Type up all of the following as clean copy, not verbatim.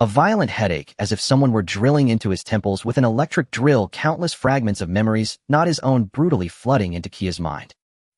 A violent headache, as if someone were drilling into his temples with an electric drill, countless fragments of memories, not his own, brutally flooding into Kia's mind.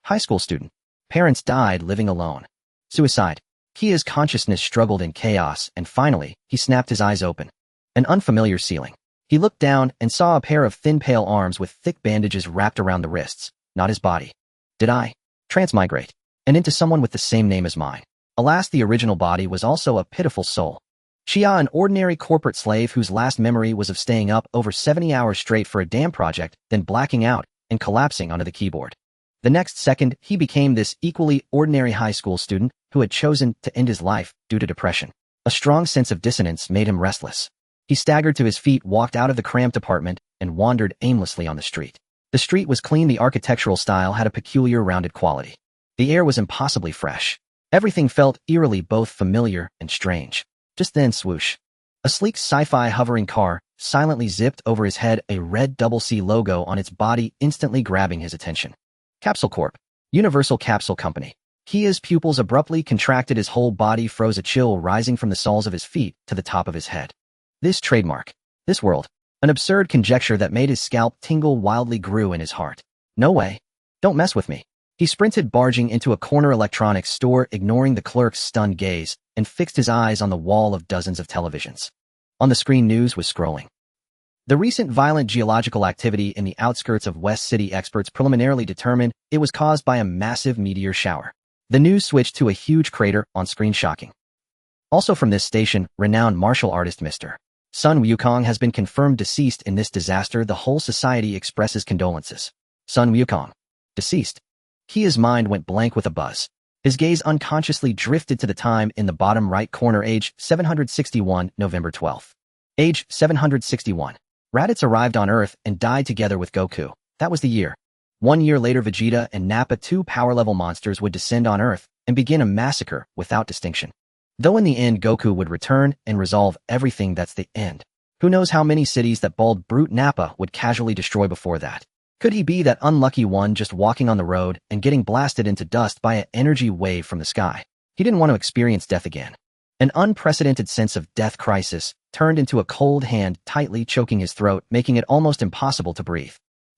High school student. Parents died, living alone. Suicide. Kia's consciousness struggled in chaos, and finally, he snapped his eyes open. An unfamiliar ceiling. He looked down and saw a pair of thin, pale arms with thick bandages wrapped around the wrists, not his body. Did I transmigrate? And into someone with the same name as mine? Alas, the original body was also a pitiful soul. Chia, an ordinary corporate slave whose last memory was of staying up over 70 hours straight for a damn project, then blacking out and collapsing onto the keyboard. The next second, he became this equally ordinary high school student who had chosen to end his life due to depression. A strong sense of dissonance made him restless. He staggered to his feet, walked out of the cramped apartment, and wandered aimlessly on the street. The street was clean, the architectural style had a peculiar rounded quality. The air was impossibly fresh. Everything felt eerily both familiar and strange. Just then, swoosh. A sleek sci-fi hovering car silently zipped over his head, a red double C logo on its body instantly grabbing his attention. Capsule Corp. Universal Capsule Company. Kia's pupils abruptly contracted, his whole body froze, a chill rising from the soles of his feet to the top of his head. This trademark. This world. An absurd conjecture that made his scalp tingle wildly grew in his heart. No way. Don't mess with me. He sprinted, barging into a corner electronics store, ignoring the clerk's stunned gaze, and fixed his eyes on the wall of dozens of televisions. On the screen, news was scrolling. The recent violent geological activity in the outskirts of West City, experts preliminarily determined it was caused by a massive meteor shower. The news switched to a huge crater on screen, shocking. Also from this station, renowned martial artist Mr. Sun Wukong has been confirmed deceased in this disaster. The whole society expresses condolences. Sun Wukong. Deceased. Kia's mind went blank with a buzz. His gaze unconsciously drifted to the time in the bottom right corner. Age 761, November 12th. Age 761. Raditz arrived on Earth and died together with Goku. That was the year. 1 year later, Vegeta and Nappa, two power-level monsters, would descend on Earth and begin a massacre without distinction. Though in the end, Goku would return and resolve everything. That's the end. Who knows how many cities that bald brute Nappa would casually destroy before that? Could he be that unlucky one just walking on the road and getting blasted into dust by an energy wave from the sky? He didn't want to experience death again. An unprecedented sense of death crisis turned into a cold hand tightly choking his throat, making it almost impossible to breathe.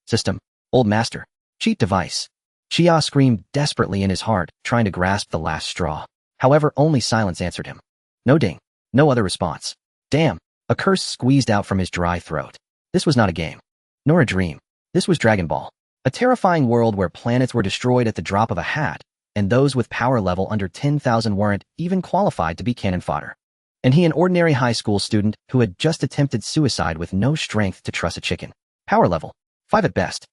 System. Old master. Cheat device. Chia screamed desperately in his heart, trying to grasp the last straw. However, only silence answered him. No ding. No other response. Damn. A curse squeezed out from his dry throat. This was not a game. Nor a dream. This was Dragon Ball. A terrifying world where planets were destroyed at the drop of a hat, and those with power level under 10,000 weren't even qualified to be cannon fodder. And he, an ordinary high school student who had just attempted suicide with no strength to truss a chicken. Power level 5 at best.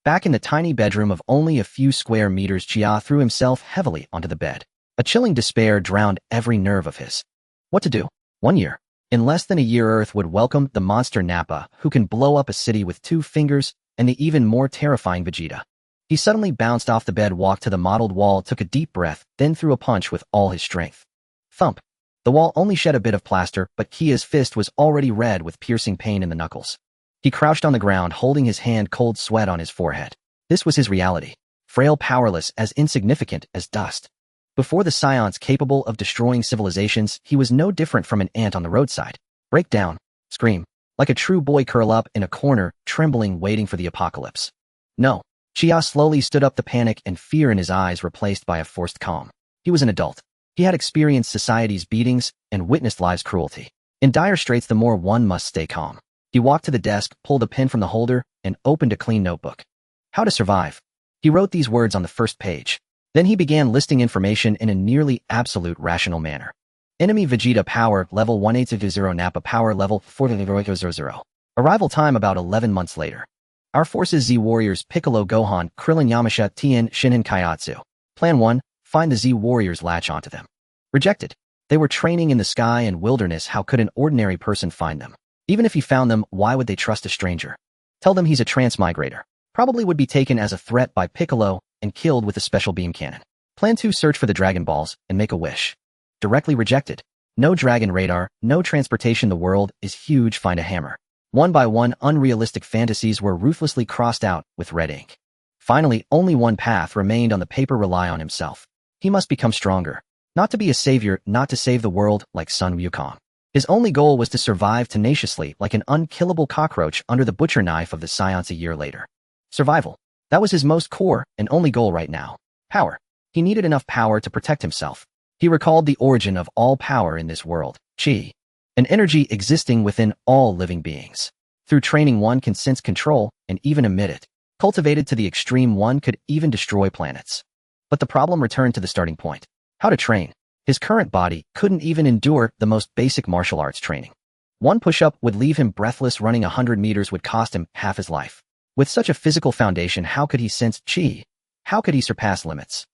Back in the tiny bedroom of only a few square meters, Chia threw himself heavily onto the bed. A chilling despair drowned every nerve of his. What to do? 1 year. In less than a year, Earth would welcome the monster Nappa, who can blow up a city with 2 fingers, and the even more terrifying Vegeta. He suddenly bounced off the bed, walked to the mottled wall, took a deep breath, then threw a punch with all his strength. Thump. The wall only shed a bit of plaster, but Kia's fist was already red with piercing pain in the knuckles. He crouched on the ground, holding his hand, cold sweat on his forehead. This was his reality. Frail, powerless, as insignificant as dust. Before the scions capable of destroying civilizations, he was no different from an ant on the roadside. Break down. Scream. Like a true boy, curl up in a corner, trembling, waiting for the apocalypse. No. Chia slowly stood up, the panic and fear in his eyes replaced by a forced calm. He was an adult. He had experienced society's beatings and witnessed life's cruelty. In dire straits, the more one must stay calm. He walked to the desk, pulled a pen from the holder, and opened a clean notebook. How to survive. He wrote these words on the first page. Then he began listing information in a nearly absolute rational manner. Enemy Vegeta power level 1800, Nappa power level 4000. Arrival time about 11 months later. Our forces: Z Warriors Piccolo, Gohan, Krillin, Yamcha, Tien, Shinin, Kaiatsu. Plan 1, find the Z Warriors, latch onto them. Rejected. They were training in the sky and wilderness. How could an ordinary person find them? Even if he found them, why would they trust a stranger? Tell them he's a transmigrator. Probably would be taken as a threat by Piccolo and killed with a special beam cannon. Plan 2, search for the Dragon Balls and make a wish. Directly rejected. No dragon radar, no transportation. The world is huge. Find a hammer. One by one, unrealistic fantasies were ruthlessly crossed out with red ink. Finally, only one path remained on the paper: rely on himself. He must become stronger. Not to be a savior, not to save the world like Sun Wukong. His only goal was to survive tenaciously like an unkillable cockroach under the butcher knife of the Scions a year later. Survival. That was his most core and only goal right now. Power. He needed enough power to protect himself. He recalled the origin of all power in this world, Qi, an energy existing within all living beings. Through training, one can sense control and even emit it. Cultivated to the extreme, one could even destroy planets. But the problem returned to the starting point. How to train. His current body couldn't even endure the most basic martial arts training. One push-up would leave him breathless. Running 100 meters would cost him half his life. With such a physical foundation, how could he sense Qi? How could he surpass limits?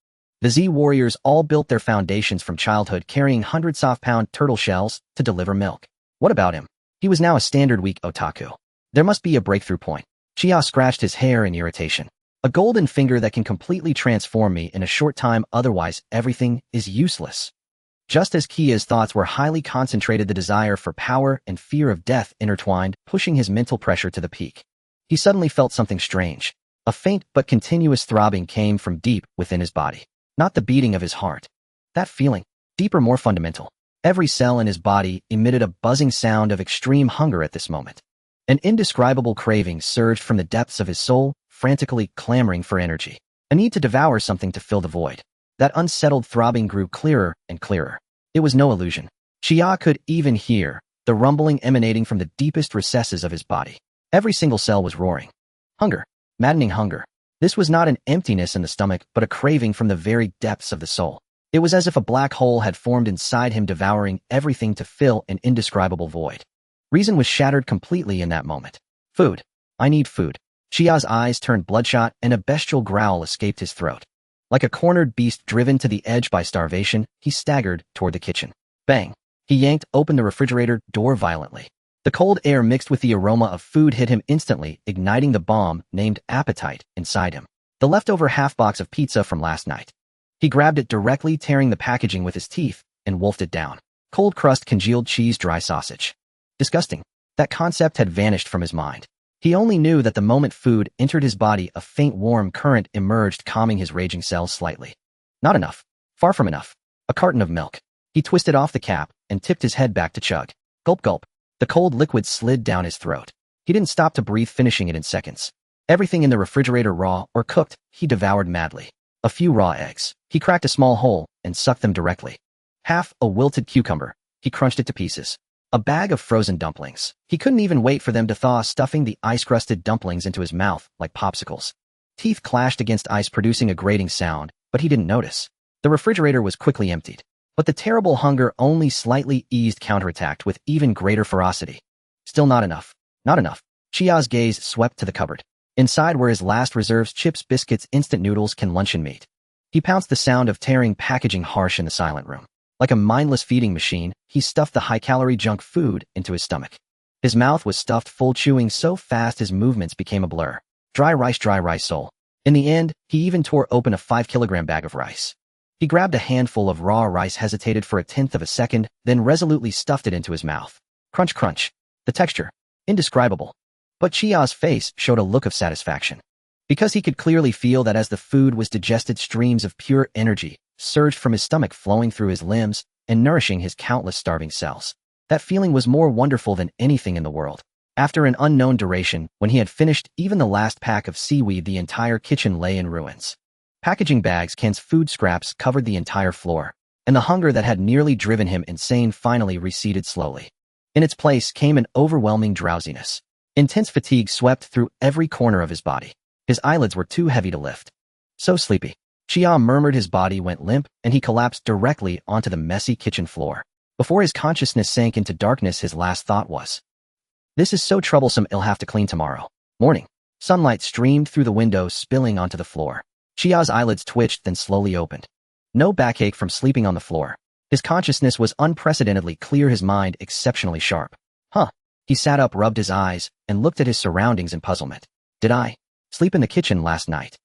The Z warriors all built their foundations from childhood, carrying hundreds of pound turtle shells to deliver milk. What about him? He was now a standard weak otaku. There must be a breakthrough point. Chia scratched his hair in irritation. A golden finger that can completely transform me in a short time, otherwise everything is useless. Just as Kia's thoughts were highly concentrated, the desire for power and fear of death intertwined, pushing his mental pressure to the peak. He suddenly felt something strange. A faint but continuous throbbing came from deep within his body. Not the beating of his heart. That feeling, deeper, more fundamental. Every cell in his body emitted a buzzing sound of extreme hunger at this moment. An indescribable craving surged from the depths of his soul, frantically clamoring for energy. A need to devour something to fill the void. That unsettled throbbing grew clearer and clearer. It was no illusion. Chia could even hear the rumbling emanating from the deepest recesses of his body. Every single cell was roaring. Hunger. Maddening hunger. This was not an emptiness in the stomach, but a craving from the very depths of the soul. It was as if a black hole had formed inside him, devouring everything to fill an indescribable void. Reason was shattered completely in that moment. Food. I need food. Chia's eyes turned bloodshot, and a bestial growl escaped his throat. Like a cornered beast driven to the edge by starvation, he staggered toward the kitchen. Bang! He yanked open the refrigerator door violently. The cold air mixed with the aroma of food hit him instantly, igniting the bomb named appetite inside him. The leftover half-box of pizza from last night. He grabbed it directly, tearing the packaging with his teeth, and wolfed it down. Cold crust, congealed cheese, dry sausage. Disgusting. That concept had vanished from his mind. He only knew that the moment food entered his body, a faint warm current emerged, calming his raging cells slightly. Not enough. Far from enough. A carton of milk. He twisted off the cap and tipped his head back to chug. Gulp, gulp. The cold liquid slid down his throat. He didn't stop to breathe, finishing it in seconds. Everything in the refrigerator, raw or cooked, he devoured madly. A few raw eggs. He cracked a small hole and sucked them directly. Half a wilted cucumber. He crunched it to pieces. A bag of frozen dumplings. He couldn't even wait for them to thaw, stuffing the ice-crusted dumplings into his mouth like popsicles. Teeth clashed against ice, producing a grating sound, but he didn't notice. The refrigerator was quickly emptied. But the terrible hunger only slightly eased, counterattacked with even greater ferocity. Still not enough. Not enough. Chia's gaze swept to the cupboard. Inside were his last reserves: chips, biscuits, instant noodles, canned luncheon meat. He pounced, the sound of tearing packaging harsh in the silent room. Like a mindless feeding machine, he stuffed the high-calorie junk food into his stomach. His mouth was stuffed full, chewing so fast his movements became a blur. Dry rice soul. In the end, he even tore open a 5-kilogram bag of rice. He grabbed a handful of raw rice, hesitated for a tenth of a second, then resolutely stuffed it into his mouth. Crunch, crunch. The texture. Indescribable. But Chia's face showed a look of satisfaction. Because he could clearly feel that as the food was digested, streams of pure energy surged from his stomach, flowing through his limbs and nourishing his countless starving cells. That feeling was more wonderful than anything in the world. After an unknown duration, when he had finished even the last pack of seaweed, the entire kitchen lay in ruins. Packaging bags, cans, food scraps covered the entire floor, and the hunger that had nearly driven him insane finally receded slowly. In its place came an overwhelming drowsiness. Intense fatigue swept through every corner of his body. His eyelids were too heavy to lift. So sleepy. Chia murmured. His body went limp, and he collapsed directly onto the messy kitchen floor. Before his consciousness sank into darkness, his last thought was, "This is so troublesome, I'll have to clean tomorrow." Morning. Sunlight streamed through the window, spilling onto the floor. Chia's eyelids twitched, then slowly opened. No backache from sleeping on the floor. His consciousness was unprecedentedly clear, his mind exceptionally sharp. He sat up, rubbed his eyes, and looked at his surroundings in puzzlement. Did I sleep in the kitchen last night?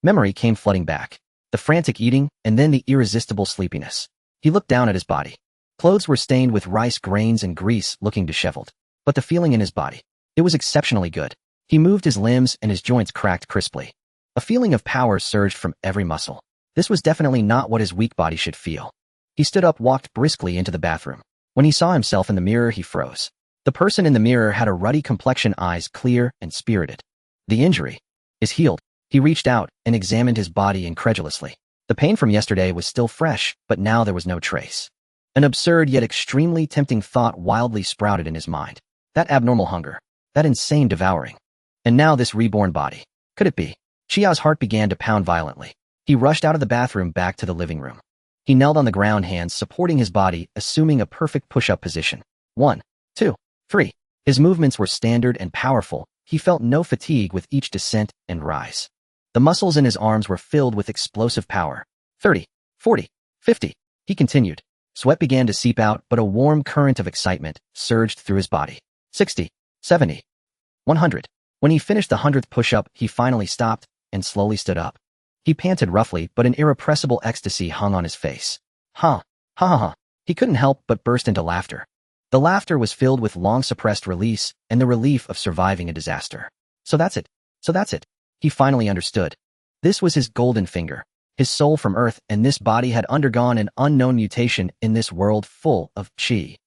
Memory came flooding back. The frantic eating, and then the irresistible sleepiness. He looked down at his body. Clothes were stained with rice grains and grease, looking disheveled. But the feeling in his body, it was exceptionally good. He moved his limbs, and his joints cracked crisply. A feeling of power surged from every muscle. This was definitely not what his weak body should feel. He stood up, walked briskly into the bathroom. When he saw himself in the mirror, he froze. The person in the mirror had a ruddy complexion, eyes clear and spirited. The injury is healed. He reached out and examined his body incredulously. The pain from yesterday was still fresh, but now there was no trace. An absurd yet extremely tempting thought wildly sprouted in his mind. That abnormal hunger. That insane devouring. And now this reborn body. Could it be? Chia's heart began to pound violently. He rushed out of the bathroom back to the living room. He knelt on the ground, hands supporting his body, assuming a perfect push-up position. 1, 2, 3. His movements were standard and powerful. He felt no fatigue with each descent and rise. The muscles in his arms were filled with explosive power. 30, 40, 50. He continued. Sweat began to seep out, but a warm current of excitement surged through his body. 60, 70, 100. When he finished the 100th push-up, he finally stopped and slowly stood up. He panted roughly, but an irrepressible ecstasy hung on his face. Ha, ha ha ha. He couldn't help but burst into laughter. The laughter was filled with long-suppressed release and the relief of surviving a disaster. So that's it. So that's it. He finally understood. This was his golden finger, his soul from Earth, and this body had undergone an unknown mutation in this world full of chi.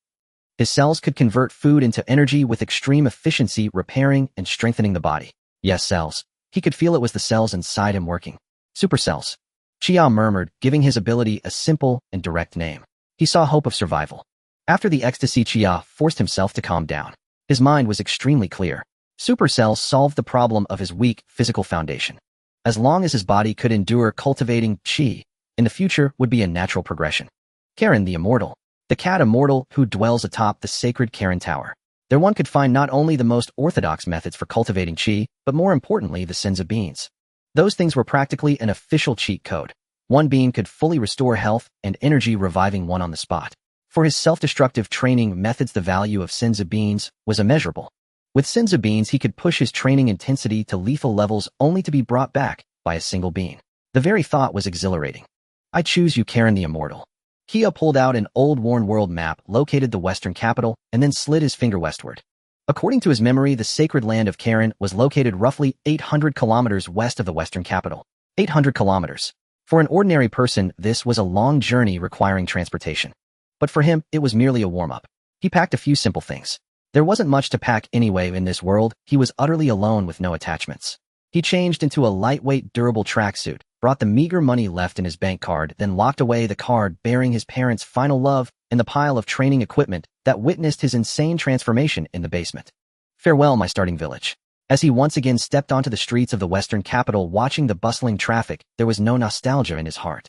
His cells could convert food into energy with extreme efficiency, repairing and strengthening the body. Yes, cells. He could feel it was the cells inside him working. Super cells. Chia murmured, giving his ability a simple and direct name. He saw hope of survival. After the ecstasy, Chia forced himself to calm down. His mind was extremely clear. Super cells solved the problem of his weak physical foundation. As long as his body could endure, cultivating chi in the future would be a natural progression. Karen the Immortal. The cat immortal who dwells atop the sacred Karen Tower. There one could find not only the most orthodox methods for cultivating chi, but more importantly the senzu beans. Those things were practically an official cheat code. One bean could fully restore health and energy, reviving one on the spot. For his self-destructive training methods, the value of senzu beans was immeasurable. With senzu beans, he could push his training intensity to lethal levels only to be brought back by a single bean. The very thought was exhilarating. I choose you, Karen the Immortal. Kia pulled out an old worn world map, located the western capital, and then slid his finger westward. According to his memory, the sacred land of Karen was located roughly 800 kilometers west of the western capital. 800 kilometers. For an ordinary person, this was a long journey requiring transportation. But for him, it was merely a warm-up. He packed a few simple things. There wasn't much to pack anyway in this world. He was utterly alone with no attachments. He changed into a lightweight, durable tracksuit, brought the meager money left in his bank card, then locked away the card bearing his parents' final love in the pile of training equipment that witnessed his insane transformation in the basement. Farewell, my starting village. As he once again stepped onto the streets of the western capital, watching the bustling traffic, there was no nostalgia in his heart.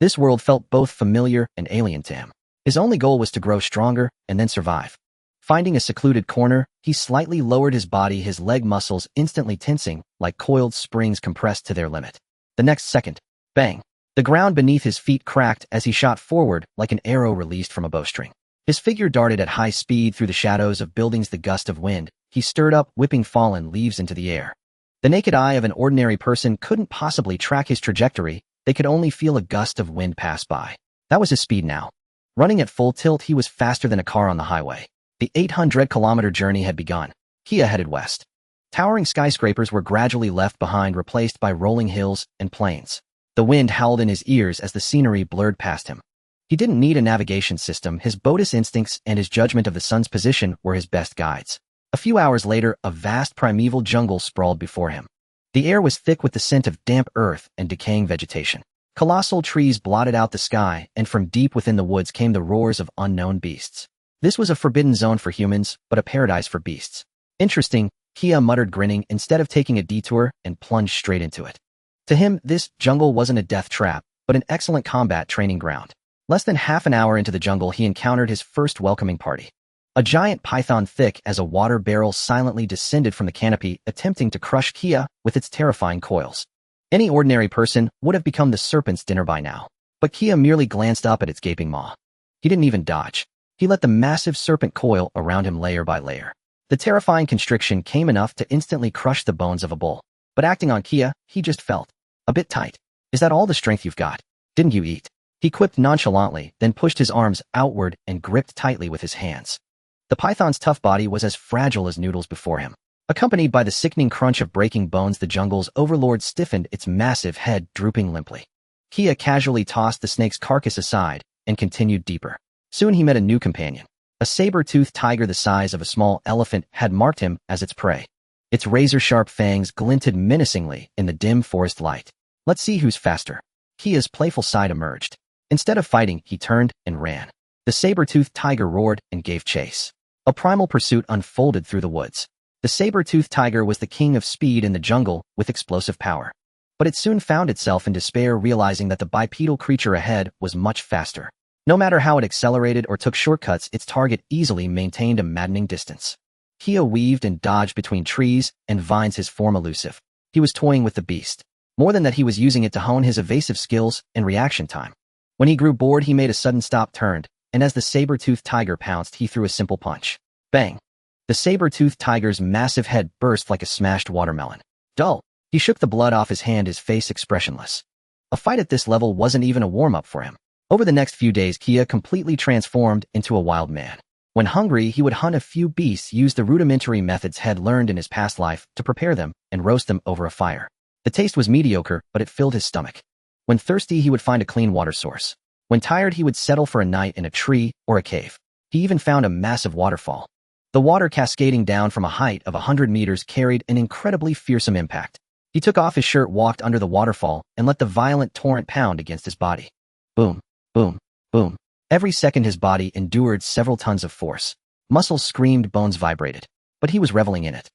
This world felt both familiar and alien to him. His only goal was to grow stronger and then survive. Finding a secluded corner, he slightly lowered his body, his leg muscles instantly tensing like coiled springs compressed to their limit. The next second, bang! The ground beneath his feet cracked as he shot forward like an arrow released from a bowstring. His figure darted at high speed through the shadows of buildings. The gust of wind he stirred up, whipping fallen leaves into the air. The naked eye of an ordinary person couldn't possibly track his trajectory. They could only feel a gust of wind pass by. That was his speed now. Running at full tilt, he was faster than a car on the highway. The 800-kilometer journey had begun. Kia headed west. Towering skyscrapers were gradually left behind, replaced by rolling hills and plains. The wind howled in his ears as the scenery blurred past him. He didn't need a navigation system. His Buddhist instincts and his judgment of the sun's position were his best guides. A few hours later, a vast primeval jungle sprawled before him. The air was thick with the scent of damp earth and decaying vegetation. Colossal trees blotted out the sky, and from deep within the woods came the roars of unknown beasts. This was a forbidden zone for humans, but a paradise for beasts. Interesting, Kia muttered, grinning, instead of taking a detour and plunged straight into it. To him, this jungle wasn't a death trap, but an excellent combat training ground. Less than half an hour into the jungle, he encountered his first welcoming party. A giant python thick as a water barrel silently descended from the canopy, attempting to crush Kia with its terrifying coils. Any ordinary person would have become the serpent's dinner by now, but Kia merely glanced up at its gaping maw. He didn't even dodge. He let the massive serpent coil around him layer by layer. The terrifying constriction came enough to instantly crush the bones of a bull. But acting on Kia, he just felt a bit tight. Is that all the strength you've got? Didn't you eat? He quipped nonchalantly, then pushed his arms outward and gripped tightly with his hands. The python's tough body was as fragile as noodles before him. Accompanied by the sickening crunch of breaking bones, the jungle's overlord stiffened, its massive head drooping limply. Kia casually tossed the snake's carcass aside and continued deeper. Soon he met a new companion. A saber-toothed tiger the size of a small elephant had marked him as its prey. Its razor-sharp fangs glinted menacingly in the dim forest light. Let's see who's faster. Kia's playful side emerged. Instead of fighting, he turned and ran. The saber-toothed tiger roared and gave chase. A primal pursuit unfolded through the woods. The saber-toothed tiger was the king of speed in the jungle with explosive power. But it soon found itself in despair, realizing that the bipedal creature ahead was much faster. No matter how it accelerated or took shortcuts, its target easily maintained a maddening distance. Kia weaved and dodged between trees and vines, his form elusive. He was toying with the beast. More than that, he was using it to hone his evasive skills and reaction time. When he grew bored, he made a sudden stop, turned, and as the saber-toothed tiger pounced, he threw a simple punch. Bang! The saber-toothed tiger's massive head burst like a smashed watermelon. Dull. He shook the blood off his hand, his face expressionless. A fight at this level wasn't even a warm-up for him. Over the next few days, Kia completely transformed into a wild man. When hungry, he would hunt a few beasts, use the rudimentary methods Head learned in his past life to prepare them, and roast them over a fire. The taste was mediocre, but it filled his stomach. When thirsty, he would find a clean water source. When tired, he would settle for a night in a tree or a cave. He even found a massive waterfall. The water cascading down from a height of 100 meters carried an incredibly fearsome impact. He took off his shirt, walked under the waterfall, and let the violent torrent pound against his body. Boom. Boom, boom. Every second his body endured several tons of force. Muscles screamed, bones vibrated. But he was reveling in it.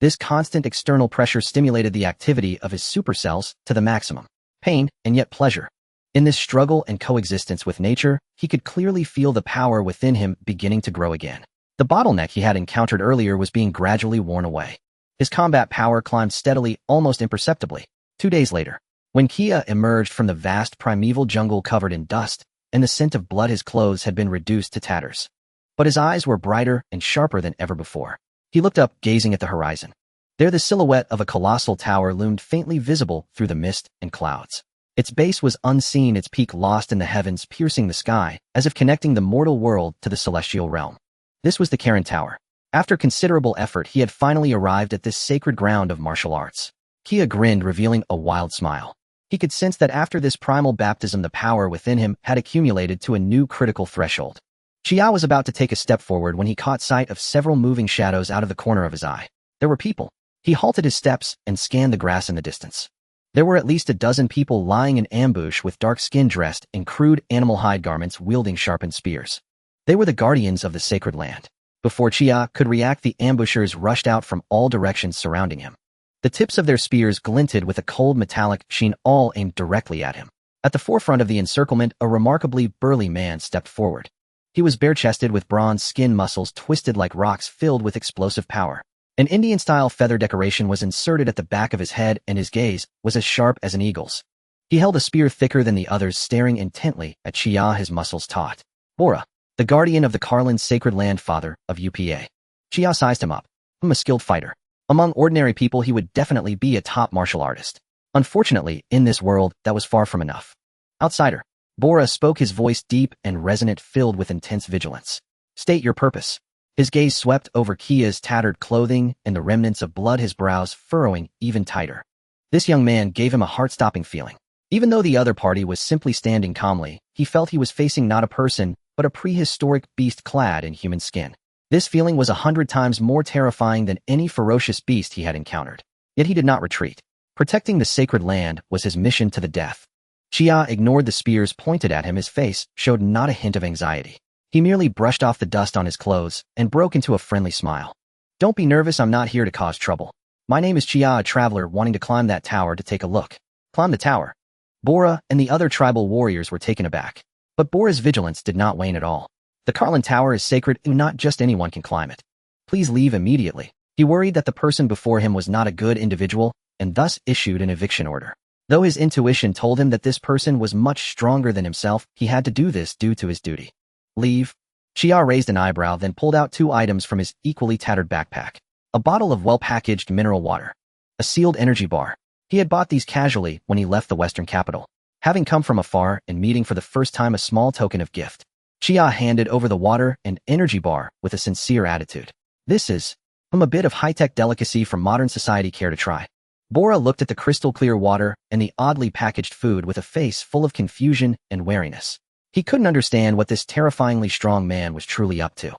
This constant external pressure stimulated the activity of his supercells to the maximum. Pain, and yet pleasure. In this struggle and coexistence with nature, he could clearly feel the power within him beginning to grow again. The bottleneck he had encountered earlier was being gradually worn away. His combat power climbed steadily, almost imperceptibly. 2 days later, when Kia emerged from the vast primeval jungle covered in dust and the scent of blood, his clothes had been reduced to tatters. But his eyes were brighter and sharper than ever before. He looked up, gazing at the horizon. There, the silhouette of a colossal tower loomed faintly visible through the mist and clouds. Its base was unseen, its peak lost in the heavens, piercing the sky, as if connecting the mortal world to the celestial realm. This was the Karen Tower. After considerable effort, he had finally arrived at this sacred ground of martial arts. Kia grinned, revealing a wild smile. He could sense that after this primal baptism, the power within him had accumulated to a new critical threshold. Chia was about to take a step forward when he caught sight of several moving shadows out of the corner of his eye. There were people. He halted his steps and scanned the grass in the distance. There were at least a dozen people lying in ambush, with dark skin, dressed in crude animal hide garments, wielding sharpened spears. They were the guardians of the sacred land. Before Chia could react, the ambushers rushed out from all directions surrounding him. The tips of their spears glinted with a cold metallic sheen, all aimed directly at him. At the forefront of the encirclement, a remarkably burly man stepped forward. He was bare-chested, with bronze skin, muscles twisted like rocks, filled with explosive power. An Indian-style feather decoration was inserted at the back of his head, and his gaze was as sharp as an eagle's. He held a spear thicker than the others, staring intently at Chia, his muscles taut. Bora, the guardian of the Karlan's sacred land, father of UPA. Chia sized him up. I'm a skilled fighter. Among ordinary people, he would definitely be a top martial artist. Unfortunately, in this world, that was far from enough. Outsider. Bora spoke, his voice deep and resonant, filled with intense vigilance. State your purpose. His gaze swept over Kia's tattered clothing and the remnants of blood, his brows furrowing even tighter. This young man gave him a heart-stopping feeling. Even though the other party was simply standing calmly, he felt he was facing not a person, but a prehistoric beast clad in human skin. This feeling was 100 times more terrifying than any ferocious beast he had encountered. Yet he did not retreat. Protecting the sacred land was his mission to the death. Chia ignored the spears pointed at him. His face showed not a hint of anxiety. He merely brushed off the dust on his clothes and broke into a friendly smile. Don't be nervous, I'm not here to cause trouble. My name is Chia, a traveler wanting to climb that tower to take a look. Climb the tower. Bora and the other tribal warriors were taken aback. But Bora's vigilance did not wane at all. The Karlan Tower is sacred, and not just anyone can climb it. Please leave immediately. He worried that the person before him was not a good individual, and thus issued an eviction order. Though his intuition told him that this person was much stronger than himself, he had to do this due to his duty. Leave. Chia raised an eyebrow, then pulled out 2 items from his equally tattered backpack. A bottle of well-packaged mineral water. A sealed energy bar. He had bought these casually when he left the western capital. Having come from afar and meeting for the first time, a small token of gift. Chia handed over the water and energy bar with a sincere attitude. This is a bit of high-tech delicacy from modern society. Care to try? Bora looked at the crystal-clear water and the oddly packaged food with a face full of confusion and wariness. He couldn't understand what this terrifyingly strong man was truly up to.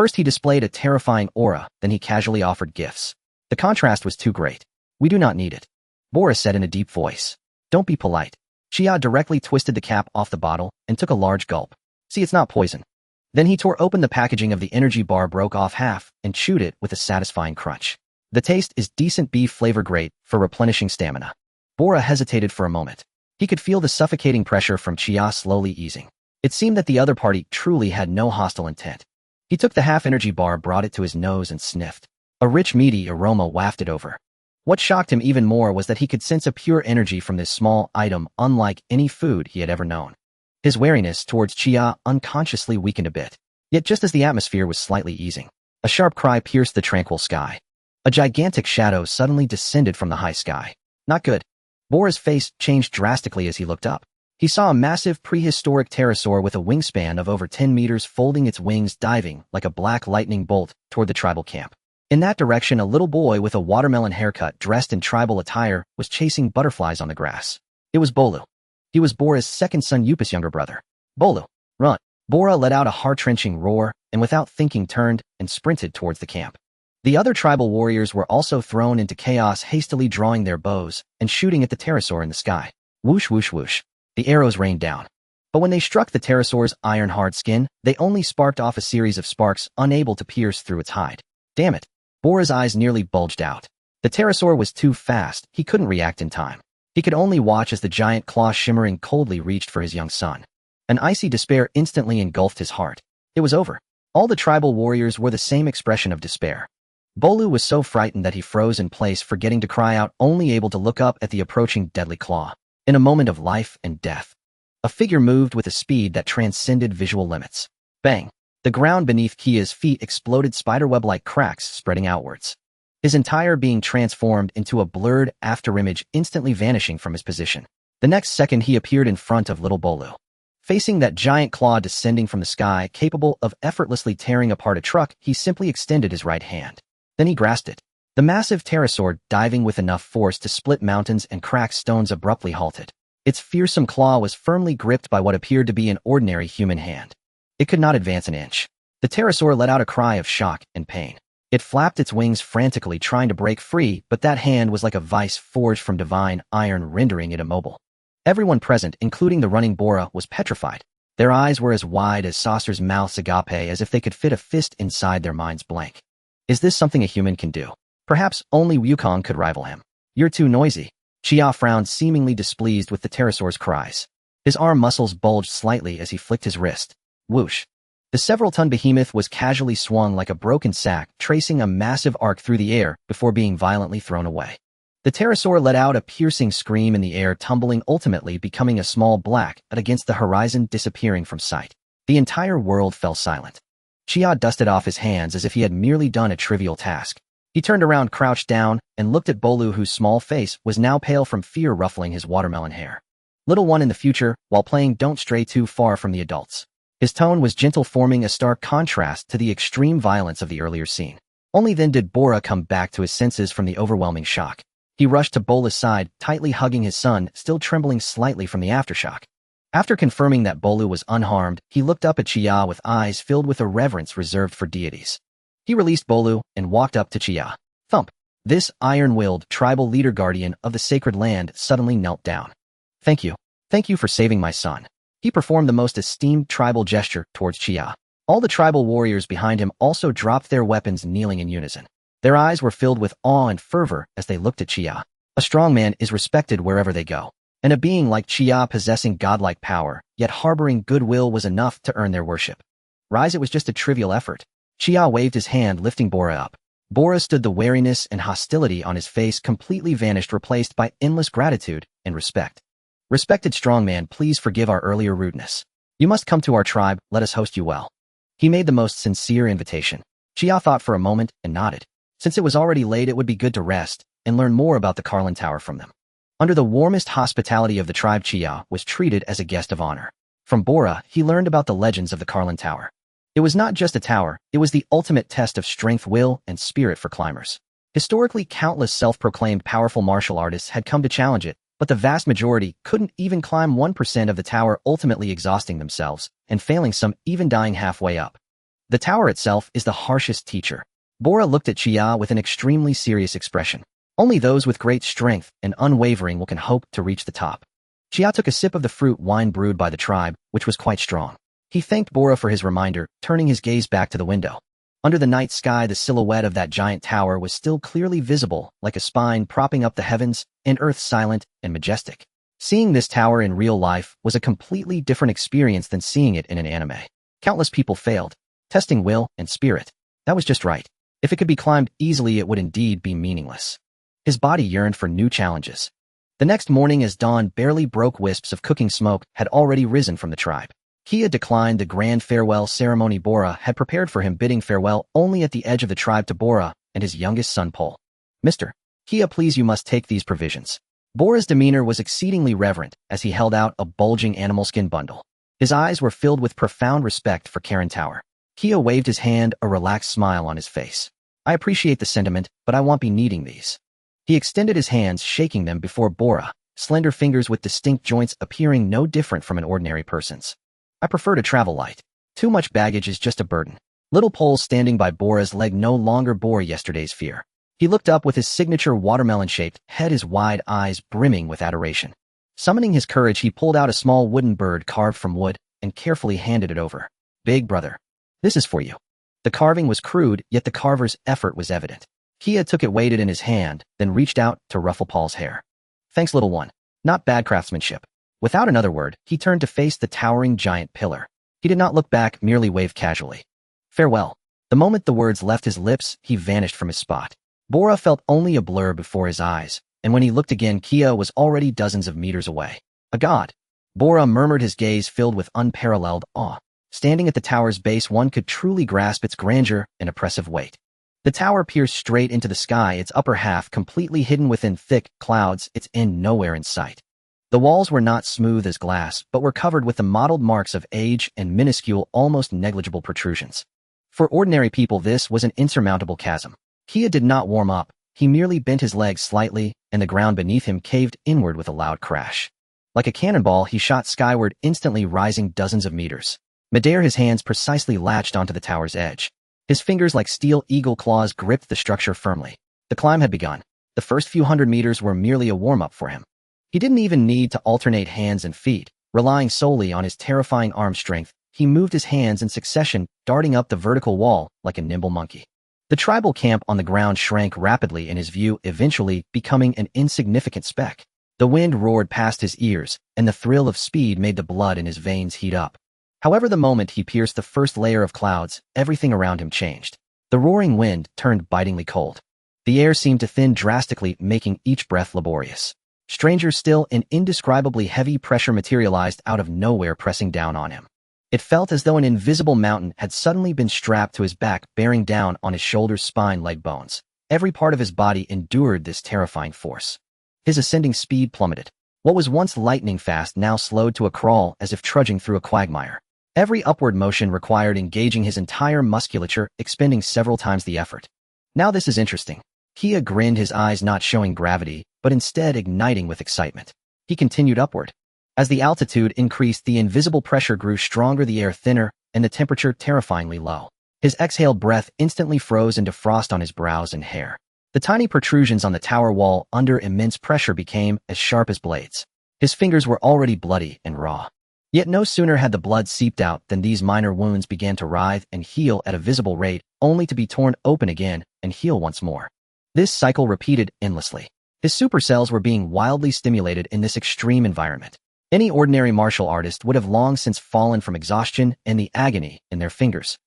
First he displayed a terrifying aura, then he casually offered gifts. The contrast was too great. We do not need it. Beerus said in a deep voice. Don't be polite. Chia directly twisted the cap off the bottle and took a large gulp. See, it's not poison. Then he tore open the packaging of the energy bar, broke off half, and chewed it with a satisfying crunch. The taste is decent beef flavor, great for replenishing stamina. Beerus hesitated for a moment. He could feel the suffocating pressure from Chia slowly easing. It seemed that the other party truly had no hostile intent. He took the half-energy bar, brought it to his nose, and sniffed. A rich, meaty aroma wafted over. What shocked him even more was that he could sense a pure energy from this small item unlike any food he had ever known. His wariness towards Chia unconsciously weakened a bit. Yet just as the atmosphere was slightly easing, a sharp cry pierced the tranquil sky. A gigantic shadow suddenly descended from the high sky. Not good. Beerus' face changed drastically as he looked up. He saw a massive prehistoric pterosaur with a wingspan of over 10 meters folding its wings, diving like a black lightning bolt toward the tribal camp. In that direction, a little boy with a watermelon haircut dressed in tribal attire was chasing butterflies on the grass. It was Bolu. He was Beerus' second son, Yupa's younger brother. Bolu, run. Beerus let out a heart-wrenching roar and without thinking turned and sprinted towards the camp. The other tribal warriors were also thrown into chaos, hastily drawing their bows and shooting at the pterosaur in the sky. Whoosh, whoosh, whoosh. The arrows rained down. But when they struck the pterosaur's iron-hard skin, they only sparked off a series of sparks, unable to pierce through its hide. Damn it. Beerus' eyes nearly bulged out. The pterosaur was too fast, he couldn't react in time. He could only watch as the giant claw shimmering coldly reached for his young son. An icy despair instantly engulfed his heart. It was over. All the tribal warriors wore the same expression of despair. Bolu was so frightened that he froze in place, forgetting to cry out, only able to look up at the approaching deadly claw. In a moment of life and death, a figure moved with a speed that transcended visual limits. Bang! The ground beneath Kia's feet exploded, spiderweb-like cracks spreading outwards. His entire being transformed into a blurred afterimage, instantly vanishing from his position. The next second he appeared in front of little Bolu. Facing that giant claw descending from the sky, capable of effortlessly tearing apart a truck, he simply extended his right hand. Then he grasped it. The massive pterosaur, diving with enough force to split mountains and crack stones, abruptly halted. Its fearsome claw was firmly gripped by what appeared to be an ordinary human hand. It could not advance an inch. The pterosaur let out a cry of shock and pain. It flapped its wings frantically, trying to break free, but that hand was like a vice forged from divine iron, rendering it immobile. Everyone present, including the running Beerus, was petrified. Their eyes were as wide as saucers' mouths agape, as if they could fit a fist inside their minds blank. Is this something a human can do? Perhaps only Wukong could rival him. You're too noisy. Chia frowned, seemingly displeased with the pterosaur's cries. His arm muscles bulged slightly as he flicked his wrist. Whoosh. The several-ton behemoth was casually swung like a broken sack, tracing a massive arc through the air before being violently thrown away. The pterosaur let out a piercing scream in the air, tumbling, ultimately becoming a small black dot against the horizon, disappearing from sight. The entire world fell silent. Chia dusted off his hands as if he had merely done a trivial task. He turned around, crouched down, and looked at Bolu, whose small face was now pale from fear, ruffling his watermelon hair. Little one, in the future, while playing, don't stray too far from the adults. His tone was gentle, forming a stark contrast to the extreme violence of the earlier scene. Only then did Beerus come back to his senses from the overwhelming shock. He rushed to Bolu's side, tightly hugging his son, still trembling slightly from the aftershock. After confirming that Bolu was unharmed, he looked up at Chia with eyes filled with a reverence reserved for deities. He released Bolu and walked up to Chia. Thump! This iron-willed tribal leader, guardian of the sacred land, suddenly knelt down. Thank you. Thank you for saving my son. He performed the most esteemed tribal gesture towards Chia. All the tribal warriors behind him also dropped their weapons, kneeling in unison. Their eyes were filled with awe and fervor as they looked at Chia. A strong man is respected wherever they go, and a being like Chia, possessing godlike power, yet harboring goodwill, was enough to earn their worship. Rise, it was just a trivial effort. Chia waved his hand, lifting Beerus up. Beerus stood, the wariness and hostility on his face completely vanished, replaced by endless gratitude and respect. Respected strongman, please forgive our earlier rudeness. You must come to our tribe, let us host you well. He made the most sincere invitation. Chia thought for a moment and nodded. Since it was already late, it would be good to rest and learn more about the Carlin Tower from them. Under the warmest hospitality of the tribe, Chia was treated as a guest of honor. From Beerus, he learned about the legends of the Carlin Tower. It was not just a tower, it was the ultimate test of strength, will, and spirit for climbers. Historically, countless self-proclaimed powerful martial artists had come to challenge it, but the vast majority couldn't even climb 1% of the tower, ultimately exhausting themselves and failing, some even dying halfway up. The tower itself is the harshest teacher. Bora looked at Chia with an extremely serious expression. Only those with great strength and unwavering will can hope to reach the top. Chia took a sip of the fruit wine brewed by the tribe, which was quite strong. He thanked Bora for his reminder, turning his gaze back to the window. Under the night sky, the silhouette of that giant tower was still clearly visible, like a spine propping up the heavens, and Earth silent and majestic. Seeing this tower in real life was a completely different experience than seeing it in an anime. Countless people failed, testing will and spirit. That was just right. If it could be climbed easily, it would indeed be meaningless. His body yearned for new challenges. The next morning, as dawn barely broke, wisps of cooking smoke had already risen from the tribe. Kia declined the grand farewell ceremony Bora had prepared for him, bidding farewell only at the edge of the tribe to Bora and his youngest son Pol. Mr. Kia, please, you must take these provisions. Bora's demeanor was exceedingly reverent as he held out a bulging animal skin bundle. His eyes were filled with profound respect for Karen Tower. Kia waved his hand, a relaxed smile on his face. I appreciate the sentiment, but I won't be needing these. He extended his hands, shaking them before Bora, slender fingers with distinct joints appearing no different from an ordinary person's. I prefer to travel light. Too much baggage is just a burden. Little Pol, standing by Bora's leg, no longer bore yesterday's fear. He looked up with his signature watermelon-shaped head, his wide eyes brimming with adoration. Summoning his courage, he pulled out a small wooden bird carved from wood and carefully handed it over. Big brother, this is for you. The carving was crude, yet the carver's effort was evident. Kia took it, weighed it in his hand, then reached out to ruffle Pol's hair. Thanks, little one. Not bad craftsmanship. Without another word, he turned to face the towering giant pillar. He did not look back, merely waved casually. Farewell. The moment the words left his lips, he vanished from his spot. Bora felt only a blur before his eyes, and when he looked again, Kia was already dozens of meters away. A god. Bora murmured, his gaze filled with unparalleled awe. Standing at the tower's base, one could truly grasp its grandeur and oppressive weight. The tower pierced straight into the sky, its upper half completely hidden within thick clouds, its end nowhere in sight. The walls were not smooth as glass, but were covered with the mottled marks of age and minuscule, almost negligible protrusions. For ordinary people, this was an insurmountable chasm. Kia did not warm up. He merely bent his legs slightly, and the ground beneath him caved inward with a loud crash. Like a cannonball, he shot skyward, instantly rising dozens of meters. Midair, his hands precisely latched onto the tower's edge. His fingers, like steel eagle claws, gripped the structure firmly. The climb had begun. The first few hundred meters were merely a warm-up for him. He didn't even need to alternate hands and feet. Relying solely on his terrifying arm strength, he moved his hands in succession, darting up the vertical wall like a nimble monkey. The tribal camp on the ground shrank rapidly in his view, eventually becoming an insignificant speck. The wind roared past his ears, and the thrill of speed made the blood in his veins heat up. However, the moment he pierced the first layer of clouds, everything around him changed. The roaring wind turned bitingly cold. The air seemed to thin drastically, making each breath laborious. Stranger still, an indescribably heavy pressure materialized out of nowhere, pressing down on him. It felt as though an invisible mountain had suddenly been strapped to his back, bearing down on his shoulders, spine, leg bones. Every part of his body endured this terrifying force. His ascending speed plummeted. What was once lightning fast now slowed to a crawl, as if trudging through a quagmire. Every upward motion required engaging his entire musculature, expending several times the effort. Now this is interesting. Kia grinned, his eyes not showing gravity, but instead igniting with excitement. He continued upward. As the altitude increased, the invisible pressure grew stronger, the air thinner, and the temperature terrifyingly low. His exhaled breath instantly froze into frost on his brows and hair. The tiny protrusions on the tower wall under immense pressure became as sharp as blades. His fingers were already bloody and raw. Yet no sooner had the blood seeped out than these minor wounds began to writhe and heal at a visible rate, only to be torn open again and heal once more. This cycle repeated endlessly. His super cells were being wildly stimulated in this extreme environment. Any ordinary martial artist would have long since fallen from exhaustion and the agony in their fingers.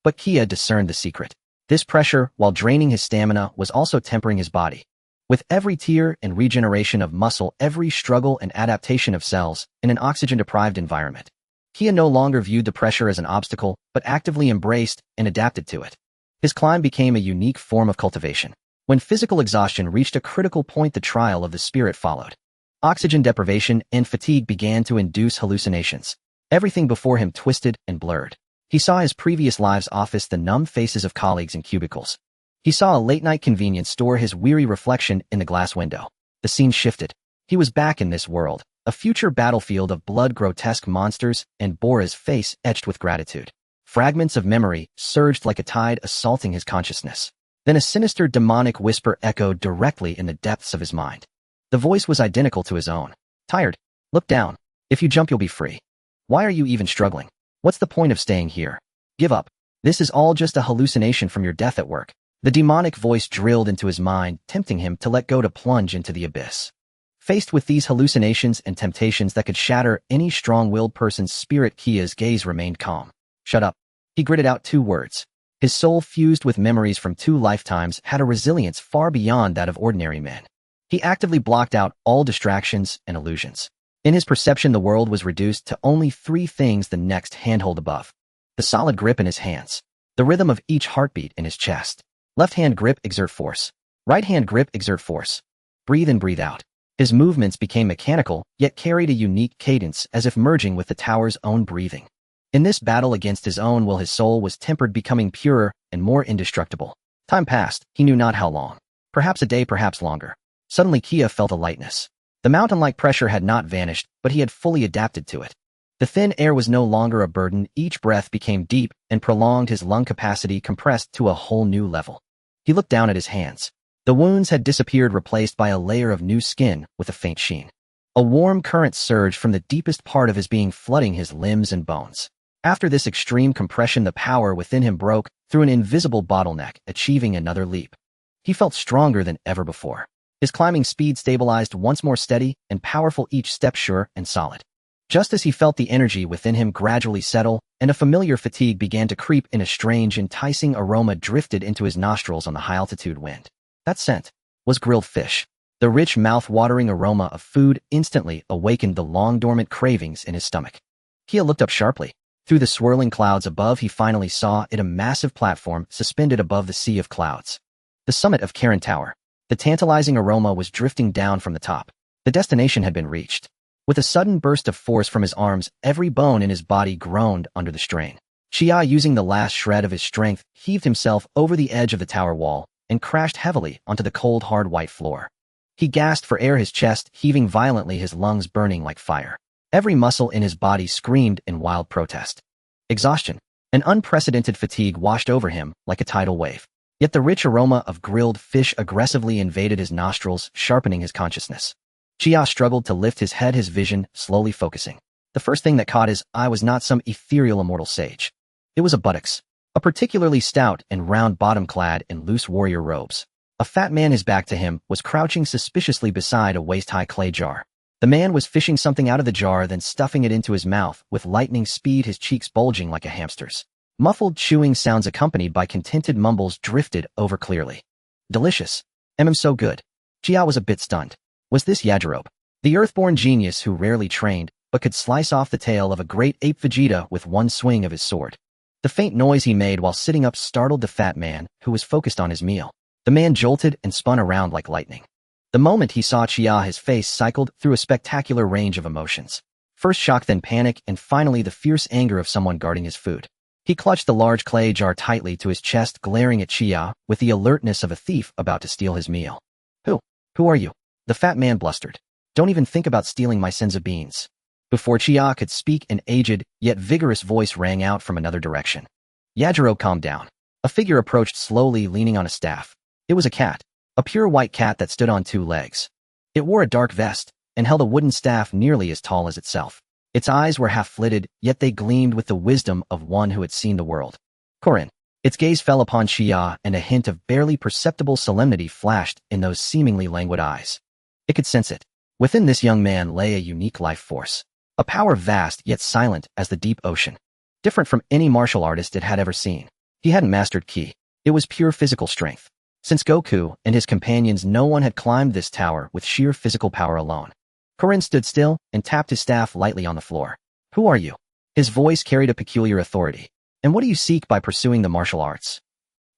But Kia discerned the secret. This pressure, while draining his stamina, was also tempering his body. With every tear and regeneration of muscle, every struggle and adaptation of cells in an oxygen-deprived environment, Kia no longer viewed the pressure as an obstacle, but actively embraced and adapted to it. His climb became a unique form of cultivation. When physical exhaustion reached a critical point, the trial of the spirit followed. Oxygen deprivation and fatigue began to induce hallucinations. Everything before him twisted and blurred. He saw his previous live's office, the numb faces of colleagues in cubicles. He saw a late-night convenience store, his weary reflection in the glass window. The scene shifted. He was back in this world, a future battlefield of blood, grotesque monsters, and Bora's face etched with gratitude. Fragments of memory surged like a tide assaulting his consciousness. Then a sinister demonic whisper echoed directly in the depths of his mind. The voice was identical to his own. Tired? Look down. If you jump, you'll be free. Why are you even struggling? What's the point of staying here? Give up. This is all just a hallucination from your death at work. The demonic voice drilled into his mind, tempting him to let go to plunge into the abyss. Faced with these hallucinations and temptations that could shatter any strong-willed person's spirit, Kia's gaze remained calm. Shut up. He gritted out 2 words. His soul, fused with memories from 2 lifetimes, had a resilience far beyond that of ordinary men. He actively blocked out all distractions and illusions. In his perception, the world was reduced to only 3 things: the next handhold above, the solid grip in his hands, the rhythm of each heartbeat in his chest. Left hand grip, exert force. Right hand grip, exert force. Breathe in, breathe out. His movements became mechanical, yet carried a unique cadence, as if merging with the tower's own breathing. In this battle against his own will, his soul was tempered, becoming purer and more indestructible. Time passed, he knew not how long. Perhaps a day, perhaps longer. Suddenly Kia felt a lightness. The mountain-like pressure had not vanished, but he had fully adapted to it. The thin air was no longer a burden. Each breath became deep and prolonged, his lung capacity compressed to a whole new level. He looked down at his hands. The wounds had disappeared, replaced by a layer of new skin with a faint sheen. A warm current surged from the deepest part of his being, flooding his limbs and bones. After this extreme compression, the power within him broke through an invisible bottleneck, achieving another leap. He felt stronger than ever before. His climbing speed stabilized, once more steady and powerful, each step sure and solid. Just as he felt the energy within him gradually settle, and a familiar fatigue began to creep in, a strange, enticing aroma drifted into his nostrils on the high-altitude wind. That scent was grilled fish. The rich, mouth-watering aroma of food instantly awakened the long-dormant cravings in his stomach. Kia looked up sharply. Through the swirling clouds above, he finally saw it, a massive platform suspended above the sea of clouds. The summit of Karen Tower. The tantalizing aroma was drifting down from the top. The destination had been reached. With a sudden burst of force from his arms, every bone in his body groaned under the strain. Chia, using the last shred of his strength, heaved himself over the edge of the tower wall and crashed heavily onto the cold, hard white floor. He gasped for air, his chest heaving violently, his lungs burning like fire. Every muscle in his body screamed in wild protest. Exhaustion, an unprecedented fatigue washed over him like a tidal wave. Yet the rich aroma of grilled fish aggressively invaded his nostrils, sharpening his consciousness. Chia struggled to lift his head, his vision slowly focusing. The first thing that caught his eye was not some ethereal immortal sage. It was a buttocks, a particularly stout and round bottom clad in loose warrior robes. A fat man, his back to him, was crouching suspiciously beside a waist-high clay jar. The man was fishing something out of the jar, then stuffing it into his mouth with lightning speed, his cheeks bulging like a hamster's. Muffled chewing sounds accompanied by contented mumbles drifted over clearly. Delicious. So good. Chia was a bit stunned. Was this Yajirobe, the earthborn genius who rarely trained, but could slice off the tail of a great ape Vegeta with one swing of his sword? The faint noise he made while sitting up startled the fat man, who was focused on his meal. The man jolted and spun around like lightning. The moment he saw Chia, his face cycled through a spectacular range of emotions. First shock, then panic, and finally the fierce anger of someone guarding his food. He clutched the large clay jar tightly to his chest, glaring at Chia with the alertness of a thief about to steal his meal. Who are you? The fat man blustered. Don't even think about stealing my senza beans. Before Chia could speak, an aged, yet vigorous voice rang out from another direction. Yajirobe, calmed down. A figure approached slowly, leaning on a staff. It was a cat, a pure white cat that stood on 2 legs. It wore a dark vest and held a wooden staff nearly as tall as itself. Its eyes were half-flitted, yet they gleamed with the wisdom of one who had seen the world. Corin. Its gaze fell upon Chia, and a hint of barely perceptible solemnity flashed in those seemingly languid eyes. It could sense it. Within this young man lay a unique life force. A power vast yet silent as the deep ocean. Different from any martial artist it had ever seen. He hadn't mastered ki. It was pure physical strength. Since Goku and his companions, no one had climbed this tower with sheer physical power alone. Corin stood still and tapped his staff lightly on the floor. Who are you? His voice carried a peculiar authority. And what do you seek by pursuing the martial arts?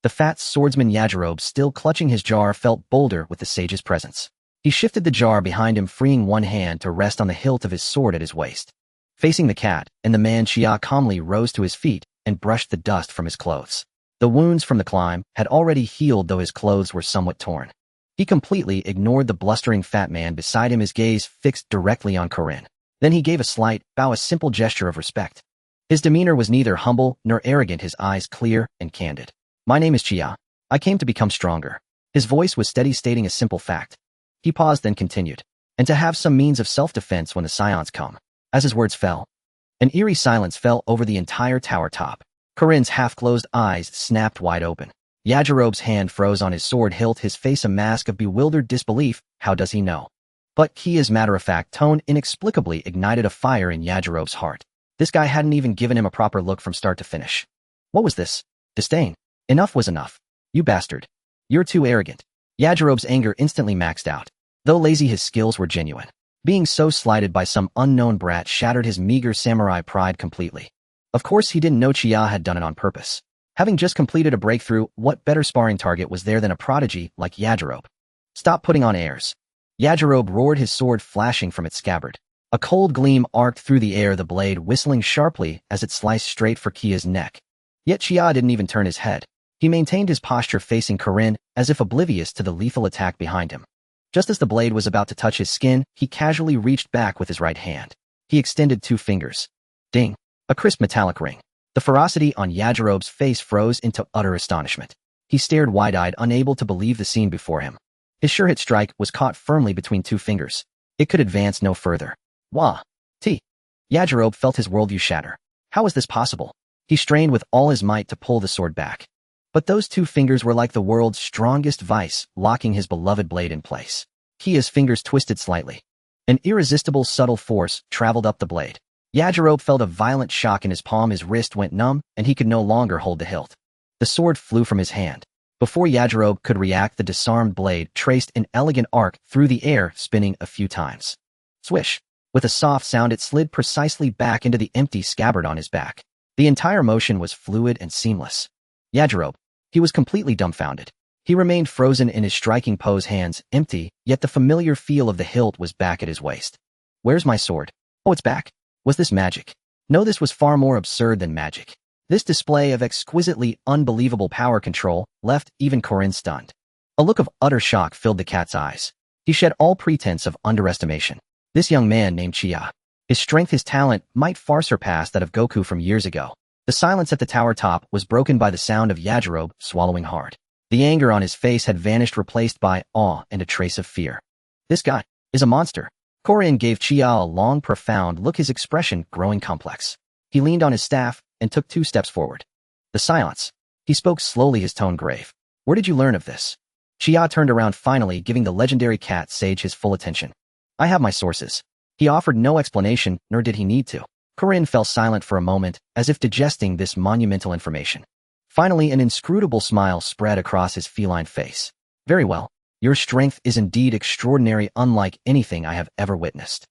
The fat swordsman Yajirobe, still clutching his jar, felt bolder with the sage's presence. He shifted the jar behind him, freeing one hand to rest on the hilt of his sword at his waist. Facing the cat and the man, Chia calmly rose to his feet and brushed the dust from his clothes. The wounds from the climb had already healed, though his clothes were somewhat torn. He completely ignored the blustering fat man beside him, his gaze fixed directly on Corin. Then he gave a slight bow, a simple gesture of respect. His demeanor was neither humble nor arrogant, his eyes clear and candid. My name is Chia. I came to become stronger. His voice was steady, stating a simple fact. He paused, then continued. And to have some means of self-defense when the Scions come. As his words fell, an eerie silence fell over the entire tower top. Corinne's half-closed eyes snapped wide open. Yajirobe's hand froze on his sword hilt, his face a mask of bewildered disbelief. How does he know? But Kia's matter-of-fact tone inexplicably ignited a fire in Yajirobe's heart. This guy hadn't even given him a proper look from start to finish. What was this? Disdain. Enough was enough. You bastard. You're too arrogant. Yajirobe's anger instantly maxed out. Though lazy, his skills were genuine. Being so slighted by some unknown brat shattered his meager samurai pride completely. Of course, he didn't know Chia had done it on purpose. Having just completed a breakthrough, what better sparring target was there than a prodigy like Yajirobe? Stop putting on airs. Yajirobe roared, his sword flashing from its scabbard. A cold gleam arced through the air, the blade whistling sharply as it sliced straight for Kia's neck. Yet Chia didn't even turn his head. He maintained his posture facing Corinne, as if oblivious to the lethal attack behind him. Just as the blade was about to touch his skin, he casually reached back with his right hand. He extended 2 fingers. Ding! A crisp metallic ring. The ferocity on Yajirobe's face froze into utter astonishment. He stared wide-eyed, unable to believe the scene before him. His sure-hit strike was caught firmly between 2 fingers. It could advance no further. Wah! Yajirobe felt his worldview shatter. How was this possible? He strained with all his might to pull the sword back. But those 2 fingers were like the world's strongest vice, locking his beloved blade in place. Kia's fingers twisted slightly. An irresistible, subtle force traveled up the blade. Yajirobe felt a violent shock in his palm, his wrist went numb, and he could no longer hold the hilt. The sword flew from his hand. Before Yajirobe could react, the disarmed blade traced an elegant arc through the air, spinning a few times. Swish! With a soft sound, it slid precisely back into the empty scabbard on his back. The entire motion was fluid and seamless. Yajirobe. He was completely dumbfounded. He remained frozen in his striking pose, hands empty, yet the familiar feel of the hilt was back at his waist. Where's my sword? Oh, it's back. Was this magic? No, this was far more absurd than magic. This display of exquisitely unbelievable power control left even Corinne stunned. A look of utter shock filled the cat's eyes. He shed all pretense of underestimation. This young man named Chia. His strength, his talent, might far surpass that of Goku from years ago. The silence at the tower top was broken by the sound of Yajirobe swallowing hard. The anger on his face had vanished, replaced by awe and a trace of fear. This guy is a monster. Corinne gave Chia a long, profound look, his expression growing complex. He leaned on his staff and took 2 steps forward. The silence. He spoke slowly, his tone grave. Where did you learn of this? Chia turned around, finally giving the legendary cat sage his full attention. I have my sources. He offered no explanation, nor did he need to. Corinne fell silent for a moment, as if digesting this monumental information. Finally, an inscrutable smile spread across his feline face. Very well. Your strength is indeed extraordinary, unlike anything I have ever witnessed.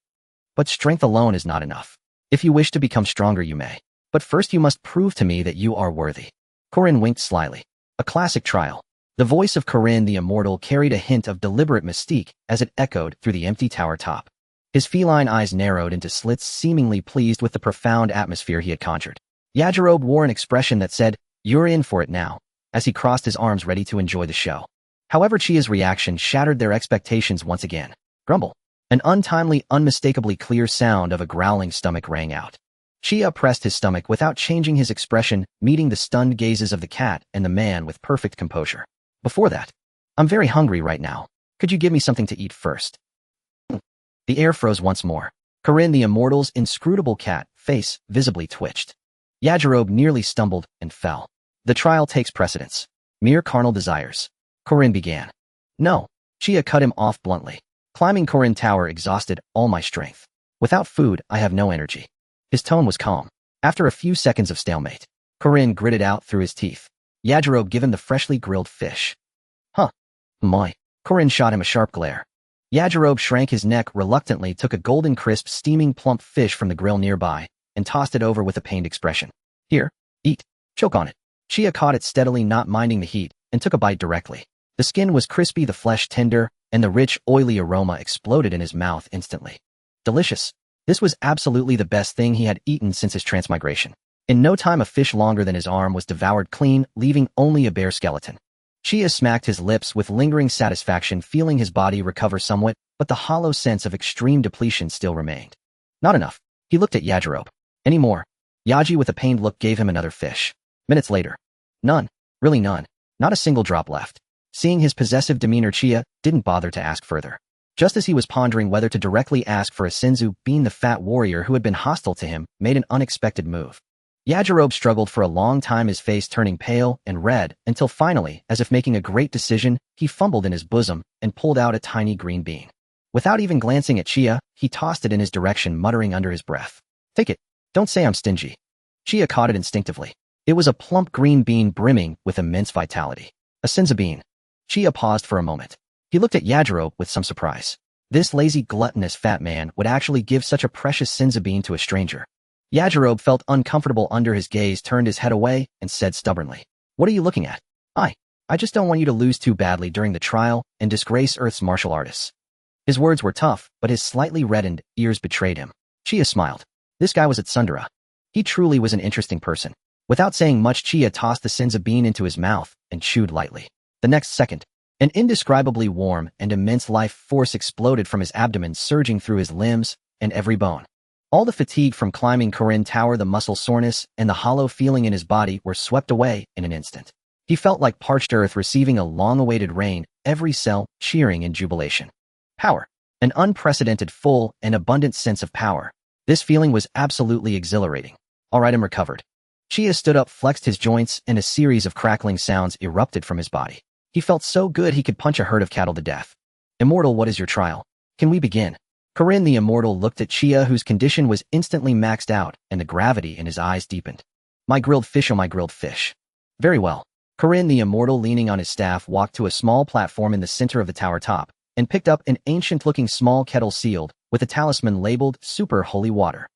But strength alone is not enough. If you wish to become stronger, you may. But first you must prove to me that you are worthy. Corinne winked slyly. A classic trial. The voice of Corinne the Immortal carried a hint of deliberate mystique as it echoed through the empty tower top. His feline eyes narrowed into slits, seemingly pleased with the profound atmosphere he had conjured. Yajirobe wore an expression that said, "You're in for it now," as he crossed his arms ready to enjoy the show. However, Chia's reaction shattered their expectations once again. Grumble. An untimely, unmistakably clear sound of a growling stomach rang out. Chia pressed his stomach without changing his expression, meeting the stunned gazes of the cat and the man with perfect composure. Before that, I'm very hungry right now. Could you give me something to eat first? The air froze once more. Corinne the Immortal's inscrutable cat face visibly twitched. Yajirobe nearly stumbled and fell. The trial takes precedence. Mere carnal desires. Corinne began. No. Chia cut him off bluntly. Climbing Corinne Tower exhausted all my strength. Without food, I have no energy. His tone was calm. After a few seconds of stalemate, Corinne gritted out through his teeth. Yajirobe give him the freshly grilled fish. Huh. My. Corinne shot him a sharp glare. Yajirobe shrank his neck reluctantly, took a golden crisp, steaming plump fish from the grill nearby, and tossed it over with a pained expression. Here, eat. Choke on it. Chia caught it steadily, not minding the heat, and took a bite directly. The skin was crispy, the flesh tender, and the rich, oily aroma exploded in his mouth instantly. Delicious. This was absolutely the best thing he had eaten since his transmigration. In no time, a fish longer than his arm was devoured clean, leaving only a bare skeleton. Chia smacked his lips with lingering satisfaction, feeling his body recover somewhat, but the hollow sense of extreme depletion still remained. Not enough. He looked at Yajirobe. Any more? Yaji with a pained look gave him another fish. Minutes later. None. Really none. Not a single drop left. Seeing his possessive demeanor, Chia didn't bother to ask further. Just as he was pondering whether to directly ask for a Senzu, Bean, the fat warrior who had been hostile to him, made an unexpected move. Yajirobe struggled for a long time, his face turning pale and red, until finally, as if making a great decision, he fumbled in his bosom and pulled out a tiny green bean. Without even glancing at Chia, he tossed it in his direction, muttering under his breath, "Take it. Don't say I'm stingy." Chia caught it instinctively. It was a plump green bean brimming with immense vitality. A Senzu bean. Chia paused for a moment. He looked at Yajirobe with some surprise. This lazy, gluttonous fat man would actually give such a precious Senzu bean to a stranger. Yajirobe felt uncomfortable under his gaze, turned his head away, and said stubbornly, "What are you looking at?" I just don't want you to lose too badly during the trial and disgrace Earth's martial artists." His words were tough, but his slightly reddened ears betrayed him. Chia smiled. This guy was at Sundara. He truly was an interesting person. Without saying much, Chia tossed the Senzu bean into his mouth and chewed lightly. The next second, an indescribably warm and immense life force exploded from his abdomen, surging through his limbs and every bone. All the fatigue from climbing Korin Tower, the muscle soreness, and the hollow feeling in his body were swept away in an instant. He felt like parched earth receiving a long-awaited rain, every cell cheering in jubilation. Power. An unprecedented, full, and abundant sense of power. This feeling was absolutely exhilarating. All right, I'm recovered. Chia stood up, flexed his joints, and a series of crackling sounds erupted from his body. He felt so good he could punch a herd of cattle to death. Immortal, what is your trial? Can we begin? Korin the Immortal looked at Chia, whose condition was instantly maxed out, and the gravity in his eyes deepened. My grilled fish, oh my grilled fish. Very well. Korin the Immortal, leaning on his staff, walked to a small platform in the center of the tower top, and picked up an ancient-looking small kettle sealed with a talisman labeled Super Holy Water.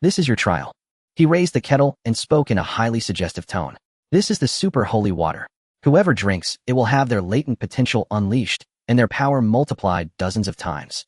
This is your trial. He raised the kettle and spoke in a highly suggestive tone. This is the Super Holy Water. Whoever drinks, it will have their latent potential unleashed, and their power multiplied dozens of times.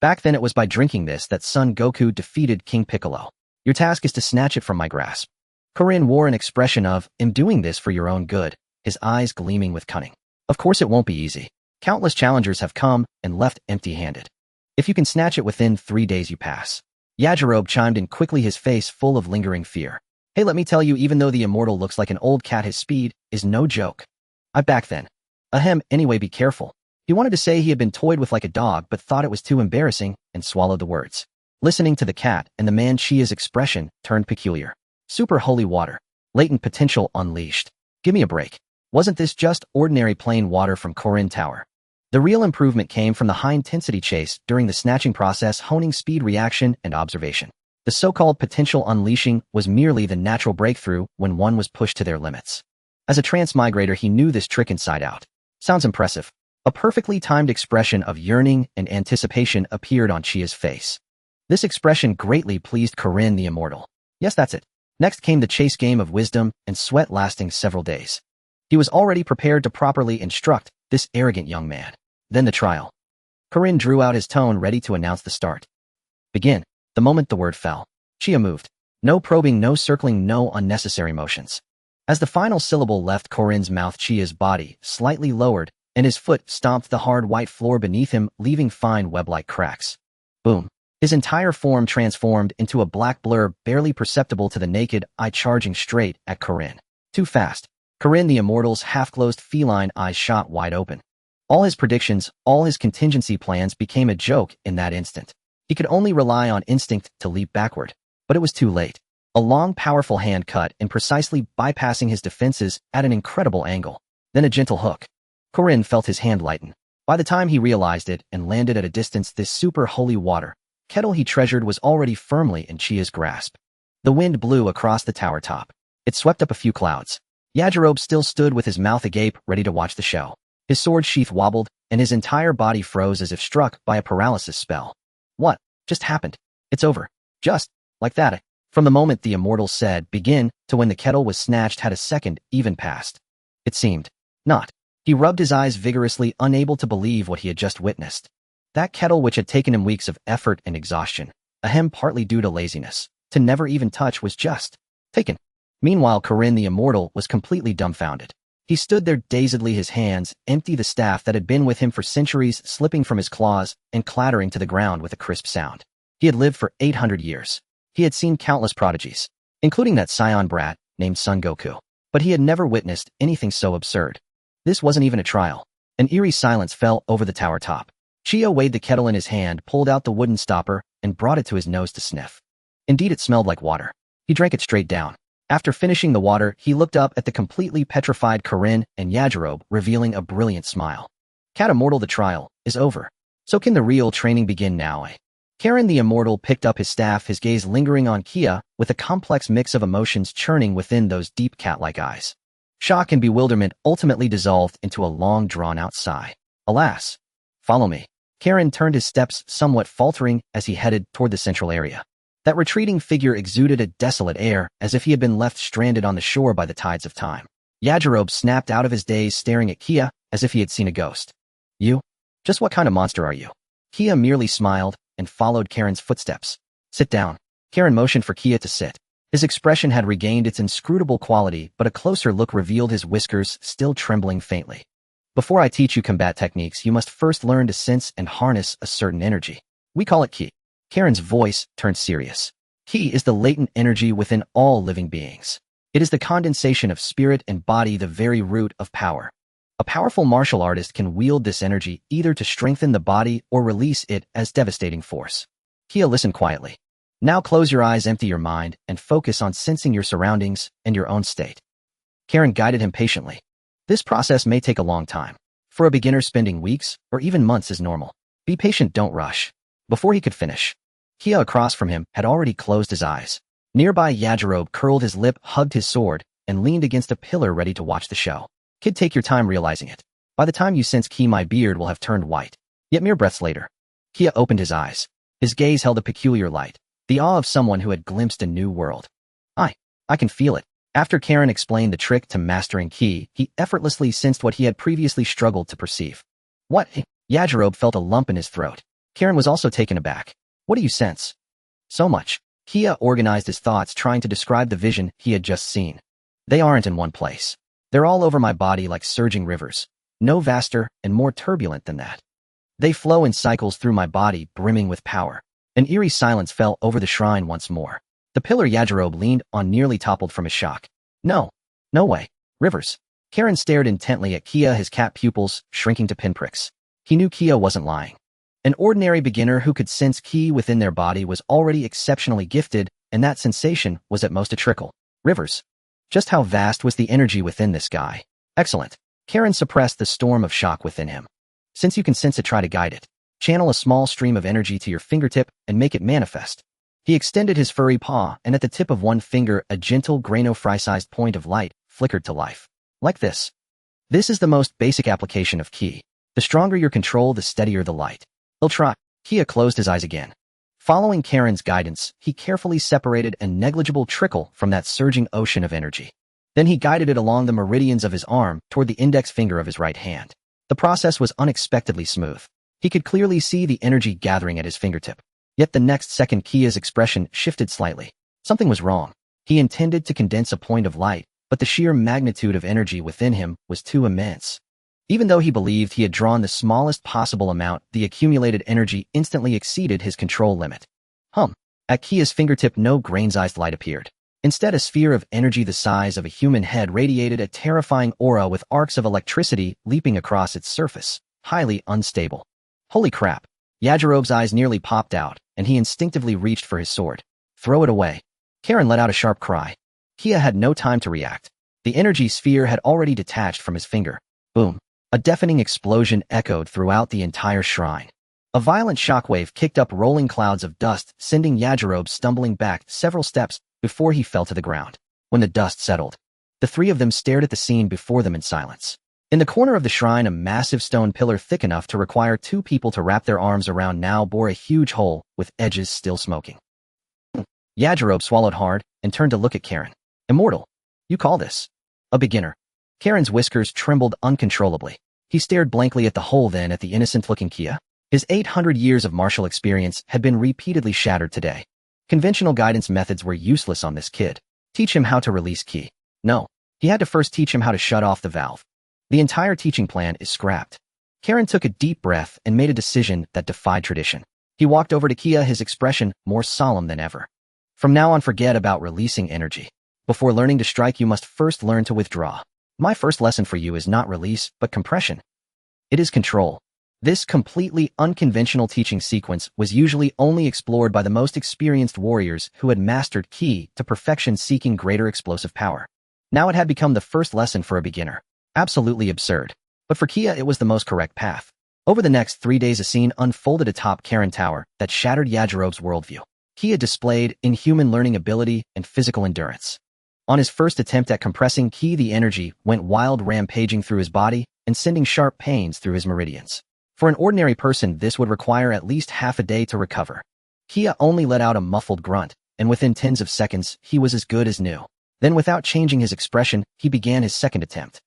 Back then it was by drinking this that Son Goku defeated King Piccolo. Your task is to snatch it from my grasp. Korin wore an expression of, I'm doing this for your own good, his eyes gleaming with cunning. Of course it won't be easy. Countless challengers have come and left empty-handed. If you can snatch it within 3 days, you pass. Yajirobe chimed in quickly, his face full of lingering fear. Hey, let me tell you, even though the Immortal looks like an old cat, his speed is no joke. I back then. Ahem, anyway, be careful. He wanted to say he had been toyed with like a dog, but thought it was too embarrassing and swallowed the words. Listening to the cat and the man, Chia's expression turned peculiar. Super Holy Water. Latent potential unleashed. Give me a break. Wasn't this just ordinary plain water from Korin Tower? The real improvement came from the high-intensity chase during the snatching process, honing speed, reaction, and observation. The so-called potential unleashing was merely the natural breakthrough when one was pushed to their limits. As a transmigrator, he knew this trick inside out. Sounds impressive. A perfectly timed expression of yearning and anticipation appeared on Chia's face. This expression greatly pleased Korin the Immortal. Yes, that's it. Next came the chase game of wisdom and sweat, lasting several days. He was already prepared to properly instruct this arrogant young man. Then the trial. Korin drew out his tone, ready to announce the start. Begin. The moment the word fell, Chia moved. No probing, no circling, no unnecessary motions. As the final syllable left Korin's mouth, Chia's body slightly lowered, and his foot stomped the hard white floor beneath him, leaving fine web-like cracks. Boom. His entire form transformed into a black blur, barely perceptible to the naked eye, charging straight at Korin. Too fast. Korin the Immortal's half-closed feline eyes shot wide open. All his predictions, all his contingency plans became a joke in that instant. He could only rely on instinct to leap backward. But it was too late. A long, powerful hand cut in, precisely bypassing his defenses at an incredible angle. Then a gentle hook. Korin felt his hand lighten. By the time he realized it and landed at a distance, this super holy water kettle he treasured was already firmly in Chia's grasp. The wind blew across the tower top. It swept up a few clouds. Yajirobe still stood with his mouth agape, ready to watch the show. His sword sheath wobbled, and his entire body froze as if struck by a paralysis spell. What just happened? It's over. Just like that. From the moment the Immortal said begin to when the kettle was snatched had a second even passed. It seemed. Not. He rubbed his eyes vigorously, unable to believe what he had just witnessed. That kettle, which had taken him weeks of effort and exhaustion, partly due to laziness, to never even touch, was just taken. Meanwhile, Korin the Immortal was completely dumbfounded. He stood there dazedly, his hands empty, the staff that had been with him for centuries slipping from his claws and clattering to the ground with a crisp sound. He had lived for 800 years. He had seen countless prodigies. including that scion brat named Son Goku. But he had never witnessed anything so absurd. This wasn't even a trial. An eerie silence fell over the tower top. Chia weighed the kettle in his hand, pulled out the wooden stopper, and brought it to his nose to sniff. Indeed, it smelled like water. He drank it straight down. After finishing the water, he looked up at the completely petrified Karin and Yajirobe, revealing a brilliant smile. Cat Immortal, the trial is over. So can the real training begin now, eh? Karin the Immortal picked up his staff, his gaze lingering on Kia, with a complex mix of emotions churning within those deep cat-like eyes. Shock and bewilderment ultimately dissolved into a long, drawn-out sigh. Alas. Follow me. Karin turned his steps, somewhat faltering, as he headed toward the central area. That retreating figure exuded a desolate air, as if he had been left stranded on the shore by the tides of time. Yajirobe snapped out of his daze, staring at Kia, as if he had seen a ghost. You? Just what kind of monster are you? Kia merely smiled and followed Karin's footsteps. Sit down. Karin motioned for Kia to sit. His expression had regained its inscrutable quality, but a closer look revealed his whiskers still trembling faintly. Before I teach you combat techniques, you must first learn to sense and harness a certain energy. We call it ki. Karin's voice turned serious. Ki is the latent energy within all living beings. It is the condensation of spirit and body, the very root of power. A powerful martial artist can wield this energy either to strengthen the body or release it as devastating force. Kia listened quietly. Now close your eyes, empty your mind, and focus on sensing your surroundings and your own state. Karin guided him patiently. This process may take a long time. For a beginner, spending weeks or even months is normal. Be patient, don't rush. Before he could finish, Kia across from him had already closed his eyes. Nearby, Yajirobe curled his lip, hugged his sword, and leaned against a pillar ready to watch the show. Kid, take your time realizing it. By the time you sense Ki, my beard will have turned white. Yet mere breaths later, Kia opened his eyes. His gaze held a peculiar light, the awe of someone who had glimpsed a new world. I can feel it. After Karin explained the trick to mastering Ki, he effortlessly sensed what he had previously struggled to perceive. What? Yajirobe felt a lump in his throat. Karin was also taken aback. What do you sense? So much. Kia organized his thoughts, trying to describe the vision he had just seen. They aren't in one place. They're all over my body like surging rivers. No vaster and more turbulent than that. They flow in cycles through my body, brimming with power. An eerie silence fell over the shrine once more. The pillar Yajirobe leaned on nearly toppled from his shock. No way. Rivers. Karin stared intently at Kia, his cat pupils shrinking to pinpricks. He knew Kia wasn't lying. An ordinary beginner who could sense Ki within their body was already exceptionally gifted, and that sensation was at most a trickle. Rivers. Just how vast was the energy within this guy? Excellent. Karin suppressed the storm of shock within him. Since you can sense it, try to guide it. Channel a small stream of energy to your fingertip and make it manifest. He extended his furry paw, and at the tip of one finger, a gentle, grain-of-fry-sized point of light flickered to life. Like this. This is the most basic application of Ki. The stronger your control, the steadier the light. He'll try. Kia closed his eyes again. Following Karin's guidance, he carefully separated a negligible trickle from that surging ocean of energy. Then he guided it along the meridians of his arm toward the index finger of his right hand. The process was unexpectedly smooth. He could clearly see the energy gathering at his fingertip. Yet the next second, Kia's expression shifted slightly. Something was wrong. He intended to condense a point of light, but the sheer magnitude of energy within him was too immense. Even though he believed he had drawn the smallest possible amount, the accumulated energy instantly exceeded his control limit. At Kia's fingertip, no grain-sized light appeared. Instead, a sphere of energy the size of a human head radiated a terrifying aura with arcs of electricity leaping across its surface, highly unstable. Holy crap! Yajirobe's eyes nearly popped out, and he instinctively reached for his sword. Throw it away. Karin let out a sharp cry. Kia had no time to react. The energy sphere had already detached from his finger. Boom. A deafening explosion echoed throughout the entire shrine. A violent shockwave kicked up rolling clouds of dust, sending Yajirobe stumbling back several steps before he fell to the ground. When the dust settled, the three of them stared at the scene before them in silence. In the corner of the shrine, a massive stone pillar thick enough to require two people to wrap their arms around now bore a huge hole with edges still smoking. Yajirobe swallowed hard and turned to look at Karin. Immortal. You call this? A beginner. Karin's whiskers trembled uncontrollably. He stared blankly at the hole, then at the innocent-looking Kia. His 800 years of martial experience had been repeatedly shattered today. Conventional guidance methods were useless on this kid. Teach him how to release Ki. No. He had to first teach him how to shut off the valve. The entire teaching plan is scrapped. Karin took a deep breath and made a decision that defied tradition. He walked over to Kia, his expression more solemn than ever. From now on, forget about releasing energy. Before learning to strike, you must first learn to withdraw. My first lesson for you is not release, but compression. It is control. This completely unconventional teaching sequence was usually only explored by the most experienced warriors who had mastered ki to perfection, seeking greater explosive power. Now it had become the first lesson for a beginner. Absolutely absurd. But for Kia, it was the most correct path. Over the next 3 days, a scene unfolded atop Karen Tower that shattered Yajirobe's worldview. Kia displayed inhuman learning ability and physical endurance. On his first attempt at compressing ki, the energy went wild, rampaging through his body and sending sharp pains through his meridians. For an ordinary person, this would require at least half a day to recover. Kia only let out a muffled grunt, and within tens of seconds, he was as good as new. Then, without changing his expression, he began his second attempt.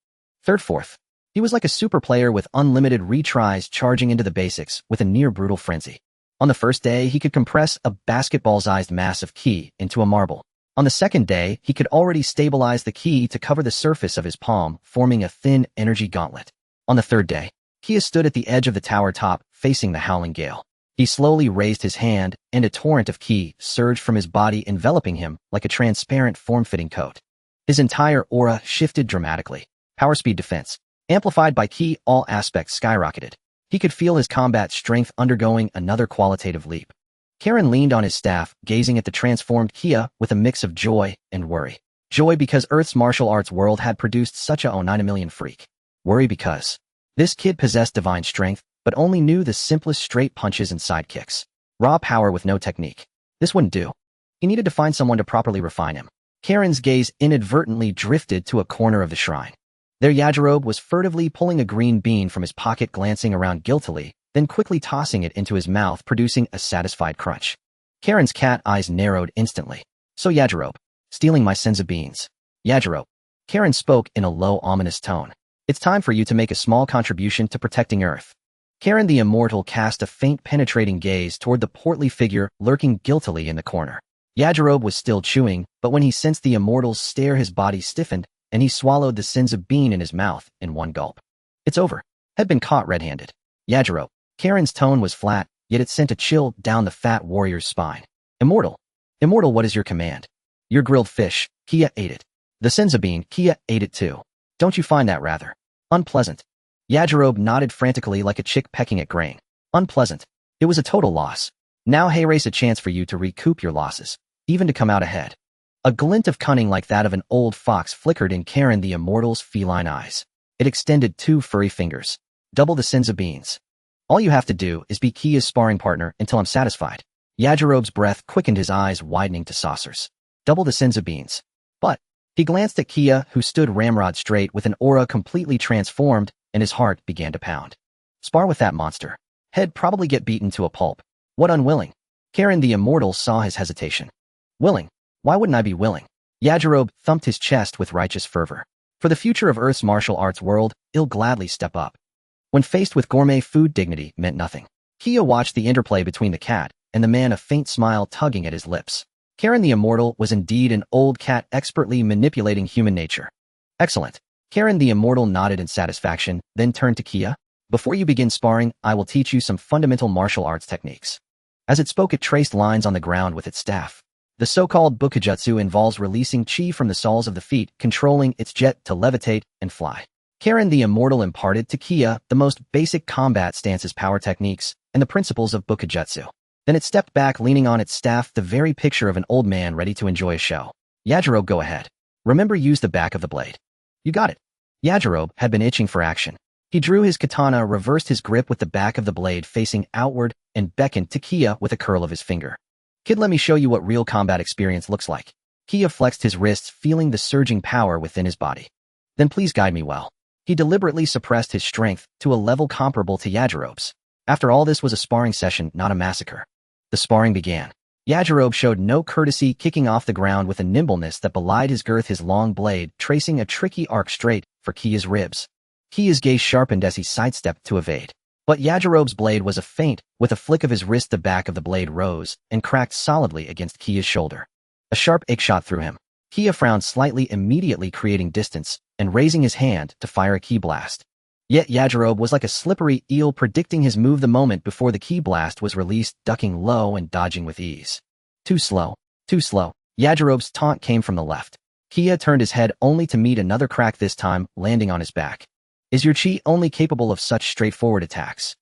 Third, fourth. He was like a super player with unlimited retries, charging into the basics with a near-brutal frenzy. On the first day, he could compress a basketball-sized mass of ki into a marble. On the second day, he could already stabilize the ki to cover the surface of his palm, forming a thin energy gauntlet. On the third day, Kia stood at the edge of the tower top, facing the howling gale. He slowly raised his hand, and a torrent of ki surged from his body, enveloping him like a transparent, form-fitting coat. His entire aura shifted dramatically. Power, speed, defense. Amplified by ki, all aspects skyrocketed. He could feel his combat strength undergoing another qualitative leap. Karen leaned on his staff, gazing at the transformed Kia with a mix of joy and worry. Joy because Earth's martial arts world had produced such a 9 million freak. Worry because this kid possessed divine strength, but only knew the simplest straight punches and side kicks. Raw power with no technique. This wouldn't do. He needed to find someone to properly refine him. Karen's gaze inadvertently drifted to a corner of the shrine. There Yajirobe was furtively pulling a green bean from his pocket, glancing around guiltily, then quickly tossing it into his mouth, producing a satisfied crunch. Karen's cat eyes narrowed instantly. So Yajirobe, stealing my senzu beans. Yajirobe. Karen spoke in a low, ominous tone. It's time for you to make a small contribution to protecting Earth. Karen the Immortal cast a faint, penetrating gaze toward the portly figure lurking guiltily in the corner. Yajirobe was still chewing, but when he sensed the Immortal's stare, his body stiffened, and he swallowed the senzu bean in his mouth in one gulp. It's over. Had been caught red-handed. Yajirobe. Karen's tone was flat, yet it sent a chill down the fat warrior's spine. Immortal. Immortal, what is your command? Your grilled fish. Kia ate it. The senzu bean. Kia ate it too. Don't you find that rather unpleasant? Yajirobe nodded frantically like a chick pecking at grain. Unpleasant. It was a total loss. Now hey, race a chance for you to recoup your losses, even to come out ahead. A glint of cunning like that of an old fox flickered in Karen the Immortal's feline eyes. It extended 2 furry fingers. Double the senzu beans. All you have to do is be Kia's sparring partner until I'm satisfied. Yajirobe's breath quickened, his eyes widening to saucers. Double the senzu beans. But he glanced at Kia, who stood ramrod straight with an aura completely transformed, and his heart began to pound. Spar with that monster. He'd probably get beaten to a pulp. What unwilling? Karen the Immortal saw his hesitation. Willing? Why wouldn't I be willing? Yajirobe thumped his chest with righteous fervor. For the future of Earth's martial arts world, he'll gladly step up. When faced with gourmet food, dignity meant nothing. Kia watched the interplay between the cat and the man, a faint smile tugging at his lips. Karen the Immortal was indeed an old cat expertly manipulating human nature. Excellent. Karen the Immortal nodded in satisfaction, then turned to Kia. Before you begin sparring, I will teach you some fundamental martial arts techniques. As it spoke, it traced lines on the ground with its staff. The so-called bukujutsu involves releasing chi from the soles of the feet, controlling its jet to levitate and fly. Karen the Immortal imparted to Kia the most basic combat stances, power techniques, and the principles of bukujutsu. Then it stepped back, leaning on its staff, the very picture of an old man ready to enjoy a show. Yajirobe, go ahead. Remember, use the back of the blade. You got it. Yajirobe had been itching for action. He drew his katana, reversed his grip with the back of the blade facing outward, and beckoned to Kia with a curl of his finger. Kid, let me show you what real combat experience looks like. Kia flexed his wrists, feeling the surging power within his body. Then please guide me well. He deliberately suppressed his strength to a level comparable to Yajirobe's. After all, this was a sparring session, not a massacre. The sparring began. Yajirobe showed no courtesy, kicking off the ground with a nimbleness that belied his girth, his long blade tracing a tricky arc straight for Kia's ribs. Kia's gaze sharpened as he sidestepped to evade. But Yajirobe's blade was a feint. With a flick of his wrist, the back of the blade rose and cracked solidly against Kia's shoulder. A sharp ache shot through him. Kia frowned slightly, immediately creating distance and raising his hand to fire a ki blast. Yet Yajirobe was like a slippery eel, predicting his move the moment before the ki blast was released, ducking low and dodging with ease. Too slow. Too slow. Yajirobe's taunt came from the left. Kia turned his head only to meet another crack, this time landing on his back. Is your chi only capable of such straightforward attacks?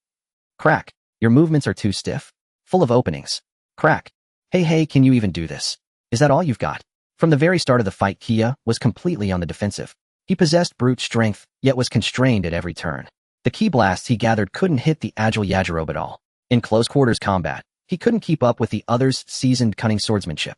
Crack. Your movements are too stiff. Full of openings. Crack. Hey, can you even do this? Is that all you've got? From the very start of the fight, Kia was completely on the defensive. He possessed brute strength, yet was constrained at every turn. The ki blasts he gathered couldn't hit the agile Yajirobe at all. In close quarters combat, he couldn't keep up with the other's seasoned cunning swordsmanship.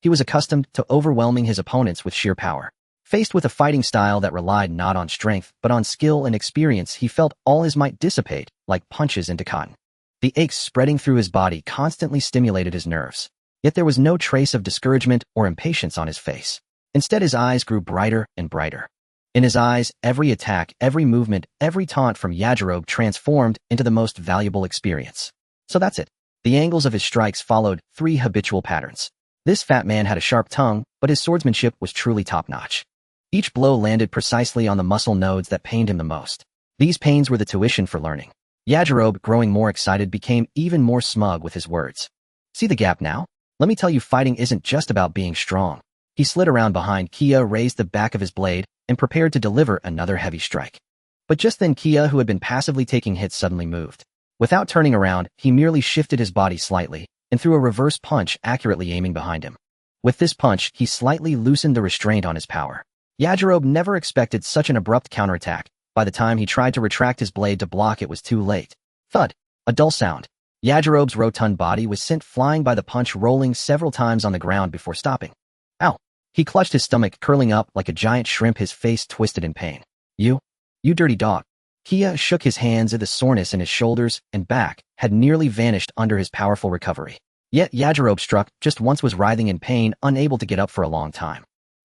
He was accustomed to overwhelming his opponents with sheer power. Faced with a fighting style that relied not on strength but on skill and experience, he felt all his might dissipate like punches into cotton. The aches spreading through his body constantly stimulated his nerves. Yet there was no trace of discouragement or impatience on his face. Instead, his eyes grew brighter and brighter. In his eyes, every attack, every movement, every taunt from Yajirobe transformed into the most valuable experience. So that's it. The angles of his strikes followed 3 habitual patterns. This fat man had a sharp tongue, but his swordsmanship was truly top-notch. Each blow landed precisely on the muscle nodes that pained him the most. These pains were the tuition for learning. Yajirobe, growing more excited, became even more smug with his words. See the gap now? Let me tell you, fighting isn't just about being strong. He slid around behind Kia, raised the back of his blade, and prepared to deliver another heavy strike. But just then Kia, who had been passively taking hits, suddenly moved. Without turning around, he merely shifted his body slightly and threw a reverse punch, accurately aiming behind him. With this punch, he slightly loosened the restraint on his power. Yajirobe never expected such an abrupt counterattack. By the time he tried to retract his blade to block, it was too late. Thud! A dull sound. Yajirobe's rotund body was sent flying by the punch, rolling several times on the ground before stopping. Ow! He clutched his stomach, curling up like a giant shrimp, his face twisted in pain. You dirty dog. Kia shook his hands at the soreness in his shoulders and back had nearly vanished under his powerful recovery. Yet Yajirobe, struck just once, was writhing in pain, unable to get up for a long time.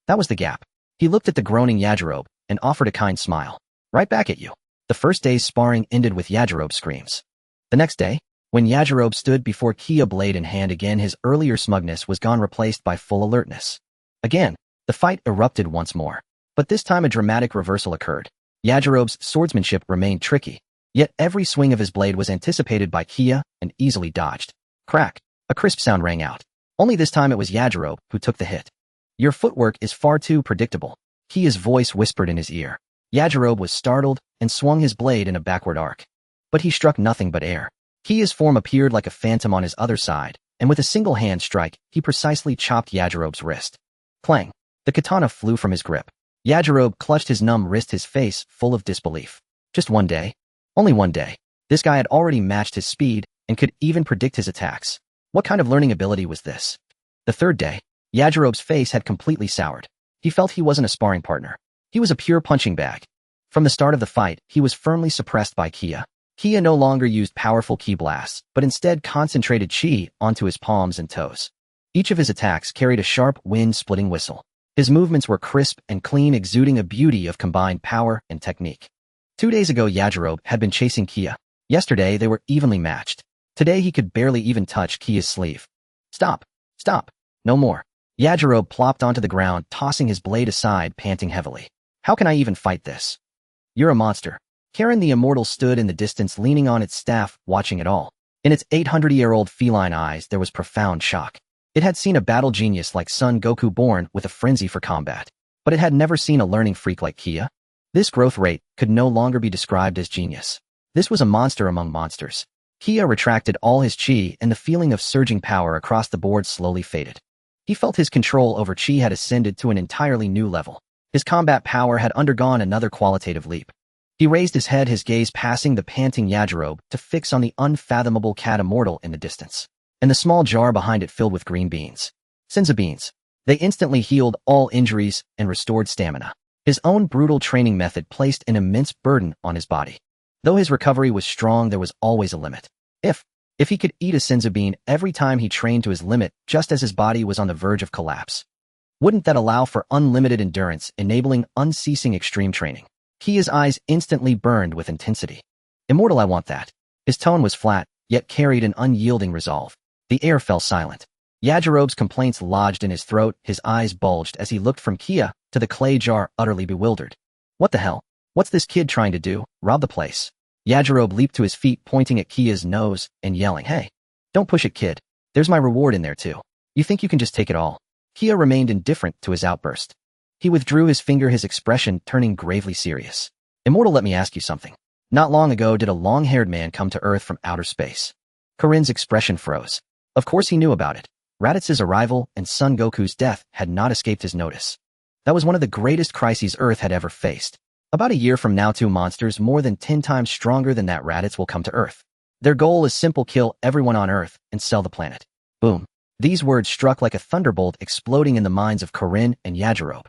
That was the gap. He looked at the groaning Yajirobe and offered a kind smile. Right back at you. The first day's sparring ended with Yajirobe's screams. The next day, when Yajirobe stood before Kia, blade in hand again, his earlier smugness was gone, replaced by full alertness. Again, the fight erupted once more. But this time a dramatic reversal occurred. Yajirobe's swordsmanship remained tricky, yet every swing of his blade was anticipated by Kia and easily dodged. Crack! A crisp sound rang out. Only this time it was Yajirobe who took the hit. Your footwork is far too predictable, Kia's voice whispered in his ear. Yajirobe was startled and swung his blade in a backward arc. But he struck nothing but air. Kia's form appeared like a phantom on his other side, and with a single hand strike, he precisely chopped Yajirobe's wrist. Clang! The katana flew from his grip. Yajirobe clutched his numb wrist, his face full of disbelief. Just one day? Only one day. This guy had already matched his speed and could even predict his attacks. What kind of learning ability was this? The third day, Yajirobe's face had completely soured. He felt he wasn't a sparring partner. He was a pure punching bag. From the start of the fight, he was firmly suppressed by Kia. Kia no longer used powerful ki blasts, but instead concentrated chi onto his palms and toes. Each of his attacks carried a sharp, wind-splitting whistle. His movements were crisp and clean, exuding a beauty of combined power and technique. 2 days ago, Yajirobe had been chasing Kia. Yesterday, they were evenly matched. Today, he could barely even touch Kia's sleeve. Stop! Stop! No more. Yajirobe plopped onto the ground, tossing his blade aside, panting heavily. How can I even fight this? You're a monster. Karen the Immortal stood in the distance, leaning on its staff, watching it all. In its 800-year-old feline eyes, there was profound shock. It had seen a battle genius like Son Goku born with a frenzy for combat, but it had never seen a learning freak like Kia. This growth rate could no longer be described as genius. This was a monster among monsters. Kia retracted all his chi, and the feeling of surging power across the board slowly faded. He felt his control over chi had ascended to an entirely new level. His combat power had undergone another qualitative leap. He raised his head, his gaze passing the panting Yajirobe to fix on the unfathomable cat immortal in the distance, and the small jar behind it filled with green beans. Senza beans. They instantly healed all injuries and restored stamina. His own brutal training method placed an immense burden on his body. Though his recovery was strong, there was always a limit. If he could eat a senza bean every time he trained to his limit, just as his body was on the verge of collapse, wouldn't that allow for unlimited endurance, enabling unceasing extreme training? Kia's eyes instantly burned with intensity. Immortal, I want that. His tone was flat, yet carried an unyielding resolve. The air fell silent. Yajirobe's complaints lodged in his throat, his eyes bulged as he looked from Kia to the clay jar, utterly bewildered. What the hell? What's this kid trying to do? Rob the place? Yajirobe leaped to his feet, pointing at Kia's nose and yelling, Hey! Don't push it, kid. There's my reward in there too. You think you can just take it all? Kia remained indifferent to his outburst. He withdrew his finger, his expression turning gravely serious. Immortal, let me ask you something. Not long ago did a long-haired man come to Earth from outer space. Karin's expression froze. Of course he knew about it. Raditz's arrival and Son Goku's death had not escaped his notice. That was one of the greatest crises Earth had ever faced. About a year from now, 2 monsters more than 10 times stronger than that Raditz will come to Earth. Their goal is simple: kill everyone on Earth and sell the planet. Boom. These words struck like a thunderbolt, exploding in the minds of Karin and Yajirobe.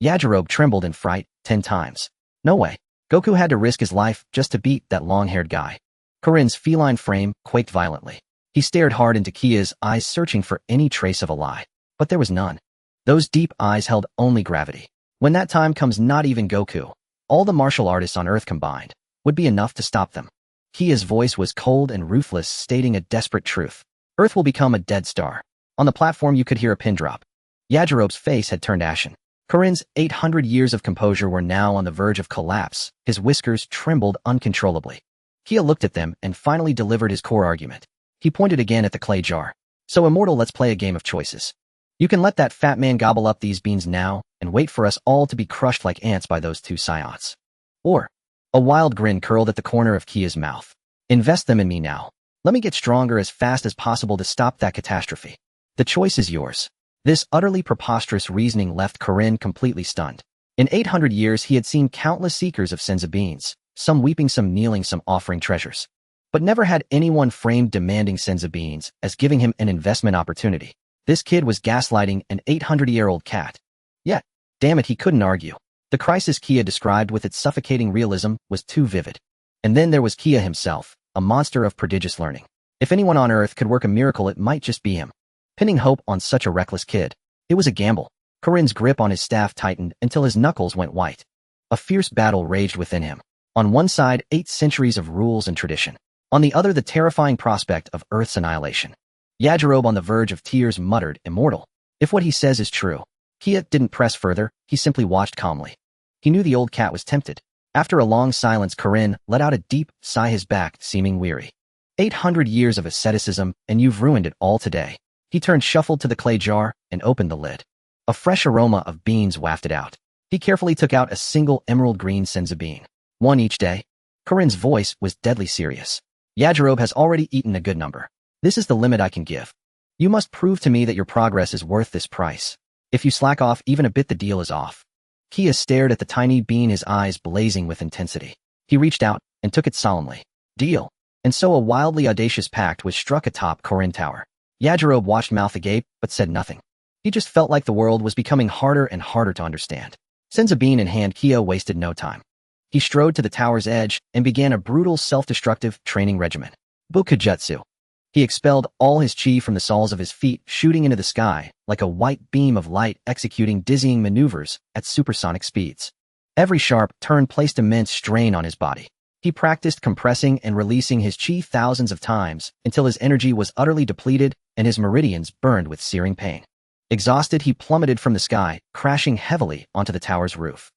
Yajirobe trembled in fright 10 times. No way. Goku had to risk his life just to beat that long-haired guy. Karin's feline frame quaked violently. He stared hard into Kia's eyes, searching for any trace of a lie. But there was none. Those deep eyes held only gravity. When that time comes, not even Goku, all the martial artists on Earth combined, would be enough to stop them. Kia's voice was cold and ruthless, stating a desperate truth. Earth will become a dead star. On the platform you could hear a pin drop. Yajirobe's face had turned ashen. Karin's 800 years of composure were now on the verge of collapse. His whiskers trembled uncontrollably. Kia looked at them and finally delivered his core argument. He pointed again at the clay jar. So Immortal, let's play a game of choices. You can let that fat man gobble up these beans now and wait for us all to be crushed like ants by those 2 Saiyans. Or, a wild grin curled at the corner of Kia's mouth. Invest them in me now. Let me get stronger as fast as possible to stop that catastrophe. The choice is yours. This utterly preposterous reasoning left Karin completely stunned. In 800 years he had seen countless seekers of senza beans, some weeping, some kneeling, some offering treasures. But never had anyone framed demanding senza beans as giving him an investment opportunity. This kid was gaslighting an 800-year-old cat. Yet, damn it, he couldn't argue. The crisis Kia described with its suffocating realism was too vivid. And then there was Kia himself, a monster of prodigious learning. If anyone on Earth could work a miracle, it might just be him. Pinning hope on such a reckless kid. It was a gamble. Karin's grip on his staff tightened until his knuckles went white. A fierce battle raged within him. On one side, 8 centuries of rules and tradition. On the other, the terrifying prospect of Earth's annihilation. Yajirobe, on the verge of tears, muttered, Immortal. If what he says is true. Kia didn't press further, he simply watched calmly. He knew the old cat was tempted. After a long silence, Karin let out a deep sigh, his back seeming weary. 800 years of asceticism, and you've ruined it all today. He turned, shuffled to the clay jar, and opened the lid. A fresh aroma of beans wafted out. He carefully took out a single emerald green senza bean. 1 each day. Karin's voice was deadly serious. Yajirobe has already eaten a good number. This is the limit I can give. You must prove to me that your progress is worth this price. If you slack off even a bit, the deal is off. Kia stared at the tiny bean, his eyes blazing with intensity. He reached out and took it solemnly. Deal. And so a wildly audacious pact was struck atop Karin Tower. Yajirobe watched, mouth agape, but said nothing. He just felt like the world was becoming harder and harder to understand. Senza bean in hand, Kia wasted no time. He strode to the tower's edge and began a brutal, self-destructive training regimen. Bukujutsu. He expelled all his chi from the soles of his feet, shooting into the sky like a white beam of light, executing dizzying maneuvers at supersonic speeds. Every sharp turn placed immense strain on his body. He practiced compressing and releasing his chi thousands of times until his energy was utterly depleted and his meridians burned with searing pain. Exhausted, he plummeted from the sky, crashing heavily onto the tower's roof.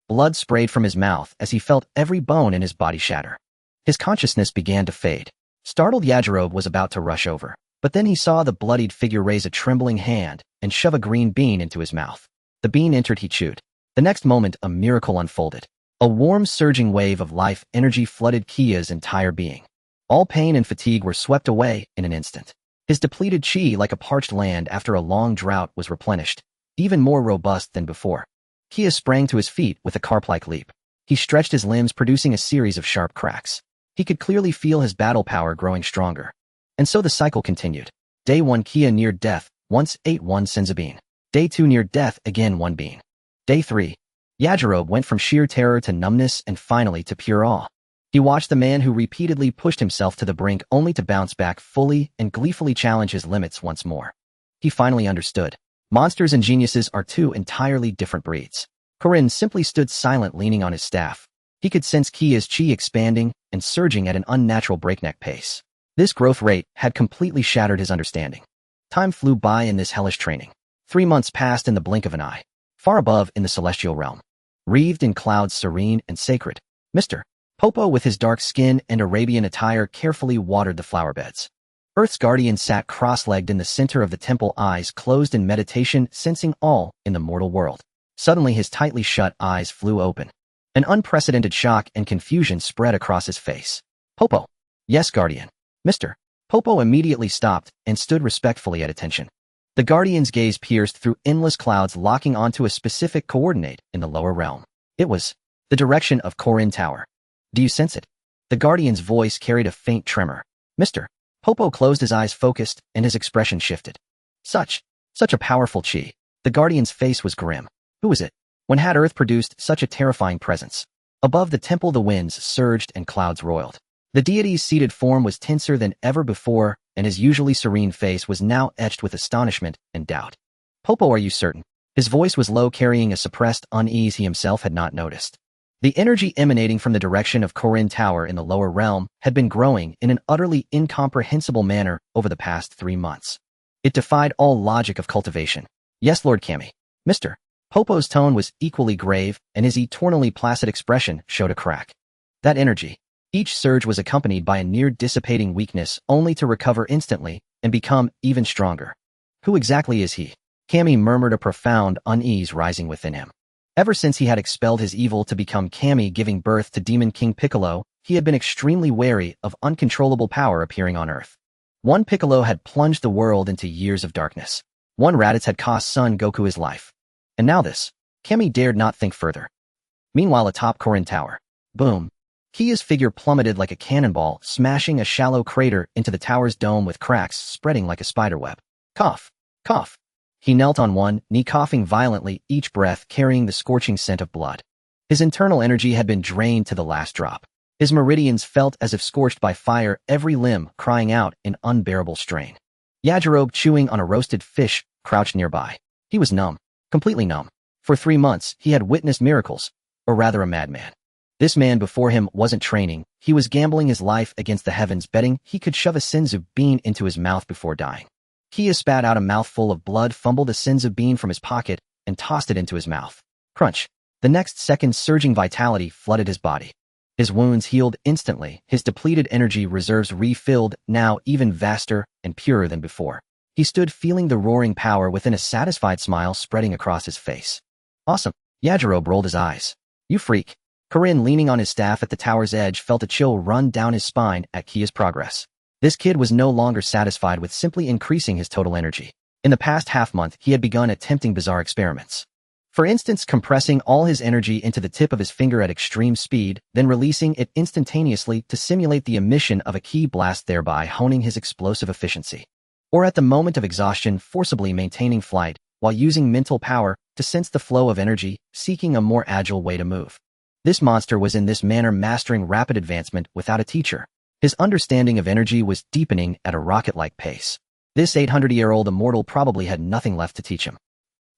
Blood sprayed from his mouth as he felt every bone in his body shatter. His consciousness began to fade. Startled, Yajirobe was about to rush over, but then he saw the bloodied figure raise a trembling hand and shove a green bean into his mouth. The bean entered, he chewed. The next moment, a miracle unfolded. A warm, surging wave of life energy flooded Kia's entire being. All pain and fatigue were swept away in an instant. His depleted chi, like a parched land after a long drought, was replenished, even more robust than before. Kia sprang to his feet with a carp-like leap. He stretched his limbs, producing a series of sharp cracks. He could clearly feel his battle power growing stronger. And so the cycle continued. Day 1, Kia neared death, once ate 1 senza bean. Day 2, neared death, again 1 bean. Day 3. Yajirobe went from sheer terror to numbness and finally to pure awe. He watched the man who repeatedly pushed himself to the brink only to bounce back fully and gleefully challenge his limits once more. He finally understood. Monsters and geniuses are 2 entirely different breeds. Karin simply stood silent, leaning on his staff. He could sense Kia's chi expanding and surging at an unnatural breakneck pace. This growth rate had completely shattered his understanding. Time flew by in this hellish training. 3 months passed in the blink of an eye. Far above in the celestial realm, wreathed in clouds serene and sacred, Mr. Popo, with his dark skin and Arabian attire, carefully watered the flower beds. Earth's guardian sat cross-legged in the center of the temple, eyes closed in meditation, sensing all in the mortal world. Suddenly his tightly shut eyes flew open. An unprecedented shock and confusion spread across his face. Popo. Yes, Guardian. Mr. Popo immediately stopped and stood respectfully at attention. The Guardian's gaze pierced through endless clouds, locking onto a specific coordinate in the lower realm. It was the direction of Korin Tower. Do you sense it? The Guardian's voice carried a faint tremor. Mr. Popo closed his eyes, focused, and his expression shifted. Such a powerful chi. The Guardian's face was grim. Who was it? When had Earth produced such a terrifying presence? Above the temple the winds surged and clouds roiled. The deity's seated form was tenser than ever before, and his usually serene face was now etched with astonishment and doubt. Popo, are you certain? His voice was low, carrying a suppressed unease he himself had not noticed. The energy emanating from the direction of Korin Tower in the lower realm had been growing in an utterly incomprehensible manner over the past 3 months. It defied all logic of cultivation. Yes, Lord Kami. Mr. Popo's tone was equally grave, and his eternally placid expression showed a crack. That energy. Each surge was accompanied by a near-dissipating weakness, only to recover instantly and become even stronger. Who exactly is he? Kami murmured, a profound unease rising within him. Ever since he had expelled his evil to become Kami, giving birth to Demon King Piccolo, he had been extremely wary of uncontrollable power appearing on Earth. One Piccolo had plunged the world into years of darkness. One Raditz had cost Son Goku his life. And now this. Kami dared not think further. Meanwhile, atop Korin Tower. Boom. Kia's figure plummeted like a cannonball, smashing a shallow crater into the tower's dome with cracks spreading like a spiderweb. Cough. Cough. He knelt on one knee, coughing violently, each breath carrying the scorching scent of blood. His internal energy had been drained to the last drop. His meridians felt as if scorched by fire, every limb crying out in unbearable strain. Yajirobe, chewing on a roasted fish, crouched nearby. He was numb. Completely numb. For 3 months, he had witnessed miracles, or rather a madman. This man before him wasn't training, he was gambling his life against the heavens, betting he could shove a senzu bean into his mouth before dying. Kia spat out a mouthful of blood, fumbled a senzu bean from his pocket, and tossed it into his mouth. Crunch. The next second, surging vitality flooded his body. His wounds healed instantly, his depleted energy reserves refilled, now even vaster and purer than before. He stood feeling the roaring power within, a satisfied smile spreading across his face. Awesome. Yajirobe rolled his eyes. You freak. Korin, leaning on his staff at the tower's edge, felt a chill run down his spine at Kia's progress. This kid was no longer satisfied with simply increasing his total energy. In the past half-month, he had begun attempting bizarre experiments. For instance, compressing all his energy into the tip of his finger at extreme speed, then releasing it instantaneously to simulate the emission of a ki blast, thereby honing his explosive efficiency. Or at the moment of exhaustion, forcibly maintaining flight, while using mental power to sense the flow of energy, seeking a more agile way to move. This monster was in this manner mastering rapid advancement without a teacher. His understanding of energy was deepening at a rocket-like pace. This 800-year-old immortal probably had nothing left to teach him.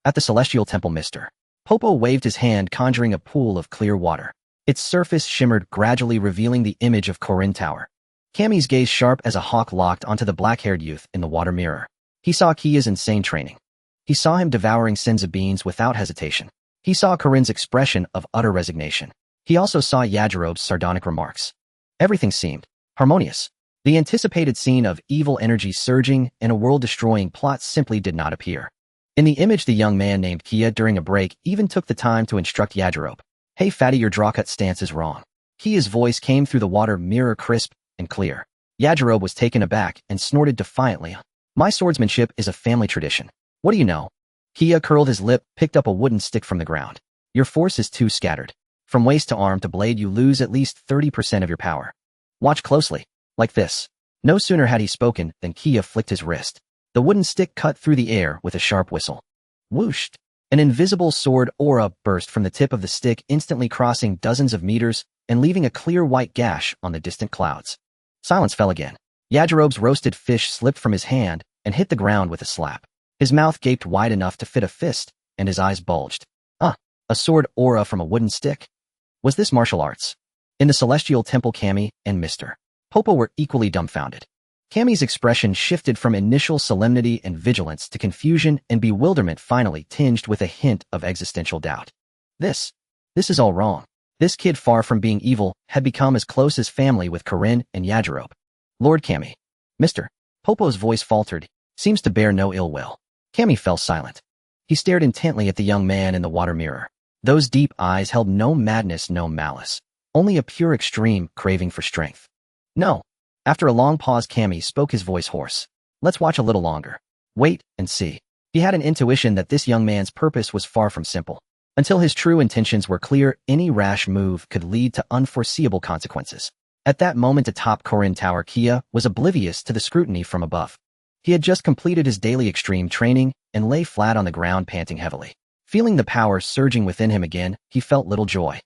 At the Celestial Temple, Mr. Popo waved his hand, conjuring a pool of clear water. Its surface shimmered, gradually revealing the image of Korin Tower. Kami's gaze, sharp as a hawk, locked onto the black-haired youth in the water mirror. He saw Kia's insane training. He saw him devouring senzu beans without hesitation. He saw Korin's expression of utter resignation. He also saw Yajirobe's sardonic remarks. Everything seemed harmonious. The anticipated scene of evil energy surging and a world-destroying plot simply did not appear. In the image, the young man named Kia, during a break, even took the time to instruct Yajirobe. Hey fatty, your drawcut stance is wrong. Kia's voice came through the water mirror, crisp and clear. Yajirobe was taken aback and snorted defiantly. My swordsmanship is a family tradition. What do you know? Kia curled his lip, picked up a wooden stick from the ground. Your force is too scattered. From waist to arm to blade, you lose at least 30% of your power. Watch closely. Like this. No sooner had he spoken than Kia flicked his wrist. The wooden stick cut through the air with a sharp whistle. Whooshed. An invisible sword aura burst from the tip of the stick, instantly crossing dozens of meters and leaving a clear white gash on the distant clouds. Silence fell again. Yajirobe's roasted fish slipped from his hand and hit the ground with a slap. His mouth gaped wide enough to fit a fist, and his eyes bulged. A sword aura from a wooden stick? Was this martial arts? In the Celestial Temple, Kami and Mr. Popo were equally dumbfounded. Kami's expression shifted from initial solemnity and vigilance to confusion and bewilderment, finally tinged with a hint of existential doubt. This is all wrong. This kid, far from being evil, had become as close as family with Korin and Yajirobe. Lord Kami. Mr. Popo's voice faltered. Seems to bear no ill will. Cammy fell silent. He stared intently at the young man in the water mirror. Those deep eyes held no madness, no malice. Only a pure extreme craving for strength. No. After a long pause, Cammy spoke, his voice hoarse. Let's watch a little longer. Wait and see. He had an intuition that this young man's purpose was far from simple. Until his true intentions were clear, any rash move could lead to unforeseeable consequences. At that moment atop Korin Tower, Kia was oblivious to the scrutiny from above. He had just completed his daily extreme training and lay flat on the ground panting heavily. Feeling the power surging within him again, he felt little joy.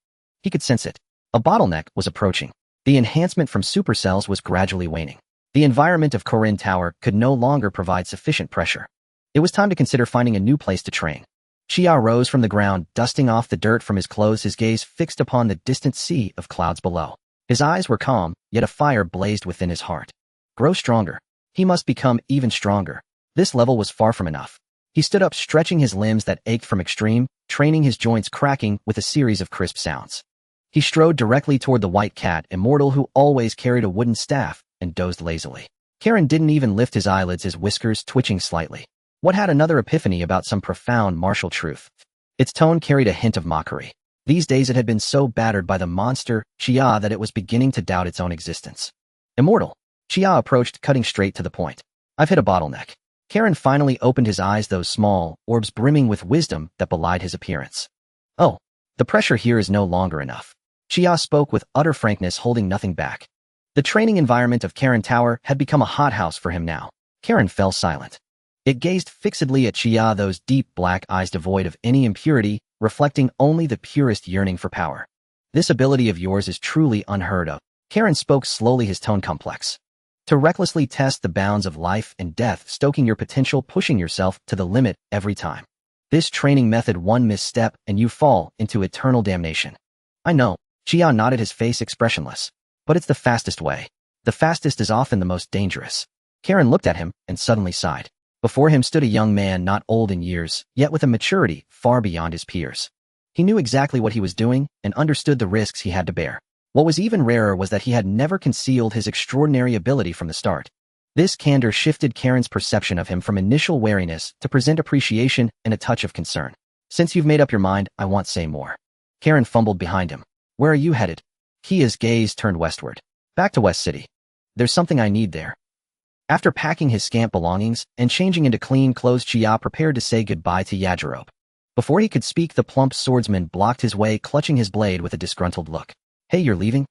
He could sense it. A bottleneck was approaching. The enhancement from supercells was gradually waning. The environment of Korin Tower could no longer provide sufficient pressure. It was time to consider finding a new place to train. Xia rose from the ground, dusting off the dirt from his clothes, his gaze fixed upon the distant sea of clouds below. His eyes were calm, yet a fire blazed within his heart. Grow stronger. He must become even stronger. This level was far from enough. He stood up, stretching his limbs that ached from extreme, training, his joints cracking with a series of crisp sounds. He strode directly toward the white cat, immortal, who always carried a wooden staff, and dozed lazily. Karen didn't even lift his eyelids, his whiskers twitching slightly. What had another epiphany about some profound martial truth? Its tone carried a hint of mockery. These days it had been so battered by the monster, Xia, that it was beginning to doubt its own existence. Immortal. Xia approached, cutting straight to the point. I've hit a bottleneck. Karen finally opened his eyes, those small orbs brimming with wisdom that belied his appearance. Oh, the pressure here is no longer enough. Xia spoke with utter frankness, holding nothing back. The training environment of Korin Tower had become a hothouse for him now. Karen fell silent. It gazed fixedly at Xia, those deep black eyes devoid of any impurity, reflecting only the purest yearning for power. This ability of yours is truly unheard of. Karen spoke slowly, his tone complex. To recklessly test the bounds of life and death, stoking your potential, pushing yourself to the limit every time. This training method, one misstep and you fall into eternal damnation. I know. Xia nodded, his face expressionless. But it's the fastest way. The fastest is often the most dangerous. Karen looked at him and suddenly sighed. Before him stood a young man not old in years, yet with a maturity far beyond his peers. He knew exactly what he was doing and understood the risks he had to bear. What was even rarer was that he had never concealed his extraordinary ability from the start. This candor shifted Karen's perception of him from initial wariness to present appreciation and a touch of concern. Since you've made up your mind, I won't say more. Karen fumbled behind him. Where are you headed? Kia's gaze turned westward. Back to West City. There's something I need there. After packing his scant belongings and changing into clean clothes, Xia prepared to say goodbye to Yajirobe. Before he could speak, the plump swordsman blocked his way, clutching his blade with a disgruntled look. Hey, you're leaving?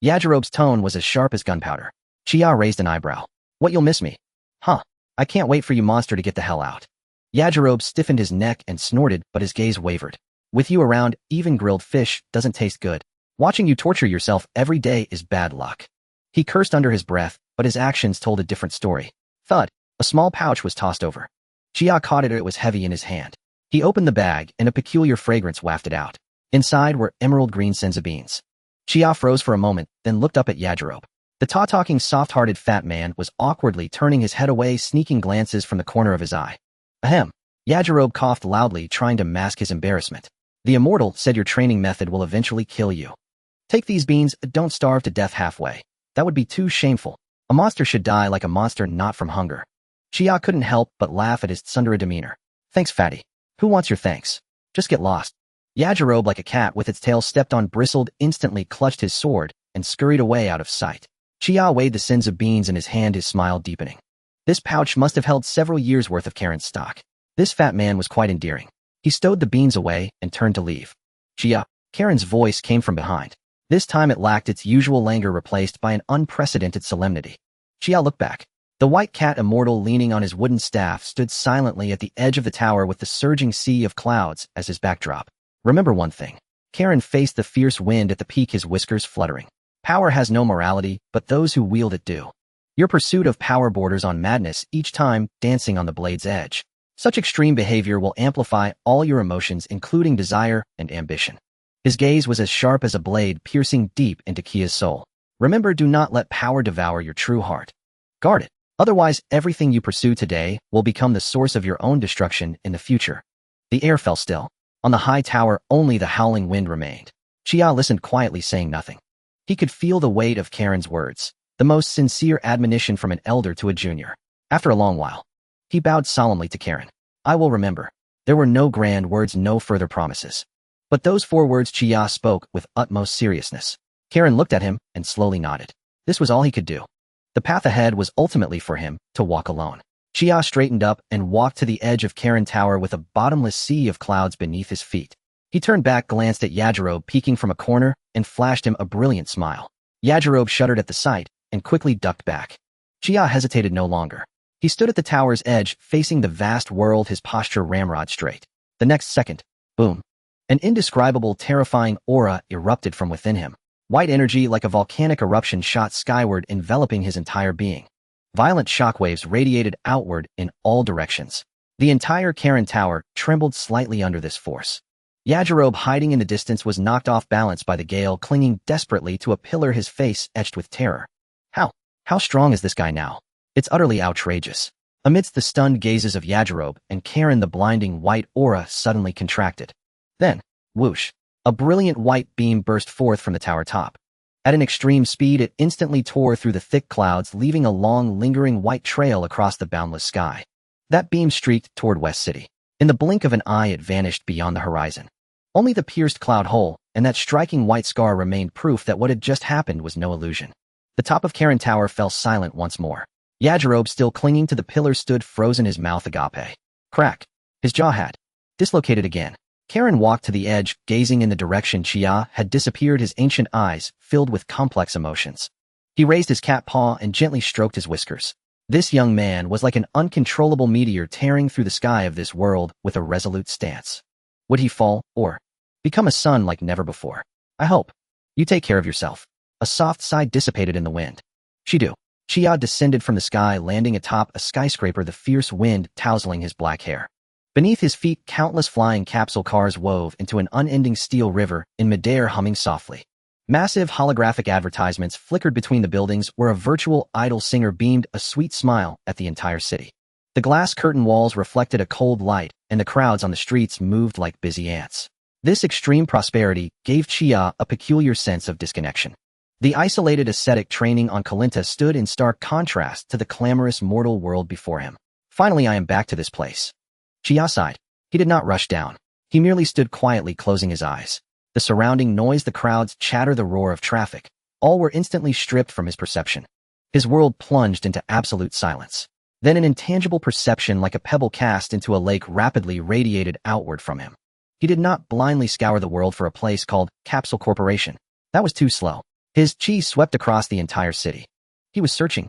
Yajirobe's tone was as sharp as gunpowder. Xia raised an eyebrow. What, you'll miss me? Huh. I can't wait for you, monster, to get the hell out. Yajirobe stiffened his neck and snorted, but his gaze wavered. With you around, even grilled fish doesn't taste good. Watching you torture yourself every day is bad luck. He cursed under his breath, but his actions told a different story. Thud. A small pouch was tossed over. Xia caught it. It was heavy in his hand. He opened the bag, and a peculiar fragrance wafted out. Inside were emerald green senza beans. Xia froze for a moment, then looked up at Yajirobe. The talking, soft-hearted fat man was awkwardly turning his head away, sneaking glances from the corner of his eye. Ahem. Yajirobe coughed loudly, trying to mask his embarrassment. The immortal said your training method will eventually kill you. Take these beans, don't starve to death halfway. That would be too shameful. A monster should die like a monster, not from hunger. Xia couldn't help but laugh at his tsundere demeanor. Thanks, fatty. Who wants your thanks? Just get lost. Yajirobe, like a cat with its tail stepped on, bristled, instantly clutched his sword, and scurried away out of sight. Xia weighed the sins of beans in his hand, his smile deepening. This pouch must have held several years' worth of Karen's stock. This fat man was quite endearing. He stowed the beans away and turned to leave. Xia. Karen's voice came from behind. This time it lacked its usual languor, replaced by an unprecedented solemnity. Xia looked back. The white cat immortal, leaning on his wooden staff, stood silently at the edge of the tower with the surging sea of clouds as his backdrop. Remember one thing. Karen faced the fierce wind at the peak, his whiskers fluttering. Power has no morality, but those who wield it do. Your pursuit of power borders on madness, each time dancing on the blade's edge. Such extreme behavior will amplify all your emotions, including desire and ambition. His gaze was as sharp as a blade, piercing deep into Kia's soul. Remember, do not let power devour your true heart. Guard it. Otherwise, everything you pursue today will become the source of your own destruction in the future. The air fell still. On the high tower, only the howling wind remained. Xia listened quietly, saying nothing. He could feel the weight of Karen's words, the most sincere admonition from an elder to a junior. After a long while, he bowed solemnly to Karen. I will remember. There were no grand words, no further promises. But those 4 words Chia spoke with utmost seriousness. Karen looked at him and slowly nodded. This was all he could do. The path ahead was ultimately for him to walk alone. Chia straightened up and walked to the edge of Karen Tower with a bottomless sea of clouds beneath his feet. He turned back, glanced at Yajirobe peeking from a corner, and flashed him a brilliant smile. Yajirobe shuddered at the sight and quickly ducked back. Chia hesitated no longer. He stood at the tower's edge, facing the vast world, his posture ramrod straight. The next second, boom. An indescribable, terrifying aura erupted from within him. White energy like a volcanic eruption shot skyward, enveloping his entire being. Violent shockwaves radiated outward in all directions. The entire Karen Tower trembled slightly under this force. Yajirobe, hiding in the distance, was knocked off balance by the gale, clinging desperately to a pillar, his face etched with terror. How strong is this guy now? It's utterly outrageous. Amidst the stunned gazes of Yajirobe and Karen, the blinding white aura suddenly contracted. Then, whoosh, a brilliant white beam burst forth from the tower top. At an extreme speed, it instantly tore through the thick clouds, leaving a long, lingering white trail across the boundless sky. That beam streaked toward West City. In the blink of an eye, it vanished beyond the horizon. Only the pierced cloud hole and that striking white scar remained, proof that what had just happened was no illusion. The top of Karen Tower fell silent once more. Yajirobe, still clinging to the pillar, stood frozen, his mouth agape. Crack. His jaw had dislocated again. Karen walked to the edge, gazing in the direction Chia had disappeared, his ancient eyes filled with complex emotions. He raised his cat paw and gently stroked his whiskers. This young man was like an uncontrollable meteor tearing through the sky of this world with a resolute stance. Would he fall, or become a sun like never before? I hope. You take care of yourself. A soft sigh dissipated in the wind. She do. Chia descended from the sky, landing atop a skyscraper, the fierce wind tousling his black hair. Beneath his feet, countless flying capsule cars wove into an unending steel river in midair, humming softly. Massive holographic advertisements flickered between the buildings, where a virtual idol singer beamed a sweet smile at the entire city. The glass curtain walls reflected a cold light, and the crowds on the streets moved like busy ants. This extreme prosperity gave Chia a peculiar sense of disconnection. The isolated ascetic training on Kalinta stood in stark contrast to the clamorous mortal world before him. Finally, I am back to this place. Chia sighed. He did not rush down. He merely stood quietly, closing his eyes. The surrounding noise, the crowd's chatter, the roar of traffic, all were instantly stripped from his perception. His world plunged into absolute silence. Then an intangible perception, like a pebble cast into a lake, rapidly radiated outward from him. He did not blindly scour the world for a place called Capsule Corporation. That was too slow. His chi swept across the entire city. He was searching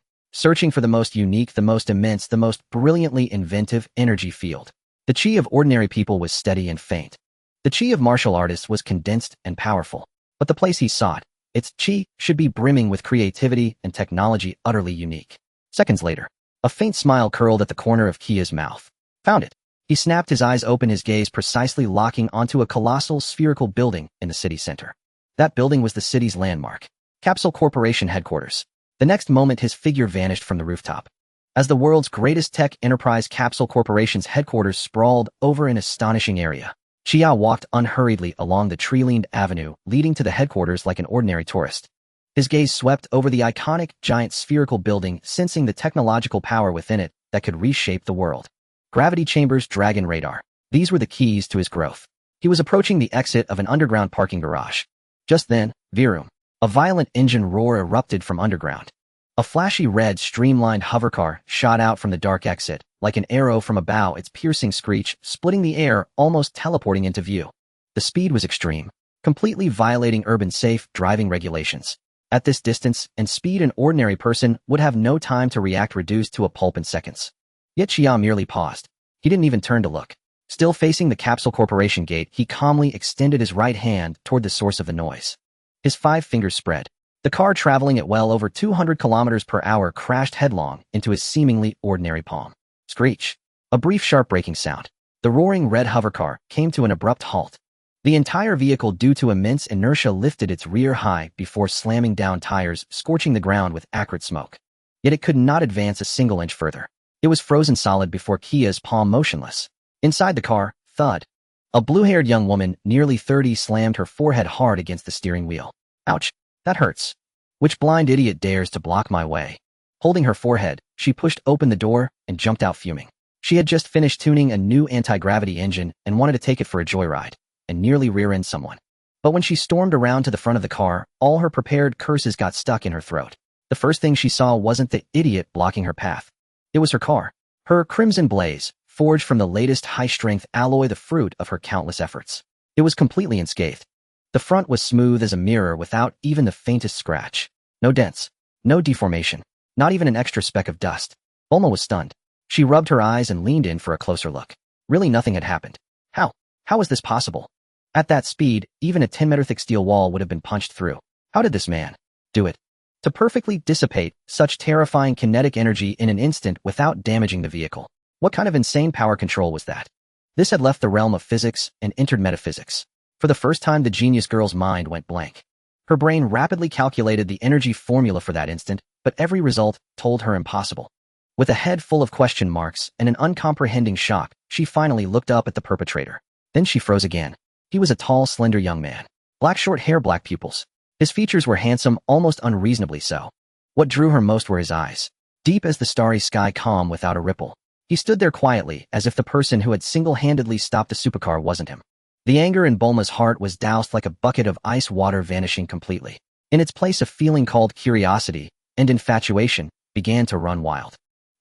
for the most unique, the most immense, the most brilliantly inventive energy field. The chi of ordinary people was steady and faint. The chi of martial artists was condensed and powerful. But the place he sought, its chi, should be brimming with creativity and technology utterly unique. Seconds later, a faint smile curled at the corner of Kia's mouth. Found it. He snapped, his eyes open, his gaze precisely locking onto a colossal spherical building in the city center. That building was the city's landmark, Capsule Corporation headquarters. The next moment, his figure vanished from the rooftop. As the world's greatest tech enterprise, Capsule Corporation's headquarters sprawled over an astonishing area. Chia walked unhurriedly along the tree-lined avenue leading to the headquarters like an ordinary tourist. His gaze swept over the iconic, giant spherical building, sensing the technological power within it that could reshape the world. Gravity chambers, dragon radar. These were the keys to his growth. He was approaching the exit of an underground parking garage. Just then, Virum. A violent engine roar erupted from underground. A flashy red, streamlined hovercar shot out from the dark exit, like an arrow from a bow, its piercing screech splitting the air, almost teleporting into view. The speed was extreme, completely violating urban safe driving regulations. At this distance and speed, an ordinary person would have no time to react, reduced to a pulp in seconds. Yet Chia merely paused. He didn't even turn to look. Still facing the Capsule Corporation gate, he calmly extended his right hand toward the source of the noise. His 5 fingers spread. The car, traveling at well over 200 kilometers per hour, crashed headlong into his seemingly ordinary palm. Screech. A brief, sharp braking sound. The roaring red hovercar came to an abrupt halt. The entire vehicle, due to immense inertia, lifted its rear high before slamming down, tires scorching the ground with acrid smoke. Yet it could not advance a single inch further. It was frozen solid before Kia's palm, motionless. Inside the car, thud. A blue-haired young woman, nearly 30, slammed her forehead hard against the steering wheel. Ouch. That hurts. Which blind idiot dares to block my way? Holding her forehead, she pushed open the door and jumped out fuming. She had just finished tuning a new anti-gravity engine and wanted to take it for a joyride, and nearly rear-end someone. But when she stormed around to the front of the car, all her prepared curses got stuck in her throat. The first thing she saw wasn't the idiot blocking her path. It was her car. Her crimson blaze, forged from the latest high-strength alloy, the fruit of her countless efforts. It was completely unscathed. The front was smooth as a mirror without even the faintest scratch. No dents. No deformation. Not even an extra speck of dust. Bulma was stunned. She rubbed her eyes and leaned in for a closer look. Really nothing had happened. How? How was this possible? At that speed, even a 10-meter thick steel wall would have been punched through. How did this man do it? To perfectly dissipate such terrifying kinetic energy in an instant without damaging the vehicle. What kind of insane power control was that? This had left the realm of physics and entered metaphysics. For the first time, the genius girl's mind went blank. Her brain rapidly calculated the energy formula for that instant, but every result told her impossible. With a head full of question marks and an uncomprehending shock, she finally looked up at the perpetrator. Then she froze again. He was a tall, slender young man. Black short hair, black pupils. His features were handsome, almost unreasonably so. What drew her most were his eyes. Deep as the starry sky, calm without a ripple. He stood there quietly, as if the person who had single-handedly stopped the supercar wasn't him. The anger in Bulma's heart was doused like a bucket of ice water, vanishing completely. In its place, a feeling called curiosity and infatuation began to run wild.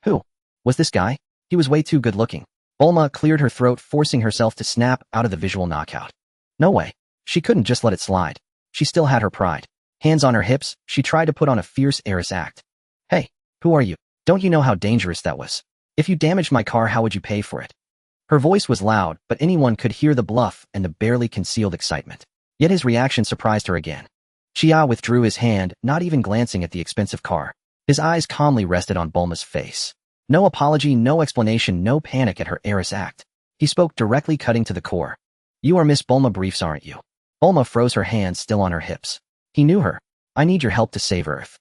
Who was this guy? He was way too good-looking. Bulma cleared her throat, forcing herself to snap out of the visual knockout. No way. She couldn't just let it slide. She still had her pride. Hands on her hips, she tried to put on a fierce heiress act. Hey, who are you? Don't you know how dangerous that was? If you damaged my car, how would you pay for it? Her voice was loud, but anyone could hear the bluff and the barely concealed excitement. Yet his reaction surprised her again. Chia withdrew his hand, not even glancing at the expensive car. His eyes calmly rested on Bulma's face. No apology, no explanation, no panic at her heiress act. He spoke directly, cutting to the core. You are Miss Bulma Briefs, aren't you? Bulma froze, her hands still on her hips. He knew her. I need your help to save Earth.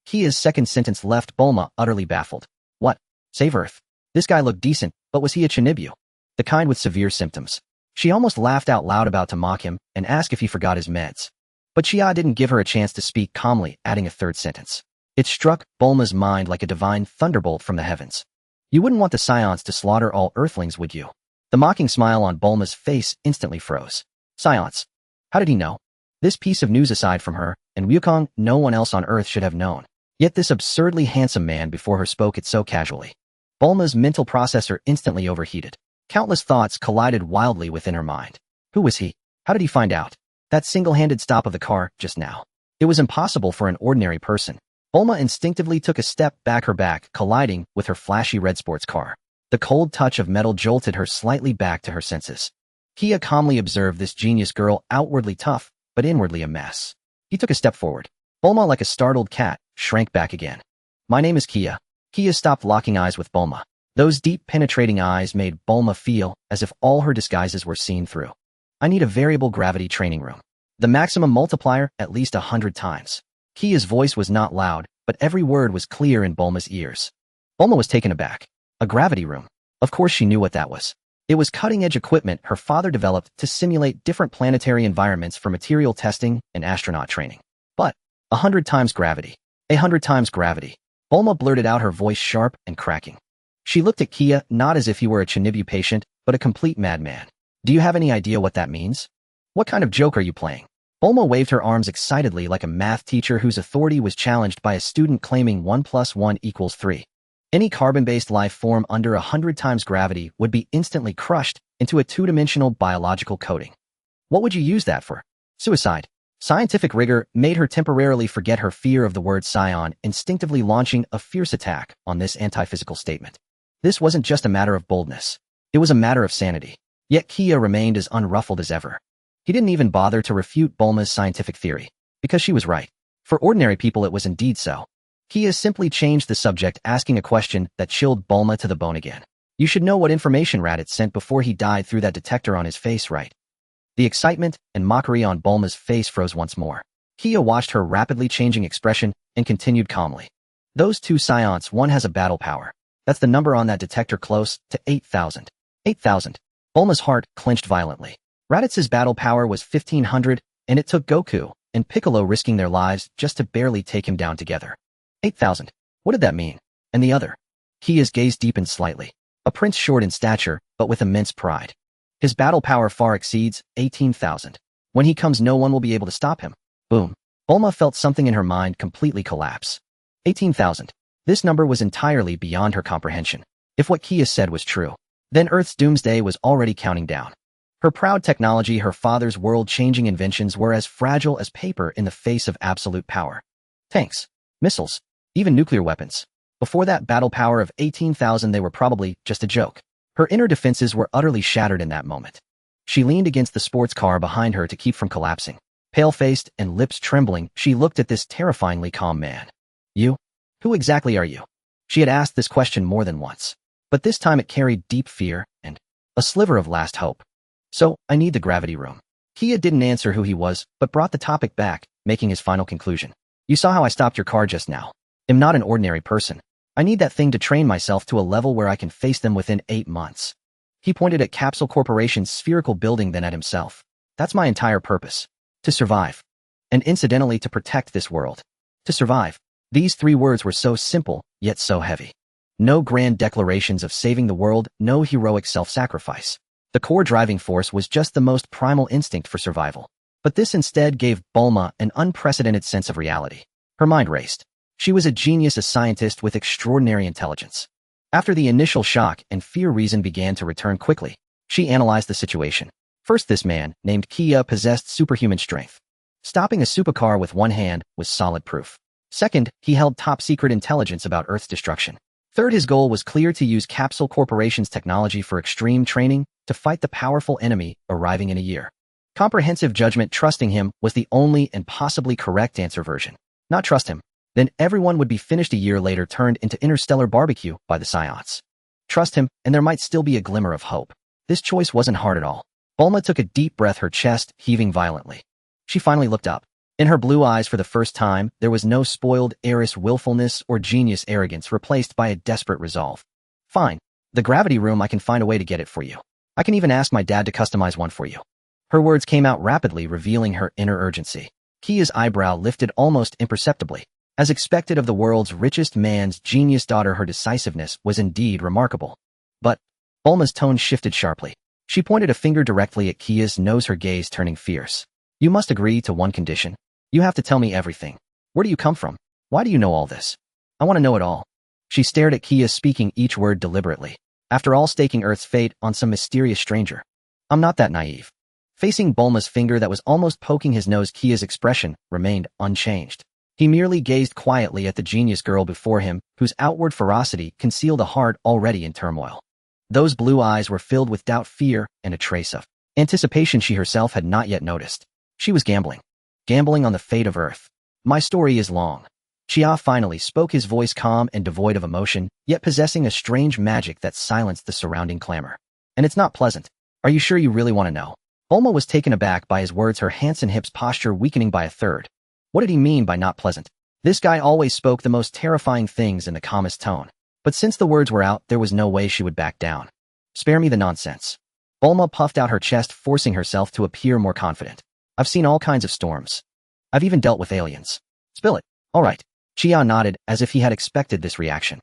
Kia's second sentence left Bulma utterly baffled. What? Save Earth? This guy looked decent, but was he a Chinibyu? The kind with severe symptoms. She almost laughed out loud, about to mock him and ask if he forgot his meds. But Chia didn't give her a chance to speak, calmly adding a third sentence. It struck Bulma's mind like a divine thunderbolt from the heavens. You wouldn't want the Scions to slaughter all Earthlings, would you? The mocking smile on Bulma's face instantly froze. Scions. How did he know? This piece of news, aside from her and Wukong, no one else on Earth should have known. Yet this absurdly handsome man before her spoke it so casually. Bulma's mental processor instantly overheated. Countless thoughts collided wildly within her mind. Who was he? How did he find out? That single-handed stop of the car just now. It was impossible for an ordinary person. Bulma instinctively took a step back, her back colliding with her flashy red sports car. The cold touch of metal jolted her slightly back to her senses. Kia calmly observed this genius girl, outwardly tough, but inwardly a mess. He took a step forward. Bulma, like a startled cat, shrank back again. My name is Kia. Kia stopped, locking eyes with Bulma. Those deep, penetrating eyes made Bulma feel as if all her disguises were seen through. I need a variable gravity training room. The maximum multiplier, at least 100 times. Kia's voice was not loud, but every word was clear in Bulma's ears. Bulma was taken aback. A gravity room. Of course she knew what that was. It was cutting-edge equipment her father developed to simulate different planetary environments for material testing and astronaut training. But 100 times gravity. 100 times gravity. Bulma blurted out, her voice sharp and cracking. She looked at Kia, not as if he were a Chinibyu patient, but a complete madman. Do you have any idea what that means? What kind of joke are you playing? Bulma waved her arms excitedly, like a math teacher whose authority was challenged by a student claiming 1 + 1 = 3. Any carbon-based life form under 100 times gravity would be instantly crushed into a two-dimensional biological coating. What would you use that for? Suicide. Scientific rigor made her temporarily forget her fear of the word scion, instinctively launching a fierce attack on this anti-physical statement. This wasn't just a matter of boldness. It was a matter of sanity. Yet Kia remained as unruffled as ever. He didn't even bother to refute Bulma's scientific theory, because she was right. For ordinary people it was indeed so. Kia simply changed the subject, asking a question that chilled Bulma to the bone again. You should know what information Raditz sent before he died through that detector on his face, right? The excitement and mockery on Bulma's face froze once more. Kia watched her rapidly changing expression and continued calmly. Those two scions, one has a battle power. That's the number on that detector, close to 8,000. 8,000. Bulma's heart clenched violently. Raditz's battle power was 1,500, and it took Goku and Piccolo risking their lives just to barely take him down together. 8,000. What did that mean? And the other? Kia's gaze deepened slightly. A prince short in stature, but with immense pride. His battle power far exceeds 18,000. When he comes, no one will be able to stop him. Boom. Bulma felt something in her mind completely collapse. 18,000. This number was entirely beyond her comprehension. If what Kia said was true, then Earth's doomsday was already counting down. Her proud technology, her father's world-changing inventions were as fragile as paper in the face of absolute power. Tanks, missiles, even nuclear weapons. Before that battle power of 18,000, they were probably just a joke. Her inner defenses were utterly shattered in that moment. She leaned against the sports car behind her to keep from collapsing. Pale-faced and lips trembling, she looked at this terrifyingly calm man. You? Who exactly are you? She had asked this question more than once, but this time it carried deep fear and a sliver of last hope. So, I need the gravity room. Kia didn't answer who he was, but brought the topic back, making his final conclusion. You saw how I stopped your car just now. I'm not an ordinary person. I need that thing to train myself to a level where I can face them within 8 months. He pointed at Capsule Corporation's spherical building, then at himself. That's my entire purpose. To survive. And incidentally, to protect this world. To survive. These 3 words were so simple, yet so heavy. No grand declarations of saving the world, no heroic self-sacrifice. The core driving force was just the most primal instinct for survival. But this instead gave Bulma an unprecedented sense of reality. Her mind raced. She was a genius, a scientist with extraordinary intelligence. After the initial shock and fear, reason began to return quickly. She analyzed the situation. First, this man, named Kia, possessed superhuman strength. Stopping a supercar with one hand was solid proof. Second, he held top-secret intelligence about Earth's destruction. Third, his goal was clear: to use Capsule Corporation's technology for extreme training to fight the powerful enemy arriving in a year. Comprehensive judgment. Trusting him was the only and possibly correct answer. Version. Not trust him. Then everyone would be finished a year later, turned into interstellar barbecue by the Psions. Trust him, and there might still be a glimmer of hope. This choice wasn't hard at all. Bulma took a deep breath, her chest heaving violently. She finally looked up. In her blue eyes, for the first time, there was no spoiled heiress willfulness or genius arrogance, replaced by a desperate resolve. Fine. The gravity room, I can find a way to get it for you. I can even ask my dad to customize one for you. Her words came out rapidly, revealing her inner urgency. Kia's eyebrow lifted almost imperceptibly. As expected of the world's richest man's genius daughter, her decisiveness was indeed remarkable. But Bulma's tone shifted sharply. She pointed a finger directly at Kia's nose, her gaze turning fierce. You must agree to one condition. You have to tell me everything. Where do you come from? Why do you know all this? I want to know it all. She stared at Kia, speaking each word deliberately. After all, staking Earth's fate on some mysterious stranger. I'm not that naive. Facing Bulma's finger that was almost poking his nose, Kia's expression remained unchanged. He merely gazed quietly at the genius girl before him, whose outward ferocity concealed a heart already in turmoil. Those blue eyes were filled with doubt, fear, and a trace of anticipation she herself had not yet noticed. She was gambling. Gambling on the fate of Earth. My story is long. Chia finally spoke, his voice calm and devoid of emotion, yet possessing a strange magic that silenced the surrounding clamor. And it's not pleasant. Are you sure you really want to know? Bulma was taken aback by his words, her hands and hips posture weakening by a third. What did he mean by not pleasant? This guy always spoke the most terrifying things in the calmest tone. But since the words were out, there was no way she would back down. Spare me the nonsense. Bulma puffed out her chest, forcing herself to appear more confident. I've seen all kinds of storms. I've even dealt with aliens. Spill it. All right. Chia nodded, as if he had expected this reaction.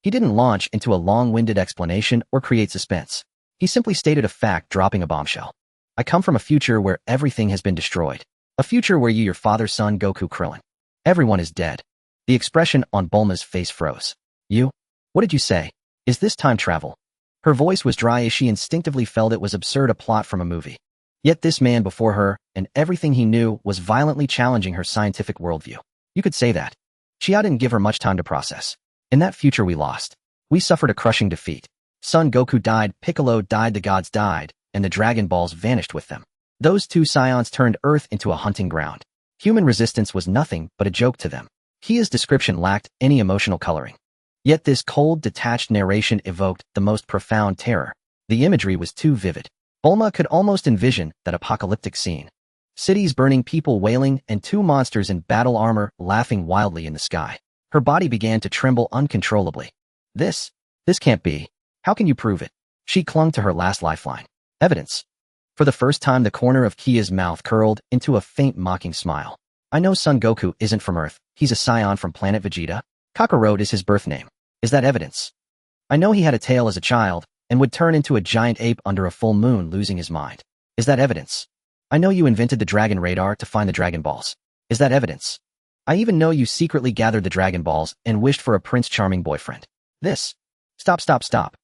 He didn't launch into a long-winded explanation or create suspense. He simply stated a fact, dropping a bombshell. I come from a future where everything has been destroyed. A future where you, your father's son, Goku Krillin. Everyone is dead. The expression on Bulma's face froze. You? What did you say? Is this time travel? Her voice was dry as she instinctively felt it was absurd, a plot from a movie. Yet this man before her, and everything he knew, was violently challenging her scientific worldview. You could say that. Chia didn't give her much time to process. In that future we lost. We suffered a crushing defeat. Son Goku died, Piccolo died, the gods died, and the Dragon Balls vanished with them. Those 2 Scions turned Earth into a hunting ground. Human resistance was nothing but a joke to them. Kia's description lacked any emotional coloring. Yet this cold, detached narration evoked the most profound terror. The imagery was too vivid. Bulma could almost envision that apocalyptic scene. Cities burning, people wailing, and 2 monsters in battle armor laughing wildly in the sky. Her body began to tremble uncontrollably. This can't be. How can you prove it? She clung to her last lifeline. Evidence. For the first time, the corner of Kia's mouth curled into a faint, mocking smile. I know Son Goku isn't from Earth. He's a Scion from planet Vegeta. Kakarot is his birth name. Is that evidence? I know he had a tail as a child and would turn into a giant ape under a full moon, losing his mind. Is that evidence? I know you invented the dragon radar to find the Dragon Balls. Is that evidence? I even know you secretly gathered the Dragon Balls and wished for a Prince Charming boyfriend. This. Stop, stop, stop.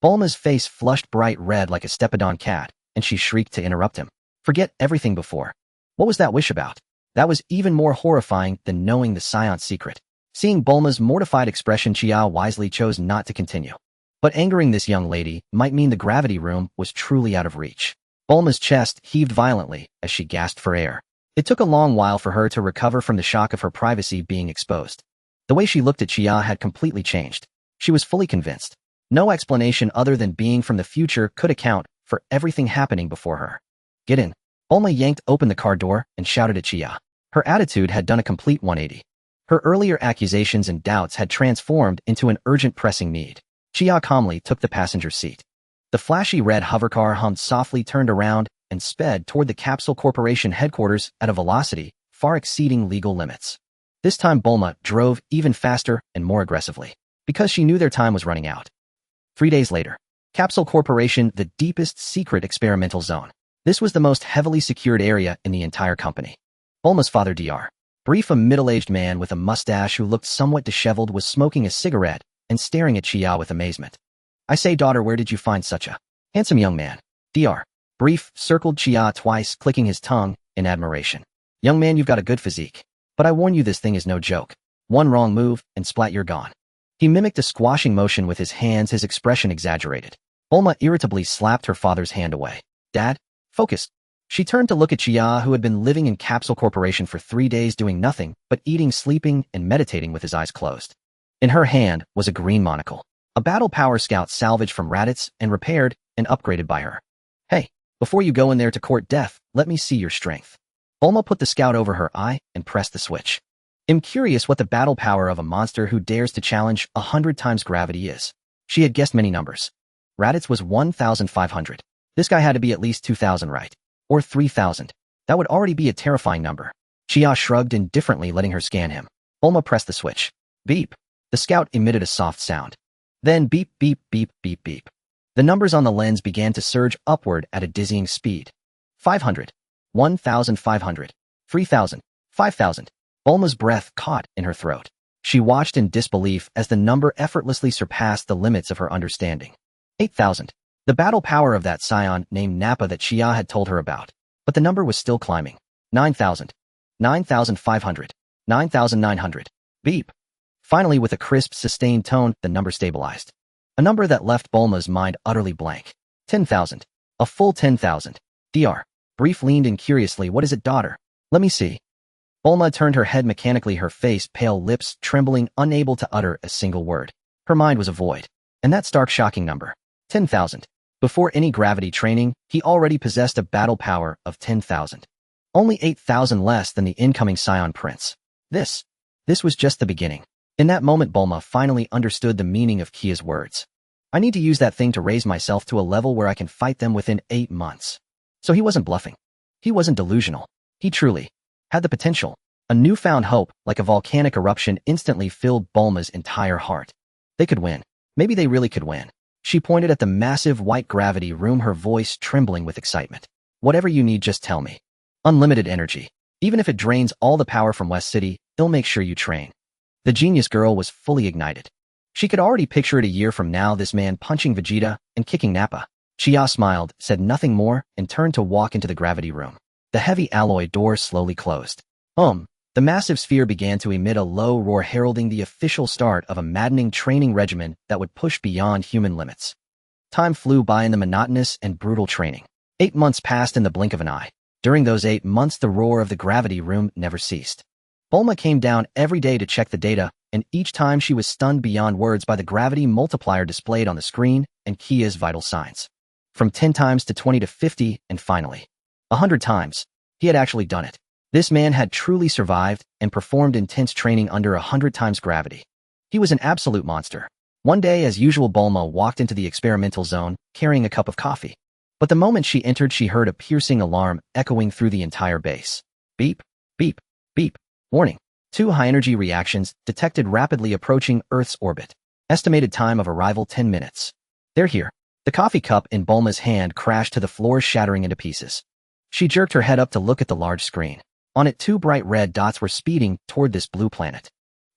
Bulma's face flushed bright red like a Steppadon cat, and she shrieked to interrupt him. Forget everything before. What was that wish about? That was even more horrifying than knowing the Scion's secret. Seeing Bulma's mortified expression, Chia wisely chose not to continue. But angering this young lady might mean the gravity room was truly out of reach. Bulma's chest heaved violently as she gasped for air. It took a long while for her to recover from the shock of her privacy being exposed. The way she looked at Chia had completely changed. She was fully convinced. No explanation other than being from the future could account for everything happening before her. Get in. Bulma yanked open the car door and shouted at Chia. Her attitude had done a complete 180. Her earlier accusations and doubts had transformed into an urgent pressing need. Chia calmly took the passenger seat. The flashy red hovercar hummed softly, turned around, and sped toward the Capsule Corporation headquarters at a velocity far exceeding legal limits. This time Bulma drove even faster and more aggressively, because she knew their time was running out. 3 days later, Capsule Corporation, the deepest secret experimental zone. This was the most heavily secured area in the entire company. Bulma's father, Dr. Brief, a middle-aged man with a mustache who looked somewhat disheveled, was smoking a cigarette and staring at Chia with amazement. I say, daughter, where did you find such a handsome young man? Dr. Brief circled Chia twice, clicking his tongue in admiration. Young man, you've got a good physique. But I warn you, this thing is no joke. One wrong move, and splat, you're gone. He mimicked a squashing motion with his hands, his expression exaggerated. Bulma irritably slapped her father's hand away. Dad, focus. She turned to look at Chia, who had been living in Capsule Corporation for 3 days doing nothing but eating, sleeping, and meditating with his eyes closed. In her hand was a green monocle, a battle power scout salvaged from Raditz and repaired and upgraded by her. Hey, before you go in there to court death, let me see your strength. Bulma put the scout over her eye and pressed the switch. I'm curious what the battle power of a monster who dares to challenge 100 times gravity is. She had guessed many numbers. Raditz was 1,500. This guy had to be at least 2,000, right? Or 3,000. That would already be a terrifying number. Chia shrugged indifferently, letting her scan him. Bulma pressed the switch. Beep. The scout emitted a soft sound. Then beep, beep, beep, beep, beep. The numbers on the lens began to surge upward at a dizzying speed. 500. 1,500. 3,000. 5,000. Bulma's breath caught in her throat. She watched in disbelief as the number effortlessly surpassed the limits of her understanding. 8,000. The battle power of that scion named Nappa that Chia had told her about. But the number was still climbing. 9,000. 9,500. 9,900. Beep. Finally, with a crisp, sustained tone, the number stabilized. A number that left Bulma's mind utterly blank. 10,000. A full 10,000. Dr. Brief leaned in curiously. What is it, daughter? Let me see. Bulma turned her head mechanically, her face pale, lips trembling, unable to utter a single word. Her mind was a void. And that stark, shocking number. 10,000. Before any gravity training, he already possessed a battle power of 10,000. Only 8,000 less than the incoming Scion Prince. This was just the beginning. In that moment, Bulma finally understood the meaning of Kia's words. I need to use that thing to raise myself to a level where I can fight them within 8 months. So he wasn't bluffing. He wasn't delusional. He truly had the potential. A newfound hope, like a volcanic eruption, instantly filled Bulma's entire heart. They could win. Maybe they really could win. She pointed at the massive white gravity room, her voice trembling with excitement. Whatever you need, just tell me. Unlimited energy. Even if it drains all the power from West City, it'll make sure you train. The genius girl was fully ignited. She could already picture it a year from now, this man punching Vegeta and kicking Nappa. Chia smiled, said nothing more, and turned to walk into the gravity room. The heavy alloy door slowly closed. The massive sphere began to emit a low roar, heralding the official start of a maddening training regimen that would push beyond human limits. Time flew by in the monotonous and brutal training. 8 months passed in the blink of an eye. During those 8 months, the roar of the gravity room never ceased. Bulma came down every day to check the data, and each time she was stunned beyond words by the gravity multiplier displayed on the screen and Kia's vital signs. From 10 times to 20 to 50, and finally, 100 times. He had actually done it. This man had truly survived and performed intense training under 100 times gravity. He was an absolute monster. One day, as usual, Bulma walked into the experimental zone, carrying a cup of coffee. But the moment she entered, she heard a piercing alarm echoing through the entire base. Beep, beep, beep. Warning. Two high-energy reactions detected rapidly approaching Earth's orbit. Estimated time of arrival 10 minutes. They're here. The coffee cup in Bulma's hand crashed to the floor, shattering into pieces. She jerked her head up to look at the large screen. On it, two bright red dots were speeding toward this blue planet.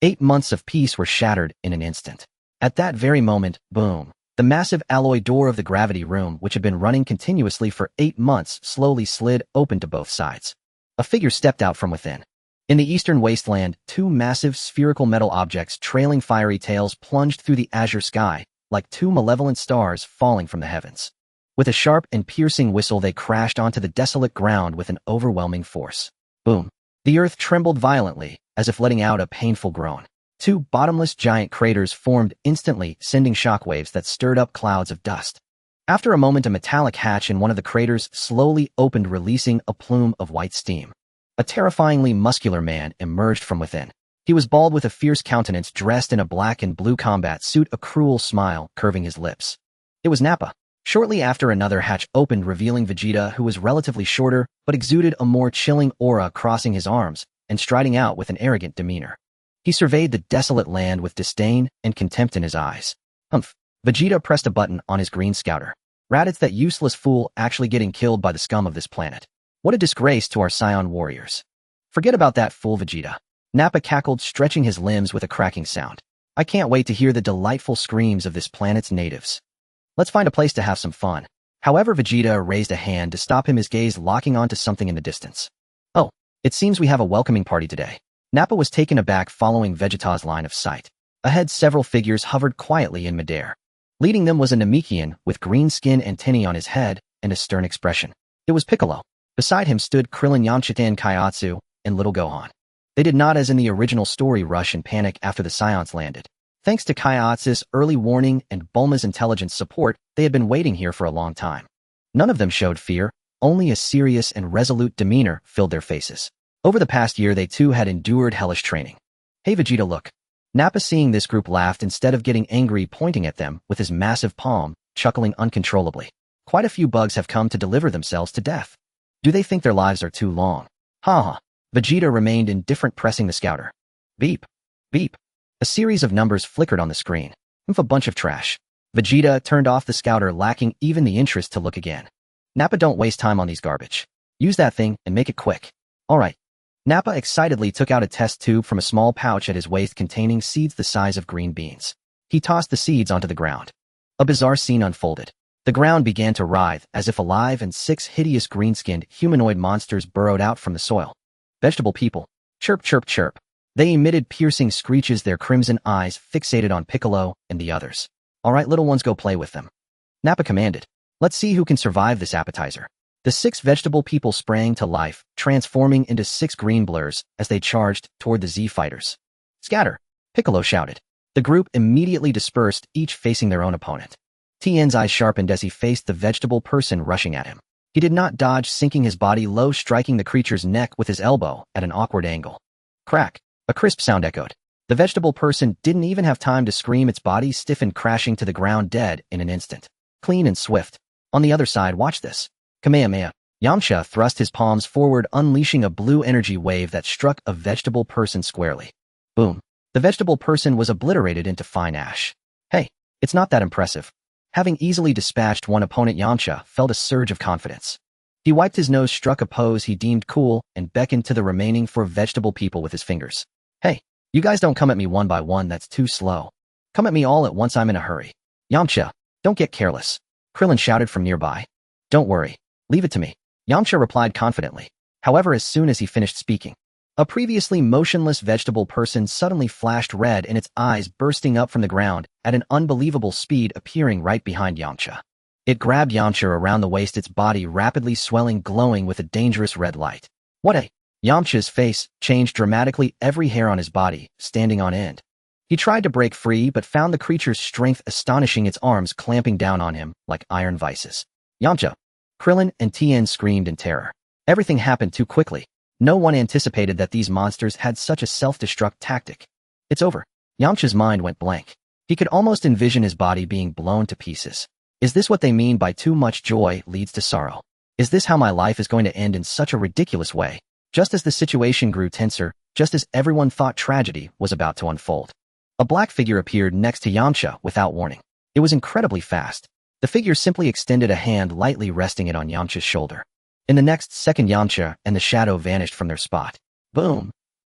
8 months of peace were shattered in an instant. At that very moment, boom. The massive alloy door of the gravity room, which had been running continuously for 8 months, slowly slid open to both sides. A figure stepped out from within. In the eastern wasteland, two massive spherical metal objects trailing fiery tails plunged through the azure sky, like two malevolent stars falling from the heavens. With a sharp and piercing whistle, they crashed onto the desolate ground with an overwhelming force. Boom. The earth trembled violently, as if letting out a painful groan. Two bottomless giant craters formed instantly, sending shockwaves that stirred up clouds of dust. After a moment, a metallic hatch in one of the craters slowly opened, releasing a plume of white steam. A terrifyingly muscular man emerged from within. He was bald with a fierce countenance, dressed in a black and blue combat suit, a cruel smile curving his lips. It was Nappa. Shortly after, another hatch opened, revealing Vegeta, who was relatively shorter but exuded a more chilling aura, crossing his arms and striding out with an arrogant demeanor. He surveyed the desolate land with disdain and contempt in his eyes. Humph. Vegeta pressed a button on his green scouter. Raditz, that useless fool, actually getting killed by the scum of this planet. What a disgrace to our Saiyan warriors. Forget about that fool, Vegeta. Nappa cackled, stretching his limbs with a cracking sound. I can't wait to hear the delightful screams of this planet's natives. Let's find a place to have some fun. However, Vegeta raised a hand to stop him, his gaze locking onto something in the distance. Oh, it seems we have a welcoming party today. Nappa was taken aback following Vegeta's line of sight. Ahead, several figures hovered quietly in midair. Leading them was a Namekian with green skin, antennae on his head, and a stern expression. It was Piccolo. Beside him stood Krillin, Yamcha, and Kaiatsu, and Little Gohan. They did not, as in the original story, rush and panic after the Saiyans landed. Thanks to Kaiatsu's early warning and Bulma's intelligence support, they had been waiting here for a long time. None of them showed fear, only a serious and resolute demeanor filled their faces. Over the past year, they too had endured hellish training. Hey Vegeta, look. Nappa, seeing this group, laughed instead of getting angry, pointing at them with his massive palm, chuckling uncontrollably. Quite a few bugs have come to deliver themselves to death. Do they think their lives are too long? Ha ha. Vegeta remained indifferent, pressing the scouter. Beep. Beep. A series of numbers flickered on the screen. A bunch of trash. Vegeta turned off the scouter, lacking even the interest to look again. Nappa, don't waste time on these garbage. Use that thing and make it quick. Alright. Nappa excitedly took out a test tube from a small pouch at his waist containing seeds the size of green beans. He tossed the seeds onto the ground. A bizarre scene unfolded. The ground began to writhe, as if alive, and 6 hideous green-skinned humanoid monsters burrowed out from the soil. Vegetable people. Chirp, chirp, chirp. They emitted piercing screeches, their crimson eyes fixated on Piccolo and the others. Alright, little ones, go play with them. Nappa commanded. Let's see who can survive this appetizer. The 6 vegetable people sprang to life, transforming into 6 green blurs as they charged toward the Z fighters. Scatter! Piccolo shouted. The group immediately dispersed, each facing their own opponent. Tien's eyes sharpened as he faced the vegetable person rushing at him. He did not dodge, sinking his body low, striking the creature's neck with his elbow at an awkward angle. Crack! A crisp sound echoed. The vegetable person didn't even have time to scream, its body stiffened, crashing to the ground dead in an instant. Clean and swift. On the other side, watch this. Kamehameha. Yamcha thrust his palms forward, unleashing a blue energy wave that struck a vegetable person squarely. Boom. The vegetable person was obliterated into fine ash. Hey, it's not that impressive. Having easily dispatched one opponent, Yamcha felt a surge of confidence. He wiped his nose, struck a pose he deemed cool, and beckoned to the remaining 4 vegetable people with his fingers. Hey, you guys don't come at me one by one, that's too slow. Come at me all at once, I'm in a hurry. Yamcha, don't get careless. Krillin shouted from nearby. Don't worry. Leave it to me. Yamcha replied confidently. However, as soon as he finished speaking, a previously motionless vegetable person suddenly flashed red in its eyes, bursting up from the ground at an unbelievable speed, appearing right behind Yamcha. It grabbed Yamcha around the waist, its body rapidly swelling, glowing with a dangerous red light. What a... Yamcha's face changed dramatically, every hair on his body standing on end. He tried to break free, but found the creature's strength astonishing, its arms clamping down on him like iron vices. Yamcha! Krillin and Tien screamed in terror. Everything happened too quickly. No one anticipated that these monsters had such a self-destruct tactic. It's over. Yamcha's mind went blank. He could almost envision his body being blown to pieces. Is this what they mean by too much joy leads to sorrow? Is this how my life is going to end, in such a ridiculous way? Just as the situation grew tenser, just as everyone thought tragedy was about to unfold. A black figure appeared next to Yamcha without warning. It was incredibly fast. The figure simply extended a hand, lightly resting it on Yamcha's shoulder. In the next second, Yamcha and the shadow vanished from their spot. Boom!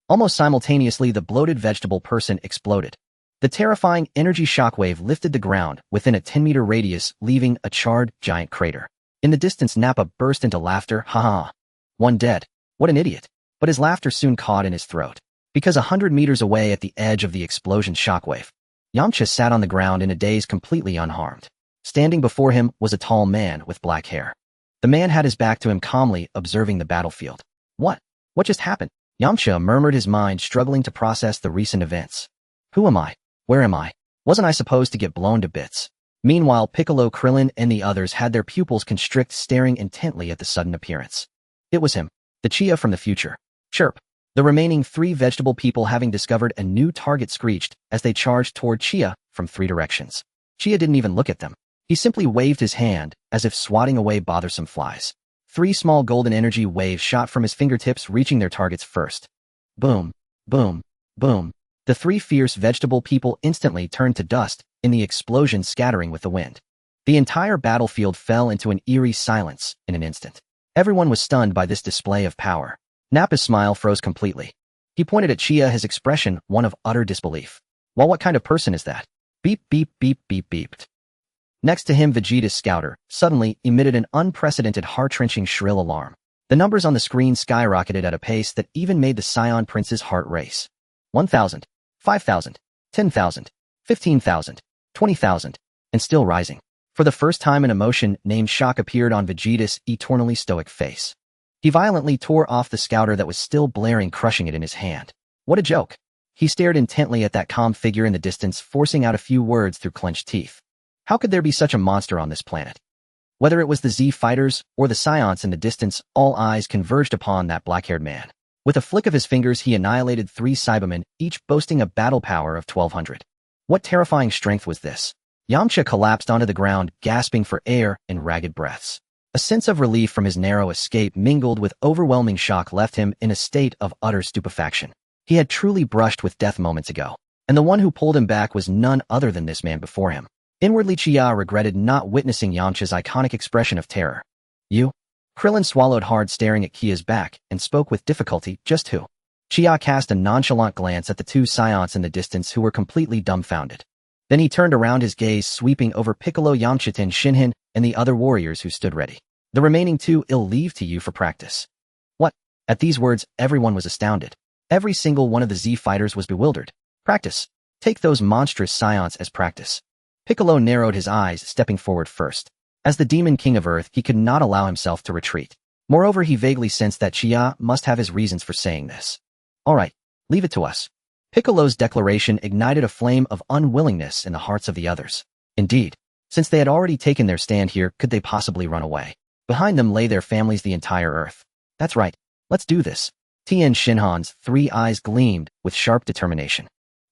Almost simultaneously, the bloated vegetable person exploded. The terrifying energy shockwave lifted the ground within a 10-meter radius, leaving a charred, giant crater. In the distance, Nappa burst into laughter. Ha ha! One dead. What an idiot. But his laughter soon caught in his throat. Because 100 meters away at the edge of the explosion shockwave, Yamcha sat on the ground in a daze, completely unharmed. Standing before him was a tall man with black hair. The man had his back to him, calmly observing the battlefield. What? What just happened? Yamcha murmured, his mind struggling to process the recent events. Who am I? Where am I? Wasn't I supposed to get blown to bits? Meanwhile, Piccolo, Krillin, and the others had their pupils constrict, staring intently at the sudden appearance. It was him, the Chia from the future. Chirp. The remaining 3 vegetable people, having discovered a new target, screeched as they charged toward Chia from 3 directions. Chia didn't even look at them. He simply waved his hand, as if swatting away bothersome flies. 3 small golden energy waves shot from his fingertips, reaching their targets first. Boom, boom, boom. The 3 fierce vegetable people instantly turned to dust, in the explosion scattering with the wind. The entire battlefield fell into an eerie silence in an instant. Everyone was stunned by this display of power. Nappa's smile froze completely. He pointed at Chia, his expression one of utter disbelief. Well, what kind of person is that? Beep, beep, beep, beep, beeped. Next to him, Vegeta's scouter suddenly emitted an unprecedented, heart-wrenching shrill alarm. The numbers on the screen skyrocketed at a pace that even made the Saiyan Prince's heart race. 1,000, 5,000, 10,000, 15,000, 20,000, and still rising. For the first time, an emotion named shock appeared on Vegeta's eternally stoic face. He violently tore off the scouter that was still blaring, crushing it in his hand. What a joke! He stared intently at that calm figure in the distance, forcing out a few words through clenched teeth. How could there be such a monster on this planet? Whether it was the Z fighters or the Saiyans in the distance, all eyes converged upon that black-haired man. With a flick of his fingers, he annihilated 3 Cybermen, each boasting a battle power of 1,200. What terrifying strength was this? Yamcha collapsed onto the ground, gasping for air in ragged breaths. A sense of relief from his narrow escape mingled with overwhelming shock left him in a state of utter stupefaction. He had truly brushed with death moments ago, and the one who pulled him back was none other than this man before him. Inwardly, Chia regretted not witnessing Yamcha's iconic expression of terror. You? Krillin swallowed hard, staring at Kia's back, and spoke with difficulty. Just who? Chia cast a nonchalant glance at the 2 Saiyans in the distance, who were completely dumbfounded. Then he turned around, his gaze sweeping over Piccolo, Yamcha, Shinhan, and the other warriors who stood ready. The remaining 2 I'll leave to you for practice. What? At these words, everyone was astounded. Every single one of the Z fighters was bewildered. Practice. Take those monstrous Saiyans as practice. Piccolo narrowed his eyes, stepping forward first. As the Demon King of Earth, he could not allow himself to retreat. Moreover, he vaguely sensed that Chia must have his reasons for saying this. All right, leave it to us. Piccolo's declaration ignited a flame of unwillingness in the hearts of the others. Indeed, since they had already taken their stand here, could they possibly run away? Behind them lay their families, the entire Earth. That's right, let's do this. Tien Shinhan's 3 eyes gleamed with sharp determination.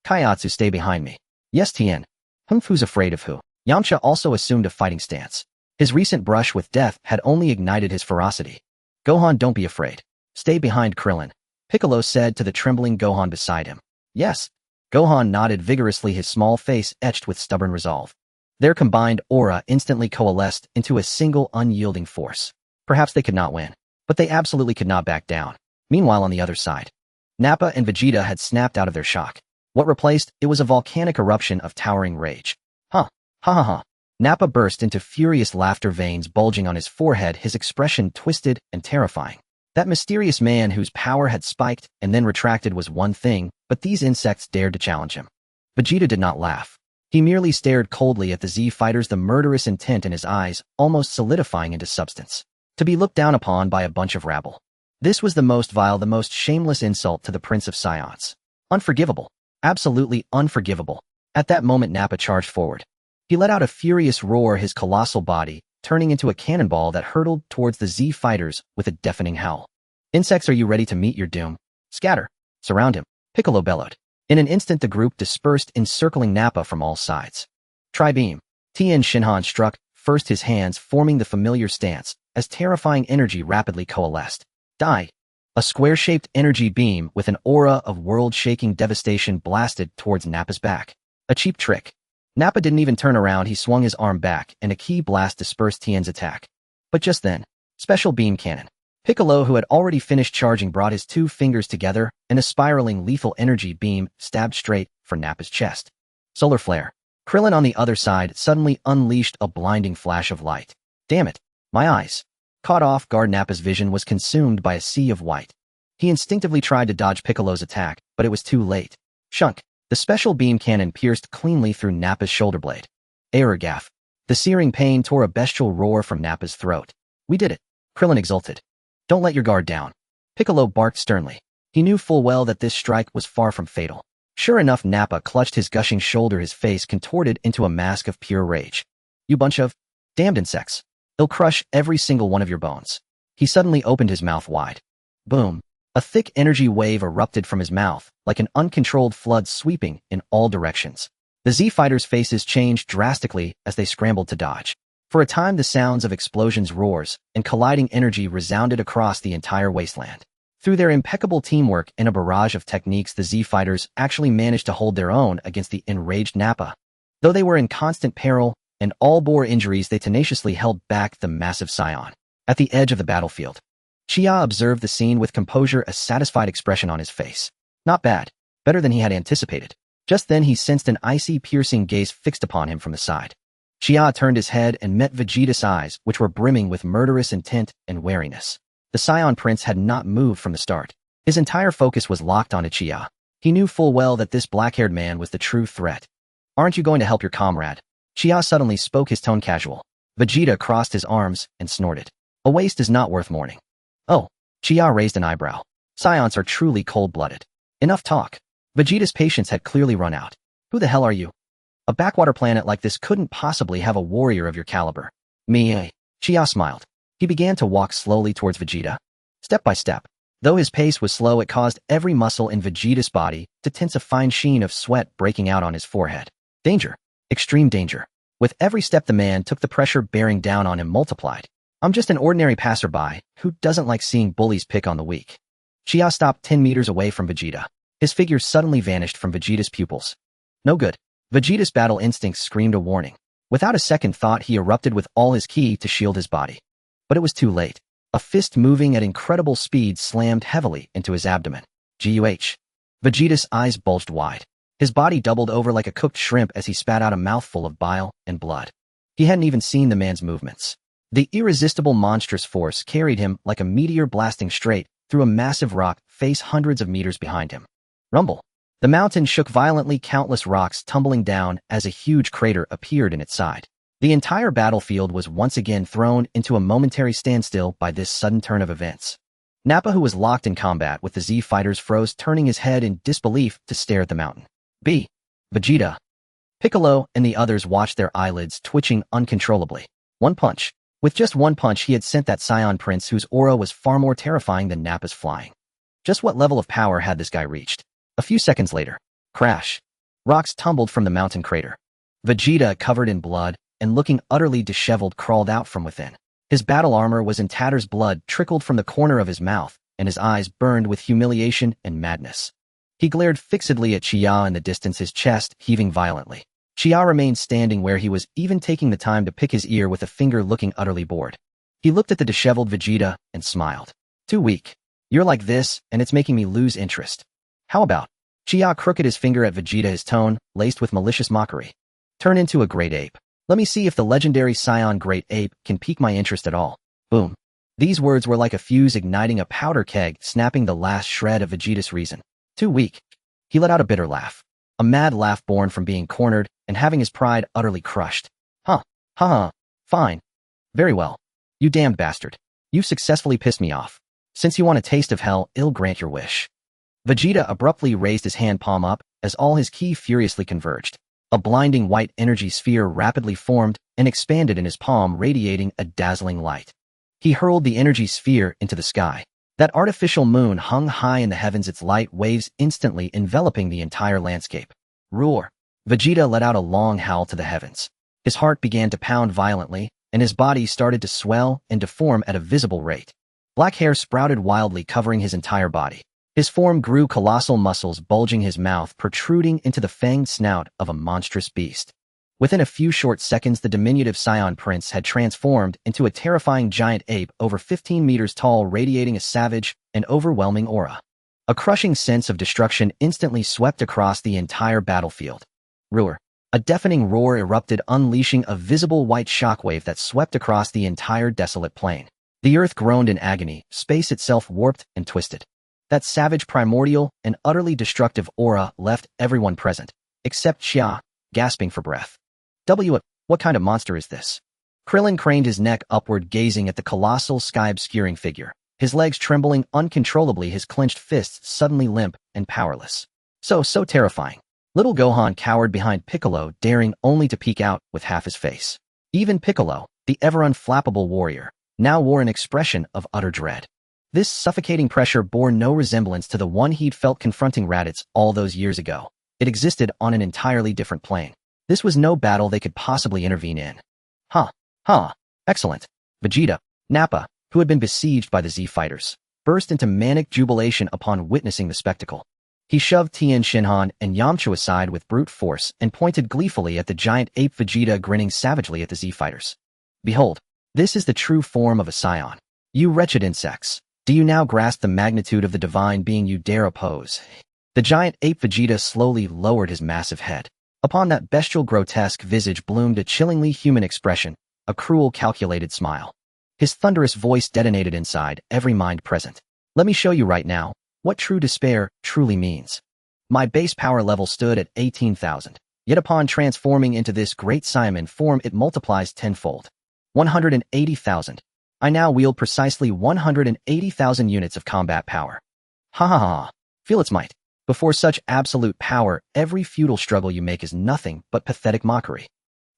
Kaiatsu, stay behind me. Yes, Tien. Kung Fu's afraid of who? Yamcha also assumed a fighting stance. His recent brush with death had only ignited his ferocity. Gohan, don't be afraid. Stay behind Krillin, Piccolo said to the trembling Gohan beside him. Yes. Gohan nodded vigorously, his small face etched with stubborn resolve. Their combined aura instantly coalesced into a single unyielding force. Perhaps they could not win, but they absolutely could not back down. Meanwhile, on the other side, Nappa and Vegeta had snapped out of their shock. What replaced it was a volcanic eruption of towering rage. Ha ha ha. Nappa burst into furious laughter, veins bulging on his forehead, his expression twisted and terrifying. That mysterious man whose power had spiked and then retracted was one thing, but these insects dared to challenge him. Vegeta did not laugh. He merely stared coldly at the Z fighters, the murderous intent in his eyes almost solidifying into substance. To be looked down upon by a bunch of rabble. This was the most vile, the most shameless insult to the Prince of Saiyans. Unforgivable. Absolutely unforgivable. At that moment, Nappa charged forward. He let out a furious roar, his colossal body turning into a cannonball that hurtled towards the Z fighters with a deafening howl. Insects, are you ready to meet your doom? Scatter. Surround him, Piccolo bellowed. In an instant, the group dispersed, encircling Nappa from all sides. Tri-beam. Tien Shinhan struck first, his hands forming the familiar stance as terrifying energy rapidly coalesced. Die. A square-shaped energy beam with an aura of world-shaking devastation blasted towards Nappa's back. A cheap trick. Nappa didn't even turn around, he swung his arm back, and a key blast dispersed Tien's attack. But just then, special beam cannon. Piccolo, who had already finished charging, brought his two fingers together, and a spiraling lethal energy beam stabbed straight for Nappa's chest. Solar flare. Krillin on the other side suddenly unleashed a blinding flash of light. Damn it, my eyes. Caught off guard, Nappa's vision was consumed by a sea of white. He instinctively tried to dodge Piccolo's attack, but it was too late. Shunk. The special beam cannon pierced cleanly through Nappa's shoulder blade. Error gaff. The searing pain tore a bestial roar from Nappa's throat. We did it. Krillin exulted. Don't let your guard down. Piccolo barked sternly. He knew full well that this strike was far from fatal. Sure enough, Nappa clutched his gushing shoulder, his face contorted into a mask of pure rage. You bunch of damned insects. They'll crush every single one of your bones. He suddenly opened his mouth wide. Boom. A thick energy wave erupted from his mouth, like an uncontrolled flood sweeping in all directions. The Z-Fighters' faces changed drastically as they scrambled to dodge. For a time, the sounds of explosions, roars, and colliding energy resounded across the entire wasteland. Through their impeccable teamwork and a barrage of techniques, the Z-Fighters actually managed to hold their own against the enraged Nappa. Though they were in constant peril and all bore injuries, they tenaciously held back the massive Saiyan. At the edge of the battlefield, Chia observed the scene with composure, a satisfied expression on his face. Not bad. Better than he had anticipated. Just then he sensed an icy, piercing gaze fixed upon him from the side. Chia turned his head and met Vegeta's eyes, which were brimming with murderous intent and wariness. The Saiyan Prince had not moved from the start. His entire focus was locked onto Chia. He knew full well that this black-haired man was the true threat. Aren't you going to help your comrade? Chia suddenly spoke, his tone casual. Vegeta crossed his arms and snorted. A waste is not worth mourning. Oh, Chia raised an eyebrow. Saiyans are truly cold-blooded. Enough talk. Vegeta's patience had clearly run out. Who the hell are you? A backwater planet like this couldn't possibly have a warrior of your caliber. Me. Chia smiled. He began to walk slowly towards Vegeta. Step by step. Though his pace was slow, it caused every muscle in Vegeta's body to tense, a fine sheen of sweat breaking out on his forehead. Danger. Extreme danger. With every step the man took, the pressure bearing down on him multiplied. I'm just an ordinary passerby who doesn't like seeing bullies pick on the weak. Chia stopped 10 meters away from Vegeta. His figure suddenly vanished from Vegeta's pupils. No good. Vegeta's battle instincts screamed a warning. Without a second thought, he erupted with all his ki to shield his body. But it was too late. A fist moving at incredible speed slammed heavily into his abdomen. Guh. Vegeta's eyes bulged wide. His body doubled over like a cooked shrimp as he spat out a mouthful of bile and blood. He hadn't even seen the man's movements. The irresistible monstrous force carried him like a meteor, blasting straight through a massive rock face hundreds of meters behind him. Rumble. The mountain shook violently, countless rocks tumbling down as a huge crater appeared in its side. The entire battlefield was once again thrown into a momentary standstill by this sudden turn of events. Nappa, who was locked in combat with the Z-Fighters, froze, turning his head in disbelief to stare at the mountain. Vegeta. Piccolo and the others watched, their eyelids twitching uncontrollably. One punch. With just one punch, he had sent that Saiyan Prince, whose aura was far more terrifying than Nappa's flying. Just what level of power had this guy reached? A few seconds later. Crash. Rocks tumbled from the mountain crater. Vegeta, covered in blood and looking utterly disheveled, crawled out from within. His battle armor was in tatters, blood trickled from the corner of his mouth, and his eyes burned with humiliation and madness. He glared fixedly at Chia in the distance, his chest heaving violently. Chia remained standing where he was, even taking the time to pick his ear with a finger, looking utterly bored. He looked at the disheveled Vegeta and smiled. Too weak. You're like this, and it's making me lose interest. How about? Chia crooked his finger at Vegeta, his tone laced with malicious mockery. Turn into a great ape. Let me see if the legendary Saiyan Great Ape can pique my interest at all. Boom. These words were like a fuse igniting a powder keg, snapping the last shred of Vegeta's reason. Too weak. He let out a bitter laugh. A mad laugh born from being cornered and having his pride utterly crushed. Huh. Ha. Fine. Very well. You damned bastard. You've successfully pissed me off. Since you want a taste of hell, I'll grant your wish. Vegeta abruptly raised his hand palm up as all his ki furiously converged. A blinding white energy sphere rapidly formed and expanded in his palm, radiating a dazzling light. He hurled the energy sphere into the sky. That artificial moon hung high in the heavens, its light waves instantly enveloping the entire landscape. Roar. Vegeta let out a long howl to the heavens. His heart began to pound violently, and his body started to swell and deform at a visible rate. Black hair sprouted wildly, covering his entire body. His form grew, colossal muscles bulging, his mouth protruding into the fanged snout of a monstrous beast. Within a few short seconds, the diminutive Scion Prince had transformed into a terrifying giant ape over 15 meters tall, radiating a savage and overwhelming aura. A crushing sense of destruction instantly swept across the entire battlefield. Roar. A deafening roar erupted, unleashing a visible white shockwave that swept across the entire desolate plain. The earth groaned in agony, space itself warped and twisted. That savage, primordial, and utterly destructive aura left everyone present, except Xia, gasping for breath. What kind of monster is this? Krillin craned his neck upward, gazing at the colossal, sky-obscuring figure, his legs trembling uncontrollably, his clenched fists suddenly limp and powerless. So terrifying. Little Gohan cowered behind Piccolo, daring only to peek out with half his face. Even Piccolo, the ever-unflappable warrior, now wore an expression of utter dread. This suffocating pressure bore no resemblance to the one he'd felt confronting Raditz all those years ago. It existed on an entirely different plane. This was no battle they could possibly intervene in. Excellent. Vegeta, Nappa, who had been besieged by the Z fighters, burst into manic jubilation upon witnessing the spectacle. He shoved Tien Shinhan and Yamcha aside with brute force and pointed gleefully at the giant ape, Vegeta grinning savagely at the Z fighters. Behold, this is the true form of a Scion. You wretched insects, do you now grasp the magnitude of the divine being you dare oppose? The giant ape Vegeta slowly lowered his massive head. Upon that bestial, grotesque visage bloomed a chillingly human expression, a cruel, calculated smile. His thunderous voice detonated inside every mind present. Let me show you right now what true despair truly means. My base power level stood at 18,000, yet upon transforming into this great Saiyaman form it multiplies tenfold. 180,000. I now wield precisely 180,000 units of combat power. Feel its might. Before such absolute power, every futile struggle you make is nothing but pathetic mockery.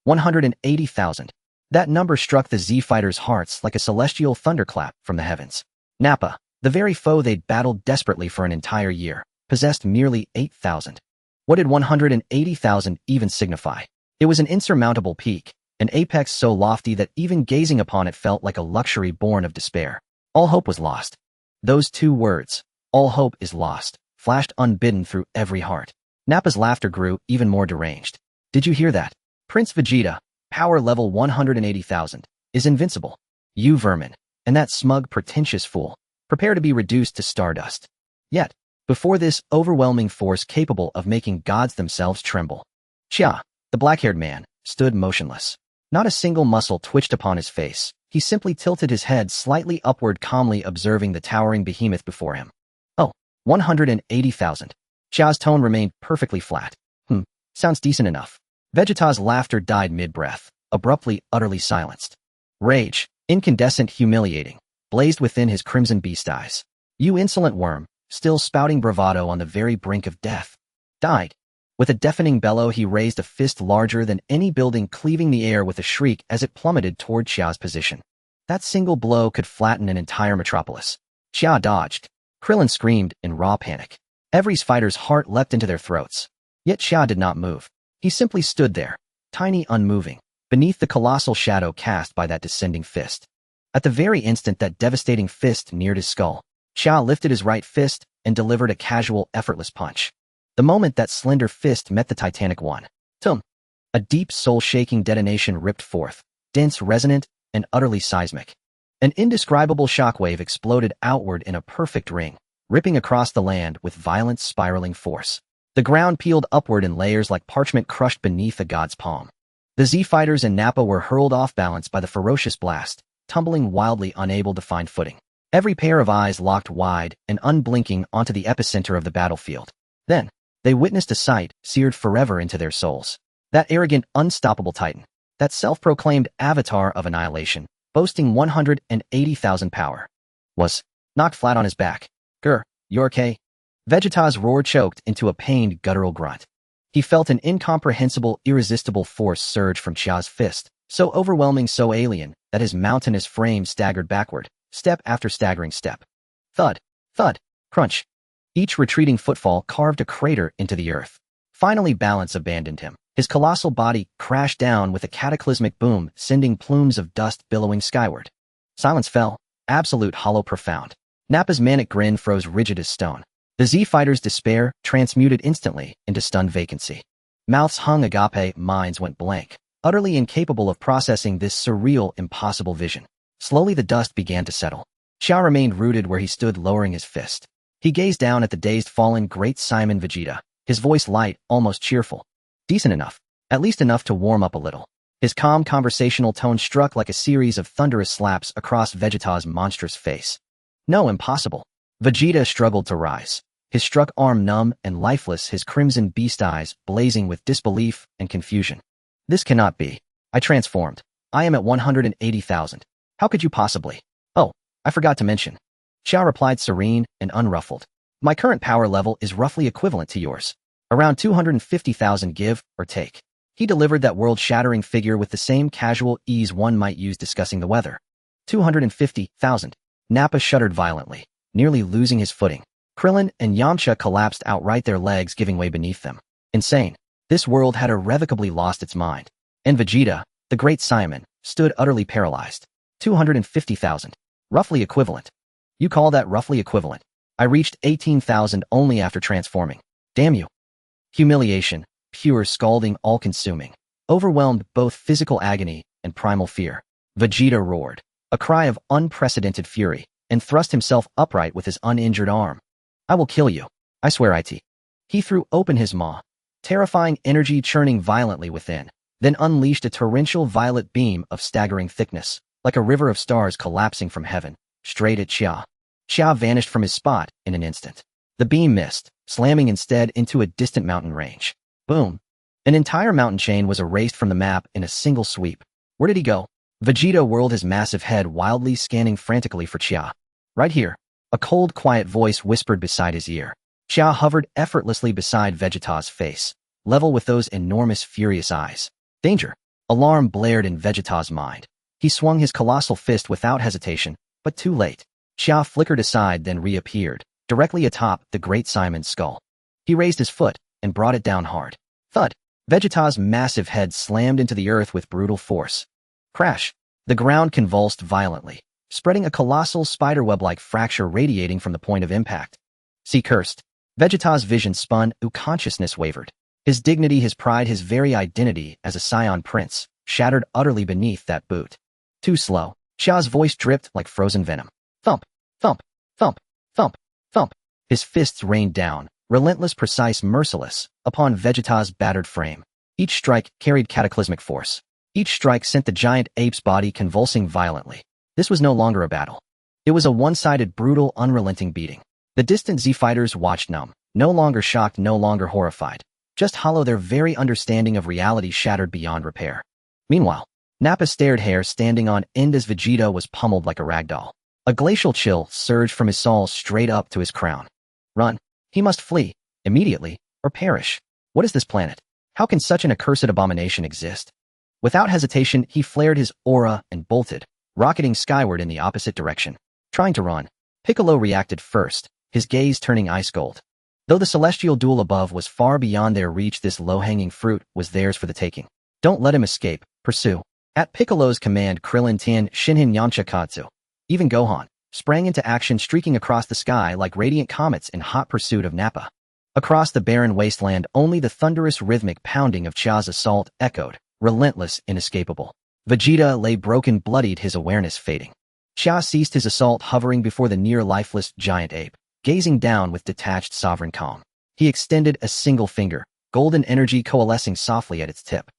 180,000. That number struck the Z fighters' hearts like a celestial thunderclap from the heavens. Nappa, the very foe they'd battled desperately for an entire year, possessed merely 8,000. What did 180,000 even signify? It was an insurmountable peak, an apex so lofty that even gazing upon it felt like a luxury born of despair. All hope was lost. Those two words, all hope is lost, flashed unbidden through every heart. Nappa's laughter grew even more deranged. Did you hear that? Prince Vegeta, power level 180,000, is invincible. You vermin, and that smug, pretentious fool, prepare to be reduced to stardust. Yet, before this overwhelming force capable of making gods themselves tremble, Xia, the black-haired man, stood motionless. Not a single muscle twitched upon his face. He simply tilted his head slightly upward, calmly observing the towering behemoth before him. 180,000. Xia's tone remained perfectly flat. Sounds decent enough. Vegeta's laughter died mid-breath, abruptly, utterly silenced. Rage, incandescent, humiliating, blazed within his crimson beast eyes. You insolent worm, still spouting bravado on the very brink of death. Died. With a deafening bellow, he raised a fist larger than any building, cleaving the air with a shriek as it plummeted toward Xia's position. That single blow could flatten an entire metropolis. Xia dodged. Krillin screamed in raw panic. Every fighter's heart leapt into their throats. Yet Xia did not move. He simply stood there, tiny, unmoving, beneath the colossal shadow cast by that descending fist. At the very instant that devastating fist neared his skull, Xia lifted his right fist and delivered a casual, effortless punch. The moment that slender fist met the titanic one, a deep, soul-shaking detonation ripped forth, dense, resonant, and utterly seismic. An indescribable shockwave exploded outward in a perfect ring, ripping across the land with violent, spiraling force. The ground peeled upward in layers like parchment crushed beneath a god's palm. The Z-fighters and Nappa were hurled off balance by the ferocious blast, tumbling wildly, unable to find footing. Every pair of eyes locked wide and unblinking onto the epicenter of the battlefield. Then, they witnessed a sight seared forever into their souls. That arrogant, unstoppable titan, that self-proclaimed avatar of annihilation, boasting 180,000 power, was knocked flat on his back. Grr, you're okay? Vegeta's roar choked into a pained, guttural grunt. He felt an incomprehensible, irresistible force surge from Xia's fist, so overwhelming, so alien, that his mountainous frame staggered backward, step after staggering step. Thud, thud, crunch. Each retreating footfall carved a crater into the earth. Finally, balance abandoned him. His colossal body crashed down with a cataclysmic boom, sending plumes of dust billowing skyward. Silence fell. Absolute hollow profound. Nappa's manic grin froze rigid as stone. The Z-Fighter's despair transmuted instantly into stunned vacancy. Mouths hung agape, minds went blank, utterly incapable of processing this surreal, impossible vision. Slowly the dust began to settle. Xia remained rooted where he stood, lowering his fist. He gazed down at the dazed fallen Great Simon Vegeta, his voice light, almost cheerful. Decent enough. At least enough to warm up a little. His calm conversational tone struck like a series of thunderous slaps across Vegeta's monstrous face. No, impossible. Vegeta struggled to rise. His struck arm numb and lifeless, his crimson beast eyes blazing with disbelief and confusion. This cannot be. I transformed. I am at 180,000. How could you possibly? Oh, I forgot to mention. Xia replied serene and unruffled. My current power level is roughly equivalent to yours. Around 250,000 give or take. He delivered that world-shattering figure with the same casual ease one might use discussing the weather. 250,000. Nappa shuddered violently, nearly losing his footing. Krillin and Yamcha collapsed outright, their legs giving way beneath them. Insane. This world had irrevocably lost its mind. And Vegeta, the Great Simon, stood utterly paralyzed. 250,000. Roughly equivalent. You call that roughly equivalent? I reached 18,000 only after transforming. Damn you. Humiliation, pure scalding, all-consuming, overwhelmed both physical agony and primal fear. Vegeta roared, a cry of unprecedented fury, and thrust himself upright with his uninjured arm. I will kill you. I swear it. He threw open his maw, terrifying energy churning violently within, then unleashed a torrential violet beam of staggering thickness, like a river of stars collapsing from heaven, straight at Xia. Xia vanished from his spot in an instant. The beam missed, slamming instead into a distant mountain range. Boom. An entire mountain chain was erased from the map in a single sweep. Where did he go? Vegeta whirled his massive head wildly, scanning frantically for Xia. Right here. A cold, quiet voice whispered beside his ear. Xia hovered effortlessly beside Vegeta's face, level with those enormous, furious eyes. Danger. Alarm blared in Vegeta's mind. He swung his colossal fist without hesitation, but too late. Xia flickered aside, then reappeared, directly atop the Great Simon's skull. He raised his foot and brought it down hard. Thud. Vegeta's massive head slammed into the earth with brutal force. Crash. The ground convulsed violently, spreading a colossal spiderweb-like fracture radiating from the point of impact. See cursed. Vegeta's vision spun, consciousness wavered. His dignity, his pride, his very identity as a Saiyan prince, shattered utterly beneath that boot. Too slow. Xia's voice dripped like frozen venom. Thump, thump, thump, thump, thump. His fists rained down, relentless, precise, merciless, upon Vegeta's battered frame. Each strike carried cataclysmic force. Each strike sent the giant ape's body convulsing violently. This was no longer a battle. It was a one-sided, brutal, unrelenting beating. The distant Z-Fighters watched numb, no longer shocked, no longer horrified. Just hollow, their very understanding of reality shattered beyond repair. Meanwhile, Nappa stared, hair standing on end as Vegeta was pummeled like a ragdoll. A glacial chill surged from his soul straight up to his crown. Run. He must flee, immediately, or perish. What is this planet? How can such an accursed abomination exist? Without hesitation, he flared his aura and bolted, rocketing skyward in the opposite direction. Trying to run, Piccolo reacted first, his gaze turning ice cold. Though the celestial duel above was far beyond their reach, this low-hanging fruit was theirs for the taking. Don't let him escape. Pursue. At Piccolo's command, Krillin, Tien, Shinhan, Yamcha, Katsu, even Gohan, sprang into action, streaking across the sky like radiant comets in hot pursuit of Nappa. Across the barren wasteland, only the thunderous rhythmic pounding of Xia's assault echoed, relentless, inescapable. Vegeta lay broken, bloodied, his awareness fading. Xia ceased his assault, hovering before the near-lifeless giant ape, gazing down with detached, sovereign calm. He extended a single finger, golden energy coalescing softly at its tip.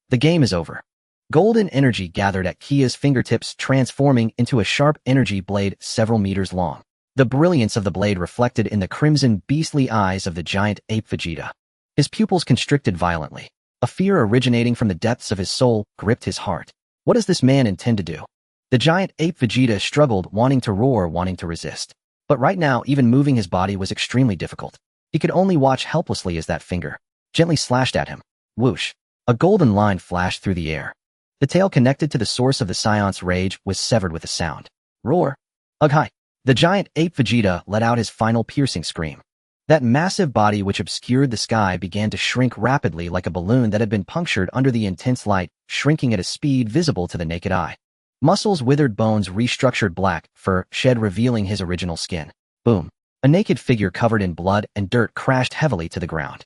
The game is over. Golden energy gathered at Kia's fingertips, transforming into a sharp energy blade several meters long. The brilliance of the blade reflected in the crimson, beastly eyes of the giant ape Vegeta. His pupils constricted violently. A fear originating from the depths of his soul gripped his heart. What does this man intend to do? The giant ape Vegeta struggled, wanting to roar, wanting to resist. But right now, even moving his body was extremely difficult. He could only watch helplessly as that finger gently slashed at him. Whoosh. A golden line flashed through the air. The tail connected to the source of the Saiyan's rage was severed with a sound. Roar. Hakai. The giant ape Vegeta let out his final piercing scream. That massive body which obscured the sky began to shrink rapidly like a balloon that had been punctured under the intense light, shrinking at a speed visible to the naked eye. Muscles, withered bones, restructured black fur, shed revealing his original skin. Boom. A naked figure covered in blood and dirt crashed heavily to the ground.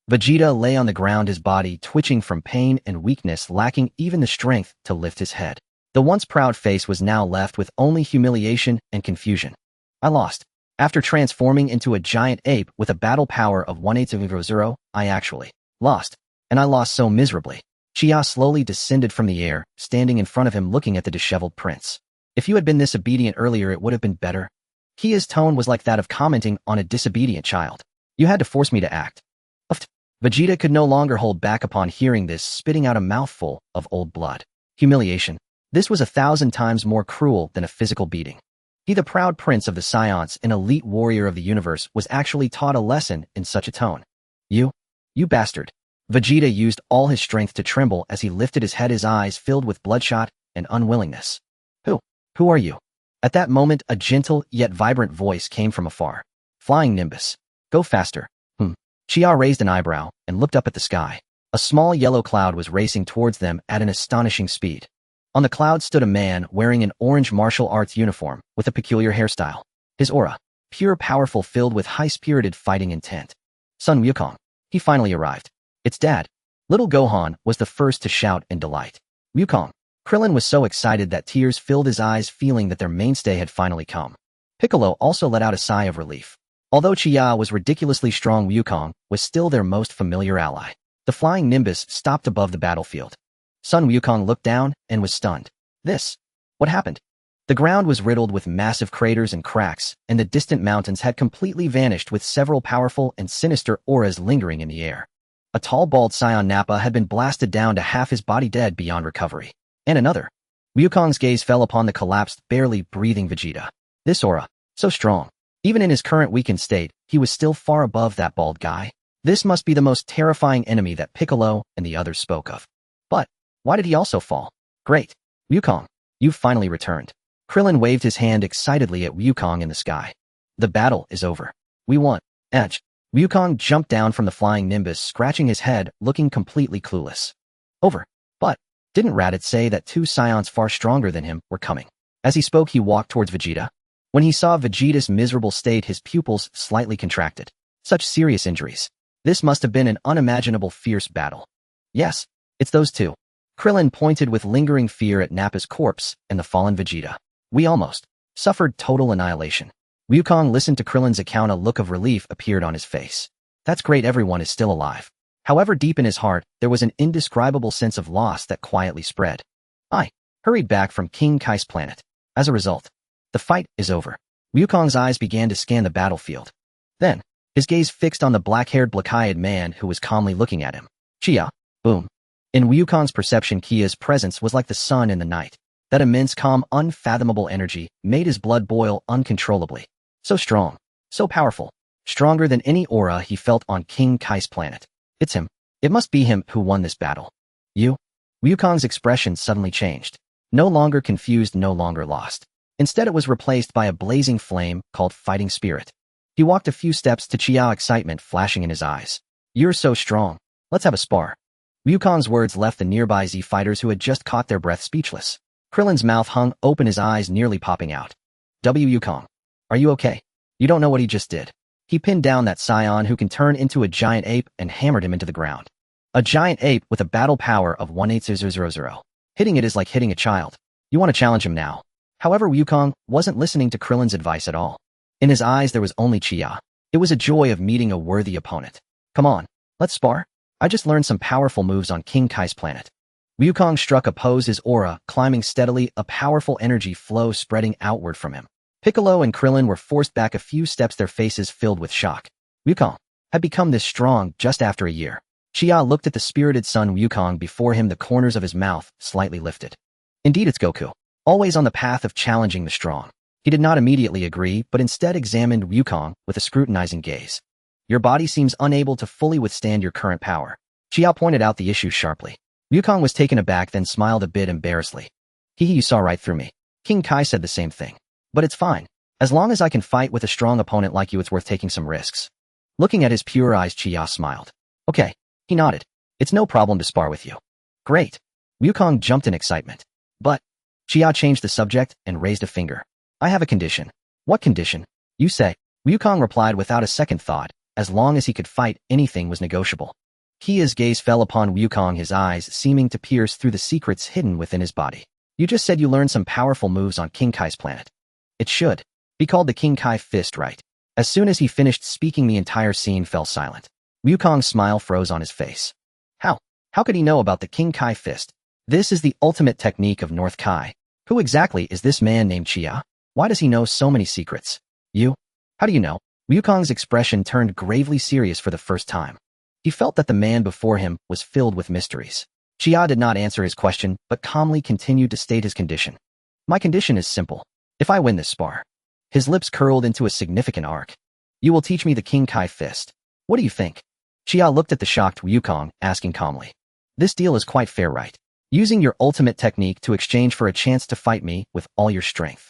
Vegeta lay on the ground, his body twitching from pain and weakness, lacking even the strength to lift his head. The once proud face was now left with only humiliation and confusion. I lost. After transforming into a giant ape with a battle power of 1/8, I actually lost. And I lost so miserably. Chia slowly descended from the air, standing in front of him looking at the disheveled prince. If you had been this obedient earlier, it would have been better. Kia's tone was like that of commenting on a disobedient child. You had to force me to act. Vegeta could no longer hold back upon hearing this, spitting out a mouthful of old blood. Humiliation. This was 1,000 times more cruel than a physical beating. He, the proud prince of the Saiyans, an elite warrior of the universe, was actually taught a lesson in such a tone. You bastard. Vegeta used all his strength to tremble as he lifted his head, his eyes filled with bloodshot and unwillingness. Who are you? At that moment, a gentle yet vibrant voice came from afar. Flying Nimbus. Go faster. Chia raised an eyebrow and looked up at the sky. A small yellow cloud was racing towards them at an astonishing speed. On the cloud stood a man wearing an orange martial arts uniform with a peculiar hairstyle. His aura, pure, powerful, filled with high-spirited fighting intent. Son Wukong. He finally arrived. It's Dad. Little Gohan was the first to shout in delight. Wukong. Krillin was so excited that tears filled his eyes, feeling that their mainstay had finally come. Piccolo also let out a sigh of relief. Although Chia was ridiculously strong, Wukong was still their most familiar ally. The flying Nimbus stopped above the battlefield. Son Wukong looked down and was stunned. What happened? The ground was riddled with massive craters and cracks, and the distant mountains had completely vanished with several powerful and sinister auras lingering in the air. A tall, bald Saiyan Nappa had been blasted down to half his body, dead beyond recovery. And another. Wukong's gaze fell upon the collapsed, barely breathing Vegeta. This aura, so strong. Even in his current weakened state, he was still far above that bald guy. This must be the most terrifying enemy that Piccolo and the others spoke of. But why did he also fall? Great. Wukong, you've finally returned. Krillin waved his hand excitedly at Wukong in the sky. The battle is over. We won. Edge. Wukong jumped down from the flying Nimbus, scratching his head, looking completely clueless. Over. But didn't Raditz say that 2 Saiyans far stronger than him were coming? As he spoke, he walked towards Vegeta. When he saw Vegeta's miserable state, his pupils slightly contracted. Such serious injuries. This must have been an unimaginable fierce battle. Yes, it's those 2. Krillin pointed with lingering fear at Nappa's corpse and the fallen Vegeta. We almost suffered total annihilation. Wukong listened to Krillin's account. A look of relief appeared on his face. That's great, everyone is still alive. However, deep in his heart, there was an indescribable sense of loss that quietly spread. I hurried back from King Kai's planet. As a result, the fight is over. Wukong's eyes began to scan the battlefield. Then, his gaze fixed on the black-haired, black-eyed man who was calmly looking at him. Chia. Boom. In Wukong's perception, Kia's presence was like the sun in the night. That immense, calm, unfathomable energy made his blood boil uncontrollably. So strong. So powerful. Stronger than any aura he felt on King Kai's planet. It's him. It must be him who won this battle. Wukong's expression suddenly changed. No longer confused, no longer lost. Instead, it was replaced by a blazing flame called fighting spirit. He walked a few steps to Chia, excitement flashing in his eyes. You're so strong. Let's have a spar. Wukong's words left the nearby Z fighters, who had just caught their breath, speechless. Krillin's mouth hung open, his eyes nearly popping out. Wukong. Are you okay? You don't know what he just did. He pinned down that Saiyan who can turn into a giant ape and hammered him into the ground. A giant ape with a battle power of 1/8,000. Hitting it is like hitting a child. You want to challenge him now. However, Wukong wasn't listening to Krillin's advice at all. In his eyes, there was only Chia. It was a joy of meeting a worthy opponent. Come on, let's spar. I just learned some powerful moves on King Kai's planet. Wukong struck a pose, his aura climbing steadily, a powerful energy flow spreading outward from him. Piccolo and Krillin were forced back a few steps, their faces filled with shock. Wukong had become this strong just after a year. Chia looked at the spirited son Wukong before him, the corners of his mouth slightly lifted. Indeed, it's Goku, always on the path of challenging the strong. He did not immediately agree, but instead examined Wukong with a scrutinizing gaze. Your body seems unable to fully withstand your current power. Chia pointed out the issue sharply. Wukong was taken aback, then smiled a bit embarrassedly. You saw right through me. King Kai said the same thing. But it's fine. As long as I can fight with a strong opponent like you, it's worth taking some risks. Looking at his pure eyes, Chia smiled. Okay. He nodded. It's no problem to spar with you. Great. Wukong jumped in excitement. But Chia changed the subject and raised a finger. I have a condition. What condition? You say. Wukong replied without a second thought. As long as he could fight, anything was negotiable. Kia's gaze fell upon Wukong, his eyes seeming to pierce through the secrets hidden within his body. You just said you learned some powerful moves on King Kai's planet. It should be called the King Kai fist, right? As soon as he finished speaking, the entire scene fell silent. Wukong's smile froze on his face. How? How could he know about the King Kai fist? This is the ultimate technique of North Kai. Who exactly is this man named Chia? Why does he know so many secrets? You? How do you know? Wukong's expression turned gravely serious for the first time. He felt that the man before him was filled with mysteries. Chia did not answer his question, but calmly continued to state his condition. My condition is simple. If I win this spar. His lips curled into a significant arc. You will teach me the King Kai fist. What do you think? Chia looked at the shocked Wukong, asking calmly. This deal is quite fair, right? Using your ultimate technique to exchange for a chance to fight me with all your strength.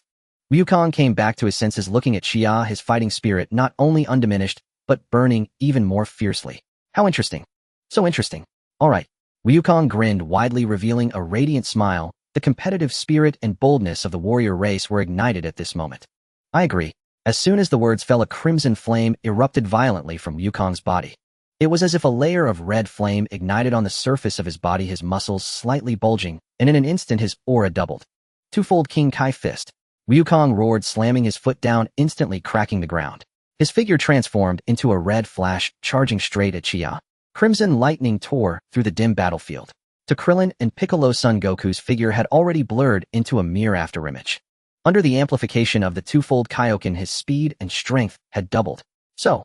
Wukong came back to his senses, looking at Chia, his fighting spirit not only undiminished, but burning even more fiercely. How interesting. So interesting. All right. Wukong grinned widely, revealing a radiant smile. The competitive spirit and boldness of the warrior race were ignited at this moment. I agree. As soon as the words fell, a crimson flame erupted violently from Wukong's body. It was as if a layer of red flame ignited on the surface of his body, his muscles slightly bulging, and in an instant his aura doubled. Twofold King Kai fist. Wukong roared, slamming his foot down, instantly cracking the ground. His figure transformed into a red flash, charging straight at Chia. Crimson lightning tore through the dim battlefield. To Krillin and Piccolo, Son Goku's figure had already blurred into a mere afterimage. Under the amplification of the twofold Kaioken, his speed and strength had doubled. So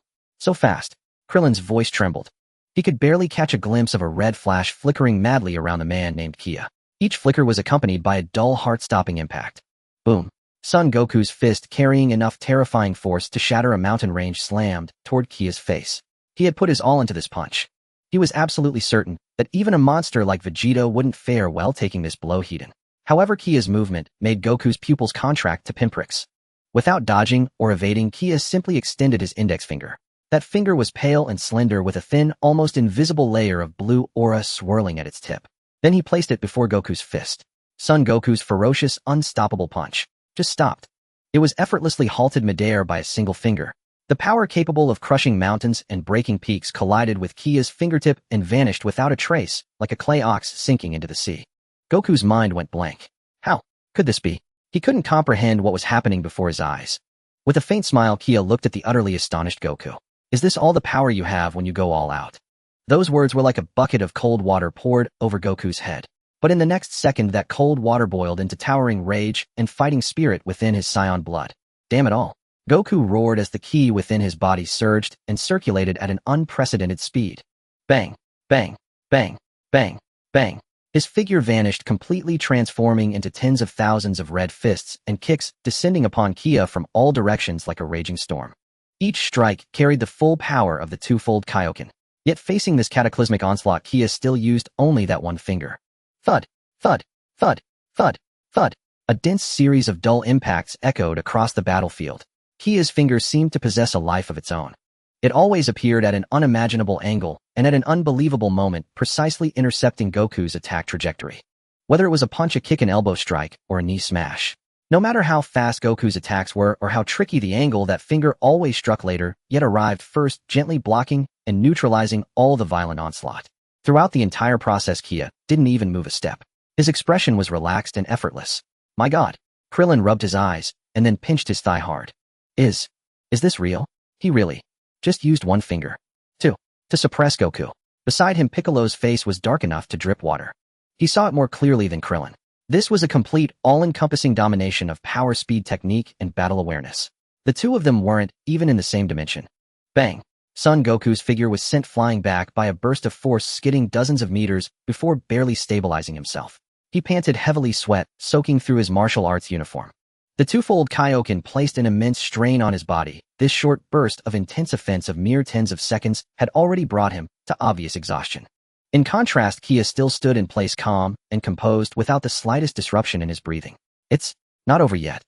fast. Krillin's voice trembled. He could barely catch a glimpse of a red flash flickering madly around the man named Kia. Each flicker was accompanied by a dull, heart-stopping impact. Boom. Son Goku's fist, carrying enough terrifying force to shatter a mountain range, slammed toward Kia's face. He had put his all into this punch. He was absolutely certain that even a monster like Vegeta wouldn't fare well taking this blow head-on. However, Kia's movement made Goku's pupils contract to pinpricks. Without dodging or evading, Kia simply extended his index finger. That finger was pale and slender, with a thin, almost invisible layer of blue aura swirling at its tip. Then he placed it before Goku's fist. Son Goku's ferocious, unstoppable punch just stopped. It was effortlessly halted midair by a single finger. The power capable of crushing mountains and breaking peaks collided with Kia's fingertip and vanished without a trace, like a clay ox sinking into the sea. Goku's mind went blank. How could this be? He couldn't comprehend what was happening before his eyes. With a faint smile, Kia looked at the utterly astonished Goku. Is this all the power you have when you go all out? Those words were like a bucket of cold water poured over Goku's head. But in the next second, that cold water boiled into towering rage and fighting spirit within his Saiyan blood. Damn it all. Goku roared as the ki within his body surged and circulated at an unprecedented speed. Bang, bang, bang, bang, bang. His figure vanished, completely transforming into tens of thousands of red fists and kicks, descending upon Kia from all directions like a raging storm. Each strike carried the full power of the twofold Kaioken. Yet facing this cataclysmic onslaught, Kia still used only that one finger. Thud, thud, thud, thud, thud. A dense series of dull impacts echoed across the battlefield. Kia's finger seemed to possess a life of its own. It always appeared at an unimaginable angle and at an unbelievable moment, precisely intercepting Goku's attack trajectory. Whether it was a punch, a kick, an elbow strike, or a knee smash. No matter how fast Goku's attacks were or how tricky the angle, that finger always struck later, yet arrived first, gently blocking and neutralizing all the violent onslaught. Throughout the entire process, Kia didn't even move a step. His expression was relaxed and effortless. My God. Krillin rubbed his eyes and then pinched his thigh hard. Is this real? He really just used one finger to suppress Goku. Beside him, Piccolo's face was dark enough to drip water. He saw it more clearly than Krillin. This was a complete, all-encompassing domination of power, speed, technique, and battle awareness. The two of them weren't even in the same dimension. Bang! Son Goku's figure was sent flying back by a burst of force, skidding dozens of meters before barely stabilizing himself. He panted heavily, sweat soaking through his martial arts uniform. The twofold Kaioken placed an immense strain on his body. This short burst of intense offense of mere tens of seconds had already brought him to obvious exhaustion. In contrast, Kia still stood in place, calm and composed, without the slightest disruption in his breathing. It's not over yet.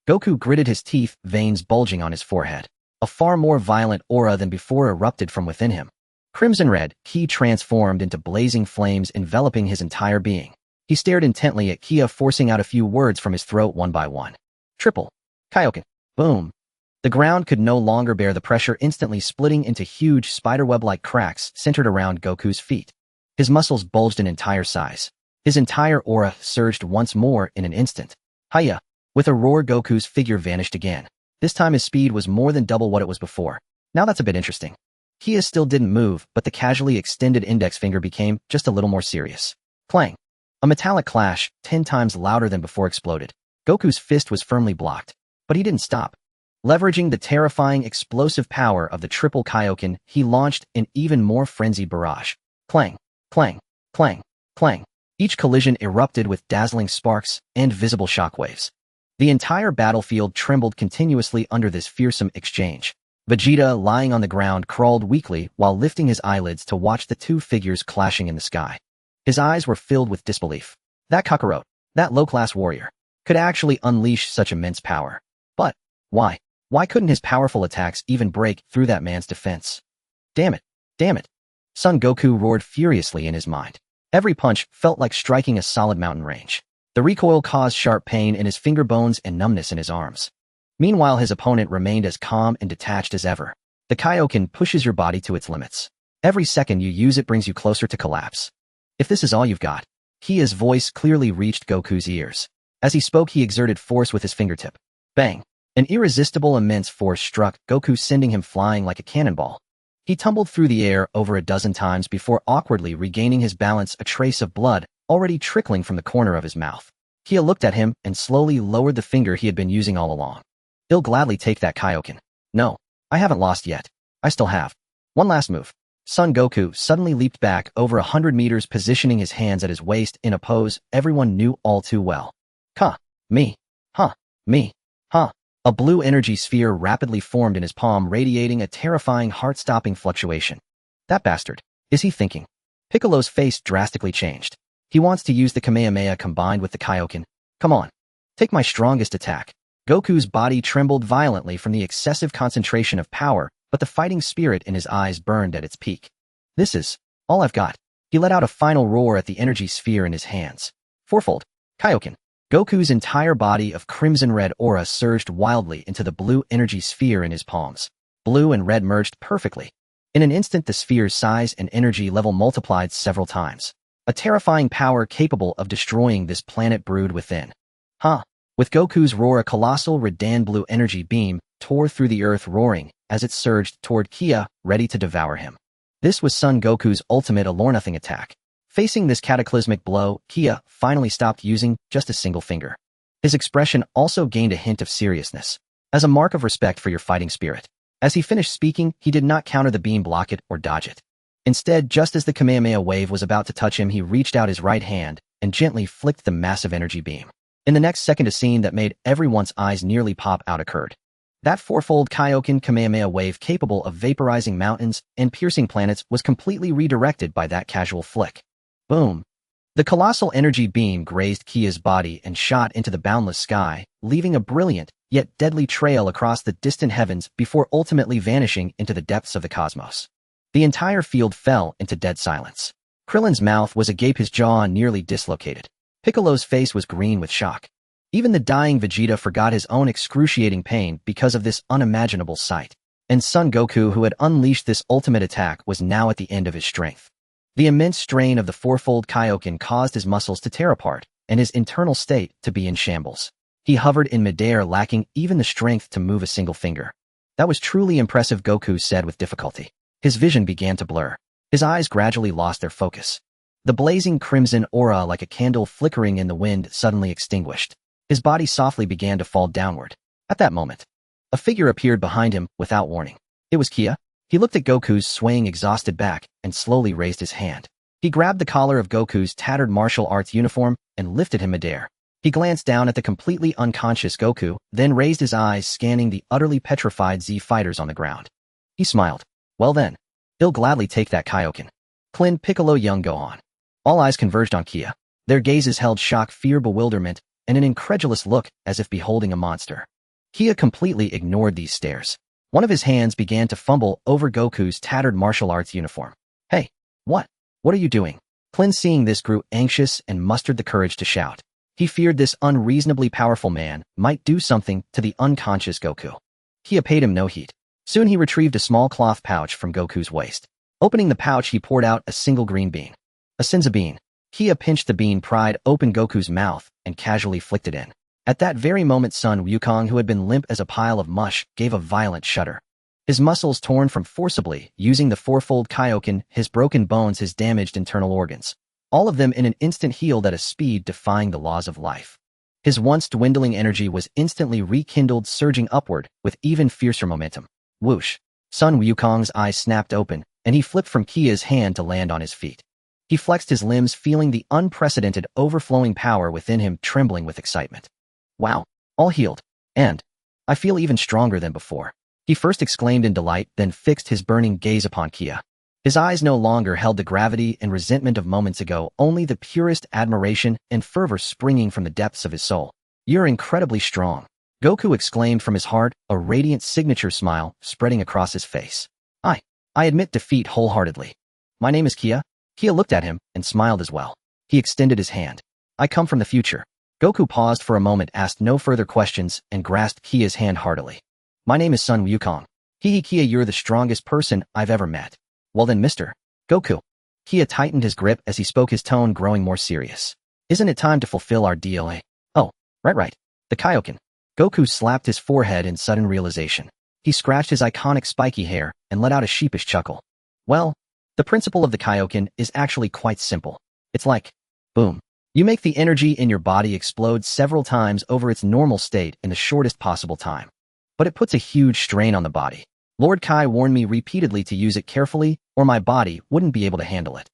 Goku gritted his teeth, veins bulging on his forehead. A far more violent aura than before erupted from within him. Crimson red, ki transformed into blazing flames enveloping his entire being. He stared intently at Kia, forcing out a few words from his throat one by one. Triple. Kaioken. Boom. The ground could no longer bear the pressure, instantly splitting into huge spiderweb-like cracks centered around Goku's feet. His muscles bulged in entire size. His entire aura surged once more in an instant. Hiya! With a roar, Goku's figure vanished again. This time his speed was more than double what it was before. Now that's a bit interesting. Kia still didn't move, but the casually extended index finger became just a little more serious. Clang! A metallic clash, 10 times louder than before, exploded. Goku's fist was firmly blocked, but he didn't stop. Leveraging the terrifying explosive power of the triple Kaioken, he launched an even more frenzied barrage. Clang! Clang! Clang! Clang! Each collision erupted with dazzling sparks and visible shockwaves. The entire battlefield trembled continuously under this fearsome exchange. Vegeta, lying on the ground, crawled weakly while lifting his eyelids to watch the two figures clashing in the sky. His eyes were filled with disbelief. That Kakarot, that low-class warrior, could actually unleash such immense power. But why? Why couldn't his powerful attacks even break through that man's defense? Damn it! Damn it! Son Goku roared furiously in his mind. Every punch felt like striking a solid mountain range. The recoil caused sharp pain in his finger bones and numbness in his arms. Meanwhile, his opponent remained as calm and detached as ever. The Kaioken pushes your body to its limits. Every second you use it brings you closer to collapse. If this is all you've got. Kia's voice clearly reached Goku's ears. As he spoke, he exerted force with his fingertip. Bang! An irresistible immense force struck Goku, sending him flying like a cannonball. He tumbled through the air over a dozen times before awkwardly regaining his balance, a trace of blood already trickling from the corner of his mouth. Kia looked at him and slowly lowered the finger he had been using all along. He'll gladly take that Kaioken. No, I haven't lost yet. I still have one last move. Son Goku suddenly leaped back over 100 meters, positioning his hands at his waist in a pose everyone knew all too well. Huh. Me. Huh. Me. Huh. A blue energy sphere rapidly formed in his palm, radiating a terrifying, heart-stopping fluctuation. That bastard. Is he thinking? Piccolo's face drastically changed. He wants to use the Kamehameha combined with the Kaioken. Come on. Take my strongest attack. Goku's body trembled violently from the excessive concentration of power, but the fighting spirit in his eyes burned at its peak. This is all I've got. He let out a final roar at the energy sphere in his hands. Fourfold. Kaioken. Goku's entire body of crimson-red aura surged wildly into the blue energy sphere in his palms. Blue and red merged perfectly. In an instant, the sphere's size and energy level multiplied several times. A terrifying power capable of destroying this planet brewed within. Huh. With Goku's roar, a colossal Radan blue energy beam tore through the earth, roaring as it surged toward Kia, ready to devour him. This was Son Goku's ultimate Allor-Nothing attack. Facing this cataclysmic blow, Kia finally stopped using just a single finger. His expression also gained a hint of seriousness, as a mark of respect for your fighting spirit. As he finished speaking, he did not counter the beam, block it, or dodge it. Instead, just as the Kamehameha wave was about to touch him, he reached out his right hand and gently flicked the massive energy beam. In the next second, a scene that made everyone's eyes nearly pop out occurred. That fourfold Kaioken Kamehameha wave, capable of vaporizing mountains and piercing planets, was completely redirected by that casual flick. Boom. The colossal energy beam grazed Kia's body and shot into the boundless sky, leaving a brilliant, yet deadly trail across the distant heavens before ultimately vanishing into the depths of the cosmos. The entire field fell into dead silence. Krillin's mouth was agape, his jaw nearly dislocated. Piccolo's face was green with shock. Even the dying Vegeta forgot his own excruciating pain because of this unimaginable sight. And Son Goku, who had unleashed this ultimate attack, was now at the end of his strength. The immense strain of the fourfold Kaioken caused his muscles to tear apart, and his internal state to be in shambles. He hovered in midair, lacking even the strength to move a single finger. That was truly impressive, Goku said with difficulty. His vision began to blur. His eyes gradually lost their focus. The blazing crimson aura, like a candle flickering in the wind, suddenly extinguished. His body softly began to fall downward. At that moment, a figure appeared behind him without warning. It was Kia. He looked at Goku's swaying, exhausted back and slowly raised his hand. He grabbed the collar of Goku's tattered martial arts uniform and lifted him midair. He glanced down at the completely unconscious Goku, then raised his eyes, scanning the utterly petrified Z fighters on the ground. He smiled. Well then, he'll gladly take that Kaioken. Clin, Piccolo, young Gohan. All eyes converged on Kia. Their gazes held shock, fear, bewilderment, and an incredulous look as if beholding a monster. Kia completely ignored these stares. One of his hands began to fumble over Goku's tattered martial arts uniform. Hey, what? What are you doing? Clint, seeing this, grew anxious and mustered the courage to shout. He feared this unreasonably powerful man might do something to the unconscious Goku. Kia paid him no heed. Soon he retrieved a small cloth pouch from Goku's waist. Opening the pouch, he poured out a single green bean. A Sinza bean. Kia pinched the bean, pried open Goku's mouth, and casually flicked it in. At that very moment, Sun Wukong, who had been limp as a pile of mush, gave a violent shudder. His muscles torn from forcibly using the fourfold Kaioken, his broken bones, his damaged internal organs. All of them in an instant healed at a speed defying the laws of life. His once dwindling energy was instantly rekindled, surging upward with even fiercer momentum. Whoosh! Sun Wukong's eyes snapped open, and he flipped from Kia's hand to land on his feet. He flexed his limbs, feeling the unprecedented, overflowing power within him, trembling with excitement. Wow! All healed. And I feel even stronger than before. He first exclaimed in delight, then fixed his burning gaze upon Kia. His eyes no longer held the gravity and resentment of moments ago, only the purest admiration and fervor springing from the depths of his soul. You're incredibly strong. Goku exclaimed from his heart, a radiant signature smile spreading across his face. I admit defeat wholeheartedly. My name is Kia. Kia looked at him and smiled as well. He extended his hand. I come from the future. Goku paused for a moment, asked no further questions, and grasped Kia's hand heartily. My name is Sun Wukong. Kia, you're the strongest person I've ever met. Well then, Mr. Goku. Kia tightened his grip as he spoke, his tone growing more serious. Isn't it time to fulfill our deal, eh? Oh, right. The Kaioken. Goku slapped his forehead in sudden realization. He scratched his iconic spiky hair and let out a sheepish chuckle. Well, the principle of the Kaioken is actually quite simple. It's like, boom. You make the energy in your body explode several times over its normal state in the shortest possible time. But it puts a huge strain on the body. Lord Kai warned me repeatedly to use it carefully, or my body wouldn't be able to handle it.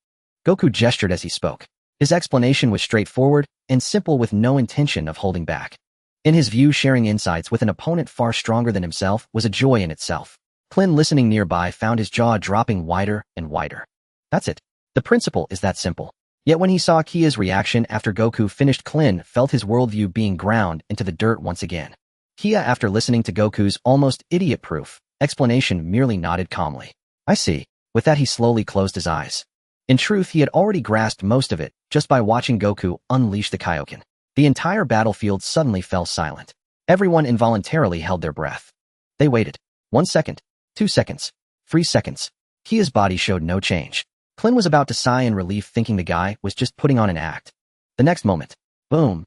Goku gestured as he spoke. His explanation was straightforward and simple, with no intention of holding back. In his view, sharing insights with an opponent far stronger than himself was a joy in itself. Clint, listening nearby, found his jaw dropping wider and wider. That's it. The principle is that simple. Yet when he saw Kia's reaction after Goku finished, Clint felt his worldview being ground into the dirt once again. Kia, after listening to Goku's almost idiot-proof explanation, merely nodded calmly. I see. With that, he slowly closed his eyes. In truth, he had already grasped most of it just by watching Goku unleash the Kaioken. The entire battlefield suddenly fell silent. Everyone involuntarily held their breath. They waited. 1 second, 2 seconds, 3 seconds. Kia's body showed no change. Clint was about to sigh in relief, thinking the guy was just putting on an act. The next moment, boom.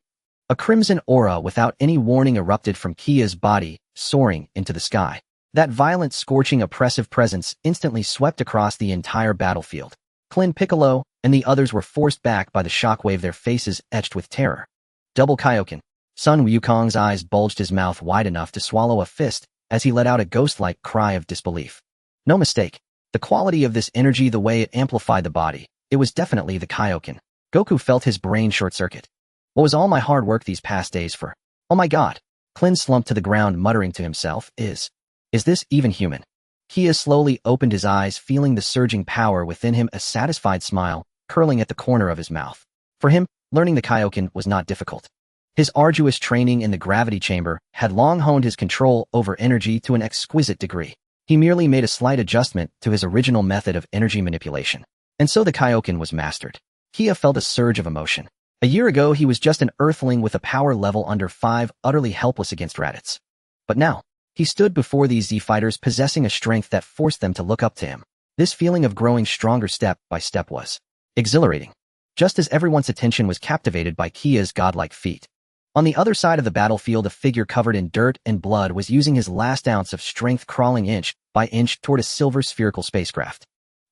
A crimson aura without any warning erupted from Kia's body, soaring into the sky. That violent, scorching, oppressive presence instantly swept across the entire battlefield. Clint, Piccolo, and the others were forced back by the shockwave, their faces etched with terror. Double Kaioken. Sun Wukong's eyes bulged, his mouth wide enough to swallow a fist as he let out a ghost-like cry of disbelief. No mistake. The quality of this energy, the way it amplified the body, it was definitely the Kaioken. Goku felt his brain short-circuit. What was all my hard work these past days for? Oh my god. Clint slumped to the ground, muttering to himself, Is this even human? Kia slowly opened his eyes, feeling the surging power within him, a satisfied smile curling at the corner of his mouth. For him, learning the Kaioken was not difficult. His arduous training in the gravity chamber had long honed his control over energy to an exquisite degree. He merely made a slight adjustment to his original method of energy manipulation. And so the Kaioken was mastered. Kia felt a surge of emotion. A year ago, he was just an Earthling with a power level under 5, utterly helpless against Raditz. But now, he stood before these Z-fighters, possessing a strength that forced them to look up to him. This feeling of growing stronger step by step was exhilarating, just as everyone's attention was captivated by Kia's godlike feat. On the other side of the battlefield, a figure covered in dirt and blood was using his last ounce of strength, crawling inch by inch toward a silver spherical spacecraft.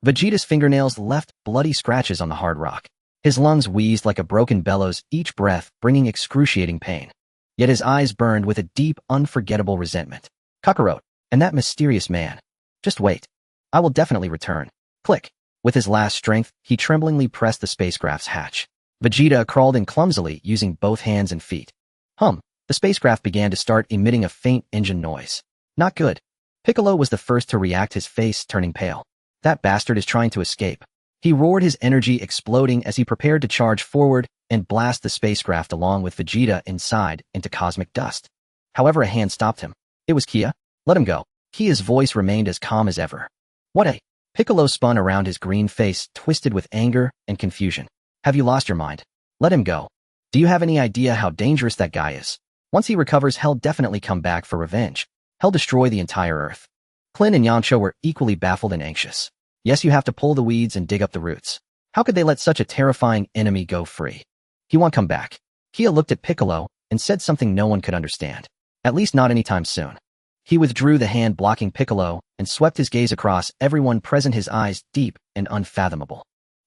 Vegeta's fingernails left bloody scratches on the hard rock. His lungs wheezed like a broken bellows, each breath bringing excruciating pain. Yet his eyes burned with a deep, unforgettable resentment. Kakarot, and that mysterious man. Just wait. I will definitely return. Click. With his last strength, he tremblingly pressed the spacecraft's hatch. Vegeta crawled in clumsily, using both hands and feet. The spacecraft began to start emitting a faint engine noise. Not good. Piccolo was the first to react, his face turning pale. That bastard is trying to escape. He roared, his energy exploding as he prepared to charge forward and blast the spacecraft along with Vegeta inside into cosmic dust. However, a hand stopped him. It was Kia. Let him go. Kia's voice remained as calm as ever. What a... Piccolo spun around, his green face twisted with anger and confusion. Have you lost your mind? Let him go. Do you have any idea how dangerous that guy is? Once he recovers, he'll definitely come back for revenge. He'll destroy the entire Earth. Clint and Yamcha were equally baffled and anxious. Yes, you have to pull the weeds and dig up the roots. How could they let such a terrifying enemy go free? He won't come back. Kia looked at Piccolo and said something no one could understand. At least not anytime soon. He withdrew the hand blocking Piccolo and swept his gaze across everyone present, his eyes deep and unfathomable.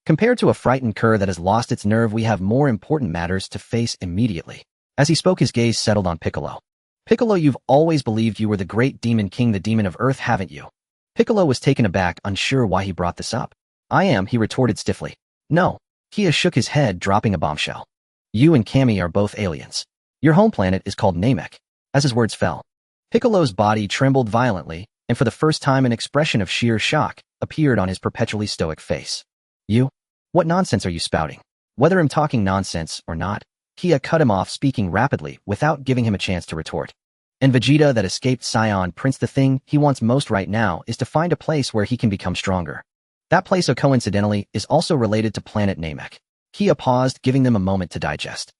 Compared to a frightened cur that has lost its nerve, we have more important matters to face immediately. As he spoke, his gaze settled on Piccolo. Piccolo, you've always believed you were the great demon king, the demon of Earth, haven't you? Piccolo was taken aback, unsure why he brought this up. I am, he retorted stiffly. No. Kia shook his head, dropping a bombshell. You and Cammy are both aliens. Your home planet is called Namek. As his words fell, Piccolo's body trembled violently, and for the first time an expression of sheer shock appeared on his perpetually stoic face. You? What nonsense are you spouting? Whether I'm talking nonsense or not, Kia cut him off, speaking rapidly without giving him a chance to retort. And Vegeta, that escaped Saiyan Prince, the thing he wants most right now is to find a place where he can become stronger. That place, coincidentally, is also related to planet Namek. Kia paused, giving them a moment to digest.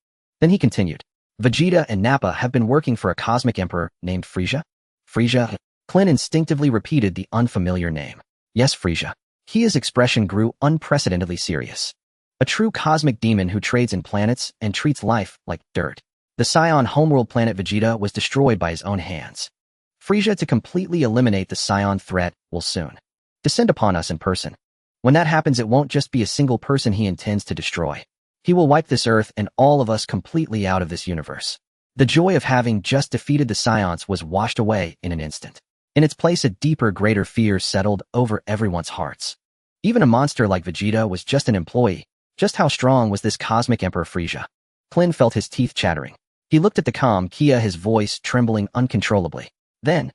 Then he continued. Vegeta and Nappa have been working for a cosmic emperor named Frieza. Frieza? Clint instinctively repeated the unfamiliar name. Yes, Frieza. Kia's expression grew unprecedentedly serious. A true cosmic demon who trades in planets and treats life like dirt. The Saiyan homeworld planet Vegeta was destroyed by his own hands. Frieza, to completely eliminate the Saiyan threat, will soon descend upon us in person. When that happens, it won't just be a single person he intends to destroy. He will wipe this Earth and all of us completely out of this universe. The joy of having just defeated the Saiyans was washed away in an instant. In its place, a deeper, greater fear settled over everyone's hearts. Even a monster like Vegeta was just an employee. Just how strong was this cosmic emperor Frieza? Clint felt his teeth chattering. He looked at the calm Kia, his voice trembling uncontrollably. Then,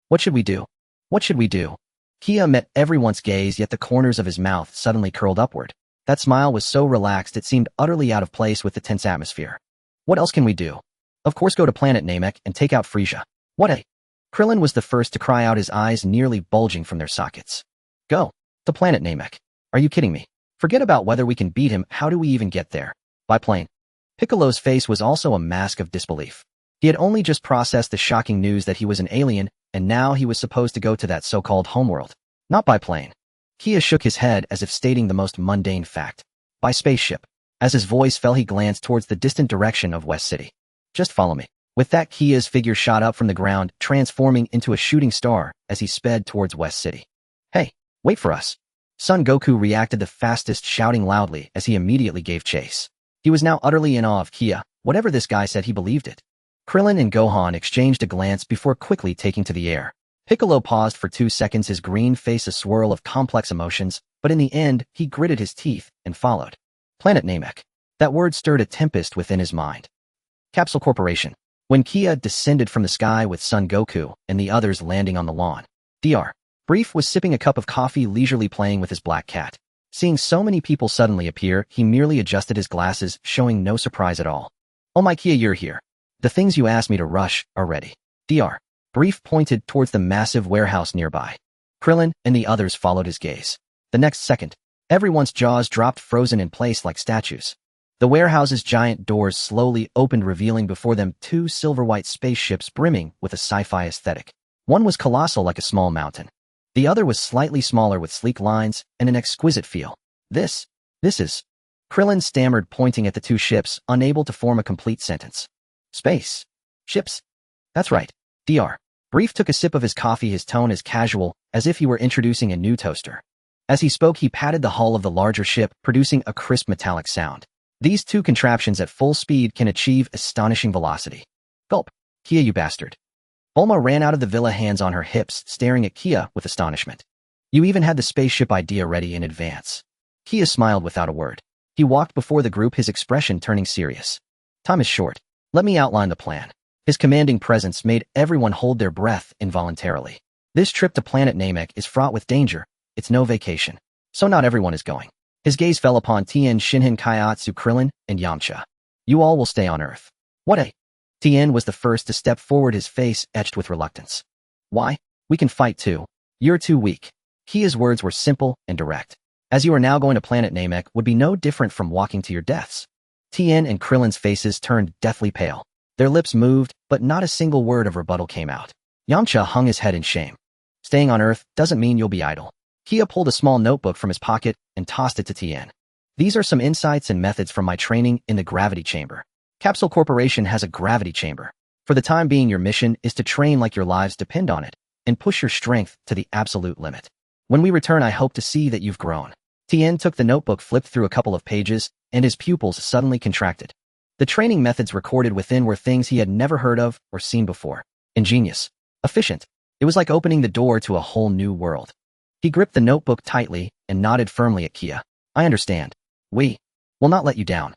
what should we do? What should we do? Kia met everyone's gaze, yet the corners of his mouth suddenly curled upward. That smile was so relaxed it seemed utterly out of place with the tense atmosphere. What else can we do? Of course, go to planet Namek and take out Frieza. What a... Krillin was the first to cry out, his eyes nearly bulging from their sockets. Go to planet Namek. Are you kidding me? Forget about whether we can beat him. How do we even get there? By plane. Piccolo's face was also a mask of disbelief. He had only just processed the shocking news that he was an alien, and now he was supposed to go to that so-called homeworld. Not by plane. Kia shook his head as if stating the most mundane fact. By spaceship. As his voice fell, he glanced towards the distant direction of West City. Just follow me. With that, Kia's figure shot up from the ground, transforming into a shooting star as he sped towards West City. Hey, wait for us. Son Goku reacted the fastest, shouting loudly as he immediately gave chase. He was now utterly in awe of Kia. Whatever this guy said, he believed it. Krillin and Gohan exchanged a glance before quickly taking to the air. Piccolo paused for 2 seconds, his green face a swirl of complex emotions, but in the end, he gritted his teeth and followed. Planet Namek. That word stirred a tempest within his mind. Capsule Corporation. When Kia descended from the sky with Son Goku and the others landing on the lawn, Dr. Brief was sipping a cup of coffee, leisurely playing with his black cat. Seeing so many people suddenly appear, he merely adjusted his glasses, showing no surprise at all. Oh my Kia, you're here. The things you asked me to rush are ready. Dr. Brief pointed towards the massive warehouse nearby. Krillin and the others followed his gaze. The next second, everyone's jaws dropped, frozen in place like statues. The warehouse's giant doors slowly opened, revealing before them 2 silver-white spaceships brimming with a sci-fi aesthetic. One was colossal like a small mountain. The other was slightly smaller with sleek lines and an exquisite feel. This is... Krillin stammered, pointing at the 2 ships, unable to form a complete sentence. Space. Ships. That's right. Dr. Brief took a sip of his coffee, his tone as casual as if he were introducing a new toaster. As he spoke, he patted the hull of the larger ship, producing a crisp metallic sound. These 2 contraptions at full speed can achieve astonishing velocity. Gulp. Kia, you bastard. Bulma ran out of the villa, hands on her hips, staring at Kia with astonishment. You even had the spaceship idea ready in advance. Kia smiled without a word. He walked before the group, his expression turning serious. Time is short. Let me outline the plan. His commanding presence made everyone hold their breath involuntarily. This trip to planet Namek is fraught with danger. It's no vacation. So not everyone is going. His gaze fell upon Tien, Shinhan, Kaiatsu, Krillin, and Yamcha. You all will stay on Earth. What a... Tien was the first to step forward, his face etched with reluctance. Why? We can fight too. You're too weak. Kia's words were simple and direct. As you are now going to planet Namek would be no different from walking to your deaths. Tien and Krillin's faces turned deathly pale. Their lips moved, but not a single word of rebuttal came out. Yamcha hung his head in shame. Staying on Earth doesn't mean you'll be idle. Kia pulled a small notebook from his pocket and tossed it to Tien. These are some insights and methods from my training in the gravity chamber. Capsule Corporation has a gravity chamber. For the time being, your mission is to train like your lives depend on it and push your strength to the absolute limit. When we return, I hope to see that you've grown. Tien took the notebook, flipped through a couple of pages, and his pupils suddenly contracted. The training methods recorded within were things he had never heard of or seen before. Ingenious. Efficient. It was like opening the door to a whole new world. He gripped the notebook tightly and nodded firmly at Kia. I understand. We will not let you down.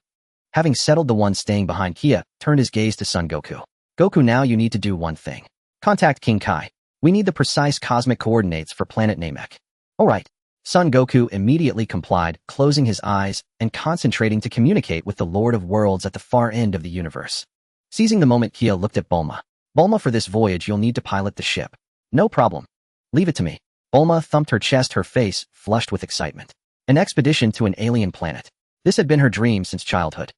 Having settled, the one staying behind, Kia turned his gaze to Son Goku. Goku, now you need to do one thing. Contact King Kai. We need the precise cosmic coordinates for planet Namek. All right. Son Goku immediately complied, closing his eyes and concentrating to communicate with the Lord of Worlds at the far end of the universe. Seizing the moment, Kia looked at Bulma. Bulma, for this voyage you'll need to pilot the ship. No problem. Leave it to me. Bulma thumped her chest, her face flushed with excitement. An expedition to an alien planet. This had been her dream since childhood.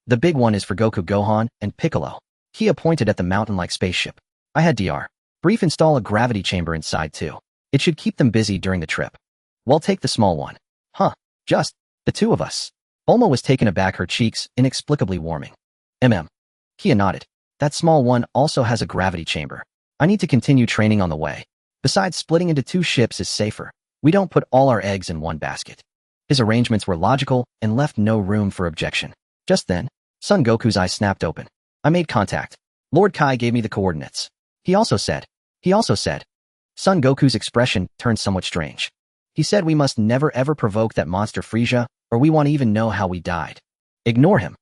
The big one is for Goku, Gohan, and Piccolo. Kia pointed at the mountain-like spaceship. I had Dr. Brief install a gravity chamber inside too. It should keep them busy during the trip. We'll take the small one. Huh, just the two of us. Bulma was taken aback, her cheeks inexplicably warming. Kia nodded. That small one also has a gravity chamber. I need to continue training on the way. Besides, splitting into two ships is safer. We don't put all our eggs in one basket. His arrangements were logical and left no room for objection. Just then, Son Goku's eyes snapped open. I made contact. Lord Kai gave me the coordinates. He also said. Son Goku's expression turned somewhat strange. He said we must never ever provoke that monster Frieza, or we won't even know how we died. Ignore him.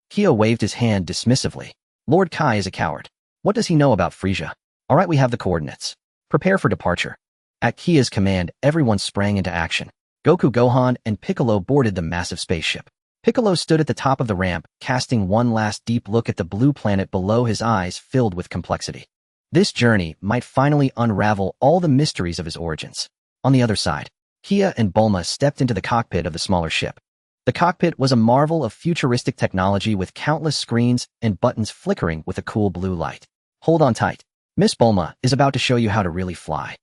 Kia waved his hand dismissively. Lord Kai is a coward. What does he know about Frieza? All right, we have the coordinates. Prepare for departure. At Kia's command, everyone sprang into action. Goku, Gohan, and Piccolo boarded the massive spaceship. Piccolo stood at the top of the ramp, casting one last deep look at the blue planet below, his eyes filled with complexity. This journey might finally unravel all the mysteries of his origins. On the other side, Kia and Bulma stepped into the cockpit of the smaller ship. The cockpit was a marvel of futuristic technology with countless screens and buttons flickering with a cool blue light. Hold on tight. Miss Bulma is about to show you how to really fly.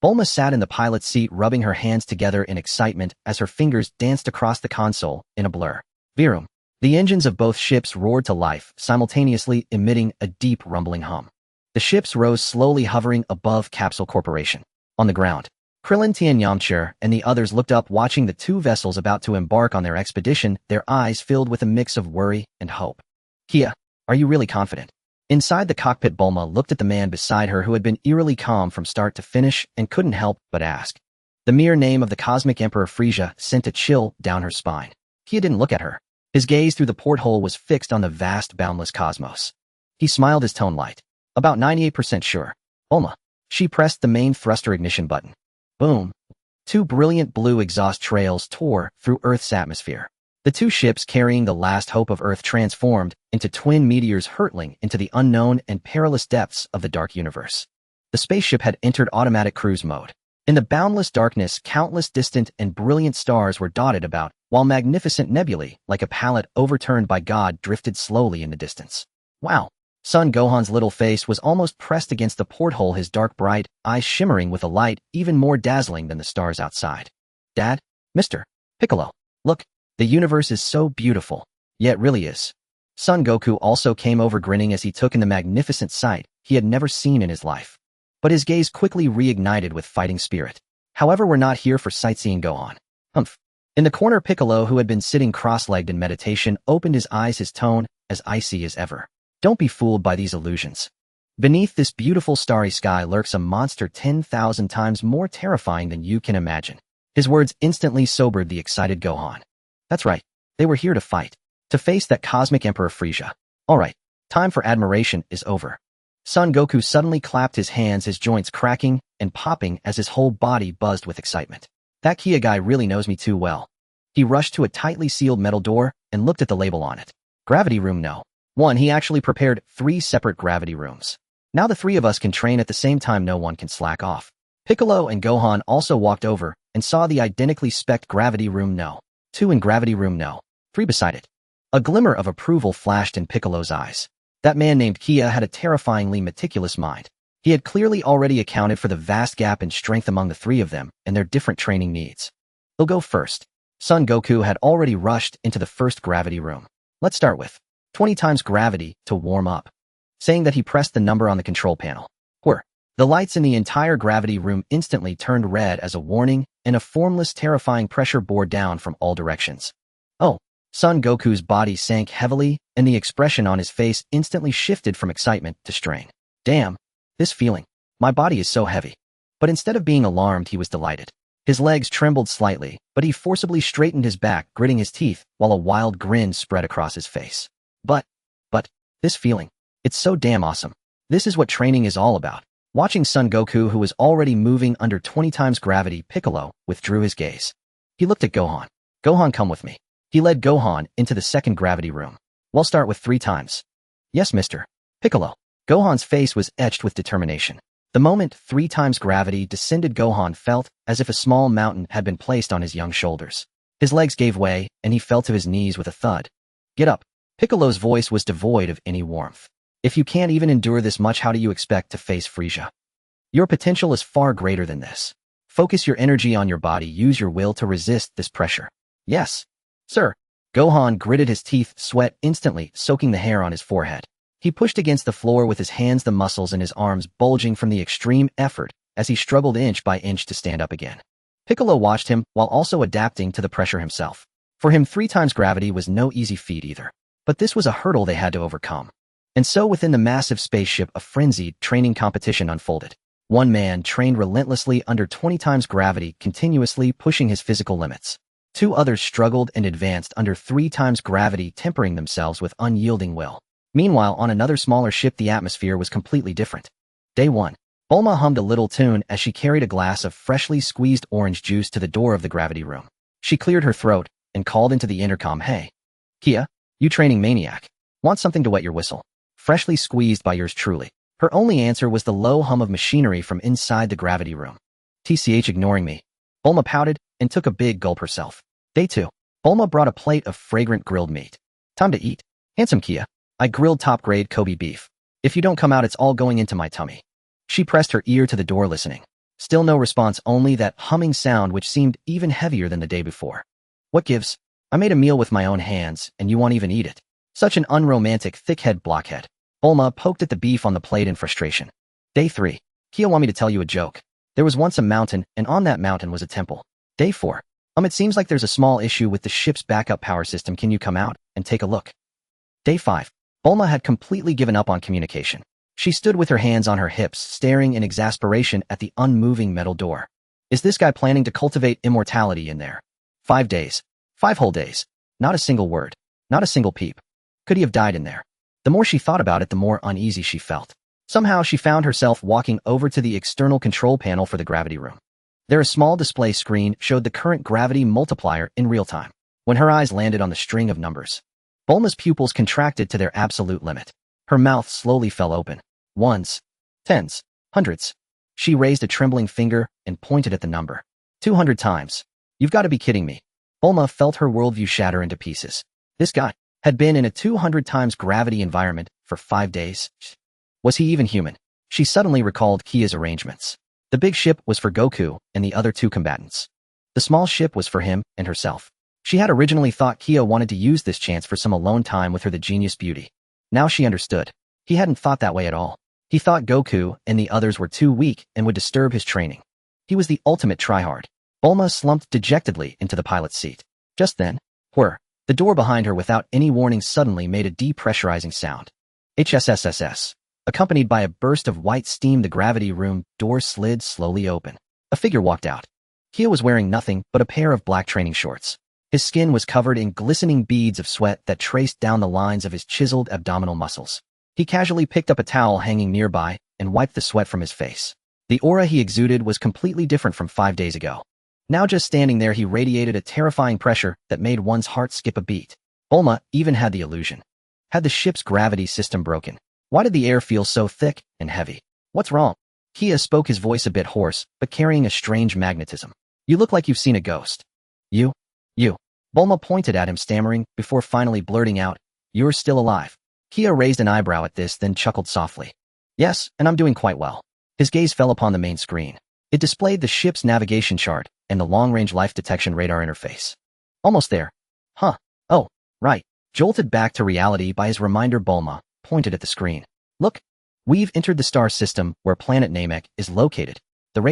Bulma sat in the pilot's seat, rubbing her hands together in excitement as her fingers danced across the console in a blur. Virum. The engines of both ships roared to life, simultaneously emitting a deep rumbling hum. The ships rose slowly, hovering above Capsule Corporation. On the ground, Krillin, Tien, Yamcha, and the others looked up, watching the two vessels about to embark on their expedition, their eyes filled with a mix of worry and hope. Kia, are you really confident? Inside the cockpit, Bulma looked at the man beside her, who had been eerily calm from start to finish and couldn't help but ask. The mere name of the Cosmic Emperor Frieza sent a chill down her spine. Kia didn't look at her. His gaze through the porthole was fixed on the vast, boundless cosmos. He smiled, his tone light. About 98% sure. Bulma. She pressed the main thruster ignition button. Boom. Two brilliant blue exhaust trails tore through Earth's atmosphere. The two ships carrying the last hope of Earth transformed into twin meteors, hurtling into the unknown and perilous depths of the dark universe. The spaceship had entered automatic cruise mode. In the boundless darkness, countless distant and brilliant stars were dotted about, while magnificent nebulae, like a palette overturned by God, drifted slowly in the distance. Wow. Son Gohan's little face was almost pressed against the porthole, his dark bright eyes shimmering with a light even more dazzling than the stars outside. Dad? Mr. Piccolo. Look. The universe is so beautiful. Yeah, it really is. Son Goku also came over, grinning as he took in the magnificent sight he had never seen in his life. But his gaze quickly reignited with fighting spirit. However, we're not here for sightseeing, Gohan. Humph. In the corner, Piccolo, who had been sitting cross-legged in meditation, opened his eyes, his tone as icy as ever. Don't be fooled by these illusions. Beneath this beautiful starry sky lurks a monster 10,000 times more terrifying than you can imagine. His words instantly sobered the excited Gohan. That's right. They were here to fight. To face that cosmic Emperor Frieza. All right. Time for admiration is over. Son Goku suddenly clapped his hands, his joints cracking and popping as his whole body buzzed with excitement. That Kia guy really knows me too well. He rushed to a tightly sealed metal door and looked at the label on it. Gravity room no. 1. He actually prepared 3 separate gravity rooms. Now the 3 of us can train at the same time, no one can slack off. Piccolo and Gohan also walked over and saw the identically spec'd gravity room No. 2 and gravity room No. 3 beside it. A glimmer of approval flashed in Piccolo's eyes. That man named Kia had a terrifyingly meticulous mind. He had clearly already accounted for the vast gap in strength among the three of them and their different training needs. He'll go first. Son Goku had already rushed into the first gravity room. Let's start with 20 times gravity to warm up. Saying that, he pressed the number on the control panel. Whir. The lights in the entire gravity room instantly turned red as a warning, and a formless, terrifying pressure bore down from all directions. Oh. Son Goku's body sank heavily, and the expression on his face instantly shifted from excitement to strain. Damn. This feeling. My body is so heavy. But instead of being alarmed, he was delighted. His legs trembled slightly, but he forcibly straightened his back, gritting his teeth, while a wild grin spread across his face. But, this feeling. It's so damn awesome. This is what training is all about. Watching Son Goku, who was already moving under 20 times gravity, Piccolo withdrew his gaze. He looked at Gohan. Gohan, come with me. He led Gohan into the second gravity room. We'll start with 3 times. Yes, Mr. Piccolo. Gohan's face was etched with determination. The moment 3 times gravity descended, Gohan felt as if a small mountain had been placed on his young shoulders. His legs gave way, and he fell to his knees with a thud. Get up. Piccolo's voice was devoid of any warmth. If you can't even endure this much, how do you expect to face Frieza? Your potential is far greater than this. Focus your energy on your body. Use your will to resist this pressure. Yes. Sir. Gohan gritted his teeth, sweat instantly soaking the hair on his forehead. He pushed against the floor with his hands, the muscles in his arms bulging from the extreme effort as he struggled inch by inch to stand up again. Piccolo watched him while also adapting to the pressure himself. For him, 3 times gravity was no easy feat either. But this was a hurdle they had to overcome. And so within the massive spaceship, a frenzied training competition unfolded. One man trained relentlessly under 20 times gravity, continuously pushing his physical limits. 2 others struggled and advanced under 3 times gravity, tempering themselves with unyielding will. Meanwhile, on another smaller ship, the atmosphere was completely different. Day 1. Bulma hummed a little tune as she carried a glass of freshly squeezed orange juice to the door of the gravity room. She cleared her throat and called into the intercom, "Hey, Kia, you training maniac. Want something to wet your whistle? Freshly squeezed by yours truly." Her only answer was the low hum of machinery from inside the gravity room. "TCH ignoring me." Bulma pouted and took a big gulp herself. Day 2. Bulma brought a plate of fragrant grilled meat. "Time to eat. Handsome Kia. I grilled top-grade Kobe beef. If you don't come out, it's all going into my tummy." She pressed her ear to the door, listening. Still no response, only that humming sound which seemed even heavier than the day before. "What gives? I made a meal with my own hands, and you won't even eat it. Such an unromantic, thick-head blockhead." Bulma poked at the beef on the plate in frustration. Day 3. "Kia, want me to tell you a joke? There was once a mountain, and on that mountain was a temple." Day 4. It seems like there's a small issue with the ship's backup power system. Can you come out and take a look?" Day 5. Bulma had completely given up on communication. She stood with her hands on her hips, staring in exasperation at the unmoving metal door. Is this guy planning to cultivate immortality in there? 5 days. 5 whole days. Not a single word. Not a single peep. Could he have died in there? The more she thought about it, the more uneasy she felt. Somehow she found herself walking over to the external control panel for the gravity room. There, a small display screen showed the current gravity multiplier in real time. When her eyes landed on the string of numbers, Bulma's pupils contracted to their absolute limit. Her mouth slowly fell open. Ones, tens, hundreds. She raised a trembling finger and pointed at the number. 200 times. You've got to be kidding me. Bulma felt her worldview shatter into pieces. This guy had been in a 200 times gravity environment for 5 days. Was he even human? She suddenly recalled Kia's arrangements. The big ship was for Goku and the other 2 combatants. The small ship was for him and herself. She had originally thought Kia wanted to use this chance for some alone time with her, the genius beauty. Now she understood. He hadn't thought that way at all. He thought Goku and the others were too weak and would disturb his training. He was the ultimate tryhard. Bulma slumped dejectedly into the pilot's seat. Just then, whir, the door behind her without any warning suddenly made a depressurizing sound. HSSSS. Accompanied by a burst of white steam, the gravity room door slid slowly open. A figure walked out. Kia was wearing nothing but a pair of black training shorts. His skin was covered in glistening beads of sweat that traced down the lines of his chiseled abdominal muscles. He casually picked up a towel hanging nearby and wiped the sweat from his face. The aura he exuded was completely different from 5 days ago. Now just standing there, he radiated a terrifying pressure that made one's heart skip a beat. Bulma even had the illusion. Had the ship's gravity system broken? Why did the air feel so thick and heavy? What's wrong? Kia spoke, his voice a bit hoarse, but carrying a strange magnetism. You look like you've seen a ghost. You? You. Bulma pointed at him, stammering, before finally blurting out, "You're still alive." Kia raised an eyebrow at this, then chuckled softly. "Yes, and I'm doing quite well." His gaze fell upon the main screen. It displayed the ship's navigation chart and the long-range life detection radar interface. "Almost there." "Huh. Oh, right." Jolted back to reality by his reminder, Bulma pointed at the screen. "Look. We've entered the star system where planet Namek is located. The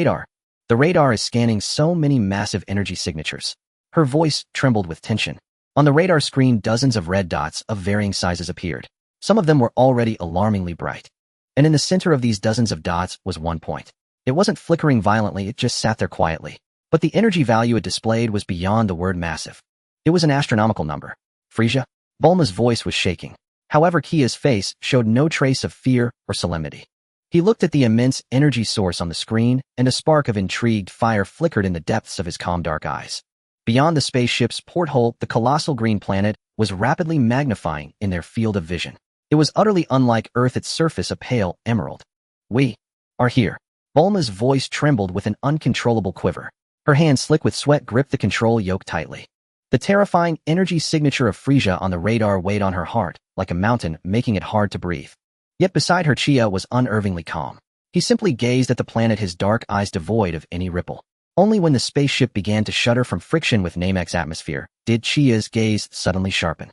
radar is scanning so many massive energy signatures." Her voice trembled with tension. On the radar screen, dozens of red dots of varying sizes appeared. Some of them were already alarmingly bright. And in the center of these dozens of dots was one point. It wasn't flickering violently, it just sat there quietly. But the energy value it displayed was beyond the word massive. It was an astronomical number. "Frisia?" Bulma's voice was shaking. However, Kia's face showed no trace of fear or solemnity. He looked at the immense energy source on the screen, and a spark of intrigued fire flickered in the depths of his calm dark eyes. Beyond the spaceship's porthole, the colossal green planet was rapidly magnifying in their field of vision. It was utterly unlike Earth, its surface a pale emerald. "We are here." Bulma's voice trembled with an uncontrollable quiver. Her hand, slick with sweat, gripped the control yoke tightly. The terrifying energy signature of Frisia on the radar weighed on her heart, like a mountain, making it hard to breathe. Yet beside her, Chia was unervingly calm. He simply gazed at the planet, his dark eyes devoid of any ripple. Only when the spaceship began to shudder from friction with Namek's atmosphere did Chia's gaze suddenly sharpen.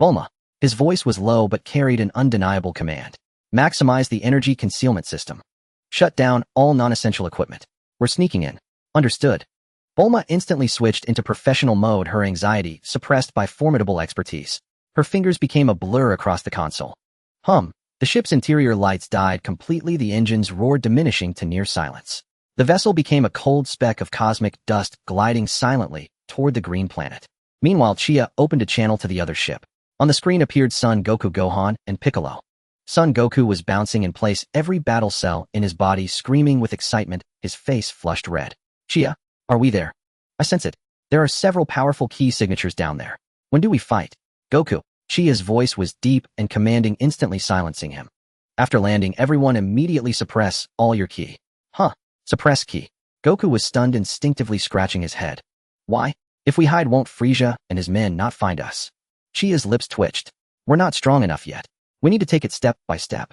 "Bulma." His voice was low but carried an undeniable command. "Maximize the energy concealment system. Shut down all non-essential equipment. We're sneaking in." "Understood." Bulma instantly switched into professional mode, her anxiety suppressed by formidable expertise. Her fingers became a blur across the console. The ship's interior lights died completely, the engines roared, diminishing to near silence. The vessel became a cold speck of cosmic dust gliding silently toward the green planet. Meanwhile, Chia opened a channel to the other ship. On the screen appeared Son Goku, Gohan, and Piccolo. Son Goku was bouncing in place, every battle cell in his body screaming with excitement, his face flushed red. "Chia, are we there?" "I sense it. There are several powerful key signatures down there. When do we fight?" "Goku." Chia's voice was deep and commanding, instantly silencing him. "After landing, everyone immediately suppress all your ki." "Huh? Suppress ki?" Goku was stunned, instinctively scratching his head. "Why? If we hide, won't Frisia and his men not find us?" Chia's lips twitched. "We're not strong enough yet. We need to take it step by step."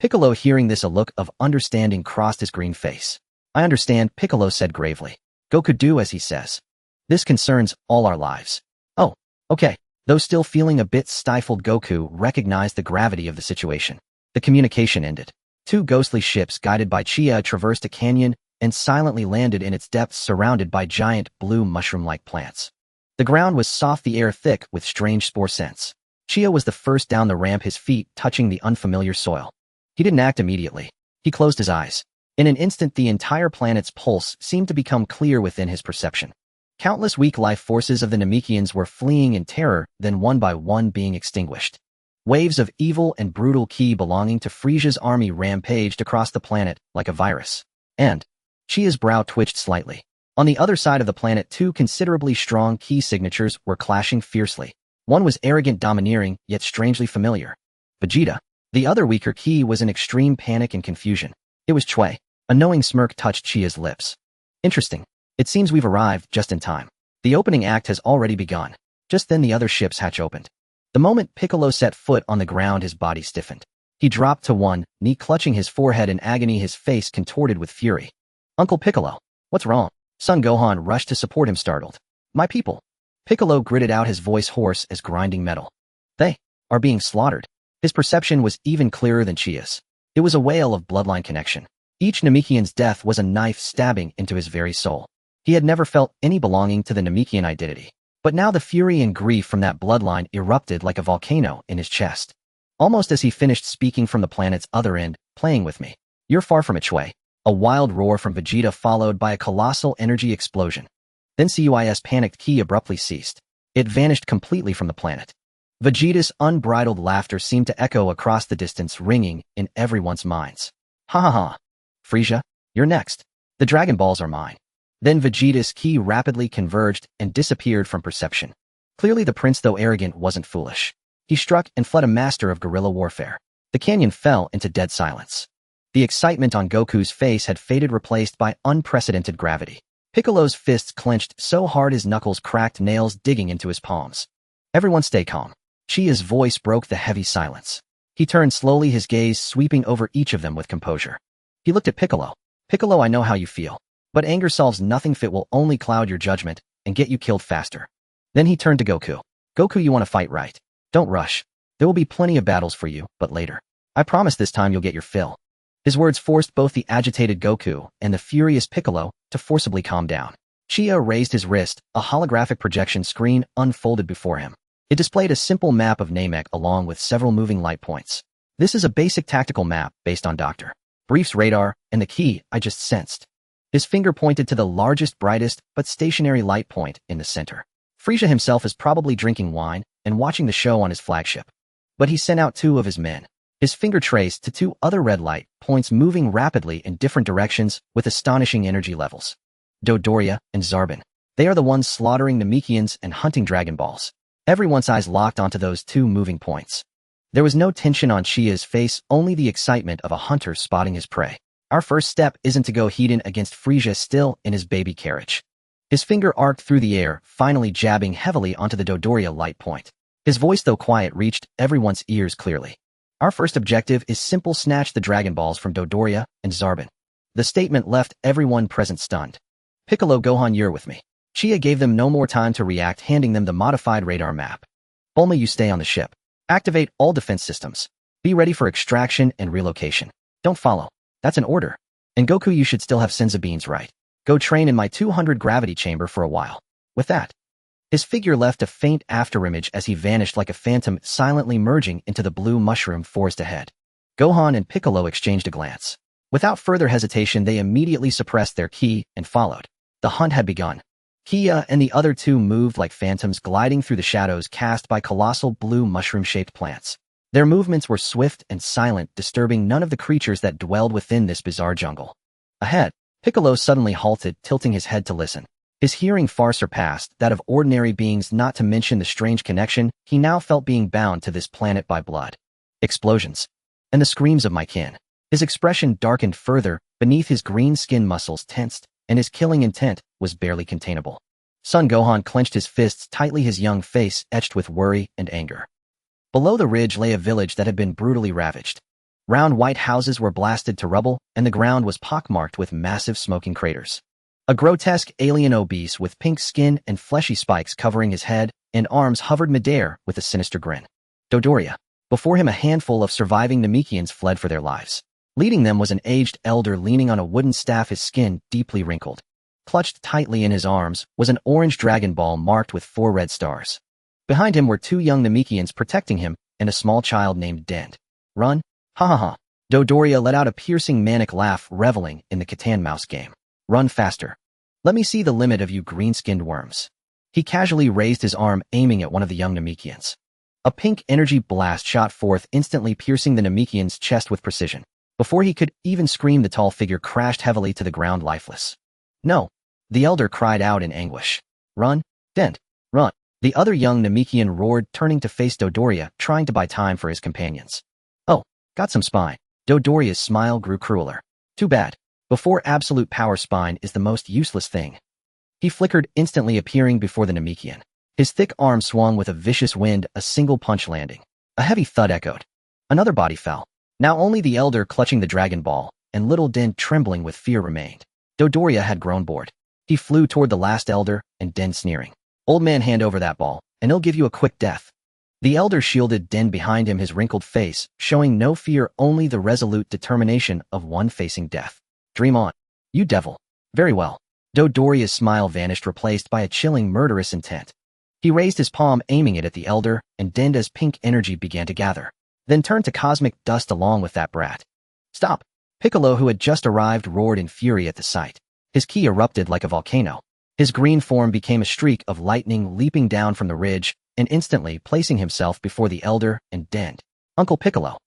Piccolo, hearing this, a look of understanding crossed his green face. "I understand," Piccolo said gravely. "Goku, do as he says. This concerns all our lives." "Oh, okay." Though still feeling a bit stifled, Goku recognized the gravity of the situation. The communication ended. Two ghostly ships, guided by Chia, traversed a canyon and silently landed in its depths, surrounded by giant blue mushroom-like plants. The ground was soft, the air thick with strange spore scents. Chia was the first down the ramp, his feet touching the unfamiliar soil. He didn't act immediately. He closed his eyes. In an instant, the entire planet's pulse seemed to become clear within his perception. Countless weak life forces of the Namekians were fleeing in terror, then one by one being extinguished. Waves of evil and brutal ki belonging to Frisia's army rampaged across the planet like a virus. And Chia's brow twitched slightly. On the other side of the planet, two considerably strong ki signatures were clashing fiercely. One was arrogant, domineering, yet strangely familiar. Vegeta. The other, weaker ki, was in extreme panic and confusion. It was Chui. A knowing smirk touched Chia's lips. "Interesting. It seems we've arrived just in time. The opening act has already begun." Just then the other ship's hatch opened. The moment Piccolo set foot on the ground, his body stiffened. He dropped to one knee, clutching his forehead in agony, his face contorted with fury. "Uncle Piccolo, what's wrong?" Son Gohan rushed to support him, startled. "My people." Piccolo gritted out, his voice hoarse as grinding metal. "They are being slaughtered." His perception was even clearer than Chia's. It was a wail of bloodline connection. Each Namekian's death was a knife stabbing into his very soul. He had never felt any belonging to the Namekian identity. But now the fury and grief from that bloodline erupted like a volcano in his chest. Almost as he finished speaking from the planet's other end, "Playing with me. You're far from it, Chui." A wild roar from Vegeta followed by a colossal energy explosion. Then Cui's panicked ki abruptly ceased. It vanished completely from the planet. Vegeta's unbridled laughter seemed to echo across the distance, ringing in everyone's minds. "Ha ha ha. Frisia, you're next. The Dragon Balls are mine." Then Vegeta's ki rapidly converged and disappeared from perception. Clearly the prince, though arrogant, wasn't foolish. He struck and fled, a master of guerrilla warfare. The canyon fell into dead silence. The excitement on Goku's face had faded, replaced by unprecedented gravity. Piccolo's fists clenched so hard his knuckles cracked, nails digging into his palms. Everyone stay calm. Chia's voice broke the heavy silence. He turned slowly, his gaze sweeping over each of them with composure. He looked at Piccolo. Piccolo, I know how you feel. But anger solves nothing. It will only cloud your judgment and get you killed faster. Then he turned to Goku. Goku, you want to fight, right? Don't rush. There will be plenty of battles for you, but later. I promise this time you'll get your fill. His words forced both the agitated Goku and the furious Piccolo to forcibly calm down. Chia raised his wrist, a holographic projection screen unfolded before him. It displayed a simple map of Namek along with several moving light points. This is a basic tactical map based on Dr. Brief's radar and the key I just sensed. His finger pointed to the largest, brightest, but stationary light point in the center. Frisia himself is probably drinking wine and watching the show on his flagship. But he sent out 2 of his men. His finger traced to 2 other red light points moving rapidly in different directions with astonishing energy levels. Dodoria and Zarbon. They are the ones slaughtering Namekians and hunting Dragon Balls. Everyone's eyes locked onto those 2 moving points. There was no tension on Chia's face, only the excitement of a hunter spotting his prey. Our first step isn't to go head-in against Frisia still in his baby carriage. His finger arced through the air, finally jabbing heavily onto the Dodoria light point. His voice, though quiet, reached everyone's ears clearly. Our first objective is simple: snatch the Dragon Balls from Dodoria and Zarbon. The statement left everyone present stunned. Piccolo, Gohan, you're with me. Chia gave them no more time to react, handing them the modified radar map. Bulma, you stay on the ship. Activate all defense systems. Be ready for extraction and relocation. Don't follow. That's an order. And Goku, you should still have senza beans, right? Go train in my 200 gravity chamber for a while. With that, his figure left a faint afterimage as he vanished like a phantom, silently merging into the blue mushroom forest ahead. Gohan and Piccolo exchanged a glance. Without further hesitation, they immediately suppressed their ki and followed. The hunt had begun. Kia and the other 2 moved like phantoms, gliding through the shadows cast by colossal blue mushroom-shaped plants. Their movements were swift and silent, disturbing none of the creatures that dwelled within this bizarre jungle. Ahead, Piccolo suddenly halted, tilting his head to listen. His hearing far surpassed that of ordinary beings, not to mention the strange connection he now felt being bound to this planet by blood. Explosions. And the screams of my kin. His expression darkened further, beneath his green skin muscles tensed, and his killing intent was barely containable. Son Gohan clenched his fists tightly, his young face etched with worry and anger. Below the ridge lay a village that had been brutally ravaged. Round white houses were blasted to rubble, and the ground was pockmarked with massive smoking craters. A grotesque alien obese with pink skin and fleshy spikes covering his head and arms hovered midair with a sinister grin. Dodoria. Before him, a handful of surviving Namekians fled for their lives. Leading them was an aged elder leaning on a wooden staff, his skin deeply wrinkled. Clutched tightly in his arms was an orange Dragon Ball marked with 4 red stars. Behind him were 2 young Namekians protecting him and a small child named Dend. Run? Ha ha ha. Dodoria let out a piercing manic laugh, reveling in the Catan mouse game. Run faster. Let me see the limit of you green-skinned worms. He casually raised his arm, aiming at one of the young Namekians. A pink energy blast shot forth, instantly piercing the Namekian's chest with precision. Before he could even scream, the tall figure crashed heavily to the ground, lifeless. No. The elder cried out in anguish. Run, Dent, run. The other young Namekian roared, turning to face Dodoria, trying to buy time for his companions. Oh, got some spine. Dodoria's smile grew crueler. Too bad. Before absolute power, spine is the most useless thing. He flickered, instantly appearing before the Namekian. His thick arm swung with a vicious wind, a single punch landing. A heavy thud echoed. Another body fell. Now only the elder clutching the Dragon Ball, and little Den trembling with fear remained. Dodoria had grown bored. He flew toward the last elder, and Den sneering. Old man, hand over that ball, and he'll give you a quick death. The elder shielded Den behind him, his wrinkled face showing no fear, only the resolute determination of one facing death. Dream on, you devil. Very well. Dodoria's smile vanished, replaced by a chilling, murderous intent. He raised his palm, aiming it at the elder, and Denda's pink energy began to gather, then turned to cosmic dust along with that brat. Stop! Piccolo, who had just arrived, roared in fury at the sight. His ki erupted like a volcano. His green form became a streak of lightning, leaping down from the ridge, and instantly placing himself before the elder and Dend. Uncle Piccolo.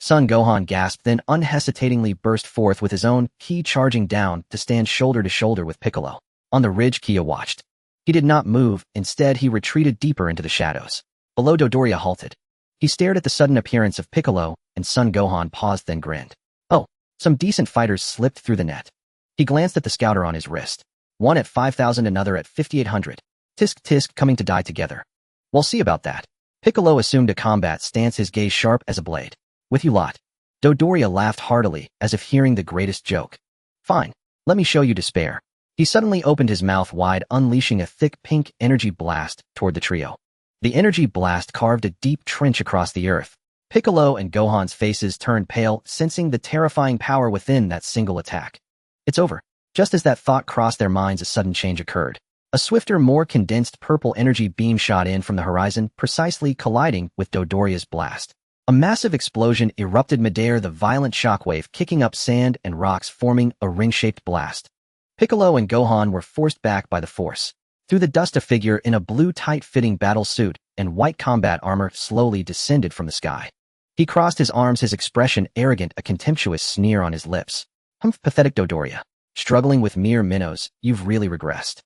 Son Gohan gasped, then unhesitatingly burst forth with his own ki, charging down to stand shoulder to shoulder with Piccolo. On the ridge, Kia watched. He did not move, instead he retreated deeper into the shadows. Below, Dodoria halted. He stared at the sudden appearance of Piccolo, and Son Gohan paused, then grinned. Oh, some decent fighters slipped through the net. He glanced at the scouter on his wrist. One at 5,000, another at 5,800. Tisk tisk, coming to die together. We'll see about that. Piccolo assumed a combat stance, his gaze sharp as a blade. With you lot. Dodoria laughed heartily, as if hearing the greatest joke. Fine. Let me show you despair. He suddenly opened his mouth wide, unleashing a thick pink energy blast toward the trio. The energy blast carved a deep trench across the earth. Piccolo and Gohan's faces turned pale, sensing the terrifying power within that single attack. It's over. Just as that thought crossed their minds, a sudden change occurred. A swifter, more condensed purple energy beam shot in from the horizon, precisely colliding with Dodoria's blast. A massive explosion erupted midair, the violent shockwave kicking up sand and rocks, forming a ring-shaped blast. Piccolo and Gohan were forced back by the force. Through the dust, a figure in a blue tight-fitting battle suit and white combat armor slowly descended from the sky. He crossed his arms, his expression arrogant, a contemptuous sneer on his lips. Humph, pathetic Dodoria. Struggling with mere minnows, you've really regressed.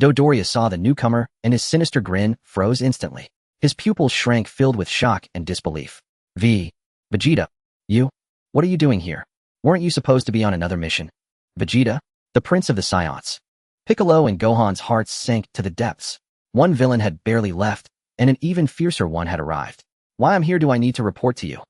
Dodoria saw the newcomer, and his sinister grin froze instantly. His pupils shrank, filled with shock and disbelief. Vegeta, you? What are you doing here? Weren't you supposed to be on another mission? Vegeta, the prince of the Saiyans. Piccolo and Gohan's hearts sank to the depths. One villain had barely left, and an even fiercer one had arrived. Why I'm here do I need to report to you?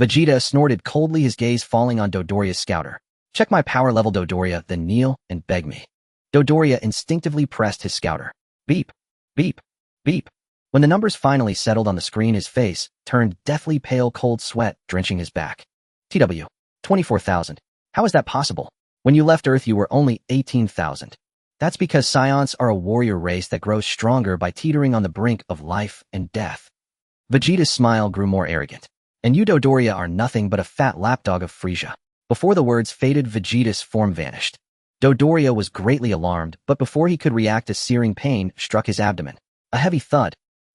Vegeta snorted coldly, his gaze falling on Dodoria's scouter. Check my power level, Dodoria, then kneel and beg me. Dodoria instinctively pressed his scouter. Beep, beep, beep. When the numbers finally settled on the screen, his face turned deathly pale, cold sweat drenching his back. TW, 24,000. How is that possible? When you left Earth, you were only 18,000. That's because Saiyans are a warrior race that grows stronger by teetering on the brink of life and death. Vegeta's smile grew more arrogant. And you, Dodoria, are nothing but a fat lapdog of Frieza. Before the words faded, Vegeta's form vanished. Dodoria was greatly alarmed, but before he could react, a searing pain struck his abdomen. A heavy thud.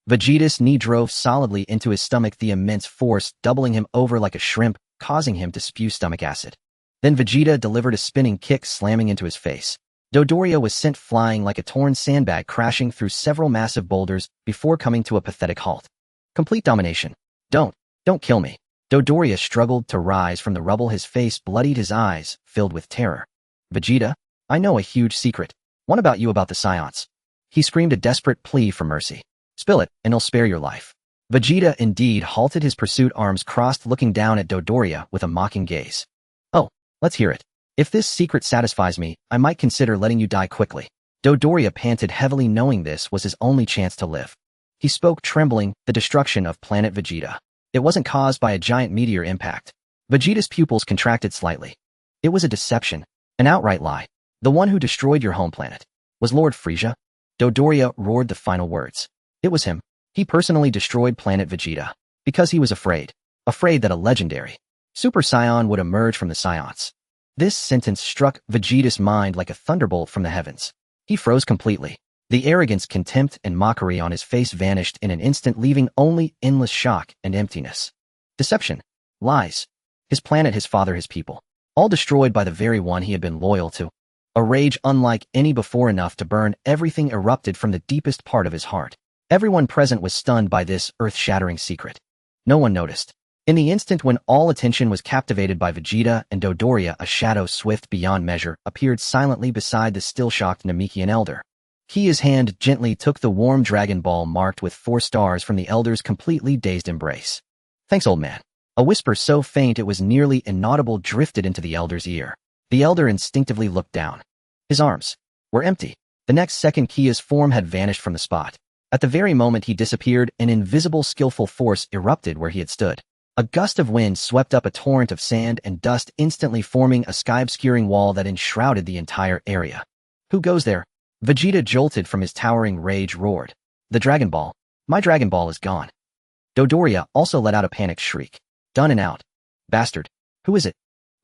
Vegeta's knee drove solidly into his stomach, the immense force doubling him over like a shrimp, causing him to spew stomach acid. Then Vegeta delivered a spinning kick, slamming into his face. Dodoria was sent flying like a torn sandbag, crashing through several massive boulders before coming to a pathetic halt. Complete domination. Don't kill me. Dodoria struggled to rise from the rubble, his face bloodied, his eyes filled with terror. Vegeta, I know a huge secret. One about you, about the Saiyans. He screamed a desperate plea for mercy. Spill it, and I'll spare your life. Vegeta indeed halted his pursuit, arms crossed, looking down at Dodoria with a mocking gaze. Oh, let's hear it. If this secret satisfies me, I might consider letting you die quickly. Dodoria panted heavily, knowing this was his only chance to live. He spoke trembling, the destruction of planet Vegeta. It wasn't caused by a giant meteor impact. Vegeta's pupils contracted slightly. It was a deception, an outright lie. The one who destroyed your home planet was Lord Frieza. Dodoria roared the final words. It was him. He personally destroyed planet Vegeta. Because he was afraid. Afraid that a legendary Super Saiyan would emerge from the Saiyans. This sentence struck Vegeta's mind like a thunderbolt from the heavens. He froze completely. The arrogance, contempt, and mockery on his face vanished in an instant, leaving only endless shock and emptiness. Deception. Lies. His planet, his father, his people. All destroyed by the very one he had been loyal to. A rage unlike any before, enough to burn everything, erupted from the deepest part of his heart. Everyone present was stunned by this earth-shattering secret. No one noticed. In the instant when all attention was captivated by Vegeta and Dodoria, a shadow swift beyond measure appeared silently beside the still-shocked Namekian elder. His hand gently took the warm Dragon Ball marked with 4 stars from the elder's completely dazed embrace. Thanks, old man. A whisper so faint it was nearly inaudible drifted into the elder's ear. The elder instinctively looked down. His arms were empty. The next second, Kia's form had vanished from the spot. At the very moment he disappeared, an invisible, skillful force erupted where he had stood. A gust of wind swept up a torrent of sand and dust, instantly forming a sky-obscuring wall that enshrouded the entire area. Who goes there? Vegeta, jolted from his towering rage, roared. The Dragon Ball. My Dragon Ball is gone. Dodoria also let out a panicked shriek. Done and out. Bastard. Who is it?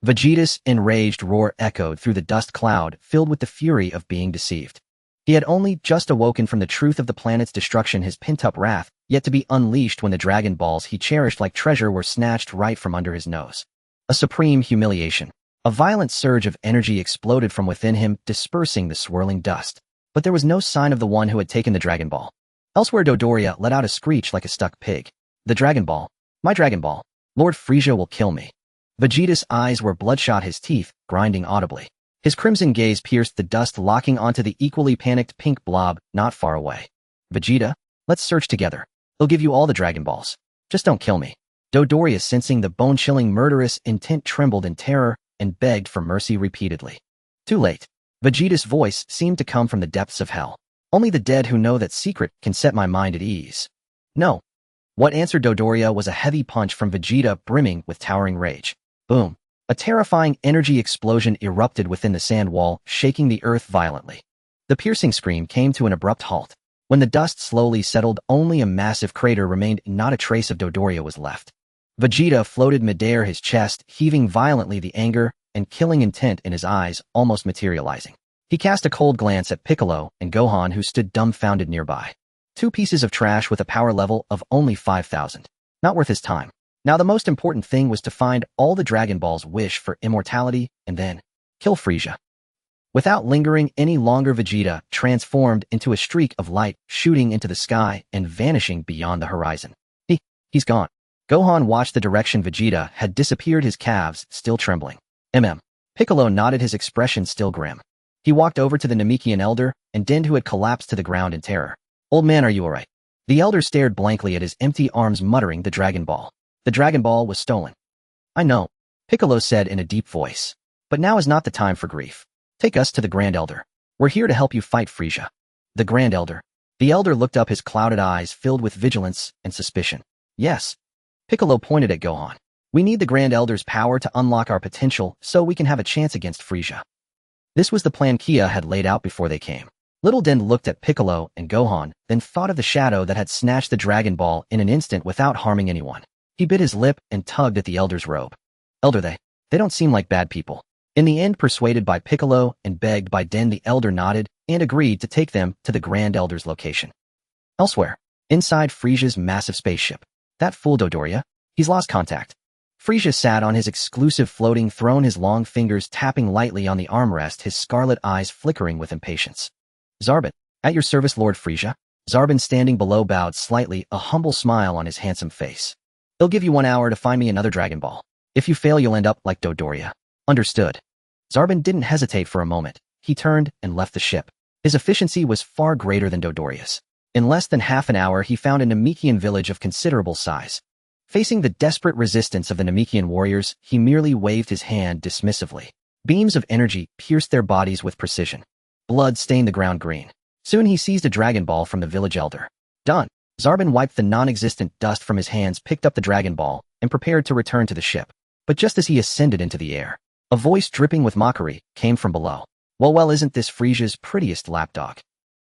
Vegeta's enraged roar echoed through the dust cloud, filled with the fury of being deceived. He had only just awoken from the truth of the planet's destruction, his pent-up wrath, yet to be unleashed when the Dragon Balls he cherished like treasure were snatched right from under his nose. A supreme humiliation. A violent surge of energy exploded from within him, dispersing the swirling dust. But there was no sign of the one who had taken the Dragon Ball. Elsewhere, Dodoria let out a screech like a stuck pig. The Dragon Ball. My Dragon Ball. Lord Frieza will kill me. Vegeta's eyes were bloodshot, his teeth grinding audibly. His crimson gaze pierced the dust, locking onto the equally panicked pink blob not far away. Vegeta, let's search together. He'll give you all the Dragon Balls. Just don't kill me. Dodoria, sensing the bone-chilling murderous intent, trembled in terror and begged for mercy repeatedly. Too late. Vegeta's voice seemed to come from the depths of hell. Only the dead who know that secret can set my mind at ease. No. What answered Dodoria was a heavy punch from Vegeta, brimming with towering rage. Boom. A terrifying energy explosion erupted within the sand wall, shaking the earth violently. The piercing scream came to an abrupt halt. When the dust slowly settled, only a massive crater remained, not a trace of Dodoria was left. Vegeta floated midair, his chest heaving violently, the anger and killing intent in his eyes almost materializing. He cast a cold glance at Piccolo and Gohan, who stood dumbfounded nearby. Two pieces of trash with a power level of only 5,000. Not worth his time. Now the most important thing was to find all the Dragon Balls, wish for immortality, and then kill Frieza. Without lingering any longer, Vegeta transformed into a streak of light, shooting into the sky and vanishing beyond the horizon. He's gone. Gohan watched the direction Vegeta had disappeared, his calves still trembling. Piccolo nodded, his expression still grim. He walked over to the Namekian elder and Din, who had collapsed to the ground in terror. Old man, are you alright? The elder stared blankly at his empty arms, muttering, the Dragon Ball. The Dragon Ball was stolen. I know, Piccolo said in a deep voice. But now is not the time for grief. Take us to the Grand Elder. We're here to help you fight Frieza. The Grand Elder. The elder looked up, his clouded eyes filled with vigilance and suspicion. Yes. Piccolo pointed at Gohan. We need the Grand Elder's power to unlock our potential so we can have a chance against Frieza. This was the plan Kia had laid out before they came. Little Den looked at Piccolo and Gohan, then thought of the shadow that had snatched the Dragon Ball in an instant without harming anyone. He bit his lip and tugged at the elder's robe. Elder, they don't seem like bad people. In the end, persuaded by Piccolo and begged by Den, the elder nodded and agreed to take them to the Grand Elder's location. Elsewhere, inside Frieza's massive spaceship. That fool Dodoria, he's lost contact. Frieza sat on his exclusive floating throne, his long fingers tapping lightly on the armrest, his scarlet eyes flickering with impatience. Zarbon, at your service, Lord Frieza. Zarbon, standing below, bowed slightly, a humble smile on his handsome face. They'll give you 1 hour to find me another Dragon Ball. If you fail, you'll end up like Dodoria. Understood. Zarbon didn't hesitate for a moment. He turned and left the ship. His efficiency was far greater than Dodoria's. In less than half an hour, he found a Namekian village of considerable size. Facing the desperate resistance of the Namekian warriors, he merely waved his hand dismissively. Beams of energy pierced their bodies with precision. Blood stained the ground green. Soon he seized a Dragon Ball from the village elder. Done. Zarbon wiped the non-existent dust from his hands, picked up the Dragon Ball, and prepared to return to the ship. But just as he ascended into the air, a voice dripping with mockery came from below. Well, isn't this Frieza's prettiest lapdog?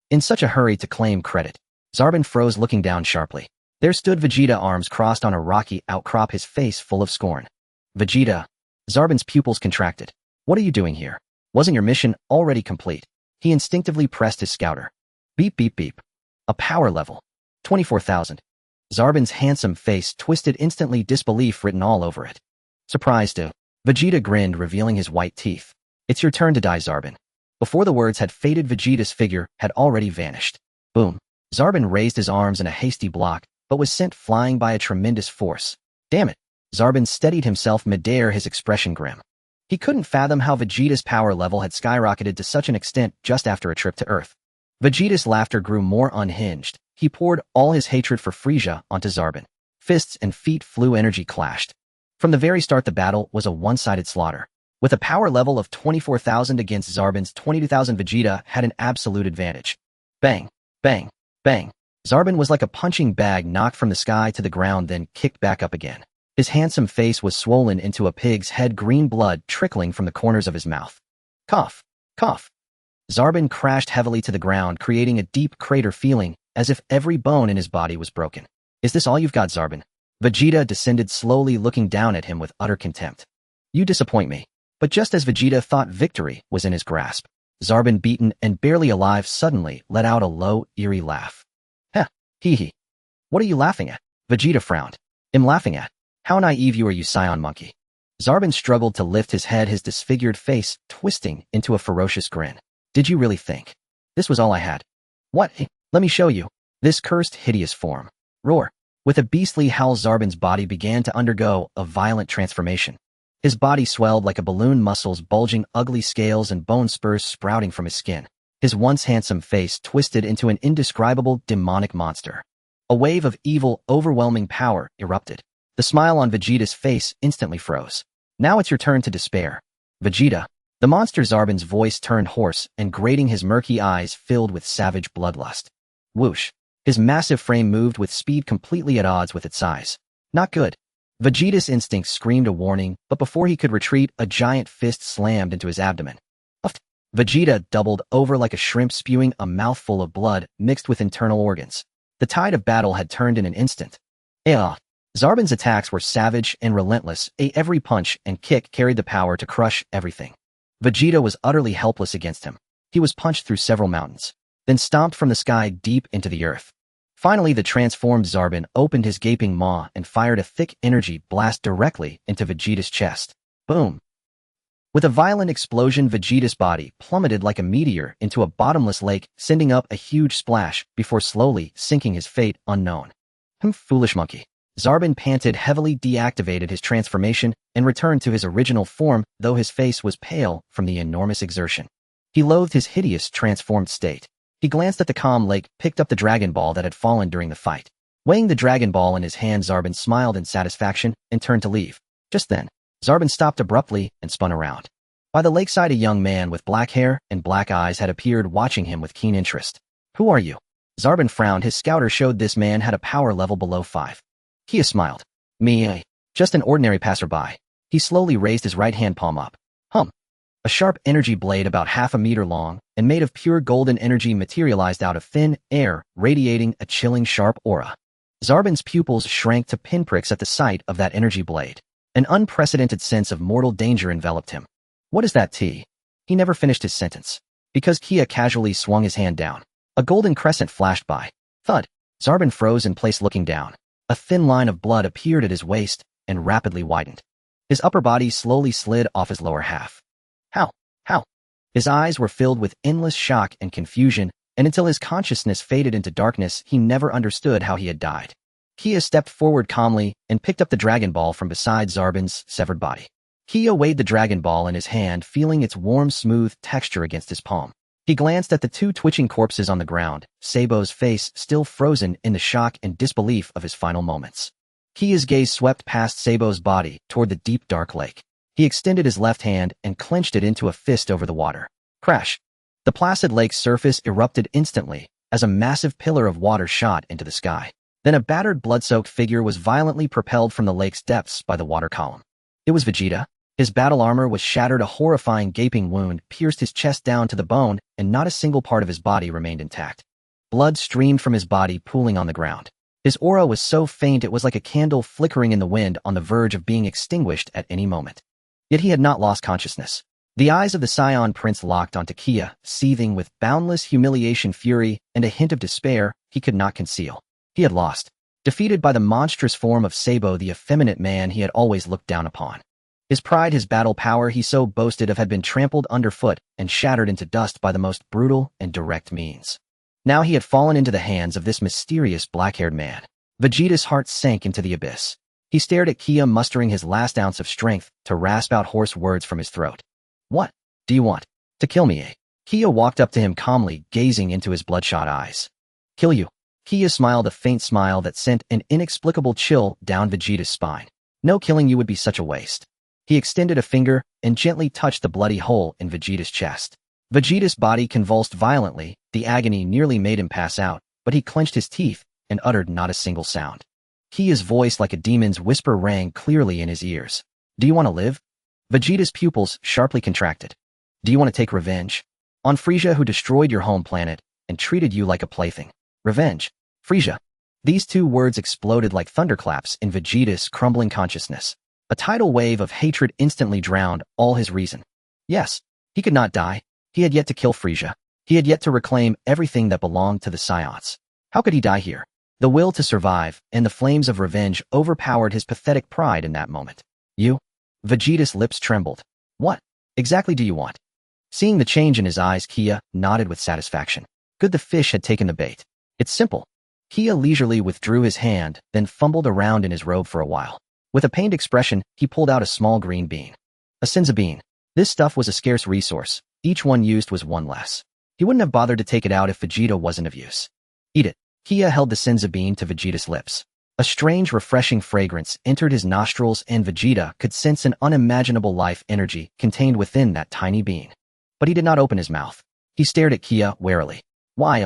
In such a hurry to claim credit, Zarbon froze, looking down sharply. There stood Vegeta, arms crossed on a rocky outcrop, his face full of scorn. Vegeta. Zarbon's pupils contracted. What are you doing here? Wasn't your mission already complete? He instinctively pressed his scouter. Beep, beep, beep. A power level. 24,000. Zarbon's handsome face twisted instantly, disbelief written all over it. Surprised too. Vegeta grinned, revealing his white teeth. It's your turn to die, Zarbon. Before the words had faded, Vegeta's figure had already vanished. Boom. Zarbon raised his arms in a hasty block, but was sent flying by a tremendous force. Damn it. Zarbon steadied himself midair, his expression grim. He couldn't fathom how Vegeta's power level had skyrocketed to such an extent just after a trip to Earth. Vegeta's laughter grew more unhinged. He poured all his hatred for Frieza onto Zarbon. Fists and feet flew, energy clashed. From the very start, the battle was a one-sided slaughter. With a power level of 24,000 against Zarbon's 22,000, Vegeta had an absolute advantage. Bang, bang, bang. Zarbon was like a punching bag, knocked from the sky to the ground, then kicked back up again. His handsome face was swollen into a pig's head, green blood trickling from the corners of his mouth. Cough, cough. Zarbon crashed heavily to the ground, creating a deep crater, feeling as if every bone in his body was broken. Is this all you've got, Zarbon? Vegeta descended slowly, looking down at him with utter contempt. You disappoint me. But just as Vegeta thought victory was in his grasp, Zarbon, beaten and barely alive, suddenly let out a low, eerie laugh. Heh, hee. What are you laughing at? Vegeta frowned. I'm laughing at. How naive you are, you scion monkey. Zarbon struggled to lift his head, his disfigured face twisting into a ferocious grin. Did you really think this was all I had? What? Let me show you. This cursed, hideous form. Roar. With a beastly howl, Zarbon's body began to undergo a violent transformation. His body swelled like a balloon, muscles bulging, ugly scales and bone spurs sprouting from his skin. His once handsome face twisted into an indescribable, demonic monster. A wave of evil, overwhelming power erupted. The smile on Vegeta's face instantly froze. Now it's your turn to despair. Vegeta. The monster Zarbon's voice turned hoarse and grating, his murky eyes filled with savage bloodlust. Whoosh. His massive frame moved with speed completely at odds with its size. Not good. Vegeta's instinct screamed a warning, but before he could retreat, a giant fist slammed into his abdomen. Uffed. Vegeta doubled over like a shrimp, spewing a mouthful of blood mixed with internal organs. The tide of battle had turned in an instant. Zarbon's attacks were savage and relentless. Every punch and kick carried the power to crush everything. Vegeta was utterly helpless against him. He was punched through several mountains, then stomped from the sky deep into the earth. Finally, the transformed Zarbon opened his gaping maw and fired a thick energy blast directly into Vegeta's chest. Boom! With a violent explosion, Vegeta's body plummeted like a meteor into a bottomless lake, sending up a huge splash before slowly sinking, his fate unknown. Foolish monkey. Zarbon panted heavily, deactivated his transformation, and returned to his original form, though his face was pale from the enormous exertion. He loathed his hideous, transformed state. He glanced at the calm lake, picked up the Dragon Ball that had fallen during the fight. Weighing the Dragon Ball in his hand, Zarbon smiled in satisfaction and turned to leave. Just then, Zarbon stopped abruptly and spun around. By the lakeside, a young man with black hair and black eyes had appeared, watching him with keen interest. Who are you? Zarbon frowned. His scouter showed this man had a power level below 5. Kia smiled. Me, just an ordinary passerby. He slowly raised his right hand palm up. A sharp energy blade about half a meter long and made of pure golden energy materialized out of thin air, radiating a chilling sharp aura. Zarbon's pupils shrank to pinpricks at the sight of that energy blade. An unprecedented sense of mortal danger enveloped him. What is that, T? He never finished his sentence, because Kia casually swung his hand down. A golden crescent flashed by. Thud. Zarbon froze in place, looking down. A thin line of blood appeared at his waist and rapidly widened. His upper body slowly slid off his lower half. How? His eyes were filled with endless shock and confusion, and until his consciousness faded into darkness, he never understood how he had died. Kia stepped forward calmly and picked up the Dragon Ball from beside Zarbon's severed body. Kia weighed the Dragon Ball in his hand, feeling its warm, smooth texture against his palm. He glanced at the two twitching corpses on the ground, Sabo's face still frozen in the shock and disbelief of his final moments. Kia's gaze swept past Sabo's body toward the deep, dark lake. He extended his left hand and clenched it into a fist over the water. Crash! The placid lake's surface erupted instantly as a massive pillar of water shot into the sky. Then a battered, blood-soaked figure was violently propelled from the lake's depths by the water column. It was Vegeta. His battle armor was shattered, a horrifying gaping wound pierced his chest down to the bone, and not a single part of his body remained intact. Blood streamed from his body, pooling on the ground. His aura was so faint it was like a candle flickering in the wind, on the verge of being extinguished at any moment. Yet he had not lost consciousness. The eyes of the Saiyan Prince locked onto Kia, seething with boundless humiliation, fury, and a hint of despair he could not conceal. He had lost. Defeated by the monstrous form of Sabo, the effeminate man he had always looked down upon. His pride, his battle power he so boasted of, had been trampled underfoot and shattered into dust by the most brutal and direct means. Now he had fallen into the hands of this mysterious black-haired man. Vegeta's heart sank into the abyss. He stared at Kia, mustering his last ounce of strength to rasp out hoarse words from his throat. What do you want? To kill me, eh? Kia walked up to him calmly, gazing into his bloodshot eyes. Kill you? Kia smiled, a faint smile that sent an inexplicable chill down Vegeta's spine. No, killing you would be such a waste. He extended a finger and gently touched the bloody hole in Vegeta's chest. Vegeta's body convulsed violently. The agony nearly made him pass out, but he clenched his teeth and uttered not a single sound. Kia's voice, like a demon's whisper, rang clearly in his ears. Do you want to live? Vegeta's pupils sharply contracted. Do you want to take revenge? On Frieza, who destroyed your home planet and treated you like a plaything. Revenge. Frieza. These two words exploded like thunderclaps in Vegeta's crumbling consciousness. A tidal wave of hatred instantly drowned all his reason. Yes, he could not die. He had yet to kill Frieza. He had yet to reclaim everything that belonged to the Saiyans. How could he die here? The will to survive and the flames of revenge overpowered his pathetic pride in that moment. You? Vegeta's lips trembled. What exactly do you want? Seeing the change in his eyes, Kia nodded with satisfaction. Good, the fish had taken the bait. It's simple. Kia leisurely withdrew his hand, then fumbled around in his robe for a while. With a pained expression, he pulled out a small green bean. A Sinza bean. This stuff was a scarce resource. Each one used was one less. He wouldn't have bothered to take it out if Vegeta wasn't of use. Eat it. Kia held the Sinza bean to Vegeta's lips. A strange, refreshing fragrance entered his nostrils and Vegeta could sense an unimaginable life energy contained within that tiny bean. But he did not open his mouth. He stared at Kia warily. Why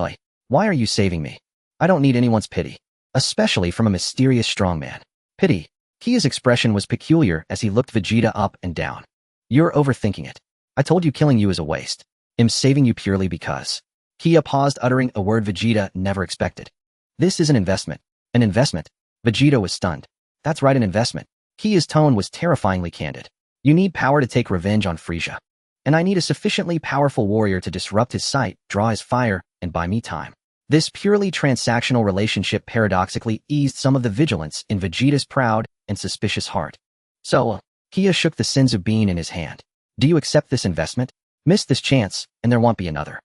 are you saving me? I don't need anyone's pity. Especially from a mysterious strongman. Pity. Kia's expression was peculiar as he looked Vegeta up and down. You're overthinking it. I told you killing you is a waste. I'm saving you purely because. Kia paused, uttering a word Vegeta never expected. This is an investment. An investment? Vegeta was stunned. That's right, an investment. Kia's tone was terrifyingly candid. You need power to take revenge on Frieza. And I need a sufficiently powerful warrior to disrupt his sight, draw his fire, and buy me time. This purely transactional relationship paradoxically eased some of the vigilance in Vegeta's proud and suspicious heart. So, Kia shook the Sinza bean in his hand. Do you accept this investment? Miss this chance, and there won't be another.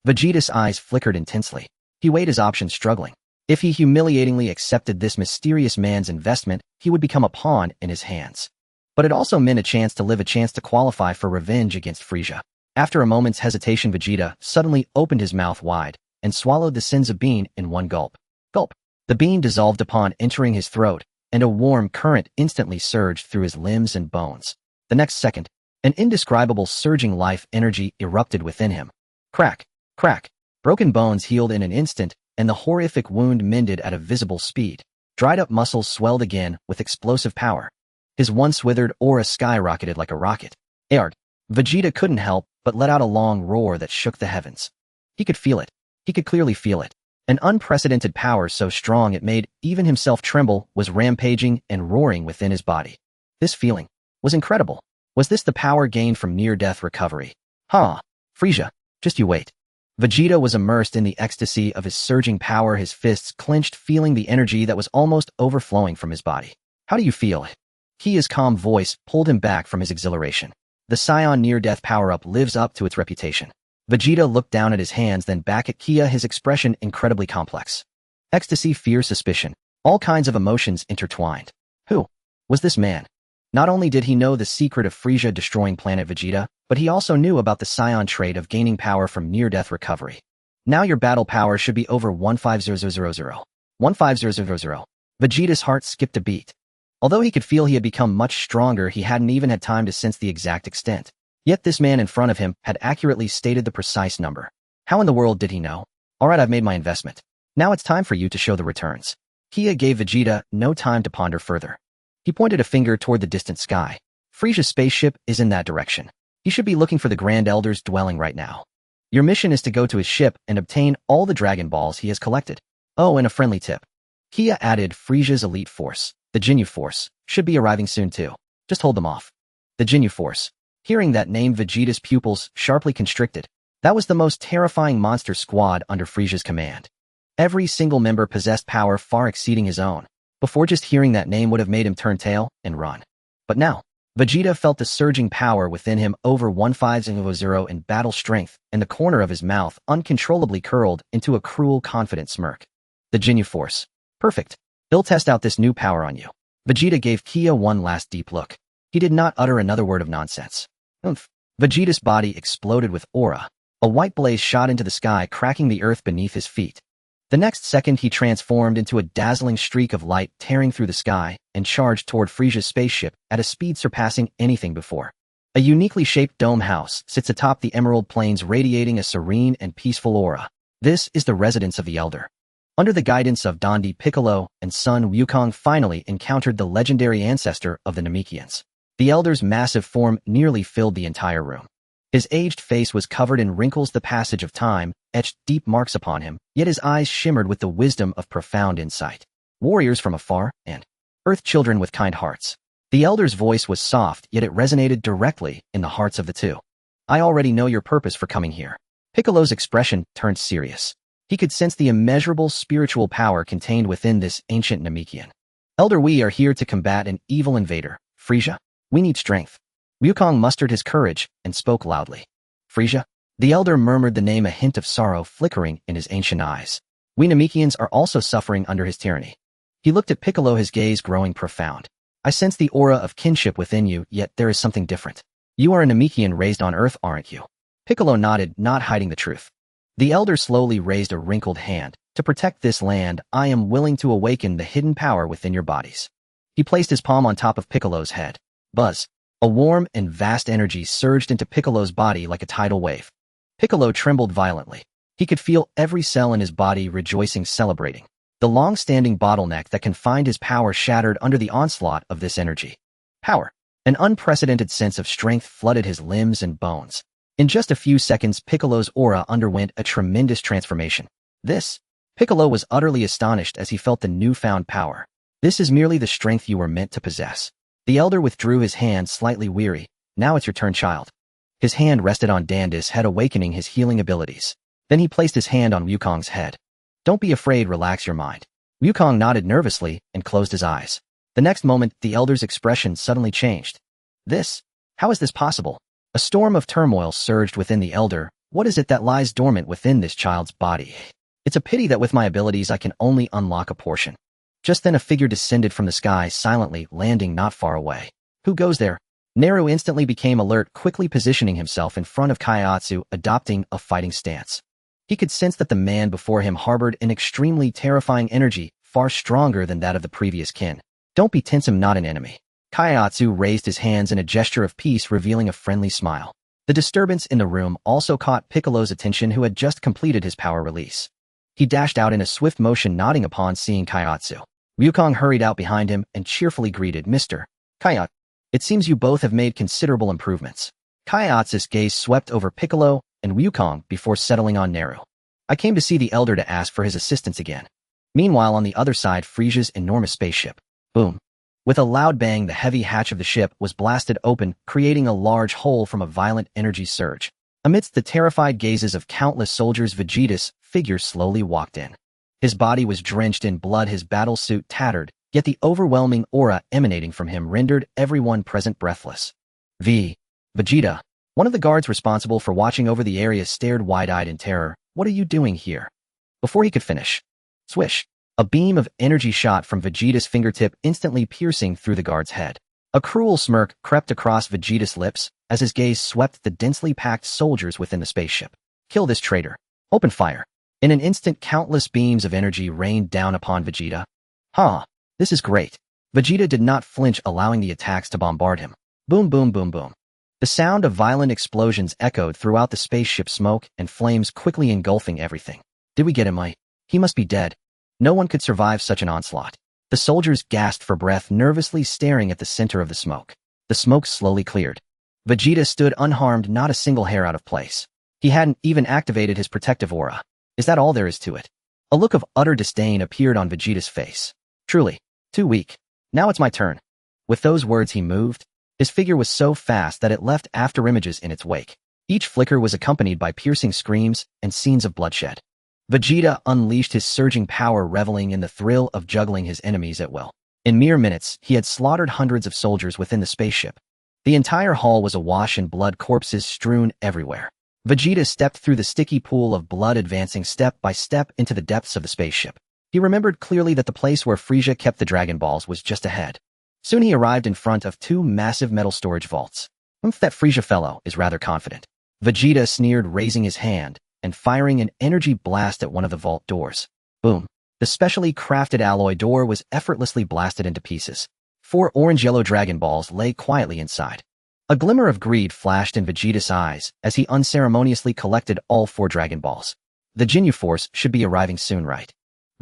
Vegeta's eyes flickered intensely. He weighed his options, struggling. If he humiliatingly accepted this mysterious man's investment, he would become a pawn in his hands. But it also meant a chance to qualify for revenge against Frieza. After a moment's hesitation, Vegeta suddenly opened his mouth wide and swallowed the Sinza bean in one gulp. Gulp. The bean dissolved upon entering his throat, and a warm current instantly surged through his limbs and bones. The next second, an indescribable surging life energy erupted within him. Crack, crack. Broken bones healed in an instant, and the horrific wound mended at a visible speed. Dried-up muscles swelled again with explosive power. His once withered aura skyrocketed like a rocket. Arg! Vegeta couldn't help but let out a long roar that shook the heavens. He could feel it. He could clearly feel it. An unprecedented power so strong it made even himself tremble was rampaging and roaring within his body. This feeling was incredible. Was this the power gained from near-death recovery? Frieza, just you wait. Vegeta was immersed in the ecstasy of his surging power, his fists clenched, feeling the energy that was almost overflowing from his body. How do you feel? Kia's calm voice pulled him back from his exhilaration. The Saiyan near-death power-up lives up to its reputation. Vegeta looked down at his hands, then back at Kia, his expression incredibly complex. Ecstasy, fear, suspicion. All kinds of emotions intertwined. Who was this man? Not only did he know the secret of Frieza destroying planet Vegeta, but he also knew about the Saiyan trait of gaining power from near-death recovery. Now your battle power should be over 15000. 15000. Vegeta's heart skipped a beat. Although he could feel he had become much stronger, he hadn't even had time to sense the exact extent. Yet this man in front of him had accurately stated the precise number. How in the world did he know? Alright, I've made my investment. Now it's time for you to show the returns. Kia gave Vegeta no time to ponder further. He pointed a finger toward the distant sky. Frieza's spaceship is in that direction. He should be looking for the Grand Elder's dwelling right now. Your mission is to go to his ship and obtain all the Dragon Balls he has collected. Oh, and a friendly tip. Kia added, Frieza's elite force, the Ginyu Force, should be arriving soon too. Just hold them off. The Ginyu Force. Hearing that name, Vegeta's pupils sharply constricted. That was the most terrifying monster squad under Frieza's command. Every single member possessed power far exceeding his own. Before, just hearing that name would have made him turn tail and run. But now, Vegeta felt the surging power within him over 150 in battle strength, and the corner of his mouth uncontrollably curled into a cruel, confident smirk. The Ginyu Force. Perfect. He'll test out this new power on you. Vegeta gave Kia one last deep look. He did not utter another word of nonsense. Oomph. Vegeta's body exploded with aura. A white blaze shot into the sky, cracking the earth beneath his feet. The next second, he transformed into a dazzling streak of light tearing through the sky and charged toward Frieza's spaceship at a speed surpassing anything before. A uniquely shaped dome house sits atop the Emerald Plains, radiating a serene and peaceful aura. This is the residence of the Elder. Under the guidance of Dandi, Piccolo and son Wukong finally encountered the legendary ancestor of the Namekians. The Elder's massive form nearly filled the entire room. His aged face was covered in wrinkles, the passage of time etched deep marks upon him, yet his eyes shimmered with the wisdom of profound insight. Warriors from afar, and Earth children with kind hearts. The Elder's voice was soft, yet it resonated directly in the hearts of the two. I already know your purpose for coming here. Piccolo's expression turned serious. He could sense the immeasurable spiritual power contained within this ancient Namekian. Elder, we are here to combat an evil invader. Frieza, we need strength. Wukong mustered his courage and spoke loudly. Frieza? The Elder murmured the name, a hint of sorrow flickering in his ancient eyes. We Namekians are also suffering under his tyranny. He looked at Piccolo, his gaze growing profound. I sense the aura of kinship within you, yet there is something different. You are a Namekian raised on Earth, aren't you? Piccolo nodded, not hiding the truth. The elder slowly raised a wrinkled hand. To protect this land, I am willing to awaken the hidden power within your bodies. He placed his palm on top of Piccolo's head. Buzz. A warm and vast energy surged into Piccolo's body like a tidal wave. Piccolo trembled violently. He could feel every cell in his body rejoicing, celebrating. The long-standing bottleneck that confined his power shattered under the onslaught of this energy. Power. An unprecedented sense of strength flooded his limbs and bones. In just a few seconds, Piccolo's aura underwent a tremendous transformation. Piccolo was utterly astonished as he felt the newfound power. This is merely the strength you were meant to possess. The elder withdrew his hand, slightly weary. Now it's your turn, child. His hand rested on Dandis' head, awakening his healing abilities. Then he placed his hand on Wukong's head. Don't be afraid, relax your mind. Wukong nodded nervously and closed his eyes. The next moment, the elder's expression suddenly changed. How is this possible? A storm of turmoil surged within the elder. What is it that lies dormant within this child's body? It's a pity that with my abilities I can only unlock a portion. Just then a figure descended from the sky silently, landing not far away. Who goes there? Neru instantly became alert, quickly positioning himself in front of Kaiatsu, adopting a fighting stance. He could sense that the man before him harbored an extremely terrifying energy, far stronger than that of the previous kin. Don't be tense, I'm not an enemy. Kaiatsu raised his hands in a gesture of peace, revealing a friendly smile. The disturbance in the room also caught Piccolo's attention, who had just completed his power release. He dashed out in a swift motion, nodding upon seeing Kaiatsu. Wukong hurried out behind him and cheerfully greeted, Mr. Kaiat. It seems you both have made considerable improvements. Kaiatsu's gaze swept over Piccolo and Wukong before settling on Neru. I came to see the elder to ask for his assistance again. Meanwhile, on the other side, Frisia's enormous spaceship. Boom. With a loud bang, the heavy hatch of the ship was blasted open, creating a large hole from a violent energy surge. Amidst the terrified gazes of countless soldiers, Vegeta's figure slowly walked in. His body was drenched in blood, his battle suit tattered, yet the overwhelming aura emanating from him rendered everyone present breathless. Vegeta, one of the guards responsible for watching over the area, stared wide-eyed in terror. What are you doing here? Before he could finish, swish, a beam of energy shot from Vegeta's fingertip, instantly piercing through the guard's head. A cruel smirk crept across Vegeta's lips as his gaze swept the densely packed soldiers within the spaceship. Kill this traitor. Open fire. In an instant, countless beams of energy rained down upon Vegeta. This is great. Vegeta did not flinch, allowing the attacks to bombard him. Boom, boom, boom, boom. The sound of violent explosions echoed throughout the spaceship, smoke and flames quickly engulfing everything. Did we get him? He must be dead. No one could survive such an onslaught. The soldiers gasped for breath, nervously staring at the center of the smoke. The smoke slowly cleared. Vegeta stood unharmed, not a single hair out of place. He hadn't even activated his protective aura. Is that all there is to it? A look of utter disdain appeared on Vegeta's face. Truly, too weak. Now it's my turn. With those words he moved. His figure was so fast that it left afterimages in its wake. Each flicker was accompanied by piercing screams and scenes of bloodshed. Vegeta unleashed his surging power, reveling in the thrill of juggling his enemies at will. In mere minutes, he had slaughtered hundreds of soldiers within the spaceship. The entire hall was awash in blood, corpses strewn everywhere. Vegeta stepped through the sticky pool of blood, advancing step by step into the depths of the spaceship. He remembered clearly that the place where Frieza kept the Dragon Balls was just ahead. Soon he arrived in front of two massive metal storage vaults. That Frieza fellow is rather confident. Vegeta sneered, raising his hand and firing an energy blast at one of the vault doors. Boom. The specially crafted alloy door was effortlessly blasted into pieces. 4 orange-yellow Dragon Balls lay quietly inside. A glimmer of greed flashed in Vegeta's eyes as he unceremoniously collected all 4 Dragon Balls. The Ginyu Force should be arriving soon, right?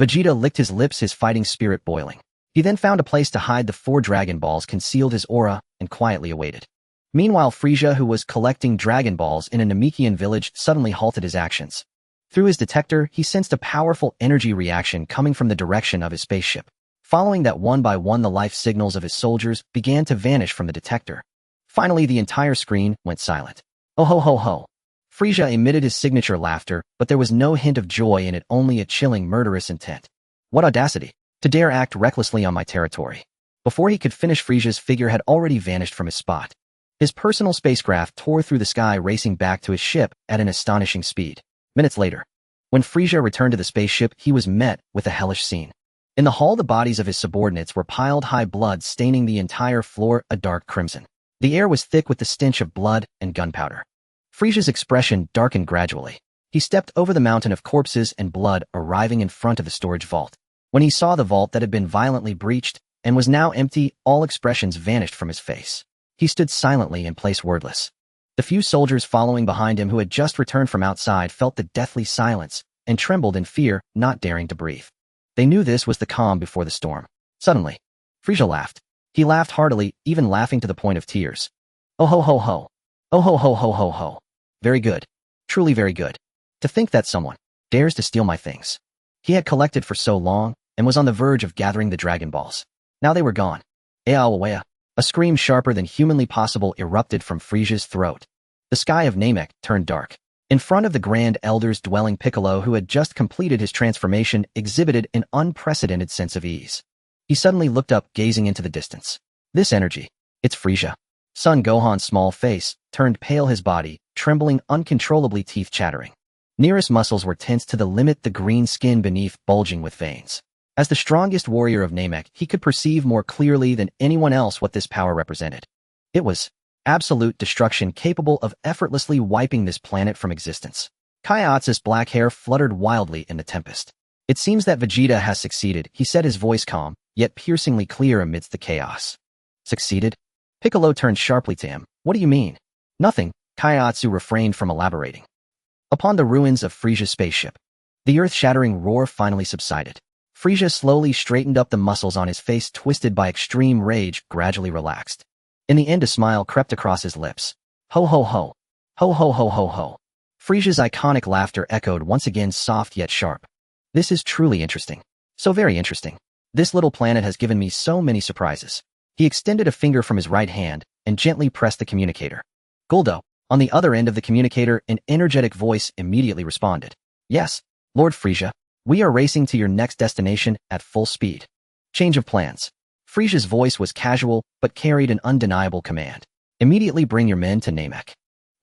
Vegeta licked his lips, his fighting spirit boiling. He then found a place to hide the 4 Dragon Balls, concealed his aura, and quietly awaited. Meanwhile, Frieza, who was collecting Dragon Balls in a Namekian village, suddenly halted his actions. Through his detector, he sensed a powerful energy reaction coming from the direction of his spaceship. Following that, one by one, the life signals of his soldiers began to vanish from the detector. Finally, the entire screen went silent. Oh ho ho ho. Frieza emitted his signature laughter, but there was no hint of joy in it, only a chilling, murderous intent. What audacity! To dare act recklessly on my territory. Before he could finish, Frieza's figure had already vanished from his spot. His personal spacecraft tore through the sky, racing back to his ship at an astonishing speed. Minutes later, when Frieza returned to the spaceship, he was met with a hellish scene. In the hall, the bodies of his subordinates were piled high, blood staining the entire floor a dark crimson. The air was thick with the stench of blood and gunpowder. Frisia's expression darkened gradually. He stepped over the mountain of corpses and blood, arriving in front of the storage vault. When he saw the vault that had been violently breached and was now empty, all expressions vanished from his face. He stood silently in place, wordless. The few soldiers following behind him who had just returned from outside felt the deathly silence and trembled in fear, not daring to breathe. They knew this was the calm before the storm. Suddenly, Frisia laughed. He laughed heartily, even laughing to the point of tears. Oh ho ho ho. Oh ho ho ho ho ho. Very good. Truly very good. To think that someone dares to steal my things. He had collected for so long and was on the verge of gathering the Dragon Balls. Now they were gone. Eawawea. A scream sharper than humanly possible erupted from Frisia's throat. The sky of Namek turned dark. In front of the Grand Elder's dwelling, Piccolo, who had just completed his transformation, exhibited an unprecedented sense of ease. He suddenly looked up, gazing into the distance. This energy. It's Frisia. Son Gohan's small face turned pale, his body trembling uncontrollably, teeth chattering. Nearest muscles were tense to the limit, the green skin beneath bulging with veins. As the strongest warrior of Namek, he could perceive more clearly than anyone else what this power represented. It was absolute destruction, capable of effortlessly wiping this planet from existence. Kaiatsu's black hair fluttered wildly in the tempest. It seems that Vegeta has succeeded, he said, his voice calm, yet piercingly clear amidst the chaos. Succeeded? Piccolo turned sharply to him. What do you mean? Nothing, Kaiatsu refrained from elaborating. Upon the ruins of Frisia's spaceship, the earth-shattering roar finally subsided. Frisia slowly straightened up, the muscles on his face, twisted by extreme rage, gradually relaxed. In the end, a smile crept across his lips. Ho ho ho. Ho ho ho ho ho. Frisia's iconic laughter echoed once again, soft yet sharp. This is truly interesting. So very interesting. This little planet has given me so many surprises. He extended a finger from his right hand and gently pressed the communicator. Guldo. On the other end of the communicator, an energetic voice immediately responded. Yes, Lord Frisia. We are racing to your next destination at full speed. Change of plans. Frisia's voice was casual, but carried an undeniable command. Immediately bring your men to Namek.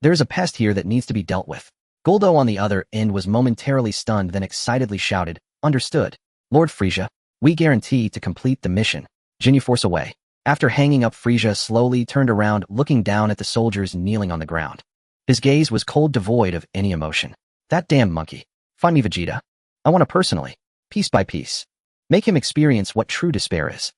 There's a pest here that needs to be dealt with. Guldo on the other end was momentarily stunned, then excitedly shouted, Understood. Lord Frisia, we guarantee to complete the mission. Jinyu, force away. After hanging up, Frisia slowly turned around, looking down at the soldiers kneeling on the ground. His gaze was cold, devoid of any emotion. That damn monkey. Find me Vegeta. I want to personally, piece by piece, make him experience what true despair is.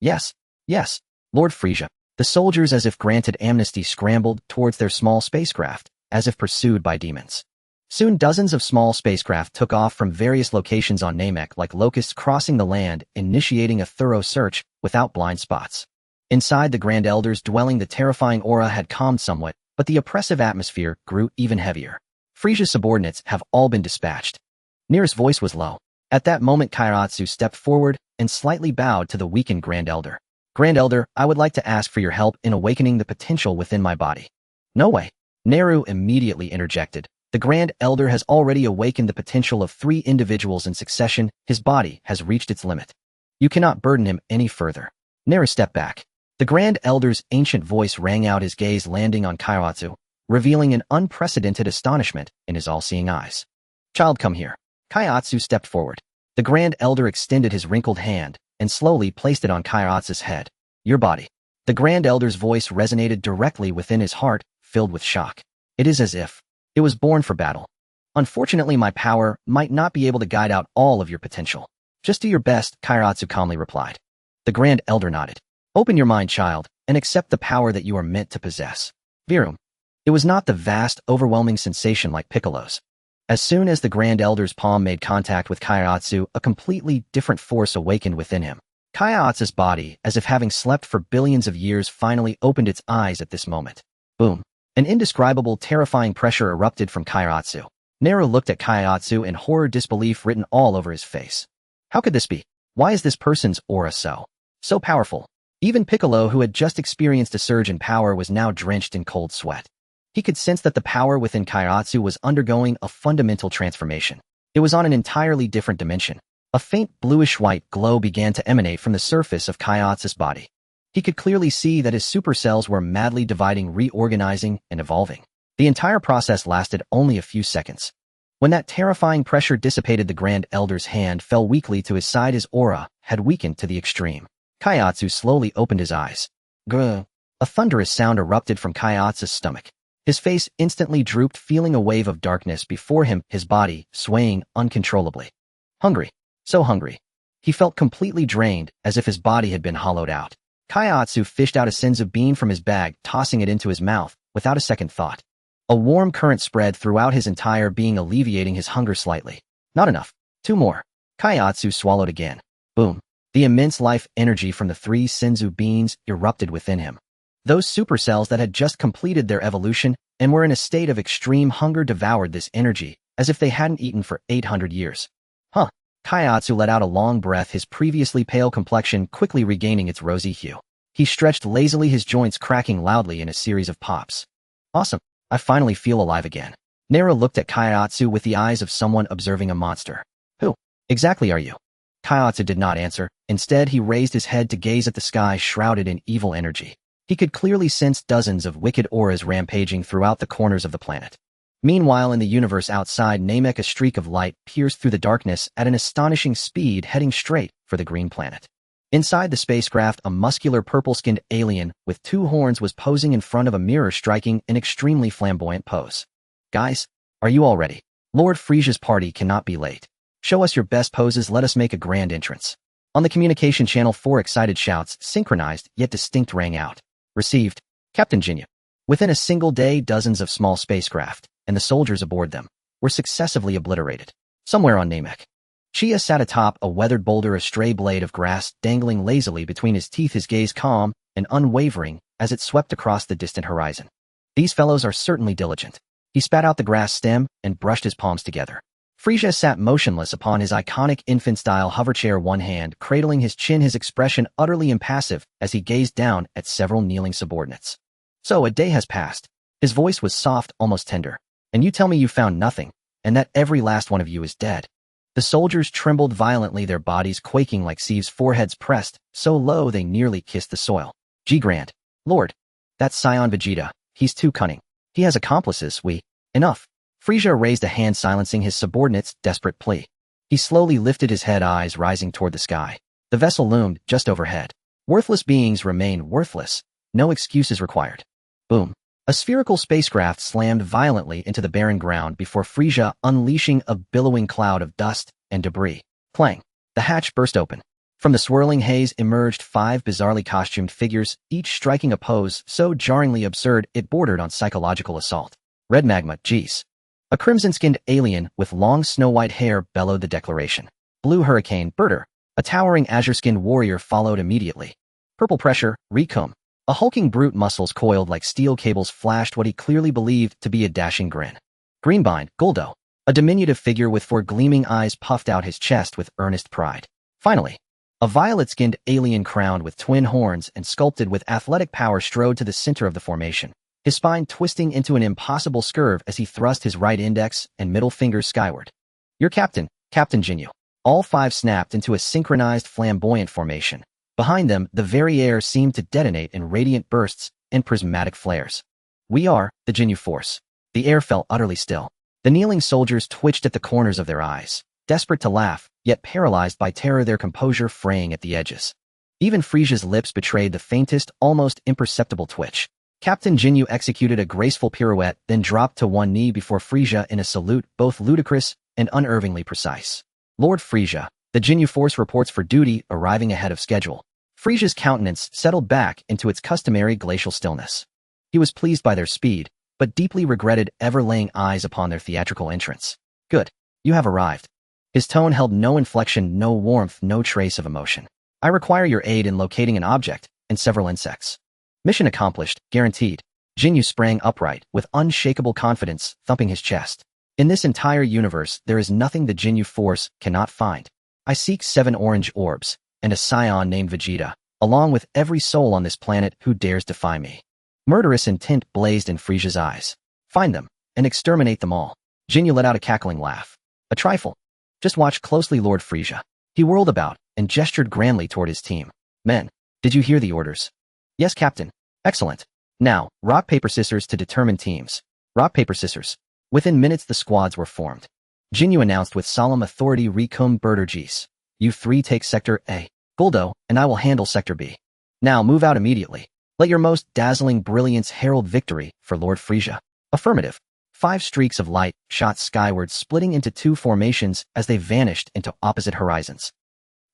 Yes, yes, Lord Frisia. The soldiers, as if granted amnesty, scrambled towards their small spacecraft, as if pursued by demons. Soon dozens of small spacecraft took off from various locations on Namek like locusts crossing the land, initiating a thorough search without blind spots. Inside the Grand Elder's dwelling, the terrifying aura had calmed somewhat, but the oppressive atmosphere grew even heavier. Frisia's subordinates have all been dispatched. Near's voice was low. At that moment, Kairatsu stepped forward and slightly bowed to the weakened Grand Elder. Grand Elder, I would like to ask for your help in awakening the potential within my body. No way. Neru immediately interjected. The Grand Elder has already awakened the potential of 3 individuals in succession. His body has reached its limit. You cannot burden him any further. Neru stepped back. The Grand Elder's ancient voice rang out, his gaze landing on Kairatsu, revealing an unprecedented astonishment in his all-seeing eyes. Child, come here. Kairatsu stepped forward. The Grand Elder extended his wrinkled hand and slowly placed it on Kairatsu's head. Your body. The Grand Elder's voice resonated directly within his heart, filled with shock. It is as if it was born for battle. Unfortunately, my power might not be able to guide out all of your potential. Just do your best, Kairatsu calmly replied. The Grand Elder nodded. Open your mind, child, and accept the power that you are meant to possess. Virum. It was not the vast, overwhelming sensation like Piccolo's. As soon as the Grand Elder's palm made contact with Kairatsu, a completely different force awakened within him. Kairatsu's body, as if having slept for billions of years, finally opened its eyes at this moment. Boom. An indescribable, terrifying pressure erupted from Kairatsu. Neru looked at Kairatsu in horror, disbelief written all over his face. How could this be? Why is this person's aura so powerful? Even Piccolo, who had just experienced a surge in power, was now drenched in cold sweat. He could sense that the power within Kairatsu was undergoing a fundamental transformation. It was on an entirely different dimension. A faint bluish-white glow began to emanate from the surface of Kairatsu's body. He could clearly see that his super cells were madly dividing, reorganizing, and evolving. The entire process lasted only a few seconds. When that terrifying pressure dissipated, the Grand Elder's hand fell weakly to his side. His aura had weakened to the extreme. Kaiatsu slowly opened his eyes. Grr. A thunderous sound erupted from Kaiatsu's stomach. His face instantly drooped, feeling a wave of darkness before him, his body swaying uncontrollably. Hungry. So hungry. He felt completely drained, as if his body had been hollowed out. Kaiatsu fished out a senzu bean from his bag, tossing it into his mouth, without a second thought. A warm current spread throughout his entire being, alleviating his hunger slightly. Not enough. 2 more. Kaiatsu swallowed again. Boom. The immense life energy from the 3 senzu beans erupted within him. Those super cells that had just completed their evolution and were in a state of extreme hunger devoured this energy, as if they hadn't eaten for 800 years. Huh. Kaiatsu let out a long breath, his previously pale complexion quickly regaining its rosy hue. He stretched lazily, his joints cracking loudly in a series of pops. Awesome. I finally feel alive again. Nara looked at Kaiatsu with the eyes of someone observing a monster. Who exactly are you? Kaiatsu did not answer. Instead, he raised his head to gaze at the sky shrouded in evil energy. He could clearly sense dozens of wicked auras rampaging throughout the corners of the planet. Meanwhile, in the universe outside Namek, a streak of light pierced through the darkness at an astonishing speed, heading straight for the green planet. Inside the spacecraft, a muscular purple-skinned alien with 2 horns was posing in front of a mirror, striking an extremely flamboyant pose. Guys, are you all ready? Lord Frisia's party cannot be late. Show us your best poses, let us make a grand entrance. On the communication channel, 4 excited shouts, synchronized yet distinct, rang out. Received, Captain Jinyu. Within a single day, dozens of small spacecraft, and the soldiers aboard them, were successively obliterated. Somewhere on Namek, Chia sat atop a weathered boulder, a stray blade of grass dangling lazily between his teeth, his gaze calm and unwavering as it swept across the distant horizon. These fellows are certainly diligent. He spat out the grass stem and brushed his palms together. Frisia sat motionless upon his iconic infant-style hoverchair, one hand cradling his chin, his expression utterly impassive as he gazed down at several kneeling subordinates. So a day has passed. His voice was soft, almost tender. And you tell me you found nothing, and that every last one of you is dead. The soldiers trembled violently, their bodies quaking like sieves, foreheads pressed so low they nearly kissed the soil. G. Grand. Lord. That's Saiyan Vegeta. He's too cunning. He has accomplices. Enough. Frisia raised a hand, silencing his subordinate's desperate plea. He slowly lifted his head, eyes rising toward the sky. The vessel loomed just overhead. Worthless beings remain worthless. No excuses required. Boom. A spherical spacecraft slammed violently into the barren ground before Frisia, unleashing a billowing cloud of dust and debris. Clang. The hatch burst open. From the swirling haze emerged 5 bizarrely costumed figures, each striking a pose so jarringly absurd it bordered on psychological assault. Red Magma, jeez. A crimson-skinned alien with long snow-white hair bellowed the declaration. Blue Hurricane, Birder. A towering azure-skinned warrior followed immediately. Purple Pressure, Recum. A hulking brute, muscles coiled like steel cables, flashed what he clearly believed to be a dashing grin. Greenbind, Goldo. A diminutive figure with 4 gleaming eyes puffed out his chest with earnest pride. Finally, a violet-skinned alien crowned with twin horns and sculpted with athletic power strode to the center of the formation, his spine twisting into an impossible curve as he thrust his right index and middle fingers skyward. Your captain, Captain Jinyu. All 5 snapped into a synchronized flamboyant formation. Behind them, the very air seemed to detonate in radiant bursts and prismatic flares. We are the Jinyu Force. The air fell utterly still. The kneeling soldiers twitched at the corners of their eyes, desperate to laugh, yet paralyzed by terror, their composure fraying at the edges. Even Frisia's lips betrayed the faintest, almost imperceptible twitch. Captain Jinyu executed a graceful pirouette, then dropped to one knee before Frisia in a salute both ludicrous and unervingly precise. Lord Frisia, the Jinyu Force reports for duty, arriving ahead of schedule. Frisia's countenance settled back into its customary glacial stillness. He was pleased by their speed, but deeply regretted ever laying eyes upon their theatrical entrance. Good. You have arrived. His tone held no inflection, no warmth, no trace of emotion. I require your aid in locating an object and several insects. Mission accomplished, guaranteed. Jinyu sprang upright, with unshakable confidence, thumping his chest. In this entire universe, there is nothing the Jinyu Force cannot find. I seek 7 orange orbs, and a Saiyan named Vegeta, along with every soul on this planet who dares defy me. Murderous intent blazed in Frisia's eyes. Find them, and exterminate them all. Jinyu let out a cackling laugh. A trifle. Just watch closely, Lord Frisia. He whirled about, and gestured grandly toward his team. Men, did you hear the orders? Yes, Captain. Excellent. Now, rock, paper, scissors to determine teams. Rock, paper, scissors. Within minutes the squads were formed. Jinyu announced with solemn authority. Recum Bertergis. You three take Sector A. Guldo, and I will handle Sector B. Now move out immediately. Let your most dazzling brilliance herald victory for Lord Frisia. Affirmative. 5 streaks of light shot skyward, splitting into 2 formations as they vanished into opposite horizons.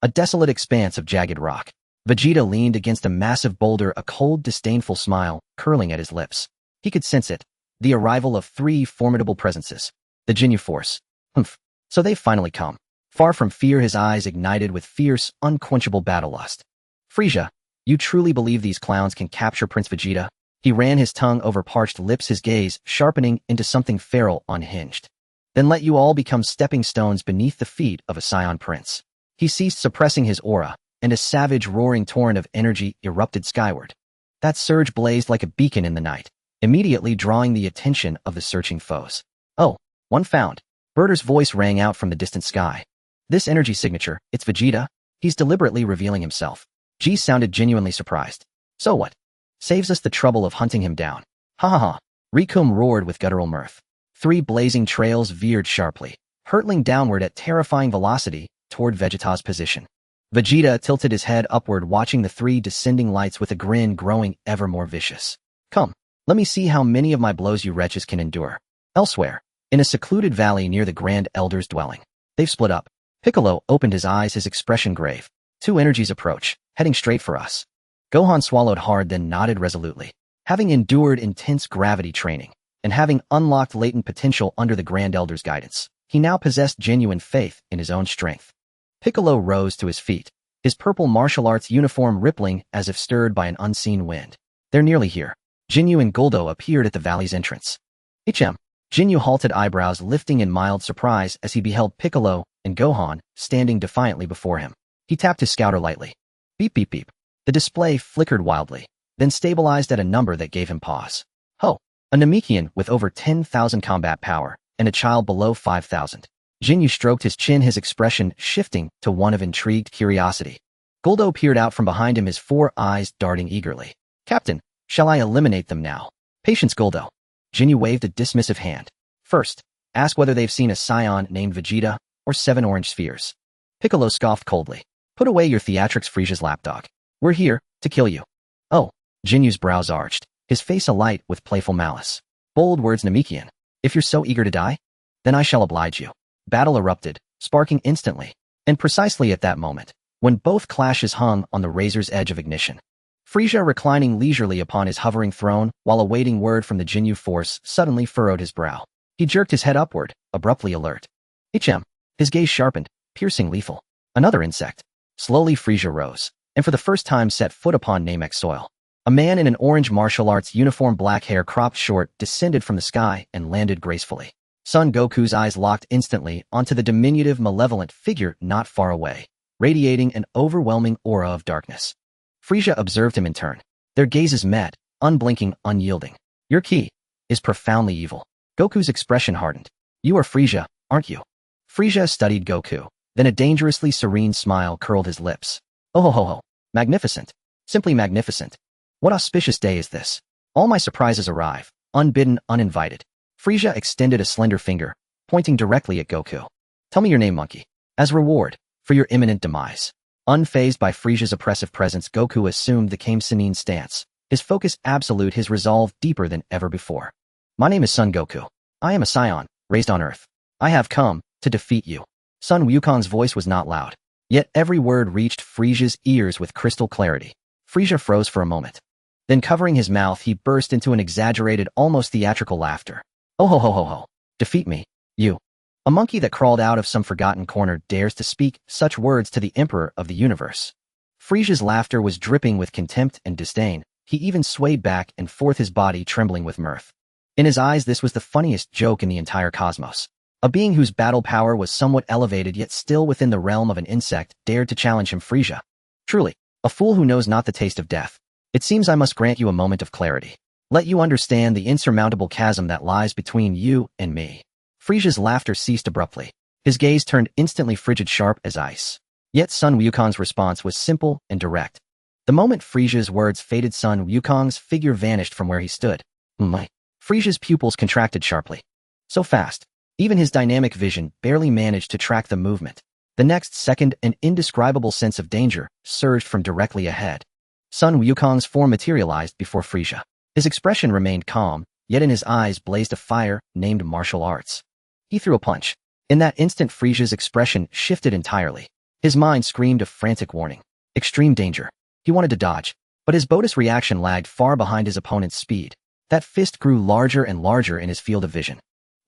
A desolate expanse of jagged rock. Vegeta leaned against a massive boulder, a cold, disdainful smile curling at his lips. He could sense it. The arrival of 3 formidable presences. The Jinyu Force. Humph. So they've finally come. Far from fear, his eyes ignited with fierce, unquenchable battle lust. Frisia, you truly believe these clowns can capture Prince Vegeta? He ran his tongue over parched lips, his gaze sharpening into something feral, unhinged. Then let you all become stepping stones beneath the feet of a Scion Prince. He ceased suppressing his aura, and a savage roaring torrent of energy erupted skyward. That surge blazed like a beacon in the night, immediately drawing the attention of the searching foes. Oh, one found. Berter's voice rang out from the distant sky. This energy signature, it's Vegeta? He's deliberately revealing himself. G sounded genuinely surprised. So what? Saves us the trouble of hunting him down. Ha ha ha. Recum roared with guttural mirth. 3 blazing trails veered sharply, hurtling downward at terrifying velocity toward Vegeta's position. Vegeta tilted his head upward, watching the 3 descending lights with a grin growing ever more vicious. Come, let me see how many of my blows you wretches can endure. Elsewhere, in a secluded valley near the Grand Elder's dwelling. They've split up. Piccolo opened his eyes, his expression grave. 2 energies approach, heading straight for us. Gohan swallowed hard, then nodded resolutely. Having endured intense gravity training, and having unlocked latent potential under the Grand Elder's guidance, he now possessed genuine faith in his own strength. Piccolo rose to his feet, his purple martial arts uniform rippling as if stirred by an unseen wind. They're nearly here. Jinyu and Guldo appeared at the valley's entrance. HM. Jinyu halted, eyebrows lifting in mild surprise as he beheld Piccolo and Gohan standing defiantly before him. He tapped his scouter lightly. Beep beep beep. The display flickered wildly, then stabilized at a number that gave him pause. Ho! A Namekian with over 10,000 combat power, and a child below 5,000. Jinyu stroked his chin, his expression shifting to one of intrigued curiosity. Guldo peered out from behind him, his 4 eyes darting eagerly. Captain, shall I eliminate them now? Patience, Guldo. Jinyu waved a dismissive hand. First, ask whether they've seen a Scion named Vegeta, or 7 orange spheres. Piccolo scoffed coldly. Put away your theatrics, Frisia's lapdog. We're here to kill you. Oh, Jinyu's brows arched, his face alight with playful malice. Bold words, Namekian. If you're so eager to die, then I shall oblige you. Battle erupted, sparking instantly, and precisely at that moment, when both clashes hung on the razor's edge of ignition. Frisia, reclining leisurely upon his hovering throne while awaiting word from the Jinyu Force, suddenly furrowed his brow. He jerked his head upward, abruptly alert. HM. His gaze sharpened, piercing, lethal. Another insect. Slowly Frisia rose, and for the first time set foot upon Namek soil. A man in an orange martial arts uniform, black hair cropped short, descended from the sky and landed gracefully. Son Goku's eyes locked instantly onto the diminutive, malevolent figure not far away, radiating an overwhelming aura of darkness. Frisia observed him in turn. Their gazes met, unblinking, unyielding. Your ki is profoundly evil. Goku's expression hardened. You are Frisia, aren't you? Frisia studied Goku. Then a dangerously serene smile curled his lips. Oh ho ho ho. Magnificent. Simply magnificent. What auspicious day is this? All my surprises arrive, unbidden, uninvited. Frisia extended a slender finger, pointing directly at Goku. Tell me your name, monkey. As reward for your imminent demise. Unfazed by Frisia's oppressive presence, Goku assumed the Kame Sennin stance, his focus absolute, his resolve deeper than ever before. My name is Son Goku. I am a Scion, raised on Earth. I have come to defeat you. Sun Wukong's voice was not loud, yet every word reached Frisia's ears with crystal clarity. Frisia froze for a moment. Then, covering his mouth, he burst into an exaggerated, almost theatrical laughter. Oh ho ho ho ho. Defeat me, you. A monkey that crawled out of some forgotten corner dares to speak such words to the Emperor of the universe. Frisia's laughter was dripping with contempt and disdain. He even swayed back and forth, his body trembling with mirth. In his eyes, this was the funniest joke in the entire cosmos. A being whose battle power was somewhat elevated yet still within the realm of an insect dared to challenge him. Frisia. Truly, a fool who knows not the taste of death. It seems I must grant you a moment of clarity. Let you understand the insurmountable chasm that lies between you and me. Frisia's laughter ceased abruptly. His gaze turned instantly frigid, sharp as ice. Yet Sun Wukong's response was simple and direct. The moment Frisia's words faded, Sun Wukong's figure vanished from where he stood. My. Frisia's pupils contracted sharply. So fast. Even his dynamic vision barely managed to track the movement. The next second, an indescribable sense of danger surged from directly ahead. Sun Wukong's form materialized before Frisia. His expression remained calm, yet in his eyes blazed a fire named martial arts. He threw a punch. In that instant, Frisia's expression shifted entirely. His mind screamed a frantic warning. Extreme danger. He wanted to dodge, but his bonus reaction lagged far behind his opponent's speed. That fist grew larger and larger in his field of vision.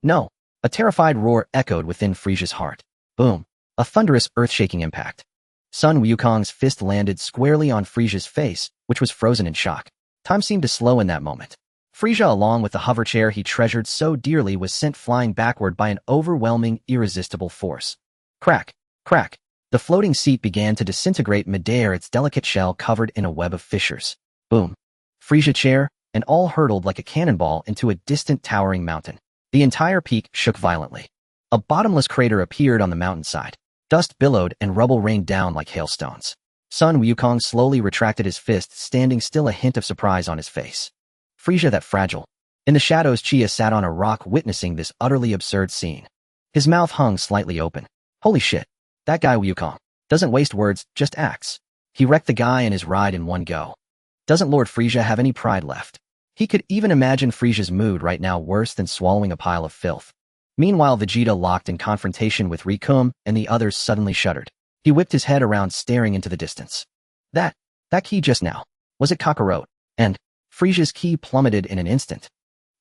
No! A terrified roar echoed within Frisia's heart. Boom! A thunderous, earth-shaking impact. Sun Wukong's fist landed squarely on Frisia's face, which was frozen in shock. Time seemed to slow in that moment. Frisia, along with the hover chair he treasured so dearly, was sent flying backward by an overwhelming, irresistible force. Crack! Crack! The floating seat began to disintegrate midair, its delicate shell covered in a web of fissures. Boom! Frisia chair, and all hurtled like a cannonball into a distant towering mountain. The entire peak shook violently. A bottomless crater appeared on the mountainside. Dust billowed and rubble rained down like hailstones. Sun Wukong slowly retracted his fist, standing still, a hint of surprise on his face. Frisia, that fragile. In the shadows, Chia sat on a rock witnessing this utterly absurd scene. His mouth hung slightly open. Holy shit. That guy Wukong doesn't waste words, just acts. He wrecked the guy and his ride in one go. Doesn't Lord Frisia have any pride left? He could even imagine Frisia's mood right now worse than swallowing a pile of filth. Meanwhile, Vegeta, locked in confrontation with Rikum and the others, suddenly shuddered. He whipped his head around, staring into the distance. That key just now. Was it Kakarot? And Frisia's ki plummeted in an instant.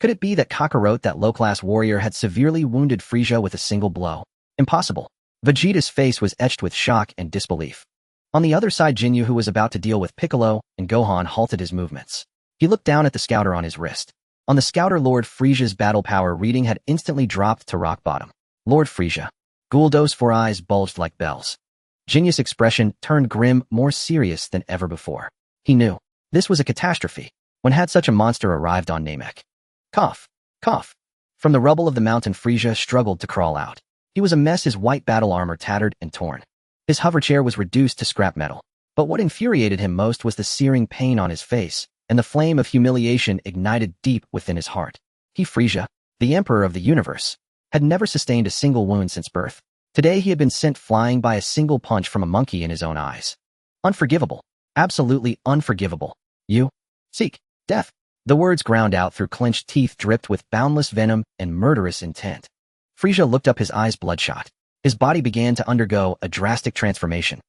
Could it be that Kakarot, that low-class warrior, had severely wounded Frisia with a single blow? Impossible. Vegeta's face was etched with shock and disbelief. On the other side, Jinyu, who was about to deal with Piccolo and Gohan, halted his movements. He looked down at the scouter on his wrist. On the scouter, Lord Frisia's battle power reading had instantly dropped to rock bottom. Lord Frisia. Guldo's four eyes bulged like bells. Jinyu's expression turned grim, more serious than ever before. He knew. This was a catastrophe. When had such a monster arrived on Namek? Cough. Cough. From the rubble of the mountain, Frisia struggled to crawl out. He was a mess, his white battle armor tattered and torn. His hover chair was reduced to scrap metal. But what infuriated him most was the searing pain on his face, and the flame of humiliation ignited deep within his heart. He, Frisia, the Emperor of the Universe, had never sustained a single wound since birth. Today he had been sent flying by a single punch from a monkey in his own eyes. Unforgivable. Absolutely unforgivable. You seek death. The words ground out through clenched teeth dripped with boundless venom and murderous intent. Frisia looked up, his eyes bloodshot. His body began to undergo a drastic transformation.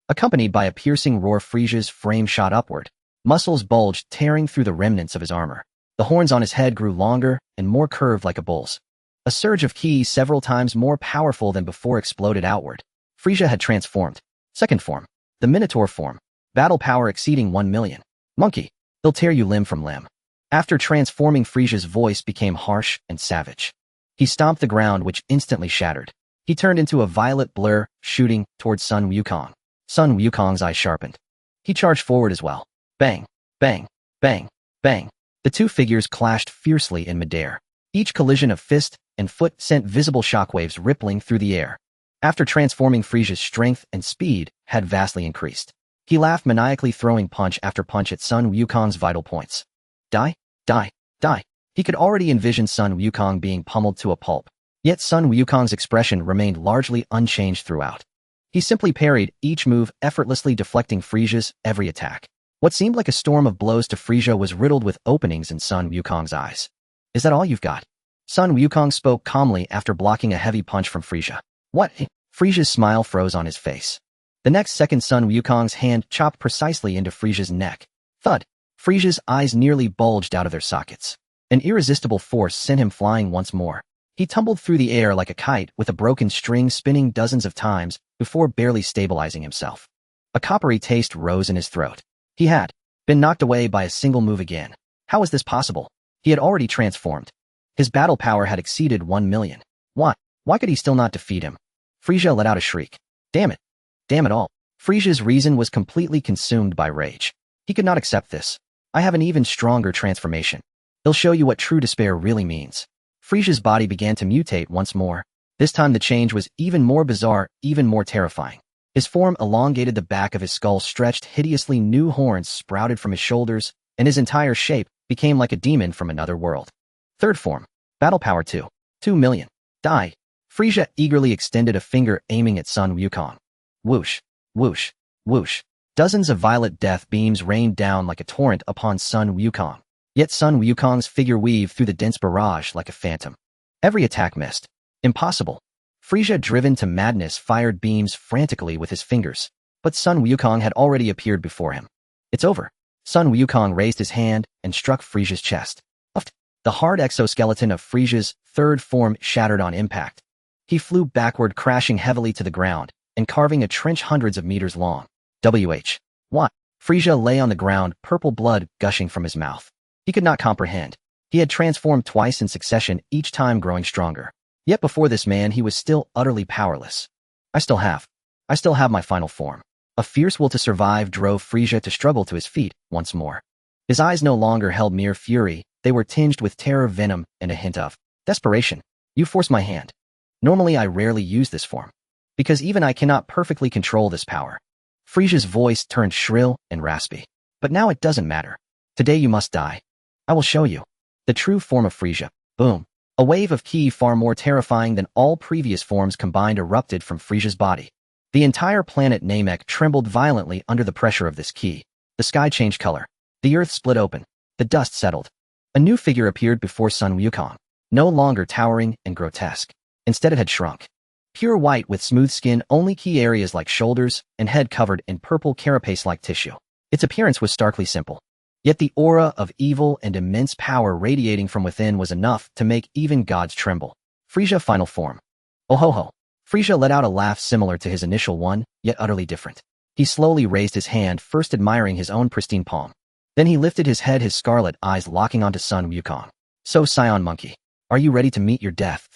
Accompanied by a piercing roar, Frisia's frame shot upward. Muscles bulged, tearing through the remnants of his armor. The horns on his head grew longer and more curved like a bull's. A surge of ki, several times more powerful than before, exploded outward. Frisia had transformed. Second form. The Minotaur form. Battle power exceeding 1 million. Monkey. He'll tear you limb from limb. After transforming, Frisia's voice became harsh and savage. He stomped the ground, which instantly shattered. He turned into a violet blur, shooting towards Sun Wukong. Sun Wukong's eyes sharpened. He charged forward as well. Bang, bang, bang, bang. The two figures clashed fiercely in midair. Each collision of fist and foot sent visible shockwaves rippling through the air. After transforming, Frisia's strength and speed had vastly increased. He laughed maniacally, throwing punch after punch at Sun Wukong's vital points. Die, die, die. He could already envision Sun Wukong being pummeled to a pulp. Yet Sun Wukong's expression remained largely unchanged throughout. He simply parried each move, effortlessly deflecting Frisia's every attack. What seemed like a storm of blows to Frisia was riddled with openings in Sun Wukong's eyes. Is that all you've got? Sun Wukong spoke calmly after blocking a heavy punch from Frisia. What? Frisia's smile froze on his face. The next second, Sun Wukong's hand chopped precisely into Frisia's neck. Thud. Frisia's eyes nearly bulged out of their sockets. An irresistible force sent him flying once more. He tumbled through the air like a kite, with a broken string spinning dozens of times before barely stabilizing himself. A coppery taste rose in his throat. He had been knocked away by a single move again. How was this possible? He had already transformed. His battle power had exceeded 1 million. Why could he still not defeat him? Frisia let out a shriek. Damn it. Damn it all. Frisia's reason was completely consumed by rage. He could not accept this. I have an even stronger transformation. He'll show you what true despair really means. Frisia's body began to mutate once more. This time the change was even more bizarre, even more terrifying. His form elongated, the back of his skull stretched hideously, new horns sprouted from his shoulders, and his entire shape became like a demon from another world. Third form. Battle power 2 million. Die. Frieza eagerly extended a finger aiming at Sun Wukong. Whoosh, whoosh, whoosh. Dozens of violet death beams rained down like a torrent upon Sun Wukong. Yet Sun Wukong's figure weaved through the dense barrage like a phantom. Every attack missed. Impossible. Frieza, driven to madness, fired beams frantically with his fingers, but Sun Wukong had already appeared before him. It's over. Sun Wukong raised his hand and struck Frieza's chest. The hard exoskeleton of Frieza's third form shattered on impact. He flew backward, crashing heavily to the ground and carving a trench hundreds of meters long. What? Frieza lay on the ground, purple blood gushing from his mouth. He could not comprehend. He had transformed twice in succession, each time growing stronger. Yet before this man, he was still utterly powerless. I still have my final form. A fierce will to survive drove Frieza to struggle to his feet once more. His eyes no longer held mere fury, they were tinged with terror, venom, and a hint of desperation. You force my hand. Normally I rarely use this form, because even I cannot perfectly control this power. Frieza's voice turned shrill and raspy. But now it doesn't matter. Today you must die. I will show you. The true form of Frieza. Boom. A wave of ki far more terrifying than all previous forms combined erupted from Frieza's body. The entire planet Namek trembled violently under the pressure of this ki. The sky changed color. The earth split open. The dust settled. A new figure appeared before Sun Wukong, no longer towering and grotesque. Instead it had shrunk. Pure white with smooth skin, only key areas like shoulders and head covered in purple carapace-like tissue. Its appearance was starkly simple. Yet the aura of evil and immense power radiating from within was enough to make even gods tremble. Frieza final form. Oh ho ho. Frieza let out a laugh similar to his initial one, yet utterly different. He slowly raised his hand, first admiring his own pristine palm. Then he lifted his head, his scarlet eyes locking onto Sun Wukong. So Saiyan Monkey, are you ready to meet your death?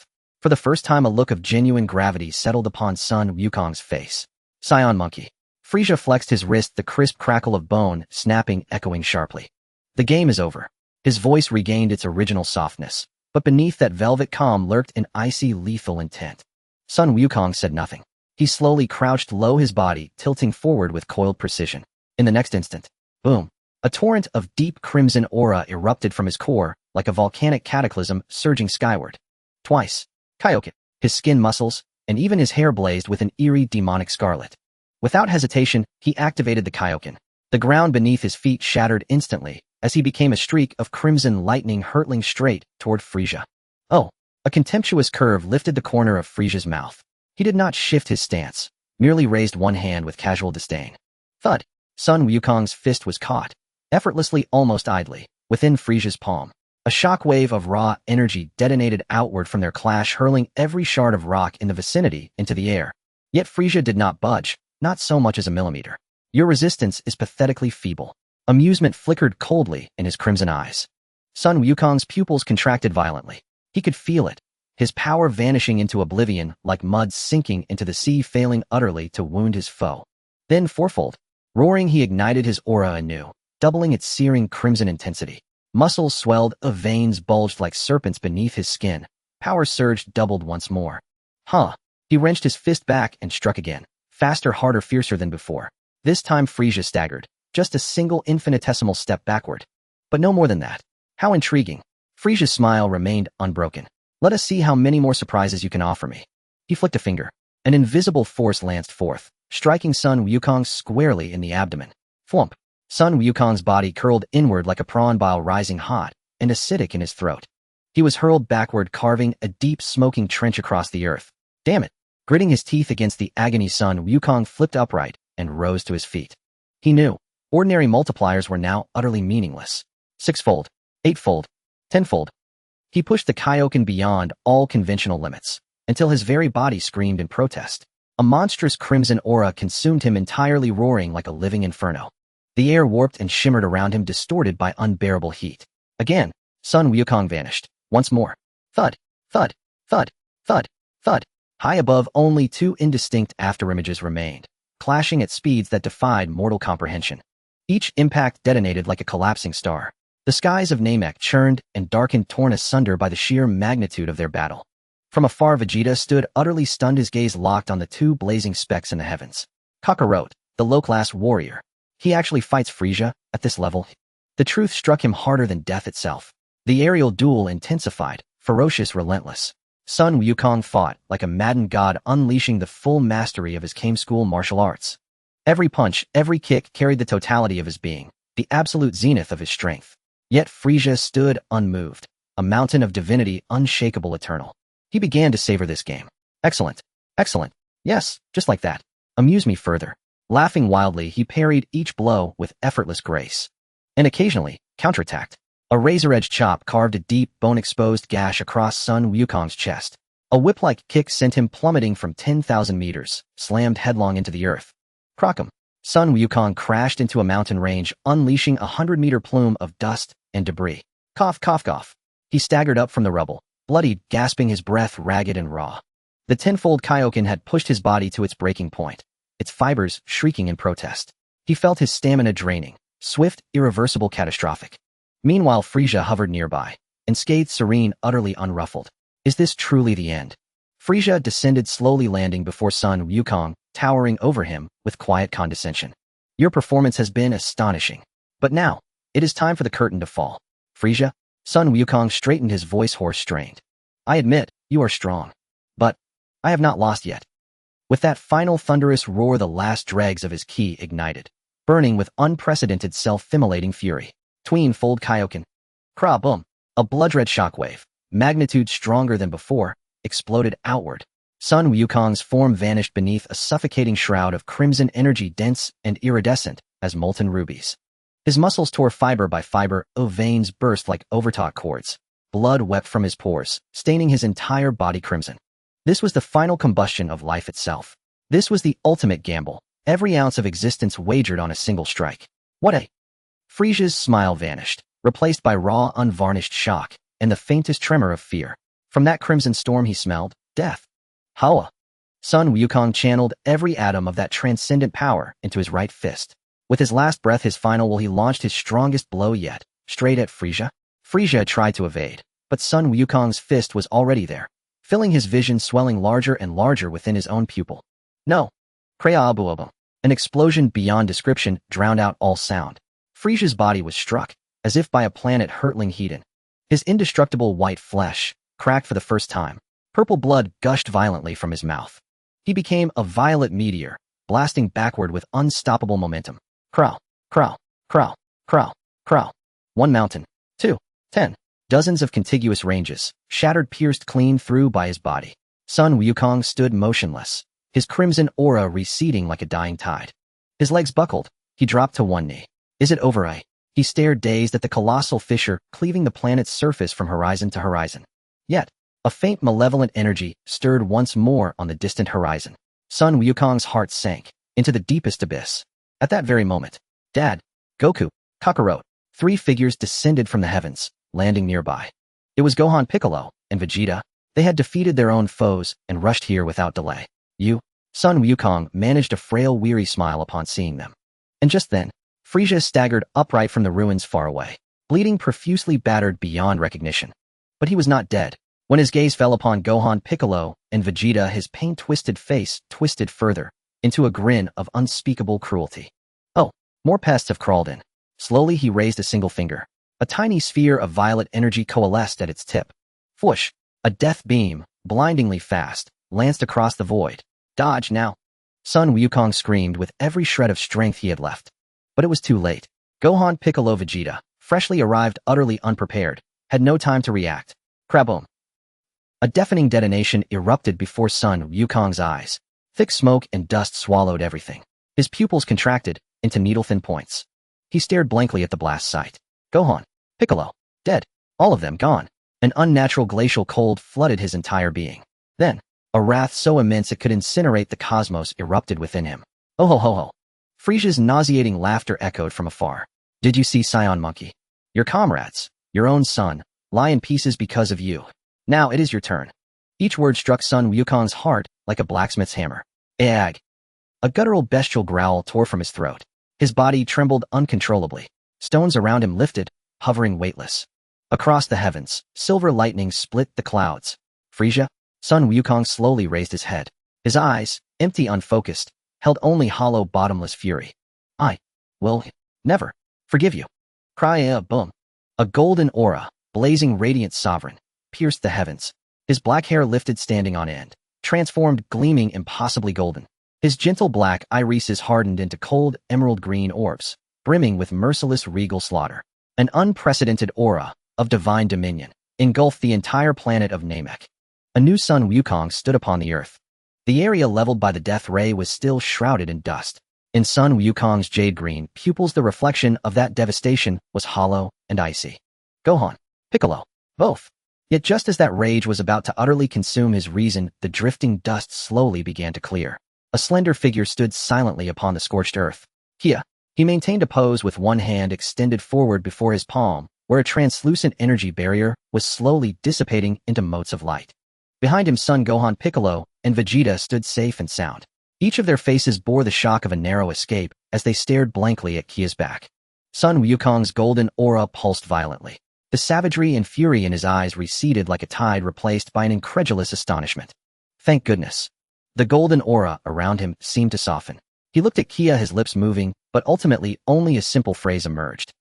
For the first time a look of genuine gravity settled upon Sun Wukong's face. Saiyan Monkey. Frieza flexed his wrist, the crisp crackle of bone snapping echoing sharply. The game is over. His voice regained its original softness, but beneath that velvet calm lurked an icy lethal intent. Sun Wukong said nothing. He slowly crouched low, his body tilting forward with coiled precision. In the next instant, boom. A torrent of deep crimson aura erupted from his core, like a volcanic cataclysm surging skyward. Twice. Kaioken. His skin, muscles, and even his hair blazed with an eerie demonic scarlet. Without hesitation, he activated the Kaioken. The ground beneath his feet shattered instantly, as he became a streak of crimson lightning hurtling straight toward Frieza. Oh! A contemptuous curve lifted the corner of Frieza's mouth. He did not shift his stance, merely raised one hand with casual disdain. Thud! Sun Wukong's fist was caught, effortlessly, almost idly, within Frieza's palm. A shockwave of raw energy detonated outward from their clash, hurling every shard of rock in the vicinity into the air. Yet Frieza did not budge, not so much as a millimeter. Your resistance is pathetically feeble. Amusement flickered coldly in his crimson eyes. Sun Wukong's pupils contracted violently. He could feel it, his power vanishing into oblivion like mud sinking into the sea, failing utterly to wound his foe. Then fourfold, roaring, he ignited his aura anew, doubling its searing crimson intensity. Muscles swelled, veins bulged like serpents beneath his skin. Power surged, doubled once more. He wrenched his fist back and struck again, faster, harder, fiercer than before. This time Frieza staggered, just a single infinitesimal step backward. But no more than that. How intriguing. Frieza's smile remained unbroken. Let us see how many more surprises you can offer me. He flicked a finger. An invisible force lanced forth, striking Sun Wukong squarely in the abdomen. Flump. Sun Wukong's body curled inward like a prawn, bile rising hot and acidic in his throat. He was hurled backward, carving a deep smoking trench across the earth. Damn it. Gritting his teeth against the agony, Sun Wukong flipped upright and rose to his feet. He knew. Ordinary multipliers were now utterly meaningless. Sixfold. Eightfold. Tenfold. He pushed the Kaioken beyond all conventional limits, until his very body screamed in protest. A monstrous crimson aura consumed him entirely, roaring like a living inferno. The air warped and shimmered around him, distorted by unbearable heat. Again, Sun Wukong vanished. Once more. Thud, thud, thud, thud, thud. High above, only two indistinct afterimages remained, clashing at speeds that defied mortal comprehension. Each impact detonated like a collapsing star. The skies of Namek churned and darkened, torn asunder by the sheer magnitude of their battle. From afar, Vegeta stood utterly stunned, his gaze locked on the two blazing specks in the heavens. Kakarot, the low-class warrior. He actually fights Frieza at this level. The truth struck him harder than death itself. The aerial duel intensified, ferocious, relentless. Sun Wukong fought like a maddened god, unleashing the full mastery of his Kame school martial arts. Every punch, every kick carried the totality of his being, the absolute zenith of his strength. Yet Frisia stood unmoved, a mountain of divinity, unshakable, eternal. He began to savor this game. Excellent. Excellent. Yes, just like that. Amuse me further. Laughing wildly, he parried each blow with effortless grace. And occasionally, counterattacked. A razor-edged chop carved a deep, bone-exposed gash across Sun Wukong's chest. A whip-like kick sent him plummeting from 10,000 meters, slammed headlong into the earth. Crockham. Sun Wukong crashed into a mountain range, unleashing a 100-meter plume of dust and debris. Cough, cough, cough. He staggered up from the rubble, bloodied, gasping, his breath ragged and raw. The tenfold Kaioken had pushed his body to its breaking point, its fibers shrieking in protest. He felt his stamina draining, swift, irreversible, catastrophic. Meanwhile, Frisia hovered nearby, unscathed, serene, utterly unruffled. Is this truly the end? Frisia descended, slowly landing before Sun Wukong, towering over him with quiet condescension. Your performance has been astonishing. But now, it is time for the curtain to fall. Frisia? Sun Wukong straightened, his voice hoarse-strained. I admit, you are strong. But I have not lost yet. With that final thunderous roar, the last dregs of his ki ignited, burning with unprecedented self-immolating fury. Tween-fold Kaioken. Kra-boom. A blood-red shockwave, magnitude stronger than before, exploded outward. Sun Wukong's form vanished beneath a suffocating shroud of crimson energy, dense and iridescent as molten rubies. His muscles tore fiber by fiber, veins burst like overtaut cords. Blood wept from his pores, staining his entire body crimson. This was the final combustion of life itself. This was the ultimate gamble, every ounce of existence wagered on a single strike. What a... Frisia's smile vanished, replaced by raw, unvarnished shock and the faintest tremor of fear. From that crimson storm he smelled death. Hawa. Sun Wukong channeled every atom of that transcendent power into his right fist. With his last breath, his final will, he launched his strongest blow yet, straight at Frisia. Frisia tried to evade, but Sun Wukong's fist was already there, filling his vision, swelling larger and larger within his own pupil. No. Kreabuabum. An explosion beyond description drowned out all sound. Frisia's body was struck, as if by a planet hurtling heat. His indestructible white flesh cracked for the first time. Purple blood gushed violently from his mouth. He became a violet meteor, blasting backward with unstoppable momentum. Crow, crow, crow, crow, crow. 1 mountain. 2. 10. Dozens of contiguous ranges, shattered, pierced clean through by his body. Sun Wukong stood motionless, his crimson aura receding like a dying tide. His legs buckled. He dropped to one knee. Is it over? He stared dazed at the colossal fissure cleaving the planet's surface from horizon to horizon. Yet, a faint malevolent energy stirred once more on the distant horizon. Sun Wukong's heart sank into the deepest abyss. At that very moment, Dad, Goku, Kakarot, 3 figures descended from the heavens, landing nearby. It was Gohan, Piccolo, and Vegeta. They had defeated their own foes and rushed here without delay. Sun Wukong managed a frail, weary smile upon seeing them. And just then, Frisia staggered upright from the ruins far away, bleeding profusely, battered beyond recognition. But he was not dead. When his gaze fell upon Gohan, Piccolo, and Vegeta, his pain-twisted face twisted further into a grin of unspeakable cruelty. Oh, more pests have crawled in. Slowly he raised a single finger. A tiny sphere of violet energy coalesced at its tip. Whoosh! A death beam, blindingly fast, lanced across the void. Dodge now! Sun Wukong screamed with every shred of strength he had left. But it was too late. Gohan, Piccolo, Vegeta, freshly arrived, utterly unprepared, had no time to react. Kraboom! A deafening detonation erupted before Sun Wukong's eyes. Thick smoke and dust swallowed everything. His pupils contracted into needle-thin points. He stared blankly at the blast site. Gohan, Piccolo, dead. All of them gone. An unnatural glacial cold flooded his entire being. Then, a wrath so immense it could incinerate the cosmos erupted within him. Oh ho ho ho. Frisia's nauseating laughter echoed from afar. Did you see, Saiyan Monkey? Your comrades, your own son, lie in pieces because of you. Now it is your turn. Each word struck Sun Wukong's heart like a blacksmith's hammer. Ag! A guttural bestial growl tore from his throat. His body trembled uncontrollably. Stones around him lifted, hovering weightless. Across the heavens, silver lightning split the clouds. Frisia? Sun Wukong slowly raised his head. His eyes, empty, unfocused, held only hollow, bottomless fury. I will never forgive you. Cry boom. A golden aura, blazing radiant sovereign, pierced the heavens. His black hair lifted standing on end, transformed gleaming impossibly golden. His gentle black irises hardened into cold emerald green orbs, brimming with merciless regal slaughter. An unprecedented aura of divine dominion engulfed the entire planet of Namek. A new sun Wukong stood upon the earth. The area leveled by the death ray was still shrouded in dust. In Sun Wukong's jade green pupils, the reflection of that devastation was hollow and icy. Gohan, Piccolo, both. Yet just as that rage was about to utterly consume his reason, the drifting dust slowly began to clear. A slender figure stood silently upon the scorched earth. Kia. He maintained a pose with one hand extended forward before his palm, where a translucent energy barrier was slowly dissipating into motes of light. Behind him, Son Gohan, Piccolo, and Vegeta stood safe and sound. Each of their faces bore the shock of a narrow escape as they stared blankly at Kia's back. Sun Wukong's golden aura pulsed violently. The savagery and fury in his eyes receded like a tide replaced by an incredulous astonishment. Thank goodness. The golden aura around him seemed to soften. He looked at Kia, his lips moving, but ultimately only a simple phrase emerged.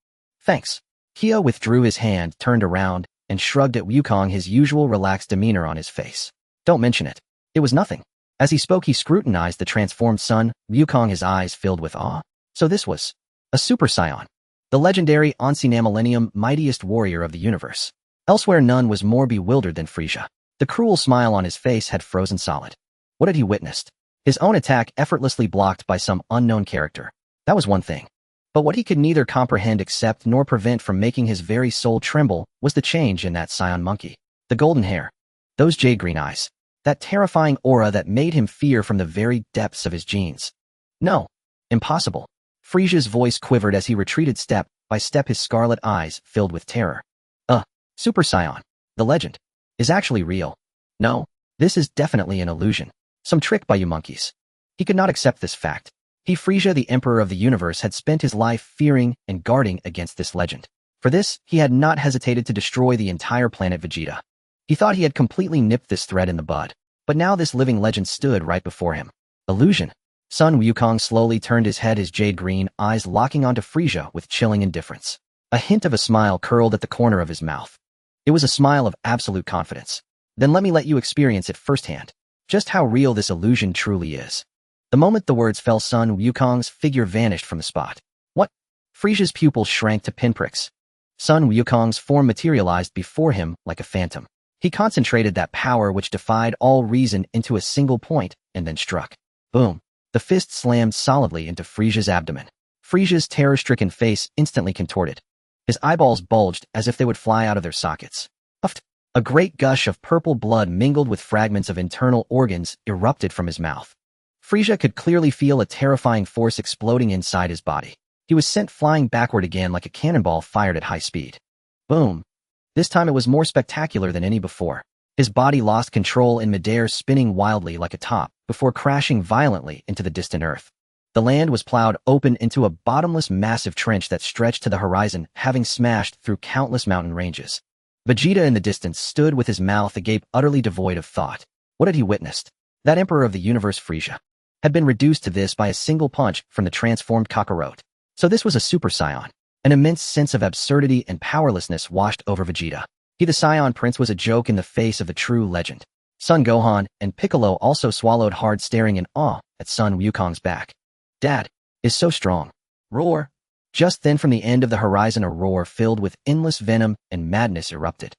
Thanks. Kia withdrew his hand, turned around, and shrugged at Wukong, his usual relaxed demeanor on his face. Don't mention it. It was nothing. As he spoke, he scrutinized the transformed Sun Wukong, his eyes filled with awe. So this was a Super Saiyan, the legendary Namekian mightiest warrior of the universe. Elsewhere, none was more bewildered than Frieza. The cruel smile on his face had frozen solid. What had he witnessed? His own attack effortlessly blocked by some unknown character. That was one thing. But what he could neither comprehend, accept, nor prevent from making his very soul tremble was the change in that Saiyan monkey. The golden hair. Those jade-green eyes. That terrifying aura that made him fear from the very depths of his genes. No. Impossible. Frieza's voice quivered as he retreated step by step, his scarlet eyes filled with terror. Super Saiyan, the legend, is actually real. No, this is definitely an illusion. Some trick by you monkeys. He could not accept this fact. He, Frieza, the Emperor of the universe, had spent his life fearing and guarding against this legend. For this, he had not hesitated to destroy the entire planet Vegeta. He thought he had completely nipped this threat in the bud, but now this living legend stood right before him. Illusion. Sun Wukong slowly turned his head, his jade-green eyes locking onto Frieza with chilling indifference. A hint of a smile curled at the corner of his mouth. It was a smile of absolute confidence. Then let me let you experience it firsthand. Just how real this illusion truly is. The moment the words fell, Sun Wukong's figure vanished from the spot. What? Frieza's pupils shrank to pinpricks. Sun Wukong's form materialized before him like a phantom. He concentrated that power which defied all reason into a single point and then struck. Boom. The fist slammed solidly into Frieza's abdomen. Frieza's terror-stricken face instantly contorted. His eyeballs bulged as if they would fly out of their sockets. Puffed. A great gush of purple blood mingled with fragments of internal organs erupted from his mouth. Frieza could clearly feel a terrifying force exploding inside his body. He was sent flying backward again like a cannonball fired at high speed. Boom. This time it was more spectacular than any before. His body lost control in midair, spinning wildly like a top, before crashing violently into the distant earth. The land was plowed open into a bottomless massive trench that stretched to the horizon, having smashed through countless mountain ranges. Vegeta in the distance stood with his mouth agape, utterly devoid of thought. What had he witnessed? That Emperor of the universe, Frieza, had been reduced to this by a single punch from the transformed Kakarot. So this was a Super Saiyan. An immense sense of absurdity and powerlessness washed over Vegeta. He, the Saiyan Prince, was a joke in the face of the true legend. Son Gohan and Piccolo also swallowed hard, staring in awe at Sun Wukong's back. Dad is so strong. Roar. Just then from the end of the horizon a roar filled with endless venom and madness erupted.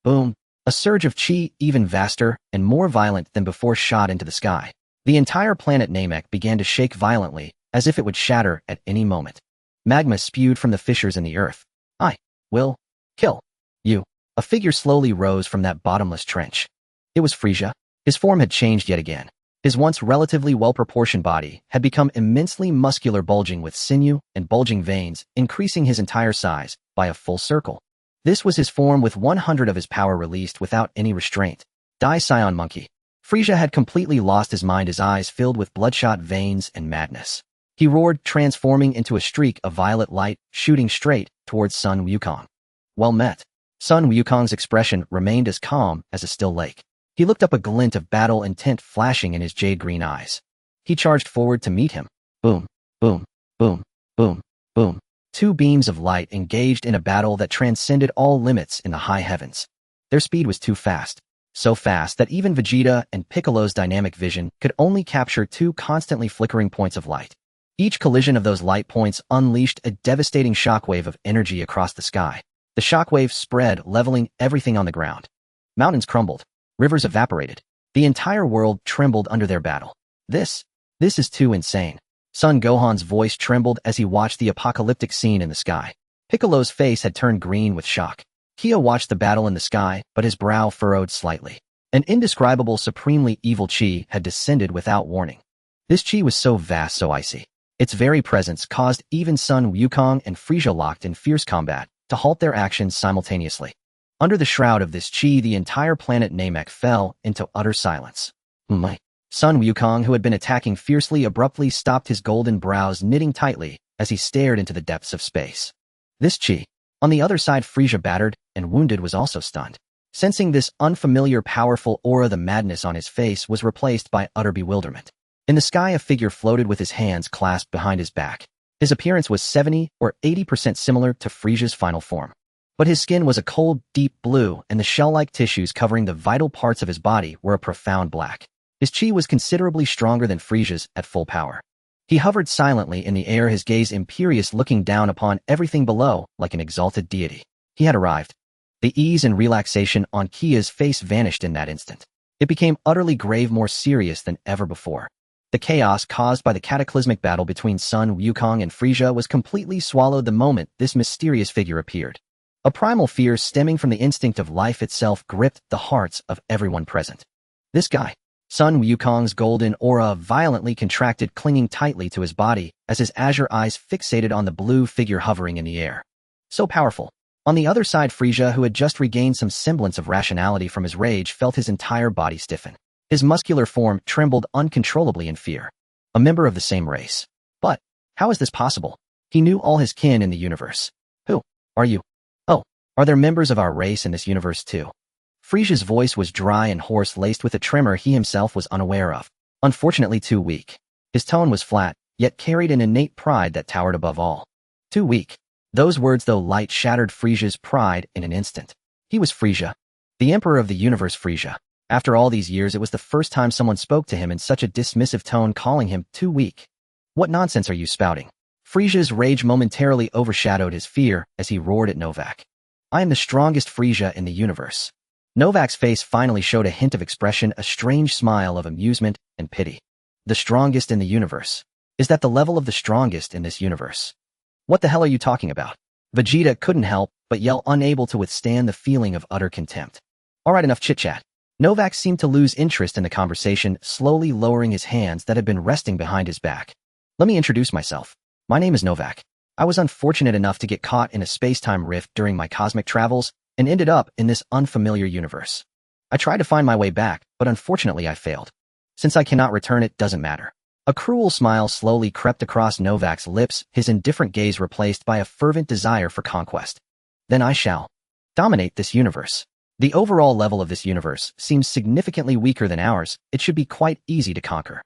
Boom. A surge of chi, even vaster and more violent than before, shot into the sky. The entire planet Namek began to shake violently, as if it would shatter at any moment. Magma spewed from the fissures in the earth. I will kill you. A figure slowly rose from that bottomless trench. It was Frieza. His form had changed yet again. His once relatively well-proportioned body had become immensely muscular, bulging with sinew and bulging veins, increasing his entire size by a full circle. This was his form, with 100 of his power released without any restraint. Die, Saiyan monkey. Frieza had completely lost his mind, his eyes filled with bloodshot veins and madness. He roared, transforming into a streak of violet light, shooting straight towards Sun Wukong. Well met. Sun Wukong's expression remained as calm as a still lake. He looked up, a glint of battle intent flashing in his jade-green eyes. He charged forward to meet him. Boom, boom, boom, boom, boom. Two beams of light engaged in a battle that transcended all limits in the high heavens. Their speed was too fast. so fast that even Vegeta and Piccolo's dynamic vision could only capture two constantly flickering points of light. Each collision of those light points unleashed a devastating shockwave of energy across the sky. The shockwave spread, leveling everything on the ground. Mountains crumbled. Rivers evaporated. The entire world trembled under their battle. This is too insane. Son Gohan's voice trembled as he watched the apocalyptic scene in the sky. Piccolo's face had turned green with shock. Kia watched the battle in the sky, but his brow furrowed slightly. An indescribable, supremely evil chi had descended without warning. This chi was so vast, so icy. Its very presence caused even Sun Wukong and Frieza, locked in fierce combat, to halt their actions simultaneously. Under the shroud of this chi, the entire planet Namek fell into utter silence. Sun Wukong, who had been attacking fiercely, abruptly stopped, his golden brows knitting tightly as he stared into the depths of space. This chi. On the other side, Frieza, battered and wounded, was also stunned. Sensing this unfamiliar, powerful aura, the madness on his face was replaced by utter bewilderment. In the sky, a figure floated with his hands clasped behind his back. His appearance was 70 or 80% similar to Frieza's final form. But his skin was a cold, deep blue, and the shell-like tissues covering the vital parts of his body were a profound black. His chi was considerably stronger than Frieza's at full power. He hovered silently in the air, his gaze imperious, looking down upon everything below like an exalted deity. He had arrived. The ease and relaxation on Kia's face vanished in that instant. It became utterly grave, more serious than ever before. The chaos caused by the cataclysmic battle between Sun Wukong and Frieza was completely swallowed the moment this mysterious figure appeared. A primal fear stemming from the instinct of life itself gripped the hearts of everyone present. This guy. Sun Wukong's golden aura violently contracted, clinging tightly to his body as his azure eyes fixated on the blue figure hovering in the air. So powerful. On the other side, Frieza, who had just regained some semblance of rationality from his rage, felt his entire body stiffen. His muscular form trembled uncontrollably in fear. A member of the same race. But how is this possible? He knew all his kin in the universe. Who are you? Oh, are there members of our race in this universe too? Frieza's voice was dry and hoarse, laced with a tremor he himself was unaware of. Unfortunately too weak. His tone was flat, yet carried an innate pride that towered above all. Too weak. Those words, though light, shattered Frieza's pride in an instant. He was Frieza. The Emperor of the Universe, Frieza. After all these years, it was the first time someone spoke to him in such a dismissive tone, calling him too weak. What nonsense are you spouting? Frieza's rage momentarily overshadowed his fear as he roared at Novak. I am the strongest Frieza in the universe. Novak's face finally showed a hint of expression, a strange smile of amusement and pity. The strongest in the universe. Is that the level of the strongest in this universe? What the hell are you talking about? Vegeta couldn't help but yell, unable to withstand the feeling of utter contempt. Alright, enough chit-chat. Novak seemed to lose interest in the conversation, slowly lowering his hands that had been resting behind his back. Let me introduce myself. My name is Novak. I was unfortunate enough to get caught in a space-time rift during my cosmic travels and ended up in this unfamiliar universe. I tried to find my way back, but unfortunately I failed. Since I cannot return, it doesn't matter. A cruel smile slowly crept across Novak's lips, his indifferent gaze replaced by a fervent desire for conquest. Then I shall dominate this universe. The overall level of this universe seems significantly weaker than ours. It should be quite easy to conquer.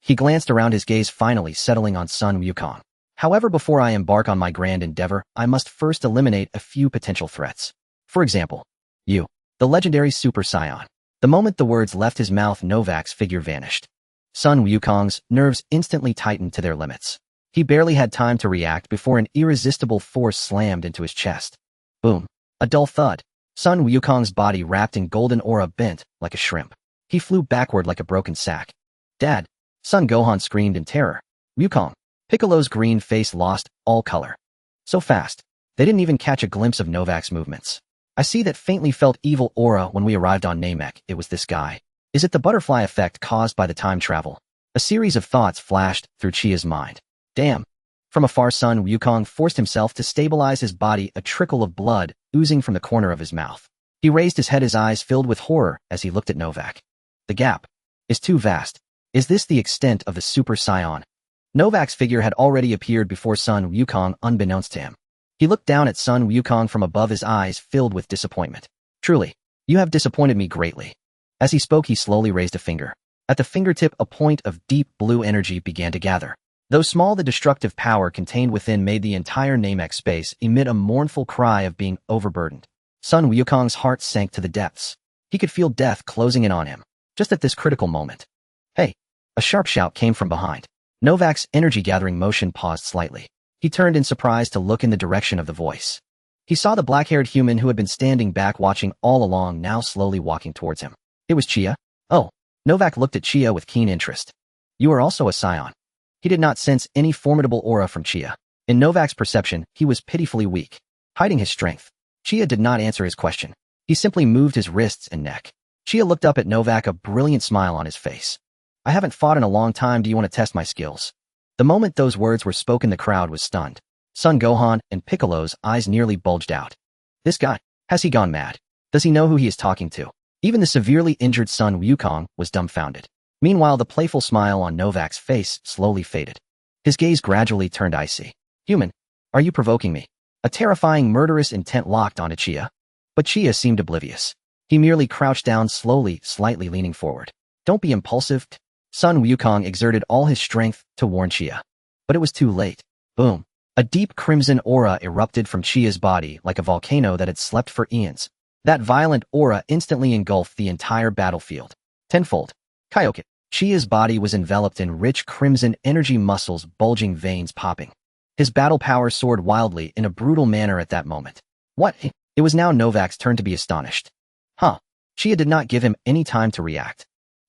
He glanced around, his gaze finally settling on Sun Wukong. However, before I embark on my grand endeavor, I must first eliminate a few potential threats. For example, you, the legendary Super Saiyan. The moment the words left his mouth, Novak's figure vanished. Sun Wukong's nerves instantly tightened to their limits. He barely had time to react before an irresistible force slammed into his chest. Boom. A dull thud. Sun Wukong's body, wrapped in golden aura, bent like a shrimp. He flew backward like a broken sack. Dad! Son Gohan screamed in terror. Wukong. Piccolo's green face lost all color. So fast. They didn't even catch a glimpse of Novak's movements. I see that faintly felt evil aura when we arrived on Namek. It was this guy. Is it the butterfly effect caused by the time travel? A series of thoughts flashed through Chia's mind. Damn. From afar, Sun Wukong forced himself to stabilize his body, a trickle of blood oozing from the corner of his mouth. He raised his head, his eyes filled with horror as he looked at Novak. The gap is too vast. Is this the extent of the Super Saiyan? Novak's figure had already appeared before Sun Wukong, unbeknownst to him. He looked down at Sun Wukong from above, his eyes filled with disappointment. Truly, you have disappointed me greatly. As he spoke, he slowly raised a finger. At the fingertip, a point of deep blue energy began to gather. Though small, the destructive power contained within made the entire Namek space emit a mournful cry of being overburdened. Sun Wukong's heart sank to the depths. He could feel death closing in on him, just at this critical moment. Hey! A sharp shout came from behind. Novak's energy-gathering motion paused slightly. He turned in surprise to look in the direction of the voice. He saw the black-haired human who had been standing back watching all along now slowly walking towards him. It was Chia. Oh. Novak looked at Chia with keen interest. You are also a scion. He did not sense any formidable aura from Chia. In Novak's perception, he was pitifully weak, hiding his strength. Chia did not answer his question. He simply moved his wrists and neck. Chia looked up at Novak, a brilliant smile on his face. I haven't fought in a long time. Do you want to test my skills? The moment those words were spoken, the crowd was stunned. Son Gohan and Piccolo's eyes nearly bulged out. This guy, has he gone mad? Does he know who he is talking to? Even the severely injured Sun Wukong was dumbfounded. Meanwhile, the playful smile on Novak's face slowly faded. His gaze gradually turned icy. Human, are you provoking me? A terrifying, murderous intent locked onto Chia. But Chia seemed oblivious. He merely crouched down slowly, slightly leaning forward. Don't be impulsive. Sun Wukong exerted all his strength to warn Chia. But it was too late. Boom. A deep crimson aura erupted from Chia's body like a volcano that had slept for eons. That violent aura instantly engulfed the entire battlefield. Tenfold. Kaioken. Chia's body was enveloped in rich crimson energy, muscles bulging, veins popping. His battle power soared wildly in a brutal manner at that moment. What? It was now Novak's turn to be astonished. Huh. Chia did not give him any time to react.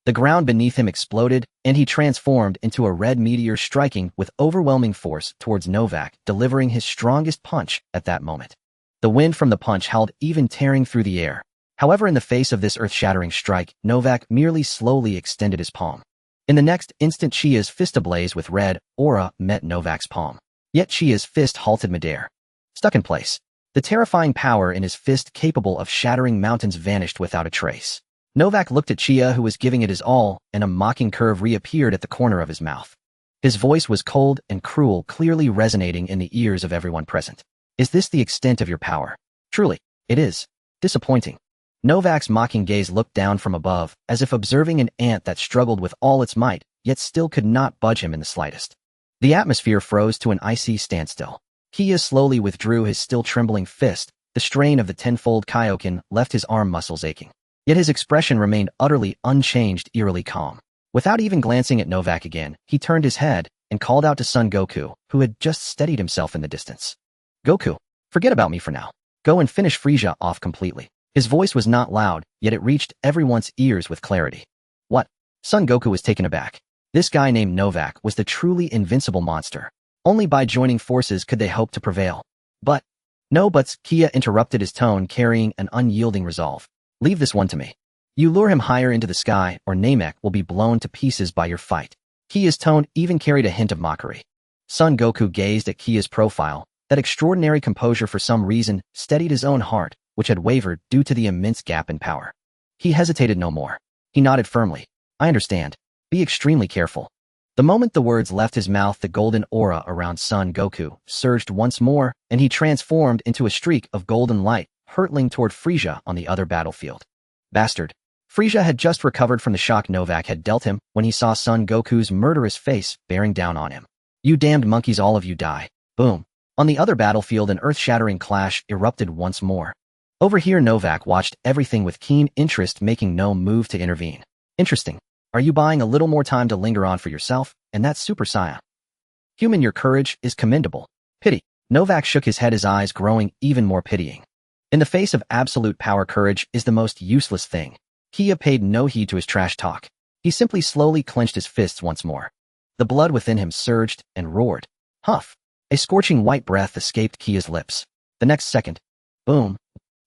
The ground beneath him exploded, and he transformed into a red meteor, striking with overwhelming force towards Novak, delivering his strongest punch at that moment. The wind from the punch howled, even tearing through the air. However, in the face of this earth-shattering strike, Novak merely slowly extended his palm. In the next instant, Chia's fist ablaze with red aura met Novak's palm. Yet Chia's fist halted midair. Stuck in place. The terrifying power in his fist capable of shattering mountains vanished without a trace. Novak looked at Chia, who was giving it his all, and a mocking curve reappeared at the corner of his mouth. His voice was cold and cruel, clearly resonating in the ears of everyone present. Is this the extent of your power? Truly, it is. Disappointing. Novak's mocking gaze looked down from above, as if observing an ant that struggled with all its might, yet still could not budge him in the slightest. The atmosphere froze to an icy standstill. Chia slowly withdrew his still trembling fist. The strain of the tenfold Kaioken left his arm muscles aching. Yet his expression remained utterly unchanged, eerily calm. Without even glancing at Novak again, he turned his head and called out to Son Goku, who had just steadied himself in the distance. Goku, forget about me for now. Go and finish Frieza off completely. His voice was not loud, yet it reached everyone's ears with clarity. What? Son Goku was taken aback. This guy named Novak was the truly invincible monster. Only by joining forces could they hope to prevail. But, no buts, Kia interrupted, his tone carrying an unyielding resolve. Leave this one to me. You lure him higher into the sky, or Namek will be blown to pieces by your fight. Kia's tone even carried a hint of mockery. Son Goku gazed at Kia's profile. That extraordinary composure for some reason steadied his own heart, which had wavered due to the immense gap in power. He hesitated no more. He nodded firmly. I understand. Be extremely careful. The moment the words left his mouth, the golden aura around Son Goku surged once more, and he transformed into a streak of golden light, hurtling toward Frieza on the other battlefield. Bastard. Frieza had just recovered from the shock Novak had dealt him when he saw Son Goku's murderous face bearing down on him. You damned monkeys, all of you die. Boom. On the other battlefield, an earth-shattering clash erupted once more. Over here, Novak watched everything with keen interest, making no move to intervene. Interesting. Are you buying a little more time to linger on for yourself? And that's Super Saiyan. Human, your courage is commendable. Pity. Novak shook his head, his eyes growing even more pitying. In the face of absolute power, courage is the most useless thing. Kia paid no heed to his trash talk. He simply slowly clenched his fists once more. The blood within him surged and roared. Huff. A scorching white breath escaped Kia's lips. The next second, boom.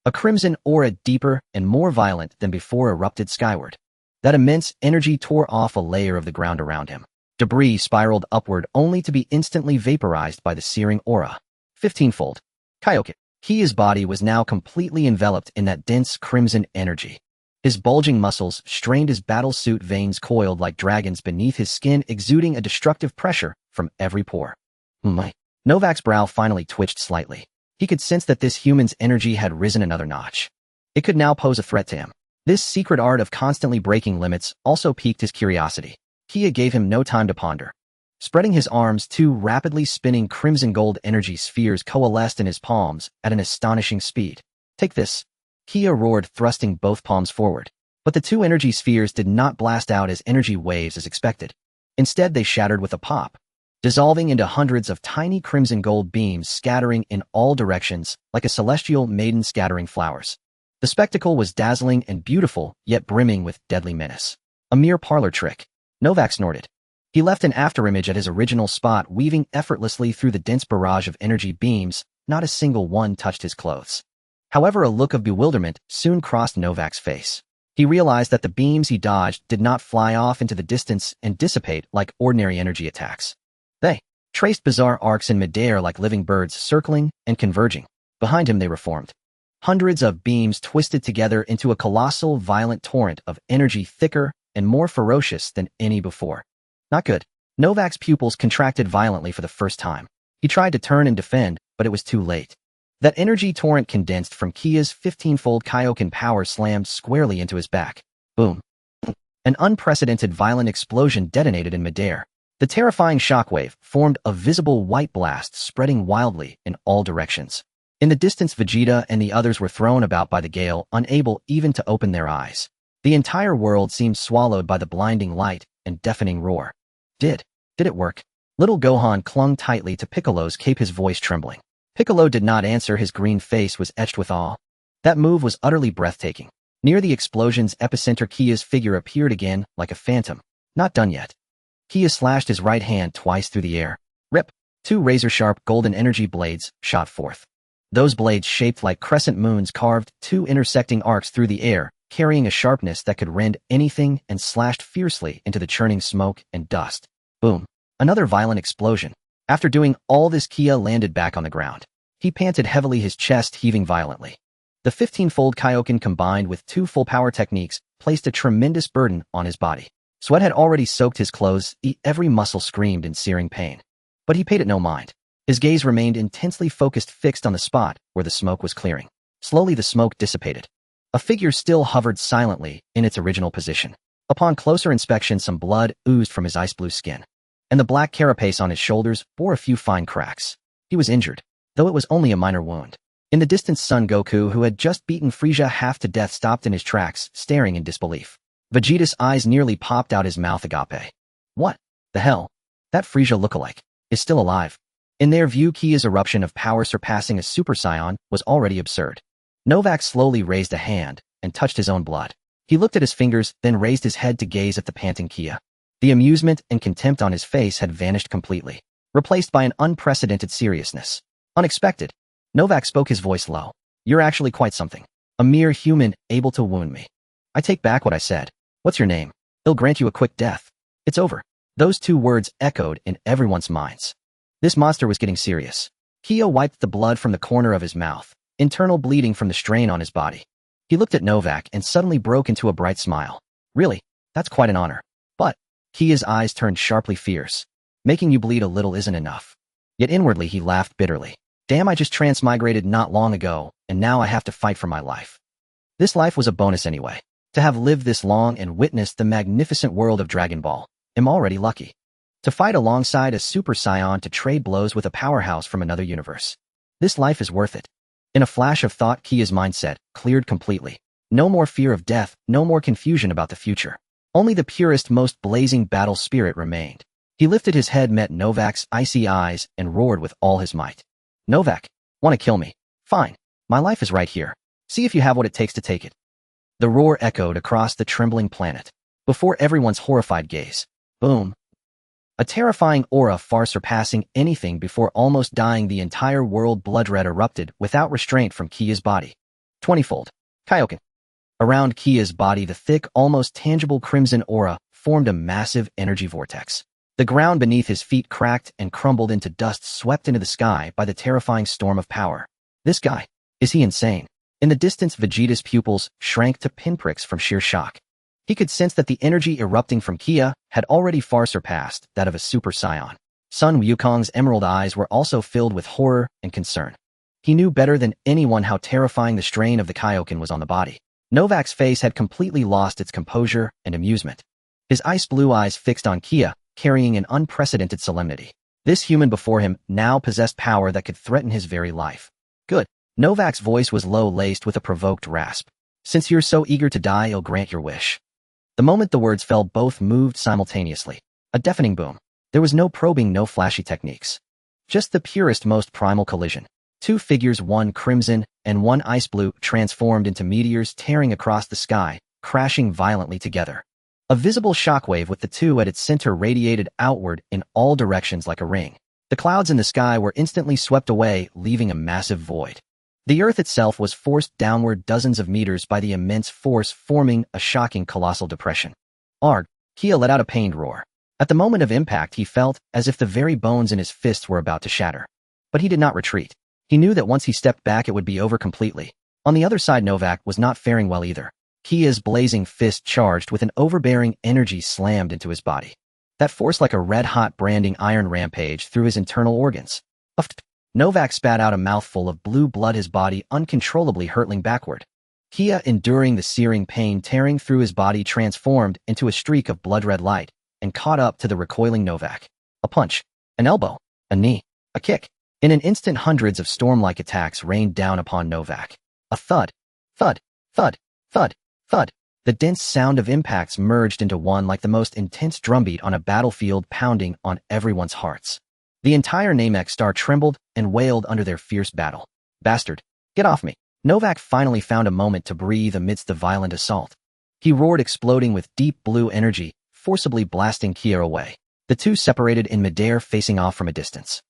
A crimson aura deeper and more violent than before erupted skyward. That immense energy tore off a layer of the ground around him. Debris spiraled upward only to be instantly vaporized by the searing aura. 15-fold. Kaioken. Kia's body was now completely enveloped in that dense crimson energy. His bulging muscles strained, his battle suit veins coiled like dragons beneath his skin, exuding a destructive pressure from every pore. My. Novak's brow finally twitched slightly. He could sense that this human's energy had risen another notch. It could now pose a threat to him. This secret art of constantly breaking limits also piqued his curiosity. Kia gave him no time to ponder. Spreading his arms, two rapidly spinning crimson gold energy spheres coalesced in his palms at an astonishing speed. Take this. Kia roared, thrusting both palms forward. But the two energy spheres did not blast out as energy waves as expected. Instead, they shattered with a pop, dissolving into hundreds of tiny crimson gold beams scattering in all directions like a celestial maiden scattering flowers. The spectacle was dazzling and beautiful, yet brimming with deadly menace. A mere parlor trick. Novak snorted. He left an afterimage at his original spot, weaving effortlessly through the dense barrage of energy beams. Not a single one touched his clothes. However, a look of bewilderment soon crossed Novak's face. He realized that the beams he dodged did not fly off into the distance and dissipate like ordinary energy attacks. They traced bizarre arcs in midair like living birds, circling and converging. Behind him they reformed. Hundreds of beams twisted together into a colossal, violent torrent of energy, thicker and more ferocious than any before. Not good. Novak's pupils contracted violently for the first time. He tried to turn and defend, but it was too late. That energy torrent condensed from Kia's 15-fold Kaioken power slammed squarely into his back. Boom. An unprecedented violent explosion detonated in midair. The terrifying shockwave formed a visible white blast spreading wildly in all directions. In the distance, Vegeta and the others were thrown about by the gale, unable even to open their eyes. The entire world seemed swallowed by the blinding light and deafening roar. Did it work? Little Gohan clung tightly to Piccolo's cape, his voice trembling. Piccolo did not answer. His green face was etched with awe. That move was utterly breathtaking. Near the explosion's epicenter, Kia's figure appeared again like a phantom. Not done yet. Kia slashed his right hand twice through the air. Rip! Two razor-sharp golden energy blades shot forth. Those blades, shaped like crescent moons, carved two intersecting arcs through the air, carrying a sharpness that could rend anything, and slashed fiercely into the churning smoke and dust. Boom. Another violent explosion. After doing all this, Kia landed back on the ground. He panted heavily, his chest heaving violently. The 15-fold Kaioken combined with two full power techniques placed a tremendous burden on his body. Sweat had already soaked his clothes, every muscle screamed in searing pain. But he paid it no mind. His gaze remained intensely focused, fixed on the spot where the smoke was clearing. Slowly the smoke dissipated. A figure still hovered silently in its original position. Upon closer inspection, some blood oozed from his ice-blue skin, and the black carapace on his shoulders bore a few fine cracks. He was injured, though it was only a minor wound. In the distance, Son Goku, who had just beaten Frieza half to death, stopped in his tracks, staring in disbelief. Vegeta's eyes nearly popped out his mouth. Agape. What the hell? That Frieza lookalike is still alive. In their view, Kia's eruption of power surpassing a Super Saiyan was already absurd. Novak slowly raised a hand and touched his own blood. He looked at his fingers, then raised his head to gaze at the panting Kia. The amusement and contempt on his face had vanished completely, replaced by an unprecedented seriousness. Unexpected. Novak spoke, his voice low. You're actually quite something. A mere human, able to wound me. I take back what I said. What's your name? He'll grant you a quick death. It's over. Those two words echoed in everyone's minds. This monster was getting serious. Kia wiped the blood from the corner of his mouth, internal bleeding from the strain on his body. He looked at Novak and suddenly broke into a bright smile. Really? That's quite an honor. But Kia's eyes turned sharply fierce. Making you bleed a little isn't enough. Yet inwardly he laughed bitterly. Damn, I just transmigrated not long ago, and now I have to fight for my life. This life was a bonus anyway. To have lived this long and witnessed the magnificent world of Dragon Ball, I'm already lucky. To fight alongside a Super Saiyan, to trade blows with a powerhouse from another universe. This life is worth it. In a flash of thought, Kia's mindset cleared completely. No more fear of death, no more confusion about the future. Only the purest, most blazing battle spirit remained. He lifted his head, met Novak's icy eyes, and roared with all his might. Novak, want to kill me? Fine. My life is right here. See if you have what it takes to take it. The roar echoed across the trembling planet. Before everyone's horrified gaze. Boom. A terrifying aura far surpassing anything before, almost dying the entire world. Blood red erupted without restraint from Kia's body. 20-fold. Kaioken. Around Kia's body, the thick, almost tangible crimson aura formed a massive energy vortex. The ground beneath his feet cracked and crumbled into dust, swept into the sky by the terrifying storm of power. This guy. Is he insane? In the distance, Vegeta's pupils shrank to pinpricks from sheer shock. He could sense that the energy erupting from Kia had already far surpassed that of a Super Saiyan. Sun Wukong's emerald eyes were also filled with horror and concern. He knew better than anyone how terrifying the strain of the Kaioken was on the body. Novak's face had completely lost its composure and amusement. His ice-blue eyes fixed on Kia, carrying an unprecedented solemnity. This human before him now possessed power that could threaten his very life. Good. Novak's voice was low, laced with a provoked rasp. Since you're so eager to die, I'll grant your wish. The moment the words fell, both moved simultaneously. A deafening boom. There was no probing, no flashy techniques. Just the purest, most primal collision. Two figures, one crimson and one ice blue, transformed into meteors tearing across the sky, crashing violently together. A visible shockwave with the two at its center radiated outward in all directions like a ring. The clouds in the sky were instantly swept away, leaving a massive void. The earth itself was forced downward dozens of meters by the immense force, forming a shocking colossal depression. Arg! Kia let out a pained roar. At the moment of impact, he felt as if the very bones in his fists were about to shatter. But he did not retreat. He knew that once he stepped back, it would be over completely. On the other side, Novak was not faring well either. Kia's blazing fist charged with an overbearing energy slammed into his body. That force like a red-hot branding iron rampaged through his internal organs. Novak spat out a mouthful of blue blood, his body uncontrollably hurtling backward. Kia, enduring the searing pain tearing through his body, transformed into a streak of blood-red light and caught up to the recoiling Novak. A punch, an elbow, a knee, a kick. In an instant, hundreds of storm-like attacks rained down upon Novak. A thud, thud, thud, thud, thud. The dense sound of impacts merged into one like the most intense drumbeat on a battlefield, pounding on everyone's hearts. The entire Namek star trembled and wailed under their fierce battle. Bastard, get off me. Novak finally found a moment to breathe amidst the violent assault. He roared, exploding with deep blue energy, forcibly blasting Kia away. The two separated in midair, facing off from a distance.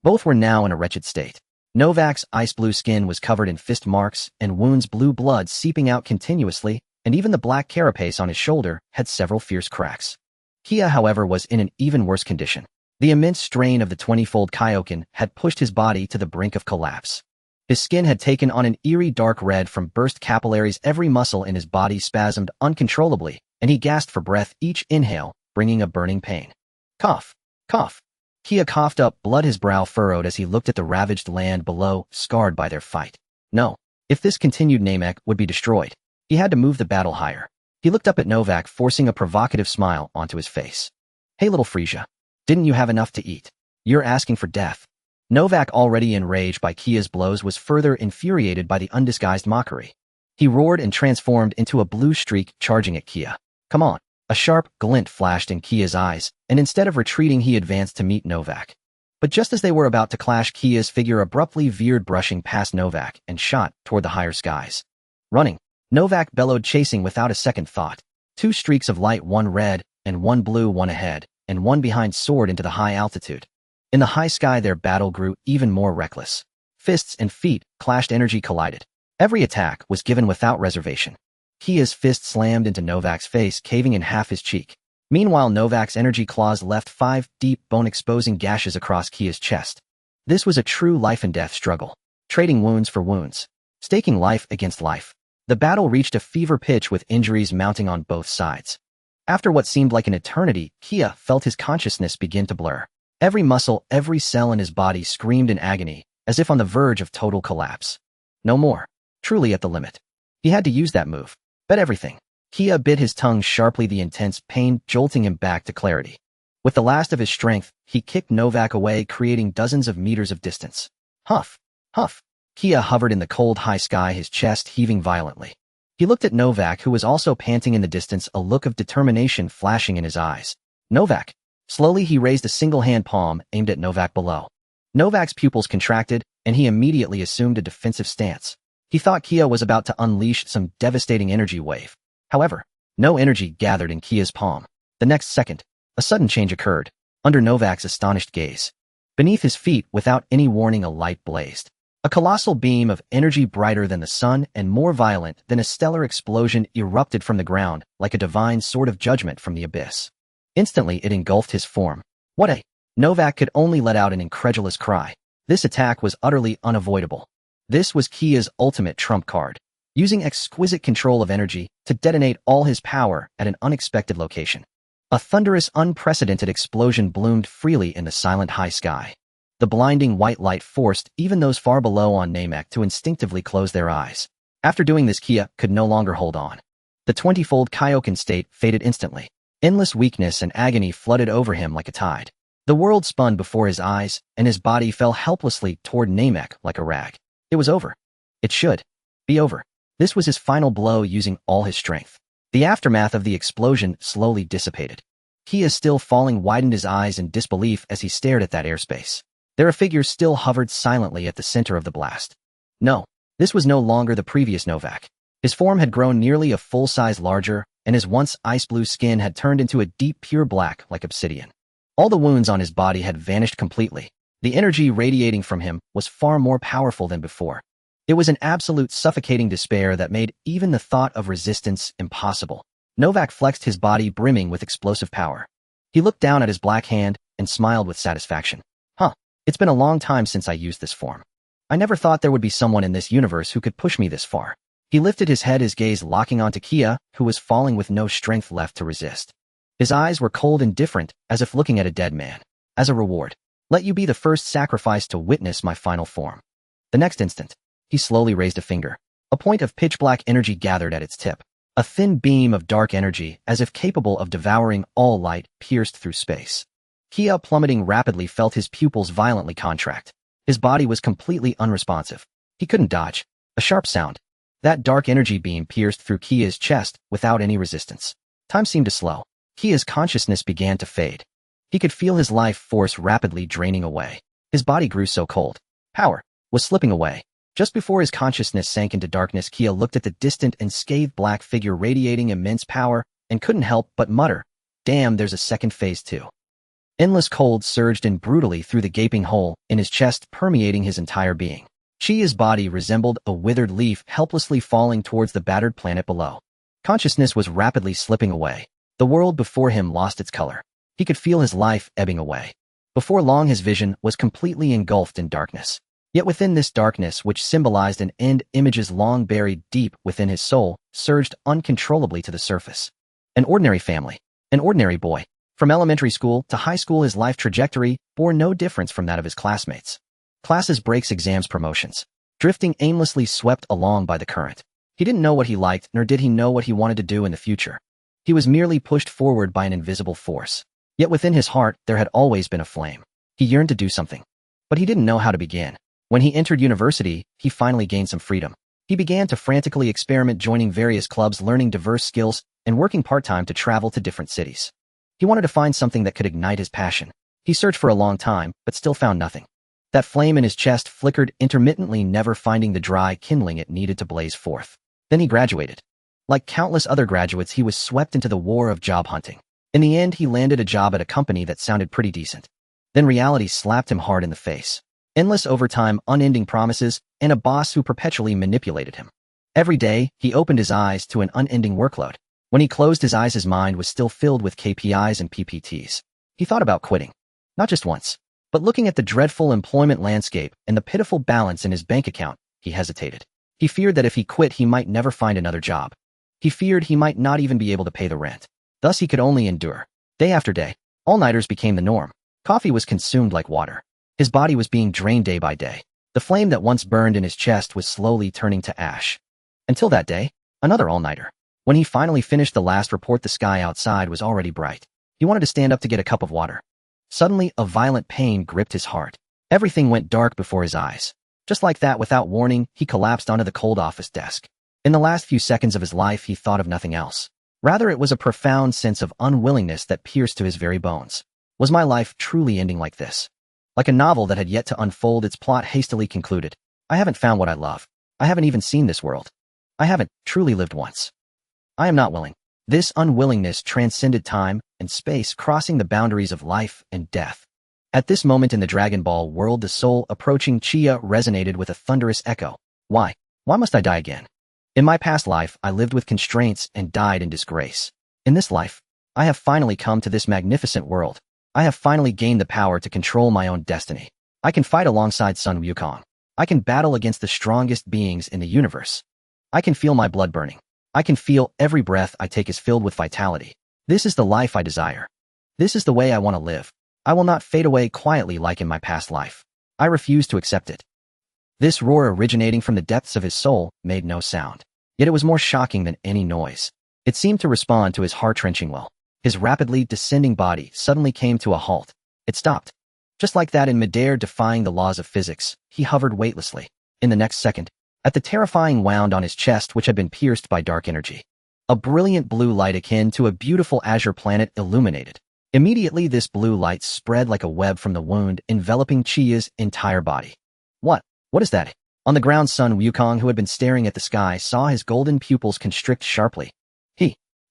Both were now in a wretched state. Novak's ice blue skin was covered in fist marks and wounds, blue blood seeping out continuously, and even the black carapace on his shoulder had several fierce cracks. Kia, however, was in an even worse condition. The immense strain of the 20-fold Kaioken had pushed his body to the brink of collapse. His skin had taken on an eerie dark red from burst capillaries, every muscle in his body spasmed uncontrollably, and he gasped for breath each inhale, bringing a burning pain. Cough, cough. Kia coughed up blood, his brow furrowed as he looked at the ravaged land below, scarred by their fight. No. If this continued, Namek would be destroyed. He had to move the battle higher. He looked up at Novak, forcing a provocative smile onto his face. Hey, little Frisia. Didn't you have enough to eat? You're asking for death. Novak, already enraged by Kia's blows, was further infuriated by the undisguised mockery. He roared and transformed into a blue streak, charging at Kia. Come on. A sharp glint flashed in Kia's eyes, and instead of retreating, he advanced to meet Novak. But just as they were about to clash, Kia's figure abruptly veered, brushing past Novak, and shot toward the higher skies. Running, Novak bellowed, chasing without a second thought. Two streaks of light, one red and one blue, one ahead and one behind, soared into the high altitude. In the high sky, their battle grew even more reckless. Fists and feet clashed, energy collided. Every attack was given without reservation. Kia's fist slammed into Novak's face, caving in half his cheek. Meanwhile, Novak's energy claws left 5 deep, bone-exposing gashes across Kia's chest. This was a true life-and-death struggle, trading wounds for wounds, staking life against life. The battle reached a fever pitch, with injuries mounting on both sides. After what seemed like an eternity, Kia felt his consciousness begin to blur. Every muscle, every cell in his body screamed in agony, as if on the verge of total collapse. No more. Truly at the limit. He had to use that move. Bet everything. Kia bit his tongue sharply, the intense pain jolting him back to clarity. With the last of his strength, he kicked Novak away, creating dozens of meters of distance. Huff, huff. Kia hovered in the cold high sky, his chest heaving violently. He looked at Novak, who was also panting in the distance, a look of determination flashing in his eyes. Novak. Slowly, he raised a single hand palm, aimed at Novak below. Novak's pupils contracted, and he immediately assumed a defensive stance. He thought Kia was about to unleash some devastating energy wave. However, no energy gathered in Kia's palm. The next second, a sudden change occurred, under Novak's astonished gaze. Beneath his feet, without any warning, a light blazed. A colossal beam of energy, brighter than the sun and more violent than a stellar explosion, erupted from the ground like a divine sword of judgment from the abyss. Instantly, it engulfed his form. What a... Novak could only let out an incredulous cry. This attack was utterly unavoidable. This was Kia's ultimate trump card, using exquisite control of energy to detonate all his power at an unexpected location. A thunderous, unprecedented explosion bloomed freely in the silent high sky. The blinding white light forced even those far below on Namek to instinctively close their eyes. After doing this, Kia could no longer hold on. The 20-fold Kaioken state faded instantly. Endless weakness and agony flooded over him like a tide. The world spun before his eyes, and his body fell helplessly toward Namek like a rag. It was over. It should be over. This was his final blow using all his strength. The aftermath of the explosion slowly dissipated. Kia, still falling, widened his eyes in disbelief as he stared at that airspace. There a figure still hovered silently at the center of the blast. No, this was no longer the previous Novak. His form had grown nearly a full size larger, and his once ice-blue skin had turned into a deep pure black like obsidian. All the wounds on his body had vanished completely. The energy radiating from him was far more powerful than before. It was an absolute suffocating despair that made even the thought of resistance impossible. Novak flexed his body, brimming with explosive power. He looked down at his black hand and smiled with satisfaction. It's been a long time since I used this form. I never thought there would be someone in this universe who could push me this far. He lifted his head, his gaze locking onto Kia, who was falling with no strength left to resist. His eyes were cold and different, as if looking at a dead man. As a reward, let you be the first sacrifice to witness my final form. The next instant, he slowly raised a finger. A point of pitch-black energy gathered at its tip. A thin beam of dark energy, as if capable of devouring all light, pierced through space. Kia, plummeting rapidly, felt his pupils violently contract. His body was completely unresponsive. He couldn't dodge. A sharp sound. That dark energy beam pierced through Kia's chest without any resistance. Time seemed to slow. Kia's consciousness began to fade. He could feel his life force rapidly draining away. His body grew so cold. Power was slipping away. Just before his consciousness sank into darkness, Kia looked at the distant and scathed black figure radiating immense power and couldn't help but mutter, "Damn, there's a second phase too." Endless cold surged in brutally through the gaping hole in his chest, permeating his entire being. Chia's body resembled a withered leaf helplessly falling towards the battered planet below. Consciousness was rapidly slipping away. The world before him lost its color. He could feel his life ebbing away. Before long, his vision was completely engulfed in darkness. Yet within this darkness, which symbolized an end, images long buried deep within his soul surged uncontrollably to the surface. An ordinary family. An ordinary boy. From elementary school to high school, his life trajectory bore no difference from that of his classmates. Classes, breaks, exams, promotions. Drifting aimlessly, swept along by the current. He didn't know what he liked, nor did he know what he wanted to do in the future. He was merely pushed forward by an invisible force. Yet within his heart, there had always been a flame. He yearned to do something. But he didn't know how to begin. When he entered university, he finally gained some freedom. He began to frantically experiment, joining various clubs, learning diverse skills, and working part-time to travel to different cities. He wanted to find something that could ignite his passion. He searched for a long time, but still found nothing. That flame in his chest flickered intermittently, never finding the dry kindling it needed to blaze forth. Then he graduated. Like countless other graduates, he was swept into the war of job hunting. In the end, he landed a job at a company that sounded pretty decent. Then reality slapped him hard in the face. Endless overtime, unending promises, and a boss who perpetually manipulated him. Every day, he opened his eyes to an unending workload. When he closed his eyes, his mind was still filled with KPIs and PPTs. He thought about quitting. Not just once. But looking at the dreadful employment landscape and the pitiful balance in his bank account, he hesitated. He feared that if he quit, he might never find another job. He feared he might not even be able to pay the rent. Thus, he could only endure. Day after day, all-nighters became the norm. Coffee was consumed like water. His body was being drained day by day. The flame that once burned in his chest was slowly turning to ash. Until that day, another all-nighter. When he finally finished the last report, the sky outside was already bright. He wanted to stand up to get a cup of water. Suddenly, a violent pain gripped his heart. Everything went dark before his eyes. Just like that, without warning, he collapsed onto the cold office desk. In the last few seconds of his life, he thought of nothing else. Rather, it was a profound sense of unwillingness that pierced to his very bones. Was my life truly ending like this? Like a novel that had yet to unfold, its plot hastily concluded. I haven't found what I love. I haven't even seen this world. I haven't truly lived once. I am not willing. This unwillingness transcended time and space, crossing the boundaries of life and death. At this moment in the Dragon Ball world, the soul approaching Chia resonated with a thunderous echo. Why? Why must I die again? In my past life, I lived with constraints and died in disgrace. In this life, I have finally come to this magnificent world. I have finally gained the power to control my own destiny. I can fight alongside Sun Wukong. I can battle against the strongest beings in the universe. I can feel my blood burning. I can feel every breath I take is filled with vitality. This is the life I desire. This is the way I want to live. I will not fade away quietly like in my past life. I refuse to accept it. This roar, originating from the depths of his soul, made no sound. Yet it was more shocking than any noise. It seemed to respond to his heart-wrenching will. His rapidly descending body suddenly came to a halt. It stopped. Just like that, in midair, defying the laws of physics, he hovered weightlessly. In the next second, at the terrifying wound on his chest which had been pierced by dark energy. A brilliant blue light akin to a beautiful azure planet illuminated. Immediately this blue light spread like a web from the wound, enveloping Chia's entire body. What is that? On the ground, Sun Wukong, who had been staring at the sky, saw his golden pupils constrict sharply.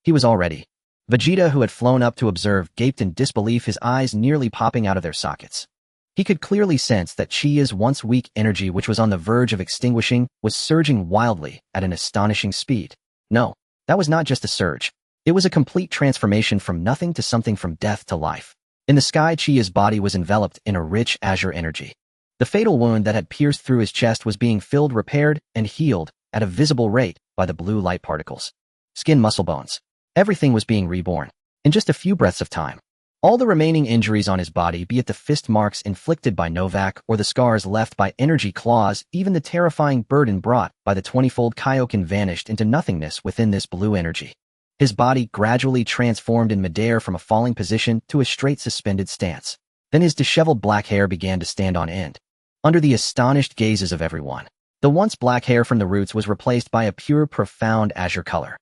He was already. Vegeta, who had flown up to observe, gaped in disbelief, his eyes nearly popping out of their sockets. He could clearly sense that Chia's once weak energy, which was on the verge of extinguishing, was surging wildly at an astonishing speed. No, that was not just a surge. It was a complete transformation from nothing to something, from death to life. In the sky, Chia's body was enveloped in a rich azure energy. The fatal wound that had pierced through his chest was being filled, repaired, and healed at a visible rate by the blue light particles. Skin, muscle, bones. Everything was being reborn in just a few breaths of time. All the remaining injuries on his body, be it the fist marks inflicted by Novak or the scars left by energy claws, even the terrifying burden brought by the 20-fold Kaioken, vanished into nothingness within this blue energy. His body gradually transformed in midair from a falling position to a straight suspended stance. Then his disheveled black hair began to stand on end. Under the astonished gazes of everyone, the once black hair from the roots was replaced by a pure, profound azure color.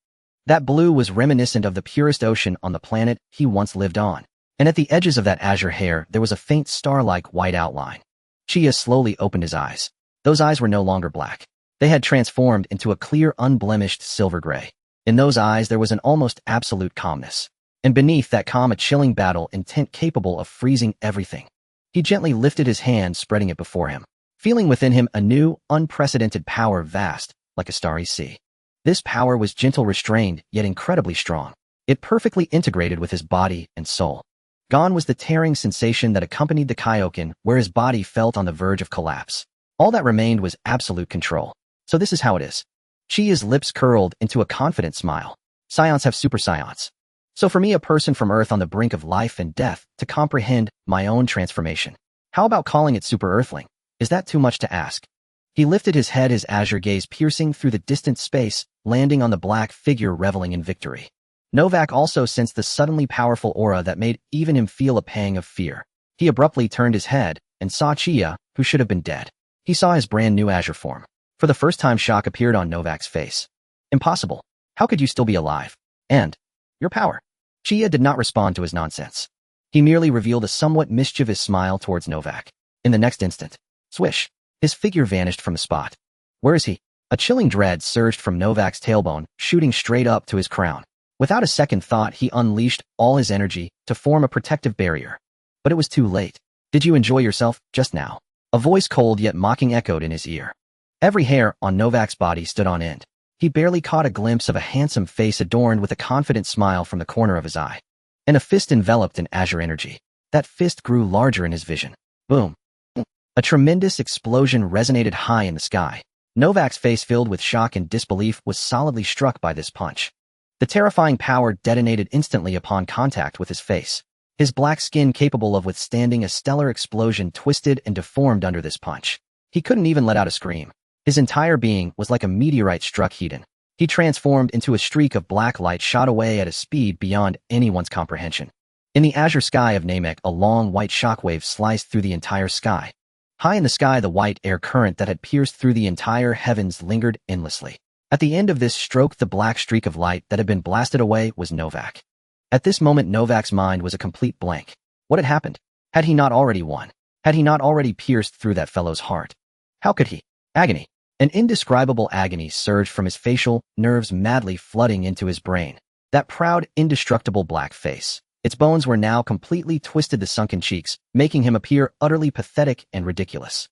That blue was reminiscent of the purest ocean on the planet he once lived on, and at the edges of that azure hair there was a faint star-like white outline. Chia slowly opened his eyes. Those eyes were no longer black. They had transformed into a clear, unblemished silver gray. In those eyes there was an almost absolute calmness, and beneath that calm a chilling battle intent capable of freezing everything. He gently lifted his hand, spreading it before him, feeling within him a new, unprecedented power, vast, like a starry sea. This power was gentle, restrained, yet incredibly strong. It perfectly integrated with his body and soul. Gone was the tearing sensation that accompanied the Kaioken, where his body felt on the verge of collapse. All that remained was absolute control. So this is how it is. Chia's lips curled into a confident smile. Scions have super scions. So for me, a person from Earth on the brink of life and death, to comprehend my own transformation. How about calling it Super Earthling? Is that too much to ask? He lifted his head, his azure gaze piercing through the distant space, landing on the black figure reveling in victory. Novak also sensed the suddenly powerful aura that made even him feel a pang of fear. He abruptly turned his head and saw Chia, who should have been dead. He saw his brand new azure form. For the first time, shock appeared on Novak's face. Impossible. How could you still be alive? And your power. Chia did not respond to his nonsense. He merely revealed a somewhat mischievous smile towards Novak. In the next instant, swish, his figure vanished from the spot. Where is he? A chilling dread surged from Novak's tailbone, shooting straight up to his crown. Without a second thought, he unleashed all his energy to form a protective barrier. But it was too late. Did you enjoy yourself just now? A voice cold yet mocking echoed in his ear. Every hair on Novak's body stood on end. He barely caught a glimpse of a handsome face adorned with a confident smile from the corner of his eye. And a fist enveloped in azure energy. That fist grew larger in his vision. Boom. A tremendous explosion resonated high in the sky. Novak's face, filled with shock and disbelief, was solidly struck by this punch. The terrifying power detonated instantly upon contact with his face. His black skin, capable of withstanding a stellar explosion, twisted and deformed under this punch. He couldn't even let out a scream. His entire being was like a meteorite struck Hedon. He transformed into a streak of black light, shot away at a speed beyond anyone's comprehension. In the azure sky of Namek, a long white shockwave sliced through the entire sky. High in the sky, the white air current that had pierced through the entire heavens lingered endlessly. At the end of this stroke, the black streak of light that had been blasted away was Novak. At this moment, Novak's mind was a complete blank. What had happened? Had he not already won? Had he not already pierced through that fellow's heart? How could he? Agony. An indescribable agony surged from his facial nerves, madly flooding into his brain. That proud, indestructible black face. Its bones were now completely twisted, the sunken cheeks, making him appear utterly pathetic and ridiculous.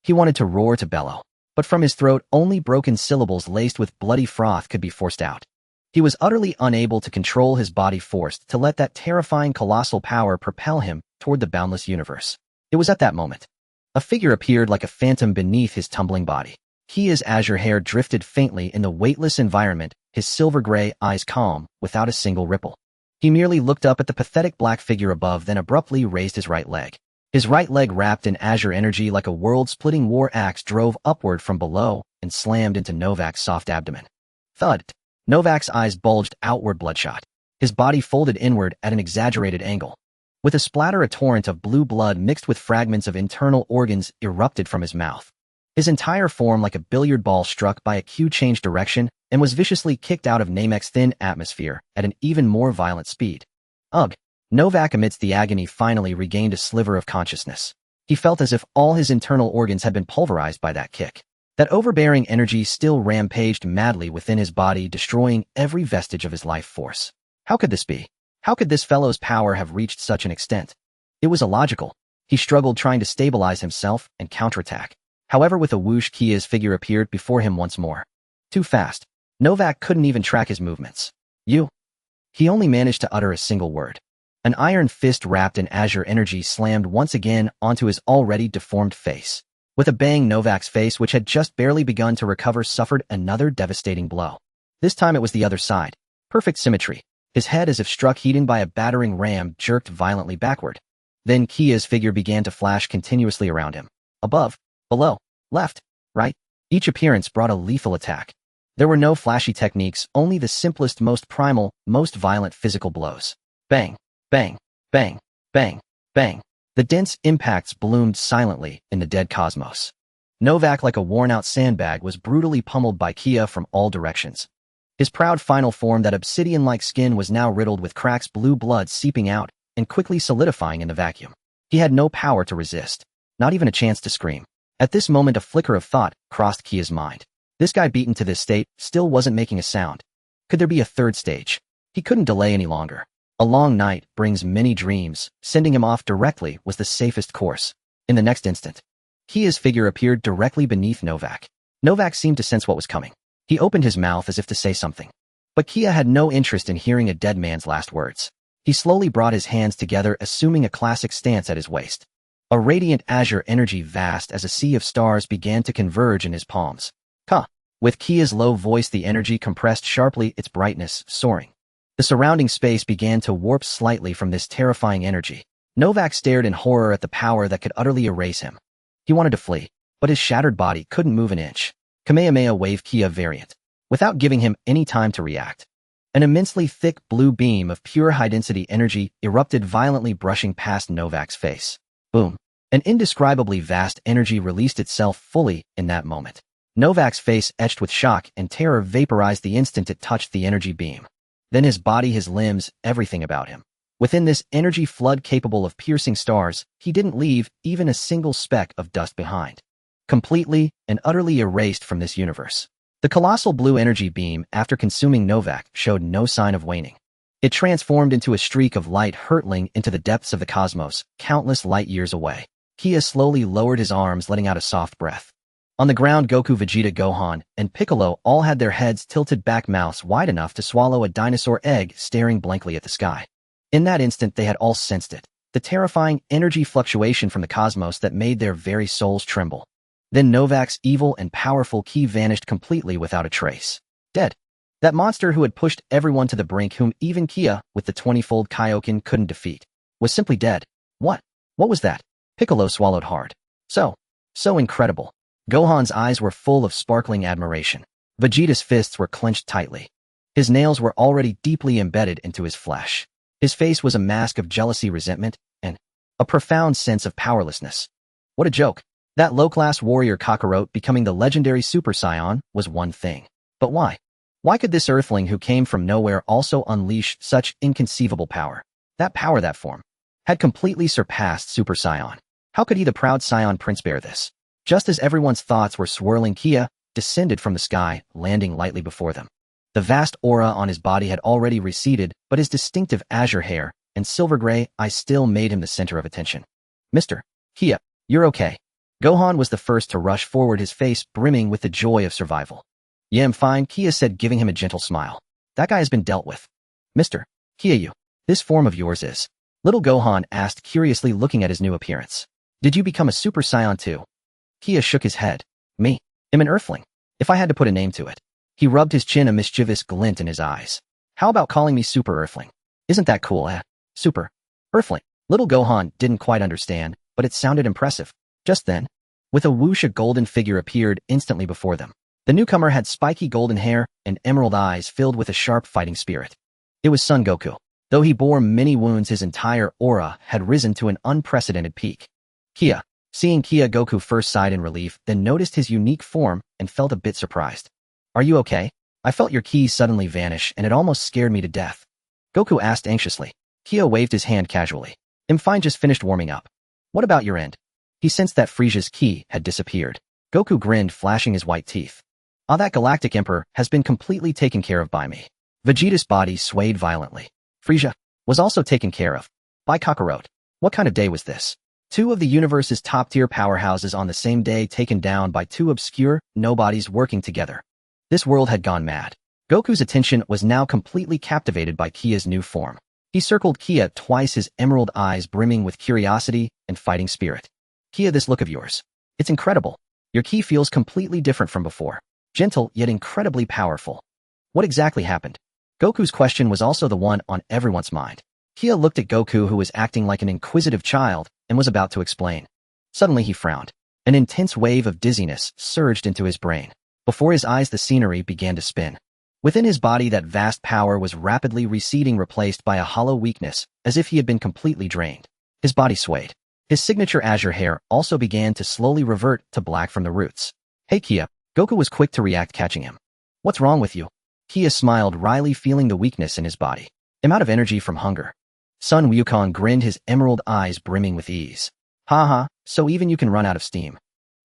He wanted to roar, to bellow. But from his throat, only broken syllables laced with bloody froth could be forced out. He was utterly unable to control his body, forced to let that terrifying colossal power propel him toward the boundless universe. It was at that moment. A figure appeared like a phantom beneath his tumbling body. His azure hair drifted faintly in the weightless environment, his silver-gray eyes calm, without a single ripple. He merely looked up at the pathetic black figure above, then abruptly raised his right leg. His right leg, wrapped in azure energy like a world-splitting war axe, drove upward from below and slammed into Novak's soft abdomen. Thud. Novak's eyes bulged outward, bloodshot. His body folded inward at an exaggerated angle. With a splatter, a torrent of blue blood mixed with fragments of internal organs erupted from his mouth. His entire form like a billiard ball struck by a cue changed direction and was viciously kicked out of Namek's thin atmosphere at an even more violent speed. Ugh! Novak amidst the agony finally regained a sliver of consciousness. He felt as if all his internal organs had been pulverized by that kick. That overbearing energy still rampaged madly within his body, destroying every vestige of his life force. How could this be? How could this fellow's power have reached such an extent? It was illogical. He struggled trying to stabilize himself and counterattack. However, with a whoosh, Kia's figure appeared before him once more. Too fast. Novak couldn't even track his movements. You. He only managed to utter a single word. An iron fist wrapped in azure energy slammed once again onto his already deformed face. With a bang, Novak's face, which had just barely begun to recover, suffered another devastating blow. This time it was the other side. Perfect symmetry. His head, as if struck heating by a battering ram, jerked violently backward. Then Kia's figure began to flash continuously around him. Above, below, left, right. Each appearance brought a lethal attack. There were no flashy techniques, only the simplest, most primal, most violent physical blows. Bang, bang, bang, bang, bang. The dense impacts bloomed silently in the dead cosmos. Novak, like a worn-out sandbag, was brutally pummeled by Kia from all directions. His proud final form, that obsidian-like skin, was now riddled with cracks, blue blood seeping out and quickly solidifying in the vacuum. He had no power to resist, not even a chance to scream. At this moment, a flicker of thought crossed Kia's mind. This guy, beaten to this state, still wasn't making a sound. Could there be a third stage? He couldn't delay any longer. A long night brings many dreams. Sending him off directly was the safest course. In the next instant, Kia's figure appeared directly beneath Novak. Novak seemed to sense what was coming. He opened his mouth as if to say something. But Kia had no interest in hearing a dead man's last words. He slowly brought his hands together, assuming a classic stance at his waist. A radiant azure energy vast as a sea of stars began to converge in his palms. With Kia's low voice, the energy compressed sharply, its brightness soaring. The surrounding space began to warp slightly from this terrifying energy. Novak stared in horror at the power that could utterly erase him. He wanted to flee, but his shattered body couldn't move an inch. Kamehameha wave Kia variant. Without giving him any time to react, an immensely thick blue beam of pure high-density energy erupted violently, brushing past Novak's face. Boom. An indescribably vast energy released itself fully in that moment. Novak's face, etched with shock and terror, vaporized the instant it touched the energy beam. Then his body, his limbs, everything about him. Within this energy flood capable of piercing stars, he didn't leave even a single speck of dust behind. Completely and utterly erased from this universe. The colossal blue energy beam, after consuming Novak, showed no sign of waning. It transformed into a streak of light hurtling into the depths of the cosmos, countless light years away. Kia slowly lowered his arms, letting out a soft breath. On the ground, Goku, Vegeta, Gohan, and Piccolo all had their heads tilted back, mouths wide enough to swallow a dinosaur egg, staring blankly at the sky. In that instant, they had all sensed it, the terrifying energy fluctuation from the cosmos that made their very souls tremble. Then Novak's evil and powerful ki vanished completely without a trace. Dead. That monster who had pushed everyone to the brink, whom even Kia, with the 20-fold Kaioken, couldn't defeat, was simply dead. What? What was that? Piccolo swallowed hard. So incredible. Gohan's eyes were full of sparkling admiration. Vegeta's fists were clenched tightly. His nails were already deeply embedded into his flesh. His face was a mask of jealousy, resentment, and a profound sense of powerlessness. What a joke. That low-class warrior Kakarot becoming the legendary Super Saiyan was one thing. But why? Why could this Earthling who came from nowhere also unleash such inconceivable power? That power, that form, had completely surpassed Super Saiyan. How could he, the proud Saiyan prince, bear this? Just as everyone's thoughts were swirling, Kia descended from the sky, landing lightly before them. The vast aura on his body had already receded, but his distinctive azure hair and silver-gray eyes still made him the center of attention. Mr. Kia, you're okay. Gohan was the first to rush forward, his face brimming with the joy of survival. Yeah, I'm fine, Kia said, giving him a gentle smile. That guy has been dealt with. Mr. Kia, this form of yours is? Little Gohan asked curiously, looking at his new appearance. Did you become a Super Saiyan too? Kia shook his head. Me? I'm an Earthling, if I had to put a name to it. He rubbed his chin, a mischievous glint in his eyes. How about calling me Super Earthling? Isn't that cool, eh? Super Earthling. Little Gohan didn't quite understand, but it sounded impressive. Just then, with a whoosh, a golden figure appeared instantly before them. The newcomer had spiky golden hair and emerald eyes filled with a sharp fighting spirit. It was Son Goku. Though he bore many wounds, his entire aura had risen to an unprecedented peak. Kia, Seeing Kia, Goku first sighed in relief, then noticed his unique form and felt a bit surprised. Are you okay? I felt your ki suddenly vanish and it almost scared me to death. Goku asked anxiously. Kia waved his hand casually. I'm fine, just finished warming up. What about your end? He sensed that Frisia's ki had disappeared. Goku grinned, flashing his white teeth. That Galactic Emperor has been completely taken care of by me. Vegeta's body swayed violently. Frisia was also taken care of by Kakarot. What kind of day was this? Two of the universe's top-tier powerhouses on the same day taken down by two obscure nobodies working together. This world had gone mad. Goku's attention was now completely captivated by Kia's new form. He circled Kia twice, his emerald eyes brimming with curiosity and fighting spirit. Kia, this look of yours. It's incredible. Your ki feels completely different from before. Gentle, yet incredibly powerful. What exactly happened? Goku's question was also the one on everyone's mind. Kia looked at Goku, who was acting like an inquisitive child, and was about to explain. Suddenly he frowned. An intense wave of dizziness surged into his brain. Before his eyes the scenery began to spin. Within his body that vast power was rapidly receding, replaced by a hollow weakness, as if he had been completely drained. His body swayed. His signature azure hair also began to slowly revert to black from the roots. Hey Kia, Goku was quick to react, catching him. What's wrong with you? Kia smiled wryly, feeling the weakness in his body. I'm out of energy from hunger. Sun Wukong grinned, his emerald eyes brimming with ease. Haha, so even you can run out of steam.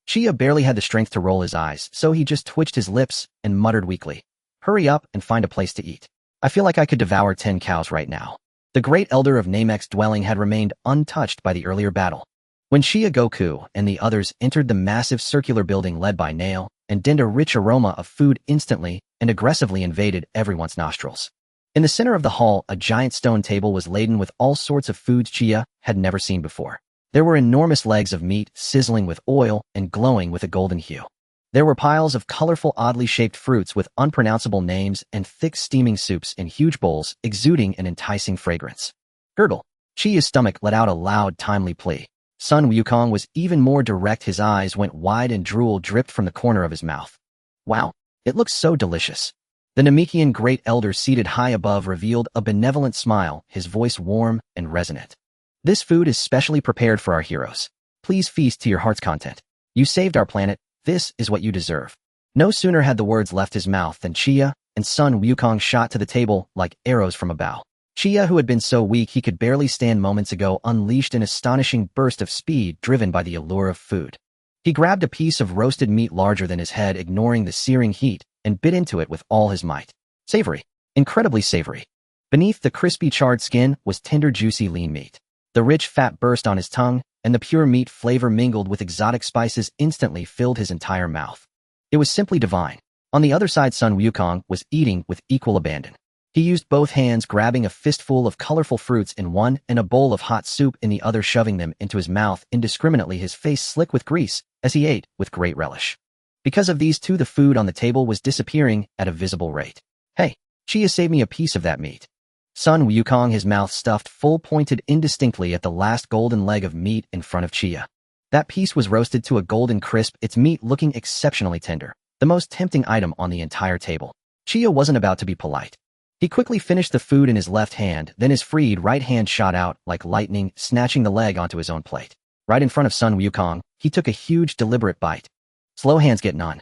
Chia barely had the strength to roll his eyes, so he just twitched his lips and muttered weakly. Hurry up and find a place to eat. I feel like I could devour 10 cows right now. The great elder of Namek's dwelling had remained untouched by the earlier battle. When Shia, Goku, and the others entered the massive circular building led by Nail, and a rich aroma of food instantly and aggressively invaded everyone's nostrils. In the center of the hall, a giant stone table was laden with all sorts of foods Chia had never seen before. There were enormous legs of meat, sizzling with oil and glowing with a golden hue. There were piles of colorful, oddly shaped fruits with unpronounceable names and thick steaming soups in huge bowls, exuding an enticing fragrance. Gurgle. Chia's stomach let out a loud, timely plea. Sun Wukong was even more direct. His eyes went wide and drool dripped from the corner of his mouth. Wow, it looks so delicious. The Namekian great elder seated high above revealed a benevolent smile, his voice warm and resonant. This food is specially prepared for our heroes. Please feast to your heart's content. You saved our planet. This is what you deserve. No sooner had the words left his mouth than Chia and Sun Wukong shot to the table like arrows from a bow. Chia, who had been so weak he could barely stand moments ago, unleashed an astonishing burst of speed driven by the allure of food. He grabbed a piece of roasted meat larger than his head, ignoring the searing heat, and bit into it with all his might. Savory. Incredibly savory. Beneath the crispy charred skin was tender, juicy lean meat. The rich fat burst on his tongue, and the pure meat flavor mingled with exotic spices instantly filled his entire mouth. It was simply divine. On the other side, Sun Wukong was eating with equal abandon. He used both hands, grabbing a fistful of colorful fruits in one and a bowl of hot soup in the other, shoving them into his mouth indiscriminately, his face slick with grease, as he ate with great relish. Because of these two, the food on the table was disappearing at a visible rate. Hey, Chia, save me a piece of that meat. Sun Wukong, his mouth stuffed full, pointed indistinctly at the last golden leg of meat in front of Chia. That piece was roasted to a golden crisp, its meat looking exceptionally tender, the most tempting item on the entire table. Chia wasn't about to be polite. He quickly finished the food in his left hand, then his freed right hand shot out like lightning, snatching the leg onto his own plate. Right in front of Sun Wukong, he took a huge, deliberate bite. Slow hands get none.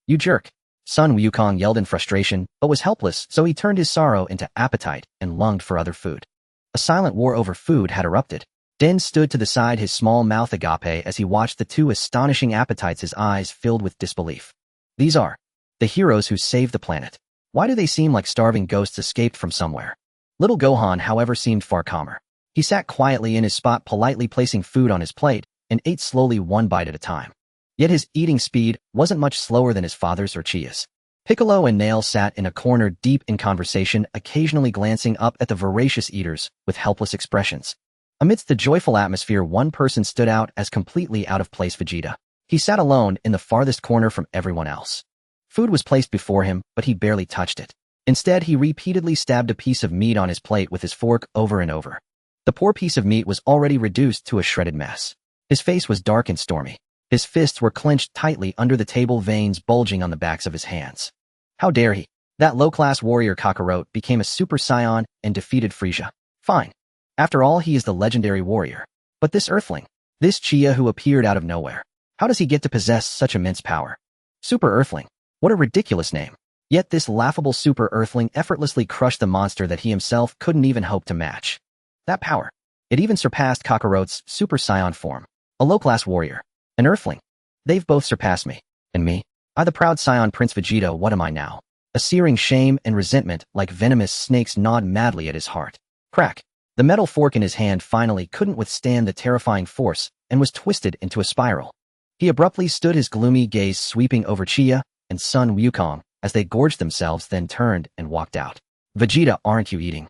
You jerk. Sun Wukong yelled in frustration, but was helpless, so he turned his sorrow into appetite and longed for other food. A silent war over food had erupted. Den stood to the side, his small mouth agape, as he watched the two astonishing appetites, his eyes filled with disbelief. These are the heroes who saved the planet. Why do they seem like starving ghosts escaped from somewhere? Little Gohan, however, seemed far calmer. He sat quietly in his spot, politely placing food on his plate, and ate slowly, one bite at a time. Yet his eating speed wasn't much slower than his father's or Chia's. Piccolo and Nail sat in a corner deep in conversation, occasionally glancing up at the voracious eaters with helpless expressions. Amidst the joyful atmosphere, one person stood out as completely out of place: Vegeta. He sat alone in the farthest corner from everyone else. Food was placed before him, but he barely touched it. Instead, he repeatedly stabbed a piece of meat on his plate with his fork over and over. The poor piece of meat was already reduced to a shredded mess. His face was dark and stormy. His fists were clenched tightly under the table, veins bulging on the backs of his hands. How dare he? That low-class warrior Kakarot became a Super Saiyan and defeated Frisia. Fine. After all, he is the legendary warrior. But this Earthling, This Chia who appeared out of nowhere. How does he get to possess such immense power? Super Earthling. What a ridiculous name. Yet this laughable Super Earthling effortlessly crushed the monster that he himself couldn't even hope to match. That power. It even surpassed Kakarot's Super Saiyan form. A low-class warrior. An Earthling. They've both surpassed me. And me? I the proud Saiyan Prince Vegeta, what am I now? A searing shame and resentment like venomous snakes gnawed madly at his heart. Crack. The metal fork in his hand finally couldn't withstand the terrifying force and was twisted into a spiral. He abruptly stood, his gloomy gaze sweeping over Chia and Sun Wukong as they gorged themselves, then turned and walked out. Vegeta, aren't you eating?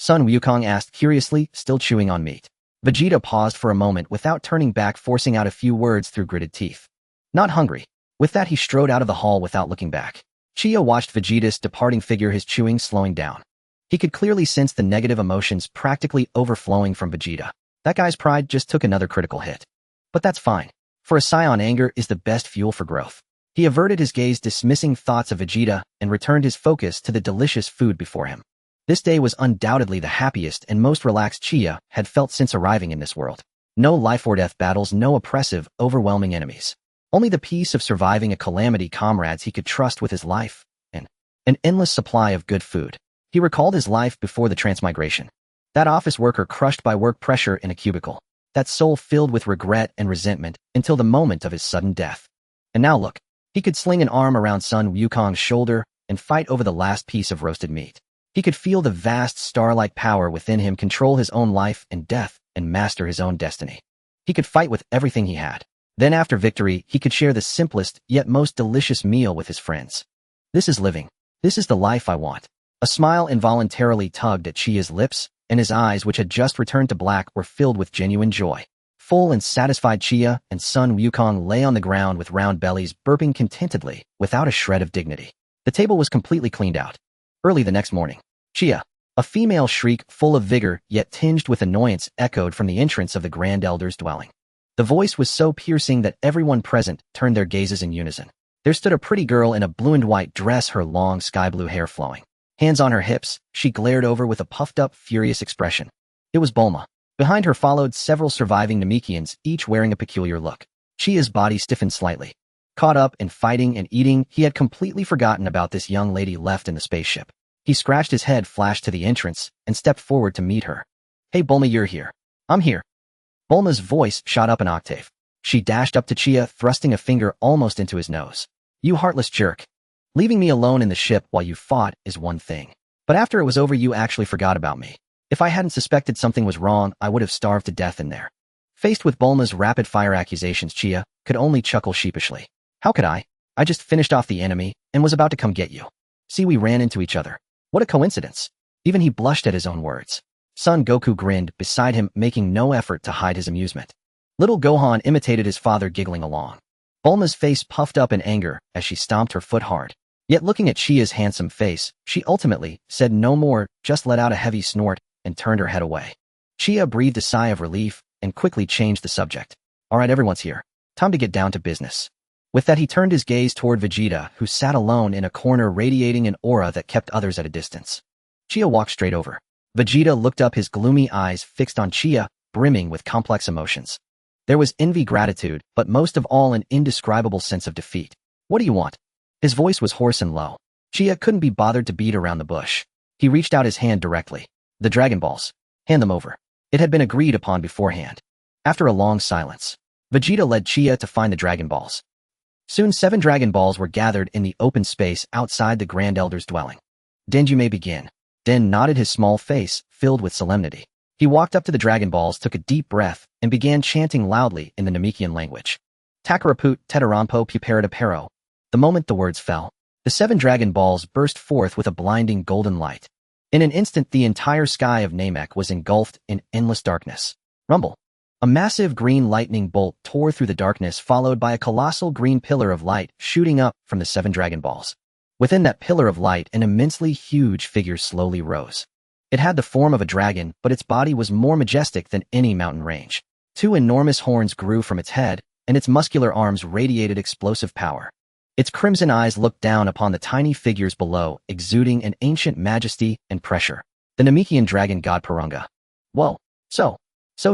Sun Wukong asked curiously, still chewing on meat. Vegeta paused for a moment without turning back, forcing out a few words through gritted teeth. Not hungry. With that, he strode out of the hall without looking back. Chia watched Vegeta's departing figure, his chewing slowing down. He could clearly sense the negative emotions practically overflowing from Vegeta. That guy's pride just took another critical hit. But that's fine. For a Saiyan, anger is the best fuel for growth. He averted his gaze, dismissing thoughts of Vegeta, and returned his focus to the delicious food before him. This day was undoubtedly the happiest and most relaxed Chia had felt since arriving in this world. No life-or-death battles, no oppressive, overwhelming enemies. Only the peace of surviving a calamity, comrades he could trust with his life, and an endless supply of good food. He recalled his life before the transmigration. That office worker crushed by work pressure in a cubicle. That soul filled with regret and resentment until the moment of his sudden death. And now look, he could sling an arm around Sun Wukong's shoulder and fight over the last piece of roasted meat. He could feel the vast star-like power within him control his own life and death and master his own destiny. He could fight with everything he had. Then after victory, he could share the simplest yet most delicious meal with his friends. This is living. This is the life I want. A smile involuntarily tugged at Chia's lips, and his eyes, which had just returned to black, were filled with genuine joy. Full and satisfied, Chia and Sun Wukong lay on the ground with round bellies, burping contentedly, without a shred of dignity. The table was completely cleaned out. Early the next morning, Chia, a female shriek full of vigor yet tinged with annoyance, echoed from the entrance of the Grand Elder's dwelling. The voice was so piercing that everyone present turned their gazes in unison. There stood a pretty girl in a blue and white dress, her long sky-blue hair flowing. Hands on her hips, she glared over with a puffed-up, furious expression. It was Bulma. Behind her followed several surviving Namekians, each wearing a peculiar look. Chia's body stiffened slightly. Caught up in fighting and eating, he had completely forgotten about this young lady left in the spaceship. He scratched his head, flashed to the entrance, and stepped forward to meet her. Hey Bulma, you're here. I'm here. Bulma's voice shot up an octave. She dashed up to Chia, thrusting a finger almost into his nose. You heartless jerk. Leaving me alone in the ship while you fought is one thing. But after it was over, you actually forgot about me. If I hadn't suspected something was wrong, I would have starved to death in there. Faced with Bulma's rapid-fire accusations, Chia could only chuckle sheepishly. How could I? I just finished off the enemy and was about to come get you. See, we ran into each other. What a coincidence. Even he blushed at his own words. Son Goku grinned beside him, making no effort to hide his amusement. Little Gohan imitated his father, giggling along. Bulma's face puffed up in anger as she stomped her foot hard. Yet looking at Chia's handsome face, she ultimately said no more, just let out a heavy snort and turned her head away. Chia breathed a sigh of relief and quickly changed the subject. All right, everyone's here. Time to get down to business. With that, he turned his gaze toward Vegeta, who sat alone in a corner, radiating an aura that kept others at a distance. Chia walked straight over. Vegeta looked up, his gloomy eyes fixed on Chia, brimming with complex emotions. There was envy, gratitude, but most of all an indescribable sense of defeat. What do you want? His voice was hoarse and low. Chia couldn't be bothered to beat around the bush. He reached out his hand directly. The Dragon Balls. Hand them over. It had been agreed upon beforehand. After a long silence, Vegeta led Chia to find the Dragon Balls. Soon 7 Dragon Balls were gathered in the open space outside the Grand Elder's dwelling. Den, you may begin. Den nodded, his small face filled with solemnity. He walked up to the Dragon Balls, took a deep breath, and began chanting loudly in the Namekian language. Takaraput Tetarampo Puperitapero. The moment the words fell, the 7 Dragon Balls burst forth with a blinding golden light. In an instant, the entire sky of Namek was engulfed in endless darkness. Rumble. A massive green lightning bolt tore through the darkness, followed by a colossal green pillar of light shooting up from the 7 Dragon Balls. Within that pillar of light, an immensely huge figure slowly rose. It had the form of a dragon, but its body was more majestic than any mountain range. 2 enormous horns grew from its head, and its muscular arms radiated explosive power. Its crimson eyes looked down upon the tiny figures below, exuding an ancient majesty and pressure. The Namekian dragon god Purunga. Whoa. So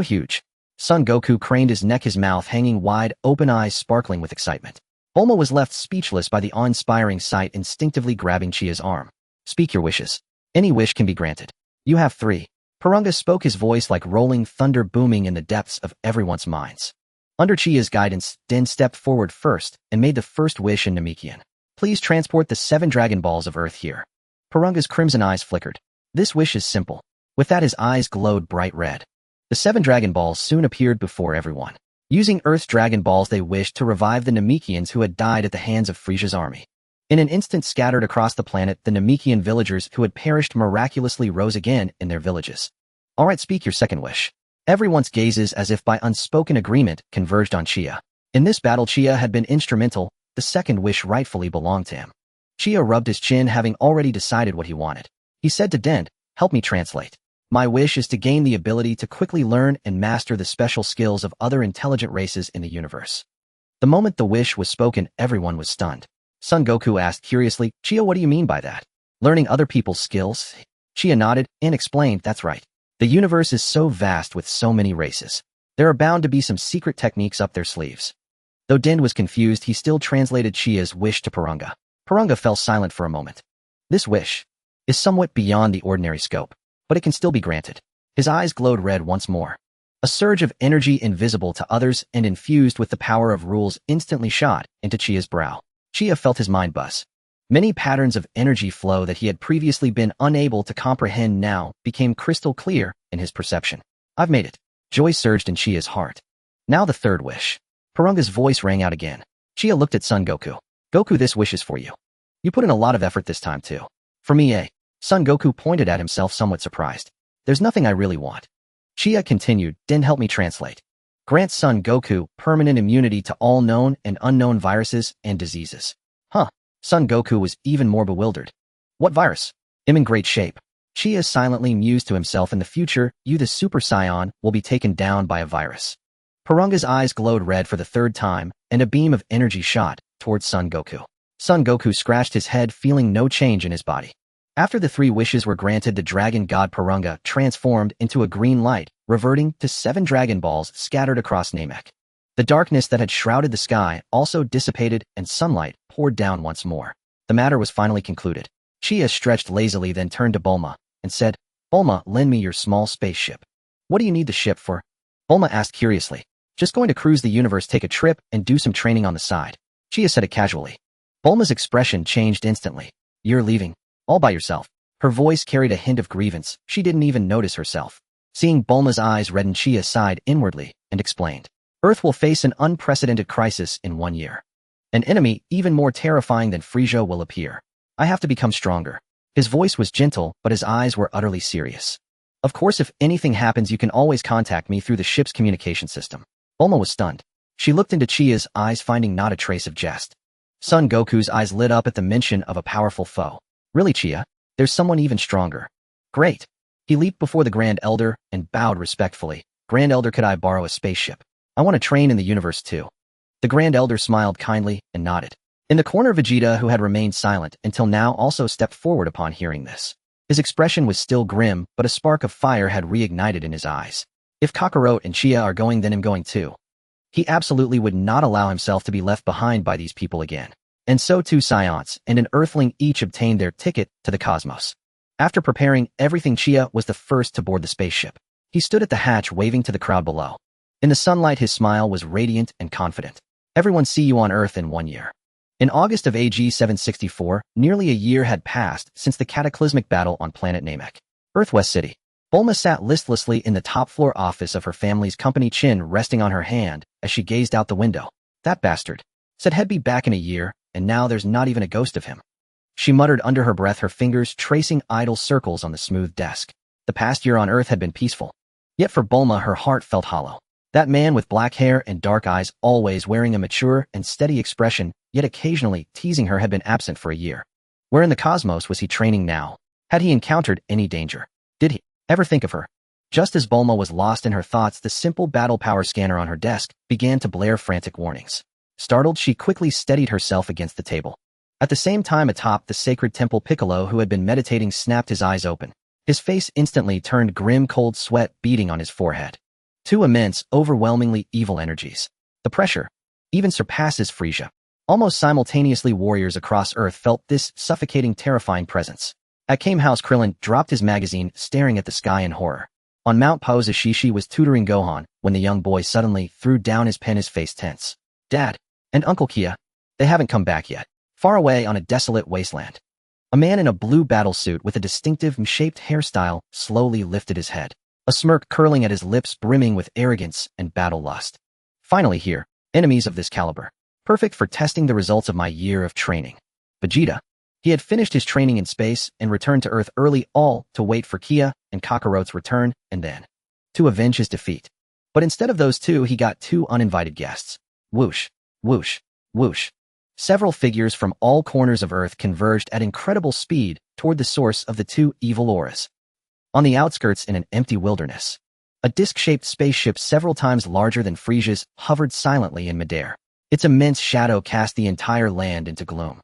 huge. Son Goku craned his neck, his mouth hanging wide, open eyes sparkling with excitement. Bulma was left speechless by the awe-inspiring sight, instinctively grabbing Chia's arm. Speak your wishes. Any wish can be granted. You have 3. Purunga spoke, his voice like rolling thunder booming in the depths of everyone's minds. Under Chia's guidance, Den stepped forward first and made the first wish in Namekian. Please transport the 7 Dragon Balls of Earth here. Purunga's crimson eyes flickered. This wish is simple. With that, his eyes glowed bright red. The 7 Dragon Balls soon appeared before everyone. Using Earth's Dragon Balls, they wished to revive the Namekians who had died at the hands of Frisia's army. In an instant, scattered across the planet, the Namekian villagers who had perished miraculously rose again in their villages. All right, speak your second wish. Everyone's gazes, as if by unspoken agreement, converged on Chia. In this battle, Chia had been instrumental. The second wish rightfully belonged to him. Chia rubbed his chin, having already decided what he wanted. He said to Den, help me translate. My wish is to gain the ability to quickly learn and master the special skills of other intelligent races in the universe. The moment the wish was spoken, everyone was stunned. Son Goku asked curiously, Chia, what do you mean by that? Learning other people's skills? Chia nodded and explained, that's right. The universe is so vast with so many races. There are bound to be some secret techniques up their sleeves. Though Den was confused, he still translated Chia's wish to Purunga. Purunga fell silent for a moment. This wish is somewhat beyond the ordinary scope, but it can still be granted. His eyes glowed red once more. A surge of energy invisible to others and infused with the power of rules instantly shot into Chia's brow. Chia felt his mind buzz. Many patterns of energy flow that he had previously been unable to comprehend now became crystal clear in his perception. I've made it. Joy surged in Chia's heart. Now the third wish. Purunga's voice rang out again. Chia looked at Son Goku. Goku, this wish is for you. You put in a lot of effort this time too. For me, eh? Son Goku pointed at himself, somewhat surprised. There's nothing I really want. Chia continued, then help me translate. Grant Son Goku permanent immunity to all known and unknown viruses and diseases. Huh. Son Goku was even more bewildered. What virus? I'm in great shape. Chia silently mused to himself, in the future, you the Super Saiyan will be taken down by a virus. Purunga's eyes glowed red for the third time, and a beam of energy shot towards Son Goku. Son Goku scratched his head, feeling no change in his body. After the 3 wishes were granted, the Dragon God Purunga transformed into a green light, reverting to 7 Dragon Balls scattered across Namek. The darkness that had shrouded the sky also dissipated and sunlight poured down once more. The matter was finally concluded. Chia stretched lazily, then turned to Bulma and said, Bulma, lend me your small spaceship. What do you need the ship for? Bulma asked curiously. Just going to cruise the universe, take a trip, and do some training on the side. Chia said it casually. Bulma's expression changed instantly. You're leaving? All by yourself? Her voice carried a hint of grievance. She didn't even notice herself. Seeing Bulma's eyes redden, Chia sighed inwardly and explained. Earth will face an unprecedented crisis in 1 year. An enemy even more terrifying than Frisia will appear. I have to become stronger. His voice was gentle, but his eyes were utterly serious. Of course, if anything happens, you can always contact me through the ship's communication system. Bulma was stunned. She looked into Chia's eyes, finding not a trace of jest. Son Goku's eyes lit up at the mention of a powerful foe. Really, Chia? There's someone even stronger. Great. He leaped before the Grand Elder and bowed respectfully. Grand Elder, could I borrow a spaceship? I want to train in the universe too. The Grand Elder smiled kindly and nodded. In the corner, Vegeta, who had remained silent until now, also stepped forward upon hearing this. His expression was still grim, but a spark of fire had reignited in his eyes. If Kakarot and Chia are going, then I'm going too. He absolutely would not allow himself to be left behind by these people again. And so 2 Saiyans and an Earthling each obtained their ticket to the cosmos. After preparing everything, Chia was the first to board the spaceship. He stood at the hatch, waving to the crowd below. In the sunlight, his smile was radiant and confident. Everyone see you on Earth in 1 year. In August of AG 764, nearly a year had passed since the cataclysmic battle on planet Namek. Earthwest City. Bulma sat listlessly in the top-floor office of her family's company, chin resting on her hand as she gazed out the window. That bastard. Said he'd be back in a year, and now there's not even a ghost of him. She muttered under her breath, her fingers tracing idle circles on the smooth desk. The past year on Earth had been peaceful. Yet for Bulma, her heart felt hollow. That man with black hair and dark eyes, always wearing a mature and steady expression, yet occasionally teasing her, had been absent for a year. Where in the cosmos was he training now? Had he encountered any danger? Did he ever think of her? Just as Bulma was lost in her thoughts, the simple battle power scanner on her desk began to blare frantic warnings. Startled, she quickly steadied herself against the table. At the same time, atop the sacred temple, Piccolo, who had been meditating, snapped his eyes open. His face instantly turned grim, cold sweat beading on his forehead. Two immense, overwhelmingly evil energies. The pressure even surpasses Frisia. Almost simultaneously, warriors across Earth felt this suffocating, terrifying presence. At Kame House, Krillin dropped his magazine, staring at the sky in horror. On Mount Pose, Ashishi was tutoring Gohan when the young boy suddenly threw down his pen, his face tense. Dad and Uncle Kia, they haven't come back yet. Far away on a desolate wasteland, a man in a blue battle suit with a distinctive M-shaped hairstyle slowly lifted his head, a smirk curling at his lips, brimming with arrogance and battle lust. Finally here, enemies of this caliber. Perfect for testing the results of my year of training. Vegeta. He had finished his training in space and returned to Earth early, all to wait for Kia and Kakarot's return and then to avenge his defeat. But instead of those two, he got two uninvited guests. Whoosh, whoosh, whoosh. Several figures from all corners of Earth converged at incredible speed toward the source of the two evil auras. On the outskirts, in an empty wilderness, a disc-shaped spaceship several times larger than Frisia's hovered silently in midair. Its immense shadow cast the entire land into gloom.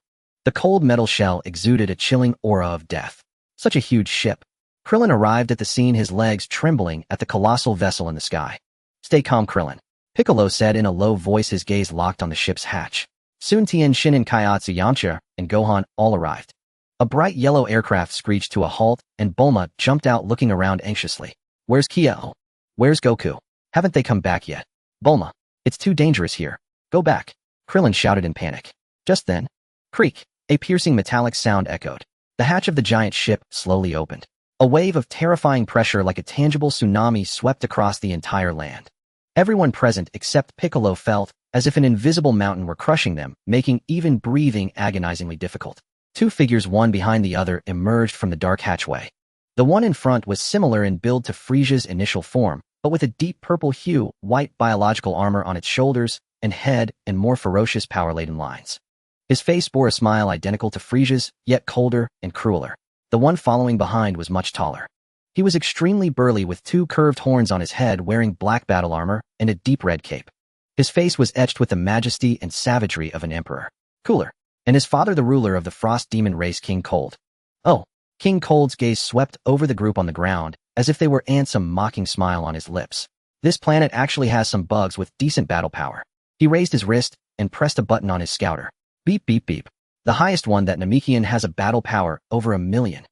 The cold metal shell exuded a chilling aura of death. Such a huge ship. Krillin arrived at the scene, his legs trembling at the colossal vessel in the sky. Stay calm, Krillin, Piccolo said in a low voice, his gaze locked on the ship's hatch. Soon Tien Shin and Kaiatsu, Yamcha, and Gohan all arrived. A bright yellow aircraft screeched to a halt, and Bulma jumped out, looking around anxiously. Where's Kia? Oh, where's Goku? Haven't they come back yet? Bulma, it's too dangerous here. Go back, Krillin shouted in panic. Just then, creak, a piercing metallic sound echoed. The hatch of the giant ship slowly opened. A wave of terrifying pressure like a tangible tsunami swept across the entire land. Everyone present except Piccolo felt as if an invisible mountain were crushing them, making even breathing agonizingly difficult. Two figures, one behind the other, emerged from the dark hatchway. The one in front was similar in build to Frisia's initial form, but with a deep purple hue, white biological armor on its shoulders and head, and more ferocious power-laden lines. His face bore a smile identical to Frisia's, yet colder and crueler. The one following behind was much taller. He was extremely burly, with two curved horns on his head, wearing black battle armor and a deep red cape. His face was etched with the majesty and savagery of an emperor. Cooler, and his father, the ruler of the frost demon race, King Cold. Oh, King Cold's gaze swept over the group on the ground, as if they were ants, a mocking smile on his lips. This planet actually has some bugs with decent battle power. He raised his wrist and pressed a button on his scouter. Beep, beep, beep. The highest one, that Namekian, has a battle power over 1 million.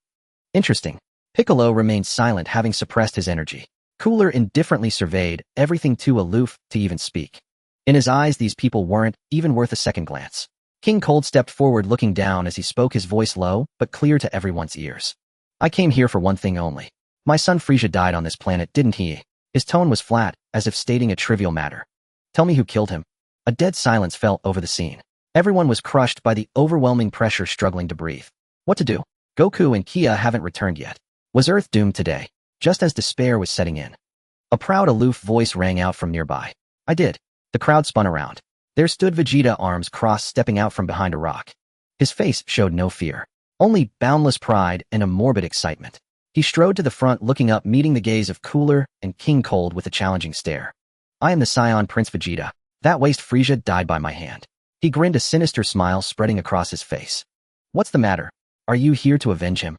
Interesting. Piccolo remained silent, having suppressed his energy. Cooler indifferently surveyed everything, too aloof to even speak. In his eyes, these people weren't even worth a second glance. King Cold stepped forward, looking down as he spoke, his voice low but clear to everyone's ears. I came here for one thing only. My son Frisia died on this planet, didn't he? His tone was flat, as if stating a trivial matter. Tell me who killed him. A dead silence fell over the scene. Everyone was crushed by the overwhelming pressure, struggling to breathe. What to do? Goku and Kia haven't returned yet. Was Earth doomed today? Just as despair was setting in, a proud, aloof voice rang out from nearby. I did. The crowd spun around. There stood Vegeta, arms crossed, stepping out from behind a rock. His face showed no fear, only boundless pride and a morbid excitement. He strode to the front, looking up, meeting the gaze of Cooler and King Cold with a challenging stare. I am the Scion Prince Vegeta. That waste Frisia died by my hand. He grinned, a sinister smile spreading across his face. What's the matter? Are you here to avenge him?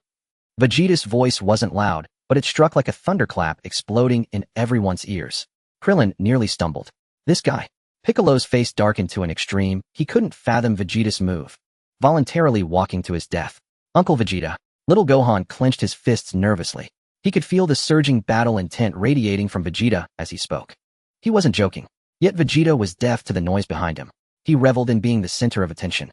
Vegeta's voice wasn't loud, but it struck like a thunderclap, exploding in everyone's ears. Krillin nearly stumbled. This guy. Piccolo's face darkened to an extreme. He couldn't fathom Vegeta's move. Voluntarily walking to his death. Uncle Vegeta. Little Gohan clenched his fists nervously. He could feel the surging battle intent radiating from Vegeta as he spoke. He wasn't joking. Yet Vegeta was deaf to the noise behind him. He reveled in being the center of attention.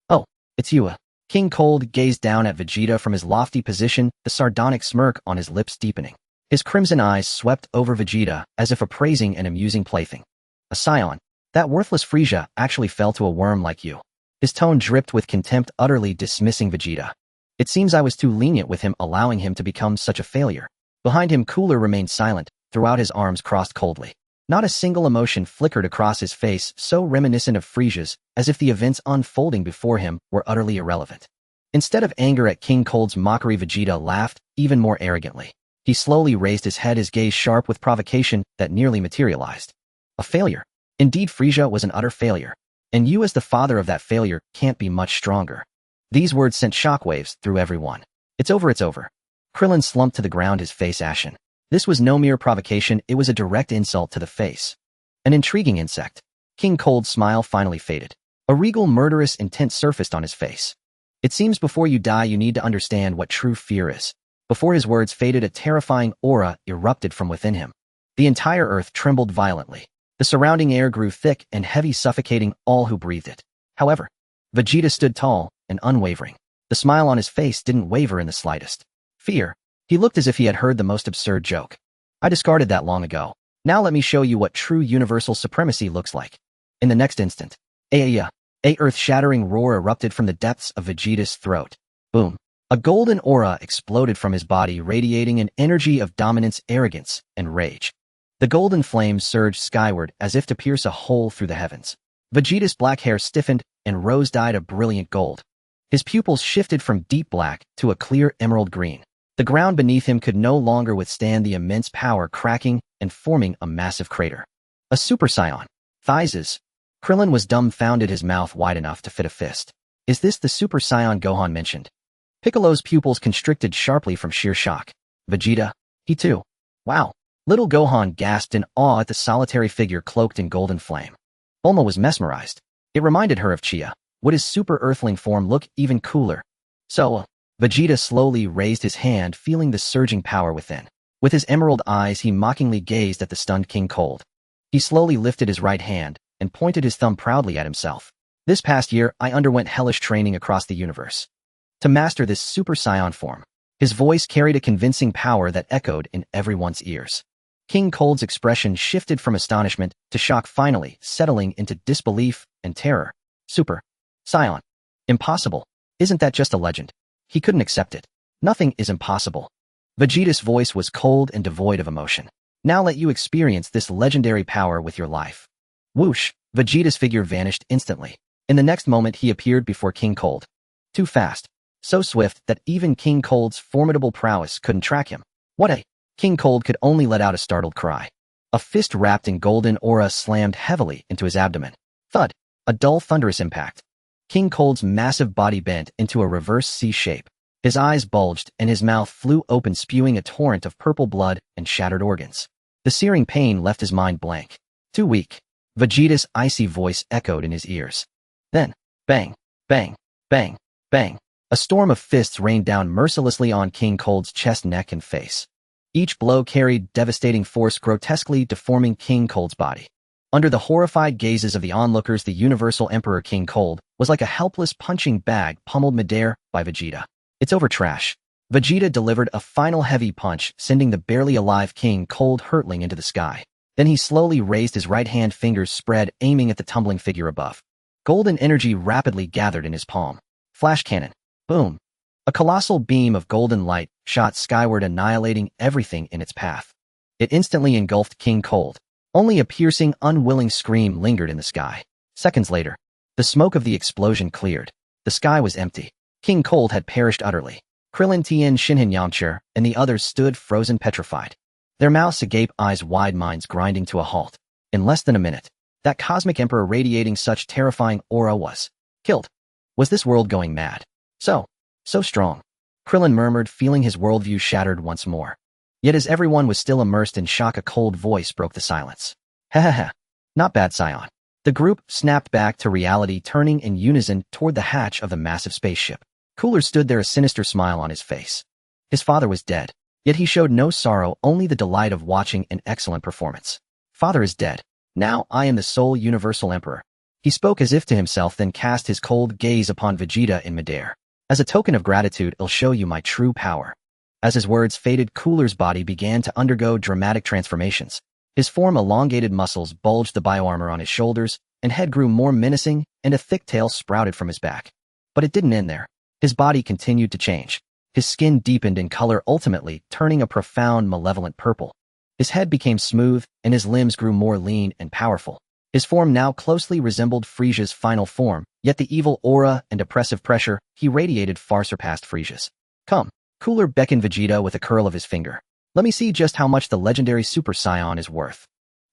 Oh, it's you. King Cold gazed down at Vegeta from his lofty position, the sardonic smirk on his lips deepening. His crimson eyes swept over Vegeta as if appraising an amusing plaything. A scion. That worthless Frisia actually fell to a worm like you. His tone dripped with contempt, utterly dismissing Vegeta. It seems I was too lenient with him, allowing him to become such a failure. Behind him, Cooler remained silent, throughout his arms crossed coldly. Not a single emotion flickered across his face, so reminiscent of Frisia's, as if the events unfolding before him were utterly irrelevant. Instead of anger at King Cold's mockery, Vegeta laughed, even more arrogantly. He slowly raised his head, his gaze sharp with provocation that nearly materialized. A failure. Indeed, Frisia was an utter failure. And you, as the father of that failure, can't be much stronger. These words sent shockwaves through everyone. It's over, it's over. Krillin slumped to the ground, his face ashen. This was no mere provocation, it was a direct insult to the face. An intriguing insect. King Cold's smile finally faded. A regal, murderous intent surfaced on his face. It seems before you die you need to understand what true fear is. Before his words faded, a terrifying aura erupted from within him. The entire earth trembled violently. The surrounding air grew thick and heavy, suffocating all who breathed it. However, Vegeta stood tall and unwavering. The smile on his face didn't waver in the slightest. Fear. He looked as if he had heard the most absurd joke. I discarded that long ago. Now let me show you what true universal supremacy looks like. In the next instant, a earth-shattering roar erupted from the depths of Vegeta's throat. Boom. A golden aura exploded from his body, radiating an energy of dominance, arrogance, and rage. The golden flames surged skyward as if to pierce a hole through the heavens. Vegeta's black hair stiffened and rose-dyed a brilliant gold. His pupils shifted from deep black to a clear emerald green. The ground beneath him could no longer withstand the immense power, cracking and forming a massive crater. A Super Saiyan. Thighs. Krillin was dumbfounded, his mouth wide enough to fit a fist. Is this the Super Saiyan Gohan mentioned? Piccolo's pupils constricted sharply from sheer shock. Vegeta? He too. Wow. Little Gohan gasped in awe at the solitary figure cloaked in golden flame. Bulma was mesmerized. It reminded her of Chia. Would his super Earthling form look even cooler? So, Vegeta slowly raised his hand, feeling the surging power within. With his emerald eyes, he mockingly gazed at the stunned King Cold. He slowly lifted his right hand and pointed his thumb proudly at himself. This past year, I underwent hellish training across the universe to master this Super Saiyan form. His voice carried a convincing power that echoed in everyone's ears. King Cold's expression shifted from astonishment to shock, finally settling into disbelief and terror. Super Saiyan. Impossible. Isn't that just a legend? He couldn't accept it. Nothing is impossible. Vegeta's voice was cold and devoid of emotion. Now let you experience this legendary power with your life. Whoosh! Vegeta's figure vanished instantly. In the next moment he appeared before King Cold. Too fast. So swift that even King Cold's formidable prowess couldn't track him. What a... King Cold could only let out a startled cry. A fist wrapped in golden aura slammed heavily into his abdomen. Thud. A dull, thunderous impact. King Cold's massive body bent into a reverse C shape. His eyes bulged and his mouth flew open, spewing a torrent of purple blood and shattered organs. The searing pain left his mind blank. Too weak. Vegeta's icy voice echoed in his ears. Then, bang, bang, bang, bang. A storm of fists rained down mercilessly on King Cold's chest, neck, and face. Each blow carried devastating force, grotesquely deforming King Cold's body. Under the horrified gazes of the onlookers, the Universal Emperor King Cold was like a helpless punching bag pummeled midair by Vegeta. It's over, trash. Vegeta delivered a final heavy punch, sending the barely alive King Cold hurtling into the sky. Then he slowly raised his right hand, fingers spread, aiming at the tumbling figure above. Golden energy rapidly gathered in his palm. Flash cannon. Boom. A colossal beam of golden light shot skyward, annihilating everything in its path. It instantly engulfed King Cold. Only a piercing, unwilling scream lingered in the sky. Seconds later, the smoke of the explosion cleared. The sky was empty. King Cold had perished utterly. Krillin, Tien, Shinhan, Yamcha, and the others stood frozen, petrified. Their mouths agape, eyes wide, minds grinding to a halt. In less than a minute, that cosmic emperor radiating such terrifying aura was killed. Was this world going mad? So strong. Krillin murmured, feeling his worldview shattered once more. Yet as everyone was still immersed in shock, a cold voice broke the silence. Ha. Not bad, Saiyan. The group snapped back to reality, turning in unison toward the hatch of the massive spaceship. Cooler stood there, a sinister smile on his face. His father was dead, yet he showed no sorrow, only the delight of watching an excellent performance. Father is dead. Now I am the sole Universal Emperor. He spoke as if to himself, then cast his cold gaze upon Vegeta in midair. As a token of gratitude, I'll show you my true power. As his words faded, Cooler's body began to undergo dramatic transformations. His form elongated, muscles bulged, the bioarmor on his shoulders and head grew more menacing, and a thick tail sprouted from his back. But it didn't end there. His body continued to change. His skin deepened in color, ultimately turning a profound, malevolent purple. His head became smooth, and his limbs grew more lean and powerful. His form now closely resembled Frieza's final form, yet the evil aura and oppressive pressure he radiated far surpassed Frieza's. Come. Cooler beckoned Vegeta with a curl of his finger. Let me see just how much the legendary Super Saiyan is worth.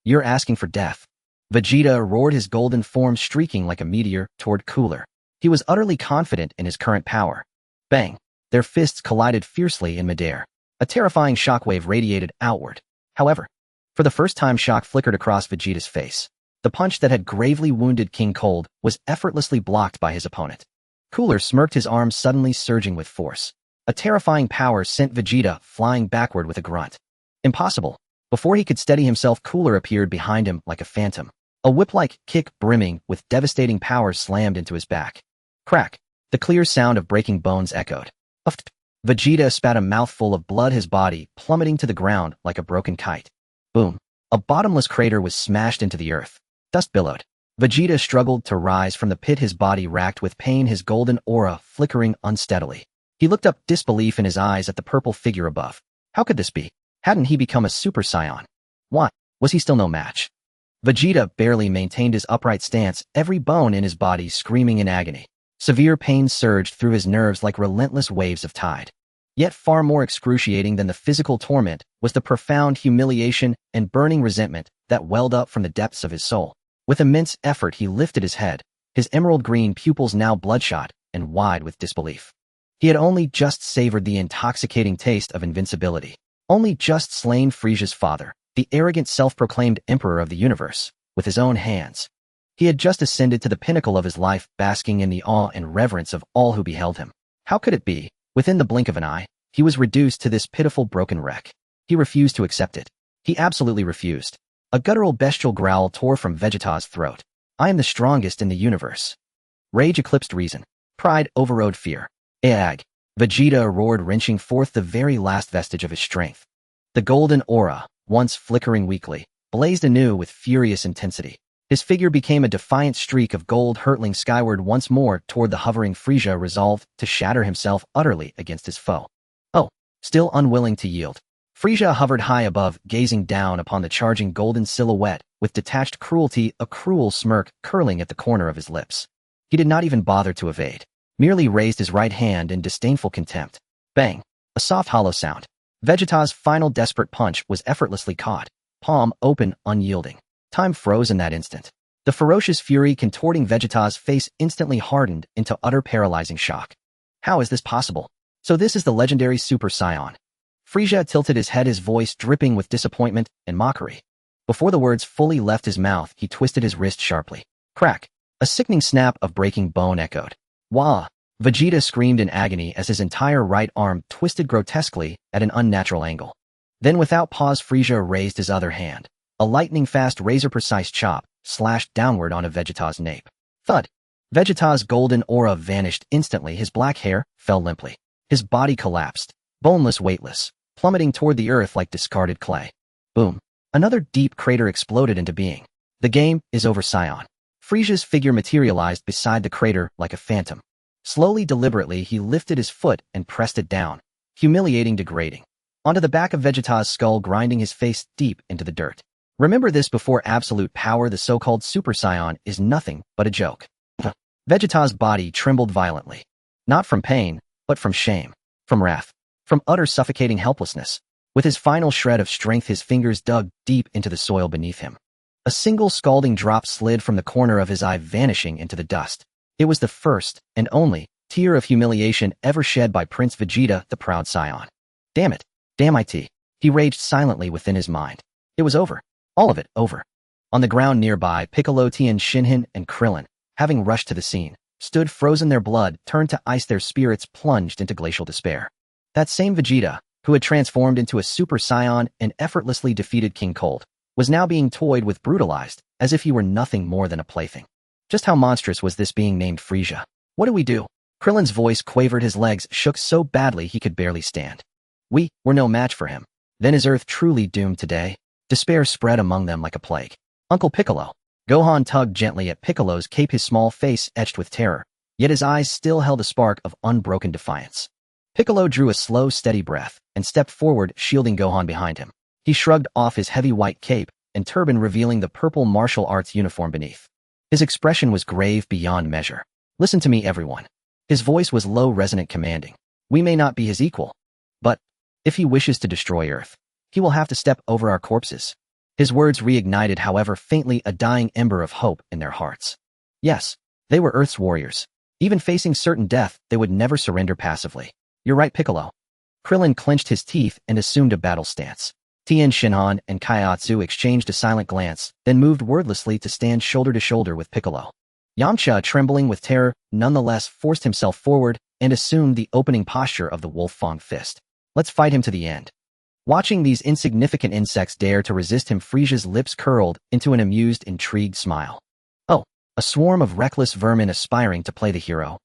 You're asking for death. Vegeta roared, his golden form streaking like a meteor toward Cooler. He was utterly confident in his current power. Bang! Their fists collided fiercely in midair. A terrifying shockwave radiated outward. However, for the first time shock flickered across Vegeta's face. The punch that had gravely wounded King Cold was effortlessly blocked by his opponent. Cooler smirked, his arms suddenly surging with force. A terrifying power sent Vegeta flying backward with a grunt. Impossible. Before he could steady himself, Cooler appeared behind him like a phantom. A whip-like kick brimming with devastating power slammed into his back. Crack. The clear sound of breaking bones echoed. Uft. Vegeta spat a mouthful of blood, his body plummeting to the ground like a broken kite. Boom. A bottomless crater was smashed into the earth. Dust billowed. Vegeta struggled to rise from the pit, his body racked with pain, his golden aura flickering unsteadily. He looked up, disbelief in his eyes, at the purple figure above. How could this be? Hadn't he become a Super Saiyan? Why? Was he still no match? Vegeta barely maintained his upright stance, every bone in his body screaming in agony. Severe pain surged through his nerves like relentless waves of tide. Yet far more excruciating than the physical torment was the profound humiliation and burning resentment that welled up from the depths of his soul. With immense effort, he lifted his head, his emerald green pupils now bloodshot and wide with disbelief. He had only just savored the intoxicating taste of invincibility. Only just slain Frisia's father, the arrogant self-proclaimed emperor of the universe, with his own hands. He had just ascended to the pinnacle of his life, basking in the awe and reverence of all who beheld him. How could it be? Within the blink of an eye, he was reduced to this pitiful broken wreck. He refused to accept it. He absolutely refused. A guttural bestial growl tore from Vegeta's throat. I am the strongest in the universe. Rage eclipsed reason. Pride overrode fear. Ag! Vegeta roared, wrenching forth the very last vestige of his strength. The golden aura, once flickering weakly, blazed anew with furious intensity. His figure became a defiant streak of gold hurtling skyward once more toward the hovering Frieza, resolved to shatter himself utterly against his foe. Oh, still unwilling to yield. Frieza hovered high above, gazing down upon the charging golden silhouette with detached cruelty, a cruel smirk curling at the corner of his lips. He did not even bother to evade, merely raised his right hand in disdainful contempt. Bang! A soft hollow sound. Vegeta's final desperate punch was effortlessly caught, palm open, unyielding. Time froze in that instant. The ferocious fury contorting Vegeta's face instantly hardened into utter paralyzing shock. How is this possible? So this is the legendary Super Saiyan. Frieza tilted his head, his voice dripping with disappointment and mockery. Before the words fully left his mouth, he twisted his wrist sharply. Crack! A sickening snap of breaking bone echoed. Wah! Vegeta screamed in agony as his entire right arm twisted grotesquely at an unnatural angle. Then without pause, Frieza raised his other hand. A lightning-fast, razor-precise chop slashed downward onto Vegeta's nape. Thud! Vegeta's golden aura vanished instantly, his black hair fell limply. His body collapsed, boneless, weightless, plummeting toward the earth like discarded clay. Boom! Another deep crater exploded into being. The game is over, Saiyan. Frieza's figure materialized beside the crater like a phantom. Slowly, deliberately, he lifted his foot and pressed it down, humiliating, degrading, onto the back of Vegeta's skull, grinding his face deep into the dirt. Remember this: before absolute power, the so-called Super Saiyan is nothing but a joke. Vegeta's body trembled violently. Not from pain, but from shame, from wrath, from utter suffocating helplessness. With his final shred of strength, his fingers dug deep into the soil beneath him. A single scalding drop slid from the corner of his eye, vanishing into the dust. It was the first and only tear of humiliation ever shed by Prince Vegeta, the proud Saiyan. Damn it. Damn it. He raged silently within his mind. It was over. All of it over. On the ground nearby, Piccolo, Tien, Shinhan, and Krillin, having rushed to the scene, stood frozen, their blood turned to ice, their spirits plunged into glacial despair. That same Vegeta, who had transformed into a Super Saiyan and effortlessly defeated King Cold, was now being toyed with, brutalized, as if he were nothing more than a plaything. Just how monstrous was this being named Frieza? What do we do? Krillin's voice quavered, his legs shook so badly he could barely stand. We were no match for him. Then is Earth truly doomed today? Despair spread among them like a plague. Uncle Piccolo. Gohan tugged gently at Piccolo's cape, his small face etched with terror, yet his eyes still held a spark of unbroken defiance. Piccolo drew a slow, steady breath and stepped forward, shielding Gohan behind him. He shrugged off his heavy white cape and turban, revealing the purple martial arts uniform beneath. His expression was grave beyond measure. Listen to me, everyone. His voice was low, resonant, commanding. We may not be his equal, but if he wishes to destroy Earth, he will have to step over our corpses. His words reignited, however, faintly a dying ember of hope in their hearts. Yes, they were Earth's warriors. Even facing certain death, they would never surrender passively. You're right, Piccolo. Krillin clenched his teeth and assumed a battle stance. Tien Shinhan and Kaiatsu exchanged a silent glance, then moved wordlessly to stand shoulder to shoulder with Piccolo. Yamcha, trembling with terror, nonetheless forced himself forward and assumed the opening posture of the Wolf-Fang fist. Let's fight him to the end. Watching these insignificant insects dare to resist him, Frisia's lips curled into an amused, intrigued smile. Oh, a swarm of reckless vermin aspiring to play the hero.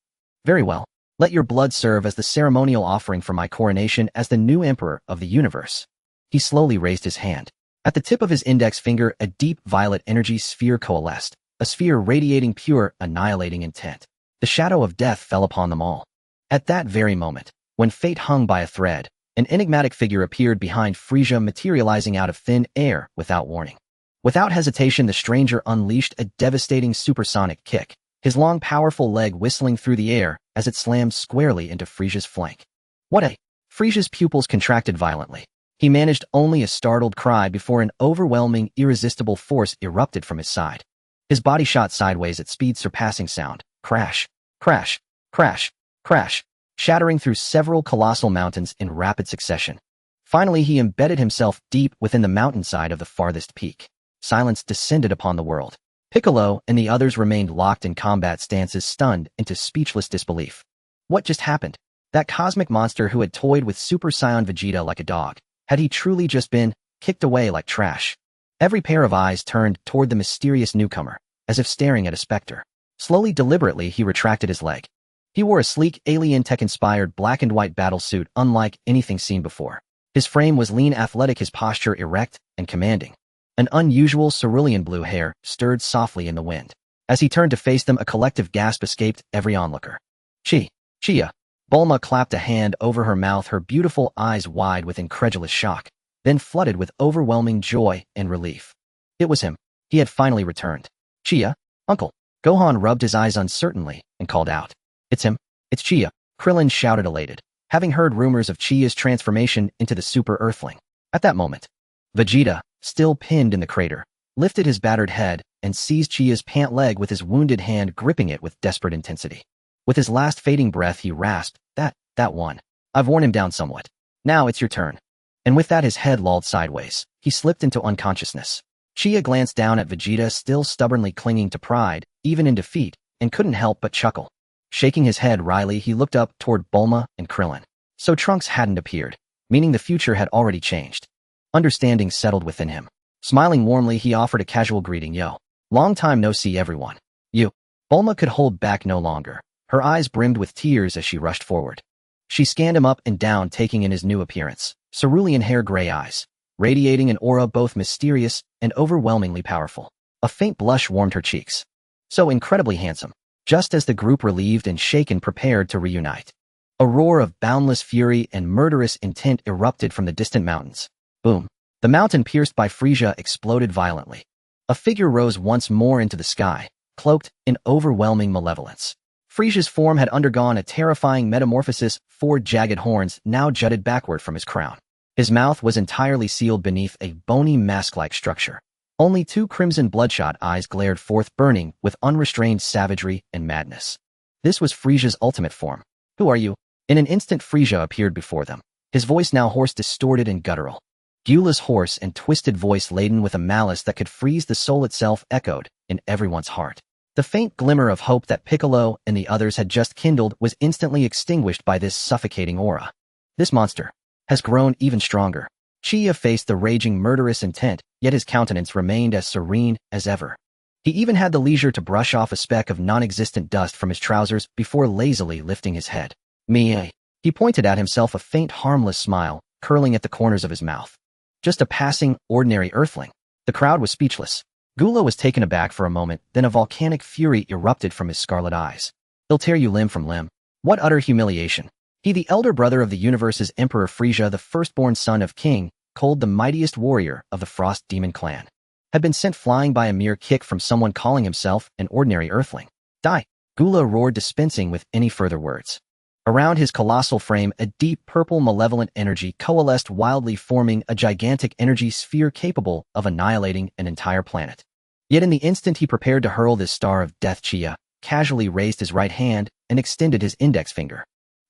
Very well. Let your blood serve as the ceremonial offering for my coronation as the new emperor of the universe. He slowly raised his hand. At the tip of his index finger, a deep violet energy sphere coalesced, a sphere radiating pure, annihilating intent. The shadow of death fell upon them all. At that very moment, when fate hung by a thread, an enigmatic figure appeared behind Frisia, materializing out of thin air without warning. Without hesitation, the stranger unleashed a devastating supersonic kick, his long, powerful leg whistling through the air as it slammed squarely into Frisia's flank. What a... Frisia's pupils contracted violently. He managed only a startled cry before an overwhelming, irresistible force erupted from his side. His body shot sideways at speed surpassing sound. Crash, crash, crash, crash, shattering through several colossal mountains in rapid succession. Finally, he embedded himself deep within the mountainside of the farthest peak. Silence descended upon the world. Piccolo and the others remained locked in combat stances, stunned into speechless disbelief. What just happened? That cosmic monster who had toyed with Super Saiyan Vegeta like a dog, had he truly just been kicked away like trash? Every pair of eyes turned toward the mysterious newcomer, as if staring at a specter. Slowly, deliberately, he retracted his leg. He wore a sleek, alien tech-inspired black and white battle suit unlike anything seen before. His frame was lean, athletic, his posture erect and commanding. An unusual cerulean blue hair stirred softly in the wind. As he turned to face them, a collective gasp escaped every onlooker. Chia. Bulma clapped a hand over her mouth, her beautiful eyes wide with incredulous shock, then flooded with overwhelming joy and relief. It was him. He had finally returned. Chia, uncle. Gohan rubbed his eyes uncertainly and called out. It's him. It's Chia. Krillin shouted, elated, having heard rumors of Chia's transformation into the Super Earthling. At that moment, Vegeta, still pinned in the crater, lifted his battered head and seized Chia's pant leg with his wounded hand, gripping it with desperate intensity. With his last fading breath, he rasped, that one. I've worn him down somewhat. Now it's your turn. And with that, his head lolled sideways. He slipped into unconsciousness. Chia glanced down at Vegeta, still stubbornly clinging to pride, even in defeat, and couldn't help but chuckle. Shaking his head wryly, he looked up toward Bulma and Krillin. So Trunks hadn't appeared, meaning the future had already changed. Understanding settled within him. Smiling warmly, he offered a casual greeting. Yo. Long time no see, everyone. You. Bulma could hold back no longer. Her eyes brimmed with tears as she rushed forward. She scanned him up and down, taking in his new appearance. Cerulean hair, gray eyes, radiating an aura both mysterious and overwhelmingly powerful. A faint blush warmed her cheeks. So incredibly handsome. Just as the group, relieved and shaken, prepared to reunite. A roar of boundless fury and murderous intent erupted from the distant mountains. Boom. The mountain pierced by Frisia exploded violently. A figure rose once more into the sky, cloaked in overwhelming malevolence. Frisia's form had undergone a terrifying metamorphosis. 4 jagged horns now jutted backward from his crown. His mouth was entirely sealed beneath a bony mask-like structure. Only 2 crimson bloodshot eyes glared forth, burning with unrestrained savagery and madness. This was Frisia's ultimate form. Who are you? In an instant, Frisia appeared before them, his voice now hoarse, distorted, and guttural. Gyula's hoarse and twisted voice, laden with a malice that could freeze the soul itself, echoed in everyone's heart. The faint glimmer of hope that Piccolo and the others had just kindled was instantly extinguished by this suffocating aura. This monster has grown even stronger. Chia faced the raging, murderous intent, yet his countenance remained as serene as ever. He even had the leisure to brush off a speck of non-existent dust from his trousers before lazily lifting his head. Me. He pointed at himself, a faint, harmless smile curling at the corners of his mouth. Just a passing, ordinary Earthling. The crowd was speechless. Gula was taken aback for a moment, then a volcanic fury erupted from his scarlet eyes. He'll tear you limb from limb. What utter humiliation. He, the elder brother of the universe's Emperor Frisia, the firstborn son of King Cold, the mightiest warrior of the Frost Demon clan, had been sent flying by a mere kick from someone calling himself an ordinary Earthling. Die! Gula roared, dispensing with any further words. Around his colossal frame, a deep purple malevolent energy coalesced wildly, forming a gigantic energy sphere capable of annihilating an entire planet. Yet in the instant he prepared to hurl this star of death, Chia casually raised his right hand and extended his index finger.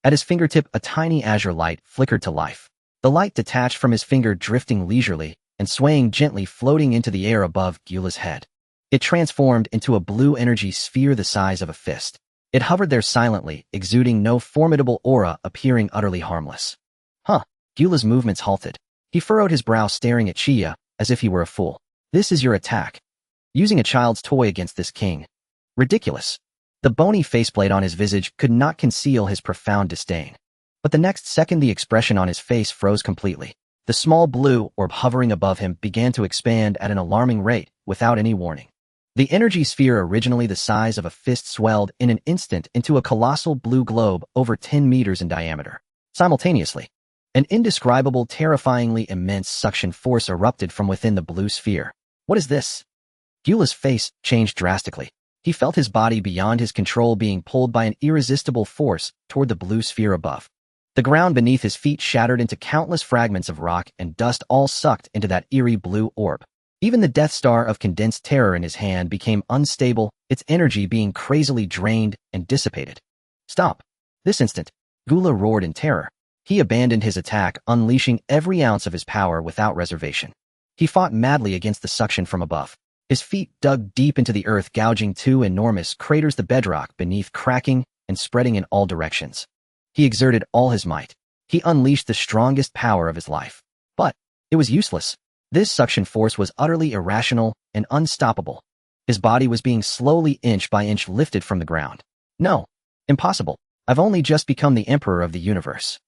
At his fingertip, a tiny azure light flickered to life. The light detached from his finger, drifting leisurely and swaying gently, floating into the air above Gyula's head. It transformed into a blue energy sphere the size of a fist. It hovered there silently, exuding no formidable aura, appearing utterly harmless. Gyula's movements halted. He furrowed his brow, staring at Chia, as if he were a fool. This is your attack? Using a child's toy against this king? Ridiculous. The bony faceplate on his visage could not conceal his profound disdain. But the next second the expression on his face froze completely. The small blue orb hovering above him began to expand at an alarming rate, without any warning. The energy sphere, originally the size of a fist, swelled in an instant into a colossal blue globe over 10 meters in diameter. Simultaneously, an indescribable, terrifyingly immense suction force erupted from within the blue sphere. What is this? Gyula's face changed drastically. He felt his body beyond his control being pulled by an irresistible force toward the blue sphere above. The ground beneath his feet shattered into countless fragments of rock and dust, all sucked into that eerie blue orb. Even the Death Star of condensed terror in his hand became unstable, its energy being crazily drained and dissipated. Stop. This instant, Gyula roared in terror. He abandoned his attack, unleashing every ounce of his power without reservation. He fought madly against the suction from above. His feet dug deep into the earth, gouging two enormous craters, the bedrock beneath cracking and spreading in all directions. He exerted all his might. He unleashed the strongest power of his life. But it was useless. This suction force was utterly irrational and unstoppable. His body was being slowly, inch by inch, lifted from the ground. No. Impossible. I've only just become the emperor of the universe.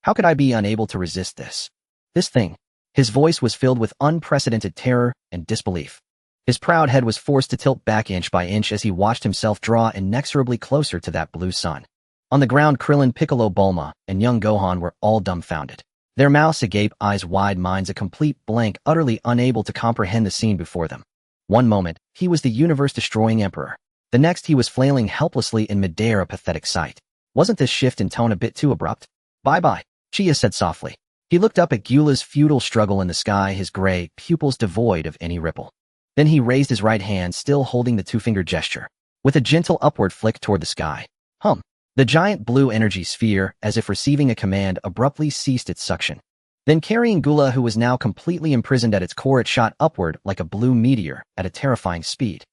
How could I be unable to resist this? This thing. His voice was filled with unprecedented terror and disbelief. His proud head was forced to tilt back inch by inch as he watched himself draw inexorably closer to that blue sun. On the ground, Krillin, Piccolo, Bulma, and young Gohan were all dumbfounded. Their mouths agape, eyes wide, minds a complete blank, utterly unable to comprehend the scene before them. One moment, he was the universe-destroying emperor. The next, he was flailing helplessly in midair, a pathetic sight. Wasn't this shift in tone a bit too abrupt? Bye-bye, Chia said softly. He looked up at Gyula's futile struggle in the sky, his gray pupils devoid of any ripple. Then he raised his right hand, still holding the two-finger gesture, with a gentle upward flick toward the sky. The giant blue energy sphere, as if receiving a command, abruptly ceased its suction. Then, carrying Gyula, who was now completely imprisoned at its core, it shot upward like a blue meteor at a terrifying speed.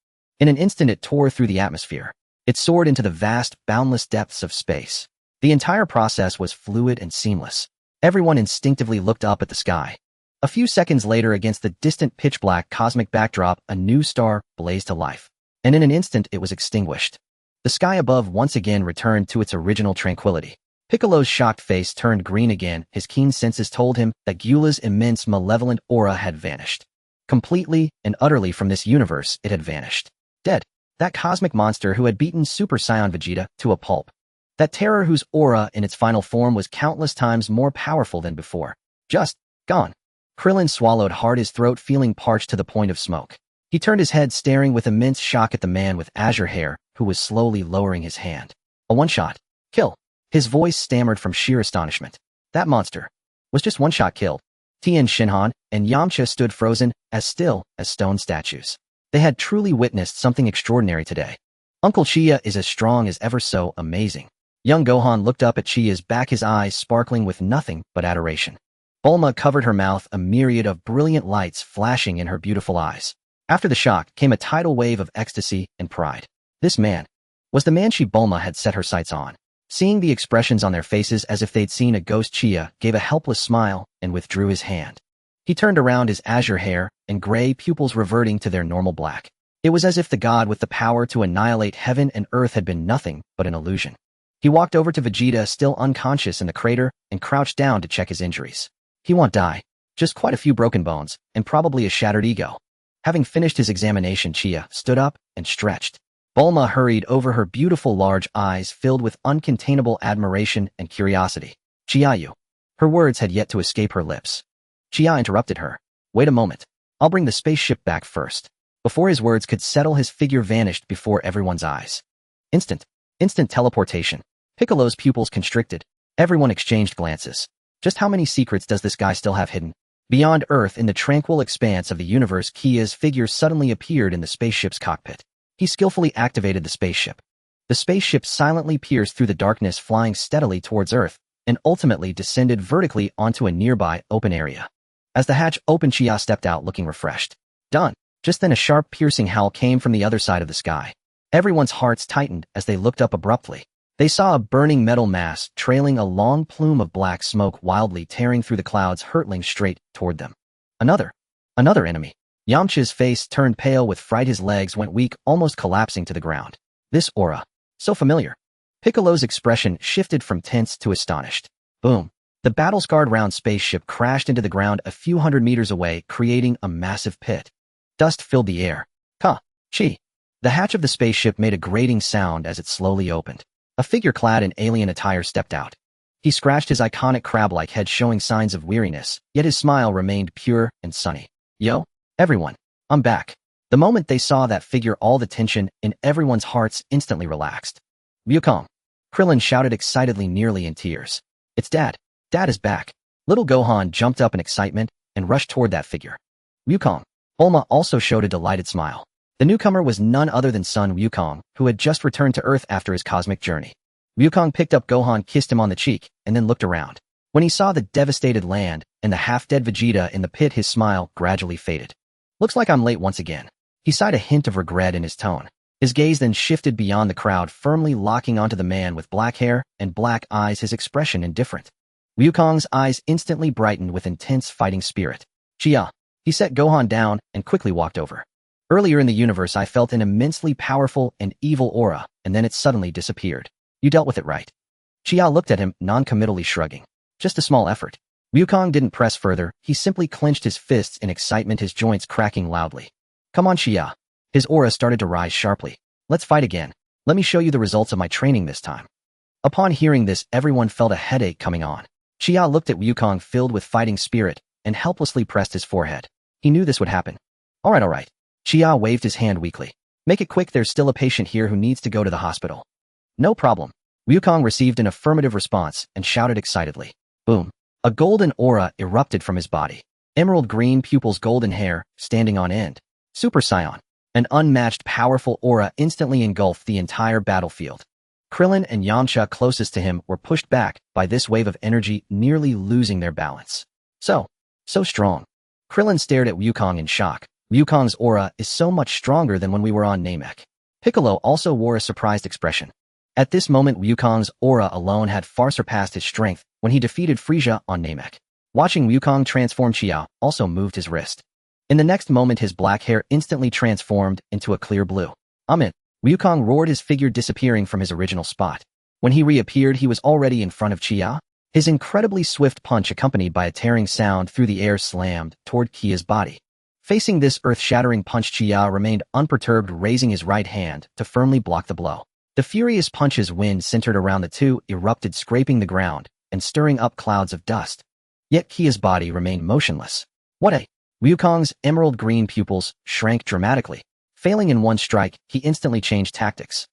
In an instant, it tore through the atmosphere. It soared into the vast, boundless depths of space. The entire process was fluid and seamless. Everyone instinctively looked up at the sky. A few seconds later, against the distant pitch-black cosmic backdrop, a new star blazed to life. And in an instant, it was extinguished. The sky above once again returned to its original tranquility. Piccolo's shocked face turned green again. His keen senses told him that Gyula's immense malevolent aura had vanished. Completely and utterly from this universe, it had vanished. Dead. That cosmic monster who had beaten Super Saiyan Vegeta to a pulp. That terror whose aura in its final form was countless times more powerful than before. Just gone. Krillin swallowed hard, his throat feeling parched to the point of smoke. He turned his head, staring with immense shock at the man with azure hair, who was slowly lowering his hand. A one-shot kill. His voice stammered from sheer astonishment. That monster was just one-shot killed. Tien Shinhan and Yamcha stood frozen, as still as stone statues. They had truly witnessed something extraordinary today. Uncle Chia is as strong as ever, so amazing. Young Gohan looked up at Chia's back, his eyes sparkling with nothing but adoration. Bulma covered her mouth, a myriad of brilliant lights flashing in her beautiful eyes. After the shock came a tidal wave of ecstasy and pride. This man was the man Bulma had set her sights on. Seeing the expressions on their faces as if they'd seen a ghost, Chia gave a helpless smile and withdrew his hand. He turned around, his azure hair and gray pupils reverting to their normal black. It was as if the god with the power to annihilate heaven and earth had been nothing but an illusion. He walked over to Vegeta, still unconscious in the crater, and crouched down to check his injuries. He won't die. Just quite a few broken bones, and probably a shattered ego. Having finished his examination, Chia stood up and stretched. Bulma hurried over, her beautiful large eyes filled with uncontainable admiration and curiosity. Chiayu. Her words had yet to escape her lips. Chia interrupted her. Wait a moment. I'll bring the spaceship back first. Before his words could settle, his figure vanished before everyone's eyes. Instant teleportation. Piccolo's pupils constricted. Everyone exchanged glances. Just how many secrets does this guy still have hidden? Beyond Earth, in the tranquil expanse of the universe, Kia's figure suddenly appeared in the spaceship's cockpit. He skillfully activated the spaceship. The spaceship silently pierced through the darkness, flying steadily towards Earth, and ultimately descended vertically onto a nearby open area. As the hatch opened, Chia stepped out looking refreshed. Done. Just then a sharp piercing howl came from the other side of the sky. Everyone's hearts tightened as they looked up abruptly. They saw a burning metal mass trailing a long plume of black smoke wildly tearing through the clouds, hurtling straight toward them. Another enemy. Yamcha's face turned pale with fright. His legs went weak, almost collapsing to the ground. This aura. So familiar. Piccolo's expression shifted from tense to astonished. Boom. The battle-scarred round spaceship crashed into the ground a few hundred meters away, creating a massive pit. Dust filled the air. Chi. The hatch of the spaceship made a grating sound as it slowly opened. A figure clad in alien attire stepped out. He scratched his iconic crab-like head, showing signs of weariness, yet his smile remained pure and sunny. Yo, everyone, I'm back. The moment they saw that figure, all the tension in everyone's hearts instantly relaxed. Wukong. Krillin shouted excitedly, nearly in tears. It's Dad. Dad is back. Little Gohan jumped up in excitement and rushed toward that figure. Wukong. Bulma also showed a delighted smile. The newcomer was none other than son Wukong, who had just returned to Earth after his cosmic journey. Wukong picked up Gohan, kissed him on the cheek, and then looked around. When he saw the devastated land and the half-dead Vegeta in the pit, his smile gradually faded. Looks like I'm late once again. He sighed, a hint of regret in his tone. His gaze then shifted beyond the crowd, firmly locking onto the man with black hair and black eyes, his expression indifferent. Wukong's eyes instantly brightened with intense fighting spirit. Chia. He set Gohan down and quickly walked over. Earlier in the universe, I felt an immensely powerful and evil aura, and then it suddenly disappeared. You dealt with it right. Chia looked at him, non-committally shrugging. Just a small effort. Wukong didn't press further. He simply clenched his fists in excitement, his joints cracking loudly. Come on, Chia. His aura started to rise sharply. Let's fight again. Let me show you the results of my training this time. Upon hearing this, everyone felt a headache coming on. Chia looked at Wukong, filled with fighting spirit, and helplessly pressed his forehead. He knew this would happen. All right. Chia waved his hand weakly. Make it quick, there's still a patient here who needs to go to the hospital. No problem. Wukong received an affirmative response and shouted excitedly. Boom. A golden aura erupted from his body. Emerald green pupils, golden hair, standing on end. Super Saiyan. An unmatched powerful aura instantly engulfed the entire battlefield. Krillin and Yamcha closest to him were pushed back by this wave of energy, nearly losing their balance. So strong. Krillin stared at Wukong in shock. Wukong's aura is so much stronger than when we were on Namek. Piccolo also wore a surprised expression. At this moment, Wukong's aura alone had far surpassed his strength when he defeated Frieza on Namek. Watching Wukong transform, Chia also moved his wrist. In the next moment, his black hair instantly transformed into a clear blue. I'm in. Wukong roared, his figure disappearing from his original spot. When he reappeared, he was already in front of Chia. His incredibly swift punch, accompanied by a tearing sound through the air, slammed toward Chia's body. Facing this earth-shattering punch, Chia remained unperturbed, raising his right hand to firmly block the blow. The furious punch's wind centered around the two, erupted, scraping the ground and stirring up clouds of dust. Yet Chia's body remained motionless. Wukong's emerald green pupils shrank dramatically. Failing in one strike, he instantly changed tactics.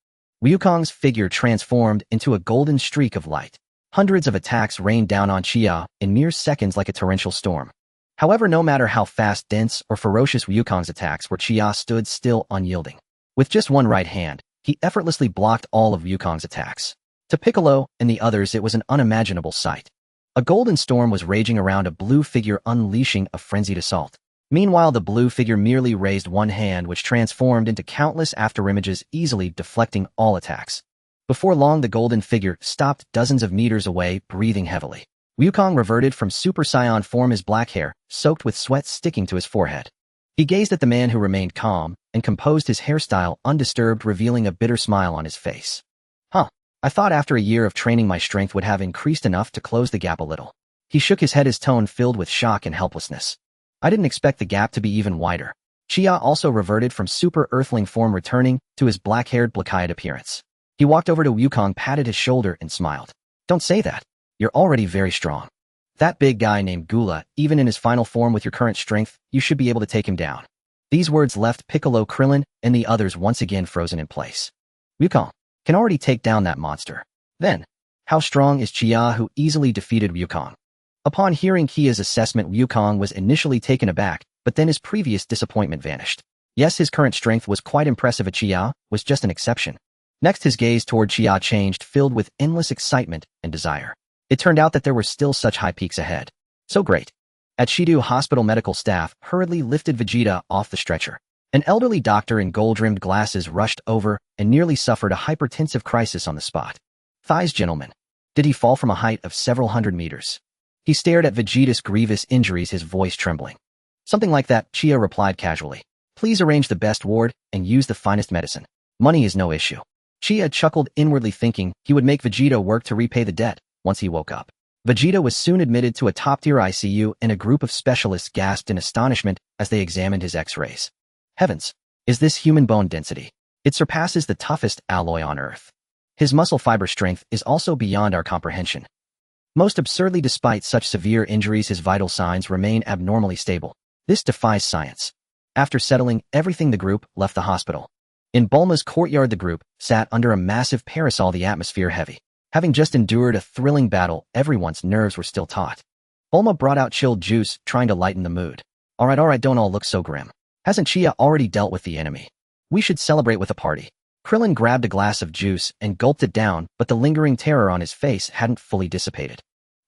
Wukong's figure transformed into a golden streak of light. Hundreds of attacks rained down on Chia in mere seconds like a torrential storm. However, no matter how fast, dense, or ferocious Wukong's attacks were, Chia stood still, unyielding. With just one right hand, he effortlessly blocked all of Wukong's attacks. To Piccolo and the others, it was an unimaginable sight. A golden storm was raging around a blue figure, unleashing a frenzied assault. Meanwhile, the blue figure merely raised one hand, which transformed into countless afterimages, easily deflecting all attacks. Before long, the golden figure stopped dozens of meters away, breathing heavily. Wukong reverted from Super Saiyan form, his black hair soaked with sweat sticking to his forehead. He gazed at the man, who remained calm and composed, his hairstyle undisturbed, revealing a bitter smile on his face. I thought after a year of training my strength would have increased enough to close the gap a little. He shook his head, his tone filled with shock and helplessness. I didn't expect the gap to be even wider. Chia also reverted from Super Earthling form, returning to his black-haired, black-eyed appearance. He walked over to Wukong, patted his shoulder, and smiled. Don't say that. You're already very strong. That big guy named Gula, even in his final form with your current strength, you should be able to take him down. These words left Piccolo, Krillin, and the others once again frozen in place. Wukong can already take down that monster. Then, how strong is Chia, who easily defeated Wukong? Upon hearing Chia's assessment, Wukong was initially taken aback, but then his previous disappointment vanished. Yes, his current strength was quite impressive, but Chia was just an exception. Next, his gaze toward Chia changed, filled with endless excitement and desire. It turned out that there were still such high peaks ahead. So great. At Shidu, hospital medical staff hurriedly lifted Vegeta off the stretcher. An elderly doctor in gold-rimmed glasses rushed over and nearly suffered a hypertensive crisis on the spot. Thighs, gentlemen. Did he fall from a height of several hundred meters? He stared at Vegeta's grievous injuries, his voice trembling. Something like that, Chia replied casually. Please arrange the best ward and use the finest medicine. Money is no issue. Chia chuckled inwardly, thinking he would make Vegeta work to repay the debt once he woke up. Vegeta was soon admitted to a top-tier ICU, and a group of specialists gasped in astonishment as they examined his X-rays. Heavens! Is this human bone density? It surpasses the toughest alloy on Earth. His muscle fiber strength is also beyond our comprehension. Most absurdly, despite such severe injuries, his vital signs remain abnormally stable. This defies science. After settling everything, the group left the hospital. In Bulma's courtyard, the group sat under a massive parasol, the atmosphere heavy. Having just endured a thrilling battle, everyone's nerves were still taut. Bulma brought out chilled juice, trying to lighten the mood. Alright, don't all look so grim. Hasn't Chia already dealt with the enemy? We should celebrate with a party. Krillin grabbed a glass of juice and gulped it down, but the lingering terror on his face hadn't fully dissipated.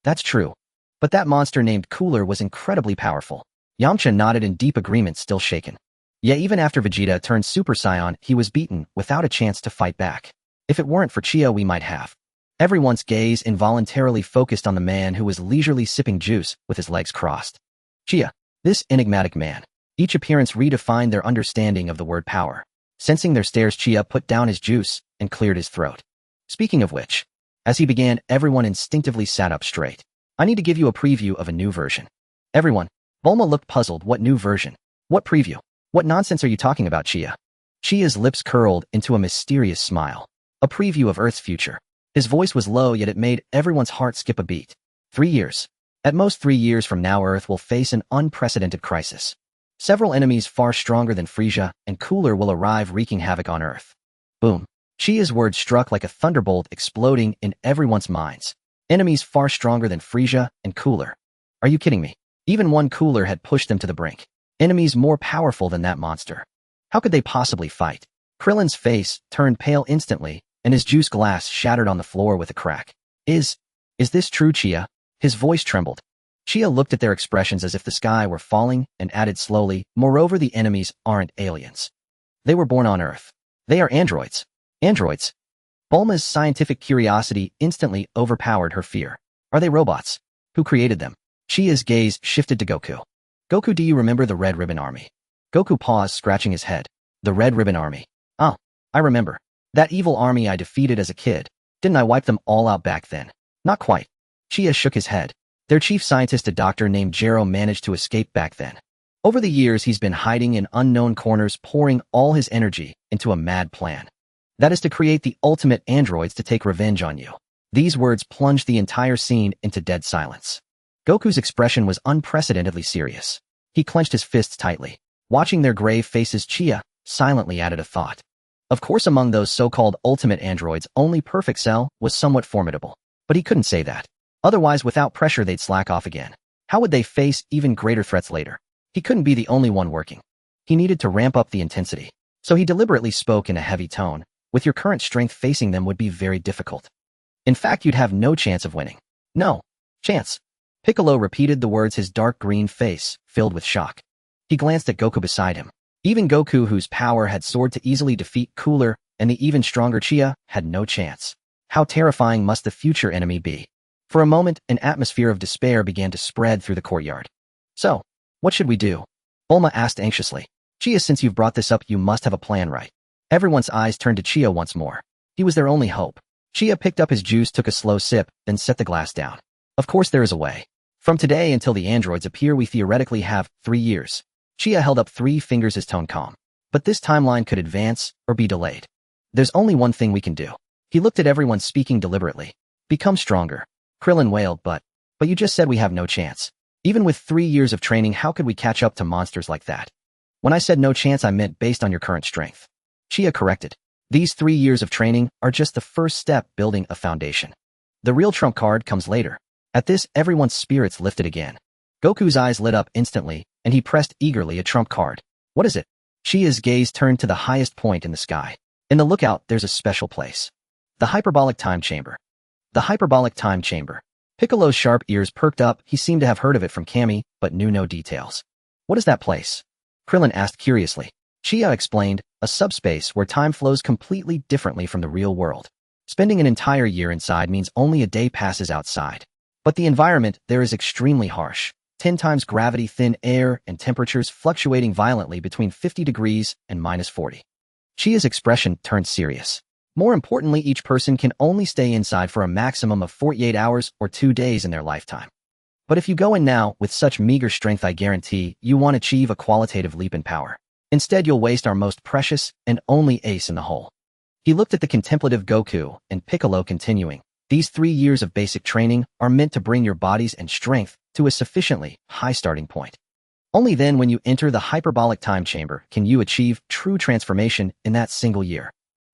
That's true. But that monster named Cooler was incredibly powerful. Yamcha nodded in deep agreement, still shaken. Yeah, even after Vegeta turned Super Saiyan, he was beaten without a chance to fight back. If it weren't for Chia, we might have. Everyone's gaze involuntarily focused on the man who was leisurely sipping juice with his legs crossed. Chia, this enigmatic man. Each appearance redefined their understanding of the word power. Sensing their stares, Chia put down his juice and cleared his throat. Speaking of which, as he began, everyone instinctively sat up straight. I need to give you a preview of a new version. Everyone. Bulma looked puzzled. What new version? What preview? What nonsense are you talking about, Chia? Chia's lips curled into a mysterious smile. A preview of Earth's future. His voice was low, yet it made everyone's heart skip a beat. 3 years. At most 3 years from now, Earth will face an unprecedented crisis. Several enemies far stronger than Frieza and Cooler will arrive, wreaking havoc on Earth. Boom. Chia's words struck like a thunderbolt, exploding in everyone's minds. Enemies far stronger than Frieza and Cooler. Are you kidding me? Even one Cooler had pushed them to the brink. Enemies more powerful than that monster. How could they possibly fight? Krillin's face turned pale instantly, and his juice glass shattered on the floor with a crack. Is this true, Chia? His voice trembled. Chia looked at their expressions as if the sky were falling and added slowly, moreover, the enemies aren't aliens. They were born on Earth. They are androids. Androids? Bulma's scientific curiosity instantly overpowered her fear. Are they robots? Who created them? Chia's gaze shifted to Goku. Goku, do you remember the Red Ribbon Army? Goku paused, scratching his head. The Red Ribbon Army. Oh, I remember. That evil army I defeated as a kid. Didn't I wipe them all out back then? Not quite. Chia shook his head. Their chief scientist, a doctor named Jero, managed to escape back then. Over the years, he's been hiding in unknown corners, pouring all his energy into a mad plan. That is to create the ultimate androids to take revenge on you. These words plunged the entire scene into dead silence. Goku's expression was unprecedentedly serious. He clenched his fists tightly. Watching their grave faces, Chia silently added a thought. Of course, among those so-called ultimate androids, only Perfect Cell was somewhat formidable. But he couldn't say that. Otherwise, without pressure, they'd slack off again. How would they face even greater threats later? He couldn't be the only one working. He needed to ramp up the intensity. So he deliberately spoke in a heavy tone. With your current strength, facing them would be very difficult. In fact, you'd have no chance of winning. No chance. Piccolo repeated the words, his dark green face filled with shock. He glanced at Goku beside him. Even Goku, whose power had soared to easily defeat Cooler and the even stronger Chia, had no chance. How terrifying must the future enemy be? For a moment, an atmosphere of despair began to spread through the courtyard. So, what should we do? Bulma asked anxiously. Chia, since you've brought this up, you must have a plan, right? Everyone's eyes turned to Chia once more. He was their only hope. Chia picked up his juice, took a slow sip, then set the glass down. Of course there is a way. From today until the androids appear, we theoretically have 3 years. Chia held up 3 fingers, his tone calm. But this timeline could advance or be delayed. There's only one thing we can do. He looked at everyone, speaking deliberately. Become stronger. Krillin wailed, but you just said we have no chance. Even with 3 years of training, how could we catch up to monsters like that? When I said no chance, I meant based on your current strength. Chia corrected. These 3 years of training are just the first step, building a foundation. The real trump card comes later. At this, everyone's spirits lifted again. Goku's eyes lit up instantly, and he pressed eagerly a trump card. What is it? Chia's gaze turned to the highest point in the sky. In the lookout, there's a special place. The hyperbolic time chamber. The hyperbolic time chamber. Piccolo's sharp ears perked up. He seemed to have heard of it from Cammy, but knew no details. What is that place? Krillin asked curiously. Chia explained, a subspace where time flows completely differently from the real world. Spending an entire year inside means only a day passes outside. But the environment there is extremely harsh. 10 times gravity, thin air, and temperatures fluctuating violently between 50 degrees and -40. Chia's expression turned serious. More importantly, each person can only stay inside for a maximum of 48 hours or 2 days in their lifetime. But if you go in now with such meager strength, I guarantee you won't achieve a qualitative leap in power. Instead, you'll waste our most precious and only ace in the hole. He looked at the contemplative Goku and Piccolo, continuing, these 3 years of basic training are meant to bring your bodies and strength to a sufficiently high starting point. Only then, when you enter the hyperbolic time chamber, can you achieve true transformation in that single year.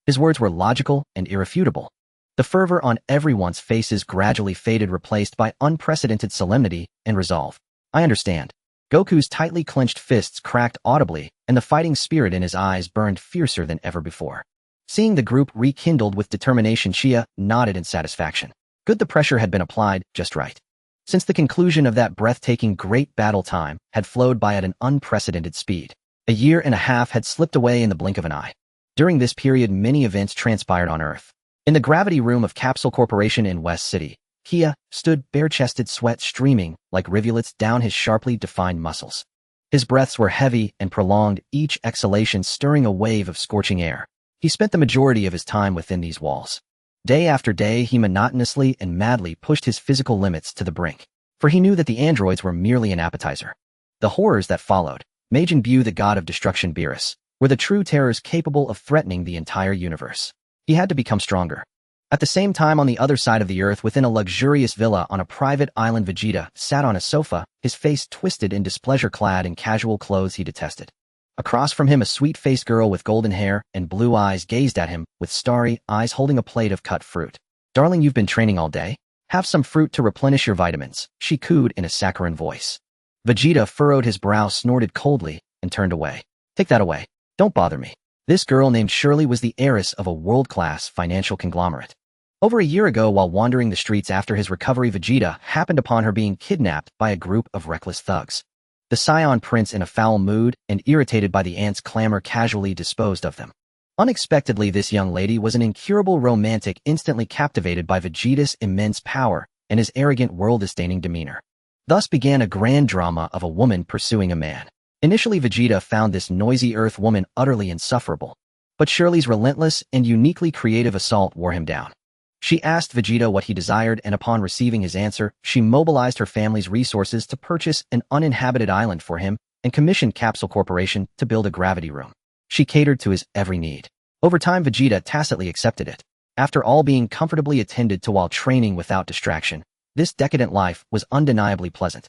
His words were logical and irrefutable. The fervor on everyone's faces gradually faded, replaced by unprecedented solemnity and resolve. I understand. Goku's tightly clenched fists cracked audibly, and the fighting spirit in his eyes burned fiercer than ever before. Seeing the group rekindled with determination, Chia nodded in satisfaction. Good, the pressure had been applied just right. Since the conclusion of that breathtaking great battle, time had flowed by at an unprecedented speed. A year and a half had slipped away in the blink of an eye. During this period, many events transpired on Earth. In the gravity room of Capsule Corporation in West City, Kia stood bare-chested, sweat streaming like rivulets down his sharply defined muscles. His breaths were heavy and prolonged, each exhalation stirring a wave of scorching air. He spent the majority of his time within these walls. Day after day, he monotonously and madly pushed his physical limits to the brink, for he knew that the androids were merely an appetizer. The horrors that followed, Majin Buu, the god of destruction, Beerus, were the true terrors capable of threatening the entire universe. He had to become stronger. At the same time, on the other side of the earth, within a luxurious villa on a private island, Vegeta sat on a sofa, his face twisted in displeasure, clad in casual clothes he detested. Across from him, a sweet-faced girl with golden hair and blue eyes gazed at him with starry eyes, holding a plate of cut fruit. Darling, you've been training all day? Have some fruit to replenish your vitamins, she cooed in a saccharine voice. Vegeta furrowed his brow, snorted coldly, and turned away. Take that away. Don't bother me. This girl named Shirley was the heiress of a world-class financial conglomerate. Over a year ago, while wandering the streets after his recovery, Vegeta happened upon her being kidnapped by a group of reckless thugs. The Scion Prince, in a foul mood and irritated by the ants' clamor, casually disposed of them. Unexpectedly, this young lady was an incurable romantic, instantly captivated by Vegeta's immense power and his arrogant, world-disdaining demeanor. Thus began a grand drama of a woman pursuing a man. Initially, Vegeta found this noisy Earth woman utterly insufferable, but Shirley's relentless and uniquely creative assault wore him down. She asked Vegeta what he desired, and upon receiving his answer, she mobilized her family's resources to purchase an uninhabited island for him and commissioned Capsule Corporation to build a gravity room. She catered to his every need. Over time, Vegeta tacitly accepted it. After all being comfortably attended to while training without distraction, this decadent life was undeniably pleasant.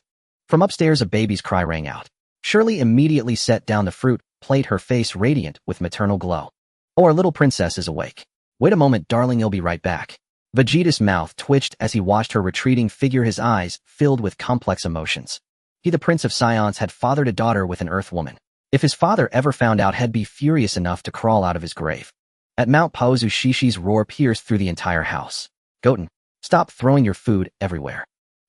From upstairs, a baby's cry rang out. Shirley immediately set down the fruit plate, her face radiant with maternal glow. Oh, our little princess is awake. Wait a moment, darling, you'll be right back. Vegeta's mouth twitched as he watched her retreating figure, his eyes filled with complex emotions. He, the Prince of Scions, had fathered a daughter with an Earth woman. If his father ever found out, he'd be furious enough to crawl out of his grave. At Mount Paozu, Shishi's roar pierced through the entire house. Goten, stop throwing your food everywhere.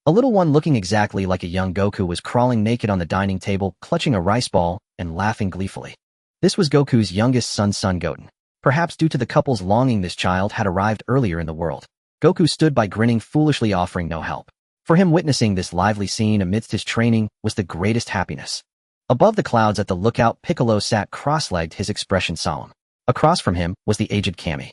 A little one looking exactly like a young Goku was crawling naked on the dining table, clutching a rice ball and laughing gleefully. This was Goku's youngest son Goten. Perhaps due to the couple's longing, this child had arrived earlier in the world. Goku stood by, grinning foolishly, offering no help. For him, witnessing this lively scene amidst his training was the greatest happiness. Above the clouds at the lookout, Piccolo sat cross-legged, his expression solemn. Across from him was the aged Cammy.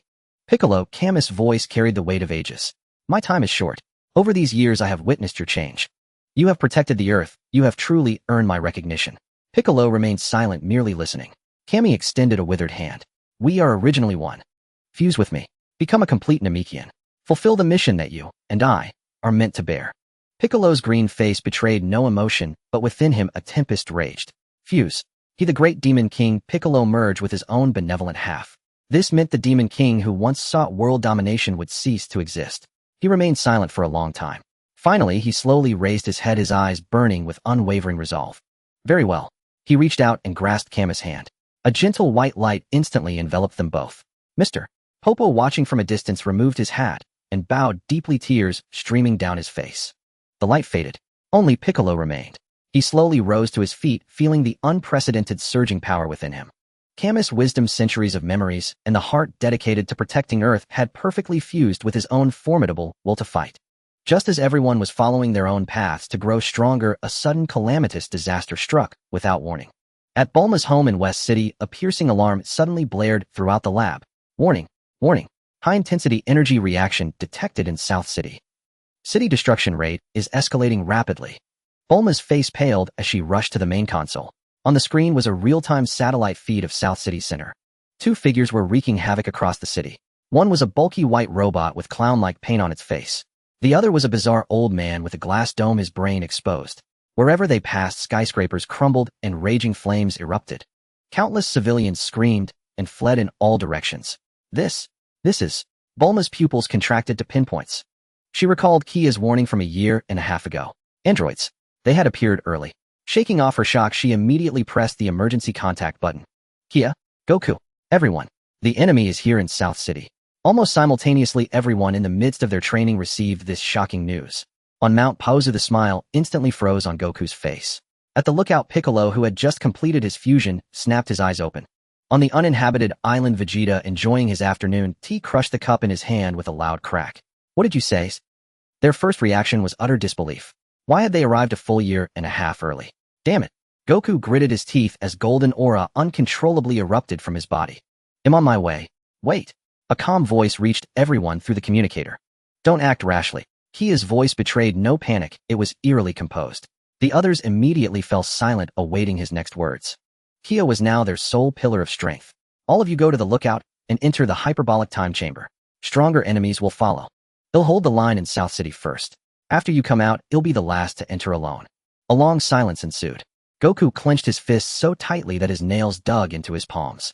Piccolo, Cammy's voice carried the weight of ages. My time is short. Over these years I have witnessed your change. You have protected the Earth. You have truly earned my recognition. Piccolo remained silent, merely listening. Cammy extended a withered hand. We are originally one. Fuse with me. Become a complete Namekian. Fulfill the mission that you and I are meant to bear. Piccolo's green face betrayed no emotion, but within him a tempest raged. Fuse. He, the great Demon King, Piccolo, merged with his own benevolent half. This meant the Demon King who once sought world domination would cease to exist. He remained silent for a long time. Finally, he slowly raised his head, his eyes burning with unwavering resolve. Very well. He reached out and grasped Cammy's hand. A gentle white light instantly enveloped them both. Mr. Popo, watching from a distance, removed his hat and bowed deeply, tears streaming down his face. The light faded. Only Piccolo remained. He slowly rose to his feet, feeling the unprecedented surging power within him. Camus' wisdom, centuries of memories, and the heart dedicated to protecting Earth had perfectly fused with his own formidable will to fight. Just as everyone was following their own paths to grow stronger, a sudden calamitous disaster struck without warning. At Bulma's home in West City, a piercing alarm suddenly blared throughout the lab. Warning! Warning! High-intensity energy reaction detected in South City. City destruction rate is escalating rapidly. Bulma's face paled as she rushed to the main console. On the screen was a real-time satellite feed of South City Center. Two figures were wreaking havoc across the city. One was a bulky white robot with clown-like paint on its face. The other was a bizarre old man with a glass dome, his brain exposed. Wherever they passed, skyscrapers crumbled and raging flames erupted. Countless civilians screamed and fled in all directions. This is... Bulma's pupils contracted to pinpoints. She recalled Kia's warning from a year and a half ago. Androids. They had appeared early. Shaking off her shock, she immediately pressed the emergency contact button. Kia, Goku, everyone. The enemy is here in South City. Almost simultaneously, everyone in the midst of their training received this shocking news. On Mount Pausa, the smile instantly froze on Goku's face. At the lookout, Piccolo, who had just completed his fusion, snapped his eyes open. On the uninhabited island, Vegeta, enjoying his afternoon tea, crushed the cup in his hand with a loud crack. What did you say? Their first reaction was utter disbelief. Why had they arrived a full year and a half early? Damn it. Goku gritted his teeth as golden aura uncontrollably erupted from his body. I'm on my way. Wait. A calm voice reached everyone through the communicator. Don't act rashly. Kia's voice betrayed no panic, it was eerily composed. The others immediately fell silent, awaiting his next words. Kia was now their sole pillar of strength. All of you go to the lookout and enter the hyperbolic time chamber. Stronger enemies will follow. They'll hold the line in South City first. After you come out, you'll be the last to enter alone. A long silence ensued. Goku clenched his fists so tightly that his nails dug into his palms.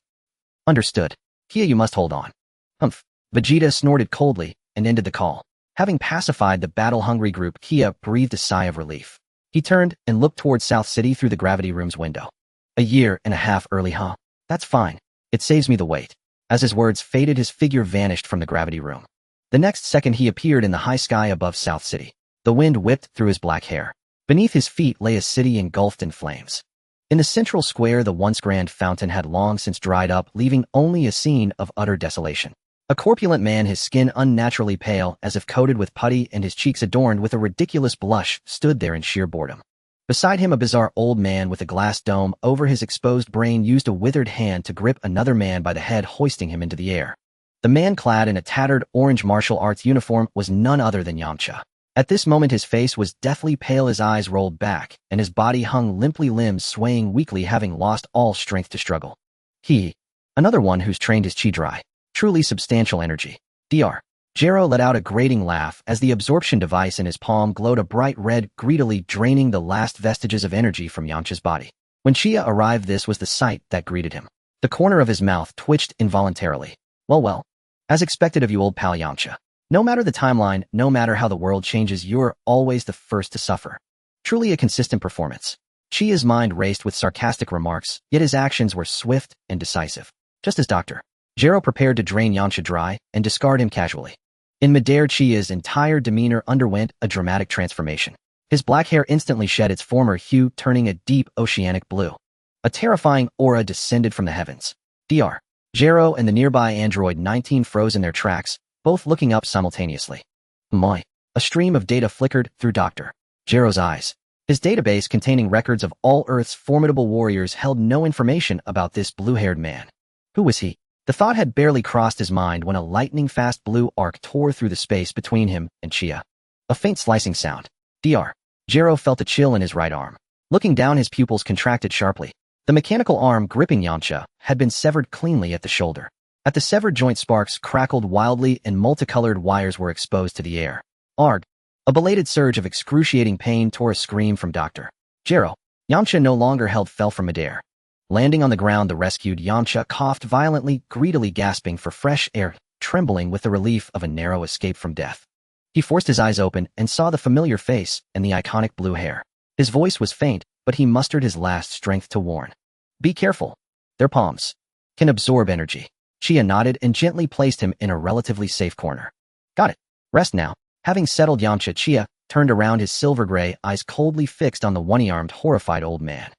Understood. Kia, you must hold on. Humph. Vegeta snorted coldly and ended the call. Having pacified the battle-hungry group, Kia breathed a sigh of relief. He turned and looked towards South City through the gravity room's window. A year and a half early, huh? That's fine. It saves me the wait. As his words faded, his figure vanished from the gravity room. The next second, he appeared in the high sky above South City. The wind whipped through his black hair. Beneath his feet lay a city engulfed in flames. In the central square, the once grand fountain had long since dried up, leaving only a scene of utter desolation. A corpulent man, his skin unnaturally pale as if coated with putty and his cheeks adorned with a ridiculous blush, stood there in sheer boredom. Beside him, a bizarre old man with a glass dome over his exposed brain used a withered hand to grip another man by the head, hoisting him into the air. The man, clad in a tattered orange martial arts uniform, was none other than Yamcha. At this moment, his face was deathly pale, his eyes rolled back, and his body hung limply, limbs swaying weakly, having lost all strength to struggle. Another one who's trained his chi dry. Truly substantial energy. Dr. Jero let out a grating laugh as the absorption device in his palm glowed a bright red, greedily draining the last vestiges of energy from Yamcha's body. When Chia arrived, this was the sight that greeted him. The corner of his mouth twitched involuntarily. Well, as expected of you, old pal Yamcha. No matter the timeline, no matter how the world changes, you're always the first to suffer. Truly a consistent performance. Chia's mind raced with sarcastic remarks, yet his actions were swift and decisive. Just as Dr. Jero prepared to drain Yamcha dry and discard him casually. In midair, Chia's entire demeanor underwent a dramatic transformation. His black hair instantly shed its former hue, turning a deep oceanic blue. A terrifying aura descended from the heavens. Dr. Jero and the nearby android 19 froze in their tracks, both looking up simultaneously. My! A stream of data flickered through Dr. Jero's eyes. His database containing records of all Earth's formidable warriors held no information about this blue-haired man. Who was he? The thought had barely crossed his mind when a lightning-fast blue arc tore through the space between him and Chia. A faint slicing sound. Dr. Jero felt a chill in his right arm. Looking down, his pupils contracted sharply. The mechanical arm gripping Yamcha had been severed cleanly at the shoulder. At the severed joint, sparks crackled wildly and multicolored wires were exposed to the air. Arg! A belated surge of excruciating pain tore a scream from Dr. Jero. Yamcha no longer held fell from midair. Landing on the ground, the rescued Yamcha coughed violently, greedily gasping for fresh air, trembling with the relief of a narrow escape from death. He forced his eyes open and saw the familiar face and the iconic blue hair. His voice was faint, but he mustered his last strength to warn. Be careful. Their palms can absorb energy. Chia nodded and gently placed him in a relatively safe corner. Got it. Rest now. Having settled Yamcha, Chia turned around, his silver-gray eyes coldly fixed on the one-armed, horrified old man.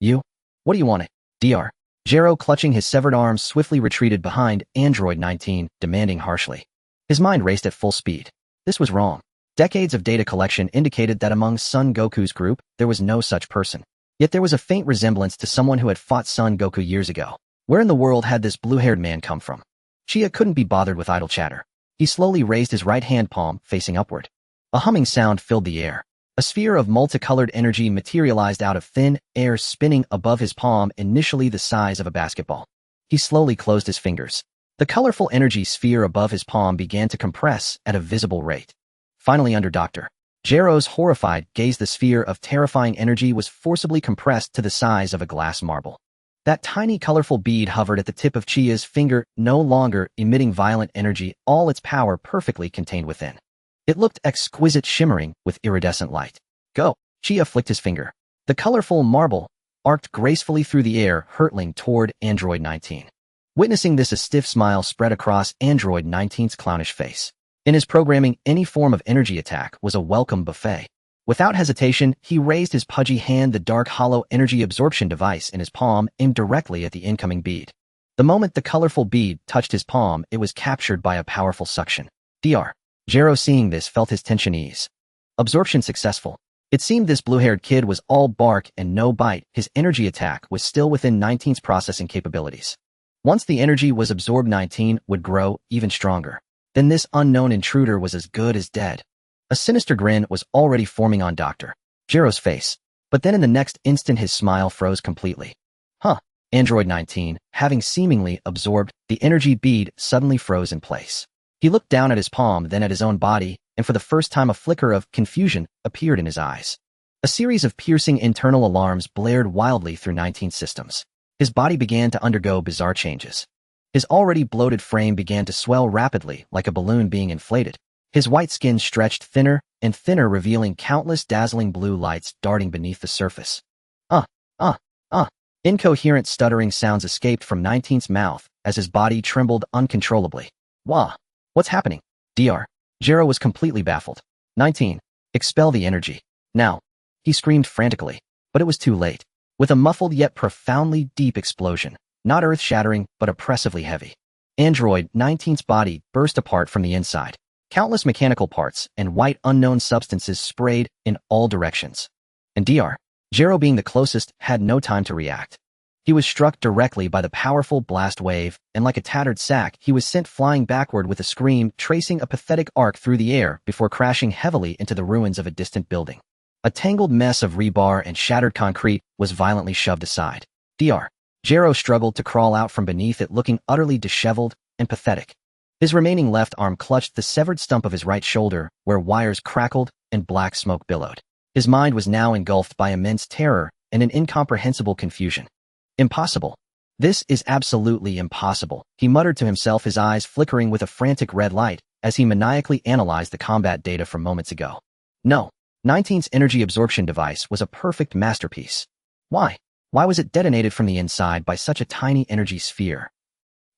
You? What do you want it? Dr. Gero, clutching his severed arms, swiftly retreated behind Android 19, demanding harshly. His mind raced at full speed. This was wrong. Decades of data collection indicated that among Son Goku's group, there was no such person. Yet there was a faint resemblance to someone who had fought Son Goku years ago. Where in the world had this blue-haired man come from? Chia couldn't be bothered with idle chatter. He slowly raised his right hand palm, facing upward. A humming sound filled the air. A sphere of multicolored energy materialized out of thin air, spinning above his palm, initially the size of a basketball. He slowly closed his fingers. The colorful energy sphere above his palm began to compress at a visible rate. Finally, under Dr. Gero's horrified gaze, the sphere of terrifying energy was forcibly compressed to the size of a glass marble. That tiny colorful bead hovered at the tip of Chia's finger, no longer emitting violent energy, all its power perfectly contained within. It looked exquisite, shimmering with iridescent light. Go! Chia flicked his finger. The colorful marble arced gracefully through the air, hurtling toward Android 19. Witnessing this, a stiff smile spread across Android 19's clownish face. In his programming, any form of energy attack was a welcome buffet. Without hesitation, he raised his pudgy hand, the dark hollow energy absorption device in his palm aimed directly at the incoming bead. The moment the colorful bead touched his palm, it was captured by a powerful suction. Dr. Gero, seeing this, felt his tension ease. Absorption successful. It seemed this blue-haired kid was all bark and no bite. His energy attack was still within 19's processing capabilities. Once the energy was absorbed, 19 would grow even stronger. Then this unknown intruder was as good as dead. A sinister grin was already forming on Dr. Gero's face, but then in the next instant his smile froze completely. Huh. Android 19, having seemingly absorbed the energy bead, suddenly froze in place. He looked down at his palm, then at his own body, and for the first time a flicker of confusion appeared in his eyes. A series of piercing internal alarms blared wildly through 19's systems. His body began to undergo bizarre changes. His already bloated frame began to swell rapidly, like a balloon being inflated. His white skin stretched thinner and thinner, revealing countless dazzling blue lights darting beneath the surface. Incoherent stuttering sounds escaped from 19's mouth as his body trembled uncontrollably. Wah! What's happening? Dr. Gero was completely baffled. 19. Expel the energy. Now. He screamed frantically, but it was too late. With a muffled yet profoundly deep explosion, not earth-shattering, but oppressively heavy, Android 19's body burst apart from the inside. Countless mechanical parts and white unknown substances sprayed in all directions. And Dr. Gero, being the closest, had no time to react. He was struck directly by the powerful blast wave, and like a tattered sack, he was sent flying backward with a scream, tracing a pathetic arc through the air before crashing heavily into the ruins of a distant building. A tangled mess of rebar and shattered concrete was violently shoved aside. Dr. Gero struggled to crawl out from beneath it, looking utterly disheveled and pathetic. His remaining left arm clutched the severed stump of his right shoulder, where wires crackled and black smoke billowed. His mind was now engulfed by immense terror and an incomprehensible confusion. Impossible. This is absolutely impossible, he muttered to himself, his eyes flickering with a frantic red light as he maniacally analyzed the combat data from moments ago. No. 19's energy absorption device was a perfect masterpiece. Why? Why was it detonated from the inside by such a tiny energy sphere?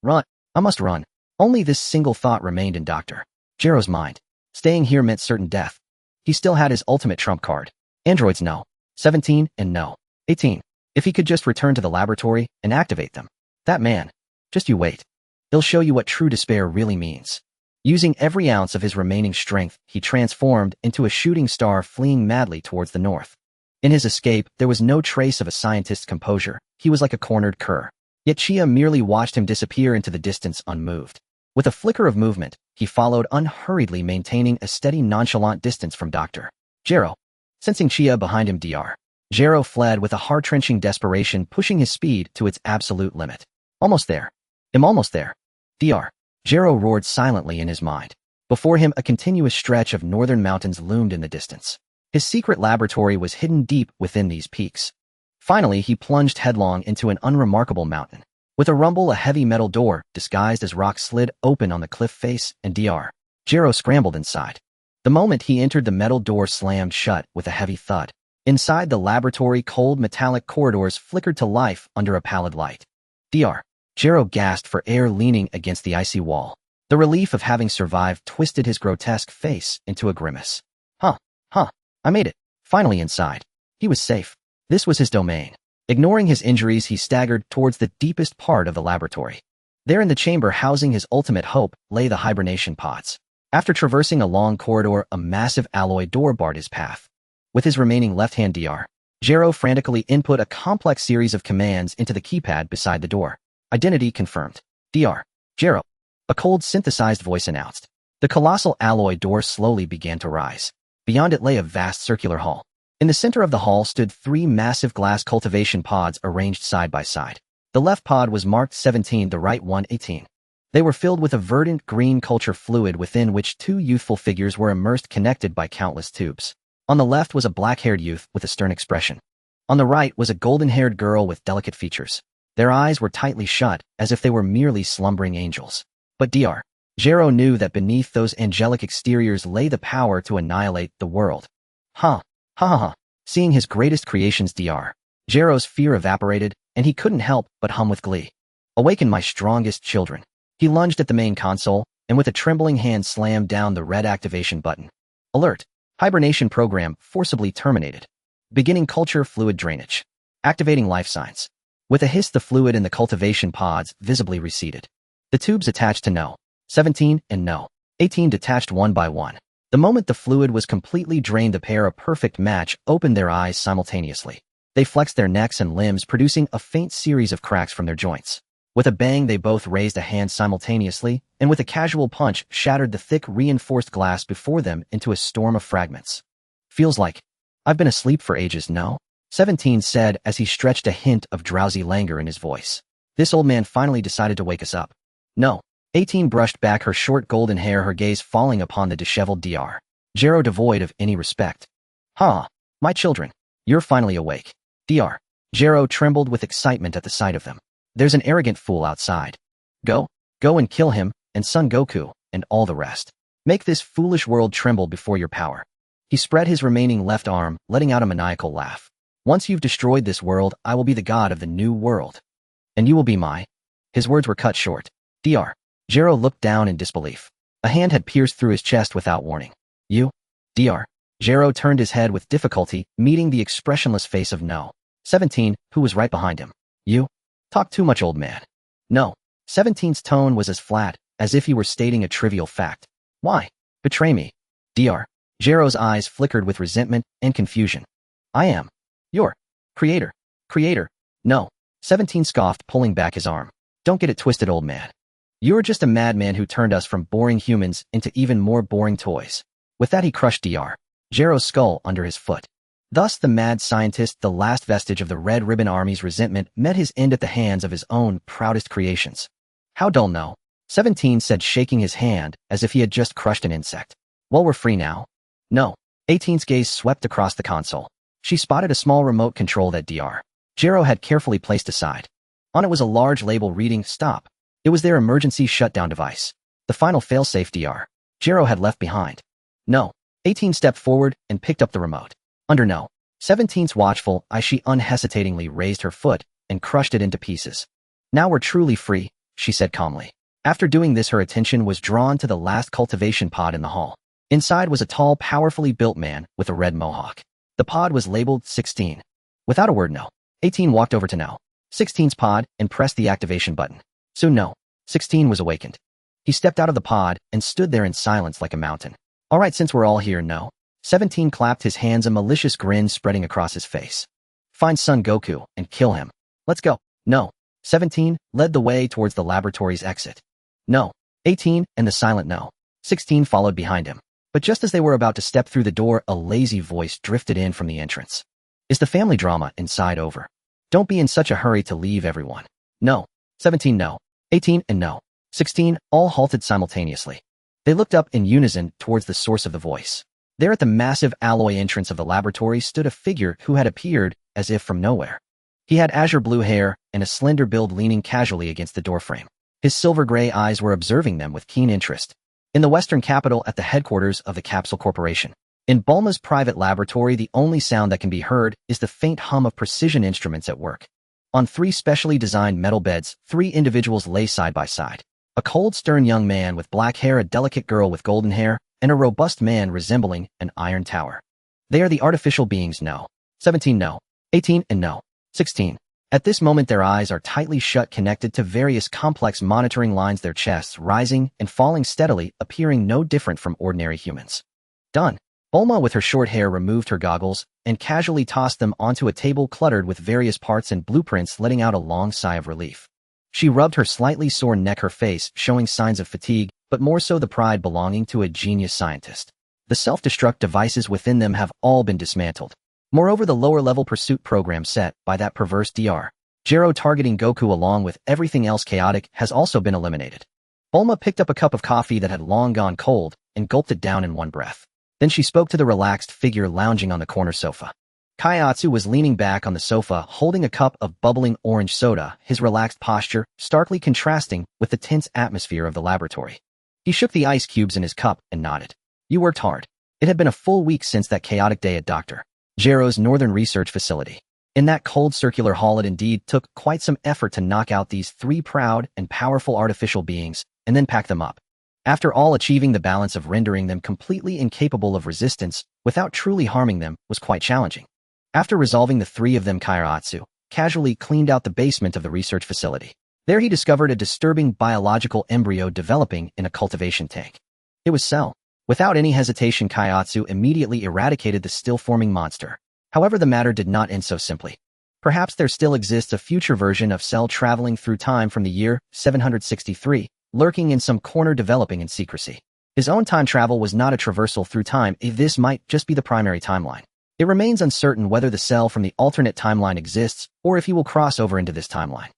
Run. I must run. Only this single thought remained in Dr. Gero's mind. Staying here meant certain death. He still had his ultimate trump card. Androids no. 17 and no. 18. If he could just return to the laboratory and activate them. That man. Just you wait. He'll show you what true despair really means. Using every ounce of his remaining strength, he transformed into a shooting star, fleeing madly towards the north. In his escape, there was no trace of a scientist's composure. He was like a cornered cur. Yet Chia merely watched him disappear into the distance unmoved. With a flicker of movement, he followed unhurriedly, maintaining a steady, nonchalant distance from Dr. Gero. Sensing Chia behind him, Dr. Gero fled with a heart-wrenching desperation, pushing his speed to its absolute limit. Almost there. I'm almost there. Dr. Gero roared silently in his mind. Before him, a continuous stretch of northern mountains loomed in the distance. His secret laboratory was hidden deep within these peaks. Finally, he plunged headlong into an unremarkable mountain. With a rumble, a heavy metal door, disguised as rock, slid open on the cliff face, and Dr. Gero scrambled inside. The moment he entered, the metal door slammed shut with a heavy thud. Inside the laboratory, cold metallic corridors flickered to life under a pallid light. Dr. Jero gasped for air, leaning against the icy wall. The relief of having survived twisted his grotesque face into a grimace. Huh, I made it. Finally inside. He was safe. This was his domain. Ignoring his injuries, he staggered towards the deepest part of the laboratory. There in the chamber housing his ultimate hope lay the hibernation pods. After traversing a long corridor, a massive alloy door barred his path. With his remaining left-hand DR, Jero frantically input a complex series of commands into the keypad beside the door. Identity confirmed. DR. Jero. A cold, synthesized voice announced. The colossal alloy door slowly began to rise. Beyond it lay a vast circular hall. In the center of the hall stood 3 massive glass cultivation pods arranged side by side. The left pod was marked 17, the right one 18. They were filled with a verdant green culture fluid within which 2 youthful figures were immersed, connected by countless tubes. On the left was a black-haired youth with a stern expression. On the right was a golden-haired girl with delicate features. Their eyes were tightly shut, as if they were merely slumbering angels. But Dr. Jero knew that beneath those angelic exteriors lay the power to annihilate the world. Seeing his greatest creations, Dr. Jero's fear evaporated, and he couldn't help but hum with glee. Awaken my strongest children. He lunged at the main console, and with a trembling hand slammed down the red activation button. Alert! Hibernation program forcibly terminated. Beginning culture fluid drainage. Activating life signs. With a hiss, the fluid in the cultivation pods visibly receded. The tubes attached to No. 17 and No. 18 detached one by one. The moment the fluid was completely drained, the pair, a perfect match, opened their eyes simultaneously. They flexed their necks and limbs, producing a faint series of cracks from their joints. With a bang, they both raised a hand simultaneously, and with a casual punch, shattered the thick, reinforced glass before them into a storm of fragments. Feels like I've been asleep for ages, No. 17 said as he stretched a hint of drowsy languor in his voice. This old man finally decided to wake us up. No. 18 brushed back her short golden hair, her gaze falling upon the disheveled Dr. Jero, devoid of any respect. My children. You're finally awake. Dr. Jero trembled with excitement at the sight of them. There's an arrogant fool outside. Go and kill him, and Son Goku, and all the rest. Make this foolish world tremble before your power. He spread his remaining left arm, letting out a maniacal laugh. Once you've destroyed this world, I will be the god of the new world. And you will be my... His words were cut short. Dr. Jero looked down in disbelief. A hand had pierced through his chest without warning. You? Dr. Jero turned his head with difficulty, meeting the expressionless face of No. 17, who was right behind him. You? Talk too much, old man. No. 17's tone was as flat, as if he were stating a trivial fact. Why? Betray me. Dr. Jero's eyes flickered with resentment and confusion. I am your creator. Creator. No. 17 scoffed, pulling back his arm. Don't get it twisted, old man. You're just a madman who turned us from boring humans into even more boring toys. With that, he crushed Dr. Jero's skull under his foot. Thus, the mad scientist, the last vestige of the Red Ribbon Army's resentment, met his end at the hands of his own proudest creations. How dull, No. 17 said, shaking his hand as if he had just crushed an insect. Well, we're free now. No. 18's gaze swept across the console. She spotted a small remote control that Dr. Jero had carefully placed aside. On it was a large label reading, Stop. It was their emergency shutdown device. The final failsafe Dr. Jero had left behind. No. 18 stepped forward and picked up the remote. Under No. 17's watchful eye, she unhesitatingly raised her foot and crushed it into pieces. Now we're truly free, she said calmly. After doing this, her attention was drawn to the last cultivation pod in the hall. Inside was a tall, powerfully built man with a red mohawk. The pod was labeled 16. Without a word, No. 18 walked over to No. 16's pod and pressed the activation button. Soon No. 16 was awakened. He stepped out of the pod and stood there in silence like a mountain. All right, since we're all here, No. 17 clapped his hands, a malicious grin spreading across his face. Find Son Goku and kill him. Let's go. No. 17 led the way towards the laboratory's exit. No. 18 and the silent No. 16 followed behind him. But just as they were about to step through the door, a lazy voice drifted in from the entrance. Is the family drama inside over? Don't be in such a hurry to leave, everyone. No. 17 No. 18 and No. 16 all halted simultaneously. They looked up in unison towards the source of the voice. There at the massive alloy entrance of the laboratory stood a figure who had appeared as if from nowhere. He had azure blue hair and a slender build, leaning casually against the doorframe. His silver-gray eyes were observing them with keen interest. In the western capital, at the headquarters of the Capsule Corporation, in Bulma's private laboratory, the only sound that can be heard is the faint hum of precision instruments at work. On 3 specially designed metal beds, 3 individuals lay side by side. A cold, stern young man with black hair, a delicate girl with golden hair, and a robust man resembling an iron tower. They are the artificial beings No. 17 No. 18 and No. 16. At this moment their eyes are tightly shut, connected to various complex monitoring lines, their chests rising and falling steadily, appearing no different from ordinary humans. Done. Bulma with her short hair removed her goggles and casually tossed them onto a table cluttered with various parts and blueprints, letting out a long sigh of relief. She rubbed her slightly sore neck, her face showing signs of fatigue, but more so the pride belonging to a genius scientist. The self-destruct devices within them have all been dismantled. Moreover, the lower-level pursuit program set by that perverse Dr. Gero targeting Goku along with everything else chaotic has also been eliminated. Bulma picked up a cup of coffee that had long gone cold and gulped it down in one breath. Then she spoke to the relaxed figure lounging on the corner sofa. Kaiatsu was leaning back on the sofa holding a cup of bubbling orange soda, his relaxed posture starkly contrasting with the tense atmosphere of the laboratory. He shook the ice cubes in his cup and nodded. You worked hard. It had been a full week since that chaotic day at Dr. Gero's Northern Research Facility. In that cold circular hall it indeed took quite some effort to knock out these 3 proud and powerful artificial beings and then pack them up. After all, achieving the balance of rendering them completely incapable of resistance without truly harming them was quite challenging. After resolving the 3 of them, Kairatsu casually cleaned out the basement of the research facility. There he discovered a disturbing biological embryo developing in a cultivation tank. It was Cell. Without any hesitation, Kaiatsu immediately eradicated the still-forming monster. However, the matter did not end so simply. Perhaps there still exists a future version of Cell traveling through time from the year 763, lurking in some corner developing in secrecy. His own time travel was not a traversal through time. This might just be the primary timeline. It remains uncertain whether the Cell from the alternate timeline exists or if he will cross over into this timeline.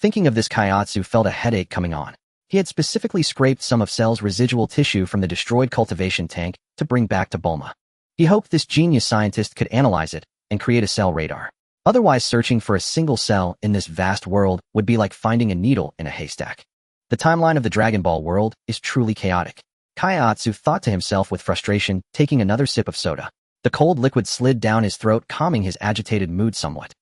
Thinking of this, Kaiatsu felt a headache coming on. He had specifically scraped some of Cell's residual tissue from the destroyed cultivation tank to bring back to Bulma. He hoped this genius scientist could analyze it and create a Cell radar. Otherwise, searching for a single Cell in this vast world would be like finding a needle in a haystack. The timeline of the Dragon Ball world is truly chaotic. Kaiatsu thought to himself with frustration, taking another sip of soda. The cold liquid slid down his throat, calming his agitated mood somewhat.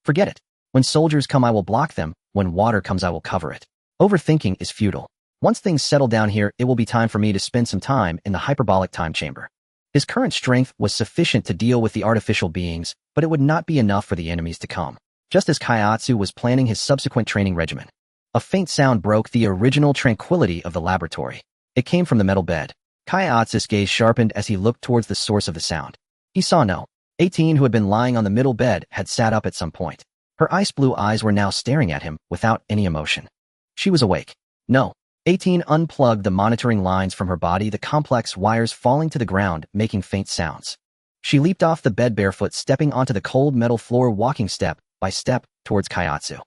Forget it. When soldiers come, I will block them. When water comes, I will cover it. Overthinking is futile. Once things settle down here, it will be time for me to spend some time in the hyperbolic time chamber. His current strength was sufficient to deal with the artificial beings, but it would not be enough for the enemies to come. Just as Kaiatsu was planning his subsequent training regimen, a faint sound broke the original tranquility of the laboratory. It came from the metal bed. Kaiatsu's gaze sharpened as he looked towards the source of the sound. He saw No. 18, who had been lying on the middle bed, had sat up at some point. Her ice blue eyes were now staring at him without any emotion. She was awake. No. 18 unplugged the monitoring lines from her body, the complex wires falling to the ground, making faint sounds. She leaped off the bed barefoot, stepping onto the cold metal floor, walking step by step towards Kaiatsu.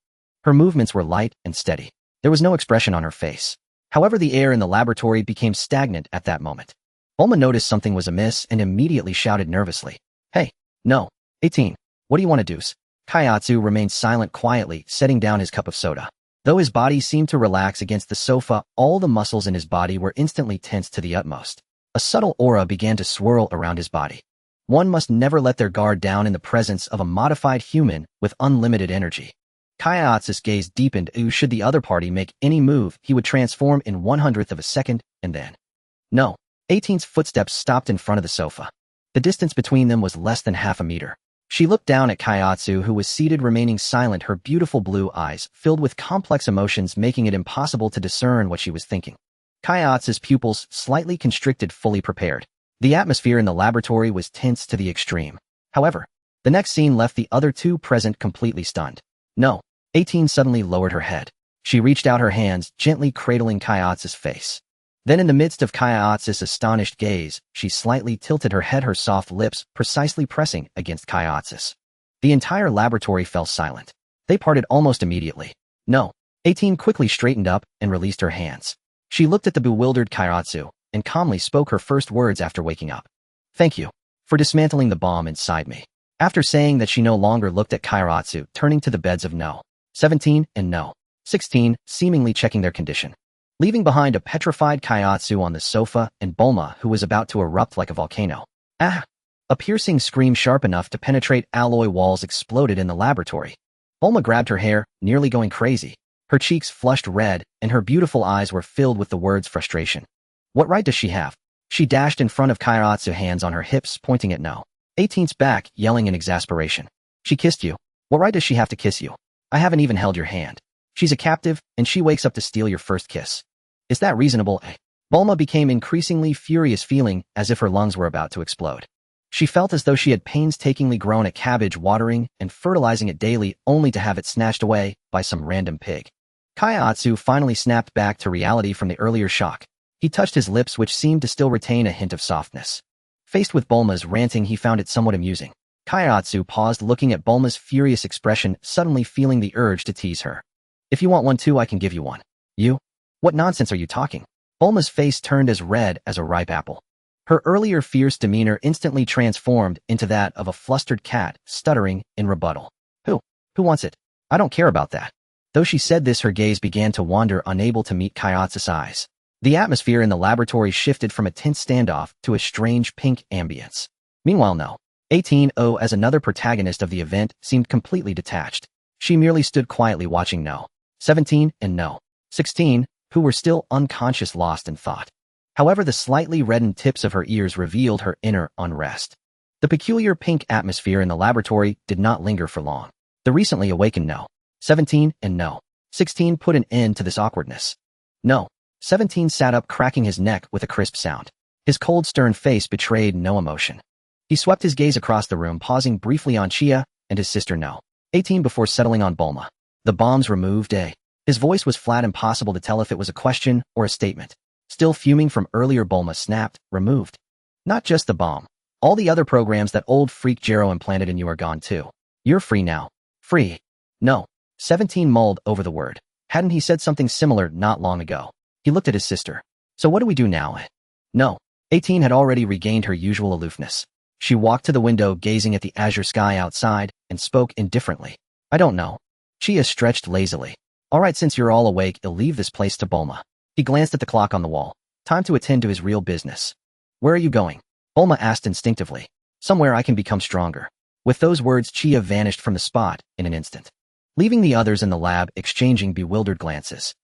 Her movements were light and steady. There was no expression on her face. However, the air in the laboratory became stagnant at that moment. Bulma noticed something was amiss and immediately shouted nervously, "Hey, No. 18, what do you want to do?" Kaiatsu remained silent, quietly setting down his cup of soda. Though his body seemed to relax against the sofa, all the muscles in his body were instantly tensed to the utmost. A subtle aura began to swirl around his body. One must never let their guard down in the presence of a modified human with unlimited energy. Kaiatsu's gaze deepened. Should the other party make any move, he would transform in 1/100th of a second, and then. No. 18's footsteps stopped in front of the sofa. The distance between them was less than half a meter. She looked down at Kaiatsu, who was seated, remaining silent, her beautiful blue eyes filled with complex emotions, making it impossible to discern what she was thinking. Kaiatsu's pupils slightly constricted, fully prepared. The atmosphere in the laboratory was tense to the extreme. However, the next scene left the other 2 present completely stunned. No. 18 suddenly lowered her head. She reached out her hands, gently cradling Kaiatsu's face. Then in the midst of Kaiatsu's astonished gaze, she slightly tilted her head, her soft lips precisely pressing against Kaiatsu's. The entire laboratory fell silent. They parted almost immediately. No. 18 quickly straightened up and released her hands. She looked at the bewildered Kaiatsu and calmly spoke her first words after waking up. "Thank you for dismantling the bomb inside me." After saying that, she no longer looked at Kaiatsu, turning to the beds of No. 17 and No. 16, seemingly checking their condition. Leaving behind a petrified Kaiatsu on the sofa and Bulma, who was about to erupt like a volcano. Ah! A piercing scream sharp enough to penetrate alloy walls exploded in the laboratory. Bulma grabbed her hair, nearly going crazy. Her cheeks flushed red, and her beautiful eyes were filled with the words frustration. What right does she have? She dashed in front of Kairatsu, hands on her hips, pointing at No. 18's back, yelling in exasperation. She kissed you. What right does she have to kiss you? I haven't even held your hand. She's a captive, and she wakes up to steal your first kiss. Is that reasonable? Bulma became increasingly furious, feeling as if her lungs were about to explode. She felt as though she had painstakingly grown a cabbage, watering and fertilizing it daily, only to have it snatched away by some random pig. Kairatsu finally snapped back to reality from the earlier shock. He touched his lips, which seemed to still retain a hint of softness. Faced with Bulma's ranting, he found it somewhat amusing. Kairatsu paused, looking at Bulma's furious expression, suddenly feeling the urge to tease her. If you want one too, I can give you one. You? What nonsense are you talking? Bulma's face turned as red as a ripe apple. Her earlier fierce demeanor instantly transformed into that of a flustered cat, stuttering in rebuttal. Who wants it? I don't care about that. Though she said this, her gaze began to wander, unable to meet Kairatsu's eyes. The atmosphere in the laboratory shifted from a tense standoff to a strange pink ambience. Meanwhile, No. 18-0, as another protagonist of the event, seemed completely detached. She merely stood quietly watching No. 17 and No. 16, who were still unconscious, lost in thought. However, the slightly reddened tips of her ears revealed her inner unrest. The peculiar pink atmosphere in the laboratory did not linger for long. The recently awakened No. 17 and No. 16 put an end to this awkwardness. No. 17 sat up, cracking his neck with a crisp sound. His cold, stern face betrayed no emotion. He swept his gaze across the room, pausing briefly on Chia and his sister No. 18 before settling on Bulma. The bombs removed, eh? His voice was flat, impossible to tell if it was a question or a statement. Still fuming from earlier, Bulma snapped, removed. Not just the bomb. All the other programs that old freak Jero implanted in you are gone too. You're free now. Free. No. 17 mulled over the word. Hadn't he said something similar not long ago? He looked at his sister. So what do we do now? No. 18 had already regained her usual aloofness. She walked to the window, gazing at the azure sky outside, and spoke indifferently. I don't know. Chia stretched lazily. All right, since you're all awake, you'll leave this place to Bulma. He glanced at the clock on the wall. Time to attend to his real business. Where are you going? Bulma asked instinctively. Somewhere I can become stronger. With those words, Chia vanished from the spot in an instant, leaving the others in the lab exchanging bewildered glances.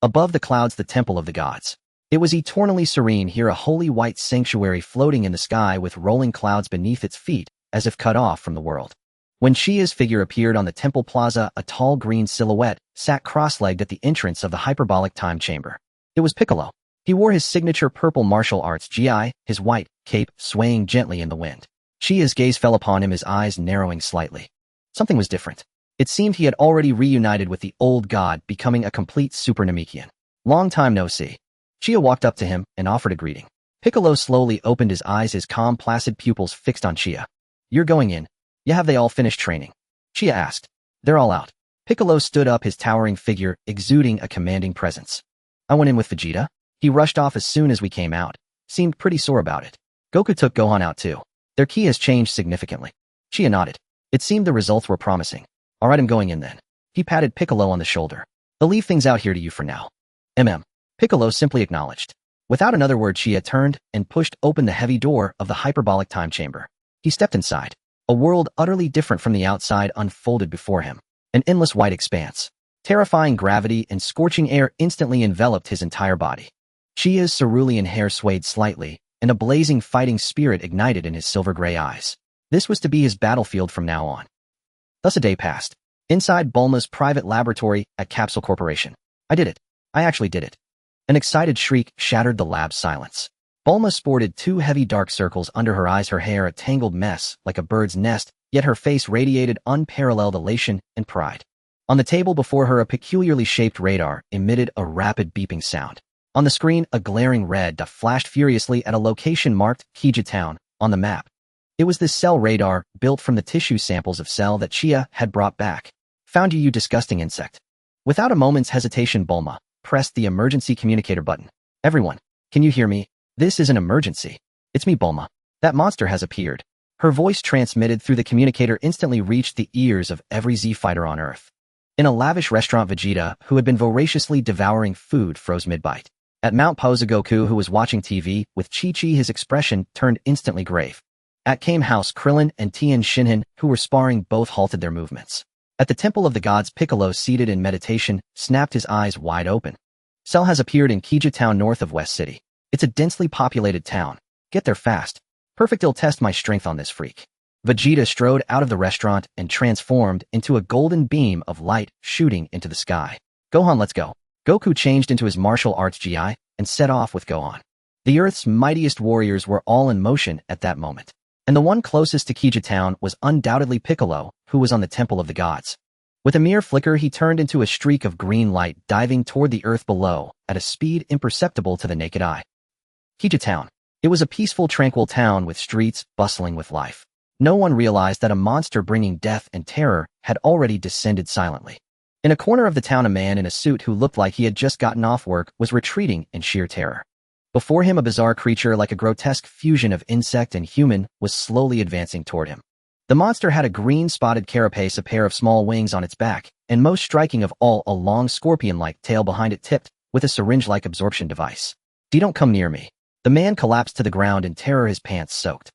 Above the clouds, the temple of the gods. It was eternally serene here, a holy white sanctuary floating in the sky with rolling clouds beneath its feet, as if cut off from the world. When Chia's figure appeared on the temple plaza, a tall green silhouette sat cross-legged at the entrance of the hyperbolic time chamber. It was Piccolo. He wore his signature purple martial arts gi, his white cape swaying gently in the wind. Chia's gaze fell upon him, his eyes narrowing slightly. Something was different. It seemed he had already reunited with the old god, becoming a complete Super Namekian. Long time no see. Chia walked up to him and offered a greeting. Piccolo slowly opened his eyes, his calm, placid pupils fixed on Chia. You're going in? Yeah, have they all finished training? Chia asked. They're all out. Piccolo stood up, his towering figure exuding a commanding presence. I went in with Vegeta. He rushed off as soon as we came out. Seemed pretty sore about it. Goku took Gohan out too. Their ki has changed significantly. Chia nodded. It seemed the results were promising. All right, I'm going in then. He patted Piccolo on the shoulder. I'll leave things out here to you for now. Piccolo simply acknowledged. Without another word, Chia turned and pushed open the heavy door of the hyperbolic time chamber. He stepped inside. A world utterly different from the outside unfolded before him. An endless white expanse. Terrifying gravity and scorching air instantly enveloped his entire body. Chia's cerulean hair swayed slightly, and a blazing fighting spirit ignited in his silver-gray eyes. This was to be his battlefield from now on. Thus a day passed. Inside Bulma's private laboratory at Capsule Corporation. I did it. I actually did it. An excited shriek shattered the lab's silence. Bulma sported two heavy dark circles under her eyes, her hair a tangled mess like a bird's nest, yet her face radiated unparalleled elation and pride. On the table before her, a peculiarly shaped radar emitted a rapid beeping sound. On the screen, a glaring red dot flashed furiously at a location marked Kija Town on the map. It was this cell radar, built from the tissue samples of cell that Chia had brought back. Found you, you disgusting insect. Without a moment's hesitation, Bulma pressed the emergency communicator button. Everyone, can you hear me? This is an emergency. It's me, Bulma. That monster has appeared. Her voice, transmitted through the communicator, instantly reached the ears of every Z-fighter on Earth. In a lavish restaurant, Vegeta, who had been voraciously devouring food, froze mid-bite. At Mount Pausa, Goku, who was watching TV with Chi-Chi, his expression turned instantly grave. At Kame House, Krillin and Tien Shinhan, who were sparring, both halted their movements. At the Temple of the Gods, Piccolo, seated in meditation, snapped his eyes wide open. Cell has appeared in Kija Town north of West City. It's a densely populated town. Get there fast. Perfect, I'll test my strength on this freak. Vegeta strode out of the restaurant and transformed into a golden beam of light shooting into the sky. Gohan, let's go. Goku changed into his martial arts GI and set off with Gohan. The Earth's mightiest warriors were all in motion at that moment. And the one closest to Kija Town was undoubtedly Piccolo, who was on the Temple of the Gods. With a mere flicker, he turned into a streak of green light diving toward the earth below at a speed imperceptible to the naked eye. Kija Town. It was a peaceful, tranquil town with streets bustling with life. No one realized that a monster bringing death and terror had already descended silently. In a corner of the town, a man in a suit who looked like he had just gotten off work was retreating in sheer terror. Before him, a bizarre creature like a grotesque fusion of insect and human was slowly advancing toward him. The monster had a green-spotted carapace, a pair of small wings on its back, and most striking of all, a long scorpion-like tail behind it tipped with a syringe-like absorption device. Don't come near me. The man collapsed to the ground in terror, his pants soaked.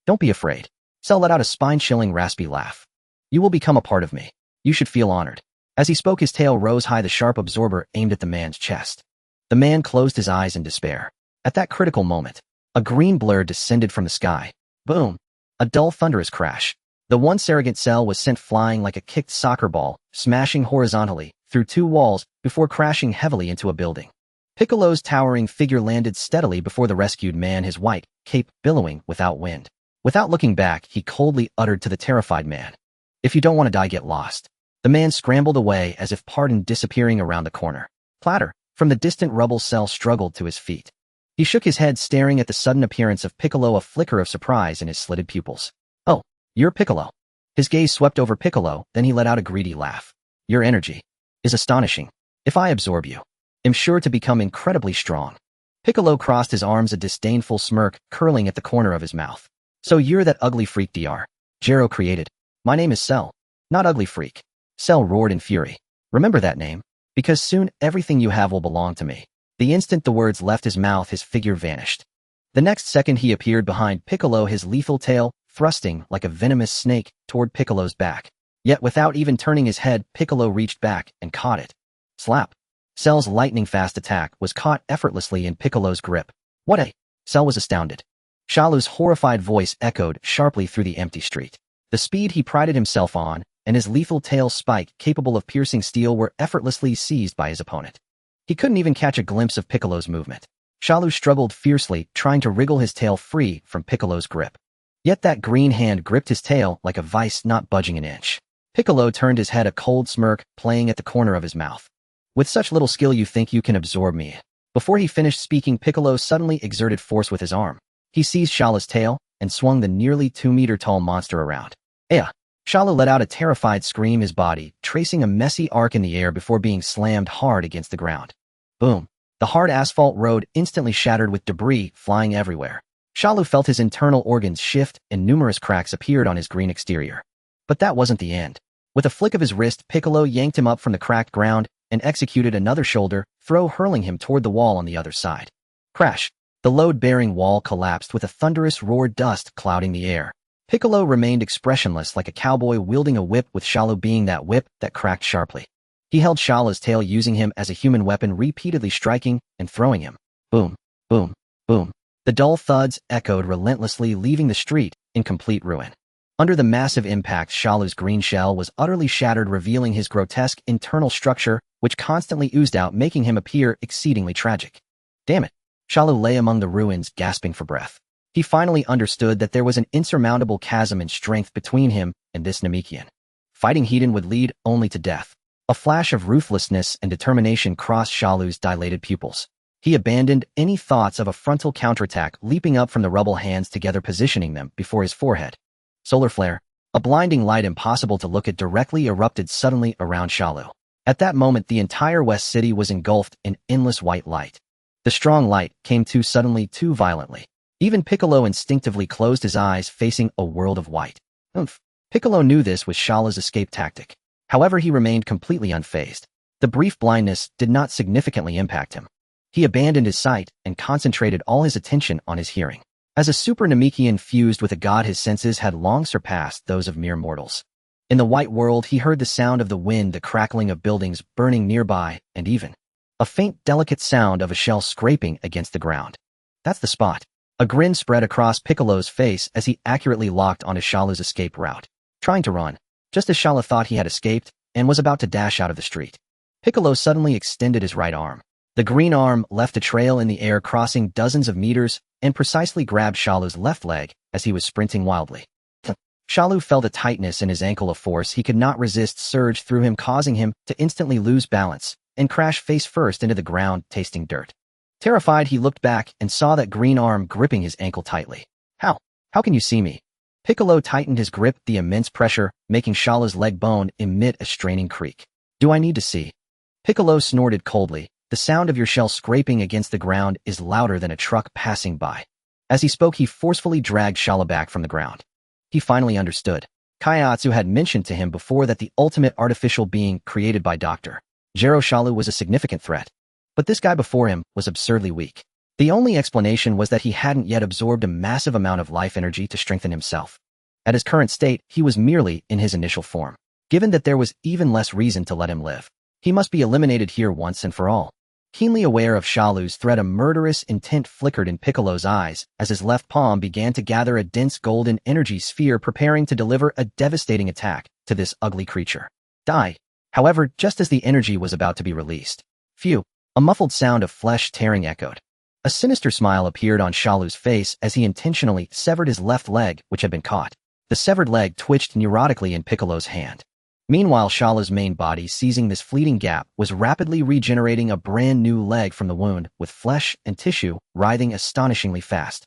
Don't be afraid. Cell let out a spine-chilling, raspy laugh. You will become a part of me. You should feel honored. As he spoke, his tail rose high, the sharp absorber aimed at the man's chest. The man closed his eyes in despair. At that critical moment, a green blur descended from the sky. Boom! A dull, thunderous crash. The once arrogant Cell was sent flying like a kicked soccer ball, smashing horizontally through two walls before crashing heavily into a building. Piccolo's towering figure landed steadily before the rescued man, his white cape billowing without wind. Without looking back, he coldly uttered to the terrified man, "If you don't want to die, get lost." The man scrambled away as if pardoned, disappearing around the corner. Clatter! From the distant rubble, Cell struggled to his feet. He shook his head, staring at the sudden appearance of Piccolo, a flicker of surprise in his slitted pupils. "Oh, you're Piccolo." His gaze swept over Piccolo, then he let out a greedy laugh. "Your energy is astonishing. If I absorb you, I'm sure to become incredibly strong." Piccolo crossed his arms, a disdainful smirk curling at the corner of his mouth. "So you're that ugly freak Dr. Gero created. My name is Cell, not Ugly Freak." Cell roared in fury. "Remember that name, because soon everything you have will belong to me." The instant the words left his mouth, his figure vanished. The next second, he appeared behind Piccolo, his lethal tail thrusting like a venomous snake toward Piccolo's back. Yet without even turning his head, Piccolo reached back and caught it. Slap! Cell's lightning-fast attack was caught effortlessly in Piccolo's grip. "What a—" Cell was astounded. Shalu's horrified voice echoed sharply through the empty street. The speed he prided himself on and his lethal tail spike capable of piercing steel were effortlessly seized by his opponent. He couldn't even catch a glimpse of Piccolo's movement. Shalu struggled fiercely, trying to wriggle his tail free from Piccolo's grip. Yet that green hand gripped his tail like a vice, not budging an inch. Piccolo turned his head, a cold smirk playing at the corner of his mouth. "With such little skill, you think you can absorb me?" Before he finished speaking, Piccolo suddenly exerted force with his arm. He seized Shalu's tail and swung the nearly 2-meter-tall monster around. "Aya!" Shalu let out a terrified scream, his body tracing a messy arc in the air before being slammed hard against the ground. Boom! The hard asphalt road instantly shattered with debris flying everywhere. Shalu felt his internal organs shift and numerous cracks appeared on his green exterior. But that wasn't the end. With a flick of his wrist, Piccolo yanked him up from the cracked ground and executed another shoulder throw, hurling him toward the wall on the other side. Crash! The load-bearing wall collapsed with a thunderous roar, dust clouding the air. Piccolo remained expressionless like a cowboy wielding a whip, with Shalu being that whip that cracked sharply. He held Shalu's tail, using him as a human weapon, repeatedly striking and throwing him. Boom, boom, boom. The dull thuds echoed relentlessly, leaving the street in complete ruin. Under the massive impact, Shalu's green shell was utterly shattered, revealing his grotesque internal structure, which constantly oozed out, making him appear exceedingly tragic. Damn it! Shalu lay among the ruins, gasping for breath. He finally understood that there was an insurmountable chasm in strength between him and this Namekian. Fighting Hedon would lead only to death. A flash of ruthlessness and determination crossed Shalu's dilated pupils. He abandoned any thoughts of a frontal counterattack, leaping up from the rubble, hands together, positioning them before his forehead. Solar flare. A blinding light impossible to look at directly erupted suddenly around Shalu. At that moment, the entire West City was engulfed in endless white light. The strong light came too suddenly, too violently. Even Piccolo instinctively closed his eyes, facing a world of white. Oomph. Piccolo knew this was Shalu's escape tactic. However, he remained completely unfazed. The brief blindness did not significantly impact him. He abandoned his sight and concentrated all his attention on his hearing. As a super Namekian fused with a god, his senses had long surpassed those of mere mortals. In the white world, he heard the sound of the wind, the crackling of buildings burning nearby, and even a faint, delicate sound of a shell scraping against the ground. That's the spot. A grin spread across Piccolo's face as he accurately locked onto Shalu's escape route, trying to run, just as Shalu thought he had escaped and was about to dash out of the street. Piccolo suddenly extended his right arm. The green arm left a trail in the air crossing dozens of meters and precisely grabbed Shalu's left leg as he was sprinting wildly. Shalu felt a tightness in his ankle, a force he could not resist surge through him, causing him to instantly lose balance and crash face first into the ground, tasting dirt. Terrified, he looked back and saw that green arm gripping his ankle tightly. How? How can you see me? Piccolo tightened his grip, the immense pressure making Shalu's leg bone emit a straining creak. Do I need to see? Piccolo snorted coldly. The sound of your shell scraping against the ground is louder than a truck passing by. As he spoke, he forcefully dragged Shalu back from the ground. He finally understood. Kaiatsu had mentioned to him before that the ultimate artificial being created by Dr. Jiro Shalu was a significant threat. But this guy before him was absurdly weak. The only explanation was that he hadn't yet absorbed a massive amount of life energy to strengthen himself. At his current state, he was merely in his initial form. Given that there was even less reason to let him live, he must be eliminated here once and for all. Keenly aware of Shalu's threat, a murderous intent flickered in Piccolo's eyes as his left palm began to gather a dense golden energy sphere, preparing to deliver a devastating attack to this ugly creature. Die. However, just as the energy was about to be released, phew, a muffled sound of flesh tearing echoed. A sinister smile appeared on Shalu's face as he intentionally severed his left leg, which had been caught. The severed leg twitched neurotically in Piccolo's hand. Meanwhile, Shalu's main body, seizing this fleeting gap, was rapidly regenerating a brand new leg from the wound, with flesh and tissue writhing astonishingly fast.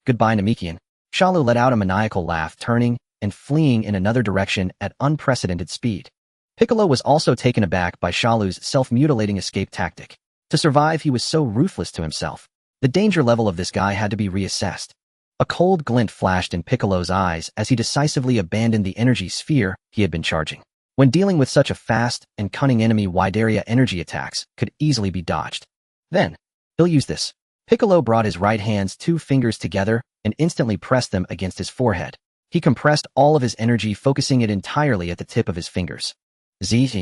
Goodbye, Namekian. Shalu let out a maniacal laugh, turning and fleeing in another direction at unprecedented speed. Piccolo was also taken aback by Shalu's self-mutilating escape tactic. To survive, he was so ruthless to himself. The danger level of this guy had to be reassessed. A cold glint flashed in Piccolo's eyes as he decisively abandoned the energy sphere he had been charging. When dealing with such a fast and cunning enemy, wide area energy attacks could easily be dodged. Then, he'll use this. Piccolo brought his right hand's 2 fingers together and instantly pressed them against his forehead. He compressed all of his energy, focusing it entirely at the tip of his fingers. Zzz.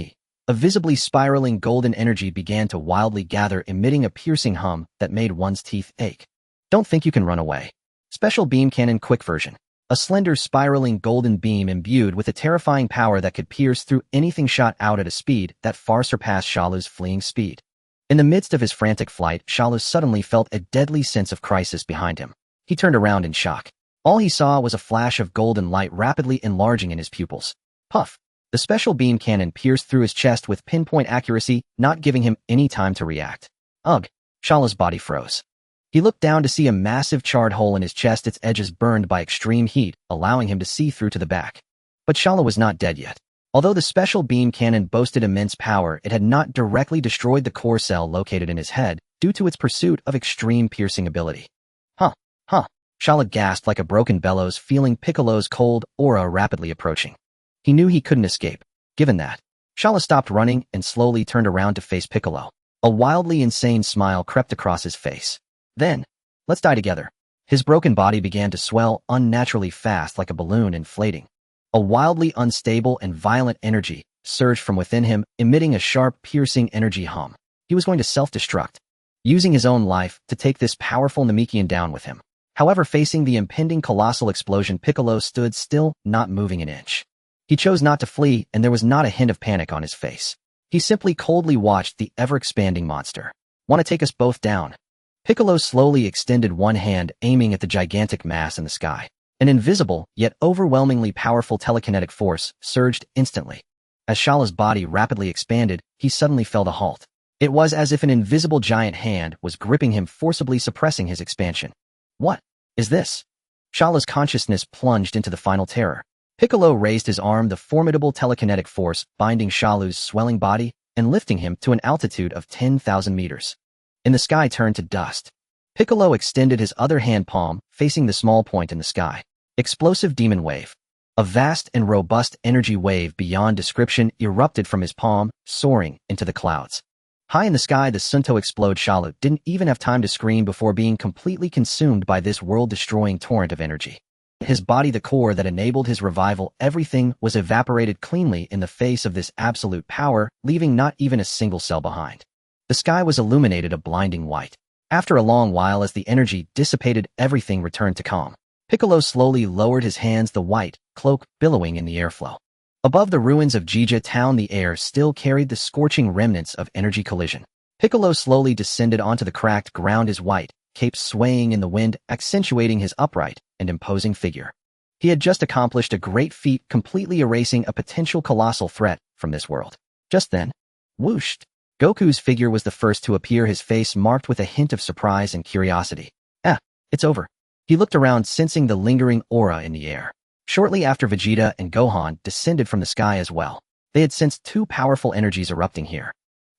A visibly spiraling golden energy began to wildly gather, emitting a piercing hum that made one's teeth ache. Don't think you can run away. Special Beam Cannon Quick Version. A slender spiraling golden beam imbued with a terrifying power that could pierce through anything shot out at a speed that far surpassed Shalu's fleeing speed. In the midst of his frantic flight, Shalu suddenly felt a deadly sense of crisis behind him. He turned around in shock. All he saw was a flash of golden light rapidly enlarging in his pupils. Puff! The special beam cannon pierced through his chest with pinpoint accuracy, not giving him any time to react. Ugh! Shalu's body froze. He looked down to see a massive charred hole in his chest, its edges burned by extreme heat, allowing him to see through to the back. But Shalu was not dead yet. Although the special beam cannon boasted immense power, it had not directly destroyed the core cell located in his head due to its pursuit of extreme piercing ability. Huh. Shalu gasped like a broken bellows, feeling Piccolo's cold aura rapidly approaching. He knew he couldn't escape. Given that, Shalu stopped running and slowly turned around to face Piccolo. A wildly insane smile crept across his face. Then, let's die together. His broken body began to swell unnaturally fast like a balloon inflating. A wildly unstable and violent energy surged from within him, emitting a sharp, piercing energy hum. He was going to self-destruct, using his own life to take this powerful Namekian down with him. However, facing the impending colossal explosion, Piccolo stood still, not moving an inch. He chose not to flee, and there was not a hint of panic on his face. He simply coldly watched the ever-expanding monster. Want to take us both down? Piccolo slowly extended one hand, aiming at the gigantic mass in the sky. An invisible, yet overwhelmingly powerful telekinetic force surged instantly. As Shalu's body rapidly expanded, he suddenly fell to halt. It was as if an invisible giant hand was gripping him, forcibly suppressing his expansion. What is this? Shalu's consciousness plunged into the final terror. Piccolo raised his arm, the formidable telekinetic force binding Shalu's swelling body and lifting him to an altitude of 10,000 meters. In the sky turned to dust. Piccolo extended his other hand palm, facing the small point in the sky. Explosive demon wave. A vast and robust energy wave beyond description erupted from his palm, soaring into the clouds. High in the sky, the Sunto explode. Shalu didn't even have time to scream before being completely consumed by this world-destroying torrent of energy. His body the core that enabled his revival, everything was evaporated cleanly in the face of this absolute power, leaving not even a single cell behind. The sky was illuminated a blinding white. After a long while, as the energy dissipated, everything returned to calm. Piccolo slowly lowered his hands, the white cloak billowing in the airflow. Above the ruins of Jija town, the air still carried the scorching remnants of energy collision. Piccolo slowly descended onto the cracked ground, his white cape swaying in the wind, accentuating his upright and imposing figure. He had just accomplished a great feat, completely erasing a potential colossal threat from this world. Just then, whoosh! Goku's figure was the first to appear, his face marked with a hint of surprise and curiosity. It's over. He looked around, sensing the lingering aura in the air. Shortly after, Vegeta and Gohan descended from the sky as well. They had sensed two powerful energies erupting here.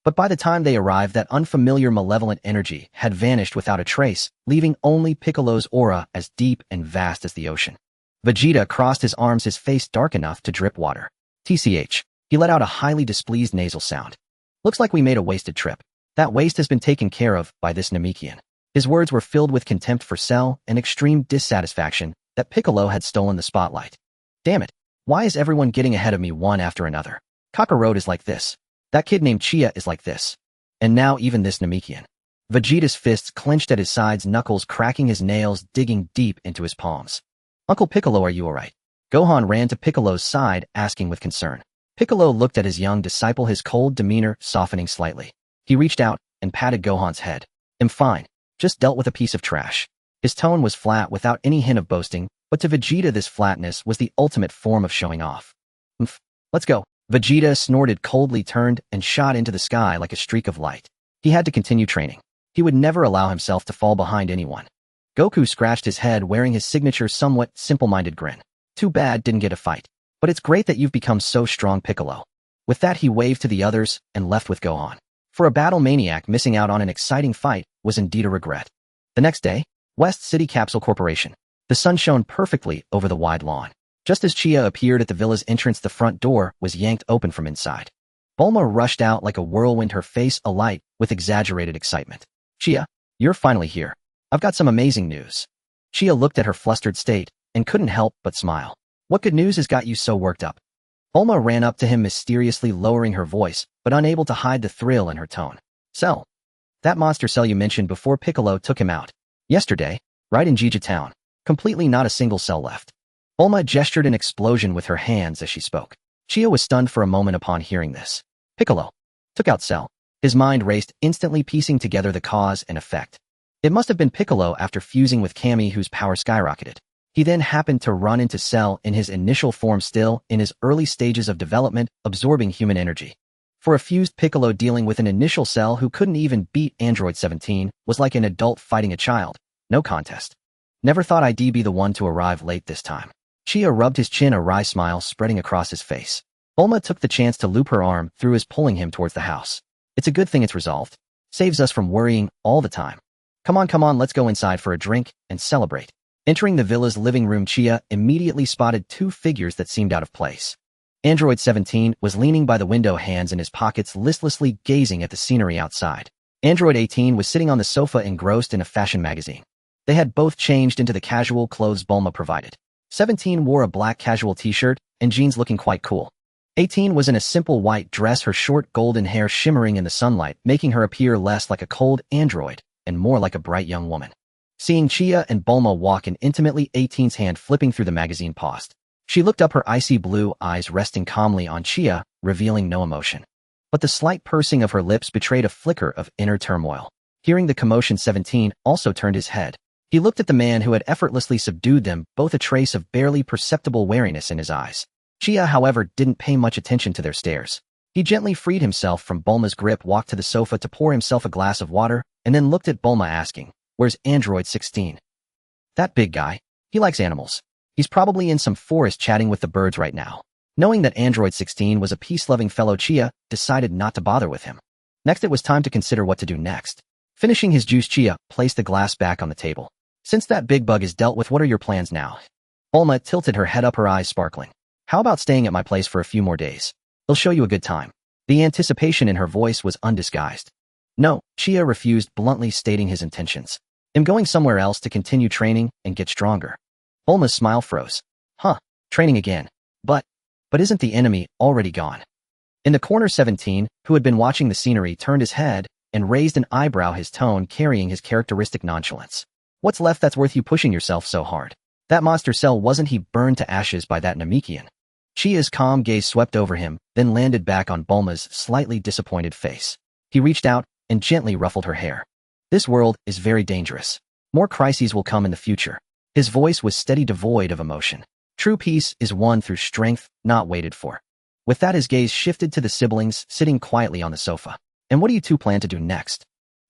But by the time they arrived, that unfamiliar malevolent energy had vanished without a trace, leaving only Piccolo's aura as deep and vast as the ocean. Vegeta crossed his arms, his face dark enough to drip water. TCH. He let out a highly displeased nasal sound. Looks like we made a wasted trip. That waste has been taken care of by this Namekian. His words were filled with contempt for Cell and extreme dissatisfaction that Piccolo had stolen the spotlight. Damn it. Why is everyone getting ahead of me one after another? Kakarot is like this. That kid named Chia is like this. And now even this Namekian. Vegeta's fists clenched at his sides, knuckles cracking, his nails digging deep into his palms. Uncle Piccolo, are you alright? Gohan ran to Piccolo's side, asking with concern. Piccolo looked at his young disciple, his cold demeanor softening slightly. He reached out and patted Gohan's head. I'm fine. Just dealt with a piece of trash. His tone was flat without any hint of boasting, but to Vegeta this flatness was the ultimate form of showing off. Let's go. Vegeta snorted coldly, turned, and shot into the sky like a streak of light. He had to continue training. He would never allow himself to fall behind anyone. Goku scratched his head, wearing his signature somewhat simple-minded grin. Too bad didn't get a fight. But it's great that you've become so strong, Piccolo. With that, he waved to the others and left with Gohan. For a battle maniac, missing out on an exciting fight was indeed a regret. The next day, West City Capsule Corporation. The sun shone perfectly over the wide lawn. Just as Chia appeared at the villa's entrance, the front door was yanked open from inside. Bulma rushed out like a whirlwind, her face alight with exaggerated excitement. Chia, you're finally here. I've got some amazing news. Chia looked at her flustered state and couldn't help but smile. What good news has got you so worked up? Bulma ran up to him, mysteriously lowering her voice, but unable to hide the thrill in her tone. Cell. That monster Cell you mentioned before Piccolo took him out. Yesterday, right in Jija town. Completely not a single cell left. Bulma gestured an explosion with her hands as she spoke. Chia was stunned for a moment upon hearing this. Piccolo took out Cell. His mind raced, instantly piecing together the cause and effect. It must have been Piccolo after fusing with Kami, whose power skyrocketed. He then happened to run into Cell in his initial form, still in his early stages of development, absorbing human energy. For a fused Piccolo, dealing with an initial Cell who couldn't even beat Android 17 was like an adult fighting a child. No contest. Never thought I'd be the one to arrive late this time. Chia rubbed his chin, a wry smile spreading across his face. Bulma took the chance to loop her arm through his, pulling him towards the house. It's a good thing it's resolved. Saves us from worrying all the time. Come on, let's go inside for a drink and celebrate. Entering the villa's living room, Chia immediately spotted two figures that seemed out of place. Android 17 was leaning by the window, hands in his pockets, listlessly gazing at the scenery outside. Android 18 was sitting on the sofa, engrossed in a fashion magazine. They had both changed into the casual clothes Bulma provided. 17 wore a black casual t-shirt and jeans, looking quite cool. 18 was in a simple white dress, her short golden hair shimmering in the sunlight, making her appear less like a cold android and more like a bright young woman. Seeing Chia and Bulma walk in intimately, 18's hand flipping through the magazine paused. She looked up, her icy blue eyes resting calmly on Chia, revealing no emotion. But the slight pursing of her lips betrayed a flicker of inner turmoil. Hearing the commotion, 17 also turned his head. He looked at the man who had effortlessly subdued them, both a trace of barely perceptible wariness in his eyes. Chia, however, didn't pay much attention to their stares. He gently freed himself from Bulma's grip, walked to the sofa to pour himself a glass of water, and then looked at Bulma, asking, "Where's Android 16? That big guy. He likes animals. He's probably in some forest chatting with the birds right now." Knowing that Android 16 was a peace-loving fellow, Chia decided not to bother with him. Next, it was time to consider what to do next. Finishing his juice, Chia placed the glass back on the table. "Since that big bug is dealt with, what are your plans now?" Bulma tilted her head up, her eyes sparkling. "How about staying at my place for a few more days? They'll show you a good time." The anticipation in her voice was undisguised. "No," Chia refused, bluntly stating his intentions. "I'm going somewhere else to continue training and get stronger." Bulma's smile froze. Huh, training again. But isn't the enemy already gone? In the corner 17, who had been watching the scenery, turned his head and raised an eyebrow, his tone carrying his characteristic nonchalance. What's left that's worth you pushing yourself so hard? That monster cell, wasn't he burned to ashes by that Namekian? Chia's calm gaze swept over him, then landed back on Bulma's slightly disappointed face. He reached out and gently ruffled her hair. This world is very dangerous. More crises will come in the future. His voice was steady, devoid of emotion. True peace is won through strength, not waited for. With that, his gaze shifted to the siblings sitting quietly on the sofa. And what do you two plan to do next?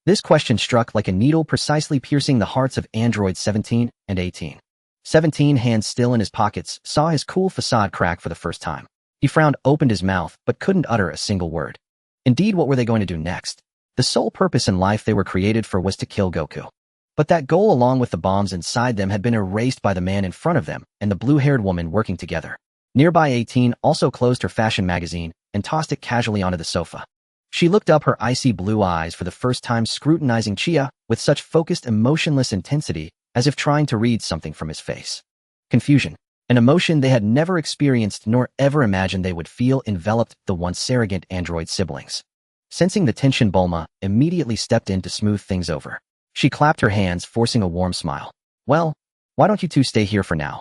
This question struck like a needle, precisely piercing the hearts of androids 17 and 18. 17, hands still in his pockets, saw his cool facade crack for the first time. He frowned, opened his mouth, but couldn't utter a single word. Indeed, what were they going to do next? The sole purpose in life they were created for was to kill Goku. But that goal, along with the bombs inside them, had been erased by the man in front of them and the blue-haired woman working together. Nearby, 18 also closed her fashion magazine and tossed it casually onto the sofa. She looked up, her icy blue eyes for the first time scrutinizing Chia with such focused, emotionless intensity, as if trying to read something from his face. Confusion, an emotion they had never experienced nor ever imagined they would feel, enveloped the once arrogant android siblings. Sensing the tension, Bulma immediately stepped in to smooth things over. She clapped her hands, forcing a warm smile. Well, why don't you two stay here for now?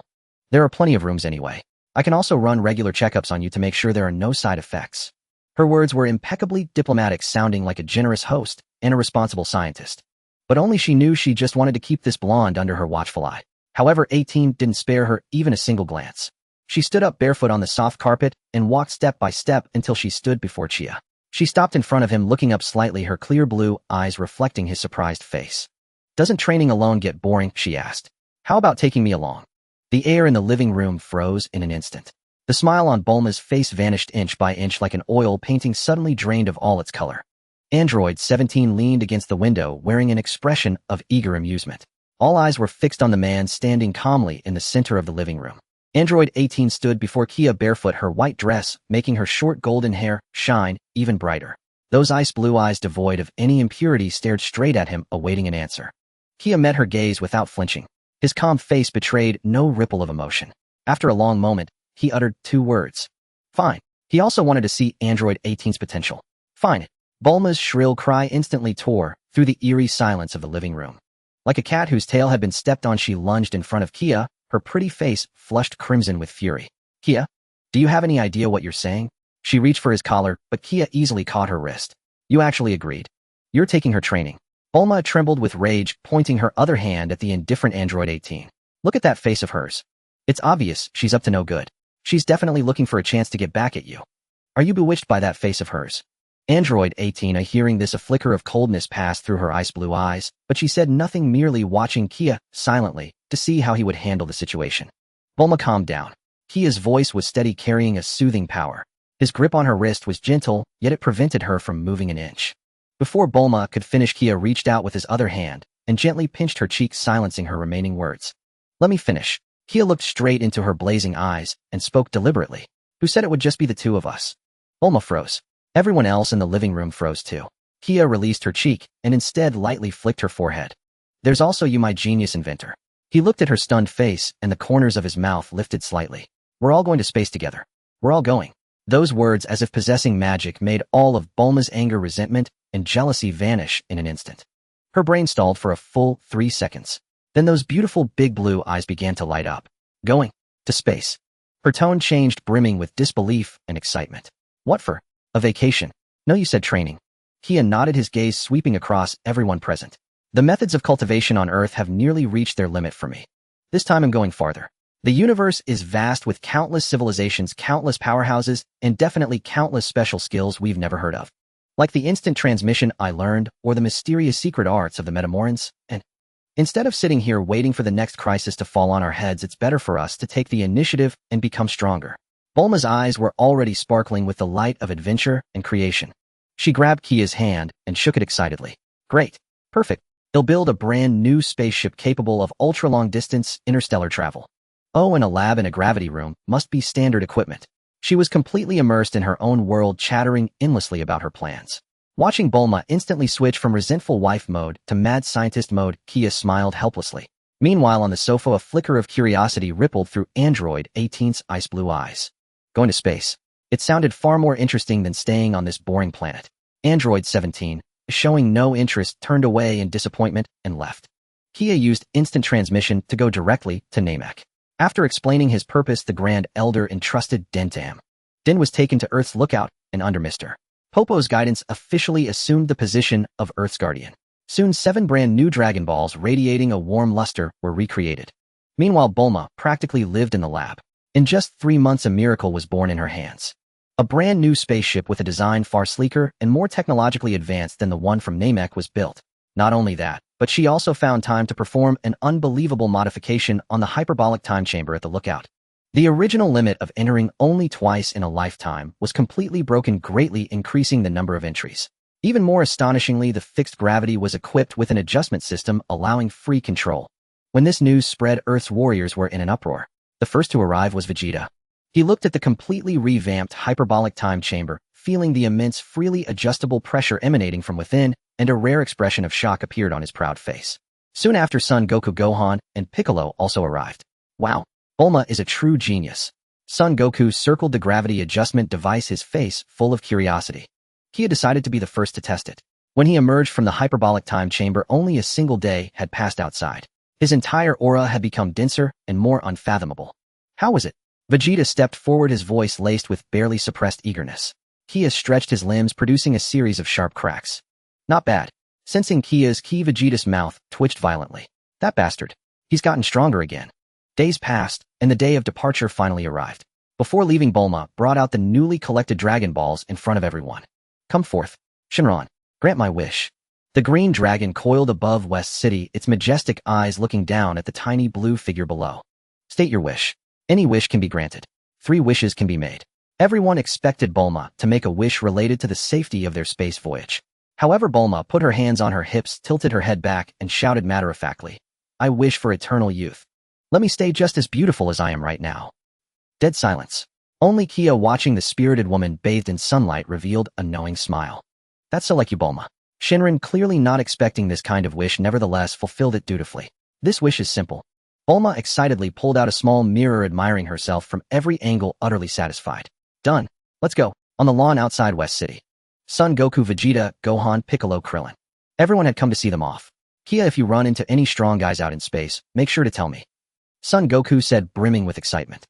There are plenty of rooms anyway. I can also run regular checkups on you to make sure there are no side effects. Her words were impeccably diplomatic, sounding like a generous host and a responsible scientist. But only she knew she just wanted to keep this blonde under her watchful eye. However, 18 didn't spare her even a single glance. She stood up barefoot on the soft carpet and walked step by step until she stood before Chia. She stopped in front of him, looking up slightly, her clear blue eyes reflecting his surprised face. Doesn't training alone get boring? She asked. How about taking me along? The air in the living room froze in an instant. The smile on Bulma's face vanished inch by inch like an oil painting suddenly drained of all its color. Android 17 leaned against the window, wearing an expression of eager amusement. All eyes were fixed on the man standing calmly in the center of the living room. Android 18 stood before Kia barefoot, her white dress making her short golden hair shine even brighter. Those ice blue eyes, devoid of any impurity, stared straight at him, awaiting an answer. Kia met her gaze without flinching. His calm face betrayed no ripple of emotion. After a long moment, he uttered two words. Fine. He also wanted to see Android 18's potential. Fine. Bulma's shrill cry instantly tore through the eerie silence of the living room. Like a cat whose tail had been stepped on, she lunged in front of Kia, her pretty face flushed crimson with fury. Kia, do you have any idea what you're saying? She reached for his collar, but Kia easily caught her wrist. You actually agreed. You're taking her training. Bulma trembled with rage, pointing her other hand at the indifferent Android 18. Look at that face of hers. It's obvious she's up to no good. She's definitely looking for a chance to get back at you. Are you bewitched by that face of hers? Android 18, hearing this, a flicker of coldness passed through her ice blue eyes, but she said nothing, merely watching Kia silently to see how he would handle the situation. Bulma calmed down. Kia's voice was steady, carrying a soothing power. His grip on her wrist was gentle, yet it prevented her from moving an inch. Before Bulma could finish, Kia reached out with his other hand and gently pinched her cheek, silencing her remaining words. Let me finish. Kia looked straight into her blazing eyes and spoke deliberately. Who said it would just be the two of us? Bulma froze. Everyone else in the living room froze too. Kia released her cheek and instead lightly flicked her forehead. There's also you, my genius inventor. He looked at her stunned face and the corners of his mouth lifted slightly. We're all going to space together. We're all going. Those words, as if possessing magic, made all of Bulma's anger, resentment, and jealousy vanish in an instant. Her brain stalled for a full 3 seconds. Then those beautiful big blue eyes began to light up. Going to space. Her tone changed, brimming with disbelief and excitement. What for? A vacation? No, you said training. Kia nodded, his gaze sweeping across everyone present. The methods of cultivation on Earth have nearly reached their limit for me. This time I'm going farther. The universe is vast, with countless civilizations, countless powerhouses, and definitely countless special skills we've never heard of. Like the instant transmission I learned, or the mysterious secret arts of the Metamorans, and instead of sitting here waiting for the next crisis to fall on our heads, it's better for us to take the initiative and become stronger. Bulma's eyes were already sparkling with the light of adventure and creation. She grabbed Kia's hand and shook it excitedly. Great. Perfect. They'll build a brand new spaceship capable of ultra-long-distance interstellar travel. Oh, and a lab and a gravity room must be standard equipment. She was completely immersed in her own world, chattering endlessly about her plans. Watching Bulma instantly switch from resentful wife mode to mad scientist mode, Kia smiled helplessly. Meanwhile, on the sofa, a flicker of curiosity rippled through Android 18's ice blue eyes. Going to space. It sounded far more interesting than staying on this boring planet. Android 17, showing no interest, turned away in disappointment and left. Kia used instant transmission to go directly to Namek. After explaining his purpose, the Grand Elder entrusted Dentam. Din was taken to Earth's lookout, and under Mr. Popo's guidance officially assumed the position of Earth's guardian. Soon 7 brand new Dragon Balls radiating a warm luster were recreated. Meanwhile, Bulma practically lived in the lab. In just 3 months, a miracle was born in her hands. A brand new spaceship with a design far sleeker and more technologically advanced than the one from Namek was built. Not only that, but she also found time to perform an unbelievable modification on the hyperbolic time chamber at the lookout. The original limit of entering only twice in a lifetime was completely broken, greatly increasing the number of entries. Even more astonishingly, the fixed gravity was equipped with an adjustment system allowing free control. When this news spread, Earth's warriors were in an uproar. The first to arrive was Vegeta. He looked at the completely revamped hyperbolic time chamber, feeling the immense freely adjustable pressure emanating from within, and a rare expression of shock appeared on his proud face. Soon after, Son Goku, Gohan, and Piccolo also arrived. Wow, Bulma is a true genius. Son Goku circled the gravity adjustment device, his face full of curiosity. He had decided to be the first to test it. When he emerged from the hyperbolic time chamber, only a single day had passed outside. His entire aura had become denser and more unfathomable. How was it? Vegeta stepped forward, his voice laced with barely suppressed eagerness. Kia stretched his limbs, producing a series of sharp cracks. Not bad. Sensing Kia's key, Vegeta's mouth twitched violently. That bastard. He's gotten stronger again. Days passed, and the day of departure finally arrived. Before leaving, Bulma brought out the newly collected Dragon Balls in front of everyone. Come forth, Shenron. Grant my wish. The green dragon coiled above West City, its majestic eyes looking down at the tiny blue figure below. State your wish. Any wish can be granted. 3 wishes can be made. Everyone expected Bulma to make a wish related to the safety of their space voyage. However, Bulma put her hands on her hips, tilted her head back, and shouted matter-of-factly, I wish for eternal youth. Let me stay just as beautiful as I am right now. Dead silence. Only Kia, watching the spirited woman bathed in sunlight, revealed a knowing smile. That's so like you, Bulma. Shinran, clearly not expecting this kind of wish, nevertheless fulfilled it dutifully. This wish is simple. Bulma excitedly pulled out a small mirror, admiring herself from every angle, utterly satisfied. Done. Let's go. On the lawn outside West City. Son Goku, Vegeta, Gohan, Piccolo, Krillin. Everyone had come to see them off. Kia, if you run into any strong guys out in space, make sure to tell me. Son Goku said, brimming with excitement.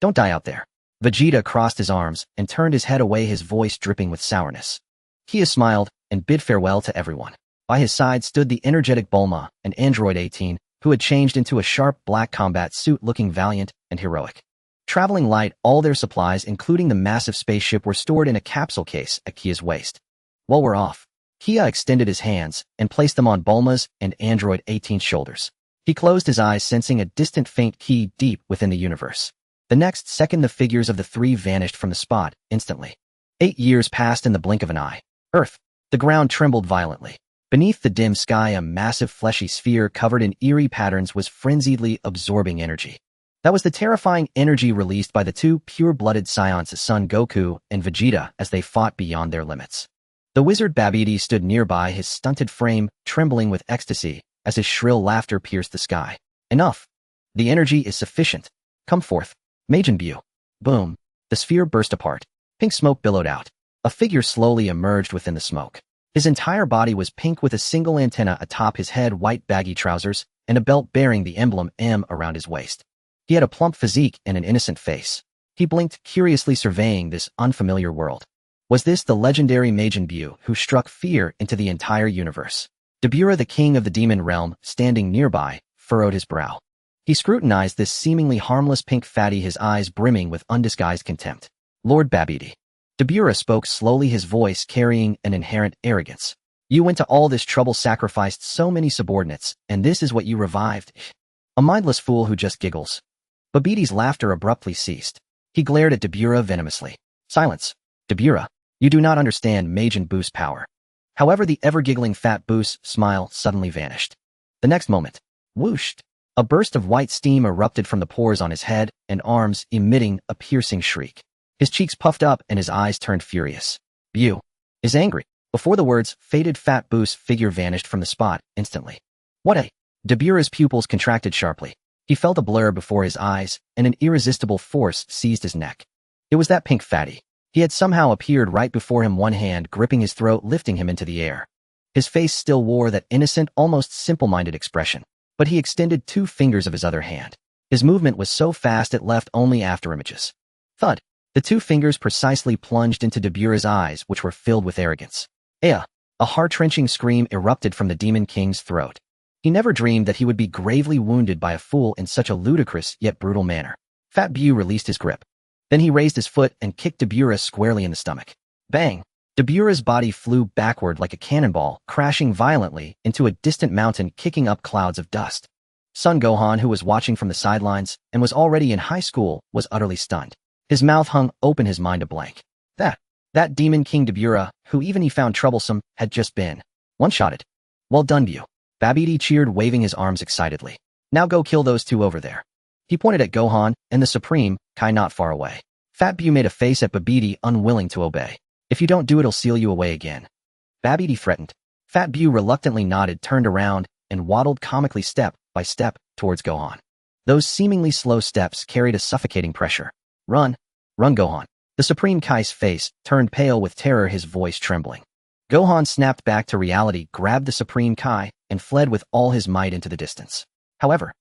Don't die out there. Vegeta crossed his arms and turned his head away, his voice dripping with sourness. Kia smiled and bid farewell to everyone. By his side stood the energetic Bulma, an android 18, who had changed into a sharp black combat suit, looking valiant and heroic. Traveling light, all their supplies, including the massive spaceship, were stored in a capsule case at Kia's waist. While we're off, Kia extended his hands and placed them on Bulma's and Android 18's shoulders. He closed his eyes, sensing a distant faint key deep within the universe. The next second, the figures of the 3 vanished from the spot, instantly. 8 years passed in the blink of an eye. Earth. The ground trembled violently. Beneath the dim sky, a massive fleshy sphere covered in eerie patterns was frenziedly absorbing energy. That was the terrifying energy released by the 2 pure-blooded Saiyans, Son Goku and Vegeta, as they fought beyond their limits. The wizard Babidi stood nearby, his stunted frame trembling with ecstasy as his shrill laughter pierced the sky. Enough. The energy is sufficient. Come forth. Majin Buu. Boom. The sphere burst apart. Pink smoke billowed out. A figure slowly emerged within the smoke. His entire body was pink, with a single antenna atop his head, white baggy trousers, and a belt bearing the emblem M around his waist. He had a plump physique and an innocent face. He blinked, curiously surveying this unfamiliar world. Was this the legendary Majin Buu who struck fear into the entire universe? Dabura, the king of the demon realm, standing nearby, furrowed his brow. He scrutinized this seemingly harmless pink fatty, his eyes brimming with undisguised contempt. Lord Babidi. Dabura spoke slowly, his voice carrying an inherent arrogance. You went to all this trouble, sacrificed so many subordinates, and this is what you revived? A mindless fool who just giggles. Babidi's laughter abruptly ceased. He glared at Dabura venomously. Silence. Dabura, you do not understand Majin Buu's power. However, the ever-giggling fat Buu's smile suddenly vanished. The next moment, whooshed, a burst of white steam erupted from the pores on his head and arms, emitting a piercing shriek. His cheeks puffed up and his eyes turned furious. Buu is angry. Before the words, faded fat Buu's figure vanished from the spot instantly. What a... Beerus' pupils contracted sharply. He felt a blur before his eyes, and an irresistible force seized his neck. It was that pink fatty. He had somehow appeared right before him, one hand gripping his throat, lifting him into the air. His face still wore that innocent, almost simple-minded expression, but he extended 2 fingers of his other hand. His movement was so fast it left only afterimages. Thud! The 2 fingers precisely plunged into Beerus' eyes, which were filled with arrogance. Ea! A heart-wrenching scream erupted from the Demon King's throat. He never dreamed that he would be gravely wounded by a fool in such a ludicrous yet brutal manner. Fat Bew released his grip. Then he raised his foot and kicked Beerus squarely in the stomach. Bang! Beerus' body flew backward like a cannonball, crashing violently into a distant mountain, kicking up clouds of dust. Son Gohan, who was watching from the sidelines and was already in high school, was utterly stunned. His mouth hung open, his mind a blank. That Demon King Beerus, who even he found troublesome, had just been one-shotted. Well done, Bew. Babidi cheered, waving his arms excitedly. Now go kill those 2 over there. He pointed at Gohan and the Supreme Kai not far away. Fat Bew made a face at Babidi, unwilling to obey. If you don't do it, I'll seal you away again. Babidi threatened. Fat Bew reluctantly nodded, turned around, and waddled comically step by step towards Gohan. Those seemingly slow steps carried a suffocating pressure. Run! Run, Gohan! The Supreme Kai's face turned pale with terror, his voice trembling. Gohan snapped back to reality, grabbed the Supreme Kai, and fled with all his might into the distance. However,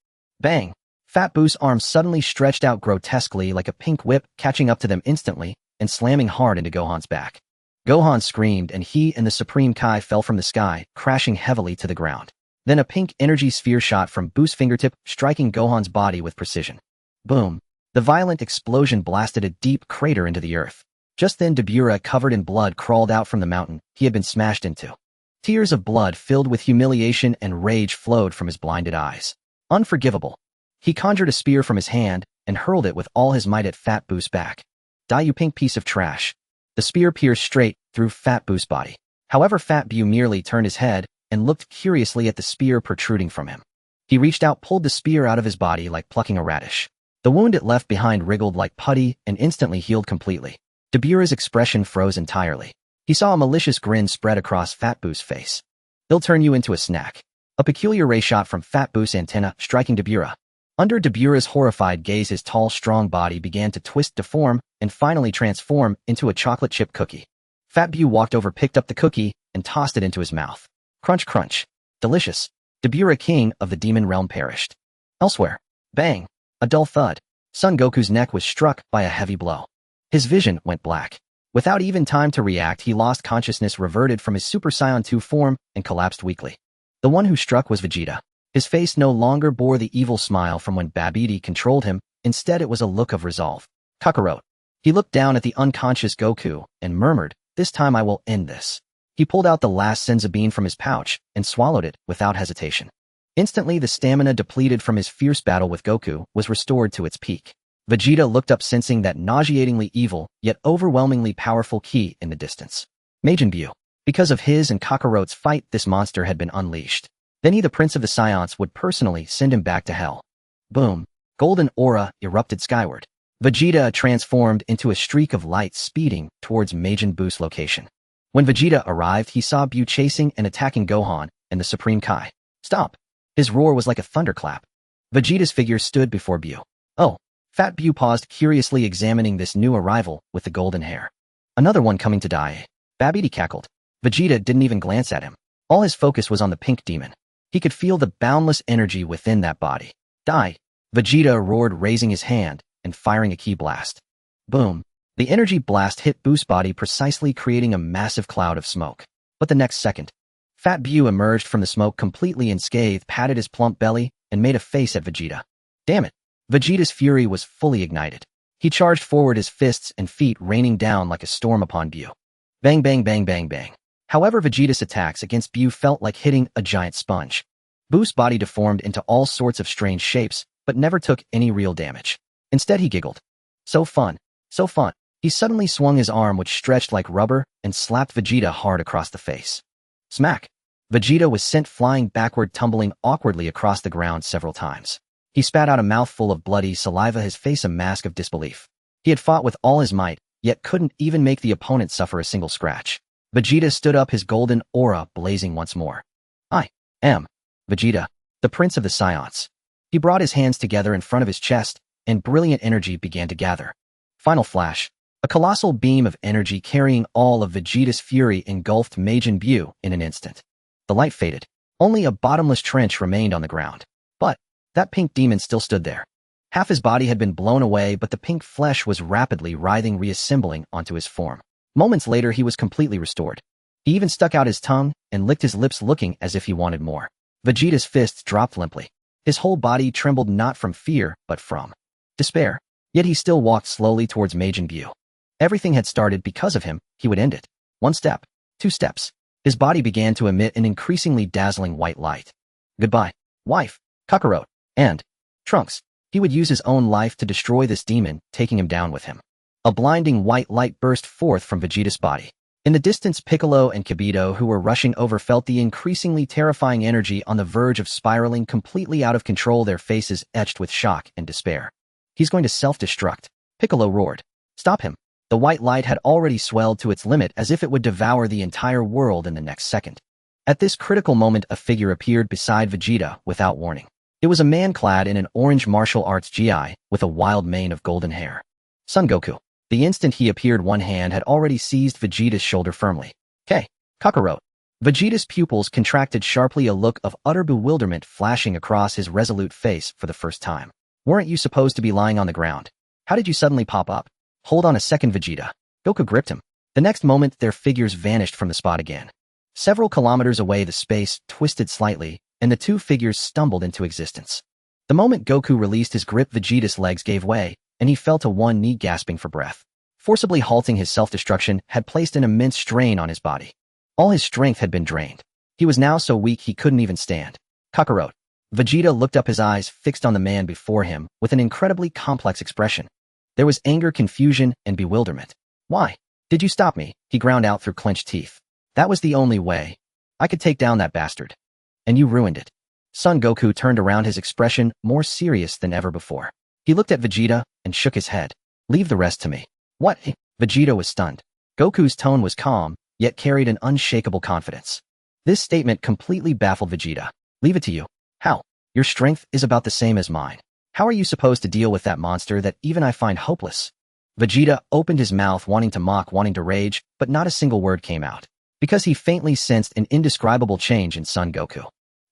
bang! Fat Boo's arm suddenly stretched out grotesquely like a pink whip, catching up to them instantly and slamming hard into Gohan's back. Gohan screamed, and he and the Supreme Kai fell from the sky, crashing heavily to the ground. Then a pink energy sphere shot from Boo's fingertip, striking Gohan's body with precision. Boom! The violent explosion blasted a deep crater into the earth. Just then Beerus, covered in blood, crawled out from the mountain he had been smashed into. Tears of blood filled with humiliation and rage flowed from his blinded eyes. Unforgivable. He conjured a spear from his hand and hurled it with all his might at Fat Boo's back. Die, you pink piece of trash. The spear pierced straight through Fat Boo's body. However, Fat Bew merely turned his head and looked curiously at the spear protruding from him. He reached out, pulled the spear out of his body like plucking a radish. The wound it left behind wriggled like putty and instantly healed completely. Beerus' expression froze entirely. He saw a malicious grin spread across Fat Boo's face. They'll turn you into a snack. A peculiar ray shot from Fat Boo's antenna, striking Beerus. Under Beerus' horrified gaze, his tall, strong body began to twist, deform, and finally transform into a chocolate chip cookie. Fat Bew walked over, picked up the cookie, and tossed it into his mouth. Crunch, crunch. Delicious. Beerus, king of the demon realm, perished. Elsewhere. Bang. A dull thud. Son Goku's neck was struck by a heavy blow. His vision went black. Without even time to react, he lost consciousness, reverted from his Super Saiyan 2 form, and collapsed weakly. The one who struck was Vegeta. His face no longer bore the evil smile from when Babidi controlled him. Instead, it was a look of resolve. Kakarot. He looked down at the unconscious Goku and murmured, "This time I will end this." He pulled out the last senzu bean from his pouch and swallowed it without hesitation. Instantly, the stamina depleted from his fierce battle with Goku was restored to its peak. Vegeta looked up, sensing that nauseatingly evil, yet overwhelmingly powerful ki in the distance. Majin Buu. Because of his and Kakarot's fight, this monster had been unleashed. Then he, the Prince of the Saiyans, would personally send him back to hell. Boom. Golden aura erupted skyward. Vegeta transformed into a streak of light, speeding towards Majin Buu's location. When Vegeta arrived, he saw Buu chasing and attacking Gohan and the Supreme Kai. Stop! His roar was like a thunderclap. Vegeta's figure stood before Buu. Oh! Fat Bew paused, curiously examining this new arrival with the golden hair. Another one coming to die. Babidi cackled. Vegeta didn't even glance at him. All his focus was on the pink demon. He could feel the boundless energy within that body. Die! Vegeta roared, raising his hand and firing a ki blast. Boom! The energy blast hit Buu's body precisely, creating a massive cloud of smoke. But the next second, Fat Bew emerged from the smoke completely unscathed, patted his plump belly, and made a face at Vegeta. Damn it! Vegeta's fury was fully ignited. He charged forward, his fists and feet raining down like a storm upon Buu. Bang, bang, bang, bang, bang. However, Vegeta's attacks against Buu felt like hitting a giant sponge. Buu's body deformed into all sorts of strange shapes, but never took any real damage. Instead, he giggled. So fun. So fun. He suddenly swung his arm, which stretched like rubber, and slapped Vegeta hard across the face. Smack! Vegeta was sent flying backward, tumbling awkwardly across the ground several times. He spat out a mouthful of bloody saliva, his face a mask of disbelief. He had fought with all his might, yet couldn't even make the opponent suffer a single scratch. Vegeta stood up, his golden aura blazing once more. I am Vegeta, the the Prince of the Scions. He brought his hands together in front of his chest, and brilliant energy began to gather. Final flash. A colossal beam of energy carrying all of Vegeta's fury engulfed Majin Buu in an instant. The light faded. Only a bottomless trench remained on the ground. But that pink demon still stood there. Half his body had been blown away, but the pink flesh was rapidly writhing, reassembling onto his form. Moments later, he was completely restored. He even stuck out his tongue and licked his lips, looking as if he wanted more. Vegeta's fists dropped limply. His whole body trembled, not from fear, but from despair. Yet he still walked slowly towards Majin Buu. Everything had started because of him. He would end it. 1 step. 2 steps. His body began to emit an increasingly dazzling white light. Goodbye, wife, Kakarot, and Trunks. He would use his own life to destroy this demon, taking him down with him. A blinding white light burst forth from Vegeta's body. In the distance, Piccolo and Kibito, who were rushing over, felt the increasingly terrifying energy on the verge of spiraling completely out of control, their faces etched with shock and despair. He's going to self-destruct, Piccolo roared. Stop him. The white light had already swelled to its limit, as if it would devour the entire world in the next second. At this critical moment, a figure appeared beside Vegeta without warning. It was a man clad in an orange martial arts gi, with a wild mane of golden hair. Son Goku. The instant he appeared, one hand had already seized Vegeta's shoulder firmly. K. Kakarot. Vegeta's pupils contracted sharply, a look of utter bewilderment flashing across his resolute face for the first time. Weren't you supposed to be lying on the ground? How did you suddenly pop up? Hold on a second, Vegeta. Goku gripped him. The next moment, their figures vanished from the spot again. Several kilometers away, the space twisted slightly, and the two figures stumbled into existence. The moment Goku released his grip, Vegeta's legs gave way, and he fell to one knee, gasping for breath. Forcibly halting his self-destruction had placed an immense strain on his body. All his strength had been drained. He was now so weak he couldn't even stand. Kakarot. Vegeta looked up, his eyes fixed on the man before him with an incredibly complex expression. There was anger, confusion, and bewilderment. Why did you stop me? He ground out through clenched teeth. That was the only way I could take down that bastard. And you ruined it. Son Goku turned around, his expression more serious than ever before. He looked at Vegeta and shook his head. Leave the rest to me. What? Vegeta was stunned. Goku's tone was calm, yet carried an unshakable confidence. This statement completely baffled Vegeta. Leave it to you? How? Your strength is about the same as mine. How are you supposed to deal with that monster that even I find hopeless? Vegeta opened his mouth, wanting to mock, wanting to rage, but not a single word came out, because he faintly sensed an indescribable change in Son Goku.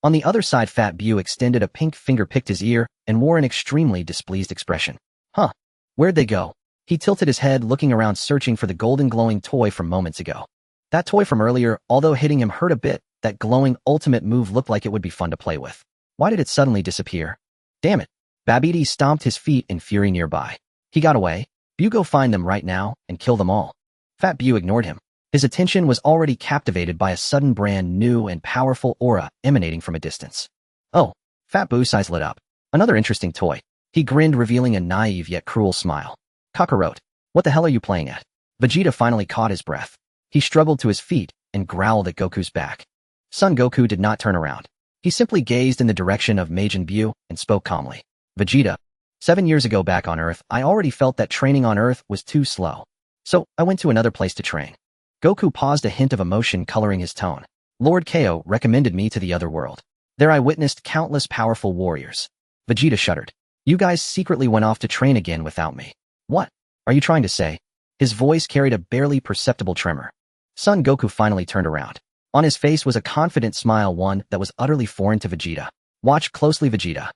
On the other side, Fat Buu extended a pink finger, picked his ear, and wore an extremely displeased expression. Huh? Where'd they go? He tilted his head, looking around, searching for the golden glowing toy from moments ago. That toy from earlier, although hitting him hurt a bit, that glowing ultimate move looked like it would be fun to play with. Why did it suddenly disappear? Damn it. Babidi stomped his feet in fury nearby. He got away. Buu, go find them right now and kill them all. Fat Buu ignored him. His attention was already captivated by a sudden brand new and powerful aura emanating from a distance. Oh, Fat Buu's eyes lit up. Another interesting toy. He grinned, revealing a naive yet cruel smile. Kakarot, what the hell are you playing at? Vegeta finally caught his breath. He struggled to his feet and growled at Goku's back. Son Goku did not turn around. He simply gazed in the direction of Majin Buu and spoke calmly. Vegeta, 7 years ago back on Earth, I already felt that training on Earth was too slow. So I went to another place to train. Goku paused, a hint of emotion coloring his tone. Lord Ko recommended me to the other world. There I witnessed countless powerful warriors. Vegeta shuddered. You guys secretly went off to train again without me. What are you trying to say? His voice carried a barely perceptible tremor. Son Goku finally turned around. On his face was a confident smile, one that was utterly foreign to Vegeta. Watch closely, Vegeta.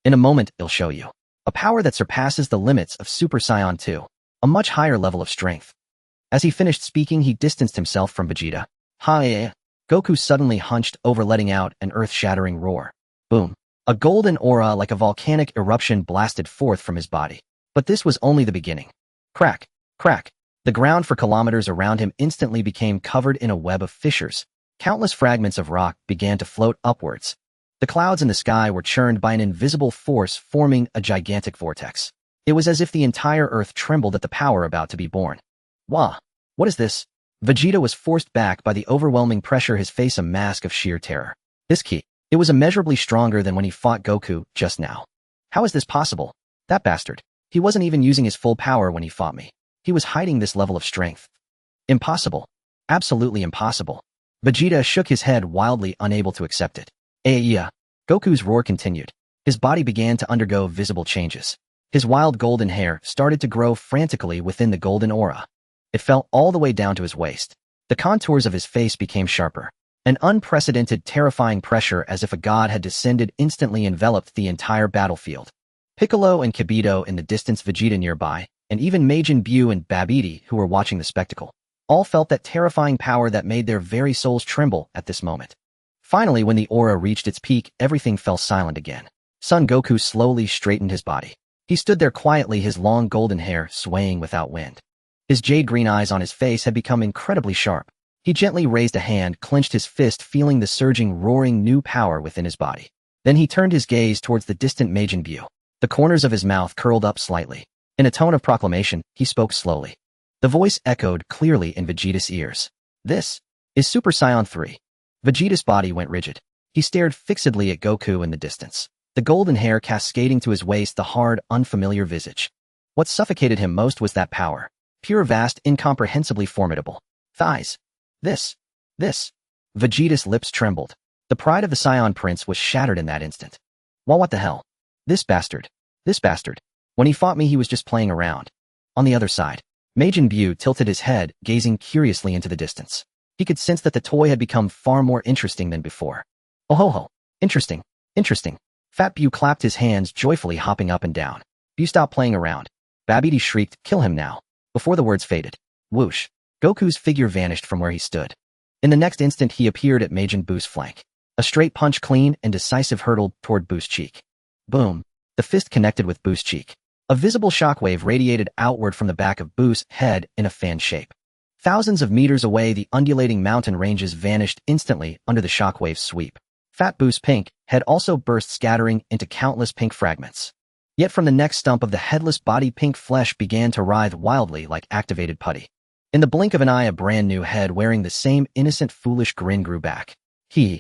In a moment, it'll show you. A power that surpasses the limits of Super Saiyan 2. A much higher level of strength. As he finished speaking, he distanced himself from Vegeta. Hi. Goku suddenly hunched over, letting out an earth-shattering roar. Boom. A golden aura like a volcanic eruption blasted forth from his body. But this was only the beginning. Crack. Crack. The ground for kilometers around him instantly became covered in a web of fissures. Countless fragments of rock began to float upwards. The clouds in the sky were churned by an invisible force, forming a gigantic vortex. It was as if the entire Earth trembled at the power about to be born. Wah! What is this? Vegeta was forced back by the overwhelming pressure, his face a mask of sheer terror. This ki. It was immeasurably stronger than when he fought Goku just now. How is this possible? That bastard. He wasn't even using his full power when he fought me. He was hiding this level of strength. Impossible. Absolutely impossible. Vegeta shook his head wildly, unable to accept it. Yeah. Goku's roar continued. His body began to undergo visible changes. His wild golden hair started to grow frantically within the golden aura. It fell all the way down to his waist. The contours of his face became sharper. An unprecedented, terrifying pressure as if a god had descended instantly enveloped the entire battlefield. Piccolo and Kibito in the distance, Vegeta nearby, and even Majin Buu and Babidi, who were watching the spectacle, all felt that terrifying power that made their very souls tremble at this moment. Finally, when the aura reached its peak, everything fell silent again. Son Goku slowly straightened his body. He stood there quietly, his long golden hair swaying without wind. His jade-green eyes on his face had become incredibly sharp. He gently raised a hand, clenched his fist, feeling the surging, roaring new power within his body. Then he turned his gaze towards the distant Majin Buu. The corners of his mouth curled up slightly. In a tone of proclamation, he spoke slowly. The voice echoed clearly in Vegeta's ears. This is Super Saiyan 3. Vegeta's body went rigid. He stared fixedly at Goku in the distance, the golden hair cascading to his waist, the hard, unfamiliar visage. What suffocated him most was that power. Pure, vast, incomprehensibly formidable. Thighs. This. Vegeta's lips trembled. The pride of the Saiyan Prince was shattered in that instant. Well, what the hell? This bastard. When he fought me, he was just playing around. On the other side, Majin Buu tilted his head, gazing curiously into the distance. He could sense that the toy had become far more interesting than before. Oh ho ho. Interesting. Fat Buu clapped his hands, joyfully hopping up and down. Buu, stop playing around. Babidi shrieked, kill him now. Before the words faded. Whoosh. Goku's figure vanished from where he stood. In the next instant, he appeared at Majin Buu's flank. A straight punch, clean and decisive, hurtled toward Buu's cheek. Boom. The fist connected with Buu's cheek. A visible shockwave radiated outward from the back of Buu's head in a fan shape. Thousands of meters away, the undulating mountain ranges vanished instantly under the shockwave's sweep. Fat Buu's pink head also burst, scattering into countless pink fragments. Yet from the neck stump of the headless body, pink flesh began to writhe wildly like activated putty. In the blink of an eye, a brand new head wearing the same innocent, foolish grin grew back. Buu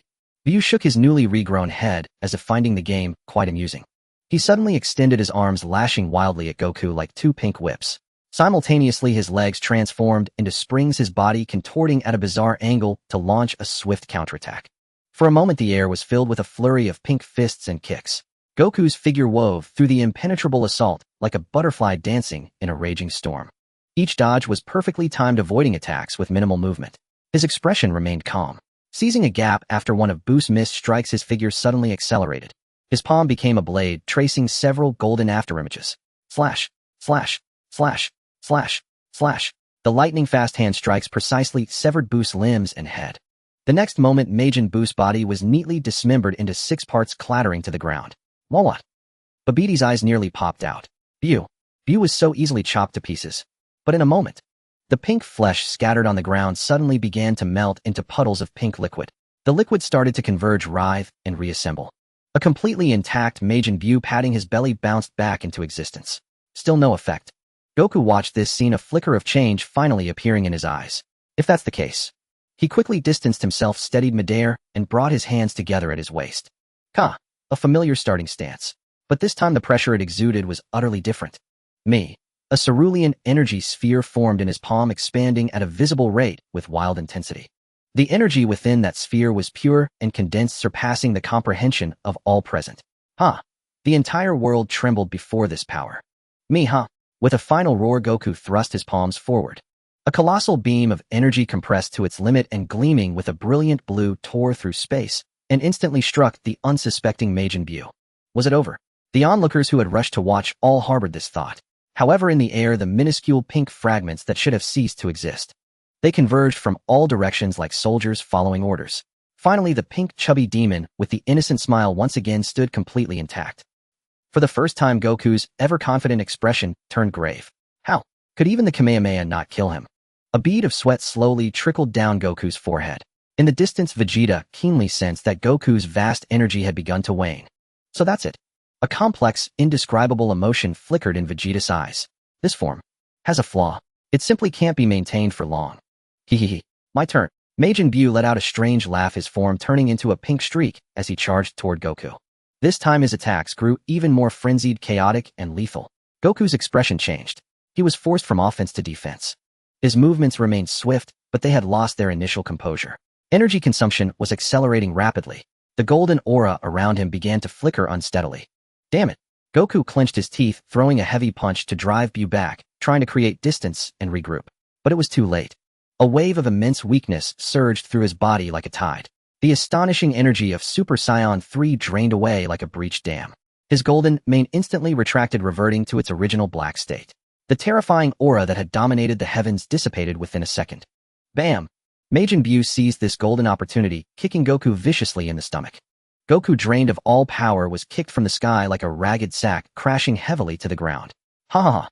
shook his newly regrown head as if finding the game quite amusing. He suddenly extended his arms, lashing wildly at Goku like two pink whips. Simultaneously, his legs transformed into springs, his body contorting at a bizarre angle to launch a swift counterattack. For a moment, the air was filled with a flurry of pink fists and kicks. Goku's figure wove through the impenetrable assault like a butterfly dancing in a raging storm. Each dodge was perfectly timed, avoiding attacks with minimal movement. His expression remained calm. Seizing a gap after one of Buu's missed strikes, his figure suddenly accelerated. His palm became a blade, tracing several golden afterimages. Slash, slash, slash, slash, slash. The lightning-fast hand strikes precisely severed Buu's limbs and head. The next moment, Majin Buu's body was neatly dismembered into 6 parts, clattering to the ground. What? Babidi's eyes nearly popped out. Buu was so easily chopped to pieces. But in a moment, the pink flesh scattered on the ground suddenly began to melt into puddles of pink liquid. The liquid started to converge, writhe, and reassemble. A completely intact Majin Buu, patting his belly, bounced back into existence. Still no effect. Goku watched this scene, a flicker of change finally appearing in his eyes. If that's the case, he quickly distanced himself, steadied midair, and brought his hands together at his waist. A familiar starting stance. But this time the pressure it exuded was utterly different. A cerulean energy sphere formed in his palm, expanding at a visible rate with wild intensity. The energy within that sphere was pure and condensed, surpassing the comprehension of all present. The entire world trembled before this power. With a final roar, Goku thrust his palms forward. A colossal beam of energy compressed to its limit and gleaming with a brilliant blue tore through space and instantly struck the unsuspecting Majin Buu. Was it over? The onlookers who had rushed to watch all harbored this thought. However, in the air, the minuscule pink fragments that should have ceased to exist. They converged from all directions like soldiers following orders. Finally, the pink chubby demon with the innocent smile once again stood completely intact. For the first time, Goku's ever-confident expression turned grave. How could even the Kamehameha not kill him? A bead of sweat slowly trickled down Goku's forehead. In the distance, Vegeta keenly sensed that Goku's vast energy had begun to wane. So that's it. A complex, indescribable emotion flickered in Vegeta's eyes. This form has a flaw. It simply can't be maintained for long. My turn. Majin Buu let out a strange laugh, his form turning into a pink streak as he charged toward Goku. This time his attacks grew even more frenzied, chaotic, and lethal. Goku's expression changed. He was forced from offense to defense. His movements remained swift, but they had lost their initial composure. Energy consumption was accelerating rapidly. The golden aura around him began to flicker unsteadily. Damn it. Goku clenched his teeth, throwing a heavy punch to drive Beerus back, trying to create distance and regroup. But it was too late. A wave of immense weakness surged through his body like a tide. The astonishing energy of Super Saiyan 3 drained away like a breached dam. His golden mane instantly retracted, reverting to its original black state. The terrifying aura that had dominated the heavens dissipated within a second. Bam! Majin Buu seized this golden opportunity, kicking Goku viciously in the stomach. Goku, drained of all power, was kicked from the sky like a ragged sack, crashing heavily to the ground. Ha ha ha!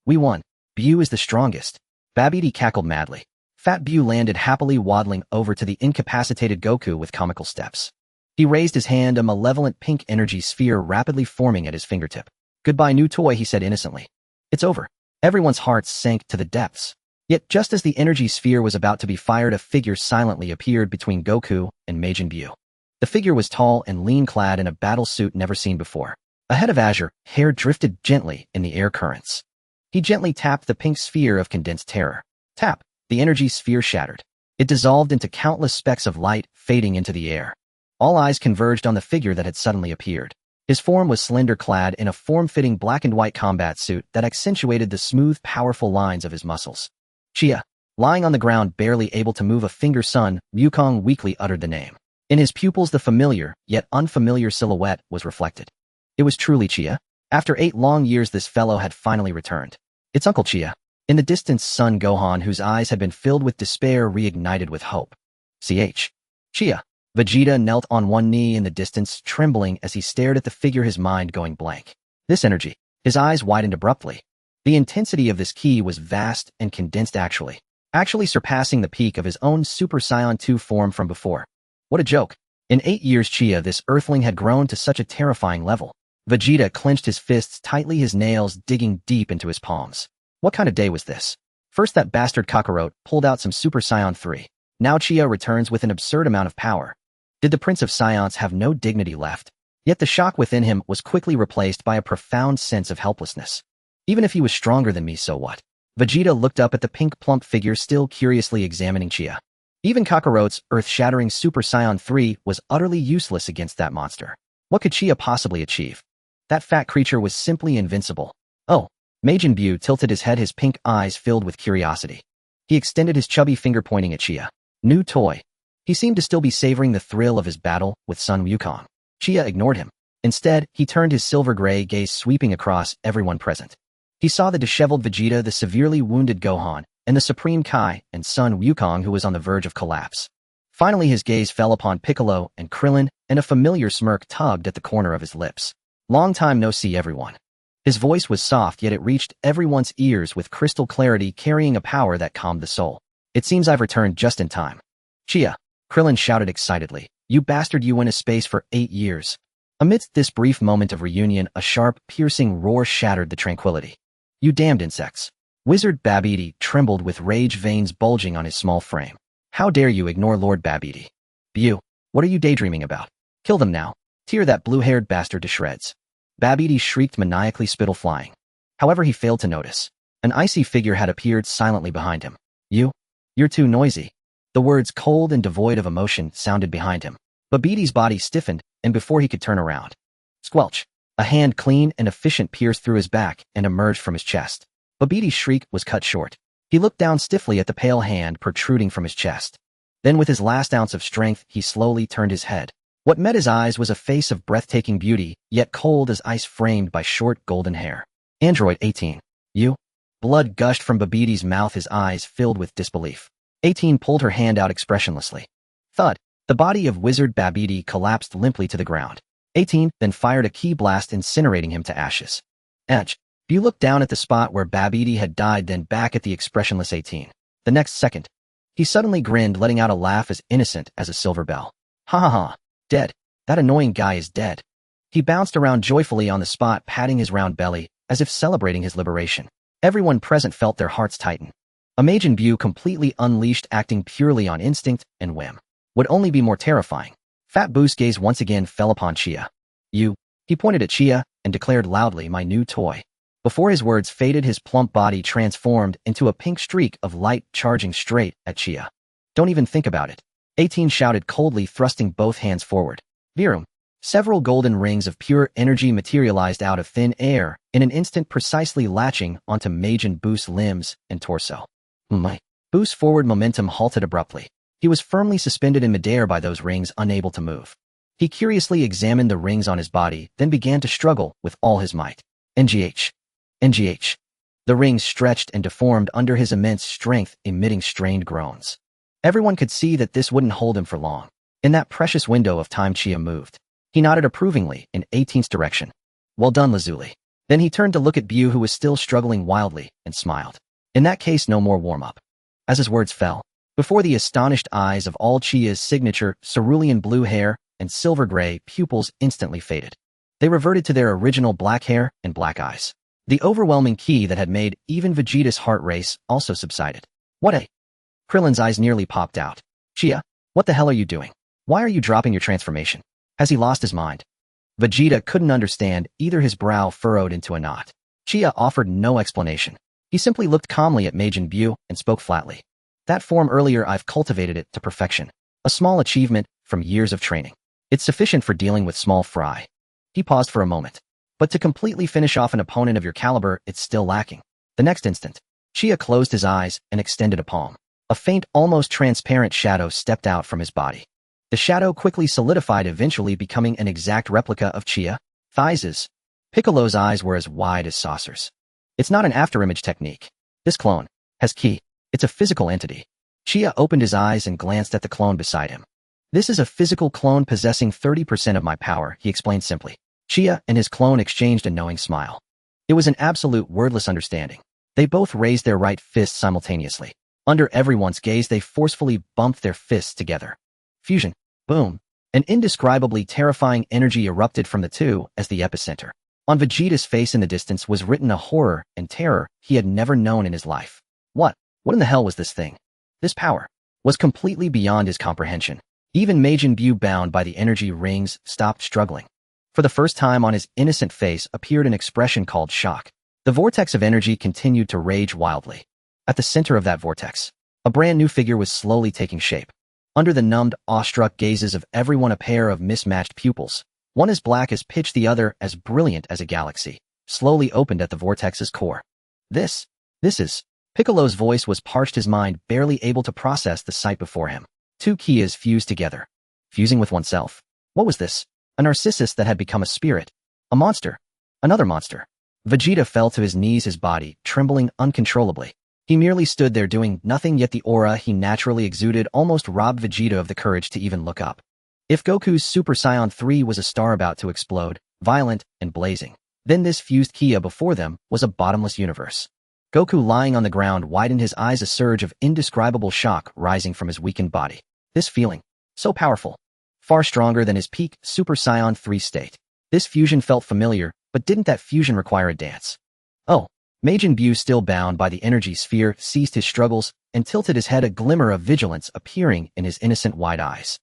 We won. Buu is the strongest. Babidi cackled madly. Fat Buu landed happily, waddling over to the incapacitated Goku with comical steps. He raised his hand, a malevolent pink energy sphere rapidly forming at his fingertip. Goodbye, new toy, he said innocently. It's over. Everyone's hearts sank to the depths. Yet just as the energy sphere was about to be fired, a figure silently appeared between Goku and Majin Buu. The figure was tall and lean, clad in a battle suit never seen before. A head of azure hair drifted gently in the air currents. He gently tapped the pink sphere of condensed terror. Tap! The energy sphere shattered. It dissolved into countless specks of light, fading into the air. All eyes converged on the figure that had suddenly appeared. His form was slender, clad in a form-fitting black and white combat suit that accentuated the smooth, powerful lines of his muscles. Chia. Lying on the ground, barely able to move a finger, Sun Wukong weakly uttered the name. In his pupils, the familiar, yet unfamiliar silhouette was reflected. It was truly Chia. After 8 long years, this fellow had finally returned. It's Uncle Chia. In the distance, Son Gohan, whose eyes had been filled with despair, reignited with hope. Chia. Vegeta knelt on one knee in the distance, trembling as he stared at the figure, his mind going blank. This energy. His eyes widened abruptly. The intensity of this ki was vast and condensed, actually surpassing the peak of his own Super Saiyan 2 form from before. What a joke. In 8 years, Chia, this Earthling, had grown to such a terrifying level. Vegeta clenched his fists tightly, his nails digging deep into his palms. What kind of day was this? First that bastard Kakarot pulled out some Super Saiyan 3. Now Chia returns with an absurd amount of power. Did the Prince of Saiyans have no dignity left? Yet the shock within him was quickly replaced by a profound sense of helplessness. Even if he was stronger than me, so what? Vegeta looked up at the pink plump figure, still curiously examining Chia. Even Kakarot's earth-shattering Super Saiyan 3 was utterly useless against that monster. What could Chia possibly achieve? That fat creature was simply invincible. Oh. Majin Buu tilted his head, his pink eyes filled with curiosity. He extended his chubby finger, pointing at Chia. New toy. He seemed to still be savoring the thrill of his battle with Sun Wukong. Chia ignored him. Instead, he turned his silver-gray gaze sweeping across everyone present. He saw the disheveled Vegeta, the severely wounded Gohan, and the Supreme Kai and Sun Wukong, who was on the verge of collapse. Finally, his gaze fell upon Piccolo and Krillin, and a familiar smirk tugged at the corner of his lips. Long time no see, everyone. His voice was soft, yet it reached everyone's ears with crystal clarity, carrying a power that calmed the soul. It seems I've returned just in time. Chia. Krillin shouted excitedly. You bastard, you went to space for 8 years. Amidst this brief moment of reunion, a sharp, piercing roar shattered the tranquility. You damned insects. Wizard Babidi trembled with rage, veins bulging on his small frame. How dare you ignore Lord Babidi? Buu, what are you daydreaming about? Kill them now. Tear that blue-haired bastard to shreds. Babidi shrieked maniacally, spittle flying. However, he failed to notice. An icy figure had appeared silently behind him. You're too noisy. The words, cold and devoid of emotion, sounded behind him. Babidi's body stiffened, and before he could turn around. Squelch. A hand, clean and efficient, pierced through his back and emerged from his chest. Babidi's shriek was cut short. He looked down stiffly at the pale hand protruding from his chest. Then, with his last ounce of strength, he slowly turned his head. What met his eyes was a face of breathtaking beauty, yet cold as ice, framed by short golden hair. Android 18. You? Blood gushed from Babidi's mouth, his eyes filled with disbelief. 18 pulled her hand out expressionlessly. Thud. The body of Wizard Babidi collapsed limply to the ground. 18 then fired a ki blast, incinerating him to ashes. Edge. Buu looked down at the spot where Babidi had died, then back at the expressionless 18. The next second, he suddenly grinned, letting out a laugh as innocent as a silver bell. Ha ha ha. Dead. That annoying guy is dead. He bounced around joyfully on the spot, patting his round belly, as if celebrating his liberation. Everyone present felt their hearts tighten. A Majin Buu completely unleashed, acting purely on instinct and whim, would only be more terrifying. Fat Buu's gaze once again fell upon Chia. You. He pointed at Chia and declared loudly, my new toy. Before his words faded, his plump body transformed into a pink streak of light, charging straight at Chia. Don't even think about it. 18 shouted coldly, thrusting both hands forward. Virum. Several golden rings of pure energy materialized out of thin air, in an instant precisely latching onto Majin Buu's limbs and torso. My. Buu's forward momentum halted abruptly. He was firmly suspended in midair by those rings, unable to move. He curiously examined the rings on his body, then began to struggle with all his might. NGH. NGH. The rings stretched and deformed under his immense strength, emitting strained groans. Everyone could see that this wouldn't hold him for long. In that precious window of time, Chia moved. He nodded approvingly in 18's direction. Well done, Lazuli. Then he turned to look at Bu, who was still struggling wildly, and smiled. In that case, no more warm-up. As his words fell, before the astonished eyes of all, Chia's signature cerulean blue hair and silver-gray pupils instantly faded. They reverted to their original black hair and black eyes. The overwhelming ki that had made even Vegeta's heart race also subsided. What a... Krillin's eyes nearly popped out. Chia, what the hell are you doing? Why are you dropping your transformation? Has he lost his mind? Vegeta couldn't understand, either. His brow furrowed into a knot. Chia offered no explanation. He simply looked calmly at Majin Buu and spoke flatly. That form earlier, I've cultivated it to perfection. A small achievement from years of training. It's sufficient for dealing with small fry. He paused for a moment. But to completely finish off an opponent of your caliber, it's still lacking. The next instant, Chia closed his eyes and extended a palm. A faint, almost transparent shadow stepped out from his body. The shadow quickly solidified, eventually becoming an exact replica of Chia. Thighs. Piccolo's eyes were as wide as saucers. It's not an afterimage technique. This clone has ki. It's a physical entity. Chia opened his eyes and glanced at the clone beside him. This is a physical clone possessing 30% of my power, he explained simply. Chia and his clone exchanged a knowing smile. It was an absolute wordless understanding. They both raised their right fists simultaneously. Under everyone's gaze, they forcefully bumped their fists together. Fusion. Boom. An indescribably terrifying energy erupted from the two as the epicenter. On Vegeta's face in the distance was written a horror and terror he had never known in his life. What in the hell was this thing? This power was completely beyond his comprehension. Even Majin Buu, bound by the energy rings, stopped struggling. For the first time on his innocent face appeared an expression called shock. The vortex of energy continued to rage wildly. At the center of that vortex, a brand new figure was slowly taking shape. Under the numbed, awestruck gazes of everyone, a pair of mismatched pupils, one as black as pitch, the other as brilliant as a galaxy, slowly opened at the vortex's core. This is... Piccolo's voice was parched, his mind barely able to process the sight before him. Two Kias fused together. Fusing with oneself. What was this? A Narcissus that had become a spirit. A monster. Another monster. Vegeta fell to his knees, his body trembling uncontrollably. He merely stood there doing nothing, yet the aura he naturally exuded almost robbed Vegeta of the courage to even look up. If Goku's Super Saiyan 3 was a star about to explode, violent and blazing, then this fused Kia before them was a bottomless universe. Goku, lying on the ground, widened his eyes, a surge of indescribable shock rising from his weakened body. This feeling, so powerful, far stronger than his peak Super Saiyan 3 state. This fusion felt familiar, but didn't that fusion require a dance? Oh. Majin Buu, still bound by the energy sphere, ceased his struggles and tilted his head, a glimmer of vigilance appearing in his innocent wide eyes.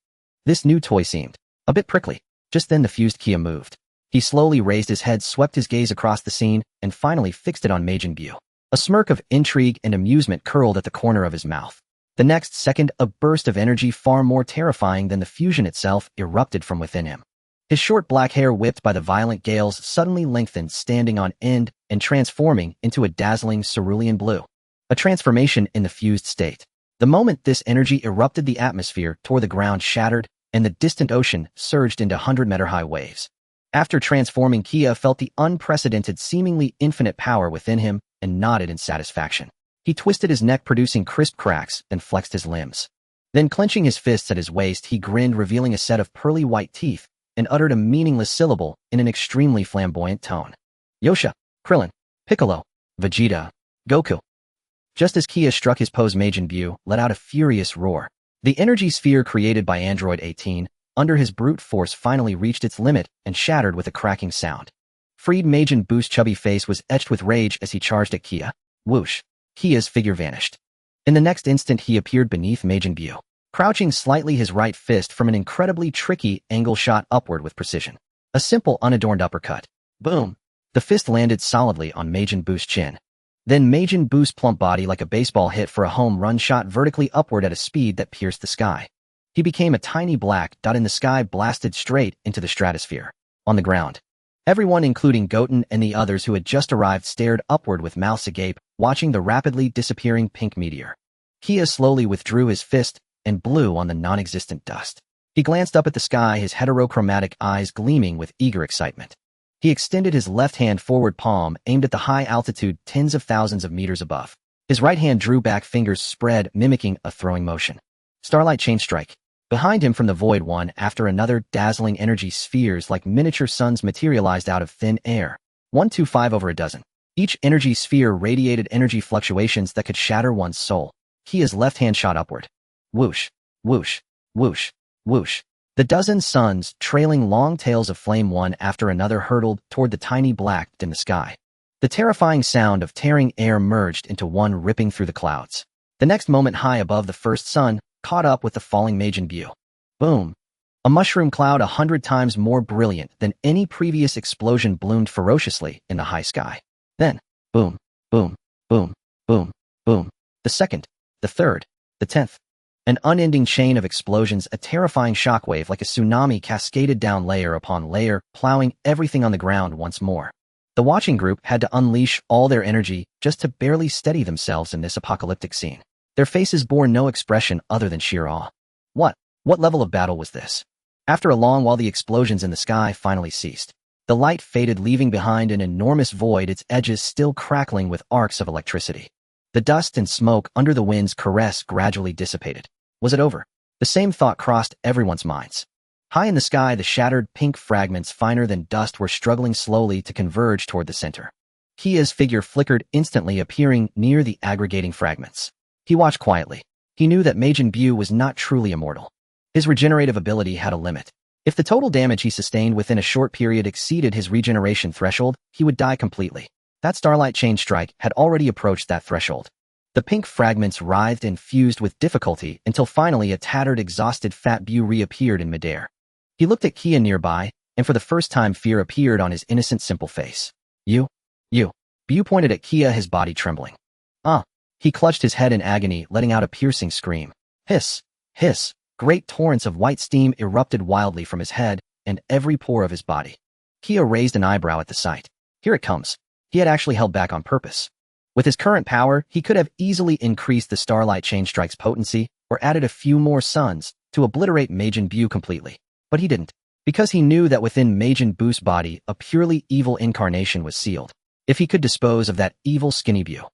This new toy seemed a bit prickly. Just then the fused Kia moved. He slowly raised his head, swept his gaze across the scene, and finally fixed it on Majin Buu. A smirk of intrigue and amusement curled at the corner of his mouth. The next second, a burst of energy far more terrifying than the fusion itself erupted from within him. His short black hair, whipped by the violent gales, suddenly lengthened, standing on end and transforming into a dazzling cerulean blue. A transformation in the fused state. The moment this energy erupted, the atmosphere tore the ground, shattered, and the distant ocean surged into 100-meter-high waves. After transforming, Kia felt the unprecedented, seemingly infinite power within him and nodded in satisfaction. He twisted his neck, producing crisp cracks, and flexed his limbs. Then, clenching his fists at his waist, he grinned, revealing a set of pearly white teeth, and uttered a meaningless syllable in an extremely flamboyant tone. Yosha, Krillin, Piccolo, Vegeta, Goku. Just as Kia struck his pose, Majin Buu let out a furious roar. The energy sphere created by Android 18, under his brute force, finally reached its limit and shattered with a cracking sound. Freed Majin Buu's chubby face was etched with rage as he charged at Kia. Whoosh. Kia's figure vanished. In the next instant, he appeared beneath Majin Buu, crouching slightly, his right fist from an incredibly tricky angle shot upward with precision. A simple, unadorned uppercut. Boom. The fist landed solidly on Majin Buu's chin. Then Majin Buu's plump body, like a baseball hit for a home run, shot vertically upward at a speed that pierced the sky. He became a tiny black dot in the sky, blasted straight into the stratosphere. On the ground, everyone, including Goten and the others who had just arrived, stared upward with mouths agape, watching the rapidly disappearing pink meteor. Kia slowly withdrew his fist and blew on the non-existent dust. He glanced up at the sky, his heterochromatic eyes gleaming with eager excitement. He extended his left-hand forward palm, aimed at the high altitude tens of thousands of meters above. His right hand drew back, fingers spread, mimicking a throwing motion. Starlight chain strike. Behind him from the void, one after another, dazzling energy spheres like miniature suns materialized out of thin air. 125 over a dozen. Each energy sphere radiated energy fluctuations that could shatter one's soul. Kia's left hand shot upward. Whoosh, whoosh, whoosh, whoosh. The dozen suns, trailing long tails of flame one after another, hurtled toward the tiny black in the sky. The terrifying sound of tearing air merged into one, ripping through the clouds. The next moment, high above the first sun, caught up with the falling Majin Buu. Boom! A mushroom cloud 100 times more brilliant than any previous explosion bloomed ferociously in the high sky. Then, boom, boom, boom, boom, boom. The second, the third, the 10th. An unending chain of explosions, a terrifying shockwave like a tsunami cascaded down layer upon layer, plowing everything on the ground once more. The watching group had to unleash all their energy just to barely steady themselves in this apocalyptic scene. Their faces bore no expression other than sheer awe. What level of battle was this? After a long while, the explosions in the sky finally ceased. The light faded, leaving behind an enormous void, its edges still crackling with arcs of electricity. The dust and smoke under the wind's caress gradually dissipated. Was it over? The same thought crossed everyone's minds. High in the sky, the shattered pink fragments, finer than dust, were struggling slowly to converge toward the center. Kia's figure flickered, instantly appearing near the aggregating fragments. He watched quietly. He knew that Majin Buu was not truly immortal. His regenerative ability had a limit. If the total damage he sustained within a short period exceeded his regeneration threshold, he would die completely. That starlight chain strike had already approached that threshold. The pink fragments writhed and fused with difficulty until finally a tattered, exhausted fat Buu reappeared in midair. He looked at Kia nearby, and for the first time fear appeared on his innocent, simple face. You. Buu pointed at Kia, his body trembling. He clutched his head in agony, letting out a piercing scream. Hiss! Hiss! Great torrents of white steam erupted wildly from his head and every pore of his body. Kia raised an eyebrow at the sight. Here it comes. He had actually held back on purpose. With his current power, he could have easily increased the starlight chain strike's potency or added a few more suns to obliterate Majin Buu completely. But he didn't, because he knew that within Majin Buu's body a purely evil incarnation was sealed. If he could dispose of that evil skinny Buu,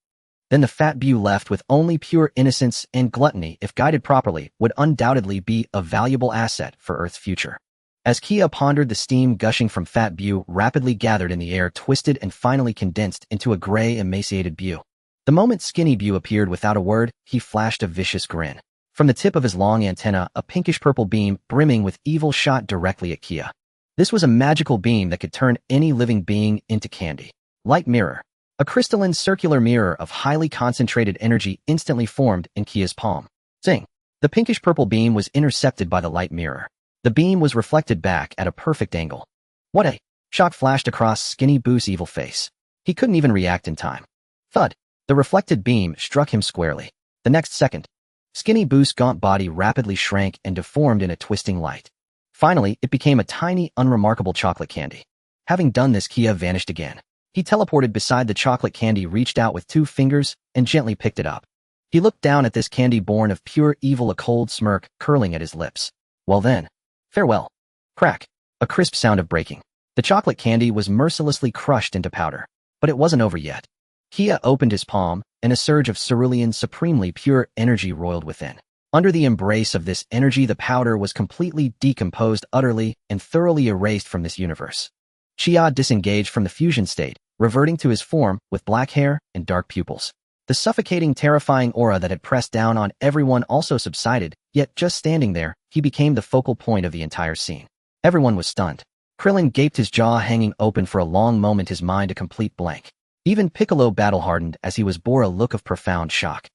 then the fat Buu left with only pure innocence and gluttony, if guided properly, would undoubtedly be a valuable asset for Earth's future. As Kia pondered, the steam gushing from fat Buu rapidly gathered in the air, twisted and finally condensed into a gray, emaciated Buu. The moment skinny Buu appeared without a word, he flashed a vicious grin. From the tip of his long antenna, a pinkish-purple beam brimming with evil shot directly at Kia. This was a magical beam that could turn any living being into candy. Light mirror. A crystalline circular mirror of highly concentrated energy instantly formed in Kia's palm. Zing! The pinkish-purple beam was intercepted by the light mirror. The beam was reflected back at a perfect angle. What a shock flashed across Skinny Buu's evil face. He couldn't even react in time. Thud! The reflected beam struck him squarely. The next second, Skinny Buu's gaunt body rapidly shrank and deformed in a twisting light. Finally, it became a tiny, unremarkable chocolate candy. Having done this, Kia vanished again. He teleported beside the chocolate candy, reached out with 2 fingers, and gently picked it up. He looked down at this candy born of pure evil, a cold smirk curling at his lips. Well then, farewell. Crack. A crisp sound of breaking. The chocolate candy was mercilessly crushed into powder. But it wasn't over yet. Kia opened his palm, and a surge of cerulean, supremely pure energy roiled within. Under the embrace of this energy, the powder was completely decomposed, utterly and thoroughly erased from this universe. Chia disengaged from the fusion state, reverting to his form with black hair and dark pupils. The suffocating, terrifying aura that had pressed down on everyone also subsided, yet just standing there, he became the focal point of the entire scene. Everyone was stunned. Krillin gaped, his jaw hanging open for a long moment, his mind a complete blank. Even Piccolo battle-hardened as he bore a look of profound shock.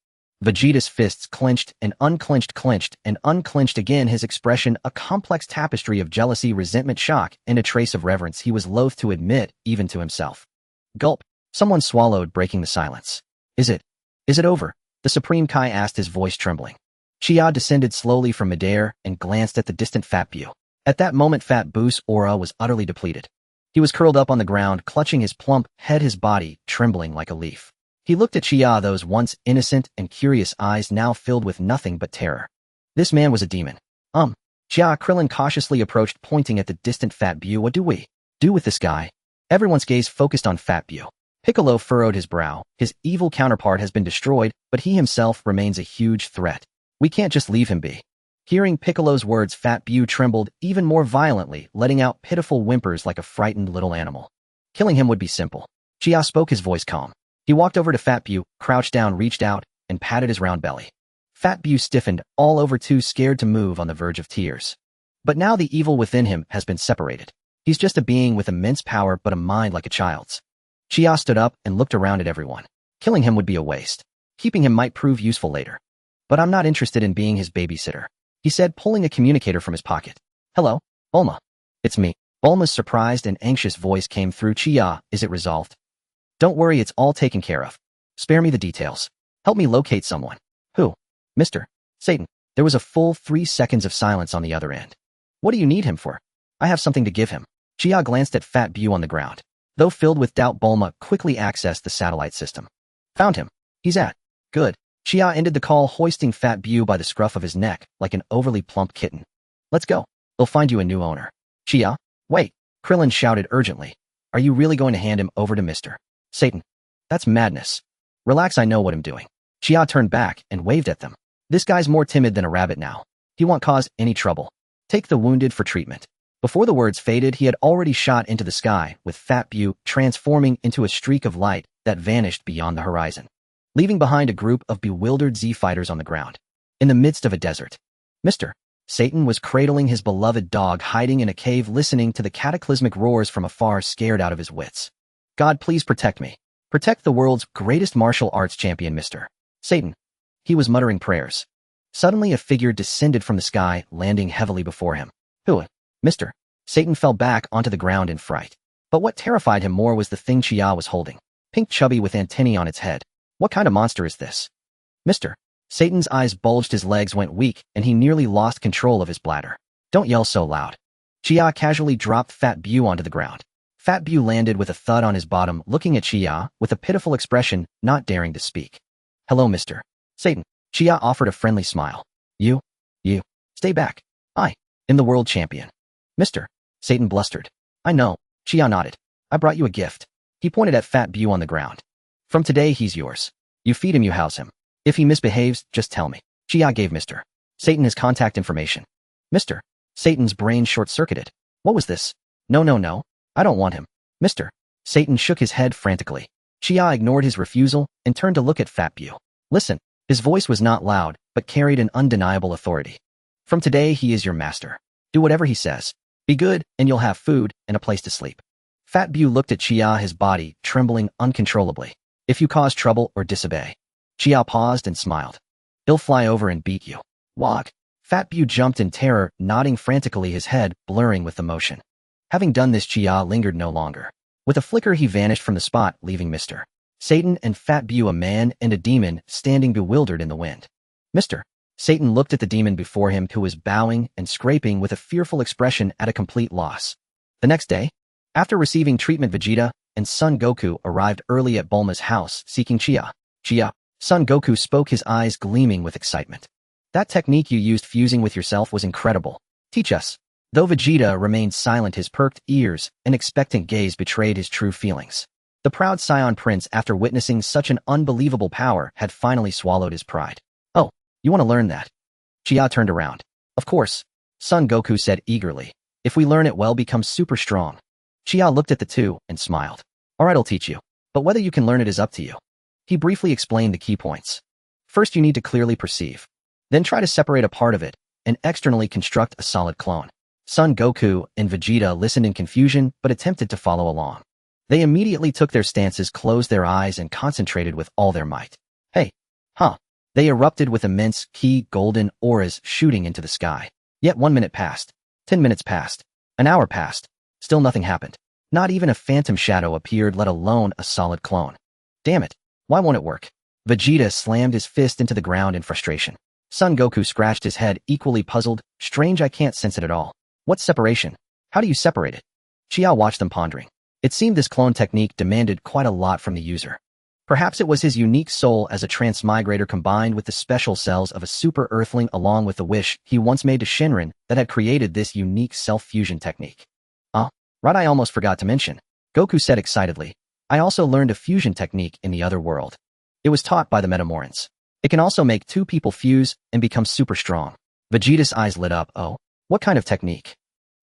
Vegeta's fists clenched and unclenched again, his expression a complex tapestry of jealousy, resentment, shock, and a trace of reverence he was loath to admit even to himself. Gulp. Someone swallowed, breaking the silence. Is it over? The Supreme Kai asked, his voice trembling. Chia descended slowly from midair and glanced at the distant Fat Bu. At that moment Fat Bu's aura was utterly depleted. He was curled up on the ground, clutching his plump head, his body trembling like a leaf. He looked at Chia, those once innocent and curious eyes now filled with nothing but terror. This man was a demon. Chia, Krillin cautiously approached, pointing at the distant Fat Bu. What do we do with this guy? Everyone's gaze focused on Fat Bu. Piccolo furrowed his brow. His evil counterpart has been destroyed, but he himself remains a huge threat. We can't just leave him be. Hearing Piccolo's words, Fat Bu trembled even more violently, letting out pitiful whimpers like a frightened little animal. Killing him would be simple. Chia spoke, his voice calm. He walked over to Fat Bu, crouched down, reached out, and patted his round belly. Fat Bu stiffened, all over, too scared to move, on the verge of tears. But now the evil within him has been separated. He's just a being with immense power but a mind like a child's. Chia stood up and looked around at everyone. Killing him would be a waste. Keeping him might prove useful later. But I'm not interested in being his babysitter, he said, pulling a communicator from his pocket. Hello, Bulma. It's me. Bulma's surprised and anxious voice came through. Chia, is it resolved? Don't worry, it's all taken care of. Spare me the details. Help me locate someone. Who? Mr. Satan. There was a full 3 seconds of silence on the other end. What do you need him for? I have something to give him. Chia glanced at Fat Bu on the ground. Though filled with doubt, Bulma quickly accessed the satellite system. Found him. He's at. Good. Chia ended the call, hoisting Fat Bu by the scruff of his neck like an overly plump kitten. Let's go. They'll find you a new owner. Chia, wait. Krillin shouted urgently. Are you really going to hand him over to Mr. Satan? That's madness. Relax, I know what I'm doing. Chia turned back and waved at them. This guy's more timid than a rabbit now. He won't cause any trouble. Take the wounded for treatment. Before the words faded, he had already shot into the sky, with Fat Bu transforming into a streak of light that vanished beyond the horizon, leaving behind a group of bewildered Z-fighters on the ground. In the midst of a desert, Mr. Satan was cradling his beloved dog, hiding in a cave, listening to the cataclysmic roars from afar, scared out of his wits. God, please protect me. Protect the world's greatest martial arts champion, Mr. Satan. He was muttering prayers. Suddenly a figure descended from the sky, landing heavily before him. Who? Mr. Satan fell back onto the ground in fright. But what terrified him more was the thing Chia was holding. Pink, chubby, with antennae on its head. What kind of monster is this? Mr. Satan's eyes bulged, his legs went weak, and he nearly lost control of his bladder. Don't yell so loud. Chia casually dropped Fat Bu onto the ground. Fat Bu landed with a thud on his bottom, looking at Chia with a pitiful expression, not daring to speak. Hello, Mr. Satan. Chia offered a friendly smile. You? Stay back. I am the world champion. Mr. Satan blustered. I know. Chia nodded. I brought you a gift. He pointed at Fat Bu on the ground. From today, he's yours. You feed him, you house him. If he misbehaves, just tell me. Chia gave Mr. Satan his contact information. Mr. Satan's brain short-circuited. What was this? No. I don't want him. Mr. Satan shook his head frantically. Chia ignored his refusal and turned to look at Fat Bu. Listen. His voice was not loud, but carried an undeniable authority. From today, he is your master. Do whatever he says. Be good, and you'll have food and a place to sleep. Fat Bu looked at Chia, his body trembling uncontrollably. If you cause trouble or disobey. Chia paused and smiled. He'll fly over and beat you. Walk. Fat Bu jumped in terror, nodding frantically, his head blurring with emotion. Having done this, Chia lingered no longer. With a flicker, he vanished from the spot, leaving Mr. Satan and Fat Bu, a man and a demon, standing bewildered in the wind. Mr. Satan looked at the demon before him, who was bowing and scraping with a fearful expression, at a complete loss. The next day, after receiving treatment, Vegeta and Son Goku arrived early at Bulma's house, seeking Chia. Son Goku spoke, his eyes gleaming with excitement. That technique you used, fusing with yourself, was incredible. Teach us. Though Vegeta remained silent, his perked ears and expectant gaze betrayed his true feelings. The proud Saiyan Prince, after witnessing such an unbelievable power, had finally swallowed his pride. Oh, you want to learn that? Chia turned around. Of course. Son Goku said eagerly. If we learn it well, become super strong. Chia looked at the two and smiled. Alright, I'll teach you. But whether you can learn it is up to you. He briefly explained the key points. First, you need to clearly perceive. Then try to separate a part of it and externally construct a solid clone. Son Goku and Vegeta listened in confusion but attempted to follow along. They immediately took their stances, closed their eyes, and concentrated with all their might. Hey, They erupted with immense, golden auras shooting into the sky. Yet 1 minute passed. 10 minutes passed. An hour passed. Still nothing happened. Not even a phantom shadow appeared, let alone a solid clone. Damn it. Why won't it work? Vegeta slammed his fist into the ground in frustration. Son Goku scratched his head, equally puzzled. Strange, I can't sense it at all. What's separation? How do you separate it? Xiao watched them pondering. It seemed this clone technique demanded quite a lot from the user. Perhaps it was his unique soul as a transmigrator combined with the special cells of a super Earthling along with the wish he once made to Shinran that had created this unique self-fusion technique. Right, I almost forgot to mention. Goku said excitedly. I also learned a fusion technique in the other world. It was taught by the Metamorans. It can also make two people fuse and become super strong. Vegeta's eyes lit up. Oh, what kind of technique?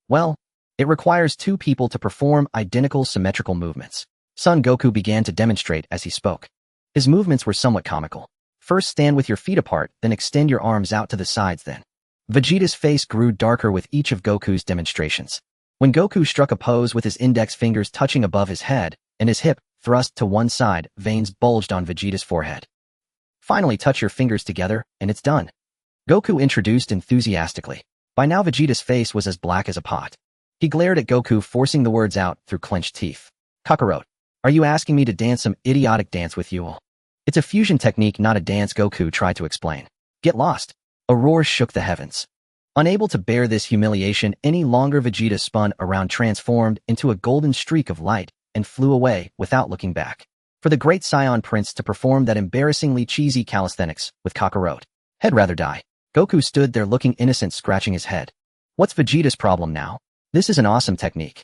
Well, it requires two people to perform identical symmetrical movements. Son Goku began to demonstrate as he spoke. His movements were somewhat comical. First stand with your feet apart, then extend your arms out to the sides then. Vegeta's face grew darker with each of Goku's demonstrations. When Goku struck a pose with his index fingers touching above his head and his hip thrust to one side, veins bulged on Vegeta's forehead. Finally touch your fingers together, and it's done. Goku introduced enthusiastically. By now Vegeta's face was as black as a pot. He glared at Goku, forcing the words out through clenched teeth. Kakarot, are you asking me to dance some idiotic dance with you all? It's a fusion technique, not a dance, Goku tried to explain. Get lost. A roar shook the heavens. Unable to bear this humiliation any longer, Vegeta spun around, transformed into a golden streak of light, and flew away without looking back. For the great Saiyan Prince to perform that embarrassingly cheesy calisthenics with Kakarot. He'd rather die. Goku stood there looking innocent, scratching his head. What's Vegeta's problem now? This is an awesome technique.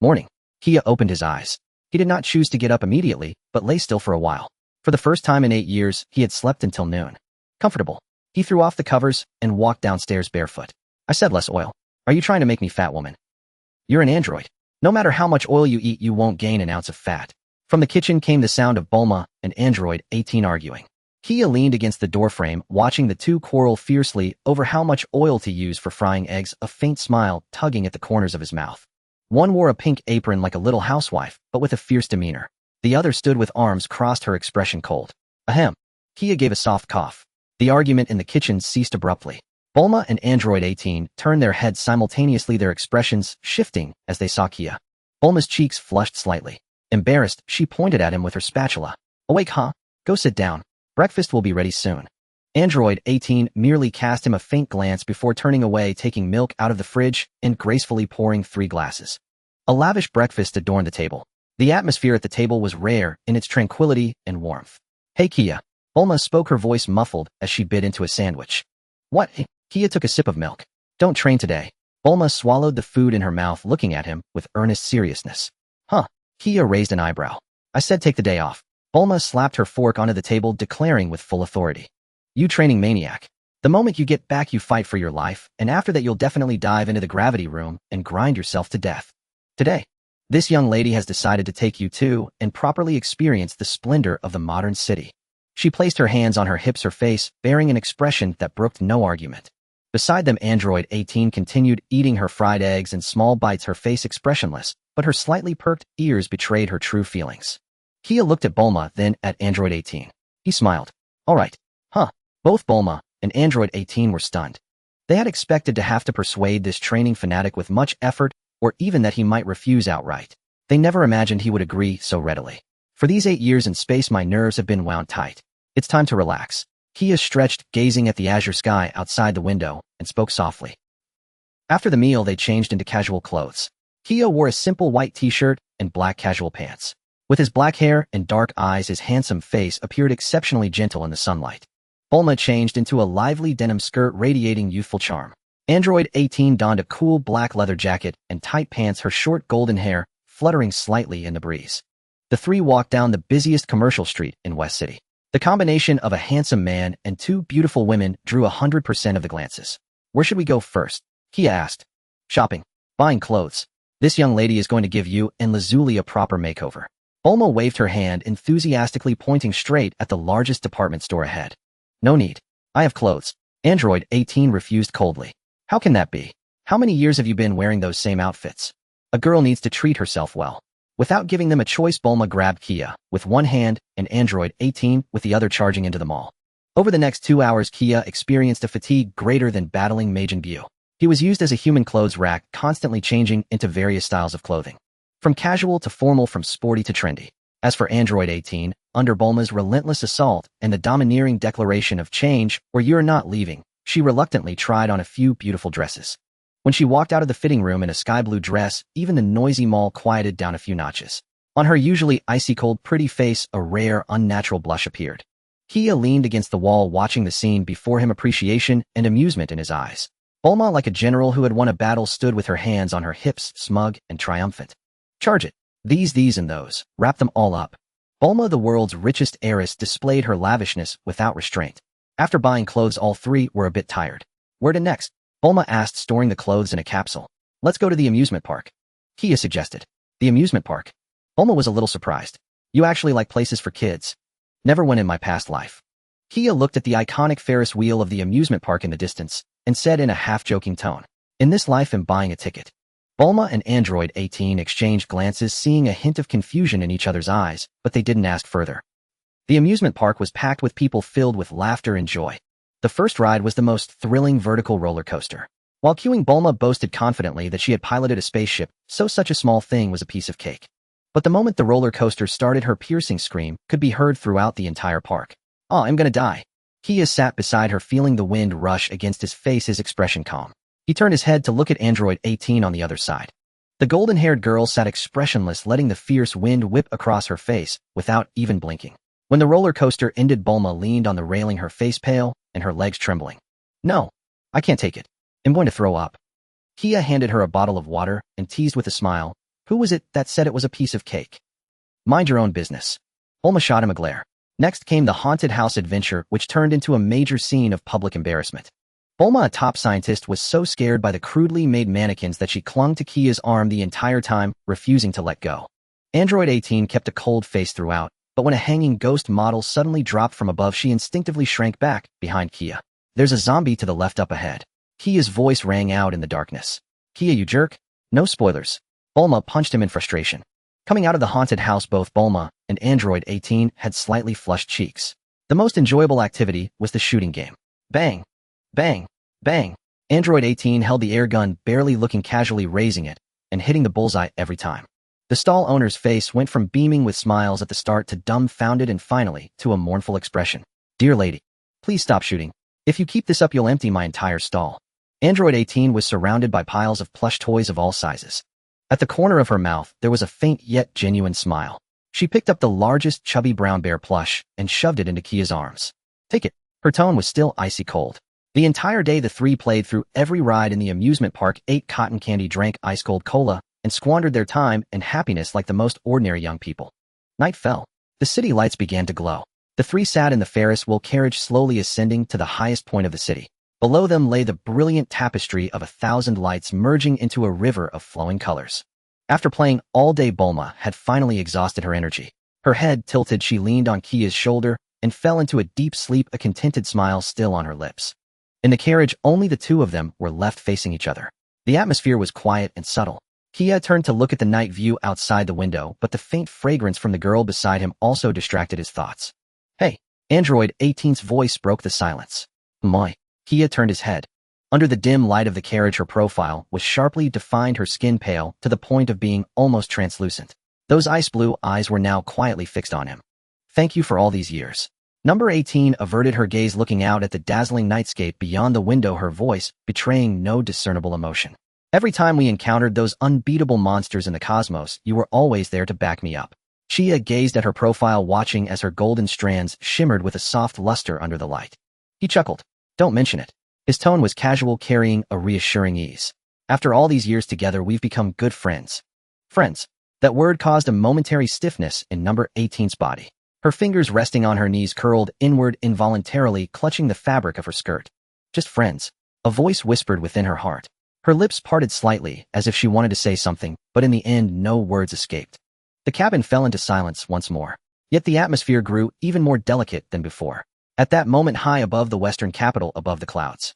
Morning. Kia opened his eyes. He did not choose to get up immediately, but lay still for a while. For the first time in 8 years, he had slept until noon. Comfortable. He threw off the covers and walked downstairs barefoot. I said less oil. Are you trying to make me fat, woman? You're an android. No matter how much oil you eat, you won't gain an ounce of fat. From the kitchen came the sound of Bulma and Android 18 arguing. Kia leaned against the doorframe, watching the two quarrel fiercely over how much oil to use for frying eggs, a faint smile tugging at the corners of his mouth. One wore a pink apron like a little housewife, but with a fierce demeanor. The other stood with arms crossed, her expression cold. Ahem. Kia gave a soft cough. The argument in the kitchen ceased abruptly. Bulma and Android 18 turned their heads simultaneously, their expressions shifting as they saw Kia. Bulma's cheeks flushed slightly. Embarrassed, she pointed at him with her spatula. Awake, huh? Go sit down. Breakfast will be ready soon. Android 18 merely cast him a faint glance before turning away, taking milk out of the fridge and gracefully pouring 3 glasses. A lavish breakfast adorned the table. The atmosphere at the table was rare in its tranquility and warmth. Hey, Kia. Bulma spoke, her voice muffled as she bit into a sandwich. What? Kia took a sip of milk. Don't train today. Bulma swallowed the food in her mouth, looking at him with earnest seriousness. Huh? Kia raised an eyebrow. I said take the day off. Bulma slapped her fork onto the table, declaring with full authority. You training maniac. The moment you get back, you fight for your life, and after that you'll definitely dive into the gravity room and grind yourself to death. Today, this young lady has decided to take you to and properly experience the splendor of the modern city. She placed her hands on her hips, her face bearing an expression that brooked no argument. Beside them, Android 18 continued eating her fried eggs in small bites, her face expressionless, but her slightly perked ears betrayed her true feelings. Kia looked at Bulma, then at Android 18. He smiled. All right. Huh. Both Bulma and Android 18 were stunned. They had expected to have to persuade this training fanatic with much effort, or even that he might refuse outright. They never imagined he would agree so readily. For these 8 years in space, my nerves have been wound tight. It's time to relax. Kia stretched, gazing at the azure sky outside the window, and spoke softly. After the meal, they changed into casual clothes. Kia wore a simple white t-shirt and black casual pants. With his black hair and dark eyes, his handsome face appeared exceptionally gentle in the sunlight. Bulma changed into a lively denim skirt radiating youthful charm. Android 18 donned a cool black leather jacket and tight pants, her short golden hair fluttering slightly in the breeze. The three walked down the busiest commercial street in West City. The combination of a handsome man and 2 beautiful women drew 100% of the glances. Where should we go first? Kia asked. Shopping. Buying clothes. This young lady is going to give you and Lazuli a proper makeover. Bulma waved her hand enthusiastically, pointing straight at the largest department store ahead. No need. I have clothes. Android 18 refused coldly. How can that be? How many years have you been wearing those same outfits? A girl needs to treat herself well. Without giving them a choice, Bulma grabbed Kia with one hand and Android 18 with the other, charging into the mall. Over the next 2 hours, Kia experienced a fatigue greater than battling Majin Buu. He was used as a human clothes rack, constantly changing into various styles of clothing. From casual to formal, from sporty to trendy. As for Android 18, under Bulma's relentless assault and the domineering declaration of change or you're not leaving, She reluctantly tried on a few beautiful dresses. When she walked out of the fitting room in a sky-blue dress, even the noisy mall quieted down a few notches. On her usually icy-cold pretty face, a rare, unnatural blush appeared. Kia leaned against the wall watching the scene, before him appreciation and amusement in his eyes. Bulma, like a general who had won a battle, stood with her hands on her hips, smug and triumphant. Charge it. These and those. Wrap them all up. Bulma, the world's richest heiress, displayed her lavishness without restraint. After buying clothes, all three were a bit tired. Where to next? Bulma asked, storing the clothes in a capsule. Let's go to the amusement park, Kia suggested. The amusement park? Bulma was a little surprised. You actually like places for kids? Never went in my past life. Kia looked at the iconic Ferris wheel of the amusement park in the distance and said in a half-joking tone, in this life I'm buying a ticket. Bulma and Android 18 exchanged glances, seeing a hint of confusion in each other's eyes, but they didn't ask further. The amusement park was packed with people, filled with laughter and joy. The first ride was the most thrilling vertical roller coaster. While queuing, Bulma boasted confidently that she had piloted a spaceship, so such a small thing was a piece of cake. But the moment the roller coaster started, her piercing scream could be heard throughout the entire park. Oh, I'm gonna die. Kia sat beside her, feeling the wind rush against his face, his expression calm. He turned his head to look at Android 18 on the other side. The golden-haired girl sat expressionless, letting the fierce wind whip across her face without even blinking. When the roller coaster ended, Bulma leaned on the railing, her face pale and her legs trembling. No, I can't take it. I'm going to throw up. Kia handed her a bottle of water and teased with a smile, who was it that said it was a piece of cake? Mind your own business. Bulma shot him a glare. Next came the haunted house adventure, which turned into a major scene of public embarrassment. Bulma, a top scientist, was so scared by the crudely made mannequins that she clung to Kia's arm the entire time, refusing to let go. Android 18 kept a cold face throughout, but when a hanging ghost model suddenly dropped from above, she instinctively shrank back behind Kia. There's a zombie to the left up ahead. Kia's voice rang out in the darkness. Kia, you jerk. No spoilers. Bulma punched him in frustration. Coming out of the haunted house, both Bulma and Android 18 had slightly flushed cheeks. The most enjoyable activity was the shooting game. Bang! Bang! Bang! Android 18 held the air gun, barely looking, casually raising it and hitting the bullseye every time. The stall owner's face went from beaming with smiles at the start to dumbfounded and finally to a mournful expression. Dear lady, please stop shooting. If you keep this up, you'll empty my entire stall. Android 18 was surrounded by piles of plush toys of all sizes. At the corner of her mouth, there was a faint yet genuine smile. She picked up the largest chubby brown bear plush and shoved it into Kia's arms. Take it. Her tone was still icy cold. The entire day, the three played through every ride in the amusement park, ate cotton candy, drank ice-cold cola, and squandered their time and happiness like the most ordinary young people. Night fell. The city lights began to glow. The three sat in the Ferris wheel carriage, slowly ascending to the highest point of the city. Below them lay the brilliant tapestry of 1,000 lights, merging into a river of flowing colors. After playing all day, Bulma had finally exhausted her energy. Her head tilted, she leaned on Kia's shoulder and fell into a deep sleep, a contented smile still on her lips. In the carriage, only the two of them were left facing each other. The atmosphere was quiet and subtle. Kia turned to look at the night view outside the window, but the faint fragrance from the girl beside him also distracted his thoughts. Hey! Android 18's voice broke the silence. My. Kia turned his head. Under the dim light of the carriage, her profile was sharply defined, her skin pale to the point of being almost translucent. Those ice-blue eyes were now quietly fixed on him. Thank you for all these years. Number 18 averted her gaze, looking out at the dazzling nightscape beyond the window, her voice betraying no discernible emotion. Every time we encountered those unbeatable monsters in the cosmos, you were always there to back me up. Chia gazed at her profile, watching as her golden strands shimmered with a soft luster under the light. He chuckled. Don't mention it. His tone was casual, carrying a reassuring ease. After all these years together, we've become good friends. Friends. That word caused a momentary stiffness in number 18's body. Her fingers resting on her knees curled inward, involuntarily clutching the fabric of her skirt. Just friends. A voice whispered within her heart. Her lips parted slightly, as if she wanted to say something, but in the end no words escaped. The cabin fell into silence once more. Yet the atmosphere grew even more delicate than before. At that moment, high above the western capital, above the clouds,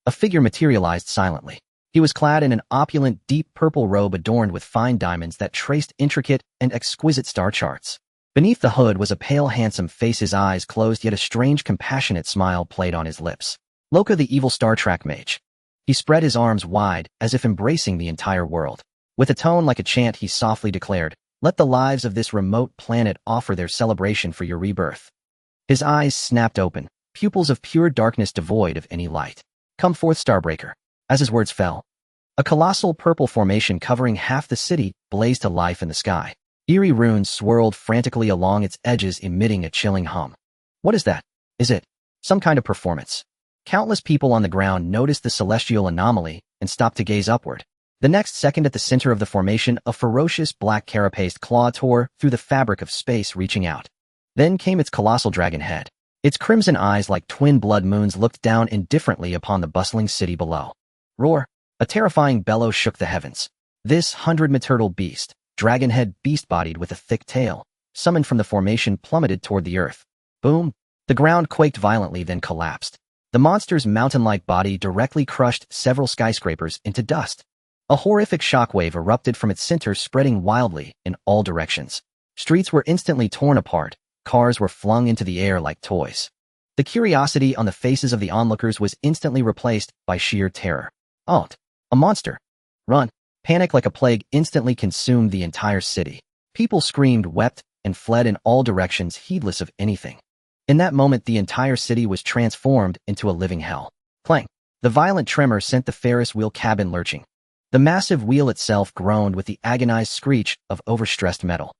a figure materialized silently. He was clad in an opulent, deep purple robe adorned with fine diamonds that traced intricate and exquisite star charts. Beneath the hood was a pale, handsome face, his eyes closed, yet a strange, compassionate smile played on his lips. Loka, the evil Star Trek mage. He spread his arms wide, as if embracing the entire world. With a tone like a chant, he softly declared, "Let the lives of this remote planet offer their celebration for your rebirth." His eyes snapped open, pupils of pure darkness devoid of any light. Come forth, Starbreaker. As his words fell, a colossal purple formation covering half the city blazed to life in the sky. Eerie runes swirled frantically along its edges, emitting a chilling hum. What is that? Is it some kind of performance? Countless people on the ground noticed the celestial anomaly and stopped to gaze upward. The next second, at the center of the formation, a ferocious black carapaced claw tore through the fabric of space, reaching out. Then came its colossal dragon head. Its crimson eyes, like twin blood moons, looked down indifferently upon the bustling city below. Roar! A terrifying bellow shook the heavens. This 100-meter beast, dragon-head beast-bodied with a thick tail, summoned from the formation, plummeted toward the earth. Boom! The ground quaked violently, then collapsed. The monster's mountain-like body directly crushed several skyscrapers into dust. A horrific shockwave erupted from its center, spreading wildly in all directions. Streets were instantly torn apart. Cars were flung into the air like toys. The curiosity on the faces of the onlookers was instantly replaced by sheer terror. Alt! A monster! Run! Panic like a plague instantly consumed the entire city. People screamed, wept, and fled in all directions, heedless of anything. In that moment, the entire city was transformed into a living hell. Clang! The violent tremor sent the Ferris wheel cabin lurching. The massive wheel itself groaned with the agonized screech of overstressed metal.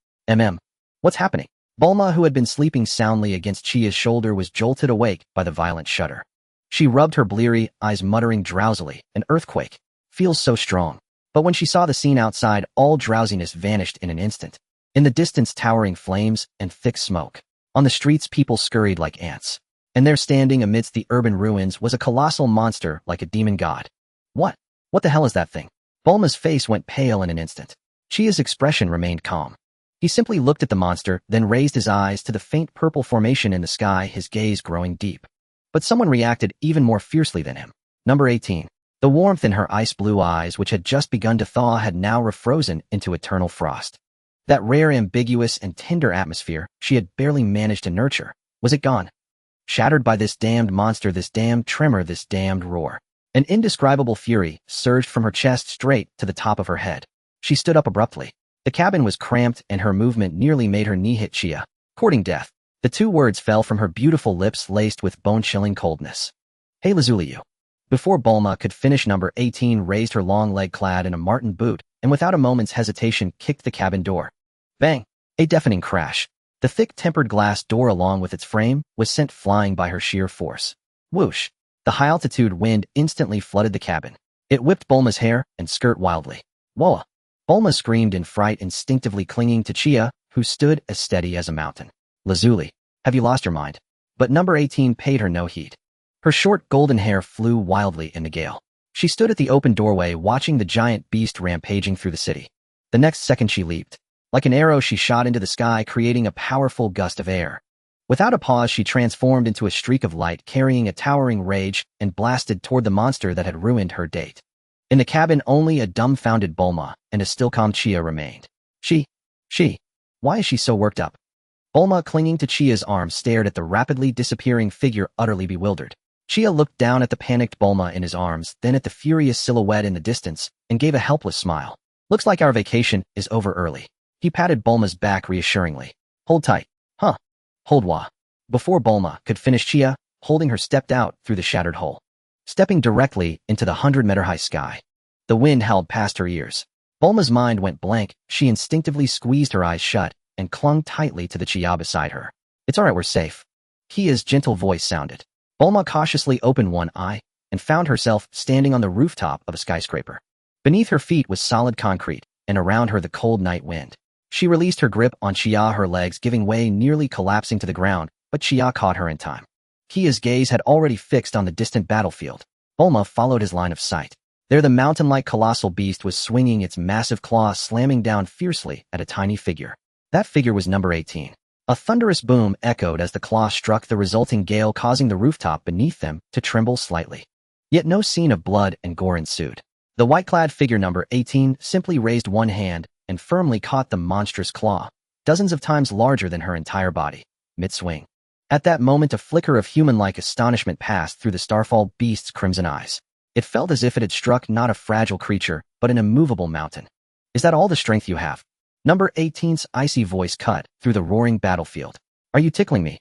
What's happening? Bulma, who had been sleeping soundly against Chia's shoulder, was jolted awake by the violent shudder. She rubbed her bleary eyes, muttering drowsily, "An earthquake. Feels so strong." But when she saw the scene outside, all drowsiness vanished in an instant. In the distance, towering flames and thick smoke. On the streets, people scurried like ants. And there, standing amidst the urban ruins, was a colossal monster like a demon god. What the hell is that thing? Bulma's face went pale in an instant. Chia's expression remained calm. He simply looked at the monster, then raised his eyes to the faint purple formation in the sky, his gaze growing deep. But someone reacted even more fiercely than him. Number 18. The warmth in her ice-blue eyes, which had just begun to thaw, had now refrozen into eternal frost. That rare, ambiguous, and tender atmosphere she had barely managed to nurture, was it gone? Shattered by this damned monster, this damned tremor, this damned roar. An indescribable fury surged from her chest straight to the top of her head. She stood up abruptly. The cabin was cramped, and her movement nearly made her knee hit Chia. Courting death. The two words fell from her beautiful lips, laced with bone-chilling coldness. Hey, Lazuliu. Before Bulma could finish, number 18 raised her long leg clad in a marten boot, and without a moment's hesitation kicked the cabin door. Bang! A deafening crash. The thick tempered glass door, along with its frame, was sent flying by her sheer force. Whoosh! The high-altitude wind instantly flooded the cabin. It whipped Bulma's hair and skirt wildly. Whoa! Bulma screamed in fright, instinctively clinging to Chia, who stood as steady as a mountain. Lazuli, have you lost your mind? But number 18 paid her no heed. Her short golden hair flew wildly in the gale. She stood at the open doorway, watching the giant beast rampaging through the city. The next second, she leaped. Like an arrow, she shot into the sky, creating a powerful gust of air. Without a pause, she transformed into a streak of light, carrying a towering rage, and blasted toward the monster that had ruined her date. In the cabin, only a dumbfounded Bulma and a still calm Chia remained. Why is she so worked up? Bulma, clinging to Chia's arm, stared at the rapidly disappearing figure, utterly bewildered. Chia looked down at the panicked Bulma in his arms, then at the furious silhouette in the distance, and gave a helpless smile. Looks like our vacation is over early. He patted Bulma's back reassuringly. Hold tight. Huh. Hold wah. Before Bulma could finish, Chia, holding her, stepped out through the shattered hole, stepping directly into the 100-meter-high sky. The wind howled past her ears. Bulma's mind went blank. She instinctively squeezed her eyes shut and clung tightly to the Chia beside her. It's all right, we're safe. Chia's gentle voice sounded. Bulma cautiously opened one eye and found herself standing on the rooftop of a skyscraper. Beneath her feet was solid concrete, and around her the cold night wind. She released her grip on Chia, her legs giving way, nearly collapsing to the ground, but Chia caught her in time. Chia's gaze had already fixed on the distant battlefield. Bulma followed his line of sight. There, the mountain-like colossal beast was swinging its massive claws, slamming down fiercely at a tiny figure. That figure was number 18. A thunderous boom echoed as the claw struck the resulting gale, causing the rooftop beneath them to tremble slightly. Yet no scene of blood and gore ensued. The white-clad figure, number 18, simply raised one hand and firmly caught the monstrous claw, dozens of times larger than her entire body, mid-swing. At that moment, a flicker of human-like astonishment passed through the Starfall beast's crimson eyes. It felt as if it had struck not a fragile creature, but an immovable mountain. Is that all the strength you have? Number 18's icy voice cut through the roaring battlefield. Are you tickling me?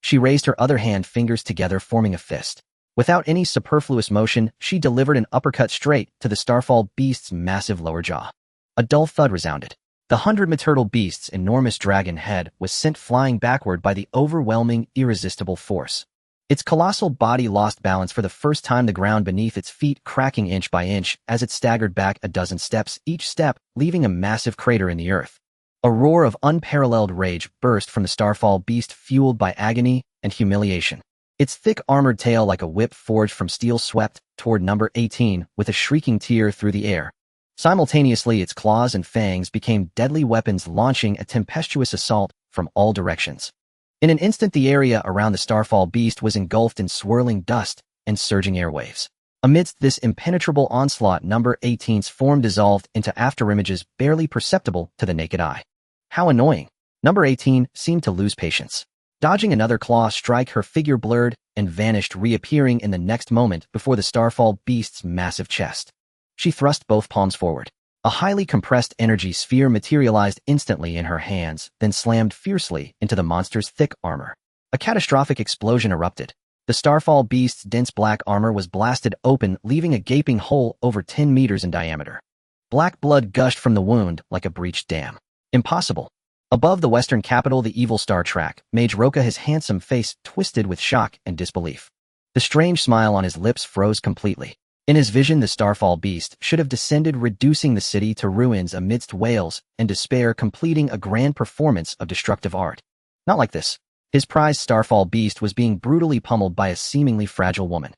She raised her other hand, fingers together, forming a fist. Without any superfluous motion, she delivered an uppercut straight to the Starfall beast's massive lower jaw. A dull thud resounded. The 100-meter beast's enormous dragon head was sent flying backward by the overwhelming, irresistible force. Its colossal body lost balance for the first time, the ground beneath its feet cracking inch by inch as it staggered back a dozen steps, each step leaving a massive crater in the earth. A roar of unparalleled rage burst from the Starfall beast, fueled by agony and humiliation. Its thick armored tail like a whip forged from steel swept toward number 18 with a shrieking tear through the air. Simultaneously, its claws and fangs became deadly weapons, launching a tempestuous assault from all directions. In an instant, the area around the Starfall beast was engulfed in swirling dust and surging airwaves. Amidst this impenetrable onslaught, number 18's form dissolved into afterimages barely perceptible to the naked eye. How annoying! Number 18 seemed to lose patience. Dodging another claw strike, her figure blurred and vanished, reappearing in the next moment before the Starfall beast's massive chest. She thrust both palms forward. A highly compressed energy sphere materialized instantly in her hands, then slammed fiercely into the monster's thick armor. A catastrophic explosion erupted. The Starfall beast's dense black armor was blasted open, leaving a gaping hole over 10 meters in diameter. Black blood gushed from the wound like a breached dam. Impossible. Above the western capital, the evil Star track, Mage Roka, his handsome face twisted with shock and disbelief. The strange smile on his lips froze completely. In his vision, the Starfall beast should have descended, reducing the city to ruins amidst wails and despair, completing a grand performance of destructive art. Not like this. His prized Starfall beast was being brutally pummeled by a seemingly fragile woman.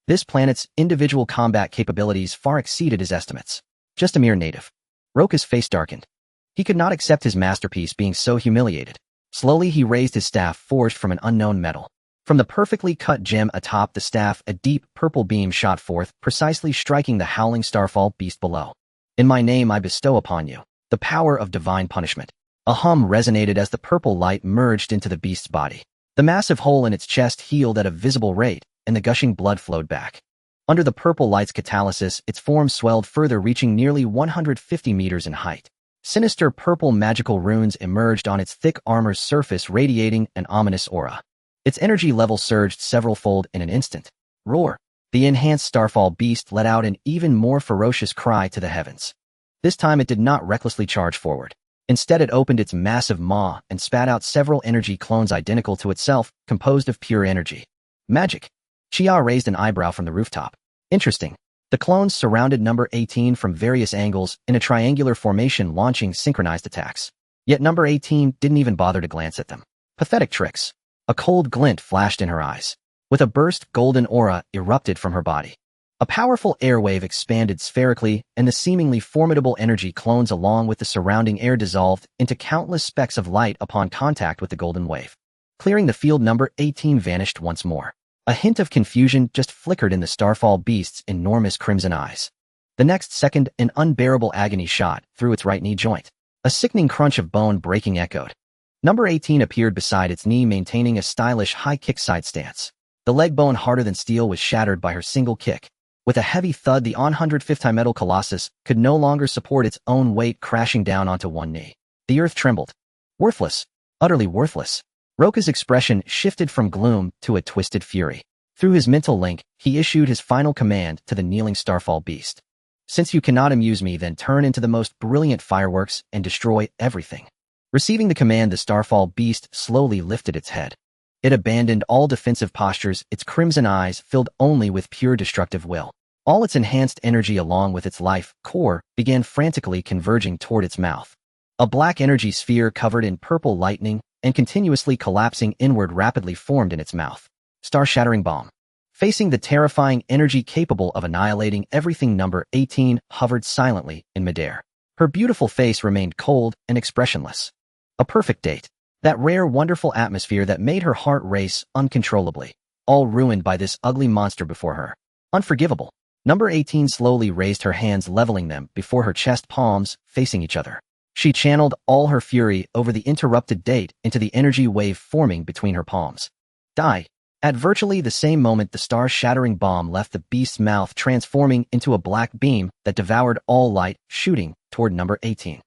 This planet's individual combat capabilities far exceeded his estimates. Just a mere native. Roka's face darkened. He could not accept his masterpiece being so humiliated. Slowly, he raised his staff, forged from an unknown metal. From the perfectly cut gem atop the staff, a deep purple beam shot forth, precisely striking the howling Starfall beast below. In my name I bestow upon you the power of divine punishment. A hum resonated as the purple light merged into the beast's body. The massive hole in its chest healed at a visible rate, and the gushing blood flowed back. Under the purple light's catalysis, its form swelled further, reaching nearly 150 meters in height. Sinister purple magical runes emerged on its thick armor's surface, radiating an ominous aura. Its energy level surged several-fold in an instant. Roar! The enhanced Starfall beast let out an even more ferocious cry to the heavens. This time it did not recklessly charge forward. Instead, it opened its massive maw and spat out several energy clones identical to itself, composed of pure energy. Magic! Chia raised an eyebrow from the rooftop. Interesting. The clones surrounded number 18 from various angles in a triangular formation, launching synchronized attacks. Yet number 18 didn't even bother to glance at them. Pathetic tricks. A cold glint flashed in her eyes. With a burst, golden aura erupted from her body. A powerful airwave expanded spherically, and the seemingly formidable energy clones along with the surrounding air dissolved into countless specks of light upon contact with the golden wave. Clearing the field, number 18 vanished once more. A hint of confusion just flickered in the Starfall beast's enormous crimson eyes. The next second, an unbearable agony shot through its right knee joint. A sickening crunch of bone breaking echoed. Number 18 appeared beside its knee, maintaining a stylish high kick side stance. The leg bone, harder than steel, was shattered by her single kick. With a heavy thud, the 150 metal colossus could no longer support its own weight, crashing down onto one knee. The earth trembled. Worthless. Utterly worthless. Roka's expression shifted from gloom to a twisted fury. Through his mental link, he issued his final command to the kneeling Starfall beast. Since you cannot amuse me, then turn into the most brilliant fireworks and destroy everything. Receiving the command, the Starfall beast slowly lifted its head. It abandoned all defensive postures, its crimson eyes filled only with pure destructive will. All its enhanced energy along with its life core began frantically converging toward its mouth. A black energy sphere covered in purple lightning and continuously collapsing inward rapidly formed in its mouth. Star-shattering bomb. Facing the terrifying energy capable of annihilating everything, number 18 hovered silently in midair. Her beautiful face remained cold and expressionless. A perfect date. That rare, wonderful atmosphere that made her heart race uncontrollably. All ruined by this ugly monster before her. Unforgivable. Number 18 slowly raised her hands, leveling them before her chest, palms facing each other. She channeled all her fury over the interrupted date into the energy wave forming between her palms. Die. At virtually the same moment, the star-shattering bomb left the beast's mouth, transforming into a black beam that devoured all light, shooting toward number 18.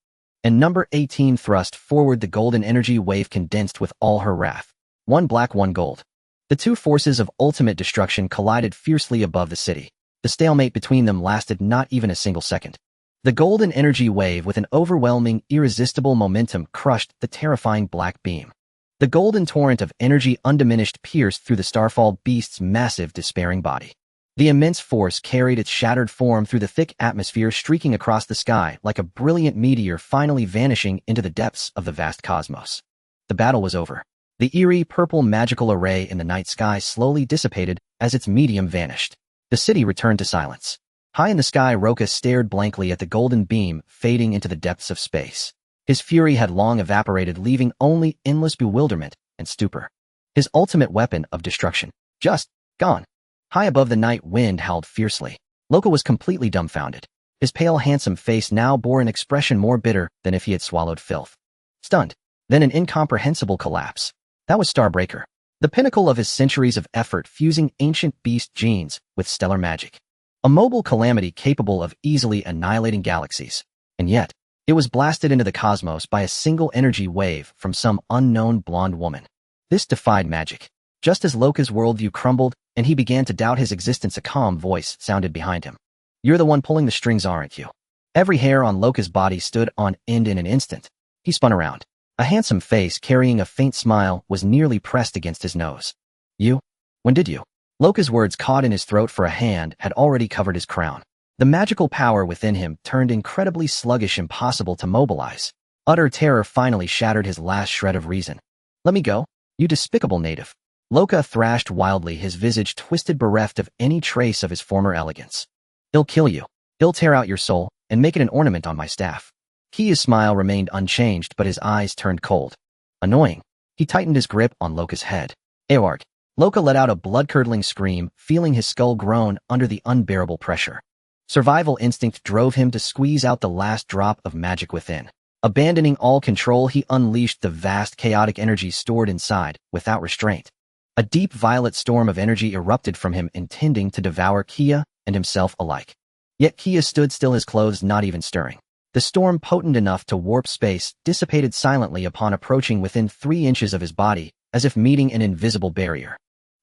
And number 18 thrust forward. The golden energy wave condensed with all her wrath. One black, one gold. The two forces of ultimate destruction collided fiercely above the city. The stalemate between them lasted not even a single second. The golden energy wave with an overwhelming, irresistible momentum crushed the terrifying black beam. The golden torrent of energy undiminished pierced through the Starfall beast's massive, despairing body. The immense force carried its shattered form through the thick atmosphere, streaking across the sky like a brilliant meteor finally vanishing into the depths of the vast cosmos. The battle was over. The eerie, purple magical array in the night sky slowly dissipated as its medium vanished. The city returned to silence. High in the sky, Roka stared blankly at the golden beam fading into the depths of space. His fury had long evaporated, leaving only endless bewilderment and stupor. His ultimate weapon of destruction, just gone. High above, the night wind howled fiercely. Loka was completely dumbfounded. His pale, handsome face now bore an expression more bitter than if he had swallowed filth. Stunned, then an incomprehensible collapse. That was Starbreaker, the pinnacle of his centuries of effort, fusing ancient beast genes with stellar magic. A mobile calamity capable of easily annihilating galaxies. And yet, it was blasted into the cosmos by a single energy wave from some unknown blonde woman. This defied magic. Just as Loka's worldview crumbled and he began to doubt his existence, a calm voice sounded behind him. "You're the one pulling the strings, aren't you?" Every hair on Loka's body stood on end in an instant. He spun around. A handsome face carrying a faint smile was nearly pressed against his nose. "You? When did you?" Loka's words caught in his throat, for a hand had already covered his crown. The magical power within him turned incredibly sluggish, impossible to mobilize. Utter terror finally shattered his last shred of reason. "Let me go, you despicable native." Loka thrashed wildly, his visage twisted, bereft of any trace of his former elegance. "He'll kill you. He'll tear out your soul and make it an ornament on my staff." Kia's smile remained unchanged, but his eyes turned cold. Annoying. He tightened his grip on Loka's head. "Eoward." Loka let out a blood-curdling scream, feeling his skull groan under the unbearable pressure. Survival instinct drove him to squeeze out the last drop of magic within. Abandoning all control, he unleashed the vast, chaotic energy stored inside, without restraint. A deep violet storm of energy erupted from him, intending to devour Kia and himself alike. Yet Kia stood still, his clothes not even stirring. The storm, potent enough to warp space, dissipated silently upon approaching within 3 inches of his body, as if meeting an invisible barrier.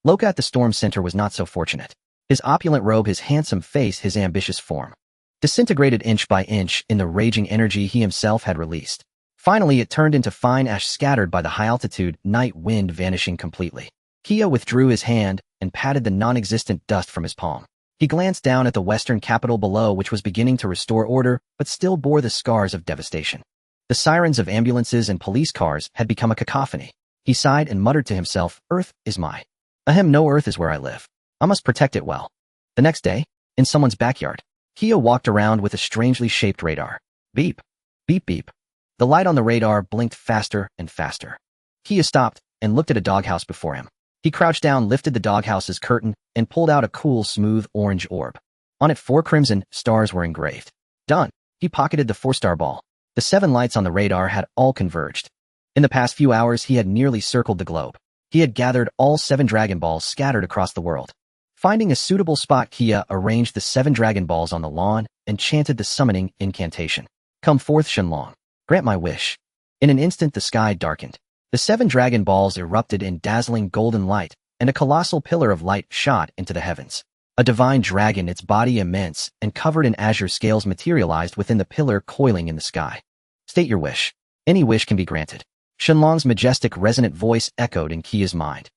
Loka at the storm center was not so fortunate. His opulent robe, his handsome face, his ambitious form, disintegrated inch by inch in the raging energy he himself had released. Finally, it turned into fine ash scattered by the high-altitude night wind, vanishing completely. Kia withdrew his hand and patted the non-existent dust from his palm. He glanced down at the western capital below, which was beginning to restore order, but still bore the scars of devastation. The sirens of ambulances and police cars had become a cacophony. He sighed and muttered to himself, "Earth is my. Ahem, no, Earth is where I live. I must protect it well." The next day, in someone's backyard, Kia walked around with a strangely shaped radar. Beep, beep, beep. The light on the radar blinked faster and faster. Kia stopped and looked at a doghouse before him. He crouched down, lifted the doghouse's curtain, and pulled out a cool, smooth orange orb. On it, 4 crimson stars were engraved. Done. He pocketed the 4-star ball. The 7 lights on the radar had all converged. In the past few hours, he had nearly circled the globe. He had gathered all 7 Dragon Balls scattered across the world. Finding a suitable spot, Kia arranged the 7 Dragon Balls on the lawn and chanted the summoning incantation. "Come forth, Shenlong. Grant my wish." In an instant, the sky darkened. The 7 Dragon Balls erupted in dazzling golden light, and a colossal pillar of light shot into the heavens. A divine dragon, its body immense and covered in azure scales, materialized within the pillar, coiling in the sky. "State your wish. Any wish can be granted." Shenlong's majestic, resonant voice echoed in Kia's mind.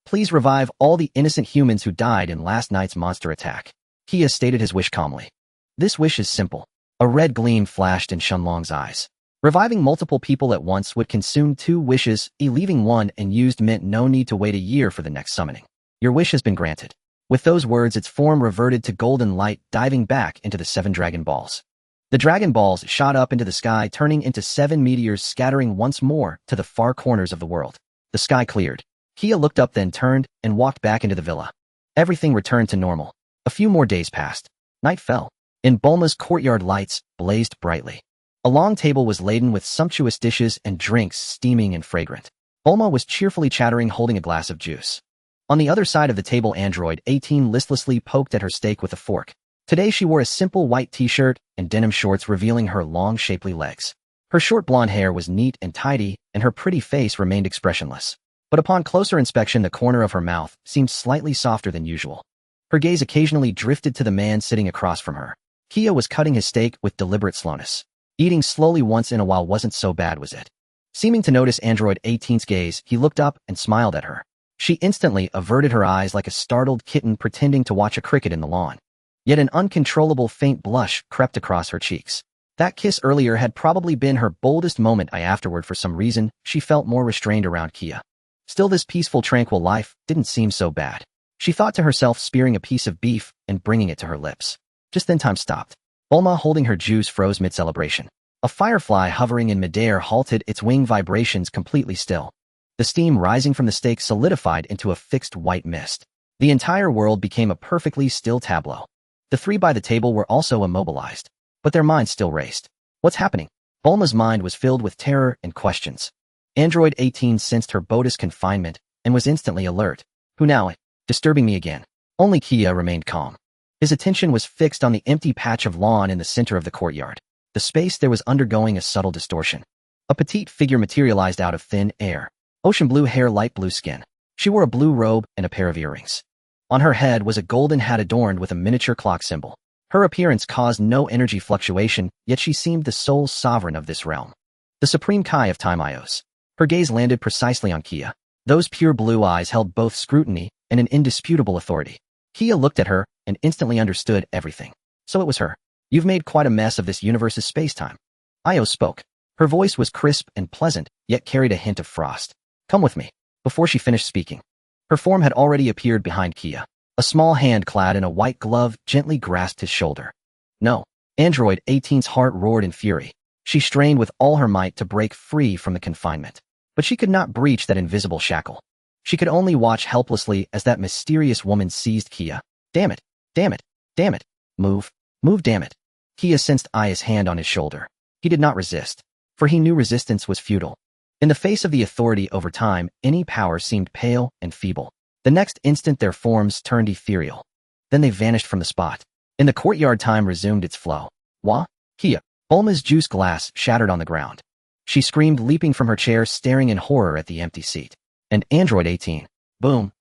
"Please revive all the innocent humans who died in last night's monster attack." Kia stated his wish calmly. "This wish is simple." A red gleam flashed in Shenlong's eyes. Reviving multiple people at once would consume 2 wishes, leaving 1 unused meant no need to wait a year for the next summoning. "Your wish has been granted." With those words, its form reverted to golden light, diving back into the 7 Dragon Balls. The Dragon Balls shot up into the sky, turning into 7 meteors, scattering once more to the far corners of the world. The sky cleared. Kia looked up, then turned and walked back into the villa. Everything returned to normal. A few more days passed. Night fell. In Bulma's courtyard, lights blazed brightly. A long table was laden with sumptuous dishes and drinks, steaming and fragrant. Bulma was cheerfully chattering, holding a glass of juice. On the other side of the table, Android 18 listlessly poked at her steak with a fork. Today she wore a simple white t-shirt and denim shorts, revealing her long, shapely legs. Her short blonde hair was neat and tidy, and her pretty face remained expressionless. But upon closer inspection, the corner of her mouth seemed slightly softer than usual. Her gaze occasionally drifted to the man sitting across from her. Kia was cutting his steak with deliberate slowness. Eating slowly once in a while wasn't so bad, was it? Seeming to notice Android 18's gaze, he looked up and smiled at her. She instantly averted her eyes like a startled kitten pretending to watch a cricket in the lawn. Yet an uncontrollable faint blush crept across her cheeks. That kiss earlier had probably been her boldest moment. Afterward, for some reason, she felt more restrained around Kia. Still, this peaceful, tranquil life didn't seem so bad. She thought to herself, spearing a piece of beef and bringing it to her lips. Just then time stopped. Bulma, holding her juice, froze mid-celebration. A firefly hovering in midair halted, its wing vibrations completely still. The steam rising from the steak solidified into a fixed white mist. The entire world became a perfectly still tableau. The three by the table were also immobilized, but their minds still raced. What's happening? Bulma's mind was filled with terror and questions. Android 18 sensed her bogus confinement and was instantly alert. Who now? Disturbing me again. Only Kia remained calm. His attention was fixed on the empty patch of lawn in the center of the courtyard. The space there was undergoing a subtle distortion. A petite figure materialized out of thin air. Ocean blue hair, light blue skin. She wore a blue robe and a pair of earrings. On her head was a golden hat adorned with a miniature clock symbol. Her appearance caused no energy fluctuation, yet she seemed the sole sovereign of this realm. The supreme Kai of Time Ios. Her gaze landed precisely on Kia. Those pure blue eyes held both scrutiny and an indisputable authority. Kia looked at her and instantly understood everything. So it was her. You've made quite a mess of this universe's space-time. Io spoke. Her voice was crisp and pleasant, yet carried a hint of frost. Come with me. Before she finished speaking, her form had already appeared behind Kia. A small hand clad in a white glove gently grasped his shoulder. No. Android 18's heart roared in fury. She strained with all her might to break free from the confinement. But she could not breach that invisible shackle. She could only watch helplessly as that mysterious woman seized Kia. Damn it. Damn it. Damn it. Move. Move, damn it. Kia sensed Aya's hand on his shoulder. He did not resist, for he knew resistance was futile. In the face of the authority over time, any power seemed pale and feeble. The next instant their forms turned ethereal. Then they vanished from the spot. In the courtyard, time resumed its flow. Wah? Kia. Bulma's juice glass shattered on the ground. She screamed, leaping from her chair, staring in horror at the empty seat. And Android 18. Boom.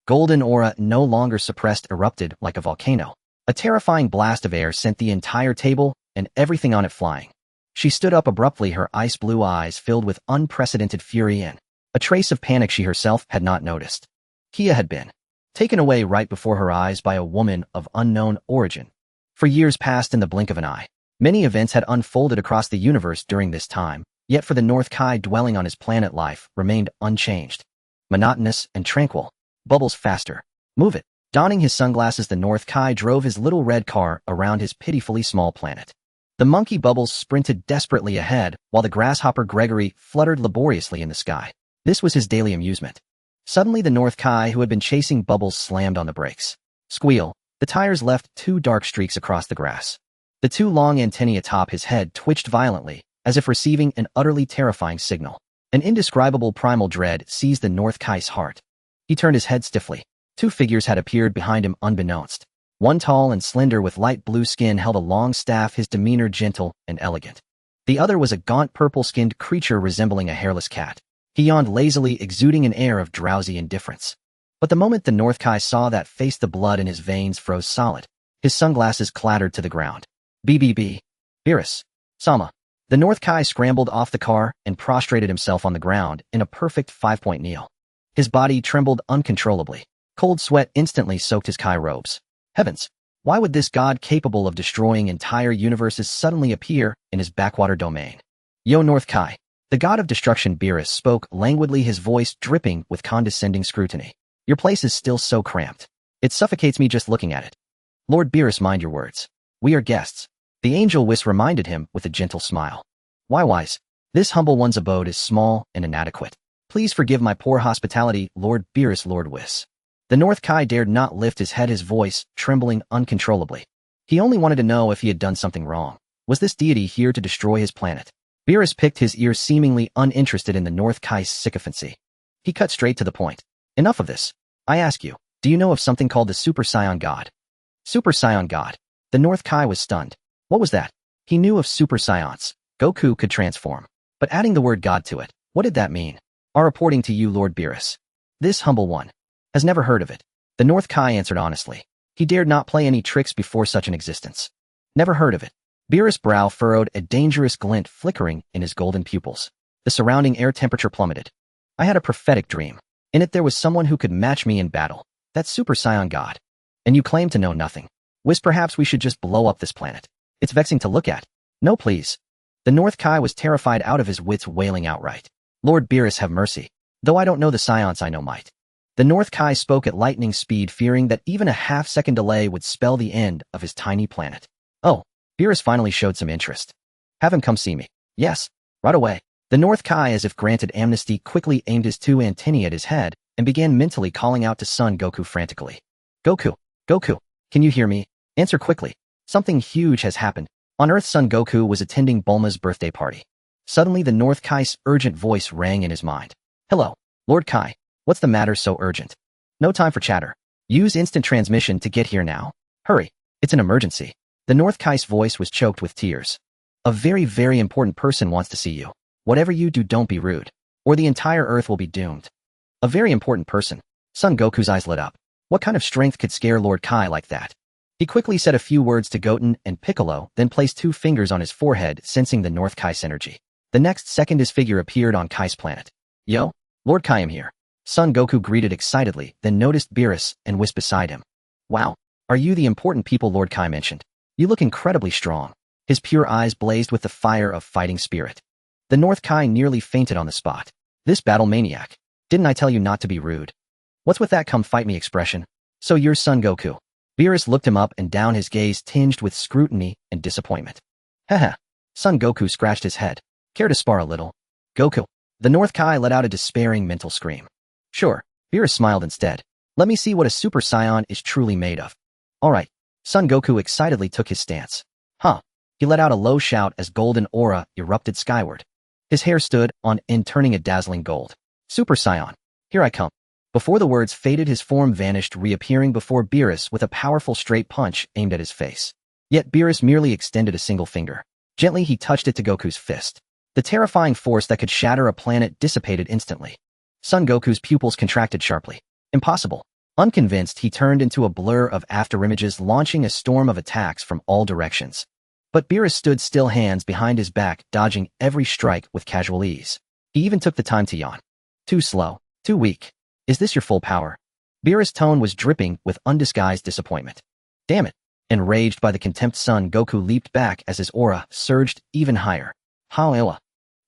Golden aura, no longer suppressed, erupted like a volcano. A terrifying blast of air sent the entire table and everything on it flying. She stood up abruptly, her ice blue eyes filled with unprecedented fury and a trace of panic she herself had not noticed. Kia had been taken away right before her eyes by a woman of unknown origin. For years past, in the blink of an eye, many events had unfolded across the universe during this time, yet for the North Kai dwelling on his planet, life remained unchanged. Monotonous and tranquil. Bubbles, faster. Move it. Donning his sunglasses, the North Kai drove his little red car around his pitifully small planet. The monkey Bubbles sprinted desperately ahead, while the grasshopper Gregory fluttered laboriously in the sky. This was his daily amusement. Suddenly, the North Kai, who had been chasing Bubbles, slammed on the brakes. Squeal. The tires left two dark streaks across the grass. The two long antennae atop his head twitched violently, as if receiving an utterly terrifying signal. An indescribable primal dread seized the North Kai's heart. He turned his head stiffly. Two figures had appeared behind him unbeknownst. One, tall and slender with light blue skin, held a long staff, his demeanor gentle and elegant. The other was a gaunt purple-skinned creature resembling a hairless cat. He yawned lazily, exuding an air of drowsy indifference. But the moment the North Kai saw that face, the blood in his veins froze solid. His sunglasses clattered to the ground. BBB. Beerus. Sama. The North Kai scrambled off the car and prostrated himself on the ground in a perfect five-point kneel. His body trembled uncontrollably. Cold sweat instantly soaked his Kai robes. Heavens! Why would this god capable of destroying entire universes suddenly appear in his backwater domain? Yo, North Kai. The god of destruction, Beerus spoke languidly, his voice dripping with condescending scrutiny. Your place is still so cramped. It suffocates me just looking at it. Lord Beerus, mind your words. We are guests. The angel Whis reminded him with a gentle smile. Why, wise? This humble one's abode is small and inadequate. Please forgive my poor hospitality, Lord Beerus, Lord Whis. The North Kai dared not lift his head, his voice trembling uncontrollably. He only wanted to know if he had done something wrong. Was this deity here to destroy his planet? Beerus picked his ears, seemingly uninterested in the North Kai's sycophancy. He cut straight to the point. Enough of this. I ask you, do you know of something called the Super Saiyan God? Super Saiyan God. The North Kai was stunned. What was that? He knew of Super Saiyans. Goku could transform. But adding the word God to it, what did that mean? are reporting to you, Lord Beerus. This humble one has never heard of it. The North Kai answered honestly. He dared not play any tricks before such an existence. Never heard of it. Beerus' brow furrowed, a dangerous glint flickering in his golden pupils. The surrounding air temperature plummeted. I had a prophetic dream. In it there was someone who could match me in battle. That Super Saiyan God. And you claim to know nothing. Perhaps we should just blow up this planet. It's vexing to look at. No, please. The North Kai was terrified out of his wits, wailing outright. Lord Beerus, have mercy. Though I don't know the science, I know might. The North Kai spoke at lightning speed, fearing that even a half-second delay would spell the end of his tiny planet. Oh, Beerus finally showed some interest. Have him come see me. Yes, right away. The North Kai, as if granted amnesty, quickly aimed his two antennae at his head and began mentally calling out to Son Goku frantically. Goku, Goku, can you hear me? Answer quickly. Something huge has happened. On Earth, Son Goku was attending Bulma's birthday party. Suddenly, the North Kai's urgent voice rang in his mind. Hello, Lord Kai. What's the matter so urgent? No time for chatter. Use instant transmission to get here now. Hurry. It's an emergency. The North Kai's voice was choked with tears. A very, very important person wants to see you. Whatever you do, don't be rude, or the entire Earth will be doomed. A very important person. Son Goku's eyes lit up. What kind of strength could scare Lord Kai like that? He quickly said a few words to Goten and Piccolo, then placed 2 fingers on his forehead, sensing the North Kai's energy. The next second his figure appeared on Kai's planet. Yo, Lord Kai, I'm here. Son Goku greeted excitedly, then noticed Beerus and Whis beside him. Wow, are you the important people Lord Kai mentioned? You look incredibly strong. His pure eyes blazed with the fire of fighting spirit. The North Kai nearly fainted on the spot. This battle maniac. Didn't I tell you not to be rude? What's with that come fight me expression? So you're Son Goku. Beerus looked him up and down, his gaze tinged with scrutiny and disappointment. Haha. Son Goku scratched his head. Care to spar a little? Goku. The North Kai let out a despairing mental scream. Sure. Beerus smiled instead. Let me see what a Super Saiyan is truly made of. Alright. Son Goku excitedly took his stance. Huh. He let out a low shout as golden aura erupted skyward. His hair stood on end, turning a dazzling gold. Super Saiyan. Here I come. Before the words faded, his form vanished, reappearing before Beerus with a powerful straight punch aimed at his face. Yet Beerus merely extended a single finger. Gently he touched it to Goku's fist. The terrifying force that could shatter a planet dissipated instantly. Son Goku's pupils contracted sharply. Impossible. Unconvinced, he turned into a blur of afterimages, launching a storm of attacks from all directions. But Beerus stood still, hands behind his back, dodging every strike with casual ease. He even took the time to yawn. Too slow. Too weak. Is this your full power? Beerus' tone was dripping with undisguised disappointment. Damn it. Enraged by the contempt, Son Goku leaped back as his aura surged even higher. However,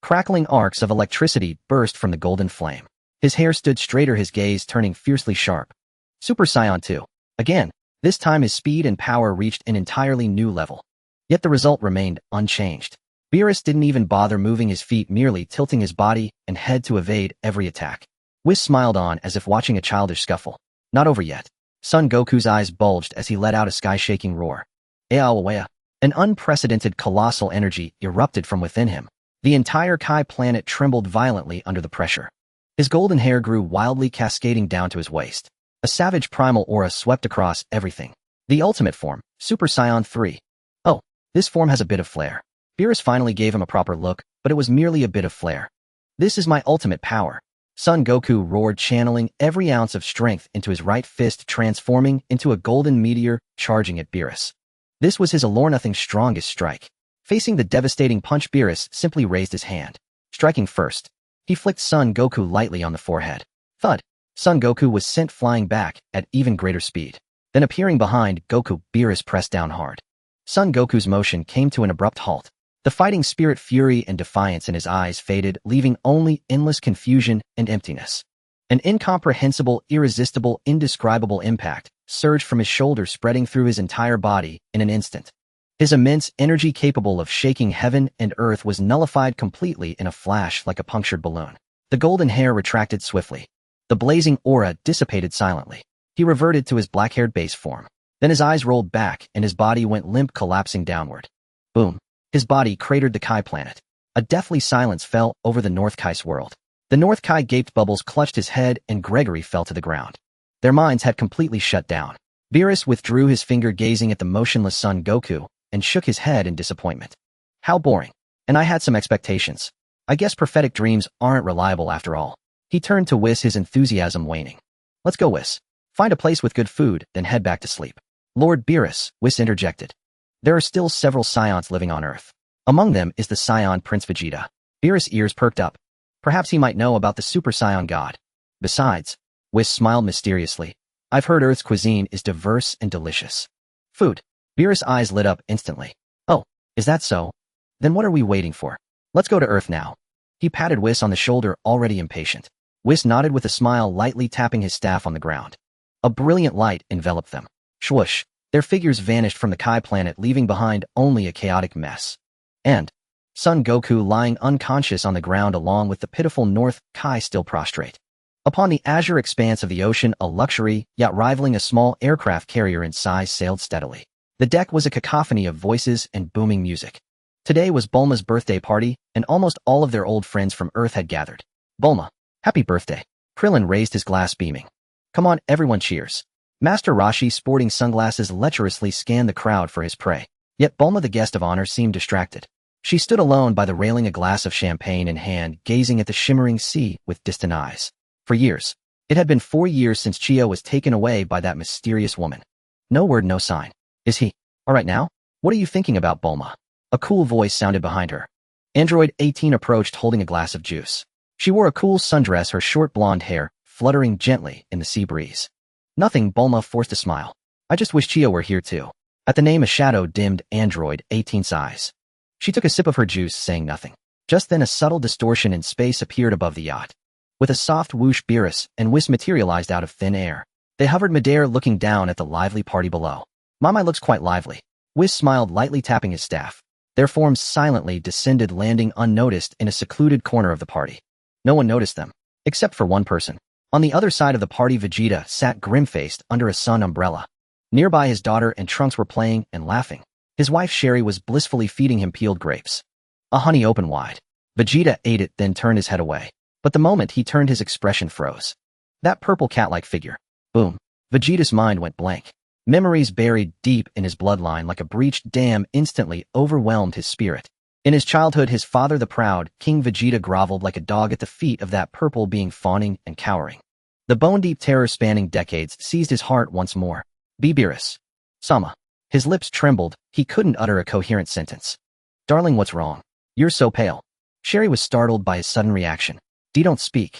crackling arcs of electricity burst from the golden flame. His hair stood straighter, his gaze turning fiercely sharp. Super Saiyan 2. Again, this time his speed and power reached an entirely new level. Yet the result remained unchanged. Beerus didn't even bother moving his feet, merely tilting his body and head to evade every attack. Whis smiled on as if watching a childish scuffle. Not over yet. Son Goku's eyes bulged as he let out a sky-shaking roar. Eawawea. An unprecedented colossal energy erupted from within him. The entire Kai planet trembled violently under the pressure. His golden hair grew wildly, cascading down to his waist. A savage primal aura swept across everything. The ultimate form, Super Saiyan 3. Oh, this form has a bit of flair. Beerus finally gave him a proper look, but it was merely a bit of flair. This is my ultimate power. Son Goku roared, channeling every ounce of strength into his right fist, transforming into a golden meteor, charging at Beerus. This was his Allor-Nothing's strongest strike. Facing the devastating punch, Beerus simply raised his hand. Striking first, he flicked Son Goku lightly on the forehead. Thud. Son Goku was sent flying back at even greater speed. Then appearing behind Goku, Beerus pressed down hard. Son Goku's motion came to an abrupt halt. The fighting spirit, fury, and defiance in his eyes faded, leaving only endless confusion and emptiness. An incomprehensible, irresistible, indescribable impact surged from his shoulder, spreading through his entire body in an instant. His immense energy, capable of shaking heaven and earth, was nullified completely in a flash like a punctured balloon. The golden hair retracted swiftly. The blazing aura dissipated silently. He reverted to his black-haired base form. Then his eyes rolled back and his body went limp, collapsing downward. Boom. His body cratered the Kai planet. A deathly silence fell over the North Kai's world. The North Kai gaped, bubbles clutched his head, and Gregory fell to the ground. Their minds had completely shut down. Beerus withdrew his finger, gazing at the motionless Son Goku, and shook his head in disappointment. How boring. And I had some expectations. I guess prophetic dreams aren't reliable after all. He turned to Whis, his enthusiasm waning. Let's go, Whis. Find a place with good food, then head back to sleep. Lord Beerus, Whis interjected. There are still several Scions living on Earth. Among them is the Scion Prince Vegeta. Beerus' ears perked up. Perhaps he might know about the Super Saiyan God. Besides, Whis smiled mysteriously. I've heard Earth's cuisine is diverse and delicious. Food. Beerus' eyes lit up instantly. Oh, is that so? Then what are we waiting for? Let's go to Earth now. He patted Whis on the shoulder, already impatient. Whis nodded with a smile, lightly tapping his staff on the ground. A brilliant light enveloped them. Swoosh. Their figures vanished from the Kai planet, leaving behind only a chaotic mess. And Son Goku lying unconscious on the ground along with the pitiful North Kai still prostrate. Upon the azure expanse of the ocean, a luxury yacht rivaling a small aircraft carrier in size sailed steadily. The deck was a cacophony of voices and booming music. Today was Bulma's birthday party, and almost all of their old friends from Earth had gathered. Bulma, happy birthday. Krillin raised his glass, beaming. Come on, everyone cheers. Master Roshi, sporting sunglasses, lecherously scanned the crowd for his prey. Yet Bulma, the guest of honor, seemed distracted. She stood alone by the railing, a glass of champagne in hand, gazing at the shimmering sea with distant eyes. For years. It had been 4 years since Chio was taken away by that mysterious woman. No word, no sign. Is he all right now? What are you thinking about, Bulma? A cool voice sounded behind her. Android 18 approached, holding a glass of juice. She wore a cool sundress, her short blonde hair fluttering gently in the sea breeze. Nothing, Bulma forced a smile. I just wish Chio were here too. At the name, a shadow dimmed Android 18's eyes. She took a sip of her juice, saying nothing. Just then a subtle distortion in space appeared above the yacht. With a soft whoosh, Beerus and Whis materialized out of thin air. They hovered midair, looking down at the lively party below. Mama looks quite lively. Whis smiled, lightly tapping his staff. Their forms silently descended, landing unnoticed in a secluded corner of the party. No one noticed them, except for one person. On the other side of the party, Vegeta sat grim-faced under a sun umbrella. Nearby, his daughter and Trunks were playing and laughing. His wife Sherry was blissfully feeding him peeled grapes. A honey opened wide. Vegeta ate it, then turned his head away. But the moment he turned, his expression froze. That purple cat-like figure. Boom. Vegeta's mind went blank. Memories buried deep in his bloodline like a breached dam instantly overwhelmed his spirit. In his childhood, his father, the proud King Vegeta, groveled like a dog at the feet of that purple being, fawning and cowering. The bone-deep terror spanning decades seized his heart once more. Beerus. Sama. His lips trembled. He couldn't utter a coherent sentence. Darling, what's wrong? You're so pale. Sherry was startled by his sudden reaction. Don't speak.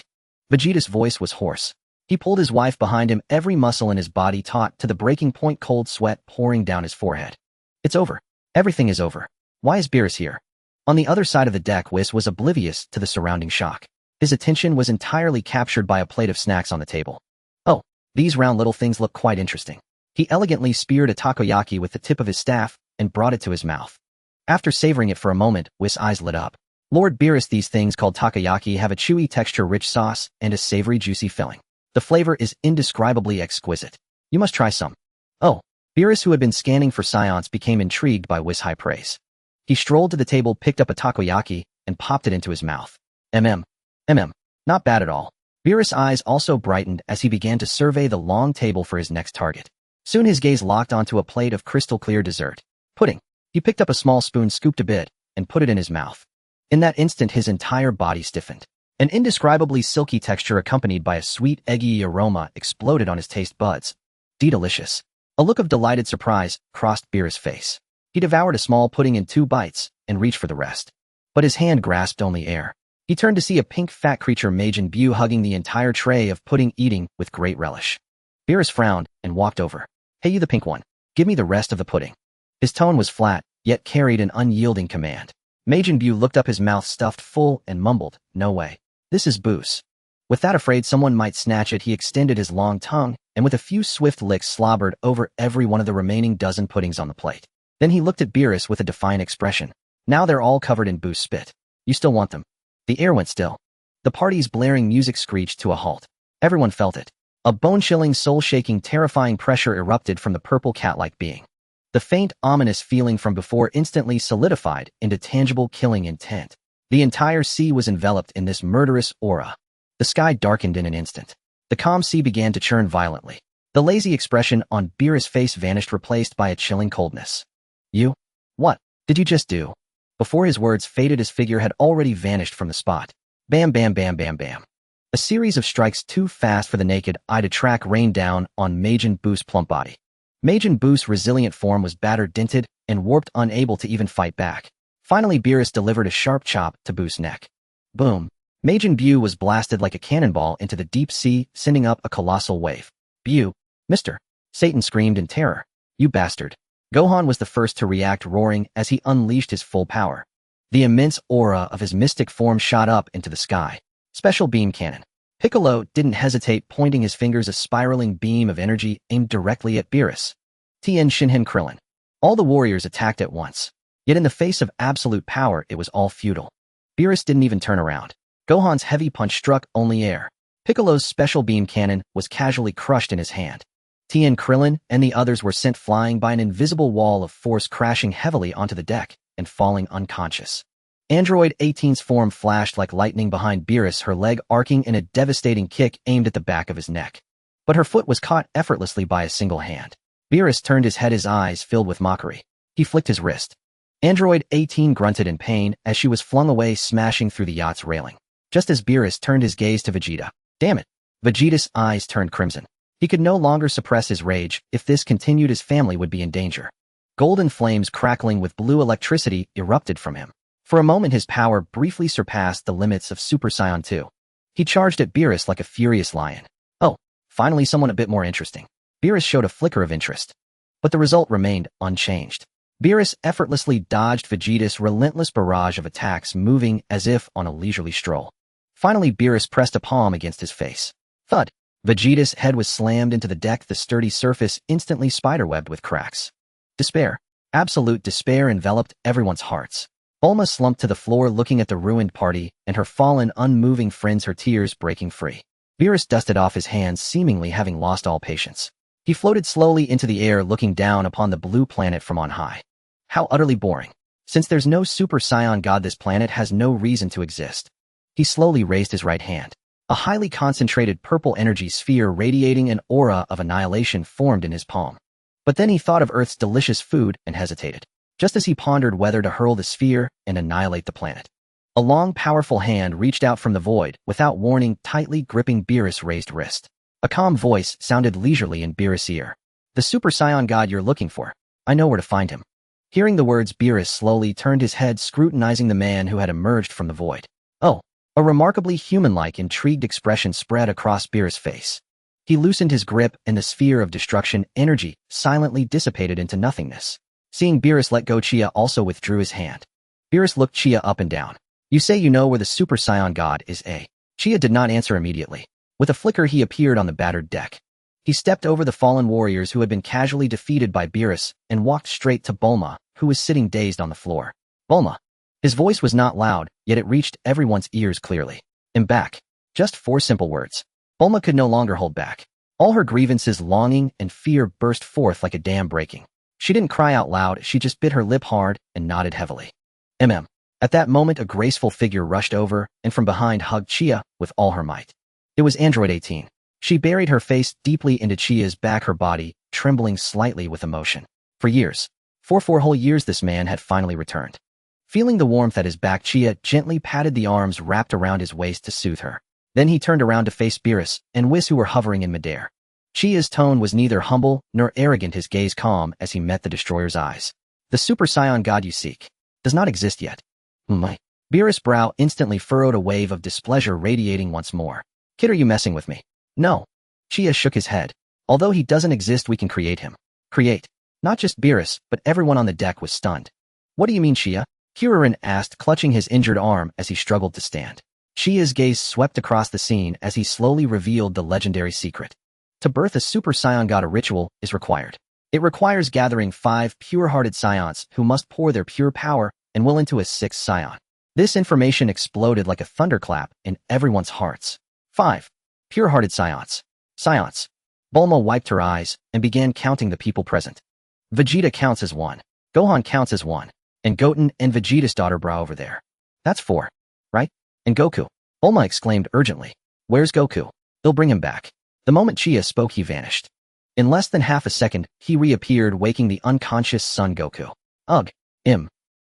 Vegeta's voice was hoarse. He pulled his wife behind him, every muscle in his body taut to the breaking point, cold sweat pouring down his forehead. It's over. Everything is over. Why is Beerus here? On the other side of the deck, Whis was oblivious to the surrounding shock. His attention was entirely captured by a plate of snacks on the table. Oh, these round little things look quite interesting. He elegantly speared a takoyaki with the tip of his staff and brought it to his mouth. After savoring it for a moment, Whis' eyes lit up. Lord Beerus, these things called takoyaki have a chewy texture, rich sauce, and a savory, juicy filling. The flavor is indescribably exquisite. You must try some. Oh, Beerus, who had been scanning for scions, became intrigued by Whis' high praise. He strolled to the table, picked up a takoyaki, and popped it into his mouth. Not bad at all. Beerus' eyes also brightened as he began to survey the long table for his next target. Soon his gaze locked onto a plate of crystal-clear dessert. Pudding. He picked up a small spoon, scooped a bit, and put it in his mouth. In that instant, his entire body stiffened. An indescribably silky texture accompanied by a sweet, eggy aroma exploded on his taste buds. Delicious. A look of delighted surprise crossed Beerus' face. He devoured a small pudding in 2 bites and reached for the rest. But his hand grasped only air. He turned to see a pink fat creature, Majin Buu, hugging the entire tray of pudding, eating with great relish. Beerus frowned and walked over. Hey, you, the pink one. Give me the rest of the pudding. His tone was flat, yet carried an unyielding command. Majin Buu looked up, his mouth stuffed full, and mumbled, no way. This is Buu's. With that, afraid someone might snatch it, he extended his long tongue, and with a few swift licks slobbered over every one of the remaining dozen puddings on the plate. Then he looked at Beerus with a defiant expression. Now they're all covered in Buu's spit. You still want them? The air went still. The party's blaring music screeched to a halt. Everyone felt it. A bone-chilling, soul-shaking, terrifying pressure erupted from the purple cat-like being. The faint, ominous feeling from before instantly solidified into tangible, killing intent. The entire sea was enveloped in this murderous aura. The sky darkened in an instant. The calm sea began to churn violently. The lazy expression on Beerus' face vanished, replaced by a chilling coldness. You? What did you just do? Before his words faded, his figure had already vanished from the spot. Bam, bam, bam, bam, bam. A series of strikes too fast for the naked eye to track rained down on Majin Buu's plump body. Majin Buu's resilient form was battered, dented, and warped, unable to even fight back. Finally, Beerus delivered a sharp chop to Buu's neck. Boom. Majin Buu was blasted like a cannonball into the deep sea, sending up a colossal wave. Buu, Mr. Satan screamed in terror. You bastard. Gohan was the first to react, roaring as he unleashed his full power. The immense aura of his mystic form shot up into the sky. Special beam cannon. Piccolo didn't hesitate, pointing his fingers, a spiraling beam of energy aimed directly at Beerus. Tien Shinhan Krillin. All the warriors attacked at once. Yet in the face of absolute power, it was all futile. Beerus didn't even turn around. Gohan's heavy punch struck only air. Piccolo's special beam cannon was casually crushed in his hand. Tien Krillin and the others were sent flying by an invisible wall of force, crashing heavily onto the deck and falling unconscious. Android 18's form flashed like lightning behind Beerus, her leg arcing in a devastating kick aimed at the back of his neck. But her foot was caught effortlessly by a single hand. Beerus turned his head, his eyes filled with mockery. He flicked his wrist. Android 18 grunted in pain as she was flung away, smashing through the yacht's railing. Just as Beerus turned his gaze to Vegeta. Damn it. Vegeta's eyes turned crimson. He could no longer suppress his rage. If this continued, his family would be in danger. Golden flames crackling with blue electricity erupted from him. For a moment, his power briefly surpassed the limits of Super Saiyan 2. He charged at Beerus like a furious lion. Oh, finally someone a bit more interesting. Beerus showed a flicker of interest. But the result remained unchanged. Beerus effortlessly dodged Vegeta's relentless barrage of attacks, moving as if on a leisurely stroll. Finally, Beerus pressed a palm against his face. Thud. Vegeta's head was slammed into the deck, the sturdy surface instantly spiderwebbed with cracks. Despair. Absolute despair enveloped everyone's hearts. Bulma slumped to the floor, looking at the ruined party and her fallen, unmoving friends, her tears breaking free. Beerus dusted off his hands, seemingly having lost all patience. He floated slowly into the air, looking down upon the blue planet from on high. How utterly boring. Since there's no Super Saiyan God, this planet has no reason to exist. He slowly raised his right hand. A highly concentrated purple energy sphere radiating an aura of annihilation formed in his palm. But then he thought of Earth's delicious food and hesitated, just as he pondered whether to hurl the sphere and annihilate the planet. A long, powerful hand reached out from the void, without warning, tightly gripping Beerus' raised wrist. A calm voice sounded leisurely in Beerus' ear. The Super Saiyan God you're looking for. I know where to find him. Hearing the words, Beerus slowly turned his head, scrutinizing the man who had emerged from the void. Oh. A remarkably human-like, intrigued expression spread across Beerus' face. He loosened his grip, and the sphere of destruction energy silently dissipated into nothingness. Seeing Beerus let go, Chia also withdrew his hand. Beerus looked Chia up and down. You say you know where the Super Saiyan God is, eh? Chia did not answer immediately. With a flicker, he appeared on the battered deck. He stepped over the fallen warriors who had been casually defeated by Beerus and walked straight to Bulma, who was sitting dazed on the floor. Bulma. His voice was not loud, yet it reached everyone's ears clearly. I'm back. Just 4 simple words. Bulma could no longer hold back. All her grievances, longing, and fear burst forth like a dam breaking. She didn't cry out loud, she just bit her lip hard and nodded heavily. At that moment, a graceful figure rushed over and from behind hugged Chia with all her might. It was Android 18. She buried her face deeply into Chia's back, her body trembling slightly with emotion. For years, for 4 whole years, this man had finally returned. Feeling the warmth at his back, Chia gently patted the arms wrapped around his waist to soothe her. Then he turned around to face Beerus and Whis, who were hovering in midair. Chia's tone was neither humble nor arrogant, his gaze calm as he met the destroyer's eyes. The Super Saiyan God you seek does not exist yet. Beerus' brow instantly furrowed, a wave of displeasure radiating once more. Kid, are you messing with me? No. Chia shook his head. Although he doesn't exist, we can create him. Create. Not just Beerus, but everyone on the deck was stunned. What do you mean, Chia? Kuririn asked, clutching his injured arm as he struggled to stand. Chia's gaze swept across the scene as he slowly revealed the legendary secret. To birth a Super Saiyan God, a ritual is required. It requires gathering 5 pure-hearted Saiyans who must pour their pure power and will into a 6th Saiyan. This information exploded like a thunderclap in everyone's hearts. 5 pure-hearted Saiyans. Saiyans. Bulma wiped her eyes and began counting the people present. Vegeta counts as 1. Gohan counts as 1. And Goten and Vegeta's daughter Bra over there. That's 4. Right? And Goku. Bulma exclaimed urgently. Where's Goku? They'll bring him back. The moment Chia spoke, he vanished. In less than half a second, he reappeared, waking the unconscious Son Goku. Ugh.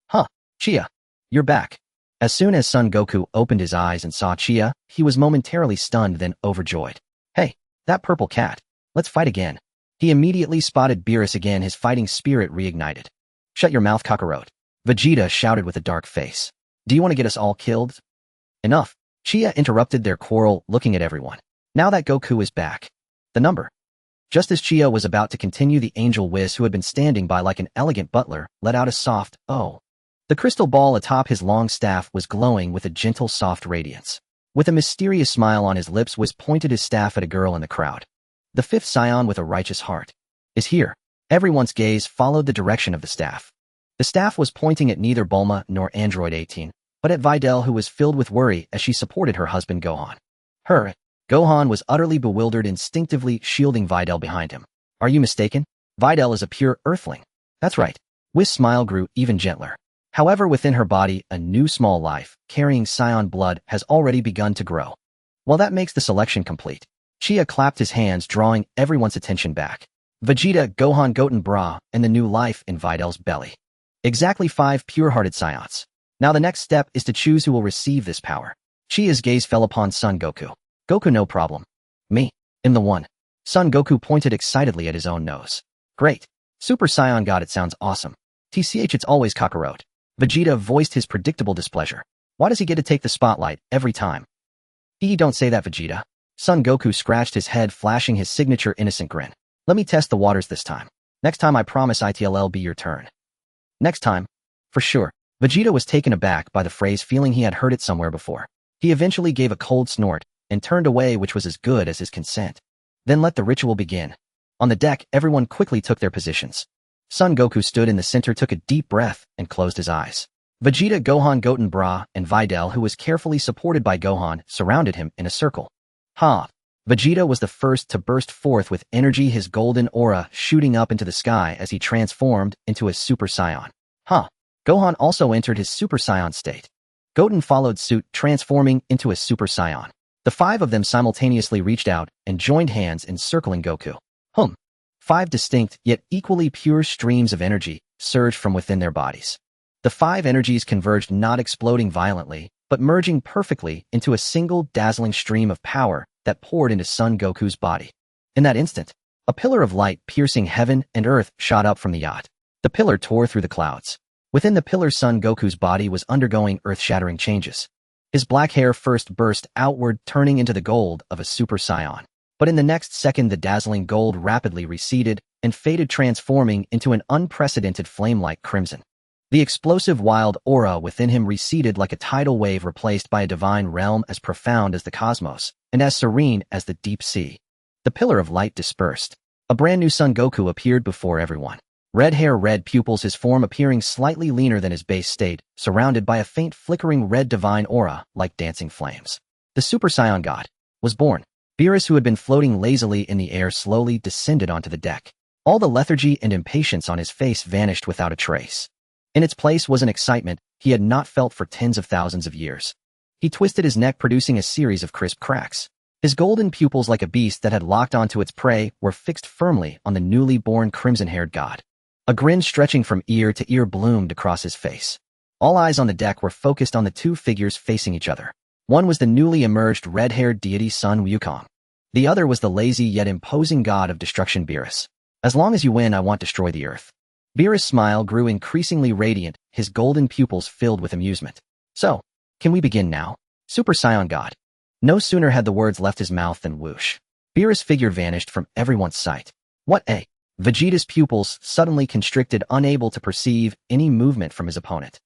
Huh. Chia. You're back. As soon as Son Goku opened his eyes and saw Chia, he was momentarily stunned then overjoyed. Hey, that purple cat. Let's fight again. He immediately spotted Beerus again, his fighting spirit reignited. Shut your mouth, Kakarot. Vegeta shouted with a dark face. Do you want to get us all killed? Enough. Chia interrupted their quarrel, looking at everyone. Now that Goku is back. The number. Just as Chia was about to continue, the Angel Whiz, who had been standing by like an elegant butler, let out a soft, "Oh." The crystal ball atop his long staff was glowing with a gentle, soft radiance. With a mysterious smile on his lips, Whiz pointed his staff at a girl in the crowd. The fifth scion with a righteous heart is here. Everyone's gaze followed the direction of the staff. The staff was pointing at neither Bulma nor Android 18, but at Videl, who was filled with worry as she supported her husband Gohan. Gohan was utterly bewildered, instinctively shielding Videl behind him. Are you mistaken? Videl is a pure Earthling. That's right. Whiz's smile grew even gentler. However, within her body, a new small life, carrying Scion blood, has already begun to grow. Well, that makes the selection complete. Chia clapped his hands, drawing everyone's attention back. Vegeta, Gohan, Goten, Bra, and the new life in Videl's belly. Exactly 5 pure-hearted Scions. Now the next step is to choose who will receive this power. Chia's gaze fell upon Son Goku. Goku, no problem. Me. In the one. Son Goku pointed excitedly at his own nose. Great. Super Saiyan God, it sounds awesome. TCH, it's always Kakarot. Vegeta voiced his predictable displeasure. Why does he get to take the spotlight every time? Don't say that, Vegeta. Son Goku scratched his head, flashing his signature innocent grin. Let me test the waters this time. Next time I promise it'll be your turn. Next time? For sure. Vegeta was taken aback by the phrase, feeling he had heard it somewhere before. He eventually gave a cold snort and turned away, which was as good as his consent. Then let the ritual begin. On the deck, everyone quickly took their positions. Son Goku stood in the center, took a deep breath, and closed his eyes. Vegeta, Gohan, Goten, Bra, and Videl, who was carefully supported by Gohan, surrounded him in a circle. Vegeta was the first to burst forth with energy, his golden aura shooting up into the sky as he transformed into a Super Saiyan. Gohan also entered his Super Saiyan state. Goten followed suit, transforming into a Super Saiyan. The 5 of them simultaneously reached out and joined hands, encircling Goku. 5 distinct, yet equally pure streams of energy surged from within their bodies. The 5 energies converged, not exploding violently, but merging perfectly into a single dazzling stream of power that poured into Son Goku's body. In that instant, a pillar of light piercing heaven and earth shot up from the yacht. The pillar tore through the clouds. Within the pillar, Son Goku's body was undergoing earth-shattering changes. His black hair first burst outward, turning into the gold of a Super Saiyan. But in the next second, the dazzling gold rapidly receded and faded, transforming into an unprecedented flame-like crimson. The explosive wild aura within him receded like a tidal wave, replaced by a divine realm as profound as the cosmos and as serene as the deep sea. The pillar of light dispersed. A brand new Son Goku appeared before everyone. Red hair, red pupils, his form appearing slightly leaner than his base state, surrounded by a faint flickering red divine aura like dancing flames. The Super Saiyan God was born. Beerus, who had been floating lazily in the air, slowly descended onto the deck. All the lethargy and impatience on his face vanished without a trace. In its place was an excitement he had not felt for tens of thousands of years. He twisted his neck, producing a series of crisp cracks. His golden pupils, like a beast that had locked onto its prey, were fixed firmly on the newly born crimson-haired god. A grin stretching from ear to ear bloomed across his face. All eyes on the deck were focused on the 2 figures facing each other. One was the newly emerged red-haired deity Sun Wukong. The other was the lazy yet imposing god of destruction Beerus. As long as you win, I won't destroy the earth. Beerus' smile grew increasingly radiant, his golden pupils filled with amusement. So, can we begin now? Super Saiyan God. No sooner had the words left his mouth than whoosh. Beerus' figure vanished from everyone's sight. What a... Vegeta's pupils suddenly constricted, unable to perceive any movement from his opponent.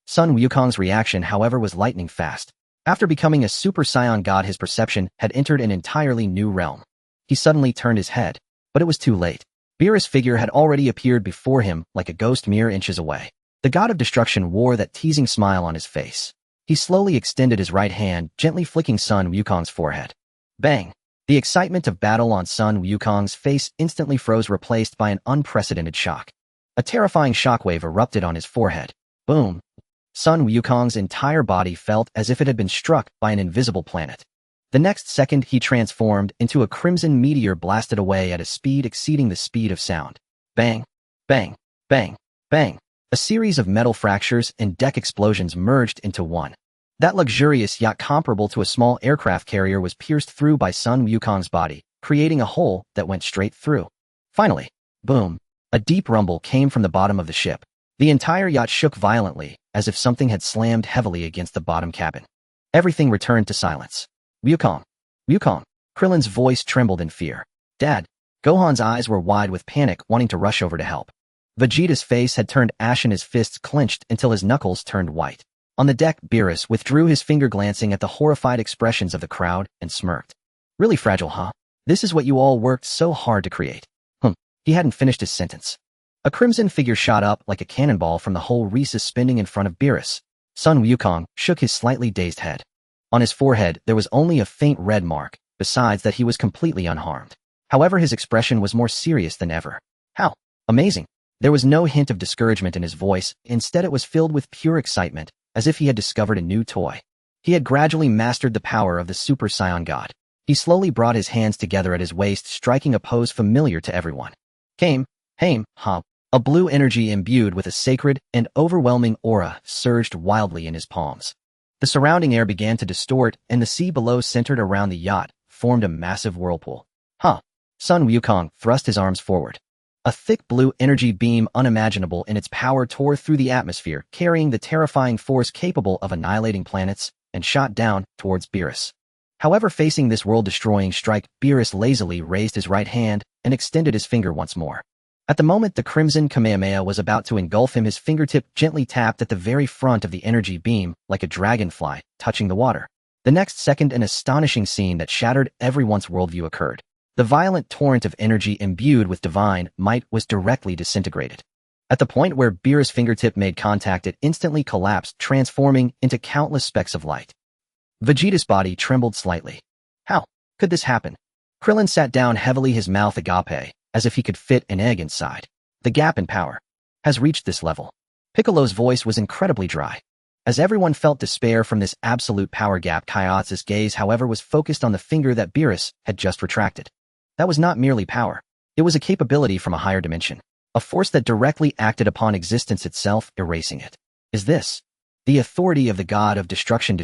Sun Wukong's reaction, however, was lightning fast. After becoming a Super Saiyan God, his perception had entered an entirely new realm. He suddenly turned his head, but it was too late. Beerus' figure had already appeared before him like a ghost mere inches away. The god of destruction wore that teasing smile on his face. He slowly extended his right hand, gently flicking Sun Wukong's forehead. Bang! The excitement of battle on Sun Wukong's face instantly froze, replaced by an unprecedented shock. A terrifying shockwave erupted on his forehead. Boom! Sun Wukong's entire body felt as if it had been struck by an invisible planet. The next second, he transformed into a crimson meteor, blasted away at a speed exceeding the speed of sound. Bang! Bang! Bang! Bang! A series of metal fractures and deck explosions merged into one. That luxurious yacht comparable to a small aircraft carrier was pierced through by Sun Wukong's body, creating a hole that went straight through. Finally, boom, a deep rumble came from the bottom of the ship. The entire yacht shook violently, as if something had slammed heavily against the bottom cabin. Everything returned to silence. Wukong! Wukong! Krillin's voice trembled in fear. Dad! Gohan's eyes were wide with panic, wanting to rush over to help. Vegeta's face had turned ashen, his fists clenched until his knuckles turned white. On the deck, Beerus withdrew his finger, glancing at the horrified expressions of the crowd, and smirked. Really fragile, huh? This is what you all worked so hard to create. He hadn't finished his sentence. A crimson figure shot up like a cannonball from the hole Reese's spinning in front of Beerus. Sun Wukong shook his slightly dazed head. On his forehead, there was only a faint red mark, besides that he was completely unharmed. However, his expression was more serious than ever. How amazing! There was no hint of discouragement in his voice, instead it was filled with pure excitement, as if he had discovered a new toy. He had gradually mastered the power of the Super Saiyan God. He slowly brought his hands together at his waist, striking a pose familiar to everyone. A blue energy imbued with a sacred and overwhelming aura surged wildly in his palms. The surrounding air began to distort, and the sea below, centered around the yacht, formed a massive whirlpool. Sun Wukong thrust his arms forward. A thick blue energy beam, unimaginable in its power, tore through the atmosphere, carrying the terrifying force capable of annihilating planets, and shot down towards Beerus. However, facing this world-destroying strike, Beerus lazily raised his right hand and extended his finger once more. At the moment the crimson Kamehameha was about to engulf him, his fingertip gently tapped at the very front of the energy beam, like a dragonfly, touching the water. The next second, an astonishing scene that shattered everyone's worldview occurred. The violent torrent of energy imbued with divine might was directly disintegrated. At the point where Beerus' fingertip made contact, it instantly collapsed, transforming into countless specks of light. Vegeta's body trembled slightly. How could this happen? Krillin sat down heavily, his mouth agape, as if he could fit an egg inside. The gap in power has reached this level. Piccolo's voice was incredibly dry. As everyone felt despair from this absolute power gap, Kaiot's gaze, however, was focused on the finger that Beerus had just retracted. That was not merely power. It was a capability from a higher dimension. A force that directly acted upon existence itself, erasing it. Is this the authority of the god of destruction?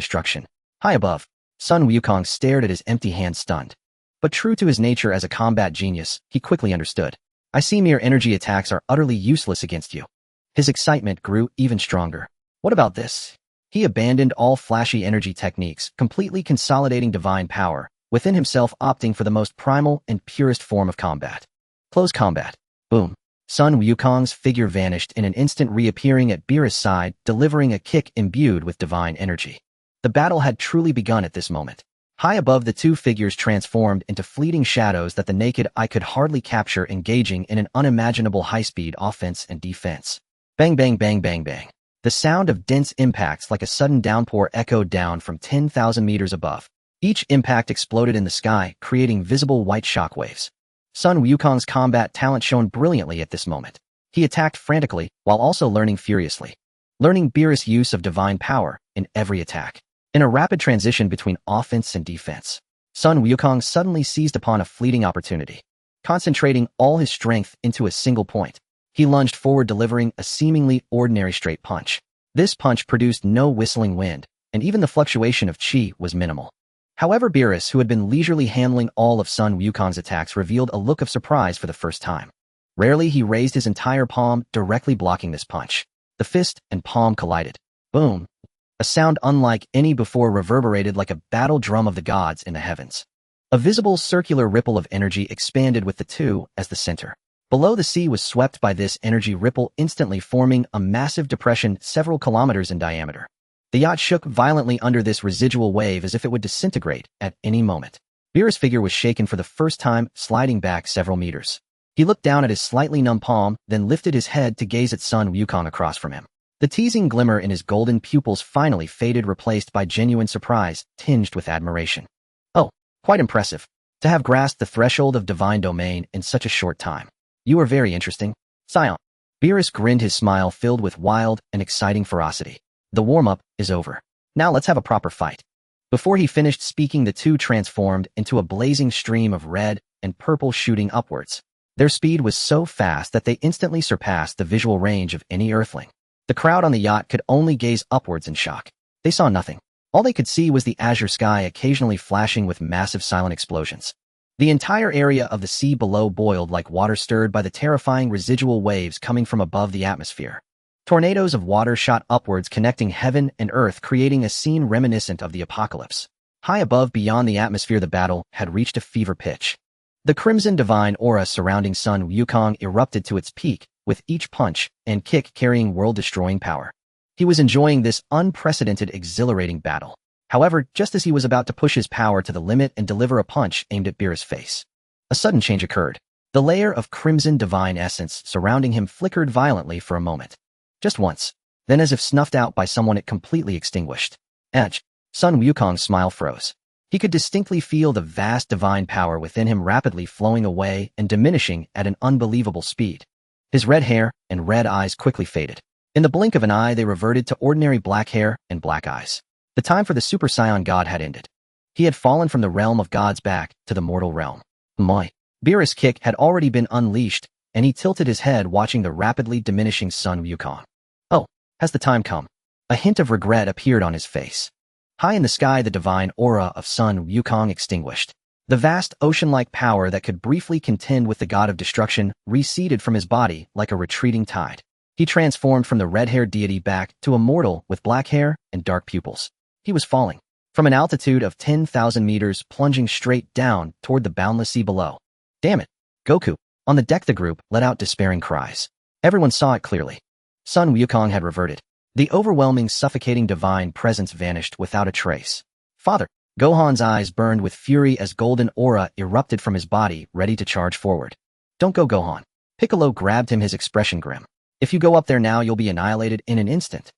High above, Sun Wukong stared at his empty hand, stunned. But true to his nature as a combat genius, he quickly understood. I see mere energy attacks are utterly useless against you. His excitement grew even stronger. What about this? He abandoned all flashy energy techniques, completely consolidating divine power within himself, opting for the most primal and purest form of combat. Close combat. Boom. Sun Wukong's figure vanished in an instant, reappearing at Beerus' side, delivering a kick imbued with divine energy. The battle had truly begun at this moment. High above, the two figures transformed into fleeting shadows that the naked eye could hardly capture, engaging in an unimaginable high-speed offense and defense. Bang, bang, bang, bang, bang. The sound of dense impacts like a sudden downpour echoed down from 10,000 meters above. Each impact exploded in the sky, creating visible white shockwaves. Sun Wukong's combat talent shone brilliantly at this moment. He attacked frantically, while also learning furiously. Learning Beerus' use of divine power in every attack. In a rapid transition between offense and defense, Sun Wukong suddenly seized upon a fleeting opportunity. Concentrating all his strength into a single point, he lunged forward, delivering a seemingly ordinary straight punch. This punch produced no whistling wind, and even the fluctuation of chi was minimal. However, Beerus, who had been leisurely handling all of Sun Wukong's attacks, revealed a look of surprise for the first time. Rarely, he raised his entire palm, directly blocking this punch. The fist and palm collided. Boom. A sound unlike any before reverberated like a battle drum of the gods in the heavens. A visible circular ripple of energy expanded with the two as the center. Below, the sea was swept by this energy ripple, instantly forming a massive depression several kilometers in diameter. The yacht shook violently under this residual wave as if it would disintegrate at any moment. Beerus' figure was shaken for the first time, sliding back several meters. He looked down at his slightly numb palm, then lifted his head to gaze at Sun Wukong across from him. The teasing glimmer in his golden pupils finally faded, replaced by genuine surprise, tinged with admiration. Oh, quite impressive. To have grasped the threshold of divine domain in such a short time. You are very interesting, Scion. Beerus grinned, his smile filled with wild and exciting ferocity. The warm-up is over. Now let's have a proper fight. Before he finished speaking, the two transformed into a blazing stream of red and purple shooting upwards. Their speed was so fast that they instantly surpassed the visual range of any Earthling. The crowd on the yacht could only gaze upwards in shock. They saw nothing. All they could see was the azure sky occasionally flashing with massive silent explosions. The entire area of the sea below boiled like water stirred by the terrifying residual waves coming from above the atmosphere. Tornadoes of water shot upwards, connecting heaven and earth, creating a scene reminiscent of the apocalypse. High above, beyond the atmosphere, the battle had reached a fever pitch. The crimson divine aura surrounding Sun Wukong erupted to its peak, with each punch and kick carrying world-destroying power. He was enjoying this unprecedented, exhilarating battle. However, just as he was about to push his power to the limit and deliver a punch aimed at Beerus' face, a sudden change occurred. The layer of crimson divine essence surrounding him flickered violently for a moment. Just once. Then, as if snuffed out by someone, it completely extinguished. Edge. Sun Wukong's smile froze. He could distinctly feel the vast divine power within him rapidly flowing away and diminishing at an unbelievable speed. His red hair and red eyes quickly faded. In the blink of an eye, they reverted to ordinary black hair and black eyes. The time for the Super Saiyan God had ended. He had fallen from the realm of gods back to the mortal realm. My. Beerus' kick had already been unleashed, and he tilted his head, watching the rapidly diminishing Sun Wukong. Oh, has the time come? A hint of regret appeared on his face. High in the sky, the divine aura of Sun Wukong extinguished. The vast ocean-like power that could briefly contend with the god of destruction receded from his body like a retreating tide. He transformed from the red-haired deity back to a mortal with black hair and dark pupils. He was falling from an altitude of 10,000 meters, plunging straight down toward the boundless sea below. Damn it, Goku. On the deck, the group let out despairing cries. Everyone saw it clearly. Sun Wukong had reverted. The overwhelming, suffocating divine presence vanished without a trace. Father. Gohan's eyes burned with fury as golden aura erupted from his body, ready to charge forward. Don't go, Gohan. Piccolo grabbed him, his expression grim. If you go up there now, you'll be annihilated in an instant.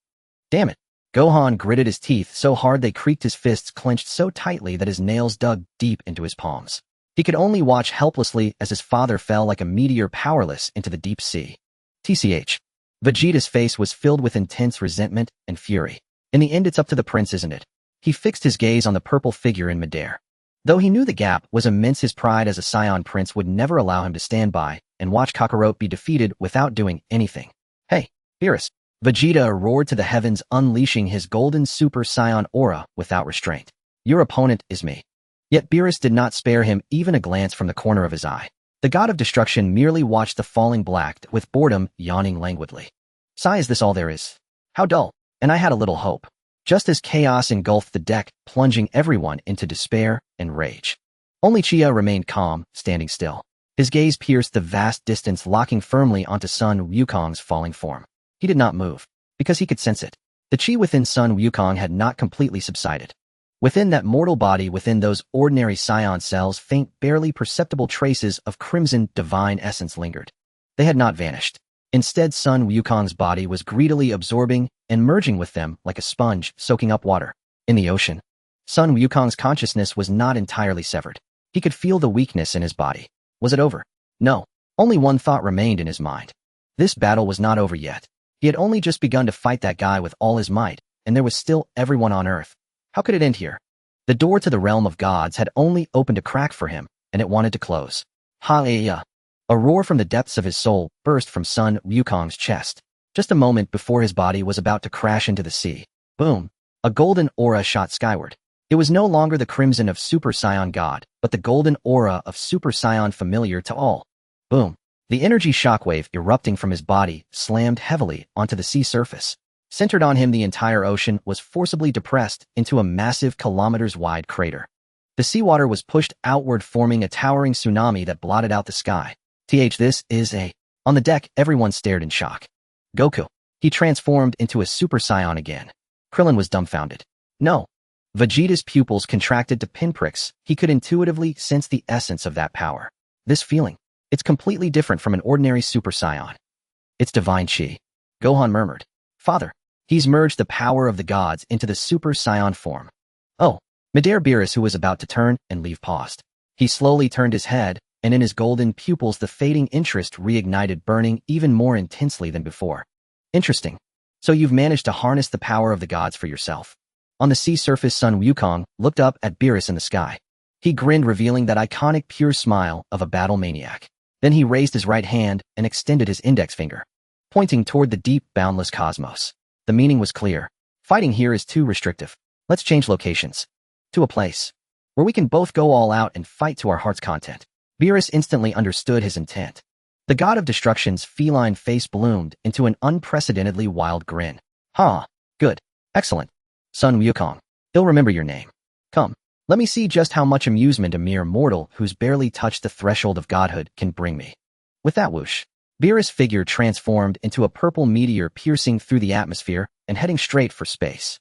Damn it. Gohan gritted his teeth so hard they creaked, his fists clenched so tightly that his nails dug deep into his palms. He could only watch helplessly as his father fell like a meteor, powerless, into the deep sea. TCH. Vegeta's face was filled with intense resentment and fury. In the end, it's up to the prince, isn't it? He fixed his gaze on the purple figure in midair. Though he knew the gap was immense, his pride as a Saiyan prince would never allow him to stand by and watch Kakarot be defeated without doing anything. Hey, Beerus. Vegeta roared to the heavens, unleashing his golden Super Saiyan aura without restraint. Your opponent is me. Yet Beerus did not spare him even a glance from the corner of his eye. The god of destruction merely watched the falling black with boredom, yawning languidly. Sigh, is this all there is? How dull. And I had a little hope. Just as chaos engulfed the deck, plunging everyone into despair and rage. Only Chia remained calm, standing still. His gaze pierced the vast distance, locking firmly onto Sun Wukong's falling form. He did not move, because he could sense it. The chi within Sun Wukong had not completely subsided. Within that mortal body, within those ordinary Saiyan cells, faint, barely perceptible traces of crimson divine essence lingered. They had not vanished. Instead, Sun Wukong's body was greedily absorbing and merging with them like a sponge soaking up water. In the ocean, Sun Wukong's consciousness was not entirely severed. He could feel the weakness in his body. Was it over? No. Only one thought remained in his mind. This battle was not over yet. He had only just begun to fight that guy with all his might, and there was still everyone on Earth. How could it end here? The door to the realm of gods had only opened a crack for him, and it wanted to close. Ha-ya! A roar from the depths of his soul burst from Sun Wukong's chest. Just a moment before his body was about to crash into the sea. Boom! A golden aura shot skyward. It was no longer the crimson of Super Saiyan God, but the golden aura of Super Saiyan familiar to all. Boom! The energy shockwave erupting from his body slammed heavily onto the sea surface. Centered on him, the entire ocean was forcibly depressed into a massive kilometers-wide crater. The seawater was pushed outward, forming a towering tsunami that blotted out the sky. This is a... On the deck, everyone stared in shock. Goku. He transformed into a Super Saiyan again. Krillin was dumbfounded. No. Vegeta's pupils contracted to pinpricks. He could intuitively sense the essence of that power. This feeling. It's completely different from an ordinary Super Saiyan. It's divine chi. Gohan murmured. Father. He's merged the power of the gods into the Super Saiyan form. Oh. Midair, Beerus, who was about to turn and leave, paused. He slowly turned his head, and in his golden pupils the fading interest reignited, burning even more intensely than before. Interesting. So you've managed to harness the power of the gods for yourself. On the sea surface, Sun Wukong looked up at Beerus in the sky. He grinned, revealing that iconic pure smile of a battle maniac. Then he raised his right hand and extended his index finger, pointing toward the deep, boundless cosmos. The meaning was clear. Fighting here is too restrictive. Let's change locations. To a place where we can both go all out and fight to our heart's content. Beerus instantly understood his intent. The god of destruction's feline face bloomed into an unprecedentedly wild grin. Huh. Good. Excellent. Sun Wukong. He'll remember your name. Come. Let me see just how much amusement a mere mortal who's barely touched the threshold of godhood can bring me. With that whoosh, Beerus' figure transformed into a purple meteor piercing through the atmosphere and heading straight for space.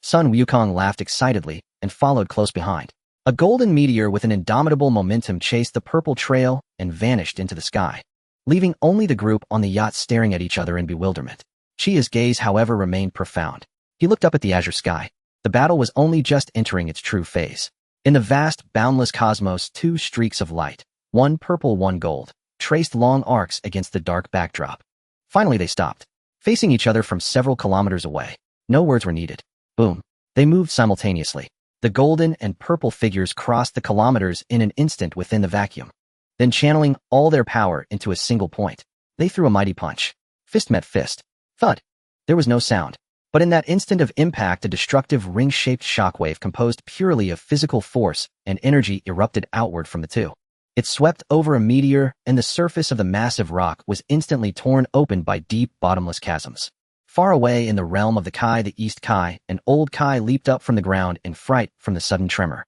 Sun Wukong laughed excitedly and followed close behind. A golden meteor with an indomitable momentum chased the purple trail and vanished into the sky, leaving only the group on the yacht staring at each other in bewilderment. Chia's gaze, however, remained profound. He looked up at the azure sky. The battle was only just entering its true phase. In the vast, boundless cosmos, two streaks of light, one purple, one gold, traced long arcs against the dark backdrop. Finally they stopped, facing each other from several kilometers away. No words were needed. Boom. They moved simultaneously. The golden and purple figures crossed the kilometers in an instant within the vacuum. Then, channeling all their power into a single point, they threw a mighty punch. Fist met fist. Thud. There was no sound. But in that instant of impact, a destructive ring-shaped shockwave composed purely of physical force and energy erupted outward from the two. It swept over a meteor, and the surface of the massive rock was instantly torn open by deep, bottomless chasms. Far away in the realm of the Kai, the East Kai, an old Kai leaped up from the ground in fright from the sudden tremor.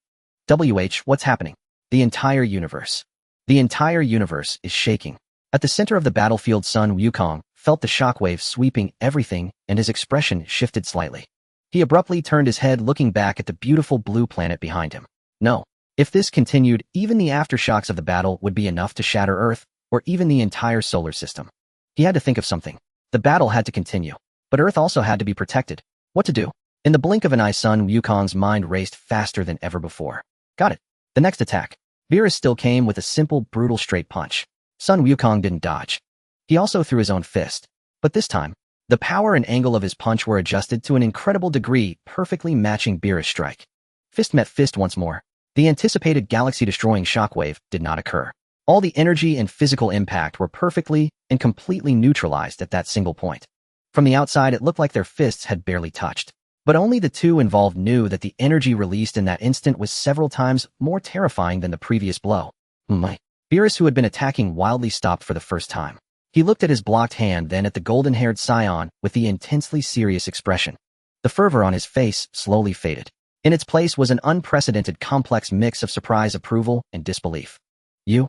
What's happening? The entire universe. The entire universe is shaking. At the center of the battlefield, Sun Wukong felt the shockwave sweeping everything, and his expression shifted slightly. He abruptly turned his head, looking back at the beautiful blue planet behind him. No. If this continued, even the aftershocks of the battle would be enough to shatter Earth, or even the entire solar system. He had to think of something. The battle had to continue. But Earth also had to be protected. What to do? In the blink of an eye, Sun Wukong's mind raced faster than ever before. Got it. The next attack. Beerus still came with a simple, brutal straight punch. Sun Wukong didn't dodge. He also threw his own fist. But this time, the power and angle of his punch were adjusted to an incredible degree, perfectly matching Beerus' strike. Fist met fist once more. The anticipated galaxy-destroying shockwave did not occur. All the energy and physical impact were perfectly and completely neutralized at that single point. From the outside, it looked like their fists had barely touched. But only the two involved knew that the energy released in that instant was several times more terrifying than the previous blow. Beerus, who had been attacking wildly, stopped for the first time. He looked at his blocked hand, then at the golden-haired scion with the intensely serious expression. The fervor on his face slowly faded. In its place was an unprecedented complex mix of surprise, approval, and disbelief. You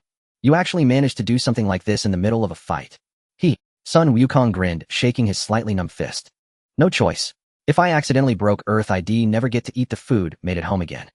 actually managed to do something like this in the middle of a fight. Sun Wukong grinned, shaking his slightly numb fist. No choice. If I accidentally broke Earth, I'd never get to eat the food made at home again.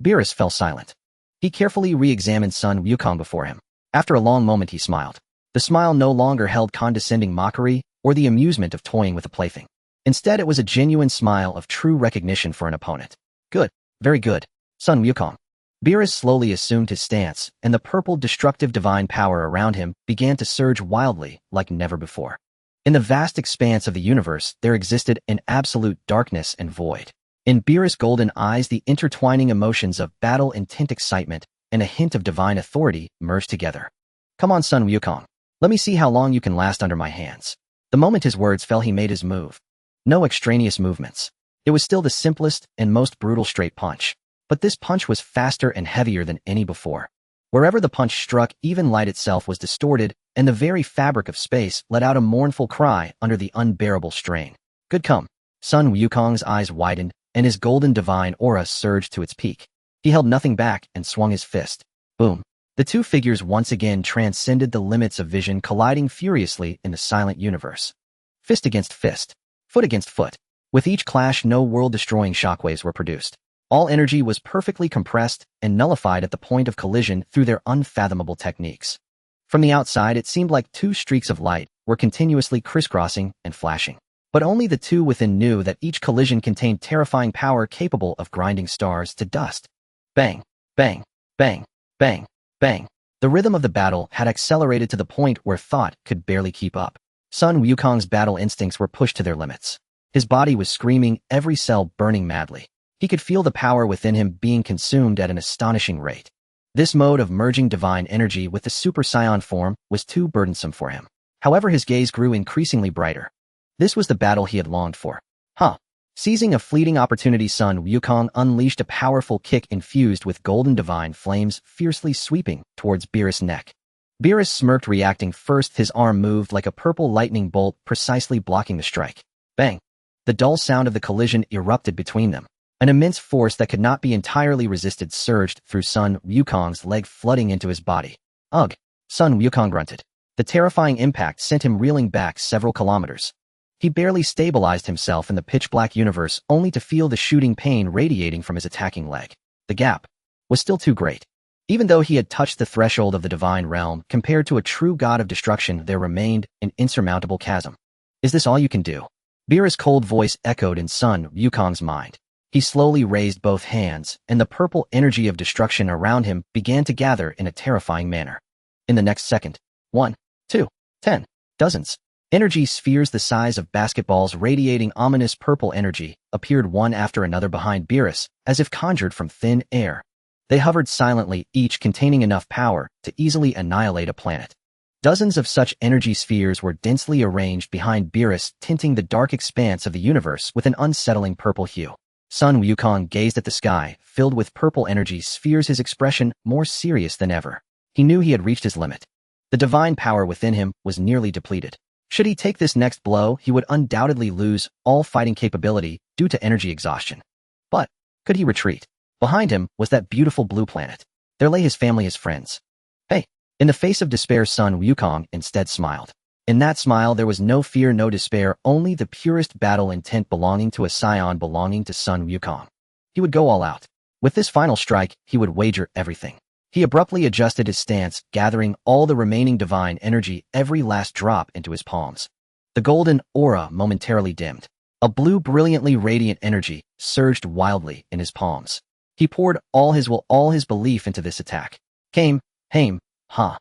Beerus fell silent. He carefully re-examined Sun Wukong before him. After a long moment, he smiled. The smile no longer held condescending mockery or the amusement of toying with a plaything. Instead, it was a genuine smile of true recognition for an opponent. Good. Very good. Sun Wukong. Beerus slowly assumed his stance, and the purple destructive divine power around him began to surge wildly like never before. In the vast expanse of the universe, there existed an absolute darkness and void. In Beerus' golden eyes, the intertwining emotions of battle, intent, excitement, and a hint of divine authority merged together. Come on, Sun Wukong. Let me see how long you can last under my hands. The moment his words fell, he made his move. No extraneous movements. It was still the simplest and most brutal straight punch. But this punch was faster and heavier than any before. Wherever the punch struck, even light itself was distorted, and the very fabric of space let out a mournful cry under the unbearable strain. Good come. Sun Wukong's eyes widened, and his golden divine aura surged to its peak. He held nothing back and swung his fist. Boom. The two figures once again transcended the limits of vision, colliding furiously in the silent universe. Fist against fist. Foot against foot. With each clash, no world-destroying shockwaves were produced. All energy was perfectly compressed and nullified at the point of collision through their unfathomable techniques. From the outside, it seemed like two streaks of light were continuously crisscrossing and flashing. But only the two within knew that each collision contained terrifying power capable of grinding stars to dust. Bang, bang, bang, bang, bang. The rhythm of the battle had accelerated to the point where thought could barely keep up. Sun Wukong's battle instincts were pushed to their limits. His body was screaming, every cell burning madly. He could feel the power within him being consumed at an astonishing rate. This mode of merging divine energy with the Super Saiyan form was too burdensome for him. However, his gaze grew increasingly brighter. This was the battle he had longed for. Seizing a fleeting opportunity, Sun Wukong unleashed a powerful kick infused with golden divine flames, fiercely sweeping towards Beerus' neck. Beerus smirked, reacting first. His arm moved like a purple lightning bolt, precisely blocking the strike. Bang! The dull sound of the collision erupted between them. An immense force that could not be entirely resisted surged through Sun Wukong's leg, flooding into his body. Ugh! Sun Wukong grunted. The terrifying impact sent him reeling back several kilometers. He barely stabilized himself in the pitch-black universe, only to feel the shooting pain radiating from his attacking leg. The gap was still too great. Even though he had touched the threshold of the divine realm, compared to a true god of destruction, there remained an insurmountable chasm. Is this all you can do? Beerus' cold voice echoed in Sun Wukong's mind. He slowly raised both hands, and the purple energy of destruction around him began to gather in a terrifying manner. In the next second, 1, 2, 10, dozens. Energy spheres the size of basketballs radiating ominous purple energy appeared one after another behind Beerus, as if conjured from thin air. They hovered silently, each containing enough power to easily annihilate a planet. Dozens of such energy spheres were densely arranged behind Beerus, tinting the dark expanse of the universe with an unsettling purple hue. Sun Wukong gazed at the sky, filled with purple energy spheres, his expression more serious than ever. He knew he had reached his limit. The divine power within him was nearly depleted. Should he take this next blow, he would undoubtedly lose all fighting capability due to energy exhaustion. But could he retreat? Behind him was that beautiful blue planet. There lay his family, his friends. Hey! In the face of despair, Sun Wukong instead smiled. In that smile there was no fear, no despair, only the purest battle intent belonging to a scion belonging to Sun Wukong. He would go all out. With this final strike, he would wager everything. He abruptly adjusted his stance, gathering all the remaining divine energy, every last drop, into his palms. The golden aura momentarily dimmed. A blue, brilliantly radiant energy surged wildly in his palms. He poured all his will, all his belief into this attack. Ha!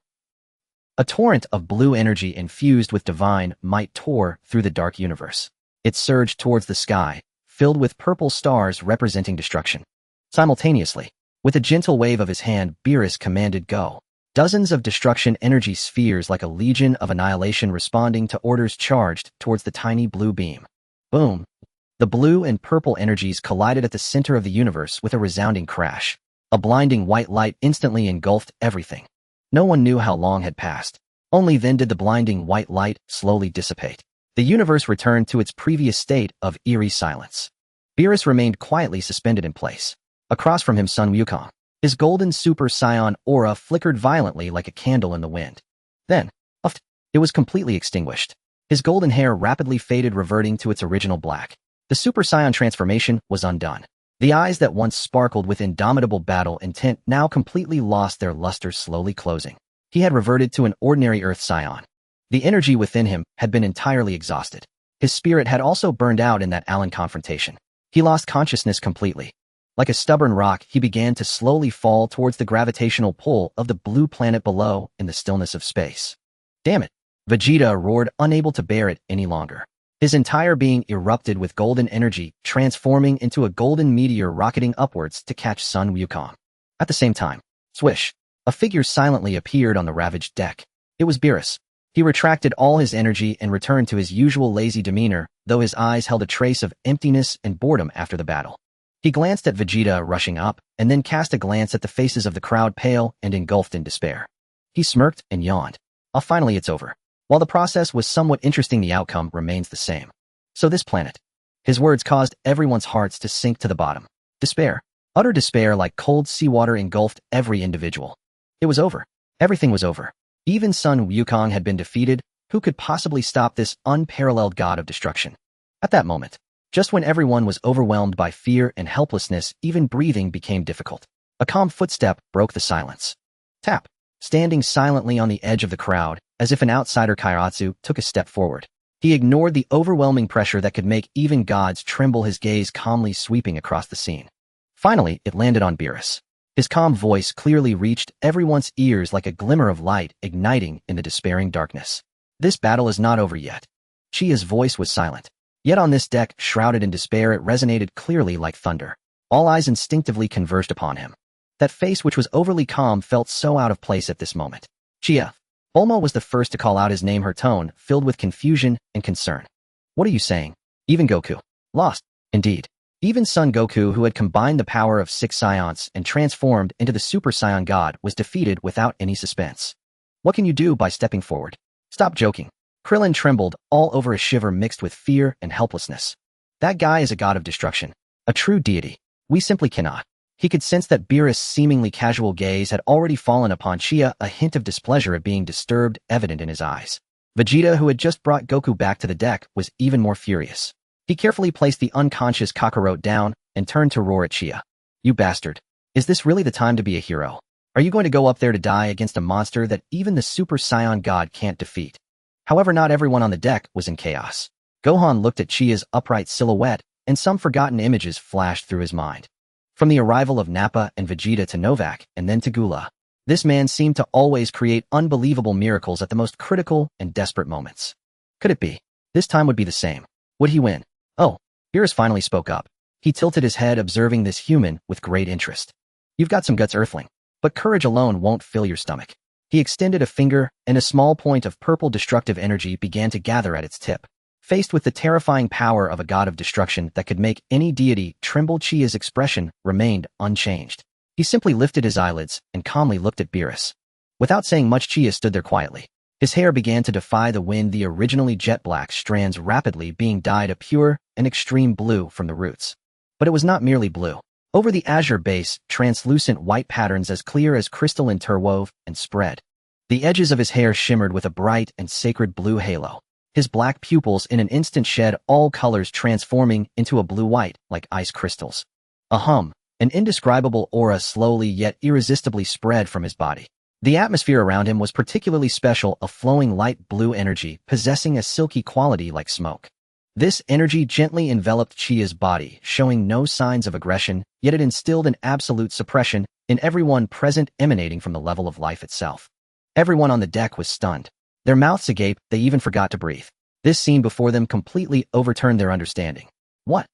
A torrent of blue energy infused with divine might tore through the dark universe. It surged towards the sky, filled with purple stars representing destruction. Simultaneously, with a gentle wave of his hand, Beerus commanded go. Dozens of destruction energy spheres like a legion of annihilation responding to orders charged towards the tiny blue beam. Boom! The blue and purple energies collided at the center of the universe with a resounding crash. A blinding white light instantly engulfed everything. No one knew how long had passed. Only then did the blinding white light slowly dissipate. The universe returned to its previous state of eerie silence. Beerus remained quietly suspended in place. Across from him, Sun Wukong. His golden Super Saiyan aura flickered violently like a candle in the wind. Then, it was completely extinguished. His golden hair rapidly faded, reverting to its original black. The Super Saiyan transformation was undone. The eyes that once sparkled with indomitable battle intent now completely lost their luster, slowly closing. He had reverted to an ordinary Earth Scion. The energy within him had been entirely exhausted. His spirit had also burned out in that Allen confrontation. He lost consciousness completely. Like a stubborn rock, he began to slowly fall towards the gravitational pull of the blue planet below in the stillness of space. Damn it! Vegeta roared, unable to bear it any longer. His entire being erupted with golden energy, transforming into a golden meteor rocketing upwards to catch Sun Wukong. At the same time, swish, a figure silently appeared on the ravaged deck. It was Beerus. He retracted all his energy and returned to his usual lazy demeanor, though his eyes held a trace of emptiness and boredom after the battle. He glanced at Vegeta rushing up, and then cast a glance at the faces of the crowd, pale and engulfed in despair. He smirked and yawned. Finally it's over. While the process was somewhat interesting, the outcome remains the same. So this planet. His words caused everyone's hearts to sink to the bottom. Despair. Utter despair like cold seawater engulfed every individual. It was over. Everything was over. Even Sun Wukong had been defeated. Who could possibly stop this unparalleled god of destruction? At that moment, just when everyone was overwhelmed by fear and helplessness, even breathing became difficult. A calm footstep broke the silence. Tap. Standing silently on the edge of the crowd, as if an outsider, Kairatsu took a step forward. He ignored the overwhelming pressure that could make even gods tremble, his gaze calmly sweeping across the scene. Finally, it landed on Beerus. His calm voice clearly reached everyone's ears like a glimmer of light igniting in the despairing darkness. This battle is not over yet. Chia's voice was silent. Yet on this deck, shrouded in despair, it resonated clearly like thunder. All eyes instinctively converged upon him. That face, which was overly calm, felt so out of place at this moment. Chia. Bulma was the first to call out his name, her tone filled with confusion and concern. What are you saying? Even Goku. Lost. Indeed, even Son Goku, who had combined the power of 6 Saiyans and transformed into the Super Saiyan God, was defeated without any suspense. What can you do by stepping forward? Stop joking. Krillin trembled, all over a shiver mixed with fear and helplessness. That guy is a god of destruction, a true deity. We simply cannot. He could sense that Beerus' seemingly casual gaze had already fallen upon Chia, a hint of displeasure at being disturbed evident in his eyes. Vegeta, who had just brought Goku back to the deck, was even more furious. He carefully placed the unconscious Kakarot down and turned to roar at Chia. You bastard. Is this really the time to be a hero? Are you going to go up there to die against a monster that even the Super Saiyan God can't defeat? However, not everyone on the deck was in chaos. Gohan looked at Chia's upright silhouette, and some forgotten images flashed through his mind. From the arrival of Nappa and Vegeta to Novak, and then to Gula, this man seemed to always create unbelievable miracles at the most critical and desperate moments. Could it be? This time would be the same. Would he win? Oh, Beerus finally spoke up. He tilted his head, observing this human with great interest. You've got some guts, Earthling, but courage alone won't fill your stomach. He extended a finger, and a small point of purple destructive energy began to gather at its tip. Faced with the terrifying power of a god of destruction that could make any deity tremble, Chia's expression remained unchanged. He simply lifted his eyelids and calmly looked at Beerus. Without saying much, Chia stood there quietly. His hair began to defy the wind, the originally jet black strands rapidly being dyed a pure and extreme blue from the roots. But it was not merely blue. Over the azure base, translucent white patterns as clear as crystal interwove and spread. The edges of his hair shimmered with a bright and sacred blue halo. His black pupils in an instant shed all colors, transforming into a blue-white like ice crystals. An indescribable aura slowly yet irresistibly spread from his body. The atmosphere around him was particularly special, a flowing light blue energy possessing a silky quality like smoke. This energy gently enveloped Chia's body, showing no signs of aggression, yet it instilled an absolute suppression in everyone present, emanating from the level of life itself. Everyone on the deck was stunned. Their mouths agape, they even forgot to breathe. This scene before them completely overturned their understanding. What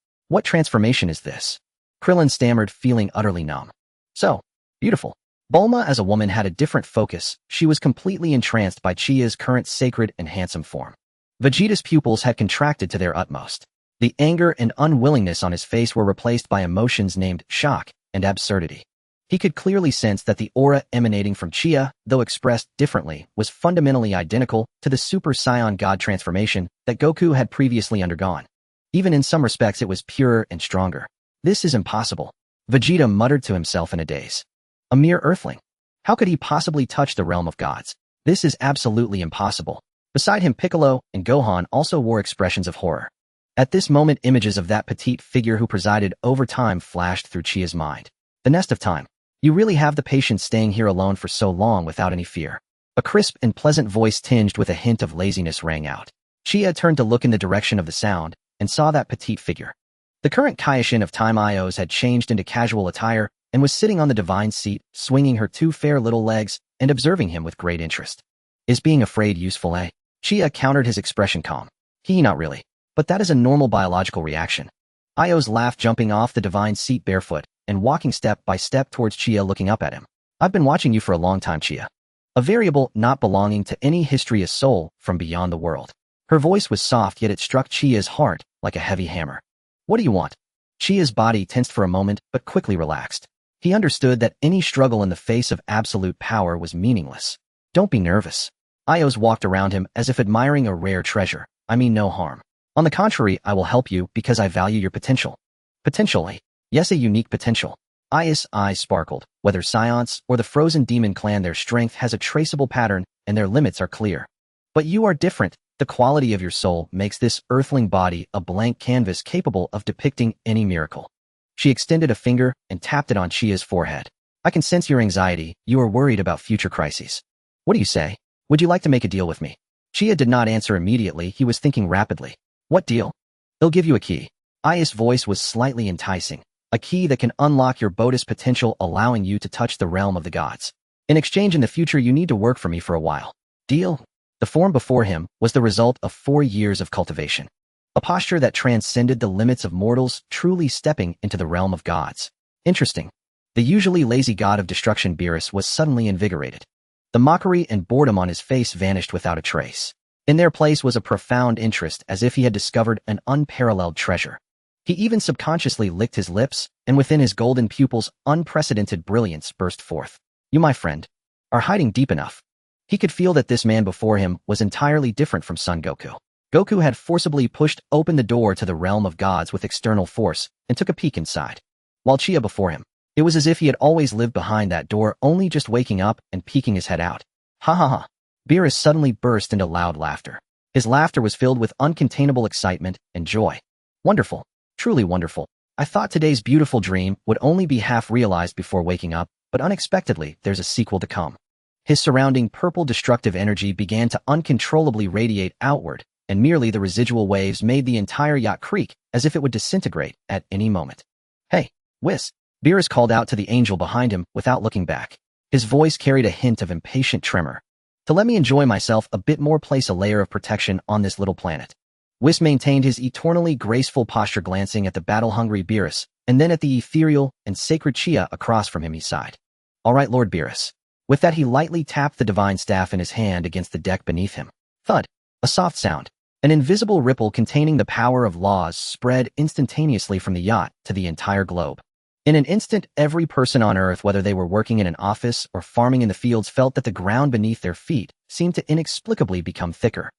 transformation is this? Krillin stammered, feeling utterly numb. So beautiful. Bulma as a woman had a different focus. She was completely entranced by Chia's current sacred and handsome form. Vegeta's pupils had contracted to their utmost. The anger and unwillingness on his face were replaced by emotions named shock and absurdity. He could clearly sense that the aura emanating from Chia, though expressed differently, was fundamentally identical to the Super Saiyan God transformation that Goku had previously undergone. Even in some respects it was purer and stronger. This is impossible. Vegeta muttered to himself in a daze. A mere Earthling. How could he possibly touch the realm of gods? This is absolutely impossible. Beside him, Piccolo and Gohan also wore expressions of horror. At this moment, images of that petite figure who presided over time flashed through Chia's mind. The nest of time. You really have the patience staying here alone for so long without any fear. A crisp and pleasant voice tinged with a hint of laziness rang out. Chia turned to look in the direction of the sound and saw that petite figure. The current Kaioshin of Time Ios had changed into casual attire and was sitting on the divine seat, swinging her two fair little legs and observing him with great interest. Is being afraid useful, eh? Chia countered, his expression calm. Not really. But that is a normal biological reaction. Ios laughed, jumping off the divine seat barefoot and walking step by step towards Chia, looking up at him. I've been watching you for a long time, Chia. A variable not belonging to any history, a soul from beyond the world. Her voice was soft, yet it struck Chia's heart like a heavy hammer. What do you want? Chia's body tensed for a moment, but quickly relaxed. He understood that any struggle in the face of absolute power was meaningless. Don't be nervous. Ios walked around him as if admiring a rare treasure. I mean no harm. On the contrary, I will help you because I value your potential. Potentially. Yes, a unique potential. Ios' eyes sparkled. Whether Science or the Frozen Demon Clan, their strength has a traceable pattern and their limits are clear. But you are different. The quality of your soul makes this Earthling body a blank canvas capable of depicting any miracle. She extended a finger and tapped it on Chia's forehead. I can sense your anxiety. You are worried about future crises. What do you say? Would you like to make a deal with me? Chia did not answer immediately. He was thinking rapidly. What deal? They'll give you a key. Ios' voice was slightly enticing. A key that can unlock your Bodhi's potential, allowing you to touch the realm of the gods. In exchange, in the future, you need to work for me for a while. Deal? The form before him was the result of 4 years of cultivation. A posture that transcended the limits of mortals, truly stepping into the realm of gods. Interesting. The usually lazy god of destruction, Beerus, was suddenly invigorated. The mockery and boredom on his face vanished without a trace. In their place was a profound interest, as if he had discovered an unparalleled treasure. He even subconsciously licked his lips, and within his golden pupils, unprecedented brilliance burst forth. You, my friend, are hiding deep enough. He could feel that this man before him was entirely different from Son Goku. Goku had forcibly pushed open the door to the realm of gods with external force and took a peek inside. While Chia before him, it was as if he had always lived behind that door, only just waking up and peeking his head out. Ha ha ha. Beerus suddenly burst into loud laughter. His laughter was filled with uncontainable excitement and joy. Wonderful. Truly wonderful. I thought today's beautiful dream would only be half realized before waking up, but unexpectedly there's a sequel to come. His surrounding purple destructive energy began to uncontrollably radiate outward, and merely the residual waves made the entire yacht creak as if it would disintegrate at any moment. Hey, Whis! Beerus called out to the angel behind him without looking back. His voice carried a hint of impatient tremor. To let me enjoy myself a bit more, place a layer of protection on this little planet. Whis maintained his eternally graceful posture, glancing at the battle-hungry Beerus, and then at the ethereal and sacred Chia across from him. He sighed. All right, Lord Beerus. With that, he lightly tapped the divine staff in his hand against the deck beneath him. Thud. A soft sound. An invisible ripple containing the power of laws spread instantaneously from the yacht to the entire globe. In an instant, every person on Earth, whether they were working in an office or farming in the fields, felt that the ground beneath their feet seemed to inexplicably become thicker.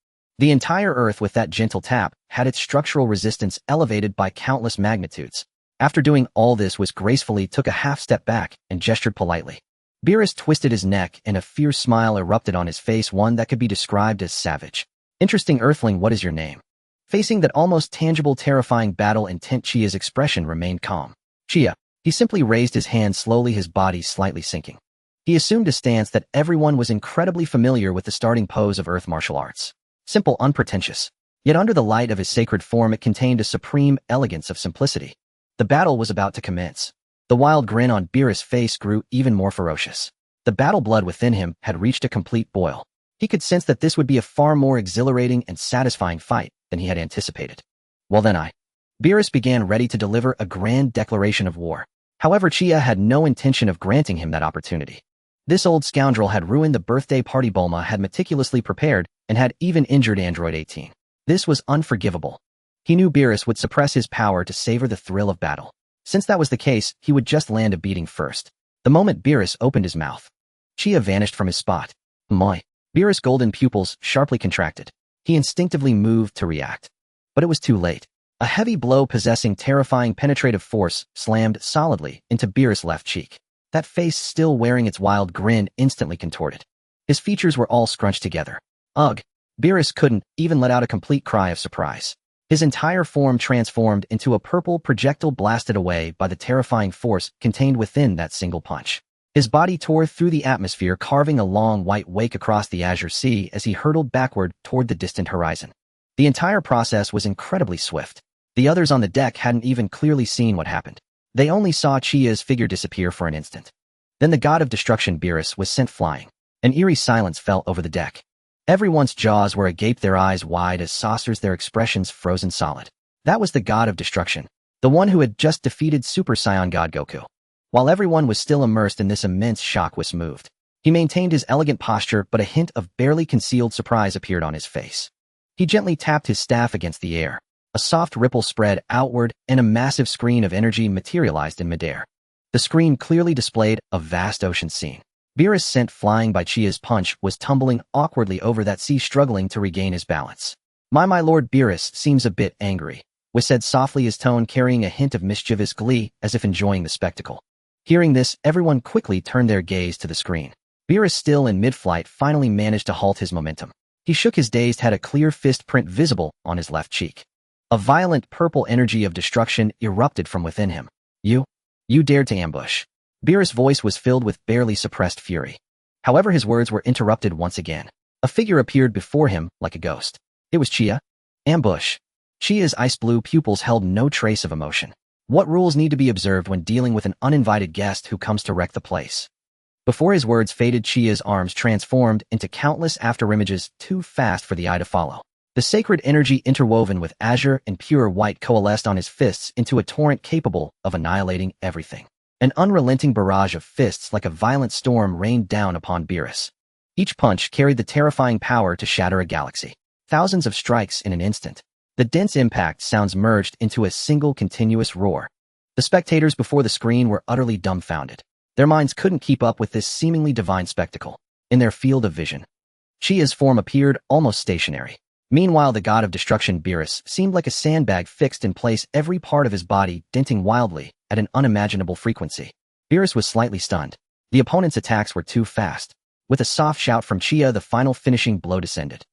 The entire Earth, with that gentle tap, had its structural resistance elevated by countless magnitudes. After doing all this, Whis gracefully took a half step back and gestured politely. Beerus twisted his neck and a fierce smile erupted on his face, one that could be described as savage. Interesting, Earthling, what is your name? Facing that almost tangible, terrifying battle intent, Chia's expression remained calm. Chia. He simply raised his hand slowly, his body slightly sinking. He assumed a stance that everyone was incredibly familiar with, the starting pose of Earth martial arts. Simple, unpretentious. Yet under the light of his sacred form, it contained a supreme elegance of simplicity. The battle was about to commence. The wild grin on Beerus' face grew even more ferocious. The battle blood within him had reached a complete boil. He could sense that this would be a far more exhilarating and satisfying fight than he had anticipated. Well then, Beerus began, ready to deliver a grand declaration of war. However, Chia had no intention of granting him that opportunity. This old scoundrel had ruined the birthday party Bulma had meticulously prepared and had even injured Android 18. This was unforgivable. He knew Beerus would suppress his power to savor the thrill of battle. Since that was the case, he would just land a beating first. The moment Beerus opened his mouth, Chia vanished from his spot. My. Beerus' golden pupils sharply contracted. He instinctively moved to react. But it was too late. A heavy blow possessing terrifying penetrative force slammed solidly into Beerus' left cheek. That face, still wearing its wild grin, instantly contorted. His features were all scrunched together. Ugh! Beerus couldn't even let out a complete cry of surprise. His entire form transformed into a purple projectile, blasted away by the terrifying force contained within that single punch. His body tore through the atmosphere, carving a long white wake across the azure sea as he hurtled backward toward the distant horizon. The entire process was incredibly swift. The others on the deck hadn't even clearly seen what happened. They only saw Chia's figure disappear for an instant. Then the god of destruction Beerus was sent flying. An eerie silence fell over the deck. Everyone's jaws were agape, their eyes wide as saucers, their expressions frozen solid. That was the god of destruction, the one who had just defeated Super Saiyan God Goku. While everyone was still immersed in this immense shock, Whis moved. He maintained his elegant posture, but a hint of barely concealed surprise appeared on his face. He gently tapped his staff against the air. A soft ripple spread outward, and a massive screen of energy materialized in midair. The screen clearly displayed a vast ocean scene. Beerus, sent flying by Chia's punch, was tumbling awkwardly over that sea, struggling to regain his balance. My lord, Beerus seems a bit angry," Whis said softly, his tone carrying a hint of mischievous glee, as if enjoying the spectacle. Hearing this, everyone quickly turned their gaze to the screen. Beerus, still in mid-flight, finally managed to halt his momentum. He shook his dazed head, a clear fist print visible on his left cheek. A violent purple energy of destruction erupted from within him. You dared to ambush." Beerus' voice was filled with barely suppressed fury. However, his words were interrupted once again. A figure appeared before him like a ghost. It was Chia. Ambush. Chia's ice blue pupils held no trace of emotion. What rules need to be observed when dealing with an uninvited guest who comes to wreck the place? Before his words faded, Chia's arms transformed into countless afterimages, too fast for the eye to follow. The sacred energy interwoven with azure and pure white coalesced on his fists into a torrent capable of annihilating everything. An unrelenting barrage of fists like a violent storm rained down upon Beerus. Each punch carried the terrifying power to shatter a galaxy. Thousands of strikes in an instant. The dense impact sounds merged into a single continuous roar. The spectators before the screen were utterly dumbfounded. Their minds couldn't keep up with this seemingly divine spectacle. In their field of vision, Chia's form appeared almost stationary. Meanwhile, the god of destruction Beerus seemed like a sandbag fixed in place, every part of his body denting wildly at an unimaginable frequency. Beerus was slightly stunned. The opponent's attacks were too fast. With a soft shout from Chia, the final finishing blow descended.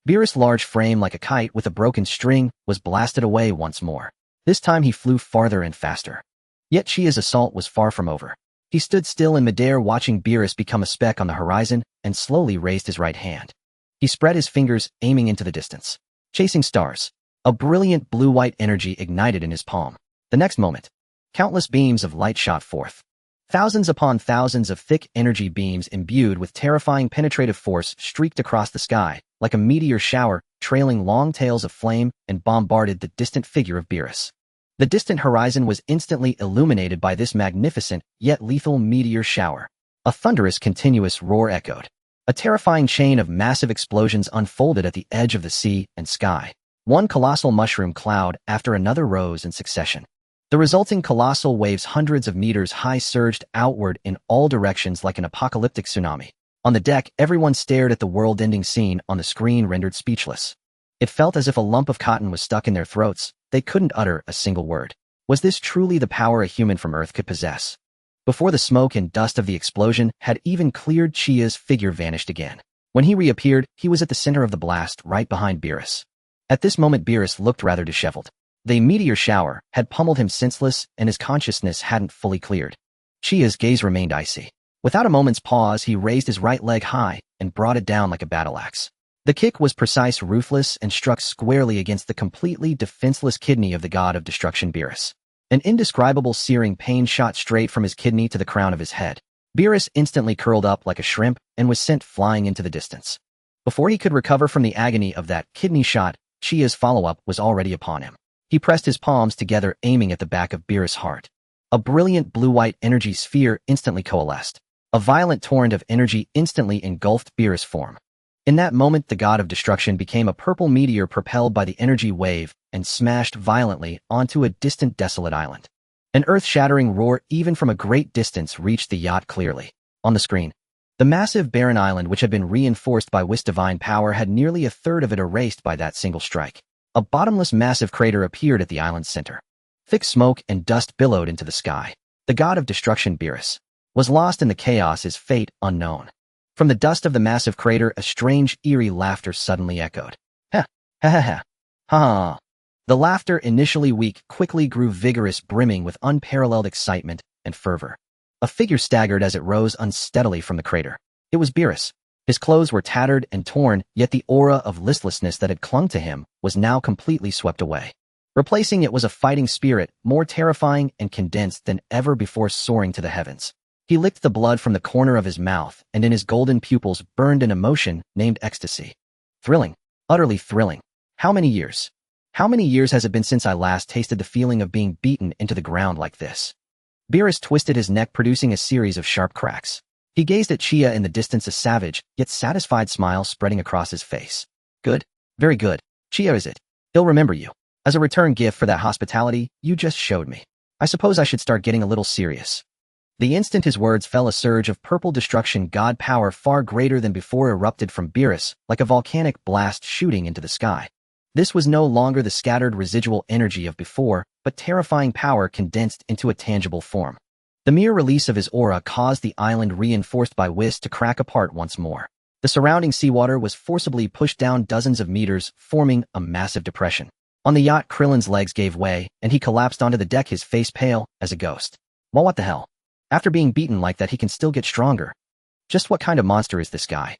Beerus' large frame, like a kite with a broken string, was blasted away once more. This time he flew farther and faster. Yet Chia's assault was far from over. He stood still in midair, watching Beerus become a speck on the horizon, and slowly raised his right hand. He spread his fingers, aiming into the distance. Chasing stars. A brilliant blue-white energy ignited in his palm. The next moment, countless beams of light shot forth. Thousands upon thousands of thick energy beams imbued with terrifying penetrative force streaked across the sky, like a meteor shower, trailing long tails of flame, and bombarded the distant figure of Beerus. The distant horizon was instantly illuminated by this magnificent, yet lethal meteor shower. A thunderous continuous roar echoed. A terrifying chain of massive explosions unfolded at the edge of the sea and sky. One colossal mushroom cloud after another rose in succession. The resulting colossal waves hundreds of meters high surged outward in all directions like an apocalyptic tsunami. On the deck, everyone stared at the world-ending scene on the screen, rendered speechless. It felt as if a lump of cotton was stuck in their throats. They couldn't utter a single word. Was this truly the power a human from Earth could possess? Before the smoke and dust of the explosion had even cleared, Chia's figure vanished again. When he reappeared, he was at the center of the blast, right behind Beerus. At this moment, Beerus looked rather disheveled. The meteor shower had pummeled him senseless, and his consciousness hadn't fully cleared. Chia's gaze remained icy. Without a moment's pause, he raised his right leg high and brought it down like a battle axe. The kick was precise, ruthless, and struck squarely against the completely defenseless kidney of the god of destruction Beerus. An indescribable searing pain shot straight from his kidney to the crown of his head. Beerus instantly curled up like a shrimp and was sent flying into the distance. Before he could recover from the agony of that kidney shot, Chia's follow-up was already upon him. He pressed his palms together, aiming at the back of Beerus' heart. A brilliant blue-white energy sphere instantly coalesced. A violent torrent of energy instantly engulfed Beerus' form. In that moment, the god of destruction became a purple meteor propelled by the energy wave and smashed violently onto a distant desolate island. An earth-shattering roar even from a great distance reached the yacht clearly. On the screen, the massive barren island, which had been reinforced by Whis' divine power, had nearly a third of it erased by that single strike. A bottomless massive crater appeared at the island's center. Thick smoke and dust billowed into the sky. The god of destruction Beerus was lost in the chaos, his fate unknown. From the dust of the massive crater, a strange, eerie laughter suddenly echoed. Ha, ha ha ha, ha ha. The laughter, initially weak, quickly grew vigorous, brimming with unparalleled excitement and fervor. A figure staggered as it rose unsteadily from the crater. It was Beerus. His clothes were tattered and torn, yet the aura of listlessness that had clung to him was now completely swept away. Replacing it was a fighting spirit, more terrifying and condensed than ever before, soaring to the heavens. He licked the blood from the corner of his mouth, and in his golden pupils burned an emotion named ecstasy. Thrilling. Utterly thrilling. How many years? How many years has it been since I last tasted the feeling of being beaten into the ground like this? Beerus twisted his neck, producing a series of sharp cracks. He gazed at Chia in the distance, a savage, yet satisfied smile spreading across his face. Good. Very good. Chia is it. He'll remember you. As a return gift for that hospitality you just showed me. I suppose I should start getting a little serious. The instant his words fell, a surge of purple destruction god power far greater than before erupted from Beerus, like a volcanic blast shooting into the sky. This was no longer the scattered residual energy of before, but terrifying power condensed into a tangible form. The mere release of his aura caused the island, reinforced by Whis, to crack apart once more. The surrounding seawater was forcibly pushed down dozens of meters, forming a massive depression. On the yacht, Krillin's legs gave way, and he collapsed onto the deck, his face pale as a ghost. Well, what the hell? After being beaten like that, he can still get stronger. Just what kind of monster is this guy?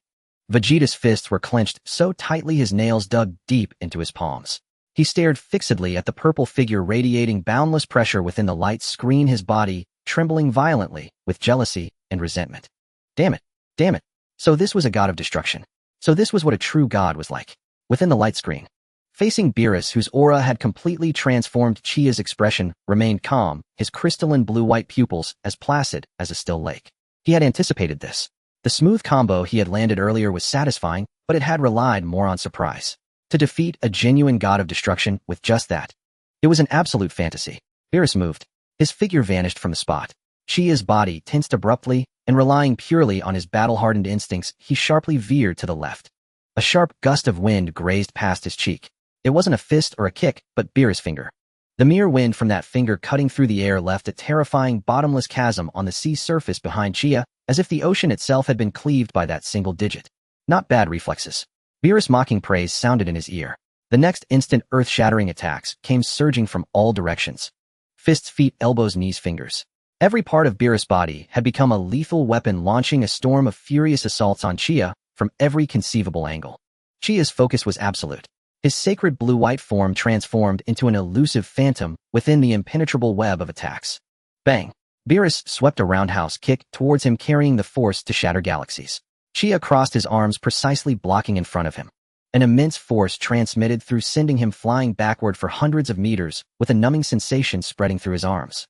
Vegeta's fists were clenched so tightly his nails dug deep into his palms. He stared fixedly at the purple figure, radiating boundless pressure within the light screen, his body trembling violently with jealousy and resentment. Damn it. Damn it. So this was a god of destruction. So this was what a true god was like. Within the light screen, facing Beerus, whose aura had completely transformed, Chia's expression remained calm, his crystalline blue-white pupils as placid as a still lake. He had anticipated this. The smooth combo he had landed earlier was satisfying, but it had relied more on surprise. To defeat a genuine god of destruction with just that. It was an absolute fantasy. Beerus moved. His figure vanished from the spot. Chia's body tensed abruptly, and relying purely on his battle-hardened instincts, he sharply veered to the left. A sharp gust of wind grazed past his cheek. It wasn't a fist or a kick, but Beerus' finger. The mere wind from that finger cutting through the air left a terrifying bottomless chasm on the sea surface behind Chia, as if the ocean itself had been cleaved by that single digit. Not bad reflexes. Beerus' mocking praise sounded in his ear. The next instant earth-shattering attacks came surging from all directions. Fists, feet, elbows, knees, fingers. Every part of Beerus' body had become a lethal weapon, launching a storm of furious assaults on Chia from every conceivable angle. Chia's focus was absolute. His sacred blue-white form transformed into an elusive phantom within the impenetrable web of attacks. Bang! Beerus swept a roundhouse kick towards him, carrying the force to shatter galaxies. Chia crossed his arms, precisely blocking in front of him. An immense force transmitted through, sending him flying backward for hundreds of meters, with a numbing sensation spreading through his arms.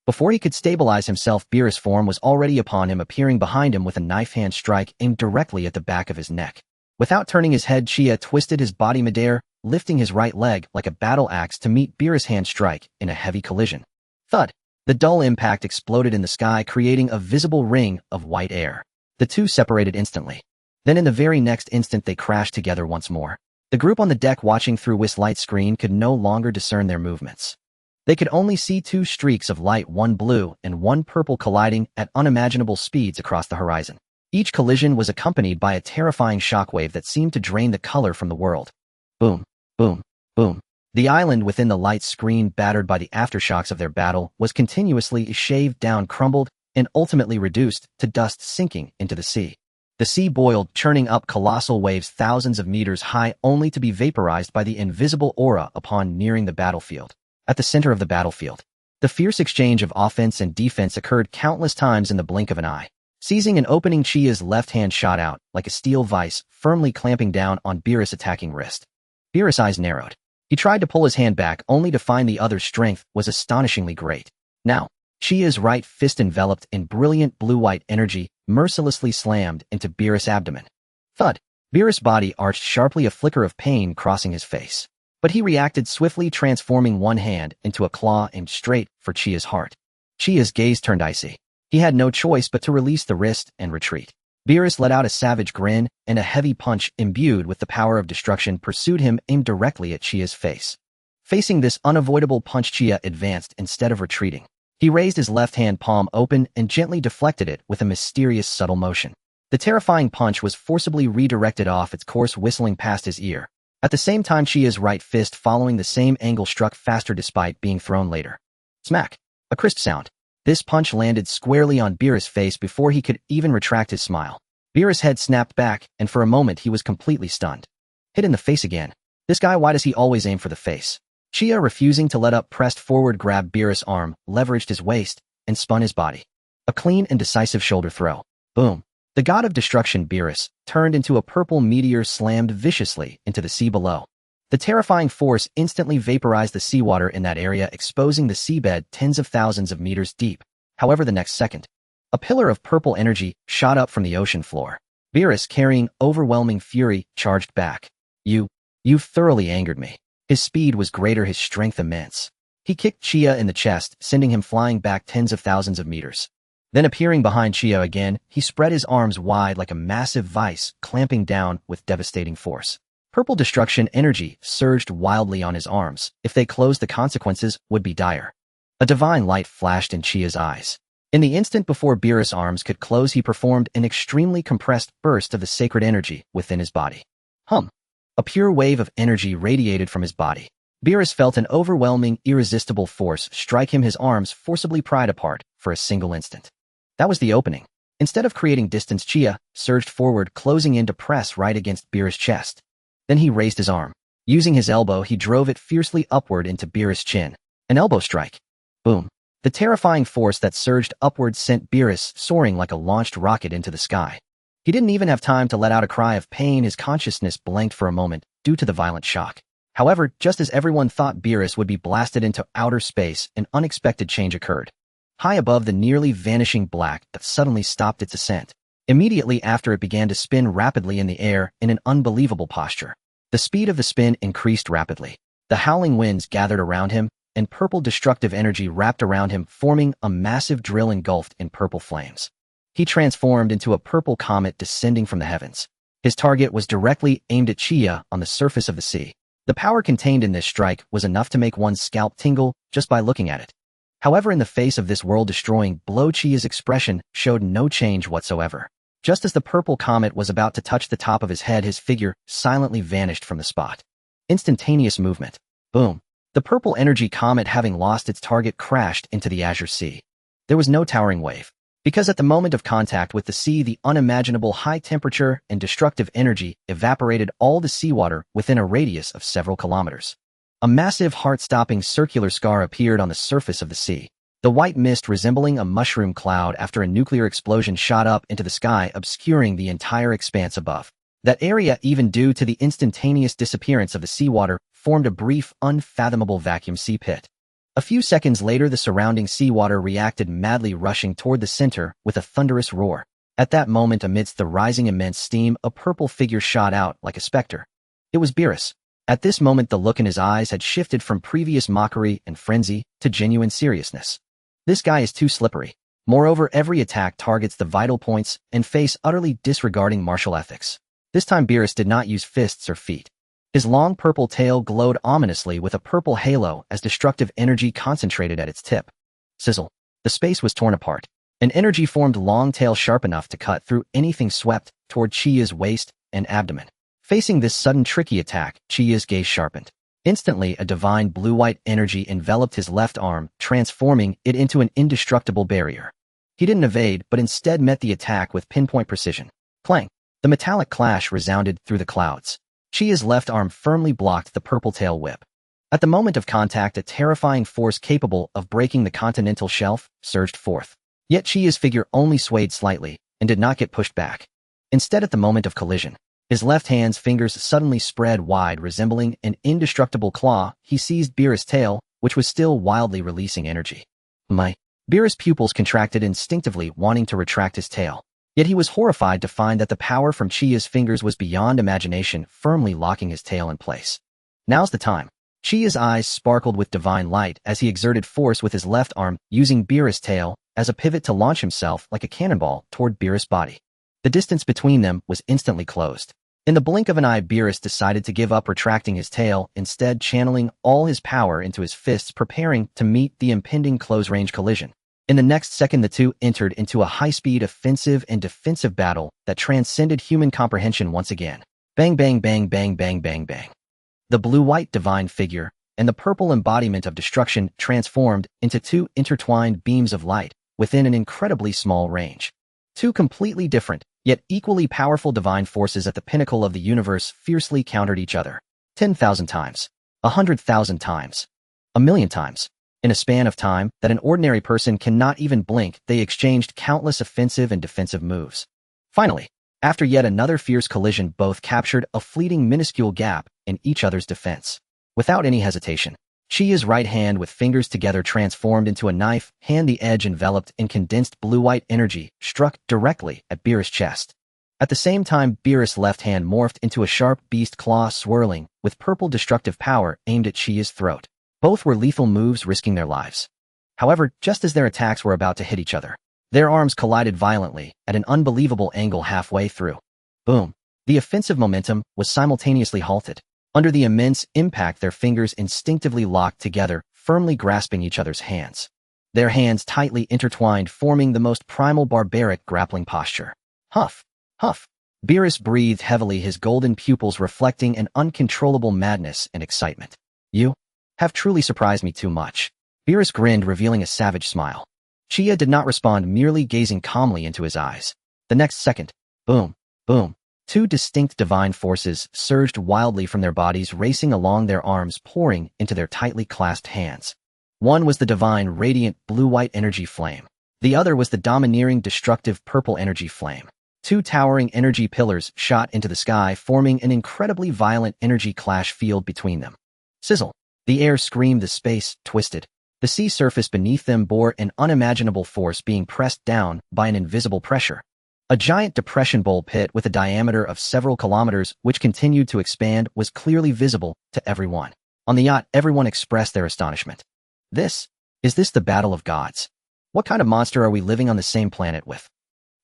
Before he could stabilize himself, Beerus' form was already upon him, appearing behind him with a knife-hand strike aimed directly at the back of his neck. Without turning his head, Chia twisted his body midair, lifting his right leg like a battle axe to meet Beerus' hand strike in a heavy collision. Thud! The dull impact exploded in the sky, creating a visible ring of white air. The two separated instantly. Then in the very next instant they crashed together once more. The group on the deck watching through Whis' light screen could no longer discern their movements. They could only see two streaks of light, one blue and one purple, colliding at unimaginable speeds across the horizon. Each collision was accompanied by a terrifying shockwave that seemed to drain the color from the world. Boom, boom, boom. The island within the light screen, battered by the aftershocks of their battle, was continuously shaved down, crumbled, and ultimately reduced to dust, sinking into the sea. The sea boiled, churning up colossal waves thousands of meters high, only to be vaporized by the invisible aura upon nearing the battlefield. At the center of the battlefield, the fierce exchange of offense and defense occurred countless times in the blink of an eye. Seizing an opening, Chia's left hand shot out, like a steel vice, firmly clamping down on Beerus' attacking wrist. Beerus' eyes narrowed. He tried to pull his hand back, only to find the other's strength was astonishingly great. Now, Chia's right fist, enveloped in brilliant blue-white energy, mercilessly slammed into Beerus' abdomen. Thud! Beerus' body arched sharply, a flicker of pain crossing his face. But he reacted swiftly, transforming one hand into a claw aimed straight for Chia's heart. Chia's gaze turned icy. He had no choice but to release the wrist and retreat. Beerus let out a savage grin, and a heavy punch imbued with the power of destruction pursued him, aimed directly at Chia's face. Facing this unavoidable punch, Chia advanced instead of retreating. He raised his left hand palm open and gently deflected it with a mysterious, subtle motion. The terrifying punch was forcibly redirected off its course, whistling past his ear. At the same time, Chia's right fist, following the same angle, struck faster despite being thrown later. Smack! A crisp sound. This punch landed squarely on Beerus' face before he could even retract his smile. Beerus' head snapped back, and for a moment he was completely stunned. Hit in the face again. This guy, why does he always aim for the face? Chia, refusing to let up, pressed forward, grabbed Beerus' arm, leveraged his waist, and spun his body. A clean and decisive shoulder throw. Boom. The god of destruction, Beerus, turned into a purple meteor, slammed viciously into the sea below. The terrifying force instantly vaporized the seawater in that area, exposing the seabed tens of thousands of meters deep. However, the next second, a pillar of purple energy shot up from the ocean floor. Beerus, carrying overwhelming fury, charged back. You've thoroughly angered me. His speed was greater, his strength immense. He kicked Chia in the chest, sending him flying back tens of thousands of meters. Then, appearing behind Chia again, he spread his arms wide like a massive vice, clamping down with devastating force. Purple destruction energy surged wildly on his arms. If they closed, the consequences would be dire. A divine light flashed in Chia's eyes. In the instant before Beerus' arms could close, he performed an extremely compressed burst of the sacred energy within his body. A pure wave of energy radiated from his body. Beerus felt an overwhelming, irresistible force strike him, his arms forcibly pried apart for a single instant. That was the opening. Instead of creating distance, Chia surged forward, closing in to press right against Beerus' chest. Then he raised his arm. Using his elbow, he drove it fiercely upward into Beerus' chin. An elbow strike. Boom. The terrifying force that surged upward sent Beerus soaring like a launched rocket into the sky. He didn't even have time to let out a cry of pain. His consciousness blanked for a moment due to the violent shock. However, just as everyone thought Beerus would be blasted into outer space, an unexpected change occurred. High above the nearly vanishing black that suddenly stopped its ascent. Immediately after, it began to spin rapidly in the air in an unbelievable posture. The speed of the spin increased rapidly. The howling winds gathered around him, and purple destructive energy wrapped around him, forming a massive drill engulfed in purple flames. He transformed into a purple comet descending from the heavens. His target was directly aimed at Chia on the surface of the sea. The power contained in this strike was enough to make one's scalp tingle just by looking at it. However, in the face of this world-destroying blow, Chia's expression showed no change whatsoever. Just as the purple comet was about to touch the top of his head, his figure silently vanished from the spot. Instantaneous movement. Boom. The purple energy comet, having lost its target, crashed into the azure sea. There was no towering wave, because at the moment of contact with the sea, the unimaginable high temperature and destructive energy evaporated all the seawater within a radius of several kilometers. A massive heart-stopping circular scar appeared on the surface of the sea. The white mist, resembling a mushroom cloud after a nuclear explosion, shot up into the sky, obscuring the entire expanse above. That area, even due to the instantaneous disappearance of the seawater, formed a brief, unfathomable vacuum sea pit. A few seconds later, the surrounding seawater reacted madly, rushing toward the center with a thunderous roar. At that moment, amidst the rising immense steam, a purple figure shot out like a specter. It was Beerus. At this moment, the look in his eyes had shifted from previous mockery and frenzy to genuine seriousness. This guy is too slippery. Moreover, every attack targets the vital points and face, utterly disregarding martial ethics. This time, Beerus did not use fists or feet. His long purple tail glowed ominously with a purple halo as destructive energy concentrated at its tip. Sizzle. The space was torn apart. An energy-formed long tail sharp enough to cut through anything swept toward Chia's waist and abdomen. Facing this sudden tricky attack, Chia's gaze sharpened. Instantly, a divine blue-white energy enveloped his left arm, transforming it into an indestructible barrier. He didn't evade, but instead met the attack with pinpoint precision. Clang! The metallic clash resounded through the clouds. Chia's left arm firmly blocked the purple tail whip. At the moment of contact, a terrifying force capable of breaking the continental shelf surged forth. Yet Chia's figure only swayed slightly and did not get pushed back. Instead, at the moment of collision, his left hand's fingers suddenly spread wide, resembling an indestructible claw. He seized Beerus' tail, which was still wildly releasing energy. Beerus' pupils contracted instinctively, wanting to retract his tail. Yet he was horrified to find that the power from Chia's fingers was beyond imagination, firmly locking his tail in place. Now's the time. Chia's eyes sparkled with divine light as he exerted force with his left arm, using Beerus' tail as a pivot to launch himself like a cannonball toward Beerus' body. The distance between them was instantly closed. In the blink of an eye, Beerus decided to give up retracting his tail, instead channeling all his power into his fists, preparing to meet the impending close-range collision. In the next second, the two entered into a high-speed offensive and defensive battle that transcended human comprehension once again. Bang, bang, bang, bang, bang, bang, bang. The blue-white divine figure and the purple embodiment of destruction transformed into two intertwined beams of light within an incredibly small range. Two completely different, yet equally powerful divine forces at the pinnacle of the universe fiercely countered each other. 10,000 times. 100,000 times. 1,000,000 times. In a span of time that an ordinary person cannot even blink, they exchanged countless offensive and defensive moves. Finally, after yet another fierce collision, both captured a fleeting minuscule gap in each other's defense. Without any hesitation, Chia's right hand, with fingers together transformed into a knife hand, the edge enveloped in condensed blue-white energy, struck directly at Beerus' chest. At the same time, Beerus' left hand morphed into a sharp beast claw, swirling with purple destructive power aimed at Chia's throat. Both were lethal moves, risking their lives. However, just as their attacks were about to hit each other, their arms collided violently at an unbelievable angle halfway through. Boom! The offensive momentum was simultaneously halted. Under the immense impact, their fingers instinctively locked together, firmly grasping each other's hands. Their hands tightly intertwined, forming the most primal barbaric grappling posture. Huff! Huff! Beerus breathed heavily, his golden pupils reflecting an uncontrollable madness and excitement. You have truly surprised me too much. Beerus grinned, revealing a savage smile. Chia did not respond, merely gazing calmly into his eyes. The next second, boom, boom, two distinct divine forces surged wildly from their bodies, racing along their arms, pouring into their tightly clasped hands. One was the divine, radiant, blue-white energy flame. The other was the domineering, destructive purple energy flame. Two towering energy pillars shot into the sky, forming an incredibly violent energy clash field between them. Sizzle! The air screamed, the space twisted. The sea surface beneath them bore an unimaginable force, being pressed down by an invisible pressure. A giant depression bowl pit with a diameter of several kilometers which continued to expand was clearly visible to everyone. On the yacht, everyone expressed their astonishment. Is this the battle of gods? What kind of monster are we living on the same planet with?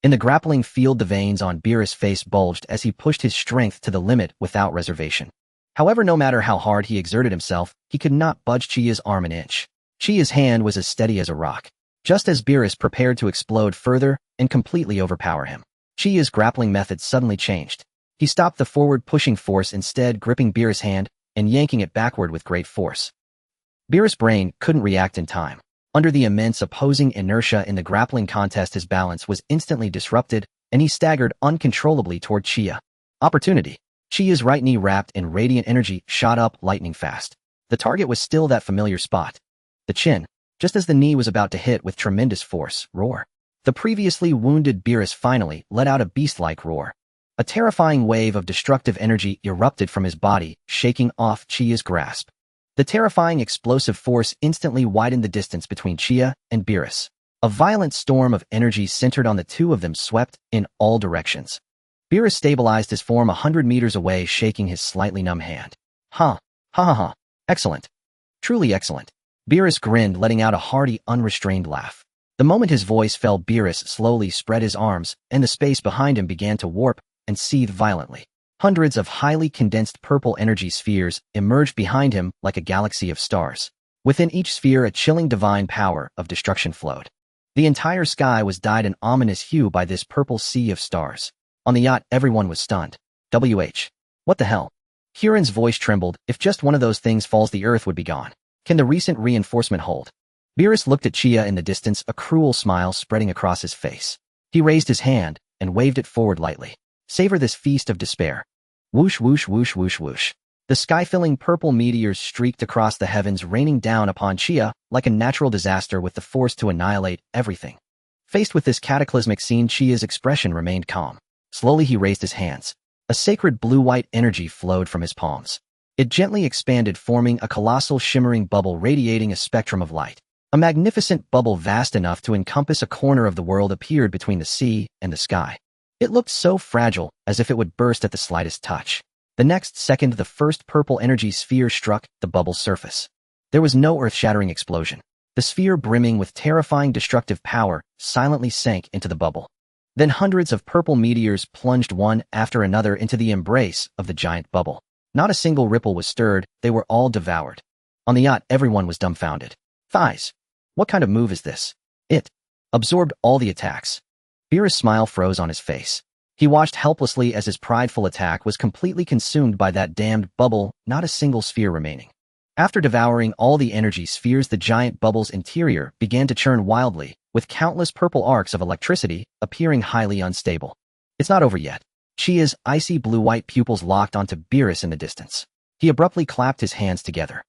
In the grappling field, the veins on Beerus' face bulged as he pushed his strength to the limit without reservation. However, no matter how hard he exerted himself, he could not budge Chia's arm an inch. Chia's hand was as steady as a rock. Just as Beerus prepared to explode further and completely overpower him, Chia's grappling method suddenly changed. He stopped the forward-pushing force, instead gripping Beerus' hand and yanking it backward with great force. Beerus' brain couldn't react in time. Under the immense opposing inertia in the grappling contest, his balance was instantly disrupted, and he staggered uncontrollably toward Chia. Opportunity. Chia's right knee, wrapped in radiant energy, shot up lightning fast. The target was still that familiar spot, the chin. Just as the knee was about to hit with tremendous force, roar. The previously wounded Beerus finally let out a beast-like roar. A terrifying wave of destructive energy erupted from his body, shaking off Chia's grasp. The terrifying explosive force instantly widened the distance between Chia and Beerus. A violent storm of energy centered on the two of them swept in all directions. Beerus stabilized his form 100 meters away, shaking his slightly numb hand. Ha ha ha. Excellent. Truly excellent. Beerus grinned, letting out a hearty, unrestrained laugh. The moment his voice fell, Beerus slowly spread his arms, and the space behind him began to warp and seethe violently. Hundreds of highly condensed purple energy spheres emerged behind him like a galaxy of stars. Within each sphere, a chilling divine power of destruction flowed. The entire sky was dyed an ominous hue by this purple sea of stars. On the yacht, everyone was stunned. What the hell? Huron's voice trembled. If just one of those things falls, the Earth would be gone. Can the recent reinforcement hold? Beerus looked at Chia in the distance, a cruel smile spreading across his face. He raised his hand and waved it forward lightly. Savor this feast of despair. Whoosh, whoosh, whoosh, whoosh, whoosh. The sky-filling purple meteors streaked across the heavens, raining down upon Chia like a natural disaster with the force to annihilate everything. Faced with this cataclysmic scene, Chia's expression remained calm. Slowly he raised his hands. A sacred blue-white energy flowed from his palms. It gently expanded, forming a colossal shimmering bubble radiating a spectrum of light. A magnificent bubble vast enough to encompass a corner of the world appeared between the sea and the sky. It looked so fragile, as if it would burst at the slightest touch. The next second, the first purple energy sphere struck the bubble's surface. There was no earth-shattering explosion. The sphere, brimming with terrifying destructive power, silently sank into the bubble. Then hundreds of purple meteors plunged one after another into the embrace of the giant bubble. Not a single ripple was stirred, they were all devoured. On the yacht, everyone was dumbfounded. Thighs. What kind of move is this? It absorbed all the attacks. Beerus' smile froze on his face. He watched helplessly as his prideful attack was completely consumed by that damned bubble, not a single sphere remaining. After devouring all the energy spheres, the giant bubble's interior began to churn wildly, with countless purple arcs of electricity appearing highly unstable. It's not over yet. Chia's icy blue-white pupils locked onto Beerus in the distance. He abruptly clapped his hands together.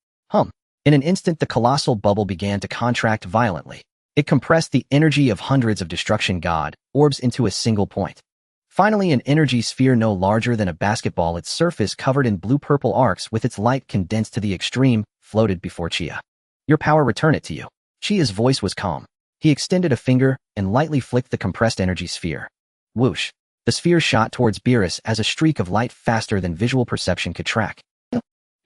In an instant, the colossal bubble began to contract violently. It compressed the energy of hundreds of destruction god orbs into a single point. Finally, an energy sphere no larger than a basketball, its surface covered in blue-purple arcs with its light condensed to the extreme, floated before Chia. Your power, return it to you. Chia's voice was calm. He extended a finger and lightly flicked the compressed energy sphere. Whoosh. The sphere shot towards Beerus as a streak of light faster than visual perception could track.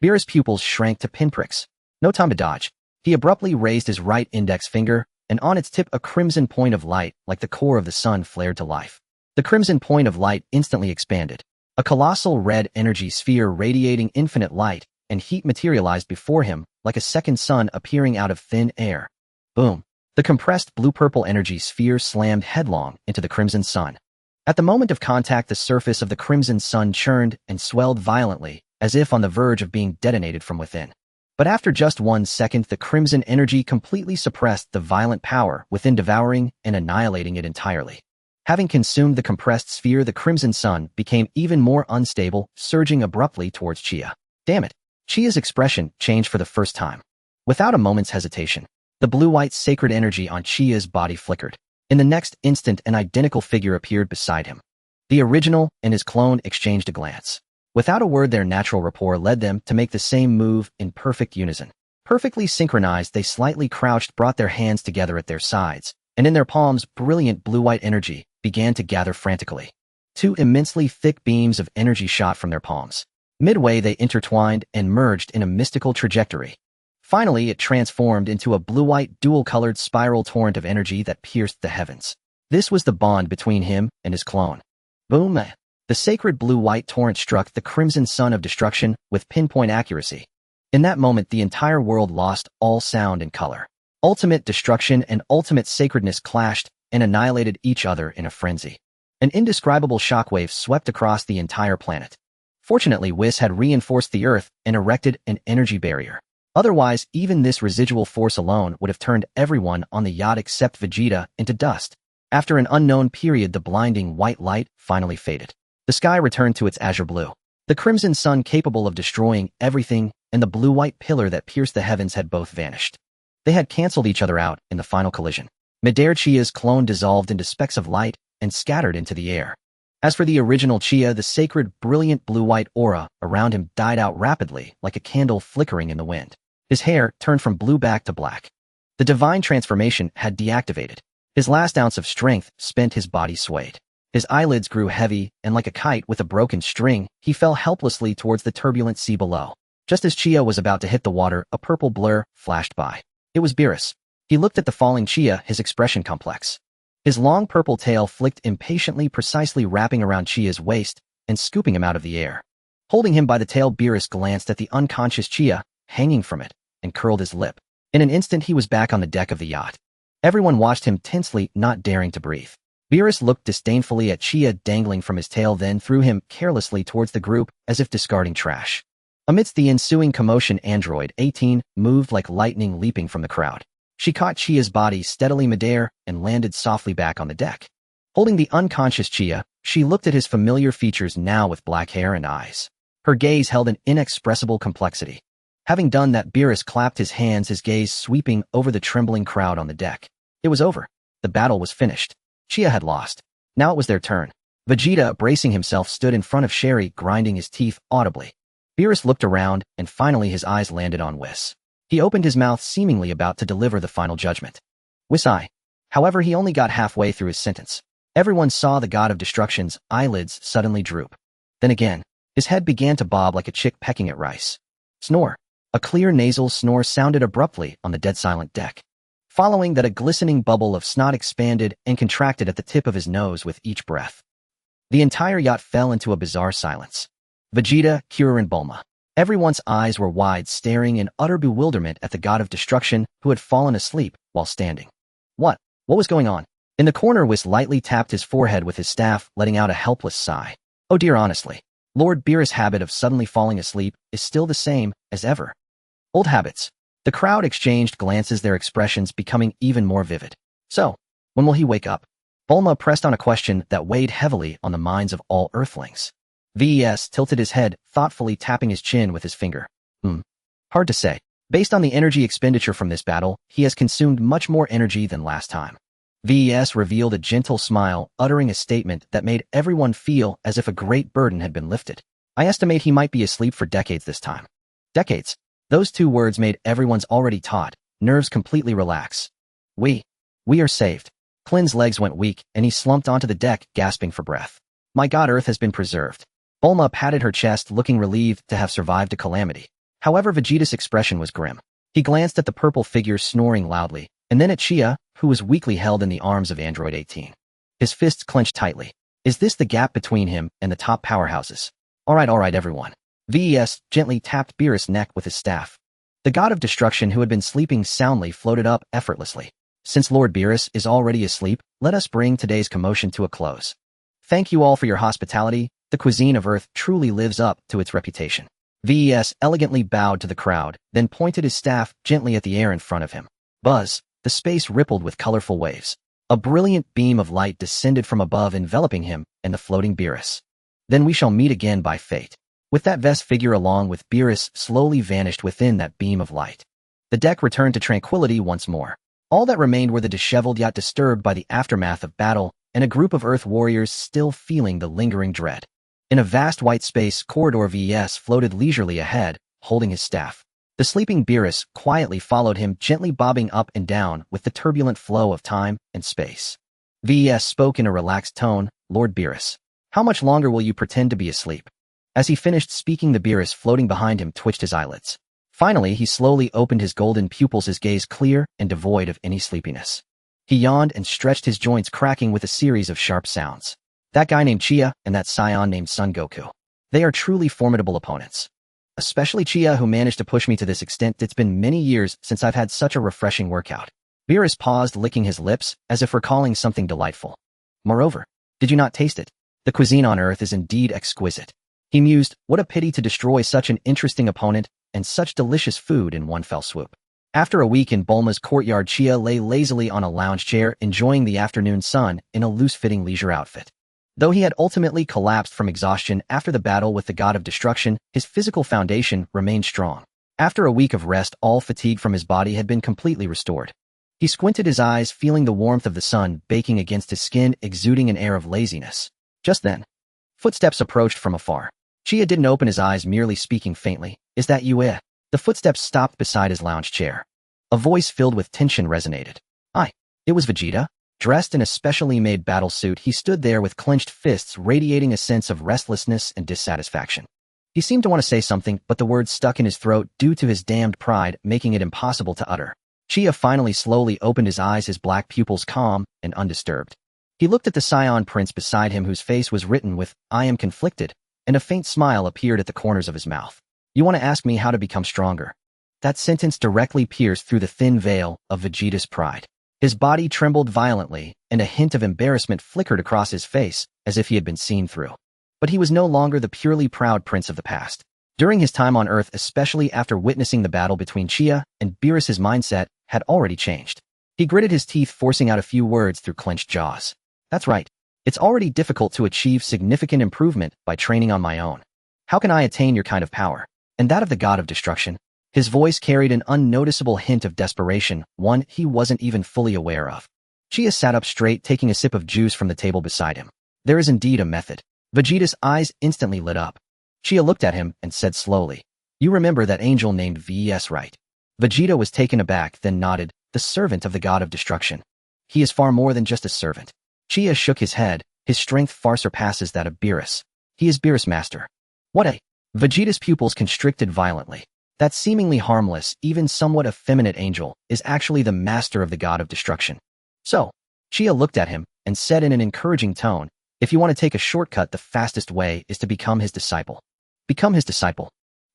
Beerus' pupils shrank to pinpricks. No time to dodge. He abruptly raised his right index finger, and on its tip a crimson point of light, like the core of the sun, flared to life. The crimson point of light instantly expanded. A colossal red energy sphere radiating infinite light and heat materialized before him, like a second sun appearing out of thin air. Boom. The compressed blue-purple energy sphere slammed headlong into the crimson sun. At the moment of contact, the surface of the crimson sun churned and swelled violently, as if on the verge of being detonated from within. But after just 1 second, the crimson energy completely suppressed the violent power within, devouring and annihilating it entirely. Having consumed the compressed sphere, the crimson sun became even more unstable, surging abruptly towards Chia. Damn it. Chia's expression changed for the first time. Without a moment's hesitation, the blue-white sacred energy on Chia's body flickered. In the next instant, an identical figure appeared beside him. The original and his clone exchanged a glance. Without a word, their natural rapport led them to make the same move in perfect unison. Perfectly synchronized, they slightly crouched, brought their hands together at their sides, and in their palms, brilliant blue-white energy began to gather frantically. Two immensely thick beams of energy shot from their palms. Midway, they intertwined and merged in a mystical trajectory. Finally, it transformed into a blue-white dual-colored spiral torrent of energy that pierced the heavens. This was the bond between him and his clone. Boom! The sacred blue-white torrent struck the crimson sun of destruction with pinpoint accuracy. In that moment, the entire world lost all sound and color. Ultimate destruction and ultimate sacredness clashed and annihilated each other in a frenzy. An indescribable shockwave swept across the entire planet. Fortunately, Whis had reinforced the Earth and erected an energy barrier. Otherwise, even this residual force alone would have turned everyone on the yacht except Vegeta into dust. After an unknown period, the blinding white light finally faded. The sky returned to its azure blue. The crimson sun capable of destroying everything and the blue-white pillar that pierced the heavens had both vanished. They had canceled each other out in the final collision. Midair Chia's clone dissolved into specks of light and scattered into the air. As for the original Chia, the sacred, brilliant blue-white aura around him died out rapidly like a candle flickering in the wind. His hair turned from blue back to black. The divine transformation had deactivated. His last ounce of strength spent, his body swayed. His eyelids grew heavy, and like a kite with a broken string, he fell helplessly towards the turbulent sea below. Just as Chia was about to hit the water, a purple blur flashed by. It was Beerus. He looked at the falling Chia, his expression complex. His long purple tail flicked impatiently, precisely wrapping around Chia's waist and scooping him out of the air. Holding him by the tail, Beerus glanced at the unconscious Chia, hanging from it, and curled his lip. In an instant, he was back on the deck of the yacht. Everyone watched him tensely, not daring to breathe. Beerus looked disdainfully at Chia dangling from his tail, then threw him carelessly towards the group as if discarding trash. Amidst the ensuing commotion, Android 18 moved like lightning, leaping from the crowd. She caught Chia's body steadily midair and landed softly back on the deck. Holding the unconscious Chia, she looked at his familiar features now with black hair and eyes. Her gaze held an inexpressible complexity. Having done that, Beerus clapped his hands, his gaze sweeping over the trembling crowd on the deck. It was over. The battle was finished. Chia had lost. Now it was their turn. Vegeta, bracing himself, stood in front of Sherry, grinding his teeth audibly. Beerus looked around, and finally his eyes landed on Whis. He opened his mouth, seemingly about to deliver the final judgment. Whis-I. However, he only got halfway through his sentence. Everyone saw the god of destruction's eyelids suddenly droop. Then again, his head began to bob like a chick pecking at rice. Snore. A clear nasal snore sounded abruptly on the dead-silent deck. Following that, a glistening bubble of snot expanded and contracted at the tip of his nose with each breath. The entire yacht fell into a bizarre silence. Vegeta, Kira, and Bulma. Everyone's eyes were wide, staring in utter bewilderment at the god of destruction who had fallen asleep while standing. What was going on? In the corner, Whis lightly tapped his forehead with his staff, letting out a helpless sigh. Oh dear, honestly. Lord Beerus' habit of suddenly falling asleep is still the same as ever. Old habits. The crowd exchanged glances, their expressions becoming even more vivid. So, when will he wake up? Bulma pressed on a question that weighed heavily on the minds of all Earthlings. Ves tilted his head, thoughtfully tapping his chin with his finger. Hard to say. Based on the energy expenditure from this battle, he has consumed much more energy than last time. Ves revealed a gentle smile, uttering a statement that made everyone feel as if a great burden had been lifted. I estimate he might be asleep for decades this time. Decades. Those two words made everyone's already taut nerves completely relax. We are saved. Klin's legs went weak, and he slumped onto the deck, gasping for breath. My god, Earth has been preserved. Bulma patted her chest, looking relieved to have survived a calamity. However, Vegeta's expression was grim. He glanced at the purple figure snoring loudly, and then at Chia, who was weakly held in the arms of Android 18. His fists clenched tightly. Is this the gap between him and the top powerhouses? All right, everyone. Ves gently tapped Beerus' neck with his staff. The god of destruction, who had been sleeping soundly, floated up effortlessly. Since Lord Beerus is already asleep, let us bring today's commotion to a close. Thank you all for your hospitality. The cuisine of Earth truly lives up to its reputation. Ves elegantly bowed to the crowd, then pointed his staff gently at the air in front of him. Buzz, the space rippled with colorful waves. A brilliant beam of light descended from above, enveloping him and the floating Beerus. Then we shall meet again by fate. With that Ves figure along with Beerus slowly vanished within that beam of light. The deck returned to tranquility once more. All that remained were the disheveled yacht, disturbed by the aftermath of battle, and a group of Earth warriors still feeling the lingering dread. In a vast white space corridor, Ves floated leisurely ahead, holding his staff. The sleeping Beerus quietly followed him, gently bobbing up and down with the turbulent flow of time and space. VES spoke in a relaxed tone, Lord Beerus. How much longer will you pretend to be asleep? As he finished speaking, the Beerus floating behind him twitched his eyelids. Finally, he slowly opened his golden pupils, his gaze clear and devoid of any sleepiness. He yawned and stretched his joints, cracking with a series of sharp sounds. That guy named Chia and that Saiyan named Son Goku. They are truly formidable opponents. Especially Chia, who managed to push me to this extent. It's been many years since I've had such a refreshing workout. Beerus paused, licking his lips, as if recalling something delightful. Moreover, did you not taste it? The cuisine on Earth is indeed exquisite. He mused, what a pity to destroy such an interesting opponent and such delicious food in one fell swoop. After a week in Bulma's courtyard, Chia lay lazily on a lounge chair, enjoying the afternoon sun in a loose-fitting leisure outfit. Though he had ultimately collapsed from exhaustion after the battle with the god of destruction, his physical foundation remained strong. After a week of rest, all fatigue from his body had been completely restored. He squinted his eyes, feeling the warmth of the sun baking against his skin, exuding an air of laziness. Just then, footsteps approached from afar. Chia didn't open his eyes, merely speaking faintly. Is that you, eh? The footsteps stopped beside his lounge chair. A voice filled with tension resonated. It was Vegeta. Dressed in a specially made battle suit, he stood there with clenched fists, radiating a sense of restlessness and dissatisfaction. He seemed to want to say something, but the words stuck in his throat due to his damned pride, making it impossible to utter. Chia finally slowly opened his eyes, his black pupils calm and undisturbed. He looked at the Saiyan prince beside him, whose face was written with, I am conflicted, and a faint smile appeared at the corners of his mouth. You want to ask me how to become stronger? That sentence directly pierced through the thin veil of Vegeta's pride. His body trembled violently, and a hint of embarrassment flickered across his face, as if he had been seen through. But he was no longer the purely proud prince of the past. During his time on Earth, especially after witnessing the battle between Chia and Beerus, his mindset had already changed. He gritted his teeth, forcing out a few words through clenched jaws. That's right. It's already difficult to achieve significant improvement by training on my own. How can I attain your kind of power? And that of the god of destruction? His voice carried an unnoticeable hint of desperation, one he wasn't even fully aware of. Chia sat up straight, taking a sip of juice from the table beside him. There is indeed a method. Vegeta's eyes instantly lit up. Chia looked at him and said slowly, You remember that angel named VES, right? Vegeta was taken aback, then nodded, the servant of the god of destruction. He is far more than just a servant. Chia shook his head. His strength far surpasses that of Beerus. He is Beerus' master. What a... Vegeta's pupils constricted violently. That seemingly harmless, even somewhat effeminate angel is actually the master of the god of destruction. So, Chia looked at him and said in an encouraging tone, if you want to take a shortcut, the fastest way is to become his disciple. Become his disciple.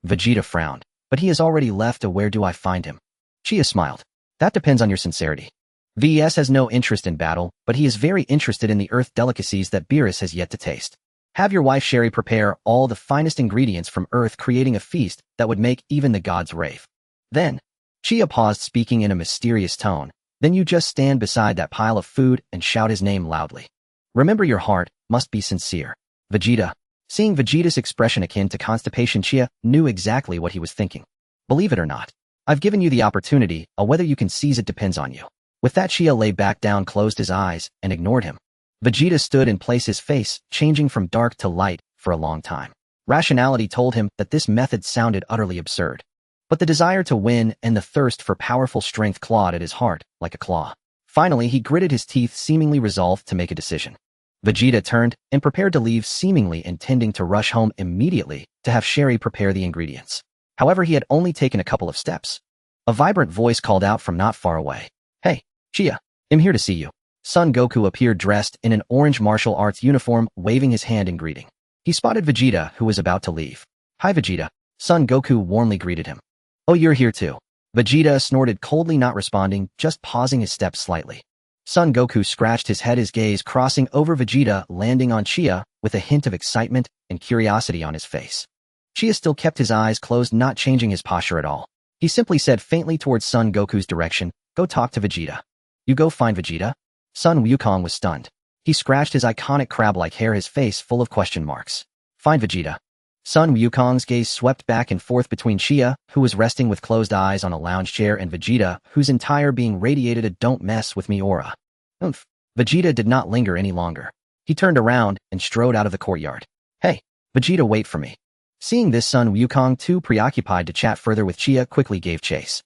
Vegeta frowned. But he has already left. Where do I find him? Chia smiled. That depends on your sincerity. VES has no interest in battle, but he is very interested in the earth delicacies that Beerus has yet to taste. Have your wife Sherry prepare all the finest ingredients from Earth, creating a feast that would make even the gods rave. Then, Chia paused, speaking in a mysterious tone. Then you just stand beside that pile of food and shout his name loudly. Remember, your heart must be sincere. Vegeta. Seeing Vegeta's expression akin to constipation, Chia knew exactly what he was thinking. Believe it or not, I've given you the opportunity, whether you can seize it depends on you. With that, Chia lay back down, closed his eyes, and ignored him. Vegeta stood in place, his face changing from dark to light for a long time. Rationality told him that this method sounded utterly absurd. But the desire to win and the thirst for powerful strength clawed at his heart like a claw. Finally, he gritted his teeth, seemingly resolved to make a decision. Vegeta turned and prepared to leave, seemingly intending to rush home immediately to have Sherry prepare the ingredients. However, he had only taken a couple of steps. A vibrant voice called out from not far away. Hey, Chia, I'm here to see you. Son Goku appeared dressed in an orange martial arts uniform, waving his hand in greeting. He spotted Vegeta, who was about to leave. Hi, Vegeta. Son Goku warmly greeted him. Oh, you're here too. Vegeta snorted coldly, not responding, just pausing his steps slightly. Son Goku scratched his head, his gaze crossing over Vegeta, landing on Chia with a hint of excitement and curiosity on his face. Chia still kept his eyes closed, not changing his posture at all. He simply said faintly towards Son Goku's direction, Go talk to Vegeta. You go find Vegeta? Sun Wukong was stunned. He scratched his iconic crab-like hair, his face full of question marks. Find Vegeta. Sun Wukong's gaze swept back and forth between Chia, who was resting with closed eyes on a lounge chair, and Vegeta, whose entire being radiated a don't mess with me aura. Oomph. Vegeta did not linger any longer. He turned around and strode out of the courtyard. Hey, Vegeta, wait for me. Seeing this, Sun Wukong, too preoccupied to chat further with Chia, quickly gave chase.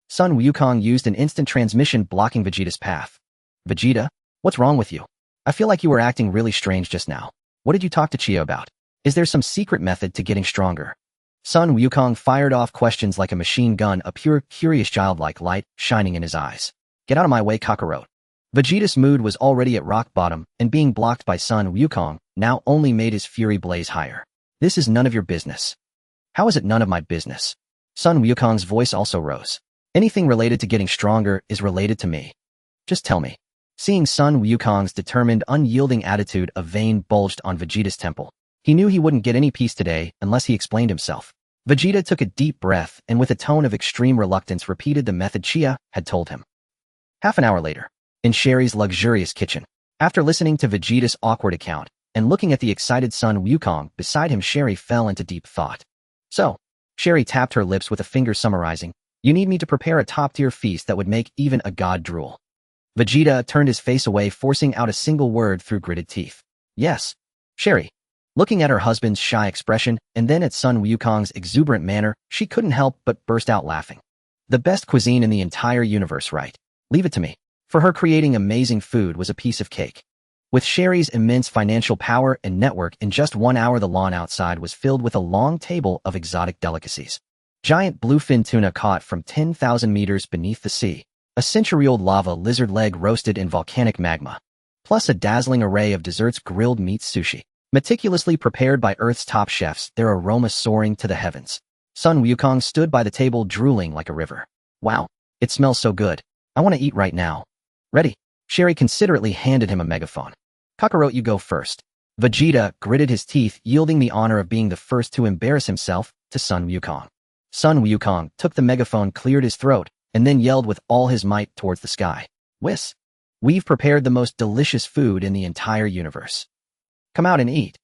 Sun Wukong used an instant transmission, blocking Vegeta's path. Vegeta? What's wrong with you? I feel like you were acting really strange just now. What did you talk to Chia about? Is there some secret method to getting stronger? Sun Wukong fired off questions like a machine gun, a pure, curious childlike light shining in his eyes. Get out of my way, Kakarot. Vegeta's mood was already at rock bottom, and being blocked by Sun Wukong now only made his fury blaze higher. This is none of your business. How is it none of my business? Sun Wukong's voice also rose. Anything related to getting stronger is related to me. Just tell me. Seeing Sun Wukong's determined, unyielding attitude, a vein bulged on Vegeta's temple. He knew he wouldn't get any peace today unless he explained himself. Vegeta took a deep breath and with a tone of extreme reluctance repeated the method Chia had told him. Half an hour later, in Sherry's luxurious kitchen, after listening to Vegeta's awkward account and looking at the excited Sun Wukong beside him, Sherry fell into deep thought. So, Sherry tapped her lips with a finger summarizing, you need me to prepare a top-tier feast that would make even a god drool. Vegeta turned his face away, forcing out a single word through gritted teeth. Yes, Sherry. Looking at her husband's shy expression and then at Sun Wukong's exuberant manner, she couldn't help but burst out laughing. The best cuisine in the entire universe, right? Leave it to me. For her, creating amazing food was a piece of cake. With Sherry's immense financial power and network, in just 1 hour the lawn outside was filled with a long table of exotic delicacies. Giant bluefin tuna caught from 10,000 meters beneath the sea, a century-old lava lizard leg roasted in volcanic magma, plus a dazzling array of desserts, grilled meat sushi, meticulously prepared by Earth's top chefs, their aroma soaring to the heavens. Sun Wukong stood by the table drooling like a river. Wow, it smells so good. I want to eat right now. Ready? Sherry considerately handed him a megaphone. Kakarot, you go first. Vegeta gritted his teeth, yielding the honor of being the first to embarrass himself to Sun Wukong. Sun Wukong took the megaphone, cleared his throat, and then yelled with all his might towards the sky. Whis! We've prepared the most delicious food in the entire universe. Come out and eat.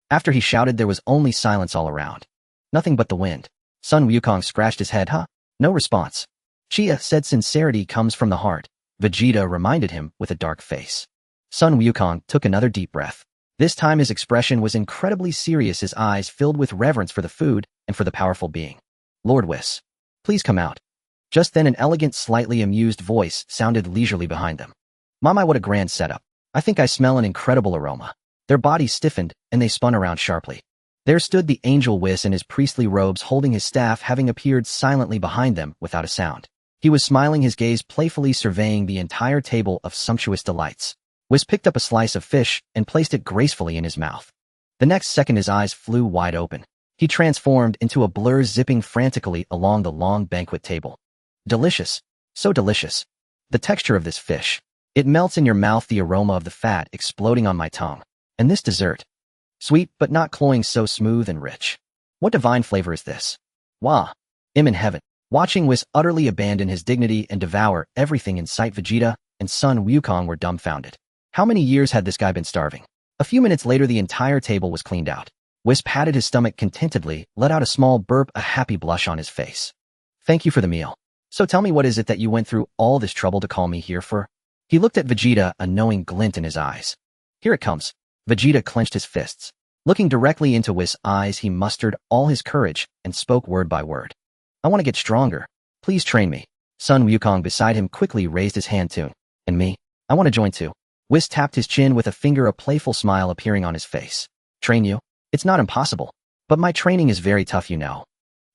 After he shouted, there was only silence all around. Nothing but the wind. Sun Wukong scratched his head. No response. Chia said sincerity comes from the heart. Vegeta reminded him with a dark face. Sun Wukong took another deep breath. This time his expression was incredibly serious, his eyes filled with reverence for the food and for the powerful being. Lord Whis, please come out. Just then an elegant, slightly amused voice sounded leisurely behind them. My, what a grand setup. I think I smell an incredible aroma. Their bodies stiffened, and they spun around sharply. There stood the angel Whis in his priestly robes, holding his staff, having appeared silently behind them without a sound. He was smiling, his gaze playfully surveying the entire table of sumptuous delights. Whis picked up a slice of fish and placed it gracefully in his mouth. The next second his eyes flew wide open. He transformed into a blur, zipping frantically along the long banquet table. Delicious. So delicious. The texture of this fish. It melts in your mouth, the aroma of the fat exploding on my tongue. And this dessert. Sweet but not cloying, so smooth and rich. What divine flavor is this? Wah! I'm in heaven. Watching Whis utterly abandon his dignity and devour everything in sight, Vegeta and Sun Wukong were dumbfounded. How many years had this guy been starving? A few minutes later the entire table was cleaned out. Whis patted his stomach contentedly, let out a small burp, a happy blush on his face. Thank you for the meal. So tell me, what is it that you went through all this trouble to call me here for? He looked at Vegeta, a knowing glint in his eyes. Here it comes. Vegeta clenched his fists. Looking directly into Whis' eyes, he mustered all his courage and spoke word by word. I want to get stronger. Please train me. Sun Wukong beside him quickly raised his hand too. And me? I want to join too. Whis tapped his chin with a finger, a playful smile appearing on his face. Train you? It's not impossible. But my training is very tough, you know.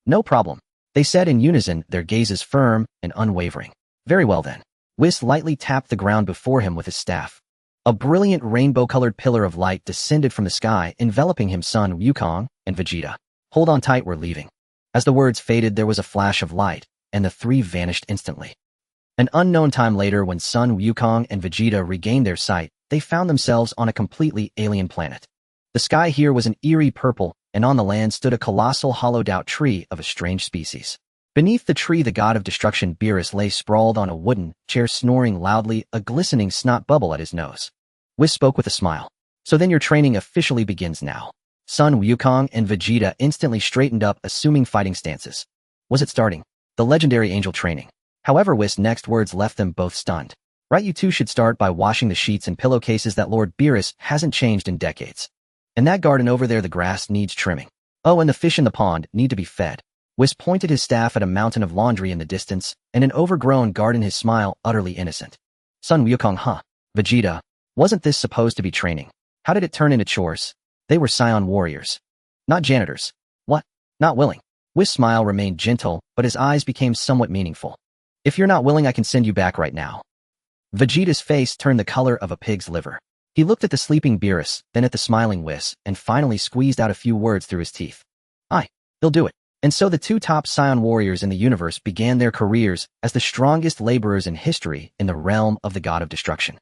No problem. They said in unison, their gazes firm and unwavering. Very well then. Whis lightly tapped the ground before him with his staff. A brilliant rainbow-colored pillar of light descended from the sky, enveloping him, Sun Wukong and Vegeta. Hold on tight, we're leaving. As the words faded, there was a flash of light, and the three vanished instantly. An unknown time later, when Sun Wukong and Vegeta regained their sight, they found themselves on a completely alien planet. The sky here was an eerie purple, and on the land stood a colossal hollowed-out tree of a strange species. Beneath the tree, the god of destruction Beerus lay sprawled on a wooden chair, snoring loudly, a glistening snot bubble at his nose. Whis spoke with a smile. So then your training officially begins now. Sun Wukong and Vegeta instantly straightened up, assuming fighting stances. Was it starting? The legendary angel training. However, Whis' next words left them both stunned. Right, you two should start by washing the sheets and pillowcases. That Lord Beerus hasn't changed in decades. And that garden over there, the grass needs trimming. Oh, and the fish in the pond need to be fed. Whis pointed his staff at a mountain of laundry in the distance, and an overgrown garden, his smile utterly innocent. Sun Wukong, Vegeta, wasn't this supposed to be training? How did it turn into chores? They were Saiyan warriors. Not janitors. What? Not willing. Whis' smile remained gentle, but his eyes became somewhat meaningful. If you're not willing, I can send you back right now. Vegeta's face turned the color of a pig's liver. He looked at the sleeping Beerus, then at the smiling Whis, and finally squeezed out a few words through his teeth. Aye, he'll do it. And so the two top Saiyan warriors in the universe began their careers as the strongest laborers in history in the realm of the god of destruction.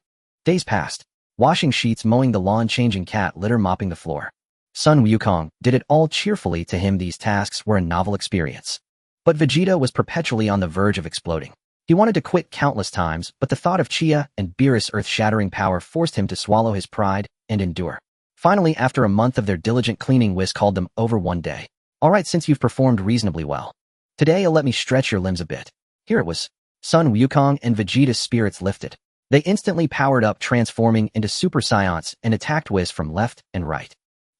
Days passed. Washing sheets, mowing the lawn, changing cat litter, mopping the floor. Sun Wukong did it all cheerfully. To him, these tasks were a novel experience. But Vegeta was perpetually on the verge of exploding. He wanted to quit countless times, but the thought of Chia and Beerus' earth-shattering power forced him to swallow his pride and endure. Finally, after a month of their diligent cleaning, Whis called them over one day. All right, since you've performed reasonably well. Today, you'll let me stretch your limbs a bit. Here it was. Sun Wukong and Vegeta's spirits lifted. They instantly powered up, transforming into Super Saiyans and attacked Whis from left and right.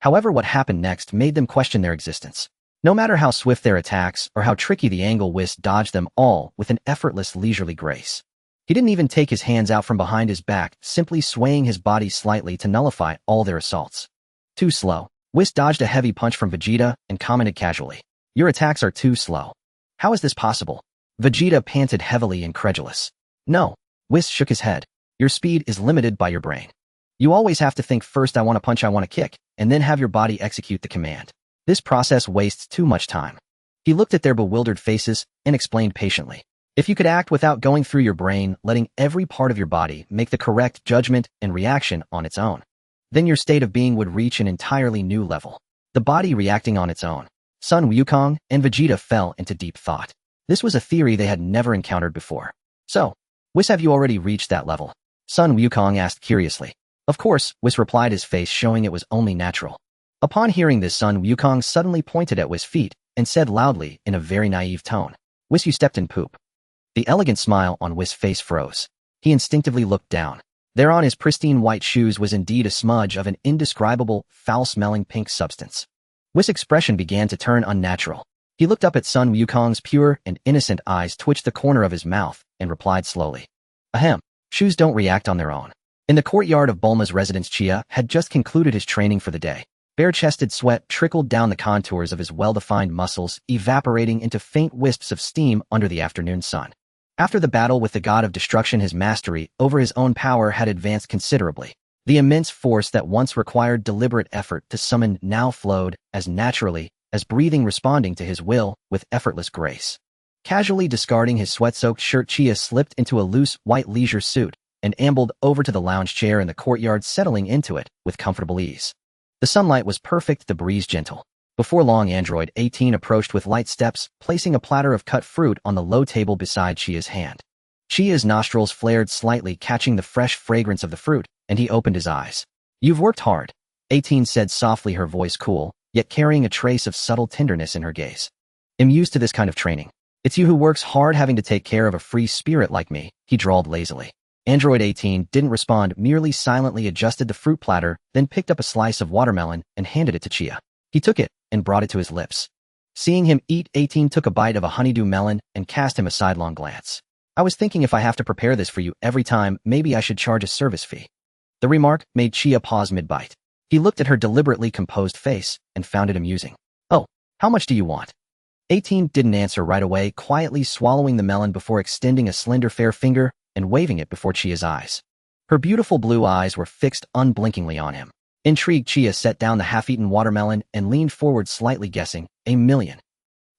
However, what happened next made them question their existence. No matter how swift their attacks or how tricky the angle, Whis dodged them all with an effortless, leisurely grace. He didn't even take his hands out from behind his back, simply swaying his body slightly to nullify all their assaults. Too slow. Whis dodged a heavy punch from Vegeta and commented casually, "Your attacks are too slow." "How is this possible?" Vegeta panted heavily, incredulous. "No." Whis shook his head. "Your speed is limited by your brain. You always have to think first, I want to punch, I want to kick, and then have your body execute the command. This process wastes too much time." He looked at their bewildered faces and explained patiently. "If you could act without going through your brain, letting every part of your body make the correct judgment and reaction on its own, then your state of being would reach an entirely new level. The body reacting on its own." Sun Wukong and Vegeta fell into deep thought. This was a theory they had never encountered before. "So, Whis, have you already reached that level?" Sun Wukong asked curiously. "Of course," Whis replied, his face showing it was only natural. Upon hearing this, Sun Wukong suddenly pointed at Whis' feet and said loudly in a very naive tone, "Whis, you stepped in poop." The elegant smile on Whis' face froze. He instinctively looked down. There on his pristine white shoes was indeed a smudge of an indescribable, foul-smelling pink substance. Whis' expression began to turn unnatural. He looked up at Sun Wukong's pure and innocent eyes, twitched the corner of his mouth, and replied slowly, "Ahem, shoes don't react on their own." In the courtyard of Bulma's residence, Chia had just concluded his training for the day. Bare-chested sweat trickled down the contours of his well-defined muscles, evaporating into faint wisps of steam under the afternoon sun. After the battle with the god of destruction, his mastery over his own power had advanced considerably. The immense force that once required deliberate effort to summon now flowed as naturally as breathing, responding to his will with effortless grace. Casually discarding his sweat-soaked shirt, Chia slipped into a loose, white leisure suit and ambled over to the lounge chair in the courtyard, settling into it with comfortable ease. The sunlight was perfect, the breeze gentle. Before long, Android 18 approached with light steps, placing a platter of cut fruit on the low table beside Chia's hand. Chia's nostrils flared slightly, catching the fresh fragrance of the fruit, and he opened his eyes. "You've worked hard," 18 said softly, her voice cool, yet carrying a trace of subtle tenderness in her gaze. "I'm used to this kind of training. It's you who works hard, having to take care of a free spirit like me," he drawled lazily. Android 18 didn't respond, merely silently adjusted the fruit platter, then picked up a slice of watermelon and handed it to Chia. He took it and brought it to his lips. Seeing him eat, 18 took a bite of a honeydew melon and cast him a sidelong glance. "I was thinking, if I have to prepare this for you every time, maybe I should charge a service fee." The remark made Chia pause mid-bite. He looked at her deliberately composed face and found it amusing. "Oh, how much do you want?" 18 didn't answer right away, quietly swallowing the melon before extending a slender fair finger and waving it before Chia's eyes. Her beautiful blue eyes were fixed unblinkingly on him. Intrigued, Chia set down the half-eaten watermelon and leaned forward slightly, guessing, "1 million."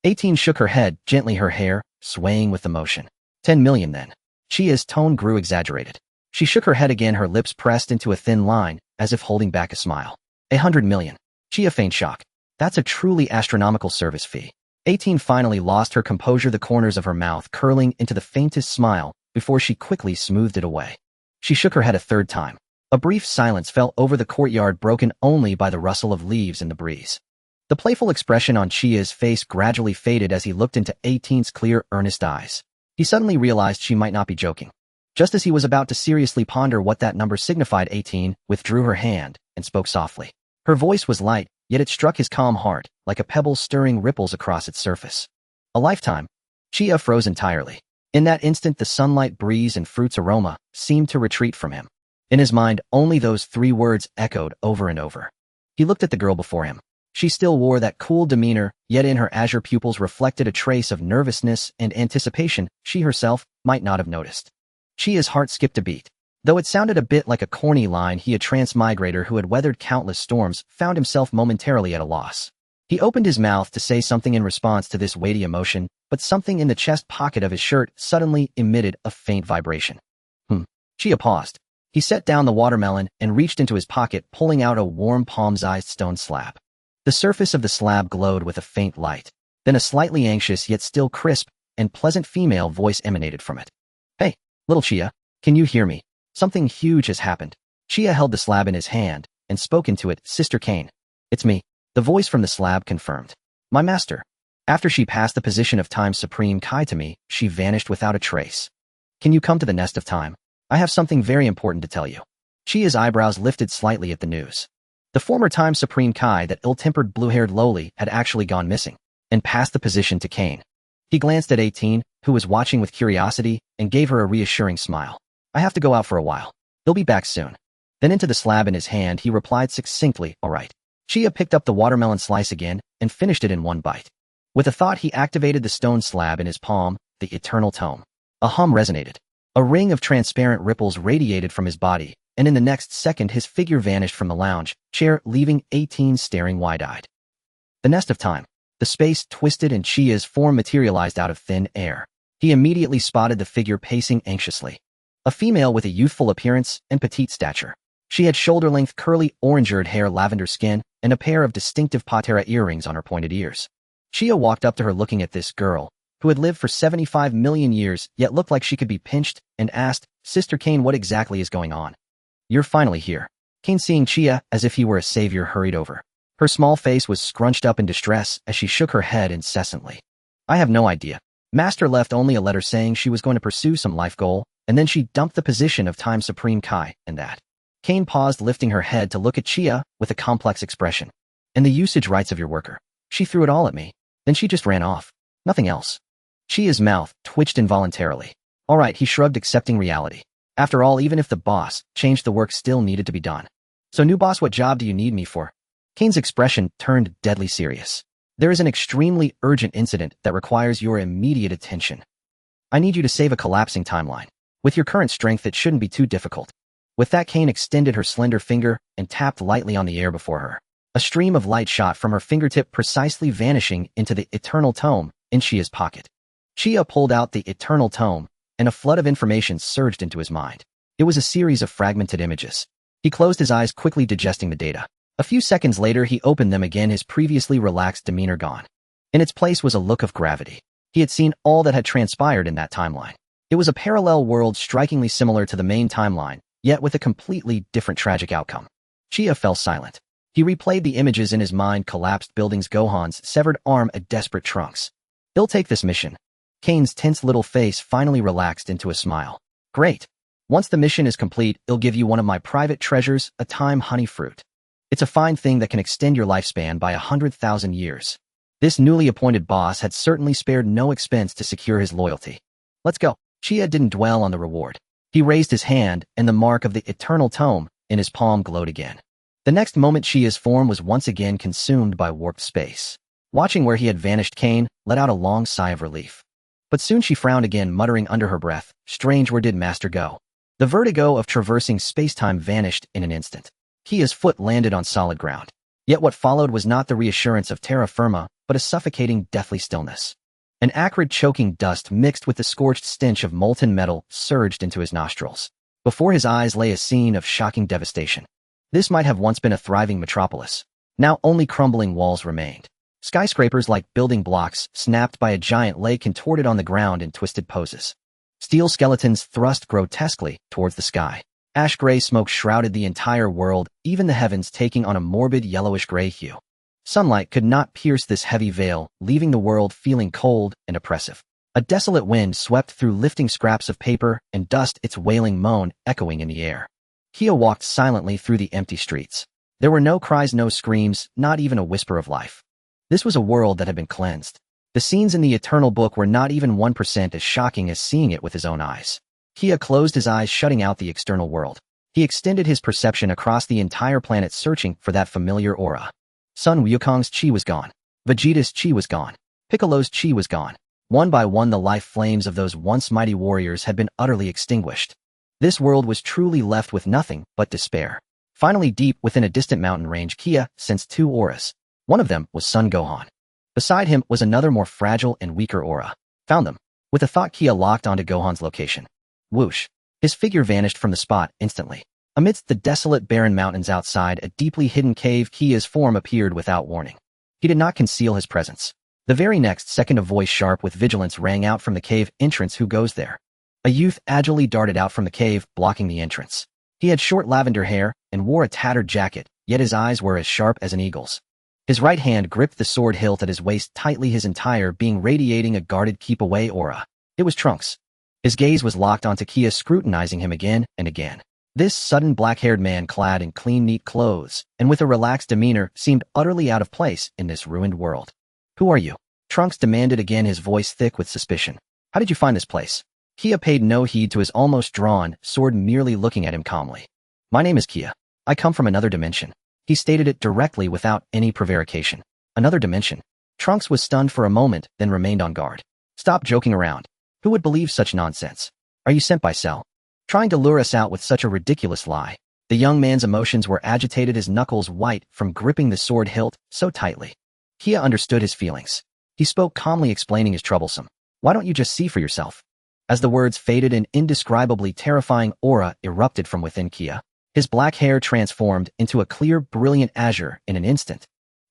18 shook her head gently, her hair swaying with the motion. 10 million then." Chia's tone grew exaggerated. She shook her head again, her lips pressed into a thin line, as if holding back a smile. 100 million. Chia feigned shock. "That's a truly astronomical service fee." 18 finally lost her composure, the corners of her mouth curling into the faintest smile before she quickly smoothed it away. She shook her head a third time. A brief silence fell over the courtyard, broken only by the rustle of leaves in the breeze. The playful expression on Chia's face gradually faded as he looked into 18's clear, earnest eyes. He suddenly realized she might not be joking. Just as he was about to seriously ponder what that number signified, 18 withdrew her hand and spoke softly. Her voice was light, yet it struck his calm heart, like a pebble stirring ripples across its surface. "A lifetime." Chia froze entirely. In that instant, the sunlight, breeze, and fruit's aroma seemed to retreat from him. In his mind, only those 3 words echoed over and over. He looked at the girl before him. She still wore that cool demeanor, yet in her azure pupils reflected a trace of nervousness and anticipation she herself might not have noticed. Chia's heart skipped a beat. Though it sounded a bit like a corny line, he, a transmigrator who had weathered countless storms, found himself momentarily at a loss. He opened his mouth to say something in response to this weighty emotion, but something in the chest pocket of his shirt suddenly emitted a faint vibration. Chia paused. He set down the watermelon and reached into his pocket, pulling out a warm palm-sized stone slab. The surface of the slab glowed with a faint light. Then a slightly anxious yet still crisp and pleasant female voice emanated from it. "Hey, little Chia, can you hear me? Something huge has happened." Chia held the slab in his hand and spoke into it. "Sister Cain." "It's me," the voice from the slab confirmed. "My master." After she passed the position of Time Supreme Kai to me, she vanished without a trace. "Can you come to the nest of time? I have something very important to tell you." Chia's eyebrows lifted slightly at the news. The former Time Supreme Kai, that ill-tempered blue-haired lowly, had actually gone missing, and passed the position to Cain. He glanced at 18, who was watching with curiosity, and gave her a reassuring smile. "I have to go out for a while. He'll be back soon." Then into the slab in his hand he replied succinctly, "All right." Chia picked up the watermelon slice again and finished it in one bite. With a thought he activated the stone slab in his palm, the eternal tome. A hum resonated. A ring of transparent ripples radiated from his body, and in the next second his figure vanished from the lounge chair, leaving 18 staring wide-eyed. The nest of time. The space twisted and Chia's form materialized out of thin air. He immediately spotted the figure pacing anxiously. A female with a youthful appearance and petite stature. She had shoulder-length curly orange-eyed hair, lavender skin, and a pair of distinctive patera earrings on her pointed ears. Chia walked up to her looking at this girl, who had lived for 75 million years yet looked like she could be pinched, and asked, "Sister Cain, what exactly is going on?" "You're finally here." Cain, seeing Chia as if he were a savior, hurried over. Her small face was scrunched up in distress as she shook her head incessantly. "I have no idea. Master left only a letter saying she was going to pursue some life goal, and then she dumped the position of Time Supreme Kai, and that." Cain paused, lifting her head to look at Chia with a complex expression. "And the usage rights of your worker. She threw it all at me. Then she just ran off. Nothing else." Chia's mouth twitched involuntarily. "All right," he shrugged, accepting reality. After all, even if the boss changed, the work still needed to be done. "So, new boss, what job do you need me for?" Cain's expression turned deadly serious. "There is an extremely urgent incident that requires your immediate attention. I need you to save a collapsing timeline. With your current strength, it shouldn't be too difficult." With that, Cain extended her slender finger and tapped lightly on the air before her. A stream of light shot from her fingertip, precisely vanishing into the eternal tome in Chia's pocket. Chia pulled out the eternal tome, and a flood of information surged into his mind. It was a series of fragmented images. He closed his eyes, quickly digesting the data. A few seconds later, he opened them again, his previously relaxed demeanor gone. In its place was a look of gravity. He had seen all that had transpired in that timeline. It was a parallel world strikingly similar to the main timeline, yet with a completely different tragic outcome. Chia fell silent. He replayed the images in his mind: collapsed buildings, Gohan's severed arm at desperate Trunks. "He'll take this mission." Cain's tense little face finally relaxed into a smile. "Great. Once the mission is complete, I'll give you one of my private treasures, a time honey fruit. It's a fine thing that can extend your lifespan by 100,000 years." This newly appointed boss had certainly spared no expense to secure his loyalty. "Let's go." Chia didn't dwell on the reward. He raised his hand, and the mark of the eternal tome in his palm glowed again. The next moment, Chia's form was once again consumed by warped space. Watching where he had vanished, Cain let out a long sigh of relief. But soon she frowned again, muttering under her breath, "Strange, where did Master go?" The vertigo of traversing space-time vanished in an instant. Chia's foot landed on solid ground. Yet what followed was not the reassurance of terra firma, but a suffocating, deathly stillness. An acrid, choking dust mixed with the scorched stench of molten metal surged into his nostrils. Before his eyes lay a scene of shocking devastation. This might have once been a thriving metropolis. Now only crumbling walls remained. Skyscrapers, like building blocks snapped by a giant lake, contorted on the ground in twisted poses. Steel skeletons thrust grotesquely towards the sky. Ash-gray smoke shrouded the entire world, even the heavens taking on a morbid yellowish-gray hue. Sunlight could not pierce this heavy veil, leaving the world feeling cold and oppressive. A desolate wind swept through, lifting scraps of paper and dust, its wailing moan echoing in the air. Chia walked silently through the empty streets. There were no cries, no screams, not even a whisper of life. This was a world that had been cleansed. The scenes in the Eternal Book were not even 1% as shocking as seeing it with his own eyes. Chia closed his eyes, shutting out the external world. He extended his perception across the entire planet searching for that familiar aura. Sun Wukong's chi was gone. Vegeta's chi was gone. Piccolo's chi was gone. One by one the life flames of those once mighty warriors had been utterly extinguished. This world was truly left with nothing but despair. Finally, deep within a distant mountain range, Kia sensed two auras. One of them was Son Gohan. Beside him was another more fragile and weaker aura. Found them. With a thought, Kia locked onto Gohan's location. Whoosh. His figure vanished from the spot instantly. Amidst the desolate barren mountains outside a deeply hidden cave, Kia's form appeared without warning. He did not conceal his presence. The very next second a voice sharp with vigilance rang out from the cave entrance. Who goes there? A youth agilely darted out from the cave, blocking the entrance. He had short lavender hair and wore a tattered jacket, yet his eyes were as sharp as an eagle's. His right hand gripped the sword hilt at his waist tightly, his entire being radiating a guarded keep-away aura. It was Trunks. His gaze was locked onto Kia, scrutinizing him again and again. This sudden black-haired man, clad in clean, neat clothes and with a relaxed demeanor, seemed utterly out of place in this ruined world. Who are you? Trunks demanded again, his voice thick with suspicion. How did you find this place? Kia paid no heed to his almost drawn sword, merely looking at him calmly. My name is Kia. I come from another dimension. He stated it directly without any prevarication. Another dimension. Trunks was stunned for a moment, then remained on guard. Stop joking around. Who would believe such nonsense? Are you sent by Cell? Trying to lure us out with such a ridiculous lie? The young man's emotions were agitated, his knuckles white from gripping the sword hilt so tightly. Kia understood his feelings. He spoke calmly, explaining his troublesome. Why don't you just see for yourself? As the words faded, an indescribably terrifying aura erupted from within Kia. His black hair transformed into a clear, brilliant azure in an instant.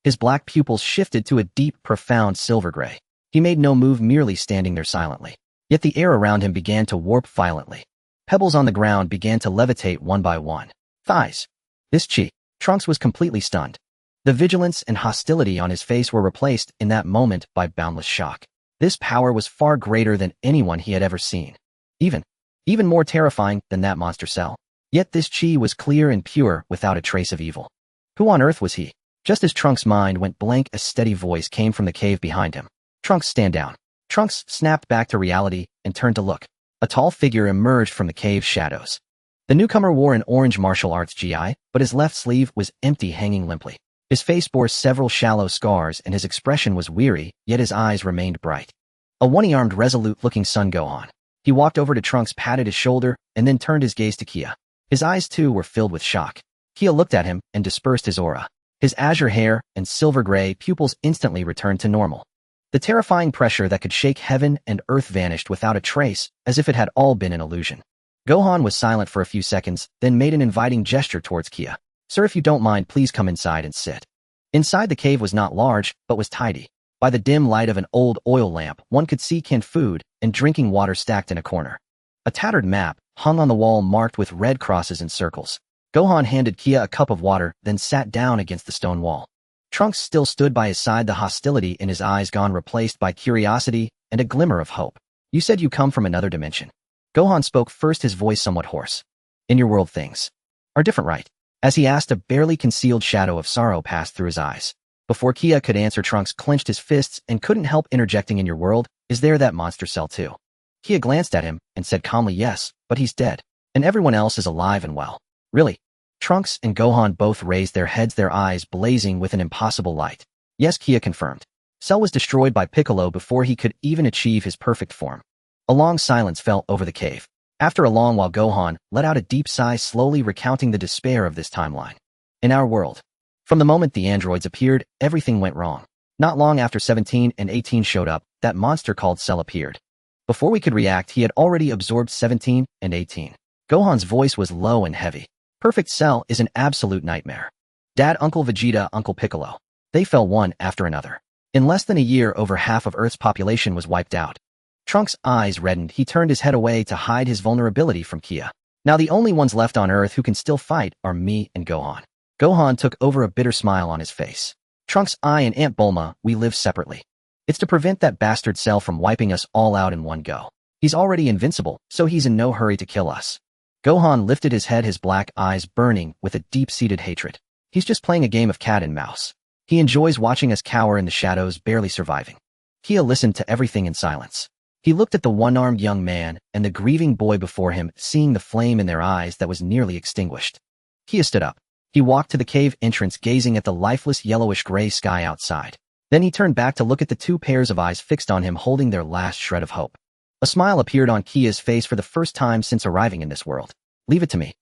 His black pupils shifted to a deep, profound silver gray. He made no move, merely standing there silently. Yet the air around him began to warp violently. Pebbles on the ground began to levitate one by one. Thighs. This chi. Trunks was completely stunned. The vigilance and hostility on his face were replaced in that moment by boundless shock. This power was far greater than anyone he had ever seen. Even more terrifying than that monster Cell. Yet this chi was clear and pure, without a trace of evil. Who on earth was he? Just as Trunks' mind went blank, a steady voice came from the cave behind him. Trunks, stand down. Trunks snapped back to reality and turned to look. A tall figure emerged from the cave's shadows. The newcomer wore an orange martial arts GI, but his left sleeve was empty, hanging limply. His face bore several shallow scars and his expression was weary, yet his eyes remained bright. A one-armed, resolute-looking Son Gohan. He walked over to Trunks, patted his shoulder, and then turned his gaze to Kia. His eyes, too, were filled with shock. Kia looked at him and dispersed his aura. His azure hair and silver-gray pupils instantly returned to normal. The terrifying pressure that could shake heaven and earth vanished without a trace, as if it had all been an illusion. Gohan was silent for a few seconds, then made an inviting gesture towards Kia. Sir, if you don't mind, please come inside and sit. Inside the cave was not large, but was tidy. By the dim light of an old oil lamp, one could see canned food and drinking water stacked in a corner. A tattered map hung on the wall, marked with red crosses and circles. Gohan handed Kia a cup of water, then sat down against the stone wall. Trunks still stood by his side, the hostility in his eyes gone, replaced by curiosity and a glimmer of hope. You said you come from another dimension. Gohan spoke first, his voice somewhat hoarse. In your world, things are different, right? As he asked, a barely concealed shadow of sorrow passed through his eyes. Before Kia could answer, Trunks clenched his fists and couldn't help interjecting, in your world, is there that monster Cell too? Kia glanced at him and said calmly, yes, but he's dead. And everyone else is alive and well. Really? Trunks and Gohan both raised their heads, their eyes blazing with an impossible light. Yes, Kia confirmed. Cell was destroyed by Piccolo before he could even achieve his perfect form. A long silence fell over the cave. After a long while, Gohan let out a deep sigh, slowly recounting the despair of this timeline. In our world, from the moment the androids appeared, everything went wrong. Not long after 17 and 18 showed up, that monster called Cell appeared. Before we could react, he had already absorbed 17 and 18. Gohan's voice was low and heavy. Perfect Cell is an absolute nightmare. Dad, Uncle Vegeta, Uncle Piccolo. They fell one after another. In less than a year, over half of Earth's population was wiped out. Trunks' eyes reddened. He turned his head away to hide his vulnerability from Kia. Now the only ones left on Earth who can still fight are me and Gohan. Gohan took over, a bitter smile on his face. Trunks, I and Aunt Bulma, we live separately. It's to prevent that bastard Cell from wiping us all out in one go. He's already invincible, so he's in no hurry to kill us. Gohan lifted his head, his black eyes burning with a deep-seated hatred. He's just playing a game of cat and mouse. He enjoys watching us cower in the shadows, barely surviving. Kia listened to everything in silence. He looked at the one-armed young man and the grieving boy before him, seeing the flame in their eyes that was nearly extinguished. Kia stood up. He walked to the cave entrance, gazing at the lifeless yellowish-gray sky outside. Then he turned back to look at the two pairs of eyes fixed on him, holding their last shred of hope. A smile appeared on Kia's face for the first time since arriving in this world. "Leave it to me,"